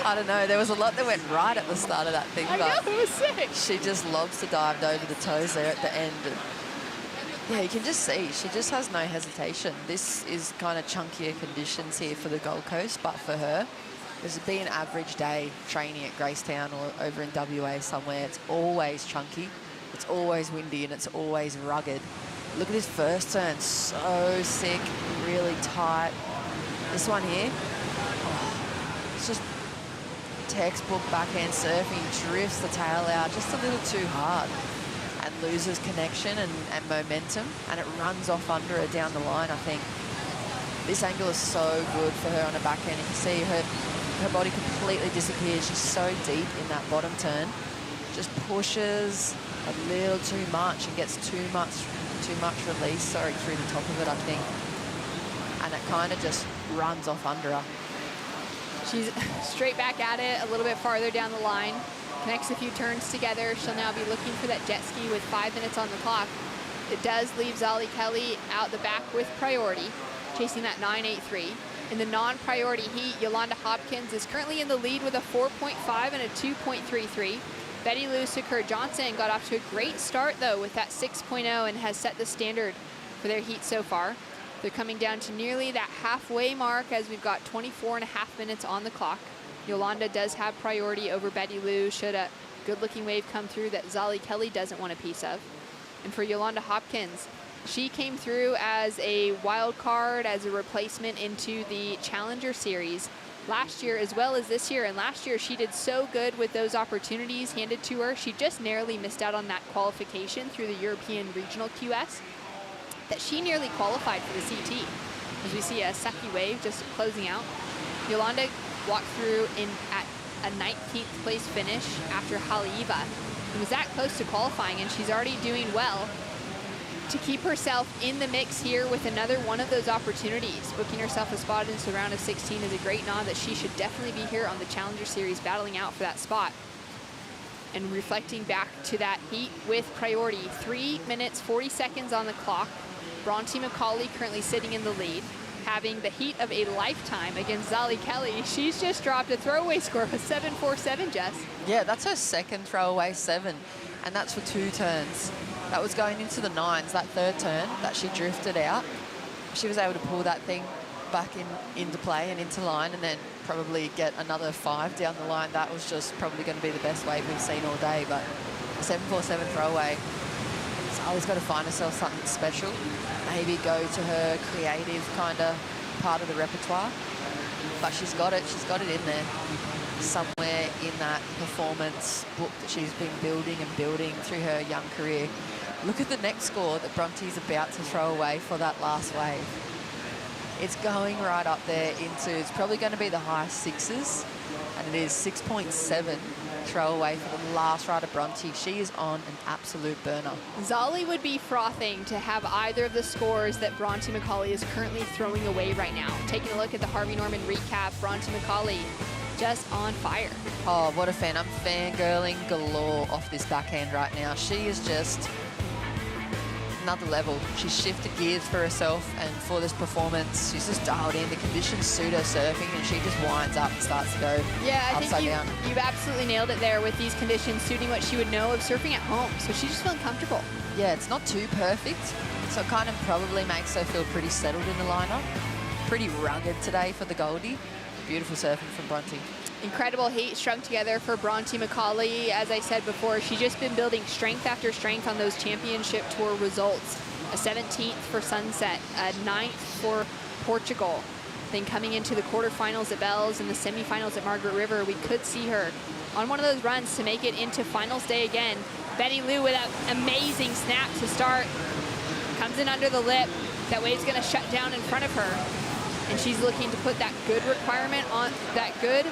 I don't know. There was a lot that went right at the start of that thing. I know, it was sick. She just lobster dived over the toes there at the end. And yeah, you can just see she just has no hesitation. This is kind of chunkier conditions here for the Gold Coast, but for her, this would be an average day training at Gracetown or over in WA somewhere. It's always chunky, it's always windy, and it's always rugged. Look at this first turn, so sick, really tight. This one here, it's just textbook backhand surfing, drifts the tail out just a little too hard and loses connection and momentum, and it runs off under her down the line. I think this angle is so good for her on a backhand. You can see her body completely disappears. She's so deep in that bottom turn, just pushes a little too much and gets too much release, through the top of it, I think. And it kind of just runs off under her. She's straight back at it, a little bit farther down the line. Connects a few turns together. She'll now be looking for that jet ski with 5 minutes on the clock. It does leave Zali Kelly out the back with priority, chasing that 9.83. In the non-priority heat, Yolanda Hopkins is currently in the lead with a 4.5 and a 2.33. Betty Lou Sakura Johnson got off to a great start, though, with that 6.0 and has set the standard for their heat so far. They're coming down to nearly that halfway mark as we've got 24.5 minutes on the clock. Yolanda does have priority over Betty Lou should a good-looking wave come through that Zali Kelly doesn't want a piece of. And for Yolanda Hopkins, she came through as a wild card, as a replacement into the Challenger Series last year as well as this year. And last year she did so good with those opportunities handed to her. She just narrowly missed out on that qualification through the European Regional QS that she nearly qualified for the CT. As we see a sucky wave just closing out. Yolanda walked through at a 19th place finish after Haleiwa. It was that close to qualifying, and she's already doing well to keep herself in the mix here with another one of those opportunities. Booking herself a spot into the round of 16 is a great nod that she should definitely be here on the Challenger Series battling out for that spot. And reflecting back to that heat with priority, 3 minutes, 40 seconds on the clock. Bronte Macaulay currently sitting in the lead, having the heat of a lifetime against Zali Kelly. She's just dropped a throwaway score of 7.47, Jess. Yeah, that's her second throwaway 7, and that's for 2 turns. That was going into the 9s, that third turn that she drifted out. She was able to pull that thing back into play and into line, and then probably get another 5 down the line. That was just probably going to be the best wave we've seen all day, but a 7.47 throwaway. Zali's got to find herself something special. Maybe go to her creative kind of part of the repertoire. But she's got it in there. Somewhere in that performance book that she's been building and building through her young career. Look at the next score that Bronte's about to throw away for that last wave. It's going right up there into, it's probably going to be the high 6s, and it is 6.7 throwaway for the last rider, Bronte. She is on an absolute burner. Zali would be frothing to have either of the scores that Bronte Macaulay is currently throwing away right now. Taking a look at the Harvey Norman recap, Bronte Macaulay just on fire. Oh, what a fan. I'm fangirling galore off this backhand right now. She is just another level. She's shifted gears for herself, and for this performance, she's just dialed in. The conditions suit her surfing, and she just winds up and starts to go upside down. You've absolutely nailed it there with these conditions suiting what she would know of surfing at home. So she's just feeling comfortable. Yeah, it's not too perfect, so it kind of probably makes her feel pretty settled in the lineup. Pretty rugged today for the Goldie. Beautiful surfing from Bronte. Incredible heat strung together for Bronte Macaulay. As I said before, she's just been building strength after strength on those championship tour results. A 17th for Sunset, a 9th for Portugal. Then coming into the quarterfinals at Bells and the semifinals at Margaret River, we could see her on one of those runs to make it into finals day again. Betty Lou with an amazing snap to start. Comes in under the lip. That wave's gonna shut down in front of her. And she's looking to put that good requirement on, that good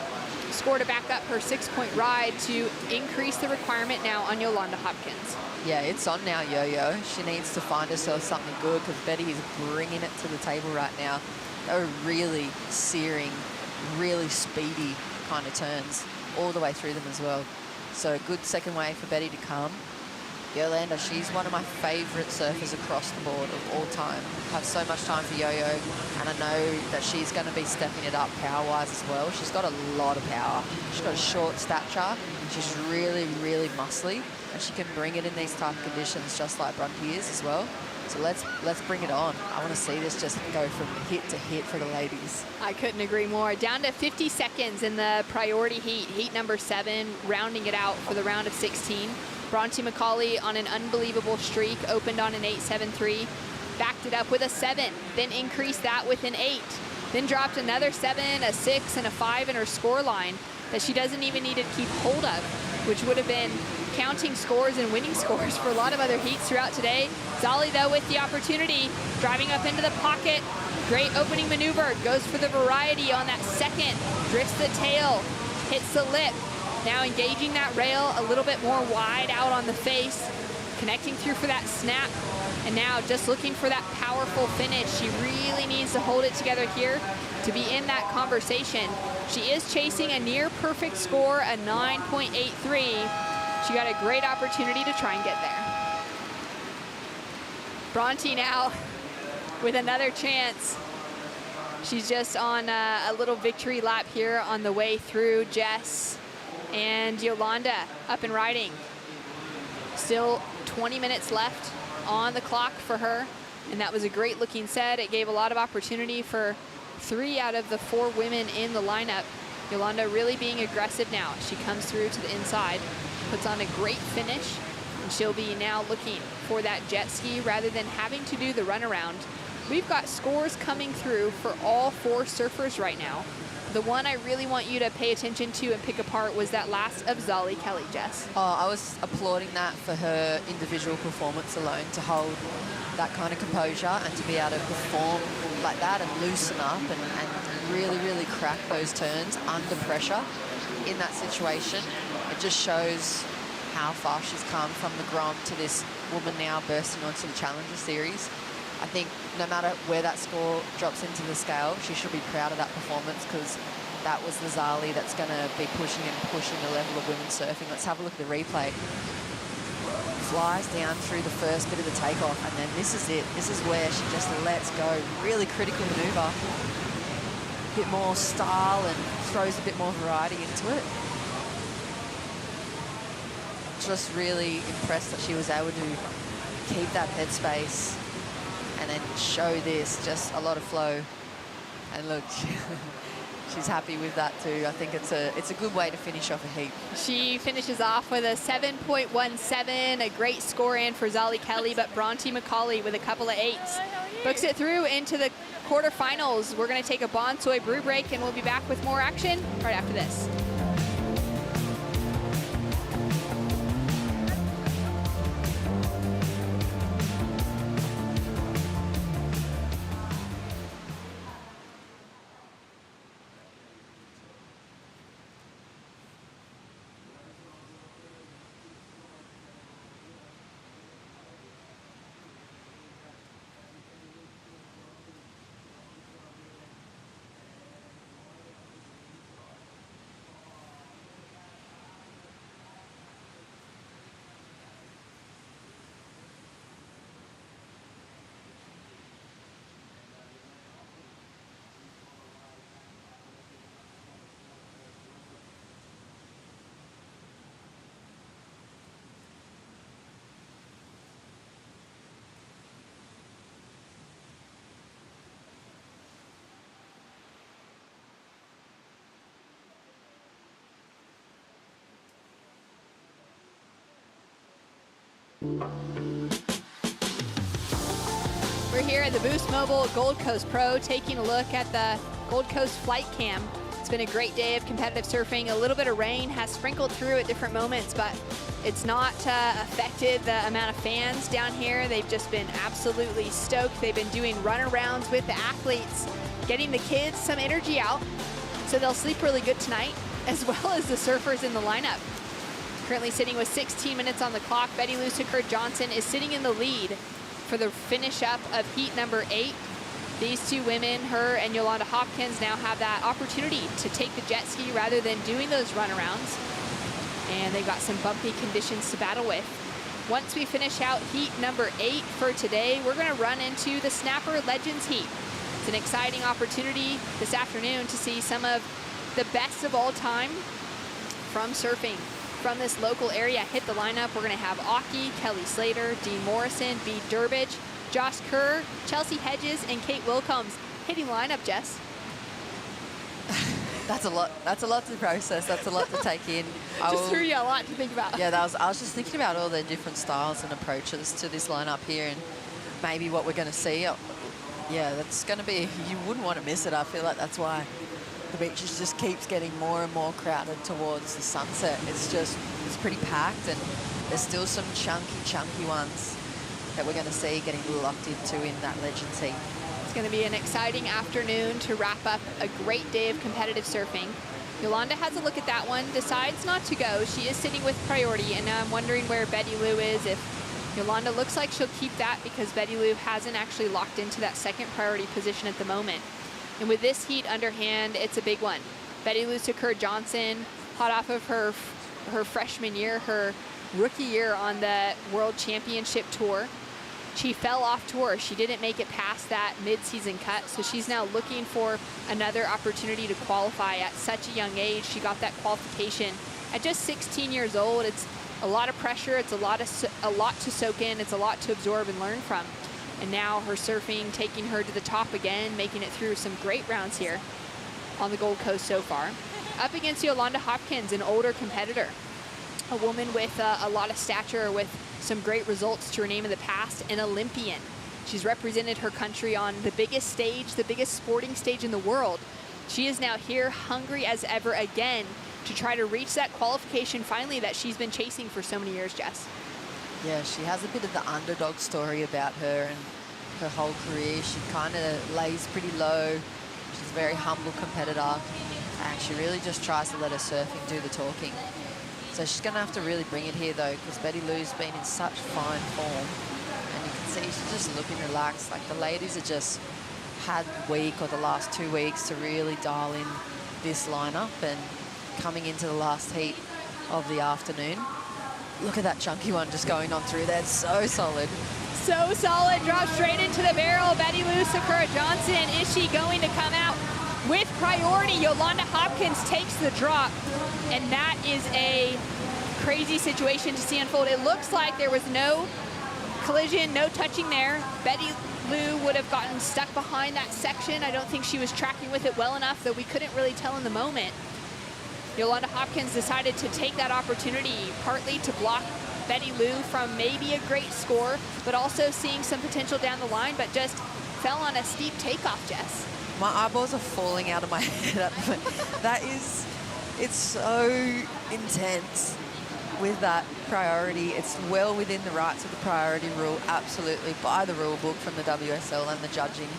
score to back up her 6-point ride to increase the requirement now on Yolanda Hopkins. Yeah, it's on now, Yo-Yo. She needs to find herself something good, because Betty is bringing it to the table right now. They're really searing, really speedy kind of turns all the way through them as well. So good second wave for Betty to come. Yolanda, she's one of my favourite surfers across the board of all time. I have so much time for Yo-Yo, and I know that she's going to be stepping it up power-wise as well. She's got a lot of power. She's got a short stature. She's really, really muscly, and she can bring it in these type of conditions just like Bronte is as well. So let's bring it on. I want to see this just go from hit to hit for the ladies. I couldn't agree more. Down to 50 seconds in the priority heat, heat number 7, rounding it out for the round of 16. Bronte Macaulay on an unbelievable streak, opened on an 8.73, backed it up with a 7, then increased that with an 8, then dropped another 7, a 6, and a 5 in her score line that she doesn't even need to keep hold of, which would have been counting scores and winning scores for a lot of other heats throughout today. Zali, though, with the opportunity, driving up into the pocket. Great opening maneuver, goes for the variety on that second, drifts the tail, hits the lip. Now engaging that rail a little bit more wide out on the face, connecting through for that snap, and now just looking for that powerful finish. She really needs to hold it together here to be in that conversation. She is chasing a near perfect score, a 9.83. She got a great opportunity to try and get there. Bronte now with another chance. She's just on a little victory lap here on the way through. Jess and Yolanda up and riding. Still 20 minutes left on the clock for her, and that was a great looking set. It gave a lot of opportunity for 3 out of the 4 women in the lineup. Yolanda really being aggressive now. She comes through to the inside, puts on a great finish, and she'll be now looking for that jet ski rather than having to do the runaround. We've got scores coming through for all 4 surfers right now. The one I really want you to pay attention to and pick apart was that last of Zali Kelly, Jess. Oh, I was applauding that for her individual performance alone, to hold that kind of composure and to be able to perform like that and loosen up and really, really crack those turns under pressure in that situation. It just shows how far she's come from the Grom to this woman now bursting onto the Challenger Series. I think no matter where that score drops into the scale, she should be proud of that performance, because that was the Zali that's going to be pushing the level of women's surfing. Let's have a look at the replay. Flies down through the first bit of the takeoff, and then this is it. This is where she just lets go. Really critical maneuver. A bit more style and throws a bit more variety into it. Just really impressed that she was able to keep that headspace and then show this, just a lot of flow. And look, she's happy with that too. I think it's a good way to finish off a heat. She finishes off with a 7.17, a great score in for Zali Kelly, but Bronte Macaulay with a couple of 8s. Books it through into the quarterfinals. We're gonna take a Bonsoy brew break and we'll be back with more action right after this. We're here at the Boost Mobile Gold Coast Pro taking a look at the Gold Coast flight cam. It's been a great day of competitive surfing. A little bit of rain has sprinkled through at different moments, but it's not affected the amount of fans down here. They've just been absolutely stoked. They've been doing runarounds with the athletes, getting the kids some energy out, so they'll sleep really good tonight, as well as the surfers in the lineup. Currently sitting with 16 minutes on the clock, Lou Sakura Johnson is sitting in the lead for the finish up of heat number 8. These two women, her and Yolanda Hopkins, now have that opportunity to take the jet ski rather than doing those runarounds. And they've got some bumpy conditions to battle with. Once we finish out heat number 8 for today, we're gonna run into the Snapper Legends heat. It's an exciting opportunity this afternoon to see some of the best of all time from surfing from this local area hit the lineup. We're gonna have Aki, Kelly Slater, Dean Morrison, B. Durbridge, Josh Kerr, Chelsea Hedges, and Kate Wilcombs hitting the lineup, Jess. That's a lot. That's a lot to process. That's a lot to take in. Just threw you a lot to think about. Yeah, I was just thinking about all the different styles and approaches to this lineup here, and maybe what we're going to see. Yeah, that's going to be. You wouldn't want to miss it. I feel like that's why the beaches just keeps getting more and more crowded towards the sunset. It's pretty packed, and there's still some chunky ones that we're going to see getting locked into in that Legends heat. It's going to be an exciting afternoon to wrap up a great day of competitive surfing. Yolanda has a look at that one, decides not to go. She is sitting with priority, and now I'm wondering where Betty Lou is. If Yolanda looks like she'll keep that because Betty Lou hasn't actually locked into that second priority position at the moment. And with this heat underhand, it's a big one. Betty Lou Sakura Johnson, hot off of her freshman year, her rookie year on the World Championship Tour. She fell off tour. She didn't make it past that mid-season cut, so she's now looking for another opportunity to qualify at such a young age. She got that qualification at just 16 years old. It's a lot of pressure. It's a lot to soak in. It's a lot to absorb and learn from. And now her surfing taking her to the top again, making it through some great rounds here on the Gold Coast so far. Up against Yolanda Hopkins, an older competitor, a woman with a lot of stature, with some great results to her name in the past, an Olympian. She's represented her country on the biggest stage, the biggest sporting stage in the world. She is now here, hungry as ever again, to try to reach that qualification finally that she's been chasing for so many years, Jess. Yeah, she has a bit of the underdog story about her and her whole career. She kind of lays pretty low. She's a very humble competitor, and she really just tries to let her surfing do the talking. So she's going to have to really bring it here, though, because Betty Lou's been in such fine form. And you can see she's just looking relaxed. Like, the ladies have just had the week or the last 2 weeks to really dial in this lineup and coming into the last heat of the afternoon. Look at that chunky one just going on through there. So solid. So solid, drops straight into the barrel. Betty Lou Sakura Johnson, is she going to come out with priority? Yolanda Hopkins takes the drop, and that is a crazy situation to see unfold. It looks like there was no collision, no touching there. Betty Lou would have gotten stuck behind that section. I don't think she was tracking with it well enough, though we couldn't really tell in the moment. Yolanda Hopkins decided to take that opportunity, partly to block Betty Lou from maybe a great score, but also seeing some potential down the line, but just fell on a steep takeoff, Jess. My eyeballs are falling out of my head at the moment. That is, it's so intense with that priority. It's well within the rights of the priority rule, absolutely, by the rule book from the WSL and the judging.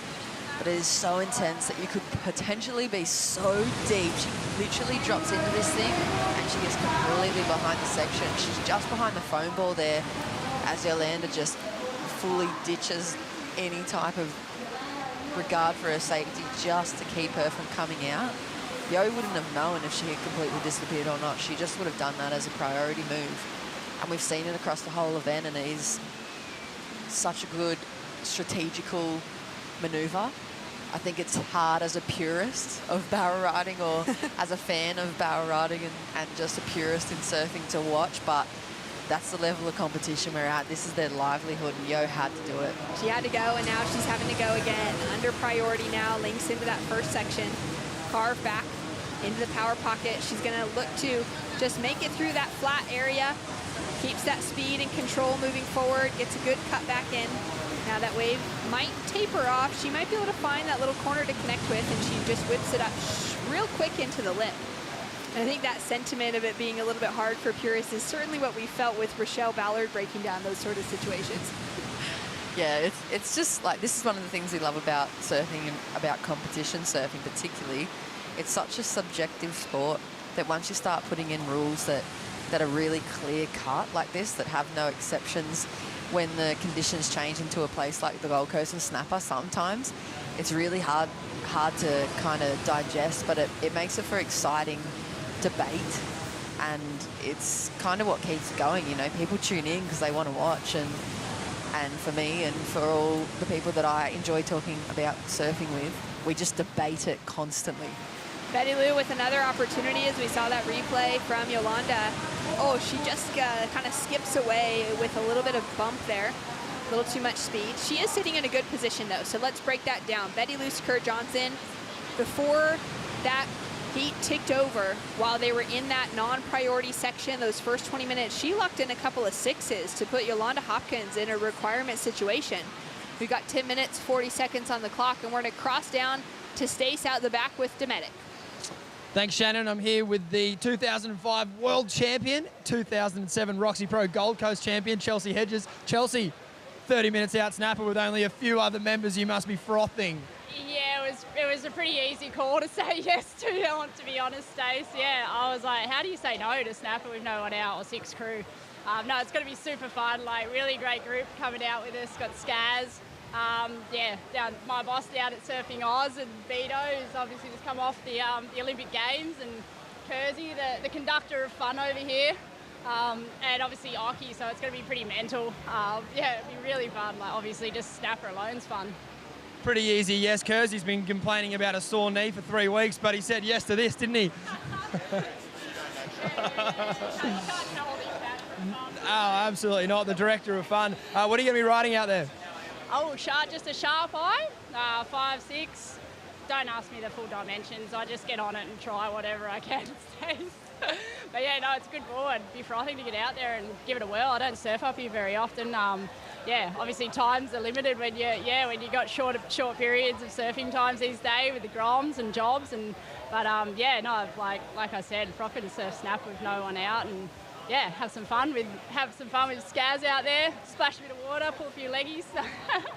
But it is so intense that you could potentially be so deep. She literally drops into this thing and she gets completely behind the section. She's just behind the foam ball there as Yolanda just fully ditches any type of regard for her safety just to keep her from coming out. Yo wouldn't have known if she had completely disappeared or not. She just would have done that as a priority move. And we've seen it across the whole event, and it is such a good strategical maneuver. I think it's hard as a purist of barrel riding or as a fan of barrel riding and just a purist in surfing to watch, but that's the level of competition we're at. This is their livelihood, and Yo had to do it. She had to go, and now she's having to go again. Under priority now, links into that first section. Carve back into the power pocket. She's going to look to just make it through that flat area. Keeps that speed and control moving forward. Gets a good cut back in. Now that wave might taper off. She might be able to find that little corner to connect with, and she just whips it up real quick into the lip. And I think that sentiment of it being a little bit hard for purists is certainly what we felt with Rochelle Ballard breaking down those sort of situations. Yeah, it's just like, this is one of the things we love about surfing and about competition surfing particularly. It's such a subjective sport that once you start putting in rules that are really clear cut like this, that have no exceptions, when the conditions change into a place like the Gold Coast and Snapper, sometimes it's really hard to kind of digest, but it makes it for exciting debate, and it's kind of what keeps it going. You know, people tune in because they want to watch, and for me and for all the people that I enjoy talking about surfing with, we just debate it constantly. Betty Lou with another opportunity as we saw that replay from Yolanda. Oh, she just kind of skips away with a little bit of bump there. A little too much speed. She is sitting in a good position though, so let's break that down. Betty Lou Sakura Johnson, before that heat ticked over, while they were in that non-priority section, those first 20 minutes, she lucked in a couple of sixes to put Yolanda Hopkins in a requirement situation. We've got 10 minutes, 40 seconds on the clock, and we're going to cross down to Stace out the back with Dometic. Thanks, Shannon. I'm here with the 2005 World Champion, 2007 Roxy Pro Gold Coast Champion, Chelsea Hedges. Chelsea, 30 minutes out snapper with only a few other members. You must be frothing. Yeah, it was a pretty easy call to say yes to be honest, Stace. Yeah, I was like, how do you say no to snapper with no one out or six crew? No, it's going to be super fun. Like, really great group coming out with us. Got Skaz. My boss down at Surfing Oz, and Vito, who's obviously just come off the Olympic Games, and Kersey, the conductor of fun over here, and obviously Aki, so it's going to be pretty mental. Yeah, it'll be really fun. Like, obviously just snapper alone's fun. Pretty easy, yes. Kersey's been complaining about a sore knee for 3 weeks, but he said yes to this, didn't he? Oh, absolutely not. The director of fun. What are you going to be riding out there? Oh, just a sharp eye, 5'6". Don't ask me the full dimensions. I just get on it and try whatever I can. But yeah, no, it's a good board. It'd be frothing to get out there and give it a whirl. I don't surf up here very often. Yeah, obviously times are limited when you got short periods of surfing times these days with the groms and jobs, but like I said, frothing to surf snap with no one out, and yeah, have some fun with Skaz out there, splash a bit of water, pull a few leggies.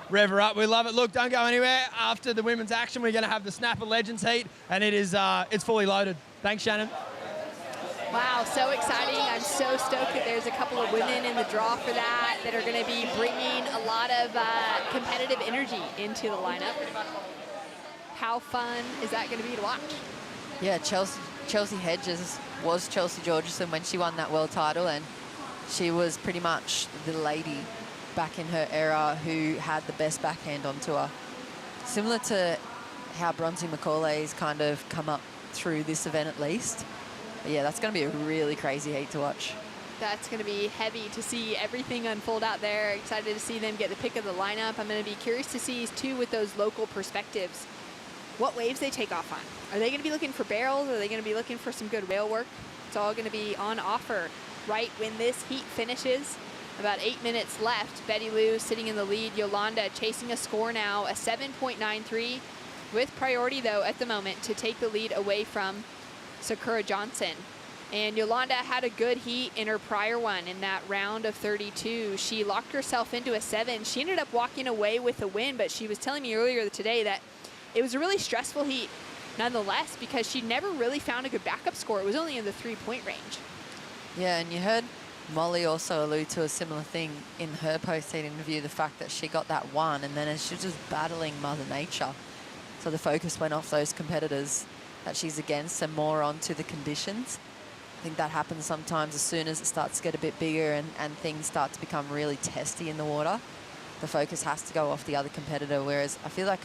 Rev her up, we love it. Look, don't go anywhere. After the women's action, we're going to have the Snapper Legends heat, and it's fully loaded. Thanks, Shannon. Wow, so exciting. I'm so stoked that there's a couple of women in the draw for that are going to be bringing a lot of competitive energy into the lineup. How fun is that going to be to watch? Yeah, Chelsea Hedges was Chelsea Georgeson when she won that world title, and she was pretty much the lady back in her era who had the best backhand on tour. Similar to how Bronte Macaulay's kind of come up through this event at least. But yeah, that's going to be a really crazy heat to watch. That's going to be heavy to see everything unfold out there. Excited to see them get the pick of the lineup. I'm going to be curious to see, too, with those local perspectives, what waves they take off on. Are they going to be looking for barrels? Are they going to be looking for some good rail work? It's all going to be on offer right when this heat finishes. About 8 minutes left. Betty Lou sitting in the lead. Yolanda chasing a score now, a 7.93, with priority, though, at the moment to take the lead away from Sakura Johnson. And Yolanda had a good heat in her prior one in that round of 32. She locked herself into a 7. She ended up walking away with a win, but she was telling me earlier today that it was a really stressful heat nonetheless because she never really found a good backup score. It was only in the 3-point range. Yeah, and you heard Molly also allude to a similar thing in her post-heat interview, the fact that she got that 1 and then she was just battling Mother Nature. So the focus went off those competitors that she's against and more onto the conditions. I think that happens sometimes as soon as it starts to get a bit bigger and things start to become really testy in the water. The focus has to go off the other competitor, whereas I feel like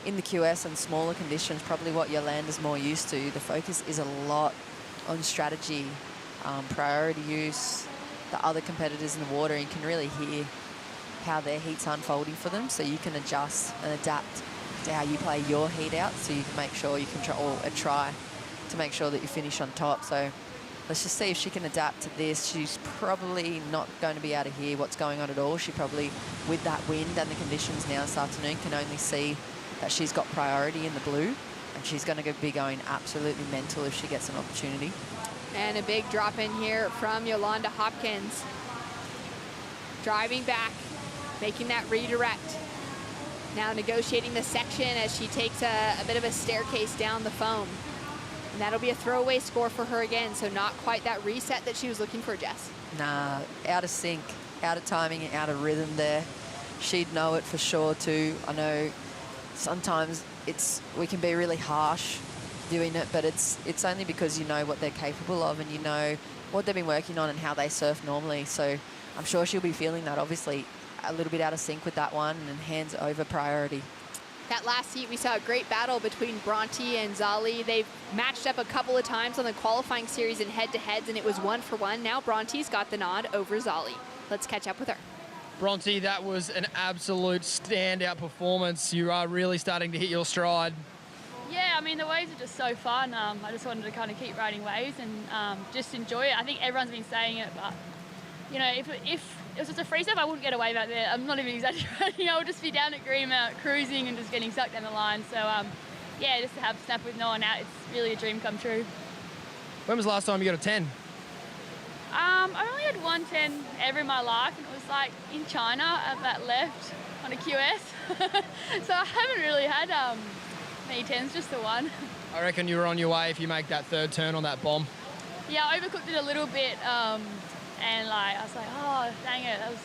in the QS and smaller conditions, probably what Yolanda's more used to, the focus is a lot on strategy, priority use, the other competitors in the water, and you can really hear how their heat's unfolding for them, so you can adjust and adapt to how you play your heat out, so you can make sure you can try to make sure that you finish on top. So let's just see if she can adapt to this. She's probably not going to be able to hear what's going on at all. She probably, with that wind and the conditions now this afternoon, can only see that she's got priority in the blue, and she's going to be going absolutely mental if she gets an opportunity. And a big drop in here from Yolanda Hopkins. Driving back, making that redirect. Now negotiating the section as she takes a bit of a staircase down the foam. And that'll be a throwaway score for her again, so not quite that reset that she was looking for, Jess. Nah, out of sync, out of timing, out of rhythm there. She'd know it for sure too. I know sometimes we can be really harsh doing it, but it's only because you know what they're capable of and you know what they've been working on and how they surf normally. So I'm sure she'll be feeling that, obviously a little bit out of sync with that one, and hands over priority. That last heat, we saw a great battle between Bronte and Zali. They've matched up a couple of times on the qualifying series in head-to-heads, and it was 1-for-1. Now Bronte's got the nod over Zali. Let's catch up with her. Bronte, that was an absolute standout performance. You are really starting to hit your stride. Yeah, I mean, the waves are just so fun. I just wanted to kind of keep riding waves and just enjoy it. I think everyone's been saying it, but, you know, if it was just a free surf, I wouldn't get a wave out there. I'm not even exaggerating. I would just be down at Greenmount cruising and just getting sucked down the line. So, yeah, just to have snap with no one out, it's really a dream come true. When was the last time you got a 10? I only had 1 10 ever in my life, and it was like in China at that left on a QS. So I haven't really had many 10s, just the one. I reckon you were on your way if you make that third turn on that bomb. Yeah, I overcooked it a little bit, and like I was like, oh, dang it, that was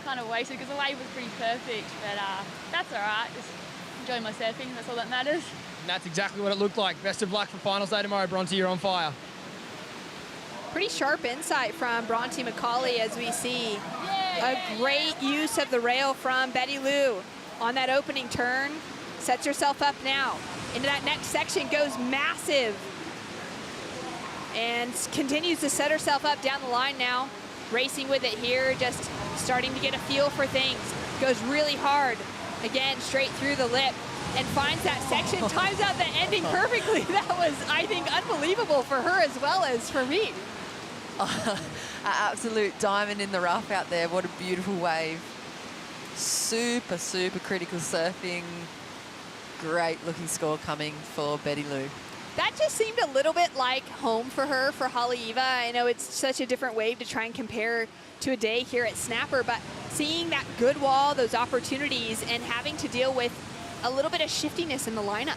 kind of wasted because the wave was pretty perfect, but that's all right. Just enjoying my surfing, that's all that matters. And that's exactly what it looked like. Best of luck for finals day tomorrow, Bronte, you're on fire. Pretty sharp insight from Bronte Macaulay as we see a great use of the rail from Betty Lou on that opening turn. Sets herself up now. Into that next section, goes massive. And continues to set herself up down the line now. Racing with it here, just starting to get a feel for things. Goes really hard. Again, straight through the lip. And finds that section, times out the ending perfectly. That was, I think, unbelievable for her as well as for me. An absolute diamond in the rough out there. What a beautiful wave. Super, super critical surfing. Great looking score coming for Betty Lou. That just seemed a little bit like home for her, for Haleiwa. I know it's such a different wave to try and compare to a day here at Snapper, but seeing that good wall, those opportunities, and having to deal with a little bit of shiftiness in the lineup.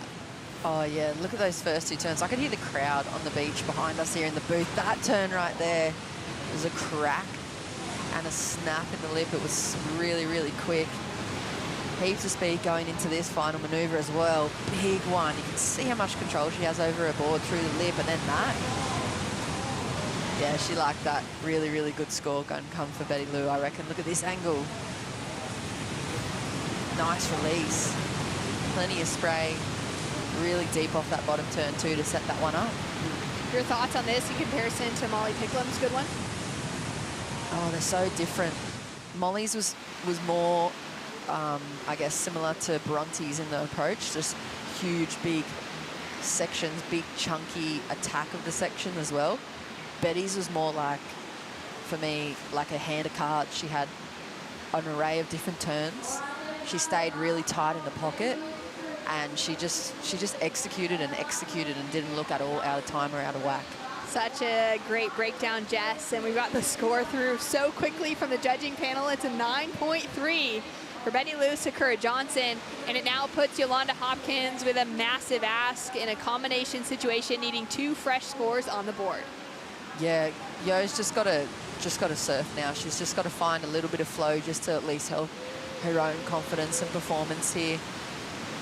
Oh yeah, look at those first 2 turns. I could hear the crowd on the beach behind us here in the booth. That turn right there was a crack and a snap in the lip. It was really, really quick. Heaps of speed going into this final manoeuvre as well. Big one. You can see how much control she has over her board through the lip, and then that. Yeah, she liked that. Really, really good score going to come for Betty Lou, I reckon. Look at this angle. Nice release. Plenty of spray. Really deep off that bottom turn too to set that one up. Your thoughts on this in comparison to Molly Picklum's good one? Oh, they're so different. Molly's was more, I guess, similar to Bronte's in the approach. Just huge, big sections, big, chunky attack of the section as well. Betty's was more like, for me, like a hand of cards. She had an array of different turns. She stayed really tight in the pocket, and she just executed and didn't look at all out of time or out of whack. Such a great breakdown, Jess, and we got the score through so quickly from the judging panel. It's a 9.3 for Betty Lou Sakura Johnson, and it now puts Yolanda Hopkins with a massive ask in a combination situation, needing 2 fresh scores on the board. Yeah, Yo's just got to surf now. She's just got to find a little bit of flow just to at least help her own confidence and performance here.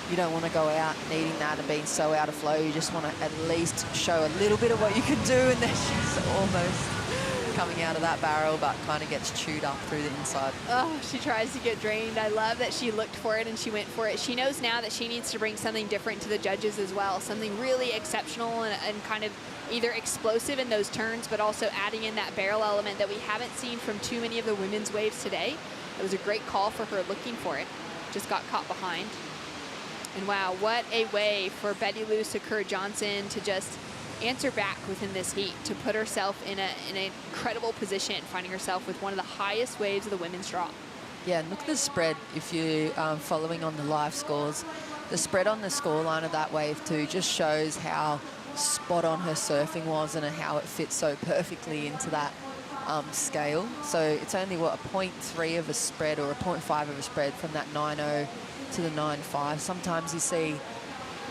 You don't want to go out needing that and being so out of flow. You just want to at least show a little bit of what you can do, and then she's almost coming out of that barrel, but kind of gets chewed up through the inside. Oh, she tries to get drained. I love that she looked for it and she went for it. She knows now that she needs to bring something different to the judges as well, something really exceptional and kind of either explosive in those turns, but also adding in that barrel element that we haven't seen from too many of the women's waves today. It was a great call for her looking for it. Just got caught behind. And wow, what a way for Betty Lou Sakura Johnson to just answer back within this heat, to put herself in an incredible position, finding herself with one of the highest waves of the women's draw. Yeah, and look at the spread if you're following on the live scores. The spread on the scoreline of that wave too just shows how spot on her surfing was and how it fits so perfectly into that scale. So it's only, what, a 0.3 of a spread or a 0.5 of a spread from that 9.0 to the 9.5. Sometimes you see,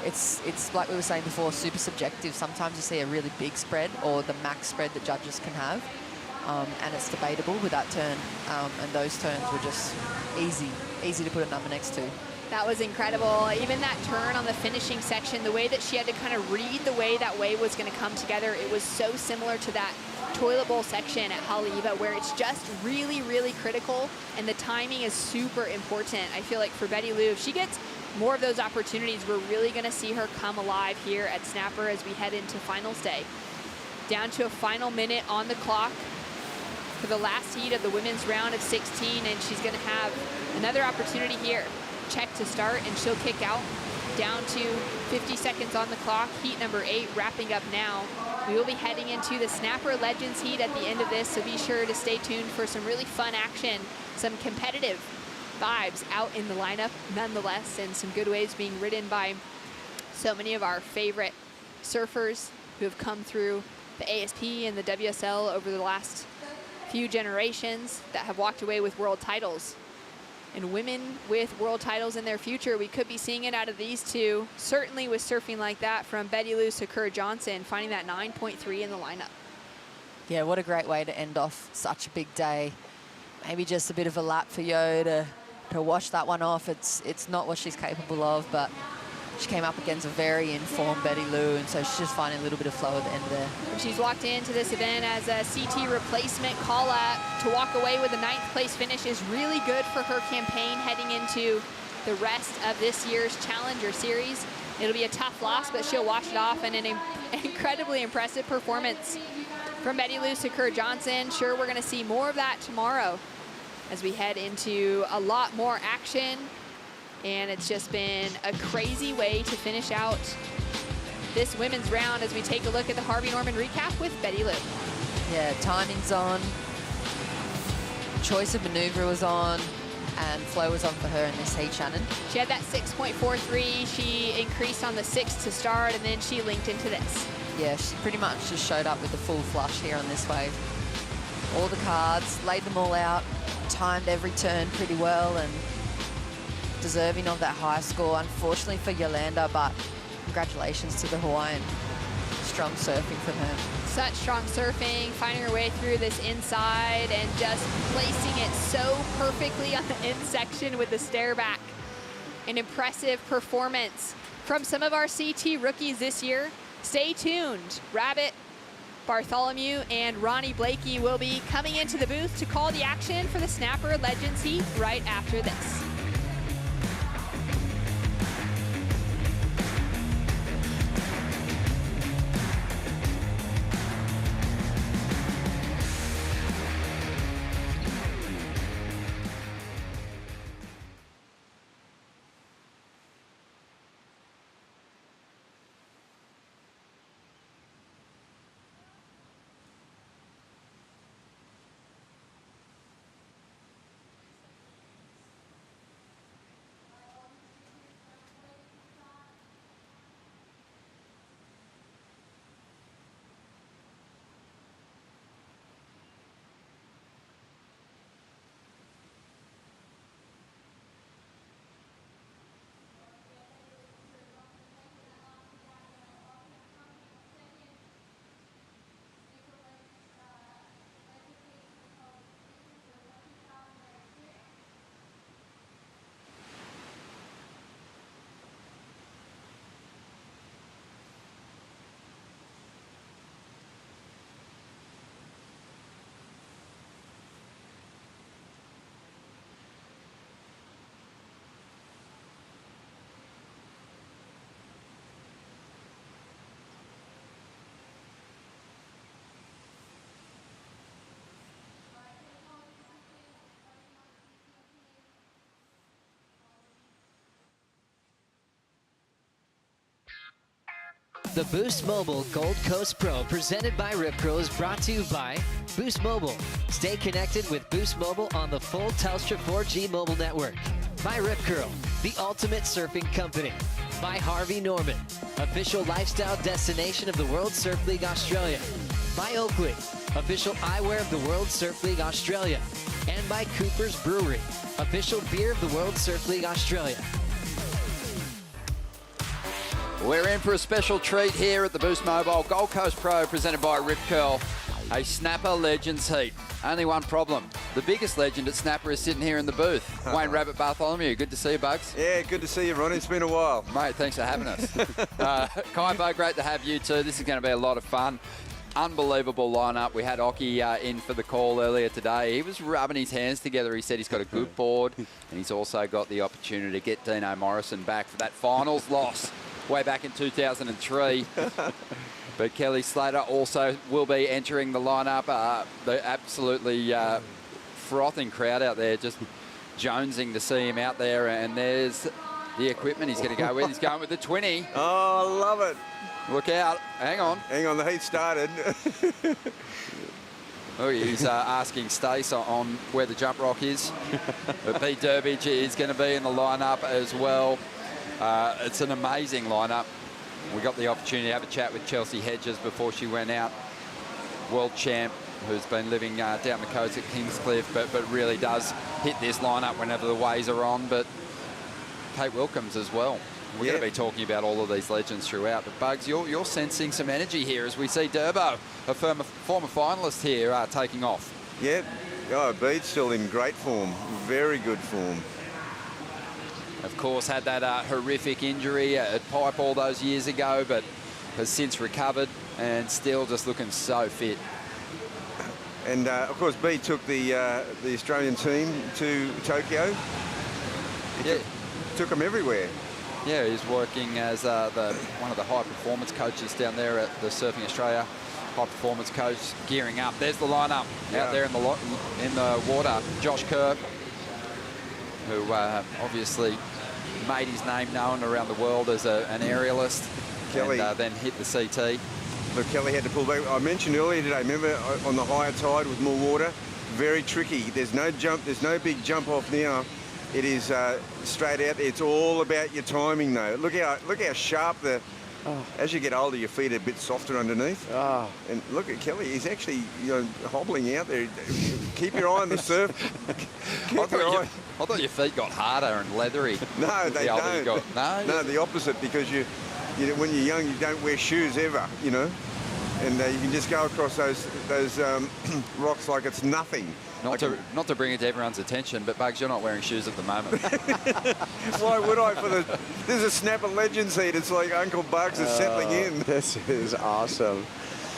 it's like we were saying before, super subjective. Sometimes you see a really big spread or the max spread that judges can have, and it's debatable with that turn, and those turns were just easy to put a number next to. That was incredible. Even that turn on the finishing section, the way that she had to kind of read the way that wave was going to come together, it was so similar to that toilet bowl section at Haleiwa, where it's just really, really critical, and the timing is super important. I feel like for Betty Lou, if she gets more of those opportunities, we're really going to see her come alive here at Snapper as we head into finals day. Down to a final minute on the clock for the last heat of the women's round of 16, and she's going to have another opportunity here. Check to start, and she'll kick out. Down to 50 seconds on the clock. Heat number 8 wrapping up now. We will be heading into the Snapper Legends heat at the end of this, so be sure to stay tuned for some really fun action, some competitive vibes out in the lineup nonetheless, and some good waves being ridden by so many of our favorite surfers who have come through the ASP and the WSL over the last few generations that have walked away with world titles. And women with world titles in their future, we could be seeing it out of these two, certainly with surfing like that from Betty Lou Sakura Johnson, finding that 9.3 in the lineup. Yeah, what a great way to end off such a big day. Maybe just a bit of a lap for Yo to wash that one off. It's not what she's capable of, but she came up against a very informed Betty Lou, and so she's just finding a little bit of flow at the end there. She's walked into this event as a CT replacement call-out. To walk away with a 9th place finish is really good for her campaign heading into the rest of this year's Challenger Series. It'll be a tough loss, but she'll wash it off in an incredibly impressive performance from Betty Lou Sakura Johnson. Sure, we're going to see more of that tomorrow as we head into a lot more action. And it's just been a crazy way to finish out this women's round as we take a look at the Harvey Norman recap with Betty Lou. Yeah, timing's on, choice of maneuver was on, and flow was on for her in this heat, Shannon. She had that 6.43. She increased on the 6 to start, and then she linked into this. Yeah, she pretty much just showed up with the full flush here on this wave. All the cards, laid them all out, timed every turn pretty well, and deserving of that high score, unfortunately for Yolanda, but congratulations to the Hawaiian. Strong surfing from her. Such strong surfing, finding her way through this inside and just placing it so perfectly on the end section with the stare back. an impressive performance from some of our CT rookies this year. Stay tuned. Rabbit, Bartholomew, and Ronnie Blakey will be coming into the booth to call the action for the Snapper Legends Heat right after this. The Boost Mobile Gold Coast Pro presented by Rip Curl is brought to you by Boost Mobile. Stay connected with Boost Mobile on the full Telstra 4G mobile network. By Rip Curl, the ultimate surfing company. By Harvey Norman, official lifestyle destination of the World Surf League Australia. By Oakley, official eyewear of the World Surf League Australia. And by Cooper's Brewery, official beer of the World Surf League Australia. We're in for a special treat here at the Boost Mobile Gold Coast Pro presented by Rip Curl, a Snapper Legends Heat. Only one problem. The biggest legend at Snapper is sitting here in the booth. Wayne Rabbit Bartholomew, good to see you, Bugs. Yeah, good to see you, Ronnie. It's been a while. Mate, thanks for having us. Kaibo, great to have you too. This is going to be a lot of fun. Unbelievable lineup. We had Oki in for the call earlier today. He was rubbing his hands together. He said he's got a good board, and he's also got the opportunity to get Dino Morrison back for that finals loss way back in 2003. But Kelly Slater also will be entering the lineup. The absolutely frothing crowd out there, just jonesing to see him out there. And there's the equipment he's going to go with. He's going with the 20. Oh, I love it. Look out. Hang on. Hang on, the heat started. Oh, he's asking Stace on where the jump rock is. But Pete Durbidge is going to be in the lineup as well. It's an amazing lineup. We got the opportunity to have a chat with Chelsea Hedges before she went out. World champ who's been living down the coast at Kingscliff, but really does hit this lineup whenever the waves are on. But Kate Wilkins as well. We're going to be talking about all of these legends throughout. But Bugs, you're sensing some energy here as we see Durbo, a former finalist here, taking off. Yeah, oh, Bede's still in great form, very good form. Of course, had that horrific injury at Pipe all those years ago, but has since recovered and still just looking so fit. And of course, Bede took the Australian team to Tokyo. Took them everywhere. Yeah, he's working as one of the high performance coaches down there at the Surfing Australia. High performance coach gearing up. There's the lineup out there in the water. Josh Kerr, who obviously made his name known around the world as an aerialist. Kelly and then hit the CT. But Kelly had to pull back. I mentioned earlier today, remember on the higher tide with more water, very tricky. There's no jump, there's no big jump off now. It is straight out. It's all about your timing though. Look how sharp as you get older, your feet are a bit softer underneath. And look at Kelly, he's actually hobbling out there. Keep your eye on the surf. I thought your feet got harder and leathery. No, they don't. No, the opposite, because when you're young, you don't wear shoes ever, and you can just go across those rocks like it's nothing. Not to bring it to everyone's attention, but Bugs, you're not wearing shoes at the moment. Why would I? This is a Snapper Legends heat. It's like Uncle Bugs is settling in. This is awesome.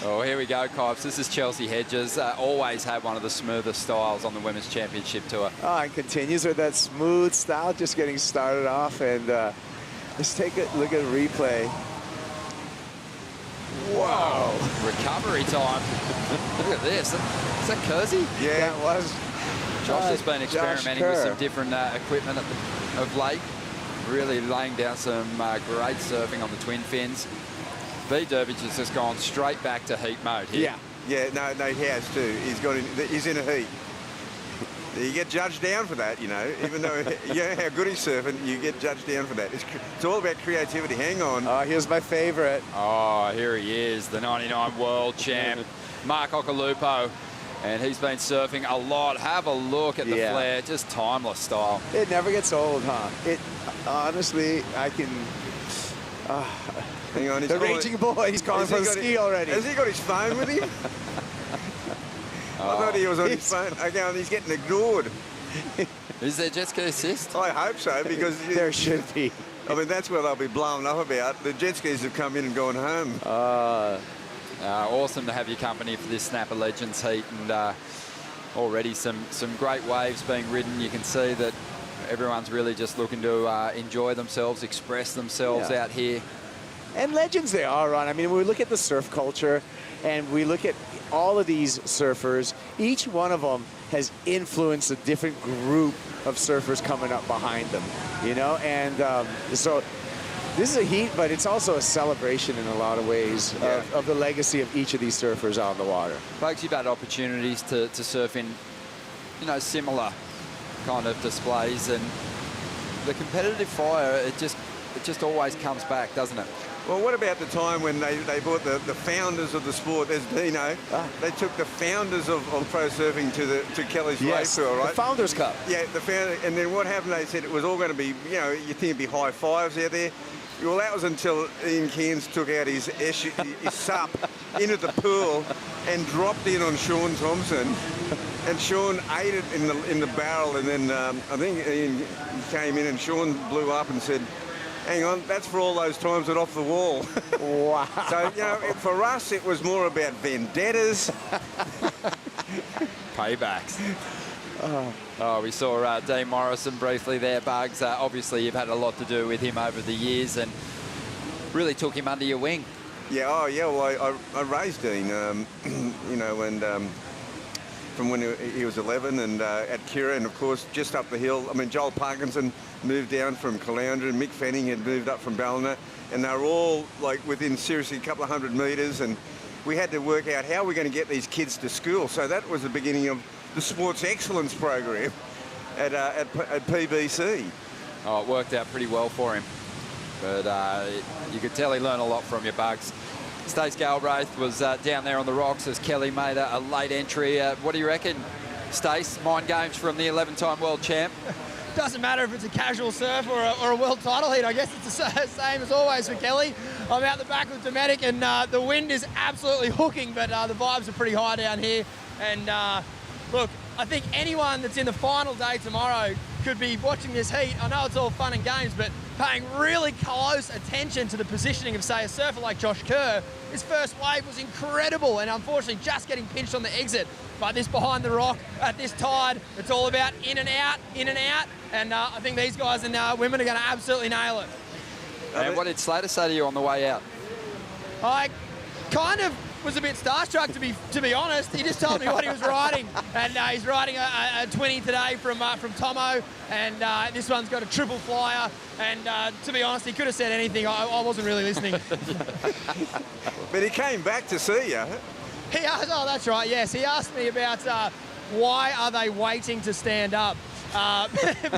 Oh, here we go, Cops. This is Chelsea Hedges. Always had one of the smoothest styles on the Women's Championship Tour. Oh, and continues with that smooth style, just getting started off. And let's take a look at a replay. Wow. Recovery time. Look at this. Is that Kersey? Yeah, it was. Josh has been experimenting with some different equipment of late. Really laying down some great surfing on the twin fins. B. Durbridge has just gone straight back to heat mode here. Yeah, no, he has too. He's in a heat. You get judged down for that, you know. Even though you know how good he's surfing, you get judged down for that. It's all about creativity. Hang on. Oh, here's my favorite. Oh, here he is, the 99 world champ, Mark Occhilupo. And he's been surfing a lot. Have a look at the flare, just timeless style. It never gets old, huh? It honestly, I can. Hang on, the raging boy. He's calling for the ski already. Has he got his phone with him? I thought he was on his phone. Okay, he's getting ignored. Is there jet ski assist? I hope so, because there should be. I mean, that's what they'll be blowing up about. The jet skis have come in and gone home. Awesome to have your company for this Snapper Legends heat, and already some great waves being ridden. You can see that everyone's really just looking to enjoy themselves, express themselves out here. And legends they are, Ron. I mean, when we look at the surf culture and we look at all of these surfers, each one of them has influenced a different group of surfers coming up behind them, you know? And so this is a heat, but it's also a celebration in a lot of ways of the legacy of each of these surfers on the water. Folks, you've had opportunities to surf in, you know, similar kind of displays, and the competitive fire, it just always comes back, doesn't it? Well, what about the time when they brought the founders of the sport? There's Dino. They took the founders of pro surfing to Kelly's race tour, right? The Founders Cup. Yeah, the founder. And then what happened? They said it was all going to be, you know, you think it'd be high fives out there. Well, that was until Ian Cairns took out his sup into the pool and dropped in on Sean Thompson, and Sean ate it in the barrel, and then I think Ian came in and Sean blew up and said, hang on, that's for all those times that off the wall. Wow. So, you know, for us, it was more about vendettas. Paybacks. Oh, we saw Dean Morrison briefly there, Bugs. Obviously, you've had a lot to do with him over the years and really took him under your wing. Yeah, well, I raised Dean, you know, and from when he was 11 and at Kira, and of course, just up the hill. I mean, Joel Parkinson moved down from Caloundra, and Mick Fanning had moved up from Ballina, and they were all like within seriously a couple of 100 metres, and we had to work out how we're going to get these kids to school. So that was the beginning of the Sports Excellence program at PBC. Oh, it worked out pretty well for him, but you could tell he learned a lot from your, Bugs. Stace Galbraith was down there on the rocks as Kelly made a late entry. What do you reckon, Stace? Mind games from the 11-time world champ? Doesn't matter if it's a casual surf or a world title heat. I guess it's the same as always for Kelly. I'm out the back with Dometic, and the wind is absolutely hooking, but the vibes are pretty high down here. And look, I think anyone that's in the final day tomorrow could be watching this heat. I know it's all fun and games, but paying really close attention to the positioning of, say, a surfer like Josh Kerr. His first wave was incredible, and unfortunately just getting pinched on the exit. But this behind the rock at this tide, it's all about in and out, and I think these guys and women are going to absolutely nail it. And what did Slater say to you on the way out? I kind of was a bit starstruck, to be honest. He just told me what he was riding, and he's riding a 20 today from Tomo, and this one's got a triple flyer, and to be honest, he could have said anything. I wasn't really listening. But he came back to see you. He asked, oh, that's right, yes. He asked me about why are they waiting to stand up,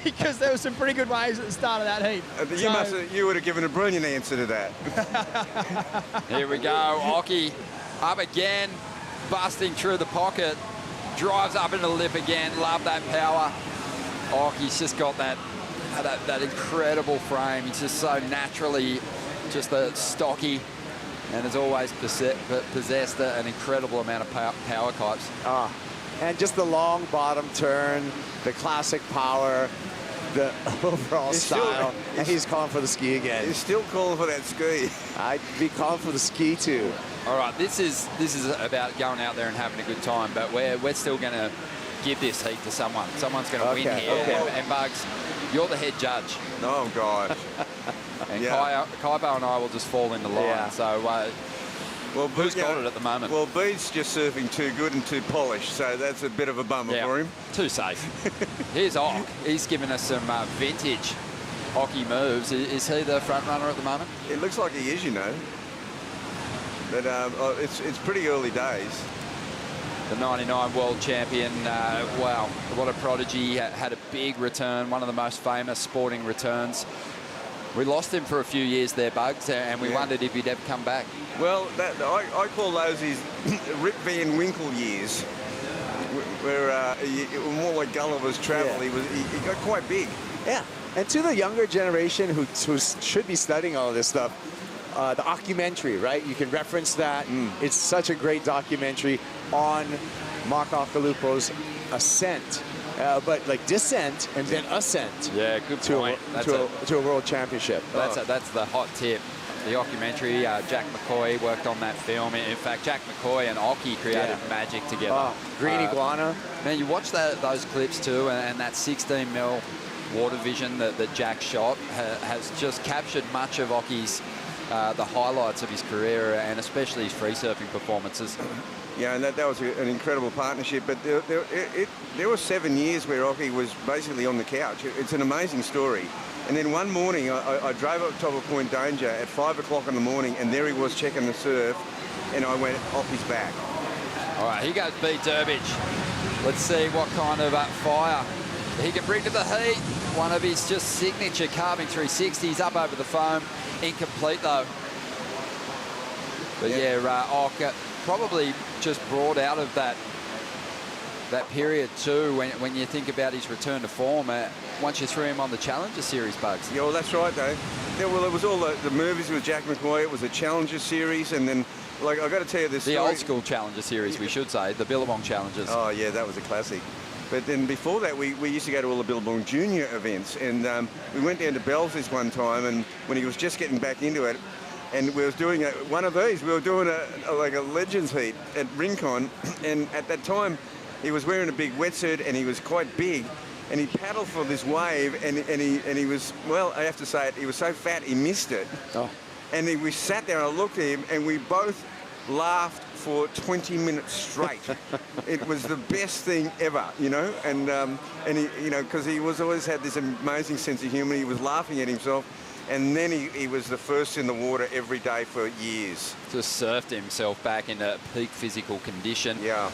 because there were some pretty good waves at the start of that heat. You would have given a brilliant answer to that. Here we go, Occy up again, busting through the pocket, drives up into the lip again. Love that power. Occy's just got that incredible frame. He's just so naturally just a stocky and has always possessed an incredible amount of power kipes. And just the long bottom turn, the classic power, the overall style, and he's calling for the ski again. He's still calling for that ski. I'd be calling for the ski too. All right, this is about going out there and having a good time, but we're still going to give this heat to someone. Someone's going to win here. And Bugs, you're the head judge. Oh, God. And Kaibo and I will just fall in the line. Yeah. So, well, who's got it at the moment? Well, Bede's just surfing too good and too polished, so that's a bit of a bummer for him. Too safe. Here's Ock. He's given us some vintage Ocky moves. Is he the front runner at the moment? It looks like he is, you know. But it's pretty early days. The 99 world champion, wow, what a prodigy. Had a big return, one of the most famous sporting returns. We lost him for a few years there, Bugs, and we wondered if he'd ever come back. Well, I call those his Rip Van Winkle years, where more like Gulliver's Travel. Yeah. He got quite big. Yeah, and to the younger generation who should be studying all of this stuff, the documentary, right? You can reference that. It's such a great documentary on Mark Occhilupo's ascent, but like descent and then ascent. Yeah, good point. To a world championship. That's the hot tip. The documentary, Jack McCoy worked on that film. In fact, Jack McCoy and Ocky created magic together. Green Iguana. Man, you watch those clips too, and that 16 mil water vision that Jack shot has just captured much of Ocky's the highlights of his career, and especially his free surfing performances. Yeah, and that was an incredible partnership. But there were 7 years where Ocky was basically on the couch. It's an amazing story. And then one morning, I drove up top of Point Danger at 5 o'clock in the morning, and there he was checking the surf, and I went off his back. All right, here goes B. Durbidge. Let's see what kind of fire he can bring to the heat. One of his just signature carving 360s up over the foam. Incomplete though. But Ock probably just brought out of that period too when you think about his return to form. Once you threw him on the Challenger Series, Bugs. Yeah, well, that's right, though. Yeah, well, it was all the movies with Jack McCoy. It was a Challenger Series, and then, like, I got to tell you this. The old school Challenger Series, we should say, the Billabong Challengers. Oh yeah, that was a classic. But then before that, we used to go to all the Billabong Junior events, and we went down to Bell's this one time, and when he was just getting back into it, and we was doing one of these. We were doing a Legends heat at Rincon, and at that time, he was wearing a big wetsuit, and he was quite big. And he paddled for this wave, and he was, well, I have to say it, he was so fat he missed it. And we sat there and I looked at him, and we both laughed for 20 minutes straight. It was the best thing ever, you know. And he, you know, because he always had this amazing sense of humour. He was laughing at himself, and then he was the first in the water every day for years. Just surfed himself back into peak physical condition. Yeah.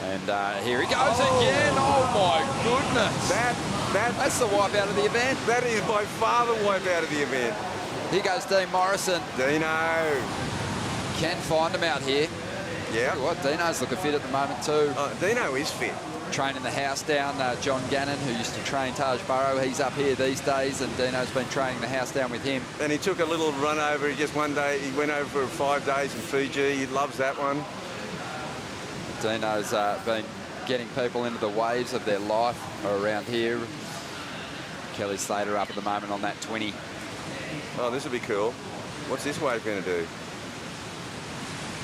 And here he goes again. Oh my goodness. That's the wipeout of the event. That is by far the wipeout of the event. Here goes Dean Morrison. Dino. Can find him out here. Yeah. What, Dino's looking fit at the moment too. Dino is fit. Training the house down. John Gannon, who used to train Taj Burrow, he's up here these days, and Dino's been training the house down with him. And he took a little run over. Just one day, he went over for 5 days in Fiji. He loves that one. Dino's been getting people into the waves of their life around here. Kelly Slater up at the moment on that 20. Oh, this will be cool. What's this wave going to do?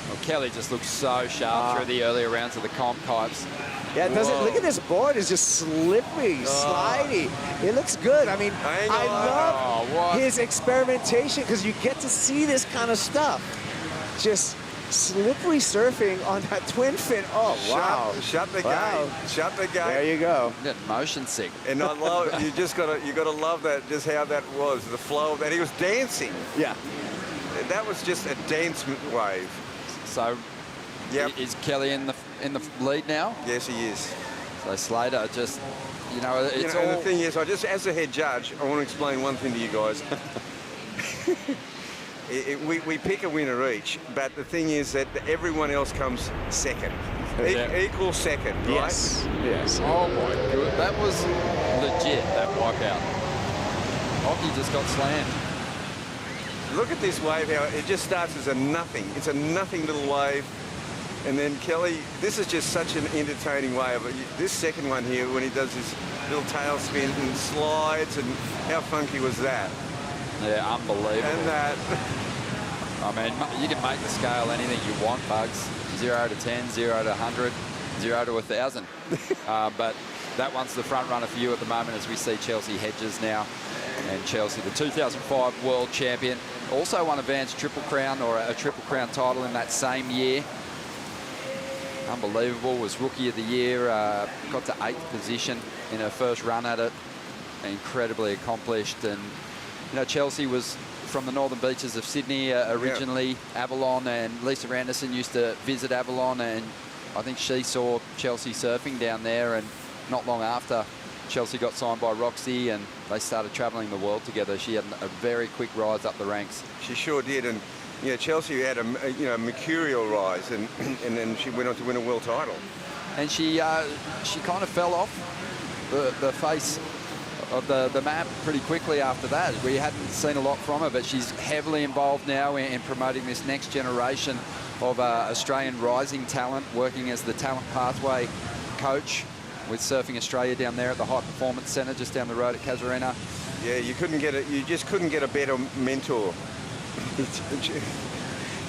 Well, Kelly just looks so sharp through the earlier rounds of the comp kipes. Yeah, it doesn't. Look at this board. It's just slippery, slidey. It looks good. I mean, I love his experimentation because you get to see this kind of stuff. Just slippery surfing on that twin fin. Oh, wow. Shut the gate. Shut the gate. There you go. Getting motion sick. And I love, you gotta love that, just how that was, the flow of that. He was dancing. Yeah. That was just a dance wave. So, is Kelly in the lead now? Yes, he is. So Slater just, you know, it's all... And the thing is, as the head judge, I want to explain one thing to you guys. We pick a winner each, but the thing is that everyone else comes second. Equal second, right? Yes. Yes. Oh my god, that was legit, that wipeout. Ocky just got slammed. look at this wave, how it just starts as a nothing. It's a nothing little wave. And then Kelly, this is just such an entertaining wave. This second one here, when he does his little tail spin and slides, and how funky was that? Yeah, unbelievable. And that. I mean, you can make the scale anything you want, Bugs. 0 to 10, 0 to 100, 0 to 1,000. But that one's the front runner for you at the moment, as we see Chelsea Hedges now. And Chelsea, the 2005 world champion, also won a Vans Triple Crown, or a Triple Crown title in that same year. Unbelievable. Was Rookie of the Year, got to 8th position in her first run at it. Incredibly accomplished. And, you know, Chelsea was from the northern beaches of Sydney originally. Avalon, and Lisa Anderson used to visit Avalon, and I think she saw Chelsea surfing down there, and not long after, Chelsea got signed by Roxy and they started travelling the world together. She had a very quick rise up the ranks. She sure did, and Chelsea had a mercurial rise, and then she went on to win a world title. And she kind of fell off the face of the map pretty quickly after that. We hadn't seen a lot from her, but she's heavily involved now in promoting this next generation of Australian rising talent, working as the talent pathway coach with Surfing Australia down there at the High Performance Centre just down the road at Casuarina. Yeah, you just couldn't get a better mentor.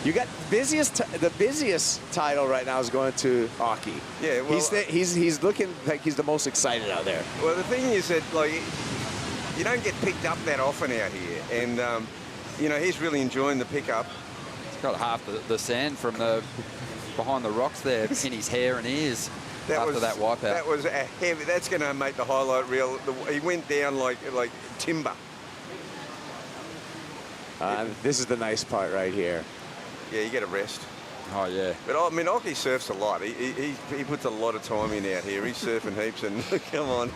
You got the busiest title right now is going to Aki. Yeah, well, he's looking like he's the most excited out there. Well, the thing is that, like, you don't get picked up that often out here, and he's really enjoying the pickup. He's got half the sand from behind the rocks there in his hair and ears. After that wipeout. That was a heavy. That's going to make the highlight reel. He went down like timber. This is the nice part right here. Yeah, you get a rest. Oh yeah. But I mean, Aki surfs a lot. He puts a lot of time in out here. He's surfing heaps, and come on,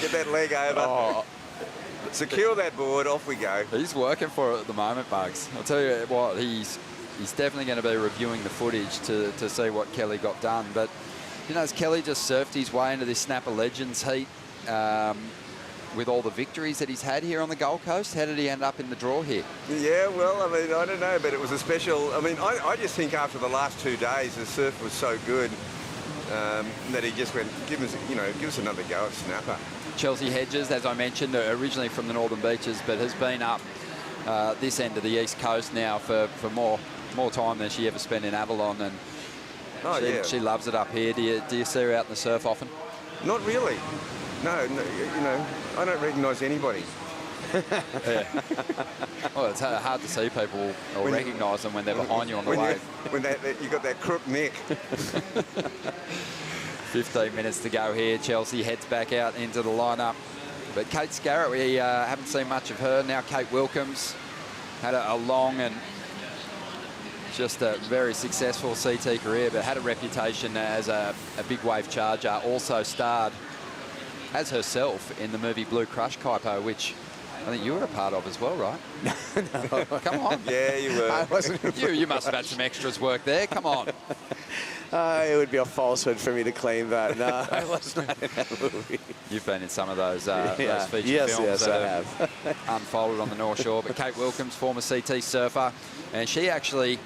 get that leg over. Oh. Secure that board. Off we go. He's working for it at the moment, Bugs. I'll tell you what. He's definitely going to be reviewing the footage to see what Kelly got done. But as Kelly just surfed his way into this Snapper Legends heat with all the victories that he's had here on the Gold Coast, how did he end up in the draw here? Yeah, well, I mean, I don't know, but it was a special. I mean, I just think after the last 2 days, the surf was so good that he just went, give us another go at Snapper. Chelsea Hedges, as I mentioned, originally from the Northern Beaches, but has been up this end of the East Coast now for more time than she ever spent in Avalon, and she loves it up here. Do you see her out in the surf often? Not really. No, I don't recognise anybody. Yeah. Well, it's hard to see people or recognise them when they're behind you on the wave. When you got that crook neck. 15 minutes to go here. Chelsea heads back out into the lineup. But Kate Scarrett, we haven't seen much of her. Now Kate Wilkins had a long and just a very successful CT career, but had a reputation as a big wave charger. Also starred as herself in the movie Blue Crush Kaipo, which I think you were a part of as well, right? No. Come on. Yeah, you were. I wasn't. You must have had some extras work there. Come on. It would be a falsehood for me to claim that. No, I was not in that movie. You've been in some of those feature films that have unfolded on the North Shore. But Kate Wilkins, former CT surfer, and she actually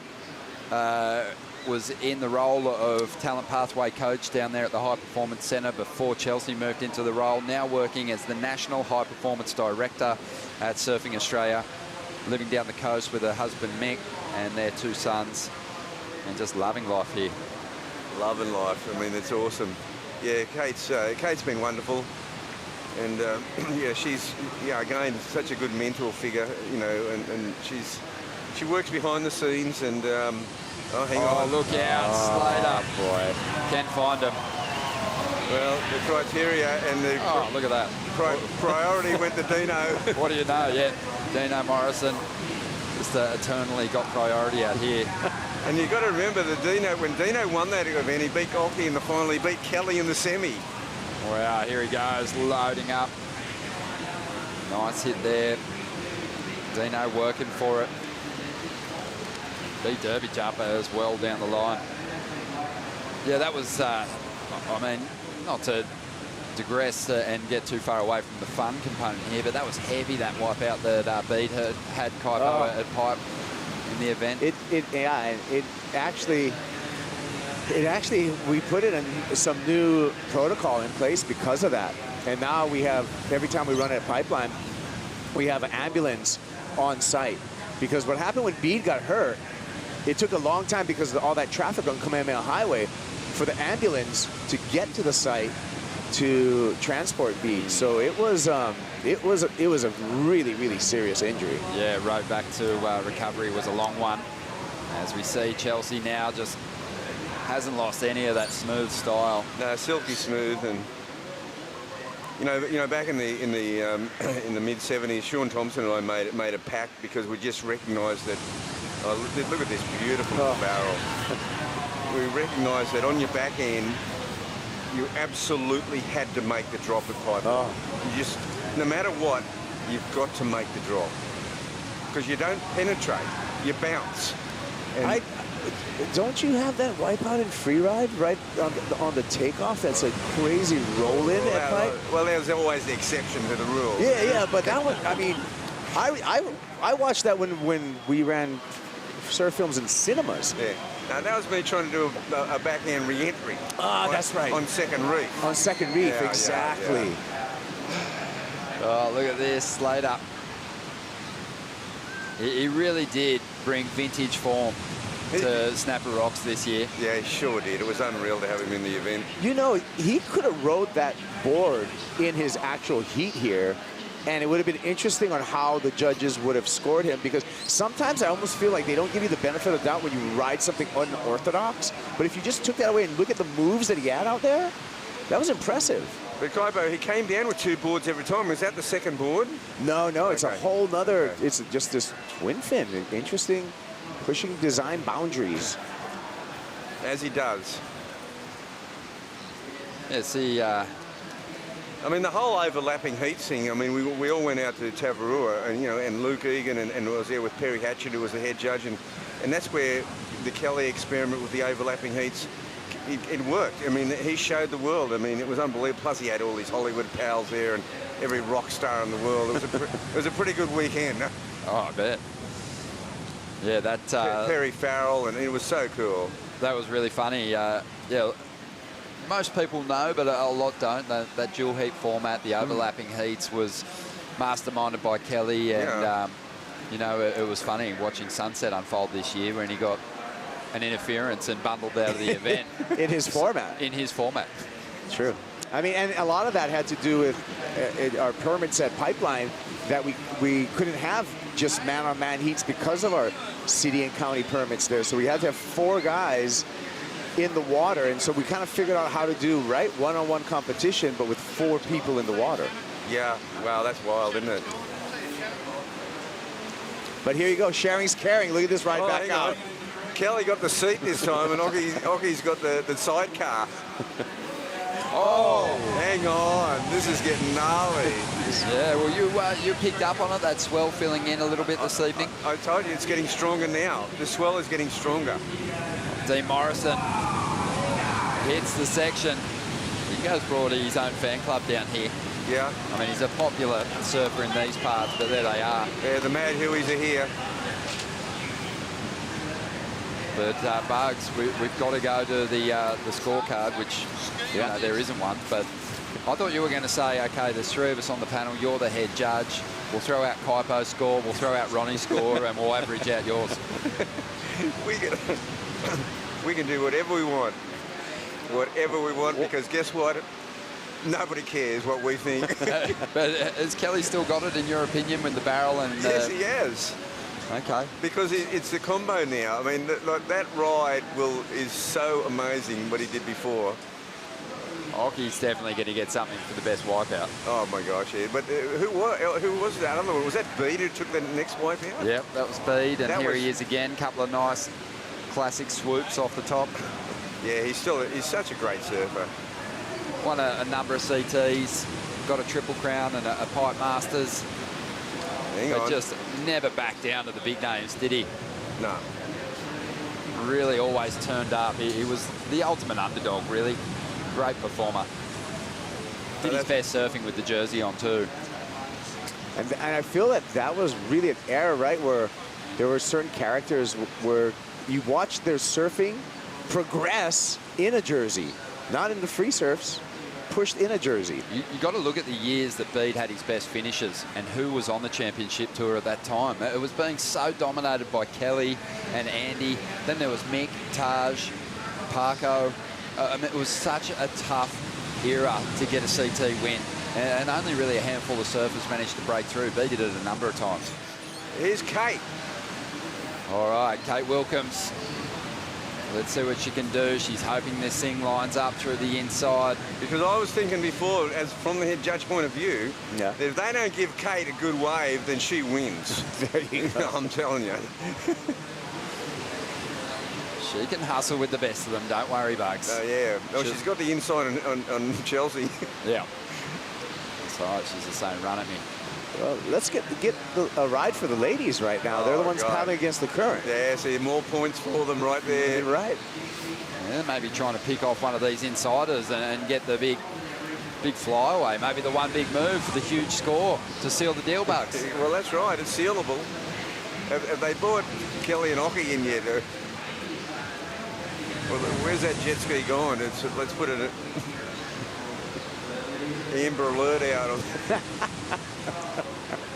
was in the role of talent pathway coach down there at the High Performance Centre before Chelsea moved into the role, now working as the National High Performance Director at Surfing Australia, living down the coast with her husband Mick and their 2 sons, and just loving life here. Loving life. I mean, it's awesome. Yeah, Kate's been wonderful, and she's again such a good mentor figure, and she works behind the scenes, and hang on. Look out, Slater. Boy. Can't find him. Well, the criteria and the look at that. Priority went to Dino. What do you know? Yeah, Dino Morrison just eternally got priority out here. And you've got to remember that when Dino won that event, he beat Oki in the final, he beat Kelly in the semi. Wow, here he goes, loading up. Nice hit there. Dino working for it. Big derby jumper as well down the line. Yeah, that was, I mean, not to digress and get too far away from the fun component here, but that was heavy, that wipeout that Bede had Kaipo at pipe in the event. It actually, we put in some new protocol in place because of that. And now we have, every time we run a pipeline, we have an ambulance on site. Because what happened when Bede got hurt, it took a long time because of all that traffic on Kamehameha Highway for the ambulance to get to the site to transport Bede. So it was a really, really serious injury. Yeah, road back to recovery was a long one. As we see, Chelsea now just hasn't lost any of that smooth style. No, silky smooth. And you know, back in the mid '70s, Sean Thompson and I made a pact because we just recognised that. Oh, look at this beautiful barrel. We recognised that on your back end, you absolutely had to make the drop at pipe. You just, no matter what, you've got to make the drop because you don't penetrate, you bounce. And don't you have that wipeout in free ride right on the takeoff? That's a crazy roll in at pipe. Well, there's always the exception to the rule. Yeah, but that one, I mean, I watched that when we ran surf films in cinemas. Yeah. Now, that was me trying to do a backhand re-entry. That's right. On second reef. On second reef, Yeah, exactly. Yeah. Oh, look at this, Slater. He really did bring vintage form to Snapper Rocks this year. Yeah, he sure did. It was unreal to have him in the event. You know, he could have rode that board in his actual heat here, and it would have been interesting on how the judges would have scored him, because sometimes I almost feel like they don't give you the benefit of the doubt when you ride something unorthodox. But if you just took that away and look at the moves that he had out there, that was impressive. But Kaipo, he came down with 2 boards every time. Was that the second board? No, it's a whole nother, it's just this twin fin. Interesting, pushing design boundaries. As he does. Yeah, see, I mean, the whole overlapping heat thing, I mean, we all went out to Tavarua, and, and Luke Egan and was there with Perry Hatchett, who was the head judge, and that's where the Kelly experiment with the overlapping heats, it worked. I mean, he showed the world. I mean, it was unbelievable. Plus, he had all these Hollywood pals there and every rock star in the world. It was a pretty good weekend. Oh, I bet. Yeah, that... Perry Farrell, and it was so cool. That was really funny. Yeah. Most people know, but a lot don't. That dual heat format, the overlapping heats, was masterminded by Kelly, and it was funny watching Sunset unfold this year when he got an interference and bundled out of the event. In his format. In his format. True. I mean, and a lot of that had to do with our permits at Pipeline, that we couldn't have just man-on-man heats because of our city and county permits there. So we had to have 4 guys in the water, and so we kind of figured out how to do one-on-one competition, but with 4 people in the water. Yeah, wow, that's wild, isn't it? But here you go, sharing's caring. Look at this ride back out. Kelly got the seat this time, and Oki's got the sidecar. Hang on, this is getting gnarly. Yeah, well, you picked up on it, that swell filling in a little bit this evening. I told you, it's getting stronger now. The swell is getting stronger. Dean Morrison hits the section. He goes brought his own fan club down here. Yeah. I mean, he's a popular surfer in these parts, but there they are. Yeah, the Mad Hueys are here. But Bugs, we've got to go to the scorecard, which there isn't one. But I thought you were going to say, okay, there's 3 of us on the panel. You're the head judge. We'll throw out Kaipo's score. We'll throw out Ronnie's score, and we'll average out yours. We can do whatever we want. Whatever we want, because guess what? Nobody cares what we think. But has Kelly still got it, in your opinion, with the barrel? And yes, he has. Okay. Because it's the combo now. I mean, that ride is so amazing what he did before. Oki's definitely going to get something for the best wipeout. Oh my gosh, yeah. But who was that other one? Was that Bede who took the next wipeout? Yep, that was Bede, and here he is again. Couple of nice classic swoops off the top. Yeah, he's such a great surfer. Won a number of CTs, got a Triple Crown and a Pipe Masters. But just never backed down to the big names, did he? No. Really always turned up. He was the ultimate underdog, really. Great performer. Did his best surfing with the jersey on too. And I feel that was really an era, right, where there were certain characters where you watched their surfing progress in a jersey, not in the free surfs, pushed in a jersey. You got to look at the years that Bede had his best finishes and who was on the championship tour at that time. It was being so dominated by Kelly and Andy. Then there was Mick, Taj, Parko. I mean, it was such a tough era to get a CT win. And only really a handful of surfers managed to break through. Bede did it a number of times. Here's Kate. All right, Kate Wilkins. Let's see what she can do. She's hoping this thing lines up through the inside. Because I was thinking before, as from the head judge point of view, that if they don't give Kate a good wave, then she wins. I'm telling you. She can hustle with the best of them, don't worry, Bugs. Yeah. Well, she's got the inside on Chelsea. Yeah. That's right, she's the same run at me. Well, let's get a ride for the ladies right now. They're the ones paddling against the current. Yeah, see, more points for them right there. Right. Yeah, maybe trying to pick off one of these insiders and get the big flyaway. Maybe the one big move for the huge score to seal the deal, Bugs. Well, that's right. It's sealable. Have they bought Kelly and Ockie in yet? Well, where's that jet ski going? Let's put it at Amber Alert out.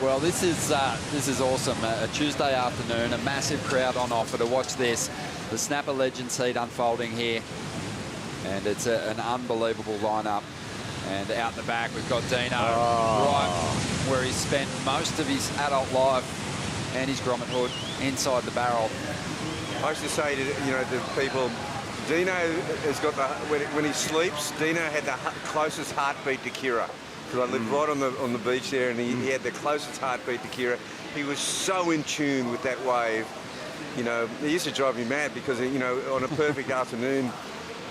Well, this is awesome. A Tuesday afternoon, a massive crowd on offer to watch this. The Snapper Legends heat unfolding here. And it's an unbelievable lineup. And out the back, we've got Dino, right where he's spent most of his adult life and his grommet hood inside the barrel. I used to say to people, Dino has got when he sleeps, Dino had the closest heartbeat to Kira. Because I lived right on the beach there, and he had the closest heartbeat to Kira. He was so in tune with that wave. He used to drive me mad because on a perfect afternoon,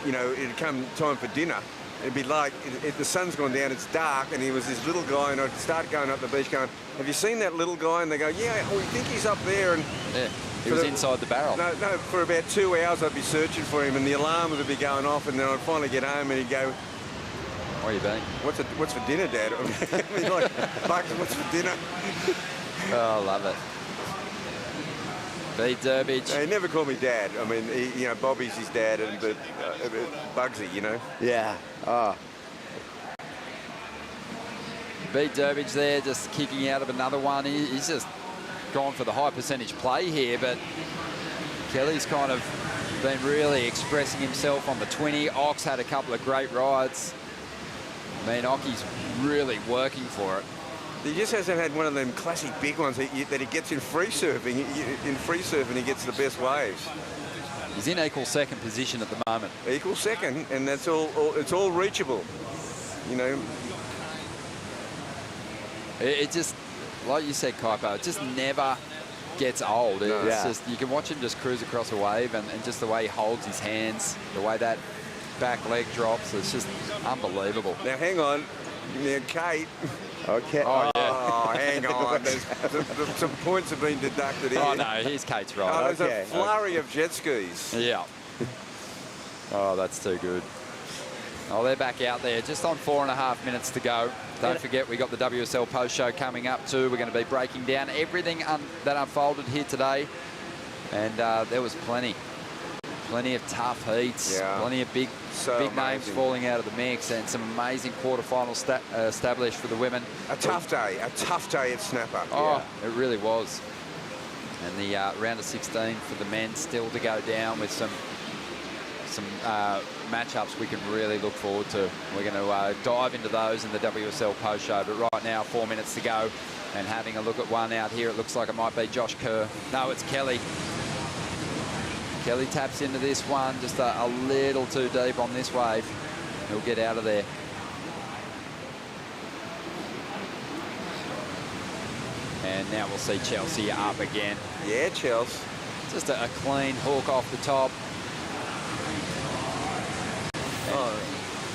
it'd come time for dinner. It'd be like if the sun's gone down, it's dark, and he was this little guy, and I'd start going up the beach going, have you seen that little guy? And they go, yeah, we think he's up there. And yeah, he was inside the barrel. No, for about 2 hours I'd be searching for him, and the alarm would be going off, and then I'd finally get home, and he'd go, where are you been? What's for dinner, Dad? He's like, Bugs, what's for dinner? Oh, I love it. Bede Durbidge. He never called me Dad. I mean, Bobby's his dad, but Bugsy, Yeah. Bede Durbidge there, just kicking out of another one. He's just gone for the high percentage play here, but Kelly's kind of been really expressing himself on the 20. Ox had a couple of great rides. I mean, Ockie's really working for it. He just hasn't had one of them classic big ones that he gets in free surfing. In free surfing, he gets the best waves. He's in equal second position at the moment. Equal second, and that's all it's all reachable. It just, like you said, Kaipo, it just never gets old. It's just, you can watch him just cruise across a wave, and just the way he holds his hands, the way that back leg drops, it's just unbelievable. Now, hang on. Now, Kate. Okay. Oh, yeah. Oh, hang on. Some points have been deducted here. Oh, no, here's Kate's ride. There's a flurry of jet skis. Yeah. Oh, that's too good. Oh, they're back out there. Just on 4.5 minutes to go. Don't forget, we got the WSL post show coming up too. We're going to be breaking down everything that unfolded here today. And there was plenty of tough heats, plenty of big names falling out of the mix, and some amazing quarterfinals established for the women. A tough day at Snapper. Oh, it really was. And the round of 16 for the men still to go down with some matchups we can really look forward to. We're going to dive into those in the WSL post show, but right now 4 minutes to go, and having a look at one out here, it looks like it might be Josh Kerr. No, it's Kelly. Kelly taps into this one, just a little too deep on this wave. He'll get out of there. And now we'll see Chelsea up again. Yeah, Chelsea. Just a clean hook off the top.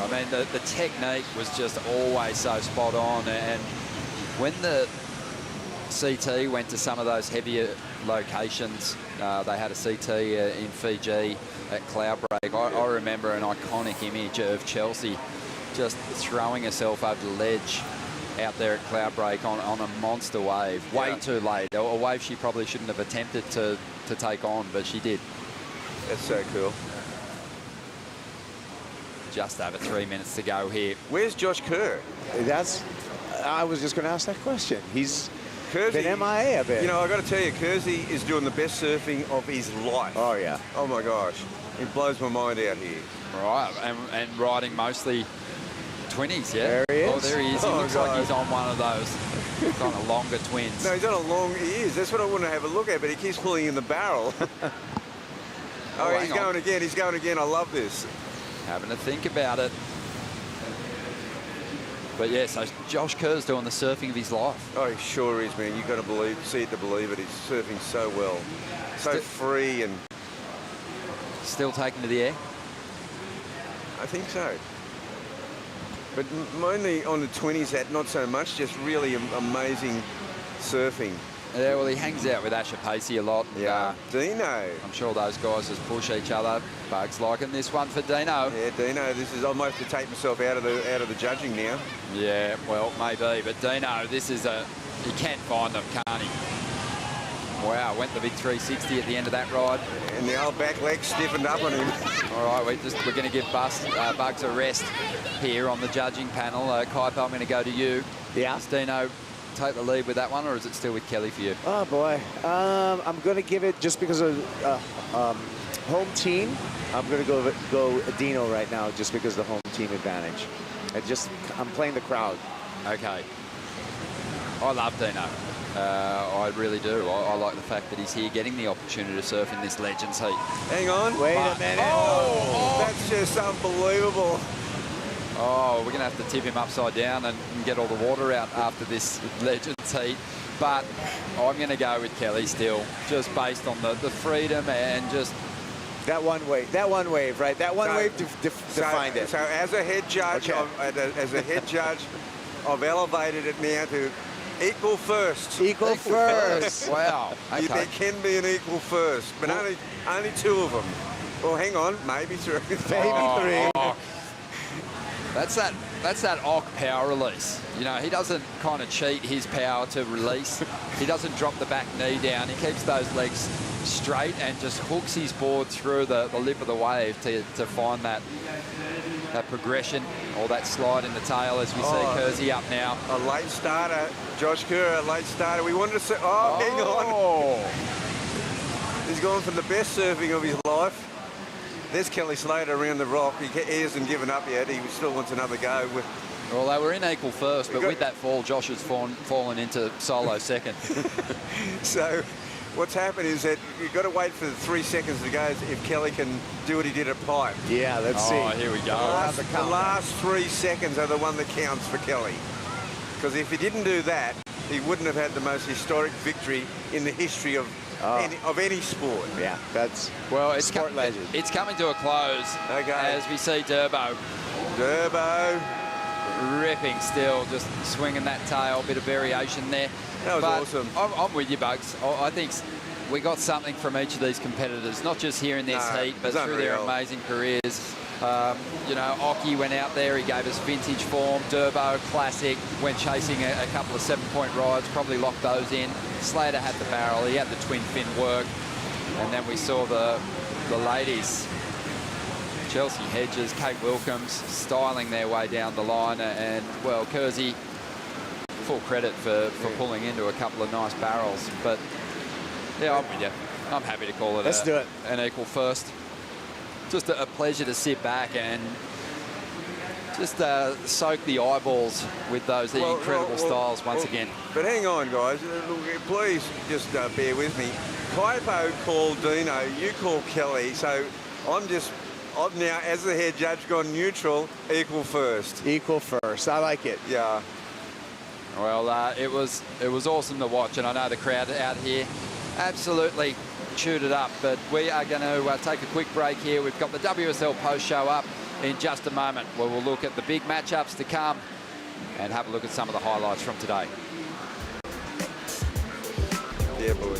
I mean, the technique was just always so spot on. And when the CT went to some of those heavier locations, they had a CT in Fiji at Cloudbreak. I remember an iconic image of Chelsea just throwing herself over the ledge out there at Cloudbreak on a monster wave. Way too late. A wave she probably shouldn't have attempted to take on, but she did. That's so cool. Just over 3 minutes to go here. Where's Josh Kerr? I was just going to ask that question. He's Kersey, been MIA a bit. You know, I got to tell you, Kersey is doing the best surfing of his life. Oh, yeah. Oh, my gosh. It blows my mind out here. Right, and riding mostly 20s, yeah? There he is. Oh, there he is. He looks like he's on one of those kind of longer twins. No, he's on a long... He is. That's what I want to have a look at, but he keeps pulling in the barrel. He's going again. He's going again. I love this. Having to think about it. But yeah, so Josh Kerr's doing the surfing of his life. Oh, he sure is, man. You've got to see it to believe it. He's surfing so well. So free and... Still taken to the air? I think so. But mainly on the 20s, that not so much, just really amazing surfing. Yeah, well, he hangs out with Asher Pacey a lot. Yeah, Dino. I'm sure those guys just push each other. Bugs liking this one for Dino. Yeah, Dino. This is almost to take myself out of the judging now. Yeah, well, maybe. But Dino, this is he can't find them, can't he? Wow, went the big 360 at the end of that ride. And the old back leg stiffened up on him. All right, we're going to give Bugs a rest here on the judging panel. Kaipo, I'm going to go to you. Yeah. Does Dino take the lead with that one, or is it still with Kelly for you? Oh, boy. I'm going to give it, just because of home team, I'm going to go Dino right now, just because of the home team advantage. I'm playing the crowd. Okay. I love Dino. I really do. I like the fact that he's here getting the opportunity to surf in this Legends heat. Hang on. Wait a minute. That's just unbelievable. Oh, we're going to have to tip him upside down and get all the water out after this Legends heat. But I'm going to go with Kelly still, just based on the freedom and just... That one wave, right? That one wave defined it. So as a head judge, I've elevated it now to equal first. Equal first. Wow. Okay. There can be an equal first, but only two of them. Well, hang on, maybe three. Maybe three. That's that Ock power release. You know, he doesn't kind of cheat his power to release. He doesn't drop the back knee down. He keeps those legs straight and just hooks his board through the lip of the wave to find that progression or that slide in the tail, as we see Kersey up now. A late starter, Josh Kerr, a late starter. We wanted to say, hang on. He's gone for the best surfing of his life. There's Kelly Slater around the rock. He hasn't given up yet. He still wants another go. Well, they were in equal first, but with that fall, Josh has fallen into solo second. So what's happened is that you've got to wait for the 3 seconds to go if Kelly can do what he did at Pipe. Yeah, let's see. Oh, here we go. The last 3 seconds are the one that counts for Kelly. Because if he didn't do that, he wouldn't have had the most historic victory in the history of any sport. Yeah, that's sport legend. It's coming to a close as we see Durbo ripping still, just swinging that tail, bit of variation there. That was awesome. I'm with you, Bugs. I think we got something from each of these competitors, not just here in this heat, but through their amazing careers. You know, Oki went out there, he gave us vintage form. Durbo, classic, went chasing a couple of 7-point rides, probably locked those in. Slater had the barrel, he had the twin fin work. And then we saw the ladies, Chelsea Hedges, Kate Wilkins, styling their way down the line. And, well, Kersey, full credit for pulling into a couple of nice barrels. But, yeah, I'm with you. I'm happy to call it an equal first. Just a pleasure to sit back and just soak the eyeballs with those incredible styles once again. But hang on, guys. Please just bear with me. Kaipo called Dino, you call Kelly. So I've now, as the head judge, gone neutral, equal first. Equal first. I like it. Yeah. Well, it was awesome to watch, and I know the crowd out here absolutely chewed it up, but we are going to take a quick break here. We've got the WSL post show up in just a moment, where we'll look at the big matchups to come and have a look at some of the highlights from today. Yeah, boy.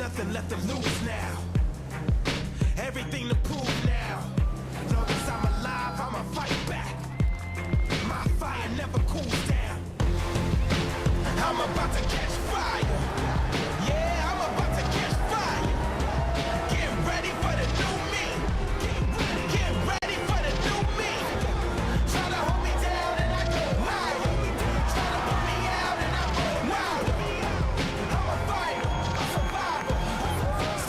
nothing left to lose now. Everything to prove now. Long as I'm alive, I'ma fight back. My fire never cools down. I'm about to catch fire. Yeah, I'm about to catch fire. Get ready for the new me. Get ready for the new me. Try to hold me down and I go higher. Try to put me out and I go wilder. I'm a fighter, a survivor.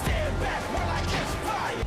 Stand back while I catch fire.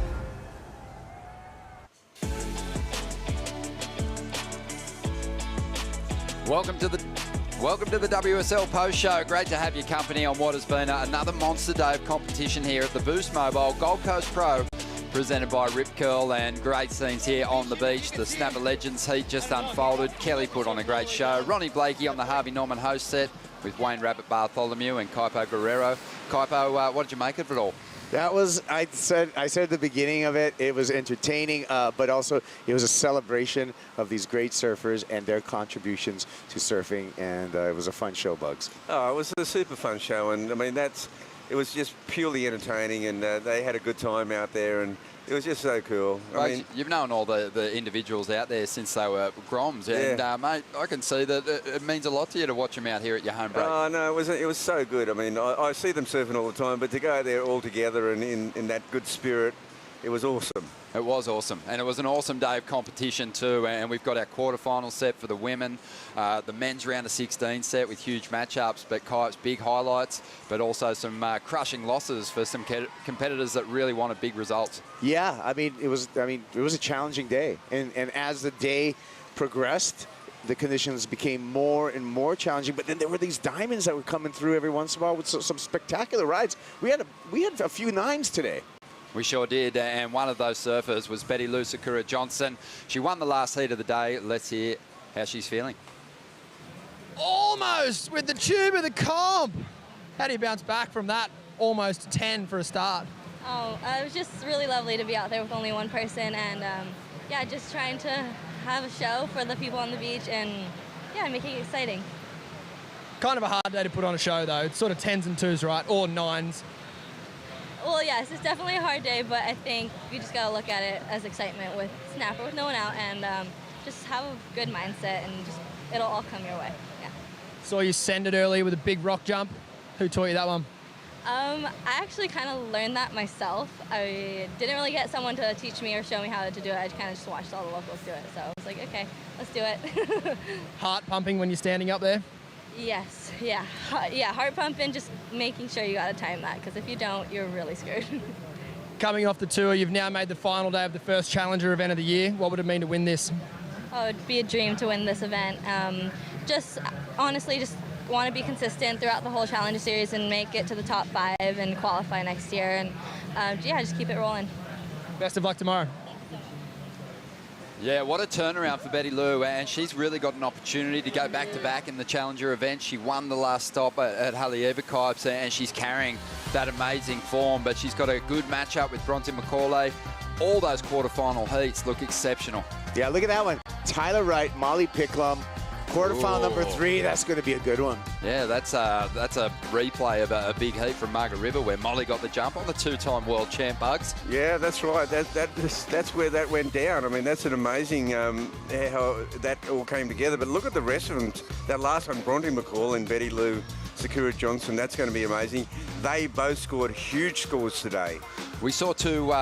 Welcome to the WSL Post Show. Great to have your company on what has been another monster day of competition here at the Boost Mobile Gold Coast Pro, presented by Rip Curl, and great scenes here on the beach. The Snapper Legends heat just unfolded. Kelly put on a great show. Ronnie Blakey on the Harvey Norman host set with Wayne Rabbit Bartholomew and Kaipo Guerrero. Kaipo, what did you make of it all? That was, I said at the beginning of it, it was entertaining, but also it was a celebration of these great surfers and their contributions to surfing, and it was a fun show, Bugs. Oh, it was a super fun show, and I mean, it was just purely entertaining, and they had a good time out there, and it was just so cool. I mean, you've known all the individuals out there since they were Groms, and mate, I can see that it means a lot to you to watch them out here at your home break. Oh no, it was so good. I mean, I see them surfing all the time, but to go there all together and in that good spirit, it was awesome. It was awesome, and it was an awesome day of competition too. And we've got our quarterfinal set for the women, the men's round of 16 set with huge matchups, but big highlights, but also some crushing losses for some competitors that really wanted big results. Yeah, it was a challenging day, and as the day progressed, the conditions became more and more challenging. But then there were these diamonds that were coming through every once in a while with some spectacular rides. We had a few nines today. We sure did, and one of those surfers was Lou Sakura Johnson. She won the last heat of the day. Let's hear how she's feeling. Almost with the tube of the comp. How do you bounce back from that? Almost 10 for a start. Oh, it was just really lovely to be out there with only one person, and yeah, just trying to have a show for the people on the beach and yeah, making it exciting. Kind of a hard day to put on a show though. It's sort of 10s and 2s, right? Or 9s. Well, yes, it's definitely a hard day, but I think you just got to look at it as excitement with Snapper, with no one out, and just have a good mindset, and just it'll all come your way. Yeah. Saw you send it earlier with a big rock jump. Who taught you that one? I actually kind of learned that myself. I didn't really get someone to teach me or show me how to do it. I kind of just watched all the locals do it, so I was like, okay, let's do it. Heart pumping when you're standing up there? Yes, yeah. Heart pumping, just making sure you got to time that, because if you don't, you're really screwed. Coming off the tour, you've now made the final day of the first Challenger event of the year. What would it mean to win this? Oh, it'd be a dream to win this event. Just honestly, just want to be consistent throughout the whole Challenger series and make it to the top 5 and qualify next year. And yeah, just keep it rolling. Best of luck tomorrow. Yeah, what a turnaround for Betty Lou, and she's really got an opportunity to go back-to-back in the Challenger event. She won the last stop at Halle-Everkipes, and she's carrying that amazing form, but she's got a good matchup with Bronte Macaulay. All those quarterfinal heats look exceptional. Yeah, look at that one. Tyler Wright, Molly Picklum, quarterfinal number 3. That's going to be a good one. Yeah, that's a replay of a big heat from Margaret River where Molly got the jump on the 2-time world champ, Bugs. Yeah, that's right. That's where that went down. I mean, that's an amazing how that all came together. But look at the rest of them. That last one, Bronte Macaulay and Betty Lou Sakura Johnson, that's going to be amazing. They both scored huge scores today. We saw two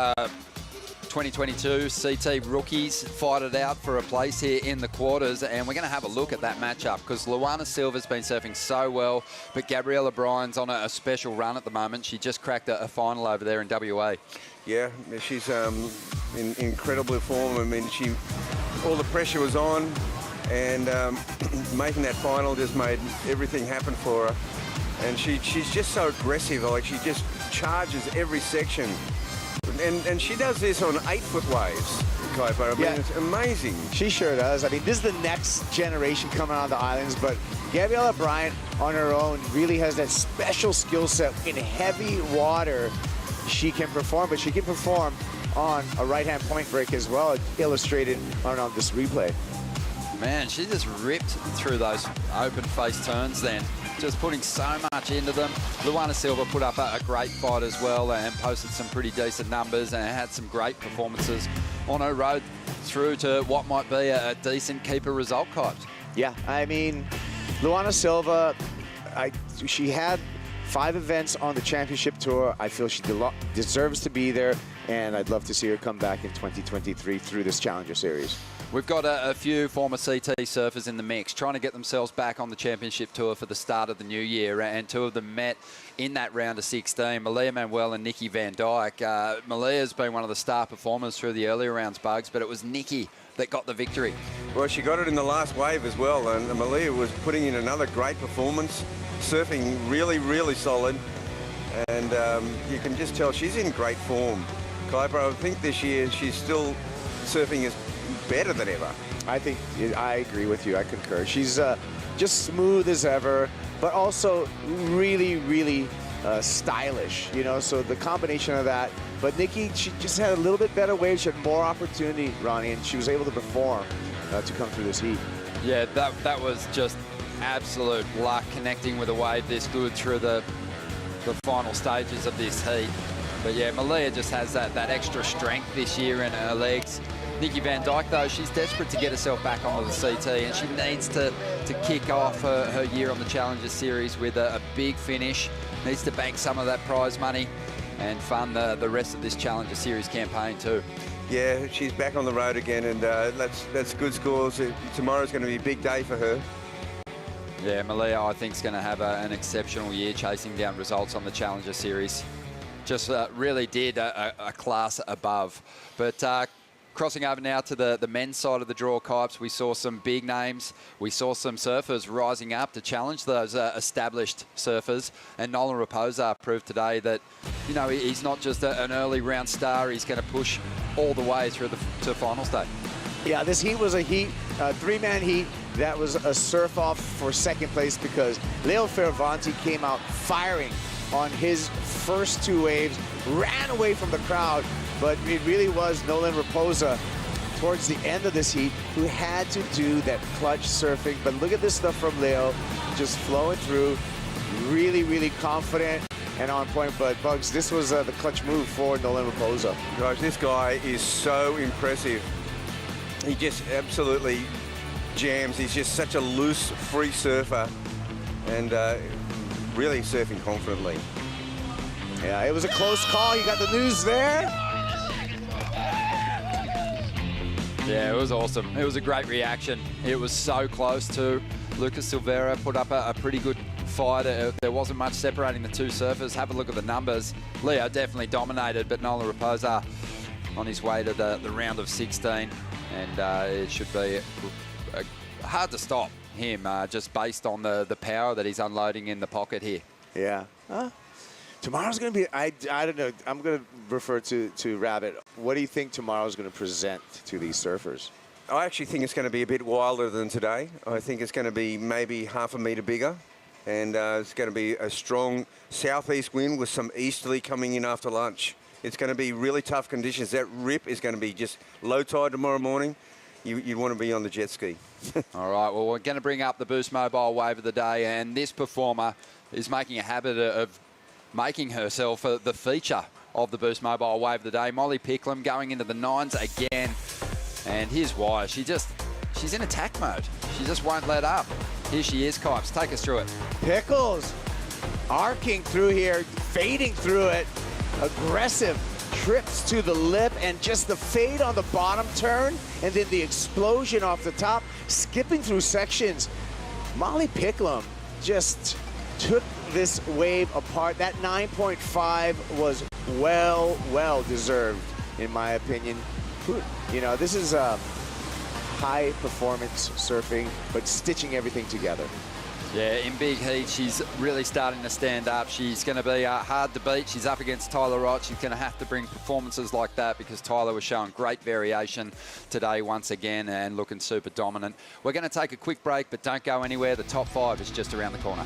2022 CT rookies fight it out for a place here in the quarters, and we're going to have a look at that matchup because Luana Silva's been surfing so well, but Gabriella Bryan's on a special run at the moment. She just cracked a final over there in WA. Yeah, she's in incredible form. I mean, all the pressure was on, and making that final just made everything happen for her. And she's just so aggressive. Like, she just charges every section. And she does this on 8-foot waves, Kaipo. I mean, it's amazing. She sure does. I mean, this is the next generation coming on the islands, but Gabriella Bryan on her own really has that special skill set in heavy water. She can perform, but she can perform on a right-hand point break as well, illustrated on this replay. Man, she just ripped through those open face turns then. just putting so much into them. Luana Silva put up a great fight as well and posted some pretty decent numbers and had some great performances on her road through to what might be a decent keeper result, Kipes. Yeah, I mean, Luana Silva, she had 5 events on the championship tour. I feel she deserves to be there, and I'd love to see her come back in 2023 through this Challenger Series. We've got a few former CT surfers in the mix trying to get themselves back on the championship tour for the start of the new year, and 2 of them met in that round of 16, Malia Manuel and Nikki Van Dyke. Malia's been one of the star performers through the earlier rounds, Bugs, but it was Nikki that got the victory. Well, she got it in the last wave as well, and Malia was putting in another great performance, surfing really, really solid, and you can just tell she's in great form. Kuiper, I think this year she's still surfing is better than ever. I think I agree with you. I concur. She's just smooth as ever, but also really, really stylish, you know, so the combination of that. But Nikki, she just had a little bit better wave. She had more opportunity, Ronnie, and she was able to perform to come through this heat. Yeah, that was just absolute luck, connecting with a wave this good through the final stages of this heat. But yeah, Malia just has that extra strength this year in her legs. Nikki Van Dyke, though, she's desperate to get herself back onto the CT, and she needs to kick off her year on the Challenger Series with a big finish. Needs to bank some of that prize money and fund the rest of this Challenger Series campaign too. Yeah, she's back on the road again, and that's good scores. Tomorrow's going to be a big day for her. Yeah, Malia, I think, is going to have an exceptional year chasing down results on the Challenger Series. Just really did a class above. But crossing over now to the men's side of the draw, Kipes, we saw some big names. We saw some surfers rising up to challenge those established surfers. And Nolan Raposa proved today that, you know, he's not just an early round star. He's going to push all the way through to final stage. Yeah, this heat was a heat, 3-man heat. That was a surf-off for second place because Leonardo Fioravanti came out firing on his first 2 waves, ran away from the crowd, but it really was Nolan Raposa towards the end of this heat who had to do that clutch surfing. But look at this stuff from Leo, just flowing through, really, really confident and on point. But Bugs, this was the clutch move for Nolan Raposa. Guys, this guy is so impressive. He just absolutely jams. He's just such a loose, free surfer, and really surfing confidently. Yeah, it was a close call. You got the news there. Yeah, it was awesome. It was a great reaction. It was so close to. Lucas Silveira put up a pretty good fight. There wasn't much separating the 2 surfers. Have a look at the numbers. Leo definitely dominated, but Nolan Raposa on his way to the round of 16. And it should be hard to stop him just based on the power that he's unloading in the pocket here. Yeah. Tomorrow's going to be, I don't know, I'm going to refer to Rabbit. What do you think tomorrow's going to present to these surfers? I actually think it's going to be a bit wilder than today. I think it's going to be maybe half a metre bigger, and it's going to be a strong southeast wind with some easterly coming in after lunch. It's going to be really tough conditions. That rip is going to be just low tide tomorrow morning. You want to be on the jet ski. All right, well, we're going to bring up the Boost Mobile wave of the day, and this performer is making a habit of making herself the feature of the Boost Mobile wave of the day. Molly Picklum going into the 9s again, and here's why. She's in attack mode. She just won't let up. Here she is, Kipes. Take us through it. Pickles arcing through here, fading through it. Aggressive trips to the lip, and just the fade on the bottom turn, and then the explosion off the top, skipping through sections. Molly Picklum just took this wave apart. That 9.5 was well deserved, in my opinion. You know, this is high performance surfing, but stitching everything together. Yeah, in big heat, she's really starting to stand up. She's going to be hard to beat. She's up against Tyler Wright. She's going to have to bring performances like that because Tyler was showing great variation today once again and looking super dominant. We're going to take a quick break, but don't go anywhere. The top 5 is just around the corner.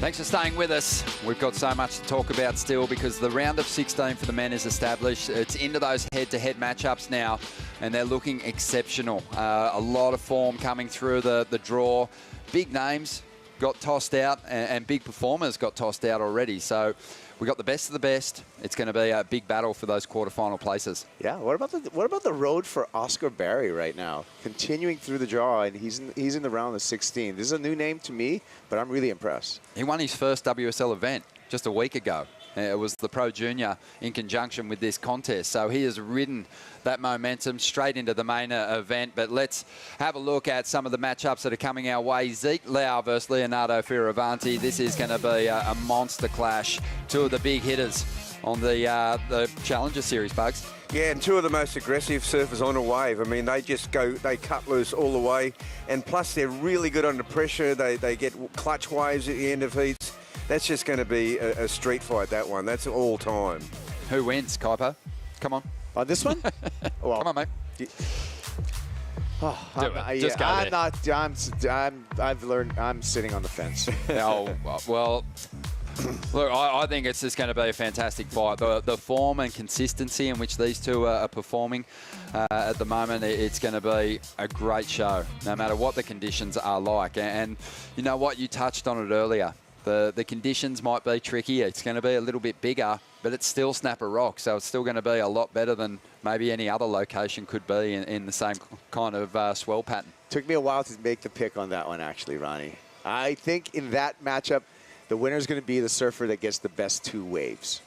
Thanks for staying with us. We've got so much to talk about still because the round of 16 for the men is established. It's into those head-to-head matchups now, and they're looking exceptional. A lot of form coming through the draw. Big names got tossed out, and big performers got tossed out already. So we got the best of the best. It's going to be a big battle for those quarterfinal places. Yeah. What about the road for Oscar Barry right now? Continuing through the draw, and he's in the round of 16. This is a new name to me, but I'm really impressed. He won his first WSL event just a week ago. It was the Pro Junior in conjunction with this contest. So he has ridden that momentum straight into the main event. But let's have a look at some of the matchups that are coming our way. Zeke Lau versus Leonardo Fioravanti. This is going to be a monster clash. Two of the big hitters on the Challenger Series, Bugs. Yeah, and two of the most aggressive surfers on a wave. I mean, they cut loose all the way. And plus, they're really good under pressure. They get clutch waves at the end of heats. That's just going to be a street fight, that one. That's all time. Who wins, Kuiper? Come on. On this one? Well, come on, mate. Just go there. I've learned. I'm sitting on the fence. Oh, well. Look, I think it's just going to be a fantastic fight. The form and consistency in which these two are performing at the moment, it's going to be a great show, no matter what the conditions are like. And you know what? You touched on it earlier. The conditions might be tricky. It's going to be a little bit bigger, but it's still Snapper Rock, so it's still going to be a lot better than maybe any other location could be in the same kind of swell pattern. Took me a while to make the pick on that one, actually, Ronnie. I think in that matchup, the winner is going to be the surfer that gets the best two waves.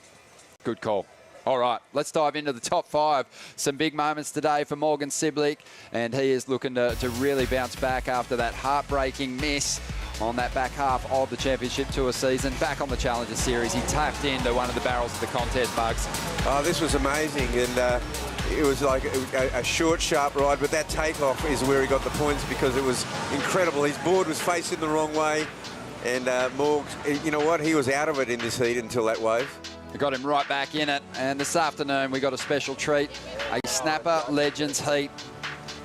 Good call. All right, let's dive into the top five. Some big moments today for Morgan Siblick, and he is looking to really bounce back after that heartbreaking miss on that back half of the Championship Tour season. Back on the Challenger Series, he tapped into one of the barrels of the contest, Bugs. Oh, this was amazing, and it was like a short, sharp ride, but that takeoff is where he got the points because it was incredible. His board was facing the wrong way, and Morgs, you know what? He was out of it in this heat until that wave. We got him right back in it, and this afternoon we got a special treat, a Snapper Legends heat.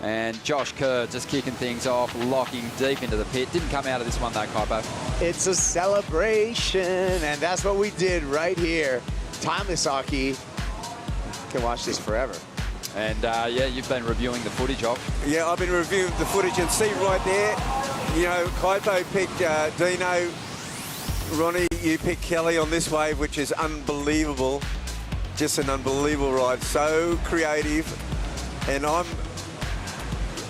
And Josh Kerr just kicking things off, locking deep into the pit. Didn't come out of this one though, Kuiper. It's a celebration, and that's what we did right here. Timeless hockey. You can watch this forever. And yeah, you've been reviewing the footage of. Yeah, I've been reviewing the footage, and see right there, you know, Kuiper picked Dino. Ronnie, you picked Kelly on this wave, which is unbelievable. Just an unbelievable ride. So creative. And I'm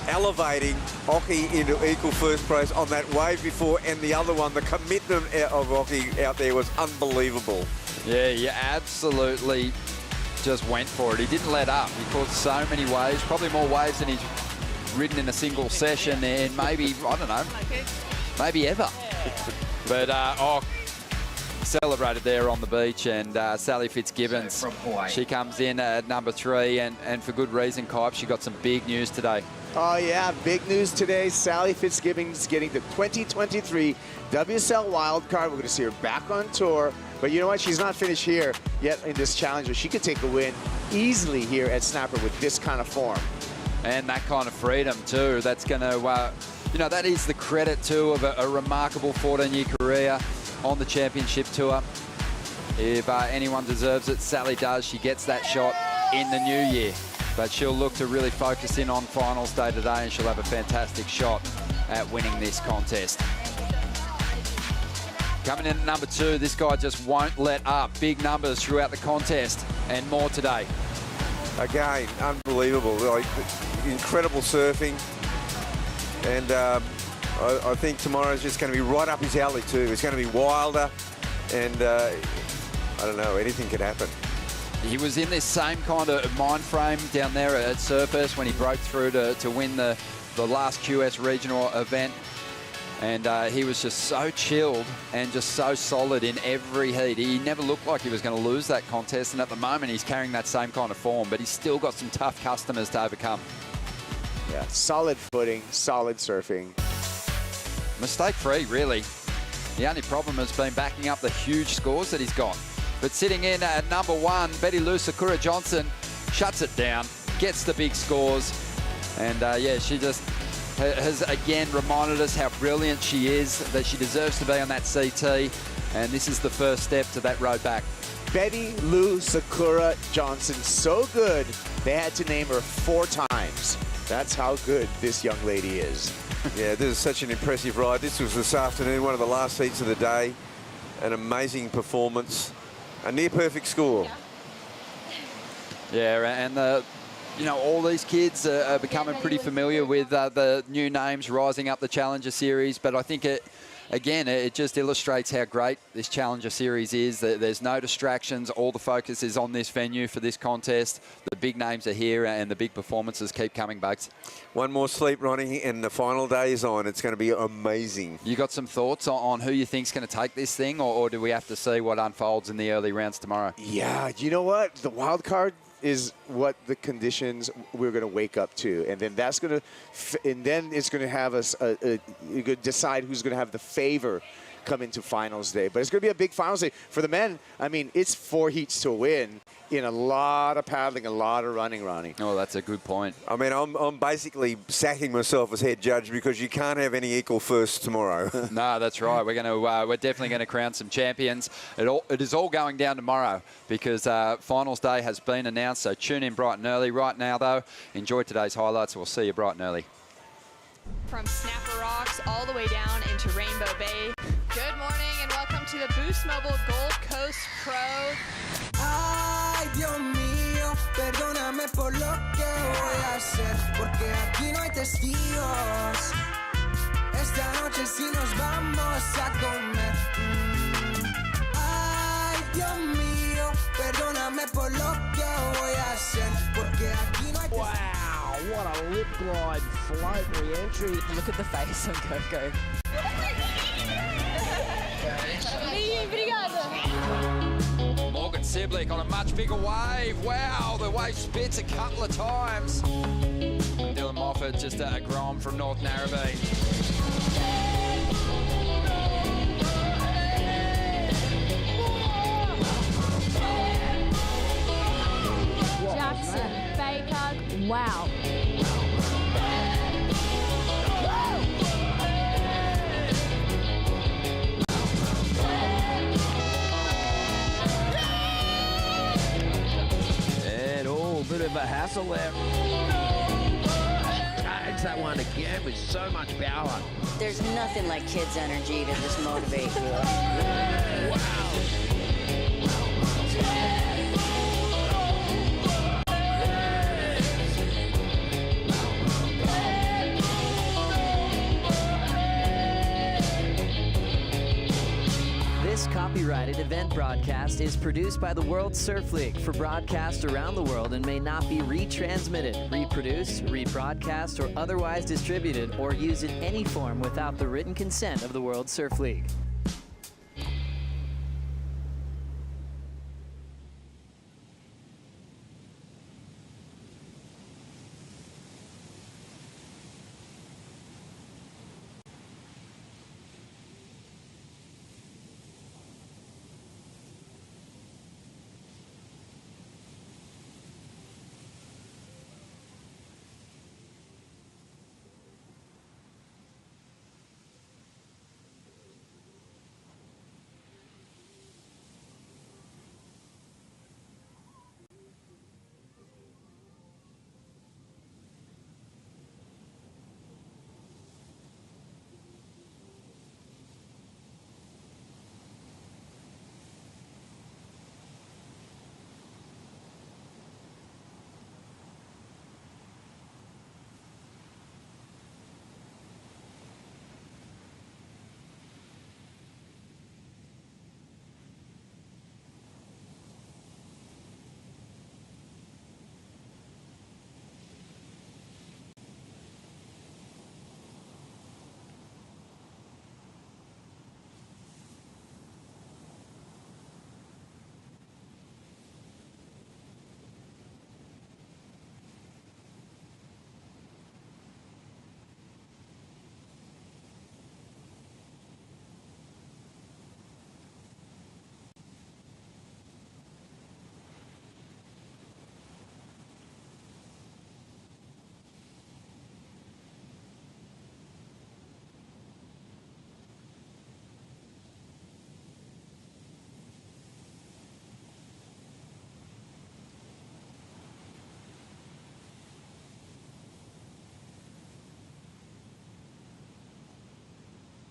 elevating Oki into equal first place on that wave before, and the other one, the commitment of Oki out there was unbelievable. Yeah, you absolutely just went for it. He didn't let up. He caught so many waves, probably more waves than he's ridden in a single session, and maybe, I don't know, maybe ever. But, celebrated there on the beach, and Sally Fitzgibbons, she comes in at number 3, and for good reason, Kipe. She got some big news today. Oh, yeah, big news today. Sally Fitzgibbons getting the 2023 WSL wildcard. We're going to see her back on tour. But you know what? She's not finished here yet in this Challenger. She could take a win easily here at Snapper with this kind of form. And that kind of freedom, too. That's going to, you know, that is the credit, too, of a remarkable 14-year career on the Championship Tour. If anyone deserves it, Sally does. She gets that shot in the new year. But she'll look to really focus in on finals day today, and she'll have a fantastic shot at winning this contest. Coming in at number 2, this guy just won't let up. Big numbers throughout the contest and more today. Again, unbelievable. Like, incredible surfing. And I think tomorrow's just going to be right up his alley too. It's going to be wilder, and I don't know, anything could happen. He was in this same kind of mind frame down there at Surfers when he broke through to win the last QS regional event. And he was just so chilled and just so solid in every heat. He never looked like he was going to lose that contest, and at the moment he's carrying that same kind of form, but he's still got some tough customers to overcome. Yeah, solid footing, solid surfing. Mistake-free, really. The only problem has been backing up the huge scores that he's got. But sitting in at number 1, Lou Sakura Johnson shuts it down, gets the big scores, and yeah, she just has again reminded us how brilliant she is, that she deserves to be on that CT. and this is the first step to that road back. Betty Lou Sakura Johnson, so good, they had to name her 4 times. That's how good this young lady is. Yeah, this is such an impressive ride. This was this afternoon, one of the last heats of the day. An amazing performance, a near perfect score. Yeah, and all these kids are becoming pretty familiar with the new names rising up the Challenger Series, but I think it just illustrates how great this Challenger Series is. There's no distractions. All the focus is on this venue for this contest. The big names are here and the big performances keep coming back. One more sleep, Ronnie, and the final day is on. It's going to be amazing. You got some thoughts on who you think's going to take this thing, or do we have to see what unfolds in the early rounds tomorrow? Yeah, you know what? The wild card is what the conditions we're going to wake up to, and then that's going to, and then it's going to have us decide who's going to have the favor come into finals day. But it's going to be a big finals day for the men. I mean, it's 4 heats to win in a lot of paddling, a lot of running, Ronnie. Oh, that's a good point. I mean, I'm basically sacking myself as head judge because you can't have any equal firsts tomorrow. No, that's right. We're definitely going to crown some champions. It is all going down tomorrow because finals day has been announced. So tune in bright and early. Right now, though, enjoy today's highlights. We'll see you bright and early. From Snapper Rocks all the way down into Rainbow Bay. Good morning and welcome to the Boost Mobile Gold Coast Pro. Ay, Dios mío, perdóname por lo que voy a hacer, porque aquí no hay testigos. Esta noche sí nos vamos a comer. Ay, Dios mío, perdóname por lo que voy a hacer, porque aquí no hay testigos. Wow, what a lip glide float re-entry. Look at the face on Coco. Morgan Siblick on a much bigger wave. Wow, the wave spits a couple of times. Dylan Moffat just a Grom from North Narrabeen. Jackson, Baker, wow. Bit of a hassle there. Tags that one again with so much power. There's nothing like kids' energy to just motivate you. Wow. This copyrighted event broadcast is produced by the World Surf League for broadcast around the world and may not be retransmitted, reproduced, rebroadcast, or otherwise distributed or used in any form without the written consent of the World Surf League.